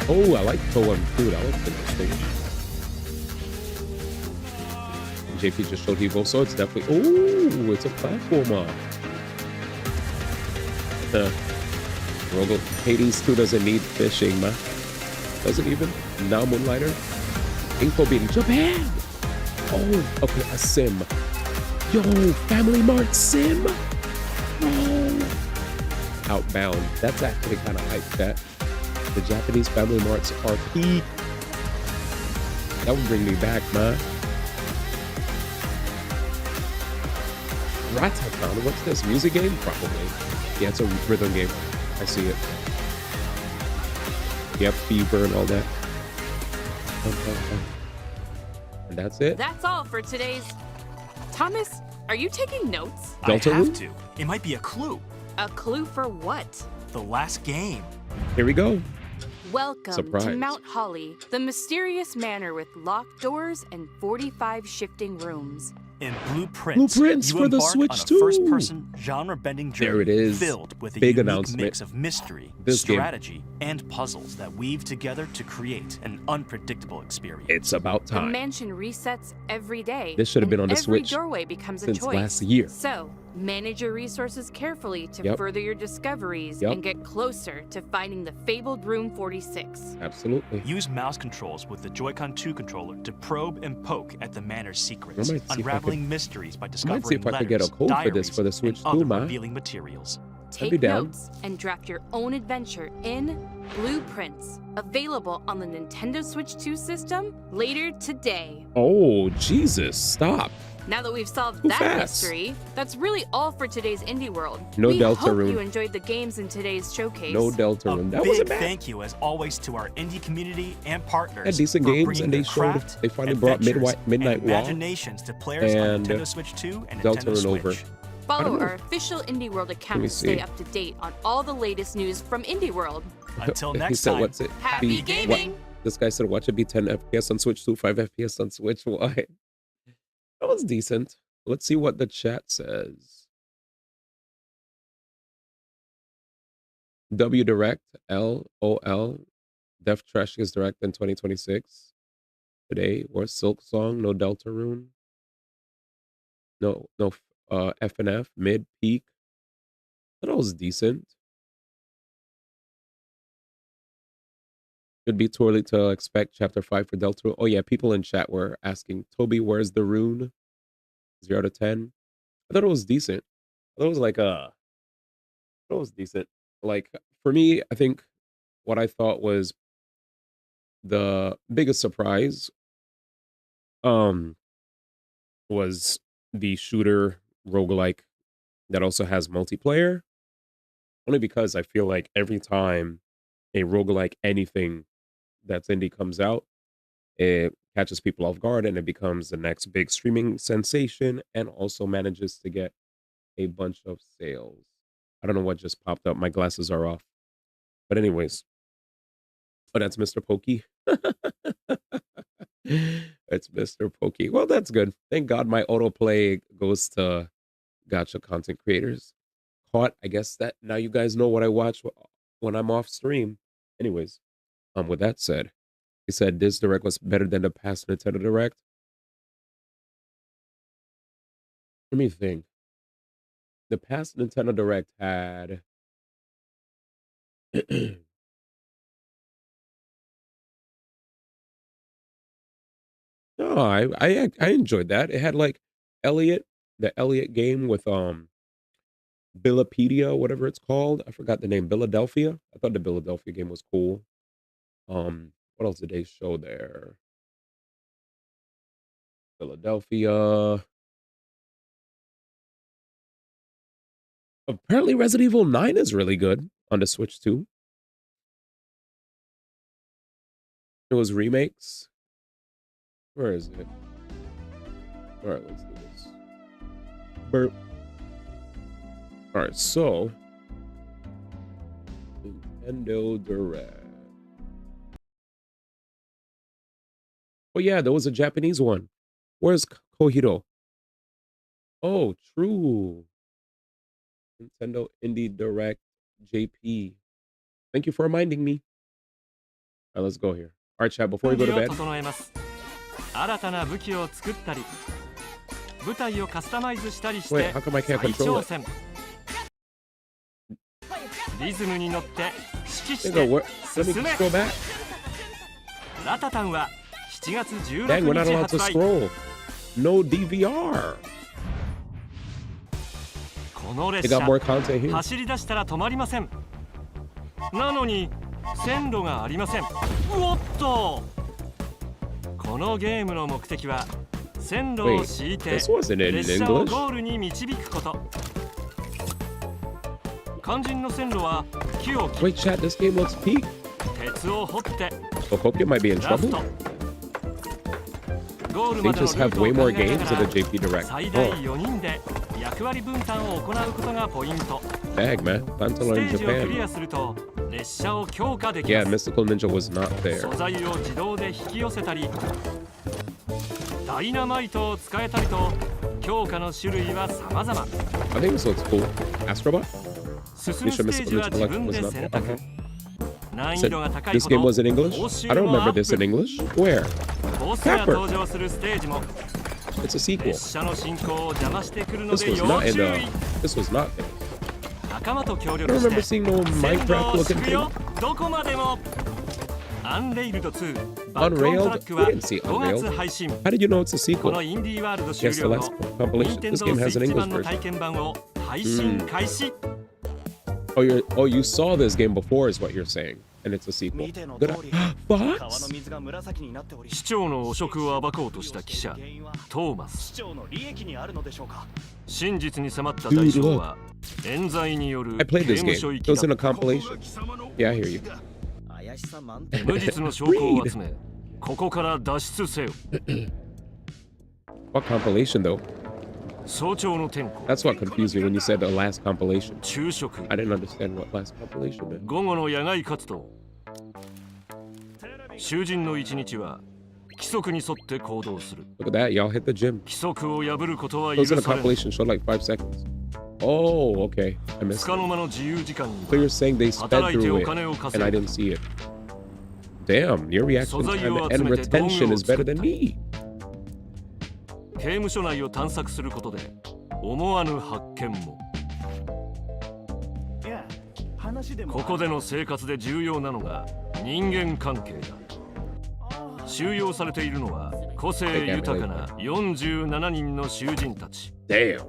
Oh, I like Poem too. That looks interesting. JP just showed Evo, so it's definitely. Oh, it's a platformer. Rogue Hades 2 doesn't need fishing, man. Doesn't even. Now Moonlighter. Info beating Japan. Oh, okay, a sim. Yo, Family Mart sim. Oh. Outbound. That's actually kind of hype. That the Japanese Family Marts are peak. That would bring me back, man. Ratatown, what's this? Music game? Probably. Yeah, it's a rhythm game. I see it. Yep, Fever and all that. And that's it. That's all for today's. Thomas, are you taking notes? Delta I have Room? to. It might be a clue. A clue for what? The last game. Here we go. Welcome Surprise. to Mount Holly, the mysterious manor with locked doors and 45 shifting rooms. In Blueprints, Blueprints you for the embark Switch on a 2. first-person, genre-bending journey There it is. filled with a Big unique announcement. mix of mystery, This game. strategy, and puzzles that weave together to create an unpredictable experience. It's about The time. mansion resets every day. This should have been and on the every Switch doorway becomes a since choice. last year. So, manage your resources carefully to Yep. further your discoveries Yep. and get closer to finding the fabled Room 46. Absolutely. Use mouse controls with the Joy-Con 2 controller to probe and poke at the manor's secrets, I might see if I unraveling could- mysteries by I might see discovering if I could get a letters, code for this diaries, for the Switch and other 2, man. revealing materials. I'd be Take down. notes and draft your own adventure in Blueprints. Available on the Nintendo Switch 2 system later today. Oh, Jesus, stop. Now that we've solved Too that fast. mystery, that's really all for today's Indie World. No we Delta hope Room. you enjoyed the games in today's showcase. No Delta Room. That Big wasn't bad. thank you, as always, to our indie community and partners. Had decent for games, bringing and they their showed. craft, They finally brought adventures, Midnight and Wall imaginations to players on and Nintendo Switch 2 and Delta Nintendo Run Switch. over. I Follow don't know. our official Indie World account me to stay see. up to date on all the latest news from Indie World. Until He next said, time, "What's it? Happy Be- gaming! what- This guy said, "Watch it be 10 FPS on Switch 2, 5 FPS on Switch." Why? That was decent. Let's see what the chat says. W Direct LOL. Death Trash is direct in 2026. Today, or Silk Song, no Delta Rune. No FNF, mid, peak. That was decent. Could be too early to expect Chapter 5 for Delta. Oh yeah, people in chat were asking, Toby, where's the rune? 0 to 10. I thought it was decent. I thought it was like I thought it was decent. Like for me, I think what I thought was the biggest surprise was the shooter roguelike that also has multiplayer. Only because I feel like every time a roguelike anything that's indie comes out, it catches people off guard and it becomes the next big streaming sensation and also manages to get a bunch of sales. I don't know what just popped up. My glasses are off. But anyways. Oh, that's Mr. Pokey. It's Mr. Pokey. Well, that's good. Thank God my autoplay goes to gacha content creators. Caught, I guess that now you guys know what I watch when I'm off stream. Anyways, with that said, he said this Direct was better than the past Nintendo Direct. Let me think. The past Nintendo Direct had no, I enjoyed that. It had like Elliot, the Elliot game with Billapedia, whatever it's called. I forgot the name. Philadelphia. I thought the Philadelphia game was cool. What else did they show there? Philadelphia. Apparently Resident Evil 9 is really good on the Switch too. It was remakes. Where is it? All right, let's do this. Burp. All right, so Nintendo Direct. Oh yeah, there was a Japanese one. Where's Kohiro? Oh, true. Nintendo Indie Direct JP. Thank you for reminding me. All right, let's go here. All right, chat, before we go to bed. 新たな武器を作ったり舞台をカスタマイズしたりして Wait, how come I can't 再 control 挑 it? 戦リズムに乗って指揮し Nigga, て what? Let me 進め scroll back. ラタタンは7月 Dang, we're 16 not 日 allowed 発 to 売 scroll. No DVR. この They 列 got 車 more content here. 走り出したら止まりませんなのに線路がありませんおっとこのゲームの目的は線路を敷いて Wait, this wasn't in 列車を English. ゴールに導くこと肝心の線路は木を Wait, chat, this game looks peak. 鉄を掘って Okopia might be in ラス trouble. トゴール They までの just ルー have トを way 考 more えな games が than ら the JP Direct. 最大 Oh, 4人で役割分担を行うことがポイント dang, man. Time to ステ learn ージをクリア Japan. すると列車を強化でき Yeah, ます Mystical Ninja was not there. 素材を自動で引き寄せたりダイナマイトを使えたりと強化の種類は様々。 I think this looks cool. Astrobot? 進むステージは自分で選択。 Okay. 難易度が高い This ほ game ど was in English? 報 I 酬 don't も remember アッ this in プ。 English. Where? ボスが Pepper. 登場するステージも It's a sequel. 列車の進行を邪魔してくるの This で was 要 not in 注 the. 意。 This was not there. 仲間と協 I 力 don't し remember て seeing no 線路 Minecraft を looking 救うよ thing. どこまでも。アンレイルド2バックオントラ Unrailed? ック We は didn't see 5月 Unrailed. 配信。 How did you know it's a こ sequel? のインディーワールド終 Yes, the 了 last 後、 compilation. This game has an Nintendo English Switch 版の version. 体験版を配信開始。 Oh, you saw this game before, is what you're saying, and it's a sequel. Good. Fox? 市長の汚職を暴こうとした記者トーマス。真実に迫った代償は冤罪による I 刑 played this 務 game. 所 It 行き was in だ a compilation. Yeah, I hear you. 無実の証拠を集めここから脱出せよ。 What compilation, though? 早朝の天候 That's what confused me when you said the last compilation. 昼食 I didn't understand what last compilation meant. 午後の野外活動。囚人の一日は規則に沿って行動する。 Look at that, y'all hit the gym. 規則を破ることは It 許 was in a されない。 compilation, showed like 5 seconds. Oh, okay. I つ missed か it. の間の自由時間に So you're saying they sped 働いて through お it, 金を and 稼 I いだ。 didn't see it. Damn, your reaction 素材を time 集 and めて道具を retention is 作 better った。 than me. 刑務所内を探索することで思わぬ発見も。ここでの生活で重要なのが人間関係だ。収容されているのは個性豊かな47人の囚人たち。 Damn.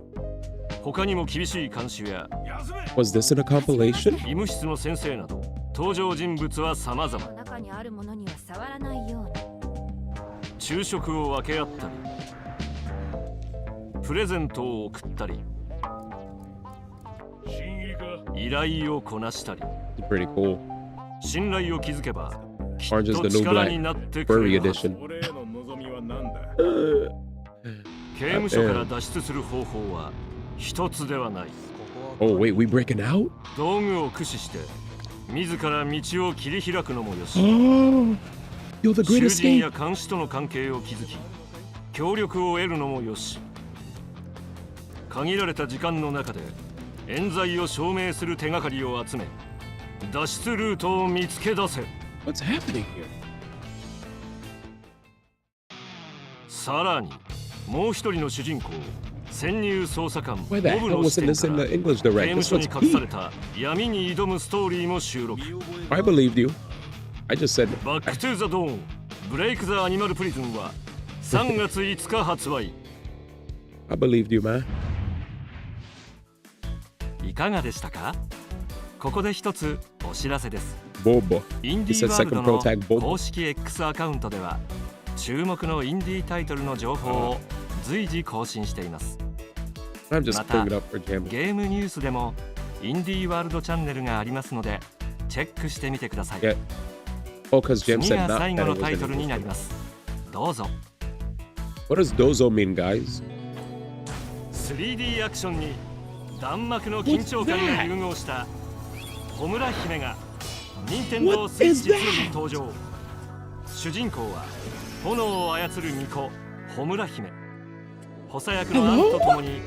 他にも厳しい監視や Was this in a compilation? 医務室の先生など登場人物は様々。中にあるものには触らないように。昼食を分け合ったりプレゼントを送ったり依頼をこなしたり It's pretty cool. 信頼を築けばきっ Orange is と the new 力 black. になってく Furry れるはず。 edition. 刑務所から脱出する方法は一つではない。 Oh, wait, we breaking out? 道具を駆使して自ら道を切り開くのもよし、 Oh, yo, the 囚 great 人や escape. 監視との関係を築き協力を得るのもよし、限られた時間の中で冤罪を証明する手がかりを集め脱出ルートを見つけ出せ。 What's happening here? さらにもう一人の主人公潜入捜査官ボ Why the ブ hell の視 wasn't 点 this か in ら the English 刑 direct? 務 This 所に looks 隠さ deep. れた闇に挑むストーリーも収録。 I believed you. I just said バックトゥーザドーンブレイクザアニマルプリズンは3月5日発売。 I believed you, man. いかがでしたか？ここで一つお知らせです。 Boba. イン He ディ said ーワールド second の pro tag Boba. 公式 X アカウントでは注目のインディータイトルの情報を随時更新しています。 I'm just また pulling it up for jamming. ゲームニュースでもインディーワールドチャンネルがありますのでチェックしてみてください。 Yeah. Oh, because Jim 次 said が not 最 that 後 it のタイ was ト in ルになり English. ます。どうぞ。 What does dozo mean, guys? 3D アクションに弾幕の緊張感が融合したホムラ姫が任天堂スイッチ2に登場。主人公は炎を操る巫女ホムラ姫。補佐役のアンと共に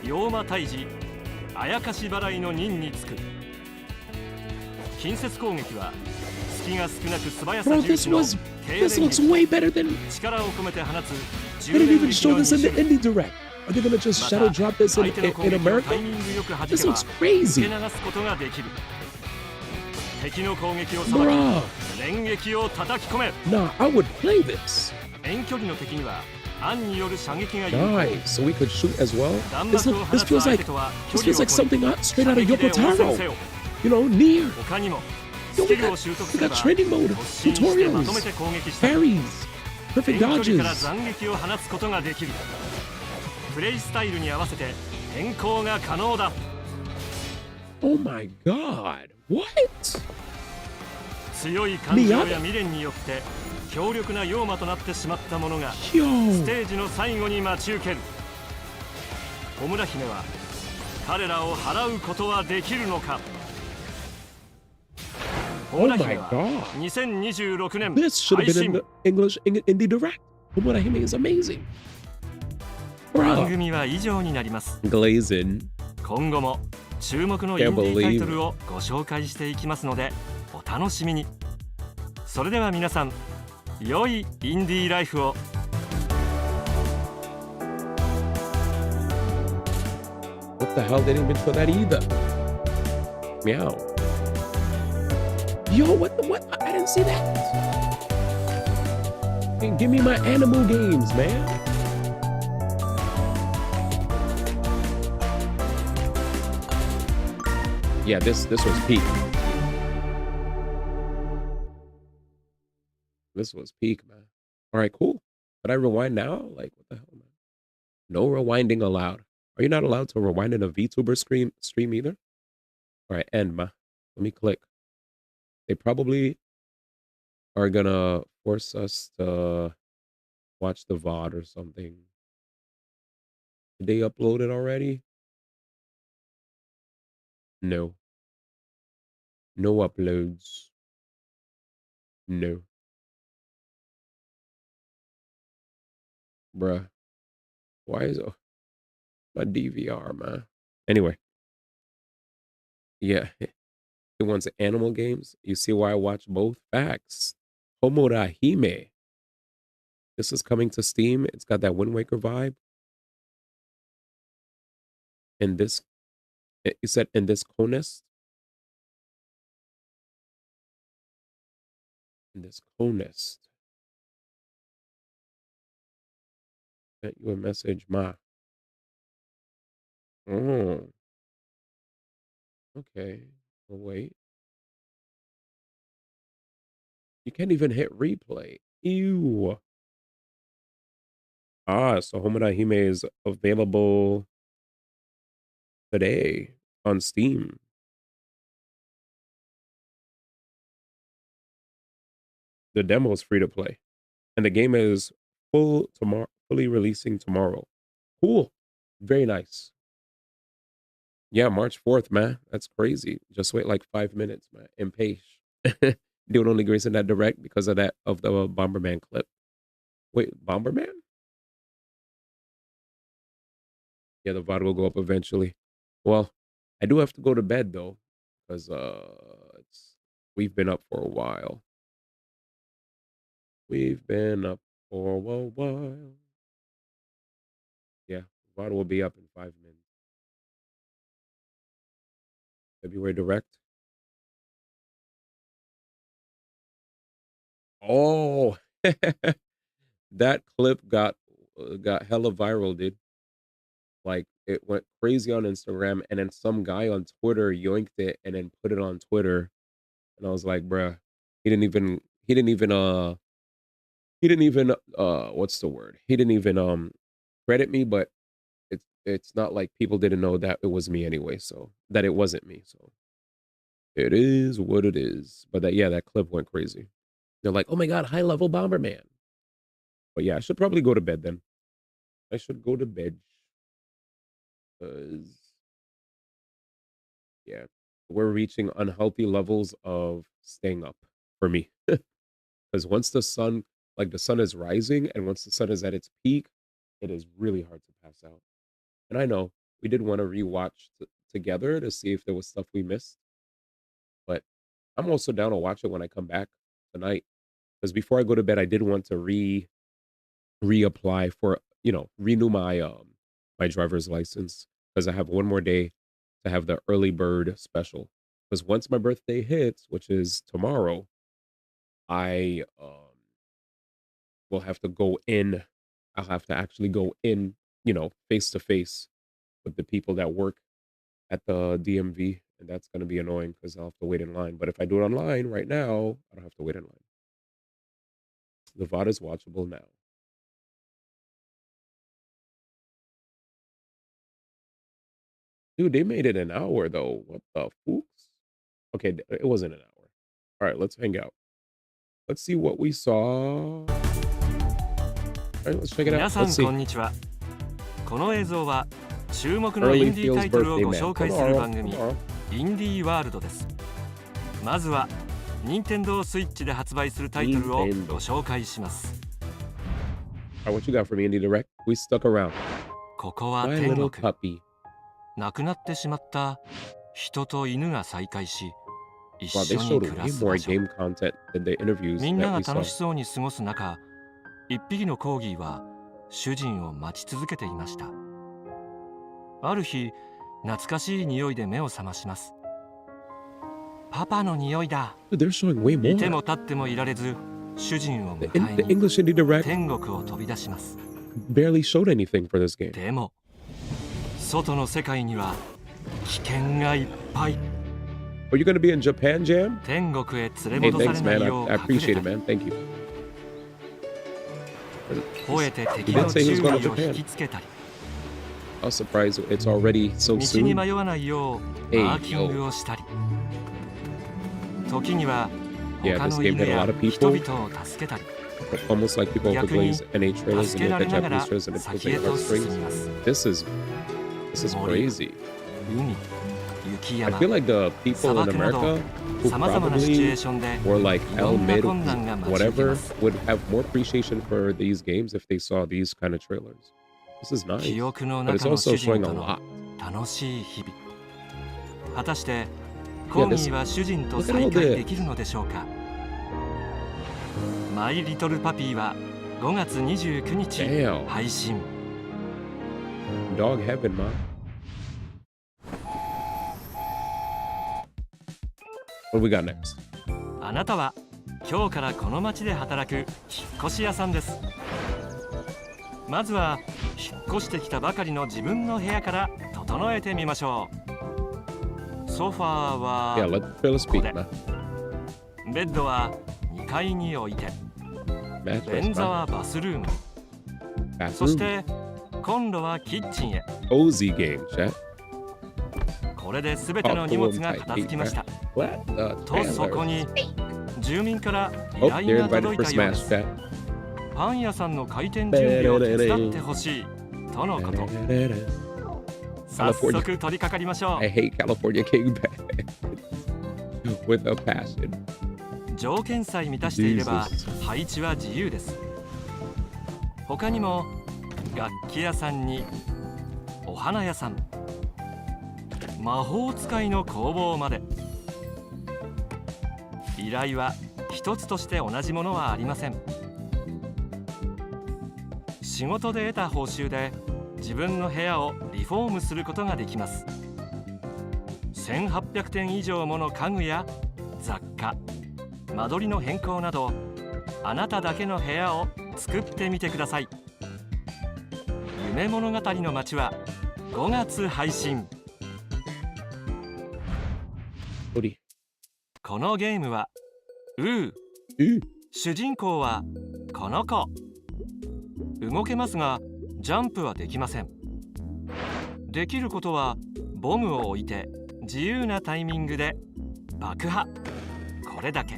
妖魔退治あやかし払いの任につく。近接攻撃は隙が少なく素早さ Bro, 重 this 視の was 軽 this 連 looks 撃。 way better than 力を込めて放つ they didn't 10 even show 連 this in the 撃の indie direct. Are they gonna just ま shadow た drop this 相手の攻 in 撃を America? タイミングよく弾 This けば looks 受け crazy. 流すことができる。敵の攻撃をさ Bruh. ばき連撃を叩き込め。 Nah, I would play this. 遠距離の敵には暗による射撃が有効。 Nice. So we could shoot as well. 弾 This 幕を look, 放 this つ feels 相 like 手とは this 距 Oh, feels 離を like 取り something straight out 射 of 撃で応戦 Yoko せよ。 Taro. You know, near. 他にも Yo, ス we キルを got 習得 we すれ got ば training mode, 突進してまとめ tutorials, て攻撃したり parries, perfect 遠距離から dodges. 斬撃を放つことができる。プレイスタイルに合わせて変更が可能だ。 Oh my god. What? 強い感情や未練によって強力な妖魔となってしまった者がステ Yo. ージの最後に待ち受ける。ホムラ姫は彼らを払うことはできるのか。ホム Oh ラ my 姫は god. 2026年 This should have 配 been in 信。 the English indie direct. From what I hear is amazing. 番組は以上になります。 Glazing. 今後も注目のインディータイトルをご紹介していきますのでお楽しみに。それでは皆さん、良いインディーライフを。What the hell? They didn't even show that either. Meow. Yo, what the what? I didn't see that. Hey, give me my animal games, man. Yeah, this was peak. This was peak, man. All right, cool. But I rewind now? Like, what the hell, man? No rewinding allowed. Are you not allowed to rewind in a VTuber stream either? All right, end, ma. Let me click. They probably are gonna force us to watch the VOD or something. Did they upload it already? No. No uploads. No. Bruh. Why is it my DVR, man? Anyway. Yeah. It wants animal games. You see why I watch both? Facts. Homorahime. This is coming to Steam. It's got that Wind Waker vibe. And this, you said in this Conest? In this Conest. Sent you a message, ma. Oh. Okay. Oh, wait. You can't even hit replay. Ew. Ah, so Homorahime is available today on Steam. The demo is free to play. And the game is fully releasing tomorrow. Cool. Very nice. Yeah, March 4th, man. That's crazy. Just wait like 5 minutes, man. Impatient. Doing only grace in that direct because of the Bomberman clip. Wait, Bomberman? Yeah, the VOD will go up eventually. Well, I do have to go to bed though, because we've been up for a while. We've been up for a while. Yeah, VOD will be up in 5 minutes. February direct. Oh, that clip got hella viral, dude. Like it went crazy on Instagram, and then some guy on Twitter yoinked it and then put it on Twitter, and I was like, bruh, he didn't even what's the word? He didn't even credit me, but it's not like people didn't know that it was me anyway, so that it wasn't me. So it is what it is. But that clip went crazy. They're like, oh my god, high level Bomberman. But yeah, I should probably go to bed then. I should go to bed. Because yeah, we're reaching unhealthy levels of staying up for me. Because once the sun is rising and once the sun is at its peak, it is really hard to pass out. And I know we did want to rewatch together to see if there was stuff we missed. But I'm also down to watch it when I come back tonight. Because before I go to bed, I did want to reapply for, renew my driver's license. Because I have one more day to have the early bird special. Because once my birthday hits, which is tomorrow, I will have to go in. I'll have to actually go in, face to face with the people that work at the DMV. And that's going to be annoying because I'll have to wait in line. But if I do it online right now, I don't have to wait in line. The VOD is watchable now. Dude, they made it an hour though. What the fooks? Okay, it wasn't an hour. All right, let's hang out. Let's see what we saw. All right, let's check it out. 皆さん Let's see. こんにちは。この映像は注目のインディータイトルをご紹介する番組インディーワールドです。まずは任天堂スイッチで発売するタイトルをご紹介します。All right, what you got for me, Indie Direct? We stuck around. ここは My 天 little 国。 puppy. 亡くなってしまった人と犬が再会し、一 Wow, 緒 they に showed 暮ら way す more 場所。 game content than the interviews みんな that が we 楽し saw. そうに過ごす中、一匹のコーギーは主人を待ち続けていました。ある日、懐かしい匂いで目を覚まします。パパの匂いだ。 Dude, they're showing way いて more. も立ってもいられず、主人を迎 The えに English Indie Direct 天国を飛び出します。 barely showed anything for this game. でも、外の世界には危険がいっぱい。 Are you gonna be in Japan Jam? 天国へ連 Hey, れ戻さ thanks, れな man. いよう I 隠 appreciate れ it, たり、 man. Thank you. 吠えて He 敵 did の say 注 he was 意 going to を Japan. 引きつけたり、 I was surprised it's already so 道に soon. 迷わないよう Hey, マーキングをしたり、時には Yeah, 他 this の game 犬 had a や lot of 人 people. 々を助けたり、 Almost like people who 逆に plays NA trailers 助 and け look られ at なが Japanese ら trailers and it feels 先 like へと進み heartstrings. ます。 This is 森、 crazy. 海、雪 I 山、 feel like the people 砂 in 漠など America who さまざまなシチュエー probably ションで were like いろ L んな mid 困難が待ち受け whatever ます。 would have more appreciation for these games if they saw these kind of trailers. This is nice. 記憶の But it's 中の also 主人 showing と a の lot. 楽しい日々。果たしてコーギーは主人と look at 再 all 会 this. できるのでしょうか。マイリトルパピーは5月29日 Damn. 配信。 Dog heaven, man. What do we got next? あなたは今日からこの町で働く引っ越し屋さんです。まずは引っ越してきたばかりの自分の部屋から整えてみましょう。ソファーは Yeah, let's こ speak, れ。 man. ベッドは2階に置いて、 Mattress, 便座 man. はバスルーム、そ Bathroom. してコンロはキッチンへ。 Cozy game, chat. これで全ての荷物が片付きました What the とそこ tailors? に住民から依 Oh, 頼 they're が invited 届い for たようで Smash す。 Chat. パン屋さんの開店準備を手伝ってほしいとのこと。早速取り掛かりましょ I う。 hate California King Bad with a passion. 条件さえ満たしていれば Jesus. 配置は自由です。他にも楽器屋さんにお花屋さん、魔法使いの工房まで、依頼は一つとして同じものはありません。仕事で得た報酬で自分の部屋をリフォームすることができます。1800点以上もの家具や雑貨、間取りの変更など、あなただけの部屋を作ってみてください。夢物語の街は5月配信。このゲームは主人公はこの子。動けますがジャンプはできません。できることはボムを置いて自由なタイミングで爆破、これだけ。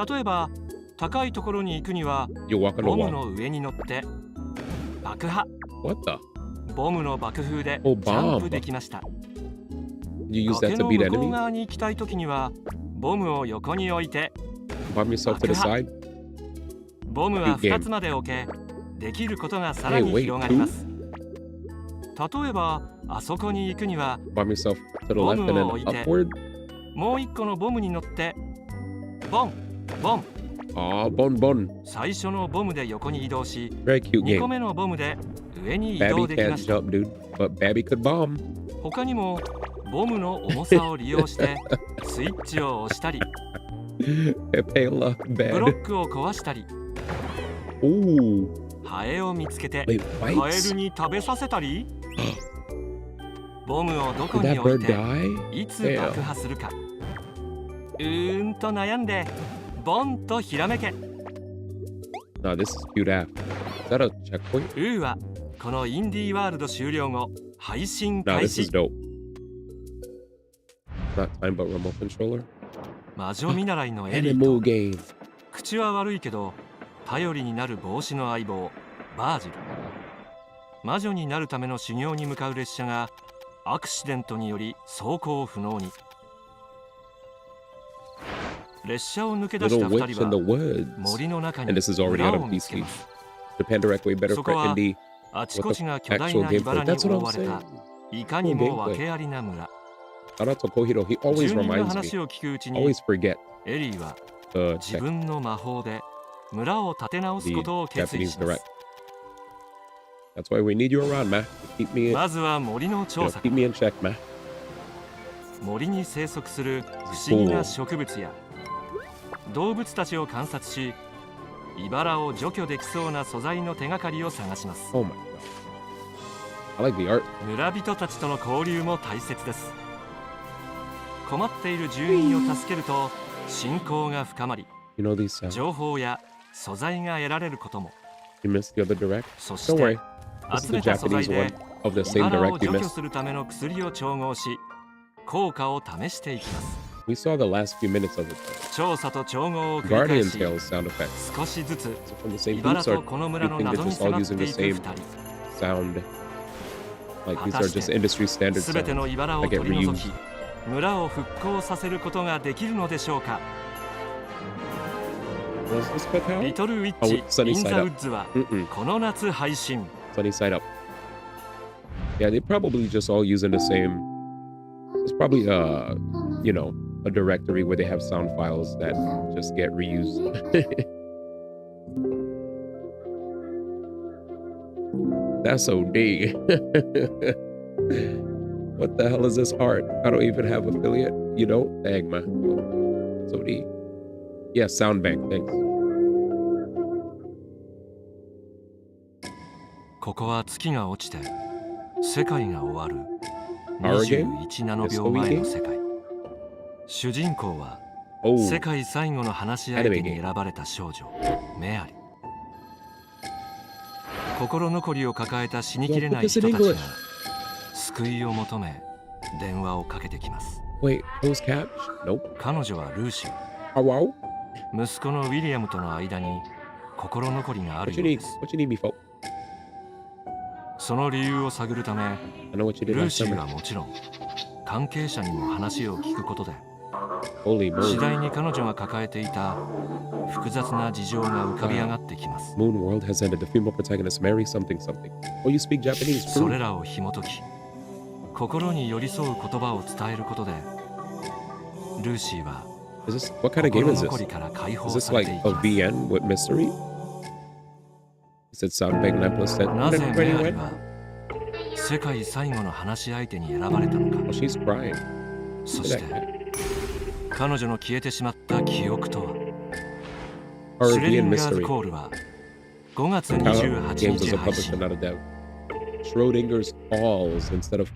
例えば高いところに行くには You walk on the ボム wall. の上に乗って爆破。 What the? ボムの爆風で Oh, ジャン bomb. プできました。 You use 崖 that to の beat 向こう enemies? 側に行きたいときにはボムを横に置いて Bomb yourself to the side? ボムは Good game. 2つまで置け、できることがさらに Hey, wait, 広がります。例えばあそこに行くには Bomb yourself to the ボ left ム and を置 then いて upward? もう一個のボムに乗ってボンボン。 Aw, bon bon. 最初のボムで横に移動し、 Very cute 2個 game. 目のボムで上に移動 Babby できま can't した。 jump, dude. But Babby could bomb. 他にもボムの重さを利用してスイッチを押したり、 Pela ブロ bad. ックを壊したり、 Ooh. ハエを見つけて Wait, カエ bites? ルに食べさせたり、ボムをどこ Did に that 置い bird て die? いつ爆破するか、と悩んでボンとひらめけ。 No, this is cute app. Is that a checkpoint? はこのインディーワールド終了後配信 No, 開 this 始。 is dope. Not time but remote controller. 魔女見習いのエリー Animal と game. 口は悪いけど頼りになる帽子の相棒バージル。魔女になるための修行に向かう列車がアクシデントにより走行不能に。列車を抜け出した Little 2 witch 人 in the は woods. 森の中に And this is already 村 out を of 見つけ PC. ます。 Japan Direct way better そこ for は indie あちこちが巨大な茨に覆われたいかにも訳ありな村。 He always 住人の reminds me. 話を聞くうちに Always forget エリーは the 自分の魔法で村を立て直すことを決意 Japanese しま direct. す。 That's why we need you around, man. Keep me, まずは森の you know, 調査。 keep me in check, man. 森に生息する不思議な植物や動物たちを観察し、茨を除去できそうな素材の手がかりを探します。 Oh my god. I like the art. 村人たちとの交流も大切です。困っている住民を助けると親交が深まり、 You know these sounds. 情報や素材が得られることも。 You missed the other direct? そし Don't て worry. This is 集 the めた素材 Japanese で one of the same 茨を direct you 除去 missed. するための薬を調合し、効果を試していきます。 We saw the last few minutes of it. 調査と調合を繰り返 Guardian し、 Tales sound effects. 少しずつ From the same 茨 groups, or とこの you 村の think they're 謎に just all 迫っ using て the いく same 2人。 sound? Like these 果 are たして just industry standard すべての sounds 茨を that get 取り除 reused. き、村を復興させることができるのでしょうか。 Was this Pet Hound? リトルウィッ Oh, チ Sunny イン Side ザウ Up. ッズは Mm-mm. この夏配信。 Sunny Side Up. Yeah, they probably just all using the same. It's probably you know, a directory where they have sound files that just get reused. That's OD. What the hell is this art? I don't even have affiliate. You don't? Dang, man. It's OD. Yeah, sound bank. Thanks. ここは月が落ちて世界が終わる Our game? 21ナノ秒前の世界。主人公は Oh, 世界最後の話し相手に選ばれた少女メアリ。心残りを抱えた死にきれない人たちが救いを求め電話をかけてきます。 wait, closed caption? Nope. 彼女はルーシー。 Oh, wow. 息子のウィリアムとの間に心残りがある What よ you う need? です。 What you need me for? その理由を探るため I know what you did ルー last シー summer. はもちろん関係者にも話を聞くことで Holy 次 moly. 第に彼女が抱えていた複雑な事情が浮かび上がってきます。 Moon World has ended. The female protagonist Mary something something. Oh, you speak Japanese? そ True. れらを紐解き心に寄り添う言葉を伝えることでルーシーは Is this what kind of game 心 is 残 this? りから解放 Is this され like ていき a ます。 VN with mystery? You said Soundbank 9 plus 10. なぜ Then メ where ア you リ went? は世界最後の話し相手に選ばれたのか。 Oh, she's crying. そ Look し at て that cat. 彼女の消えてしまった記憶とは。 Horror シュレディ VN ンガーズ mystery. コールは5月 How 28 games 日 as a 配 publisher, 信。 not a dev. Schrodinger's Falls instead of.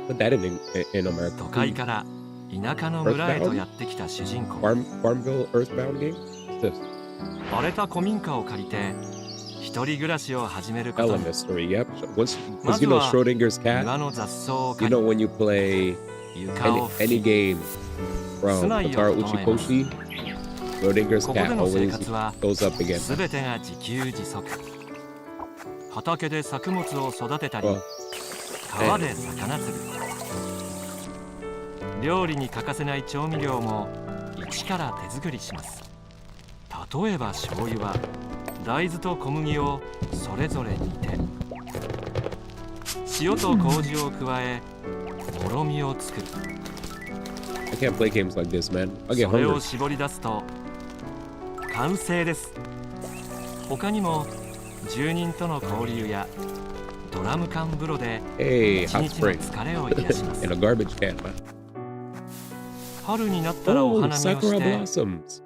Put that in America. 都会から田舎の村へとやってきた主人公。 Farmville Earthbound game? What's this? 荒れた古民家を借りて一人暮らしを始めること Ella に。 mystery. Yep. Because ま you ず know は Schrodinger's 庭 cat. の雑草を You 借り know when you play 床を any 拭き game from 住まいを Atara 整えます Uchikoshi, Schrodinger's ここで cat の生 always 活は goes up again. すべてが自給自足。畑で作物を育てたり Well, 川で魚釣り。料理に欠かせない調味料も一から手作りします。例えば醤油は大豆と小麦をそれぞれ煮て塩と麹を加えもろみを作る。 I can't play games like this, man. I'll get それ hungry. を絞り出すと完成です。他にも住人との交流やドラム缶風呂で Hey, 一 hot 日の spring. 疲れを癒します。 In a garbage can, man. 春になったらお Oh, 花見を sakura して blossoms.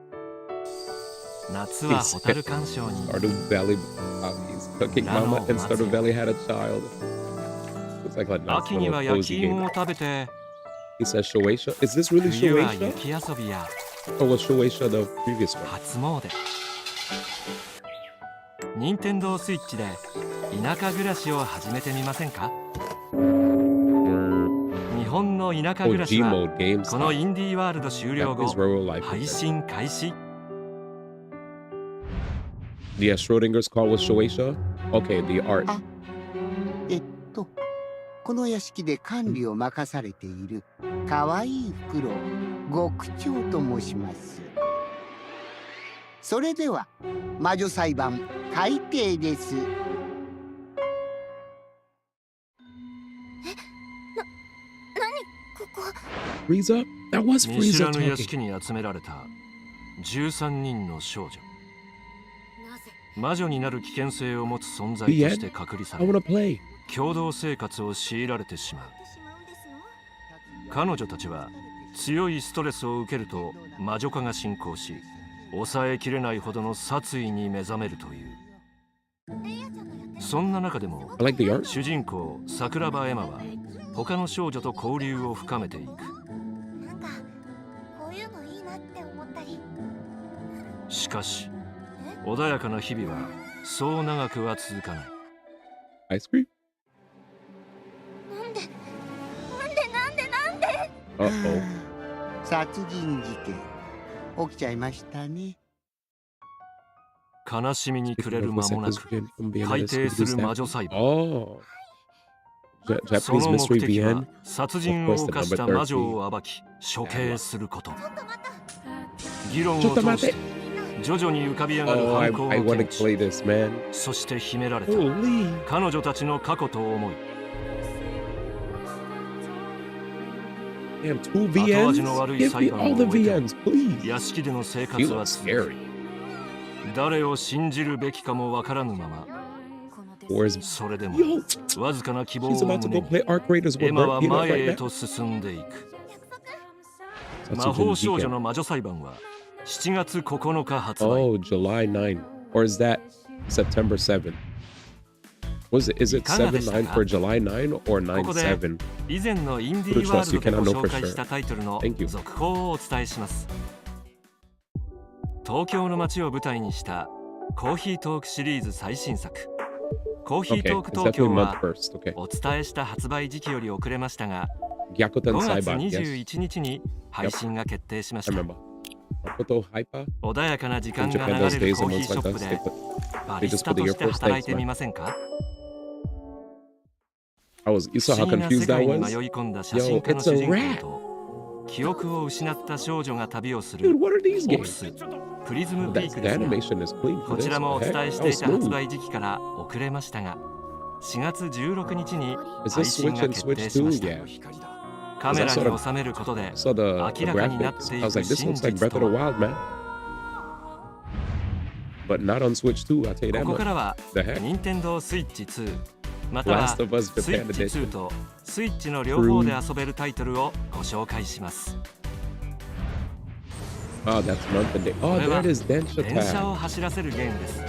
夏はホタル鑑賞に Stardew Valley. He's cooking mama, and Stardew Valley had a child. It's like a nice 秋に little は焼 cozy き芋 game. を食べて He says Shueisha. Is this really 冬は Shueisha? 雪遊びや Or was Shueisha the previous one? 初詣。任天堂スイッチで田舎暮らしを始めてみませんか。日本の田舎暮らしは Gmode games. このインディーワールド終了 That 後 is rural life. 配信開始。 Yeah, Schrodinger's call was Shueisha. Okay, the art. この屋敷で管理を任されているかわいいフクロウ極長と申します。それでは魔女裁判開廷です。Frieza? That was 見知 Frieza らぬ屋 talking. 敷に集められた13人の少女。魔女になる危険性を持つ存在として隔離さ I れ wanna play. 共同生活を強いられてしまう。彼女たちは強いストレスを受けると魔女化が進行し、抑えきれないほどの殺意に目覚めるという。そんな中でも I like the art. 主人公桜庭エマは他の少女と交流を深めていく。しかし穏やかな日々はそう長くは続かない。 Ice cream? Uh-oh. 殺人事件起きちゃいましたね。悲しみに暮れる間もなく改定する魔女裁判。 Oh. そ Japanese の目 mystery 的は VN? 殺人を犯した魔女を暴き処刑すること。議論を通して徐々に浮かび上がる Oh, 犯行 I を want to 検知、 play this, man. そして秘められた Holy. 彼女たちの過去と思い。 Damn, 2後味の VNs? 悪い Give 裁 me 判 all を the 終え VNs, please. て屋敷での生 You 活 look は続 scary. く。誰を信じるべきかもわからぬまま、 Where's それでも Yo, わずかな希望 she's を about to 胸 go に play Arc Raiders エ with マ Bert は Peanut 前 right へ now. と進んでいく。 Satsujin 魔法少女 Jiken. の魔女裁判は7月9日発売。 Oh, July 9. Or is that September 7? Is it 7-9 for July 9 or ここで 9-7? 以前のインディーワールドでご紹介したタイトルの続報をお伝えします。東京の街を舞台にしたコーヒートークシリーズ最新作コーヒートーク東京はお伝えした発売時期より遅れましたが5月21日に配信が決定しました。穏やかな時間が流れるコーヒーショップでバリスタとして働いてみませんか？ You saw how 不思議な confused 世 that 界に was? 迷い込んだ写 Yo, 真家の it's 主 a 人公 rat. と記憶を失った少女が旅をする Dude, what are these オプス games? プリズムピー The クですが animation is clean こ for ち this. らもお What the 伝え heck? し That てい was た発 smooth. 売時期から遅れましたが4月16日に Is 配 this 信 Switch が and 決 Switch 定しま 2? した。 Yeah. カメラ I に収めることで saw the 明らかになっ graphics. て I い was く like, this 真 looks like 実 Breath と of the は。 Wild, man. But not on Switch 2, I'll tell you that ここ much. からは The heck? 任天堂スイッチ2または Last of Us スイ Japan ッチ Edition. 2とスイッチの両方で遊べるタイトルをご紹介します。 Oh, that's month and day. こ Oh, れ there は it is, Densha 電車 Tag. を走らせるゲームです。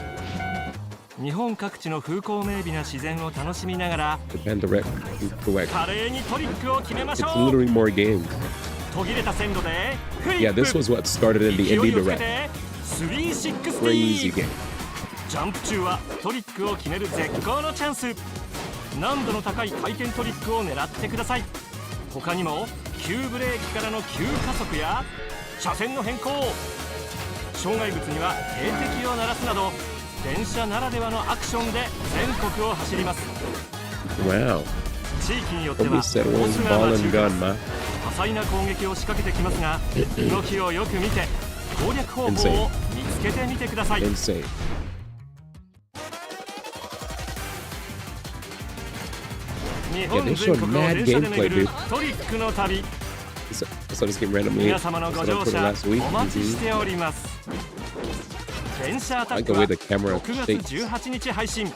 日本各地の風光明媚な自然を楽しみながら Japan Direct. Correct. 華麗にトリックを決めましょ It's う。 literally more games. 途切れた線路でフリ Yeah, ップ this was what started in the 勢 Indie いをつけ Direct. て Crazy 360 game. ジャンプ中はトリックを決める絶好のチャンス。難度の高い回転トリックを狙ってください。他にも急ブレーキからの急加速や車線の変更障害物には警笛を鳴らすなど電車ならではのアクションで全国を走ります。 Wow. 地域によっては Nobody ボ said ス it was が ball 待 and ち受け gun, ます man. 多彩な攻撃を仕掛けてきますが動きをよく見て攻略方法を見つけてみてください。 Insane. 日本 they 全 showed 国を mad 電車で gameplay, 巡る dude. トリックの旅 I saw this game randomly. 皆様の I ご saw 乗 it 車 last week. お待ち Mhm. しております。電車アタッ Like ク the は way the camera 6 shakes. 月18日配信。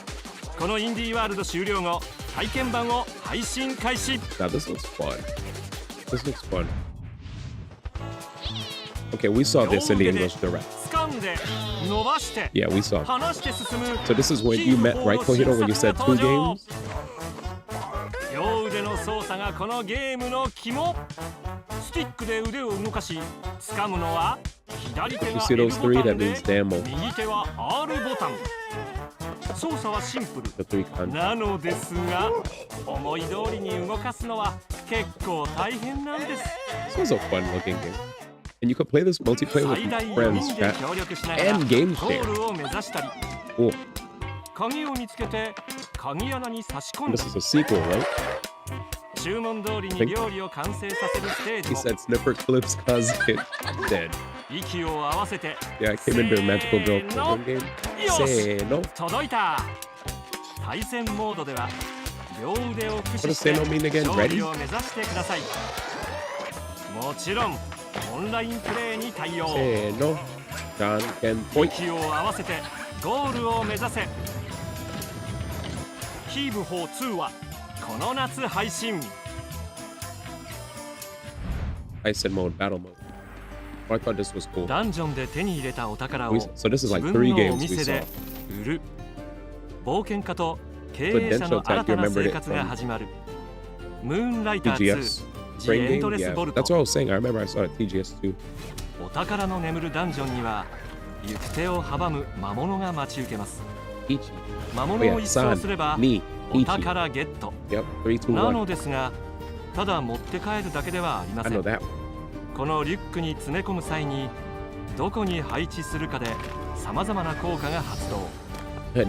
このインディーワールド終了後体験版を配信開始。 Now this looks fun. This looks fun. Okay, we saw this in the English Direct. 掴んで伸ばして Yeah, we saw. 離して進む So this is when you met, right, Kohiro, when you said 2 games? 両腕の操作がこのゲームの肝。スティックで腕を動かし掴むのは左手 You が see L those ボ 3? タ That ンで means Damo. 右手は R ボタン。操作はシンプル The 3 controls. なのですが思い通りに動かすのは結構大変なんです。 This was a fun looking game. And you could play this multiplayer with 最大 your 4 friends, 人で chat, 協力しながら and game ゴー share. ルを目指したり Cool. 鍵を見つけて鍵穴に差し込ん And だ this り is a sequel, right? 注文通りに料理を完成させるステージ He も said Snipper Clip's cousin dead. 息を合わせて Yeah, I came into a magical girl program game. よし Say no. 届いた対戦モードでは両腕を駆使 What does して say no mean again? 勝利 Ready? を目指してくださいもちろんオンラインプレイに対応 Say no. John can point. 息を合わせてゴールを目指せヒーブ4 2はこの夏配信 I said mode, battle mode. Oh, I thought this was cool. ダンジョンで手に入れたお宝を So this is 自 like 分 three のお games we 店 saw. で売る冒険家と経 So 営者 Densho の Attack, 新た you な remembered 生 it 活が from 始まるムーンライター TGS 2 The brain game? Endless Yeah, Vault that's what I was saying. I remember I saw it at TGS too. お宝の眠るダンジョンには行く手を阻む魔物が待ち受けます魔 Oh 物 yeah, を一掃 San, すれば me, お Ichi. 宝ゲット Yep, 3, 2, なの 1. ですがただ持って帰るだけではありま I せ know ん that. このリュックに詰め込む際にどこに配置するかで様々な効果が発動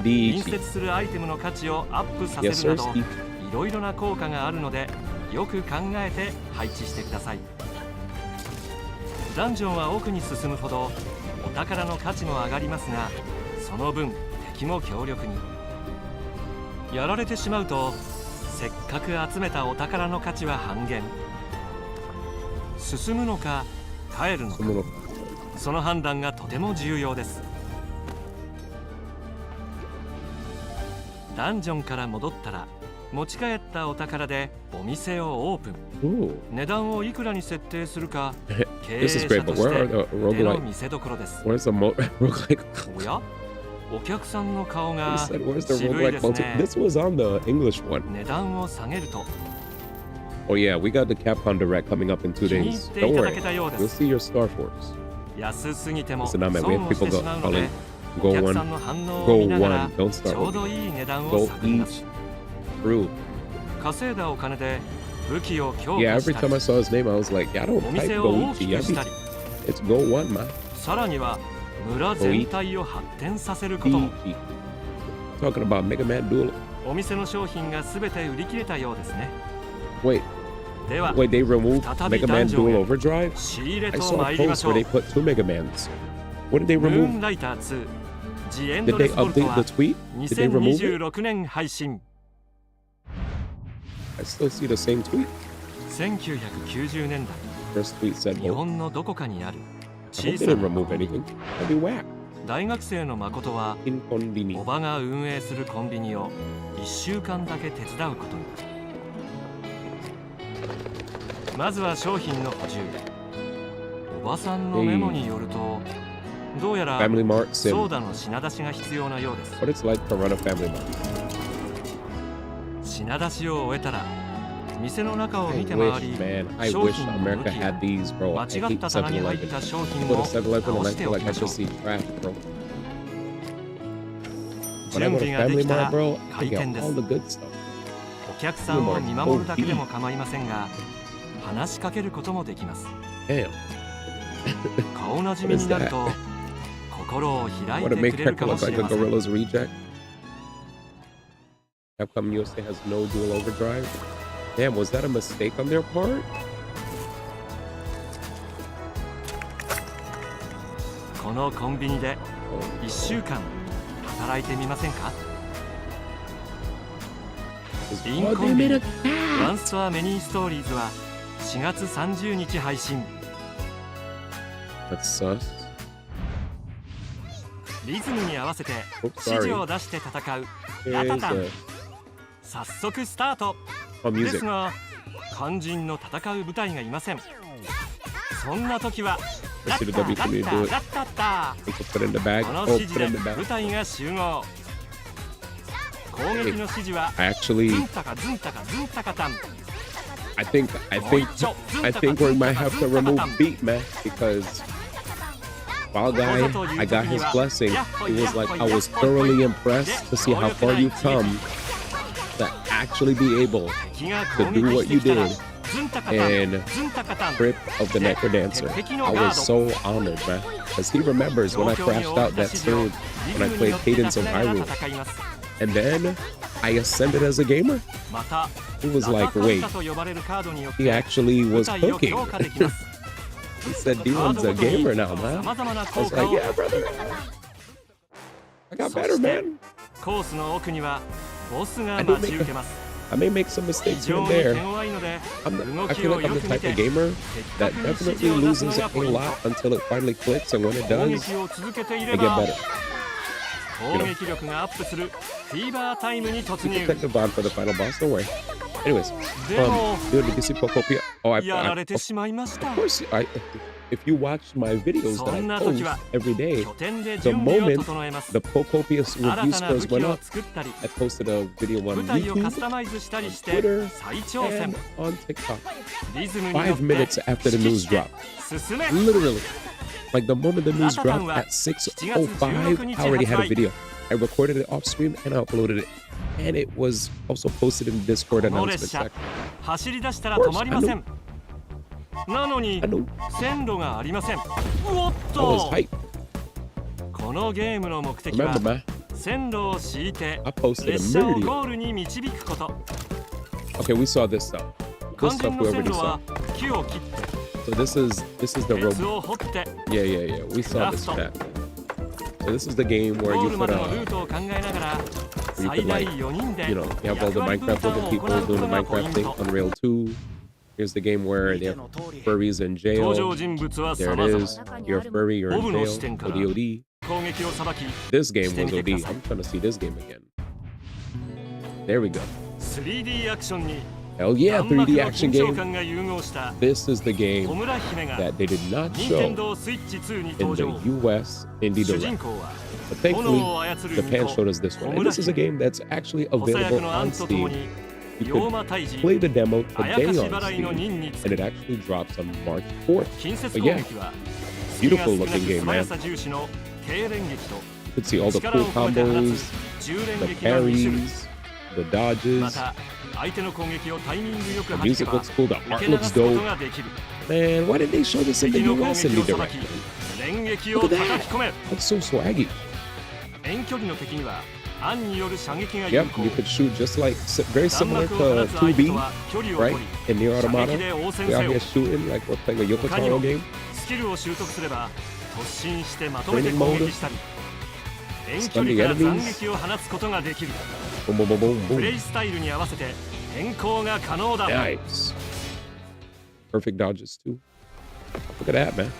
D 隣接するアイテムの価値をアップさせ Yes, るな sir, ど Steve. いろいろな効果があるのでよく考えて配置してくださいダンジョンは奥に進むほどお宝の価値も上がりますがその分敵も強力にやられてしまうとせっかく集めたお宝の価値は半減進むのか帰るのかその判断がとても重要ですダンジョンから戻ったら持ち帰ったお宝でお店をオープン Ooh. 値段をいくらに設定するか経営 This is 者 great, と but し where are て the 手の roguelike? 見せ所です Where's the roguelike? おやお客さんの顔 He が said, where's the 渋い roguelike です multi? ね This was on the English one. 値段を下げると Oh yeah, we got the Capcom Direct coming up in 2 days. Don't worry, you'll see your Star Force. 安すぎても Listen, man, 損 we have をし people てし go まうの calling で Go お客 one, さんの反応を Go 見ながら one. Don't ち start ょう with どいい値段を Go 探りま each す through. 稼いだお金で武器を強 Yeah, 化し every た time I り saw his name, I was like, yeah, I don't お type 店を大き Goichi. くしたり It's Go One, man. さらには村全体を発展させることも Goichi. Talking about Mega Man Duel. お店の商品が全て売り切れたようですね Wait, では wait, they removed 再び Mega ダ Man ンジョン Duel へ Overdrive? 仕入れ I と saw 参 a りま post しょ where う they put 2 Mega Mans. What did they ムー remove? ンライター2 The Did Endless they Vault update は the tweet? Did they remove it? 2026年配信 I still see the same tweet. 1990年代 First tweet said 日 both. 本のどこかにある I 小 hope さ they な didn't remove anything. That'd be whack. 大学生の誠は In Konbini. おばが運営するコンビニを1週間だけ手伝うことにまずは商品の補充おばさんのメモによるとどうやら Family Mart ソー Sim. ダの品出しが必要なようです What it's like to run a Family Mart. 品出しを終えたら店の中を I 見て回 wish, り man. I 商 wish 品の America 武器 had these, bro. 間 I 違っ hate た棚に入っ 7-Eleven. た商 I 品 go を to 7-Eleven 直 and I して feel お like き I ましょ just う see trash, bro. When I 準 go to 備がで Family きた Mart, ら bro, I 開 get 店で all す the good stuff. お客さんを見守るだけでも構いませんが話しかけることもできます Damn. 顔なじみになると心を開い Want to て make くれる Hector かも look し like れ a ません Gorilla's reject? Capcom USA has no dual overdrive? Damn, was that a mistake on their part? このコンビニで1週間働いてみませんかインコンビニワンストアメニーストーリーズは4月30日配信 That's sus. リズムに合わせて Oops, 指示 sorry. を出して戦う Here's ラタタン the 早速スタート oh, で music. すが肝心の戦う部隊がいませんそんな時は Let's ラ see ッ the タ W ラ for me to do it. ッタラッタッタ We can put it in the bag. この Oh, 指示 put で it in the 部 bag. 隊が集合攻撃の指示は I actually, ズンタカズンタカズンタカタン I think we might have to remove Beat, man, because Fall Guy, I got his blessing. He was like, I was thoroughly impressed to see how far you've come to actually be able to do what you did in Trip of the Necro Dancer. I was so honored, man, because he remembers when I crashed out that stage when I played Cadence of Hyrule. And then I ascended as a gamer. It was like, wait, he actually was cooking. He said Dylan's a gamer now, man. I was like, yeah, brother. I got better, man. I may make some mistakes here and there. I feel like I'm the type of gamer that definitely loses a lot until it finally clicks, and when it does, I get better. You know. Protect the bond for the final boss, don't worry. Anyways, dude, did you see Pokopia? Oh, of course, if you watch my videos that I post every day, the moment the Pokopia review scores went up, I posted a video on YouTube, on Twitter, and on TikTok. 5 minutes after the news dropped. Literally. Like the moment the news dropped at 6:05, I already had a video. I recorded it off stream and I uploaded it. And it was also posted in the Discord announcement section. Of course, I knew. I knew. I was hype. Remember, man. I posted immediately. Okay, we saw this stuff. This stuff we already saw. So this is the robot. Yeah. We saw this chat. So this is the game where you could like, you have all the Minecraft looking people doing the Minecraft thing, Unreal 2. Here's the game where they have furries in jail. There it is. You're a furry, you're in jail. ODOD. This game was OD. I'm trying to see this game again. There we go. Hell yeah, 3D action game. This is the game that they did not show in the US Indie Direct. But thankfully, Japan showed us this one. And this is a game that's actually available on Steam. You can play the demo today on Steam, and it actually drops on March 4th. But yeah, beautiful looking game, man. You can see all the cool combos, the parries, the dodges. The music looks cool, the art looks dope. Man, why didn't they show this in the US Indie Direct? Look at that! That's so swaggy. Yep, you could shoot just like, very similar to 2B, right? In Nier Automata, we're out here shooting like we're playing a Yoko Taro game. Training mode. Stun the enemies. Boom, boom, boom, boom, boom. Nice. Perfect dodges too. Look at that, man.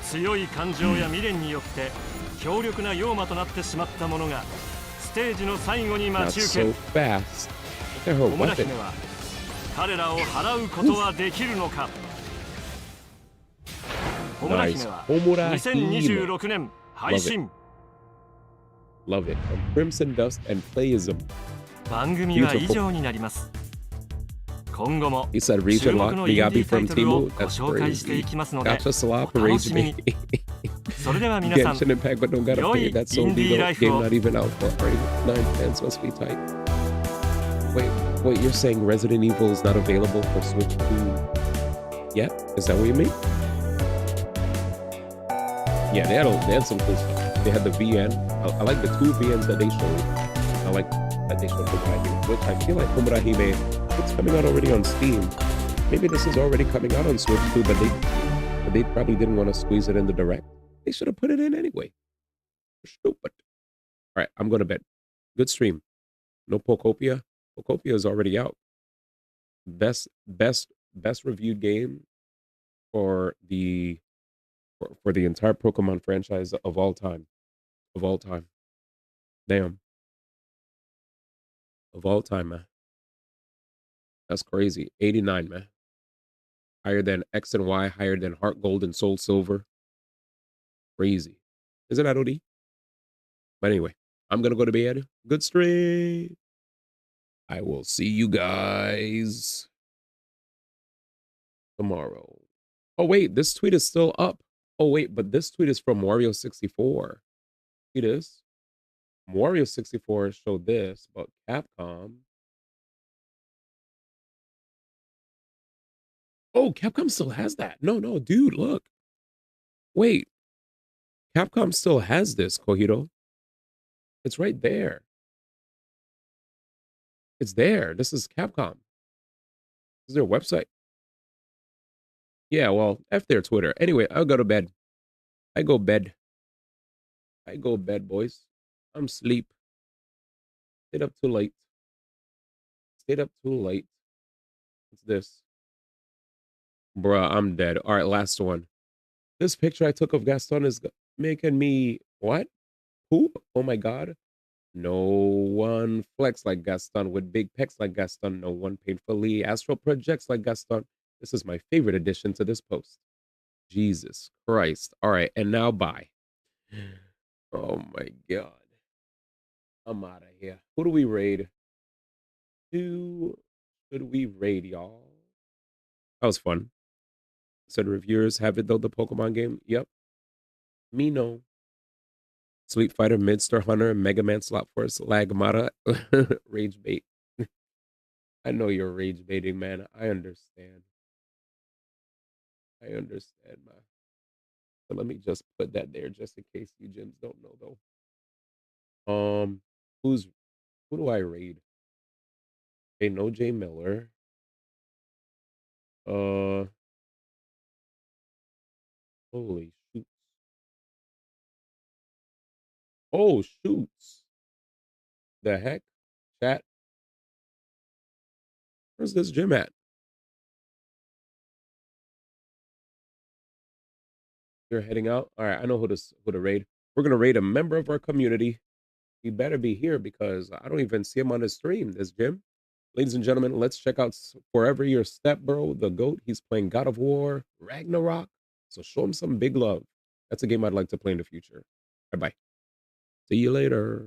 強い感情や未練によって強力な妖魔となってしまった者がステージの最後に待ち受ける。オムラ姫は彼らを払うことはできるのか。オムラ姫は2026年配信。Love it. From Crimson Dust and Playism. 番組は以上になります。今後も He said region lock Miyabi from Timu. That's crazy. Gotcha slop, rage me. Genshin Impact, but don't gotta pay. That's so legal. Game not even out for 9 fans must be tight. Wait, you're saying Resident Evil is not available for Switch 2 yet? Is that what you mean? Yeah, they had some cool stuff. They had the VN. I like the 2 VNs that they showed. I like that they showed Homurahime, which I feel like Homurahime, it's coming out already on Steam. Maybe this is already coming out on Switch too, but they probably didn't want to squeeze it in the direct. They should have put it in anyway. Stupid. All right, I'm going to bed. Good stream. No Pokopia. Pokopia is already out. Best reviewed game for the entire Pokemon franchise of all time. Of all time. Damn. Of all time, man. That's crazy. 89, man. Higher than X and Y, higher than Heart Gold and Soul Silver. Crazy. Isn't that OD? But anyway, I'm going to go to bed. Good stream. I will see you guys tomorrow. Oh, wait, this tweet is still up. Oh, wait, but this tweet is from Wario64. See this? Wario64 showed this, but Capcom. Oh, Capcom still has that. No, dude, look. Wait. Capcom still has this, Kohiro. It's right there. It's there. This is Capcom. This is their website. Yeah, well, F their Twitter. Anyway, I'll go to bed. I go bed. I go bed, boys. I'm sleep. Stayed up too late. Stayed up too late. What's this? Bruh, I'm dead. All right, last one. This picture I took of Gaston is making me what? Poop? Oh my god. No one flex like Gaston with big pecs like Gaston. No one painfully astral projects like Gaston. This is my favorite addition to this post. Jesus Christ. All right, and now bye. Oh my god. I'm out of here. Who do we raid? Who should we raid, y'all? That was fun. Said reviewers have it though, the Pokemon game. Yep. Me no. Sleep Fighter, Midstar Hunter, Mega Man Slot Force, Lagmata, Rage Bait. I know you're rage baiting, man. I understand. I understand, man. So let me just put that there just in case you gyms don't know though. Who do I raid? Okay, no Jay Miller. Holy shoots. Oh shoots. The heck? Chat. Where's this gym at? You're heading out? All right, I know who to raid. We're gonna raid a member of our community. He better be here because I don't even see him on the stream, this Jim. Ladies and gentlemen, let's check out Forever Your Step Bro, the GOAT. He's playing God of War, Ragnarok. So show him some big love. That's a game I'd like to play in the future. Bye-bye. See you later.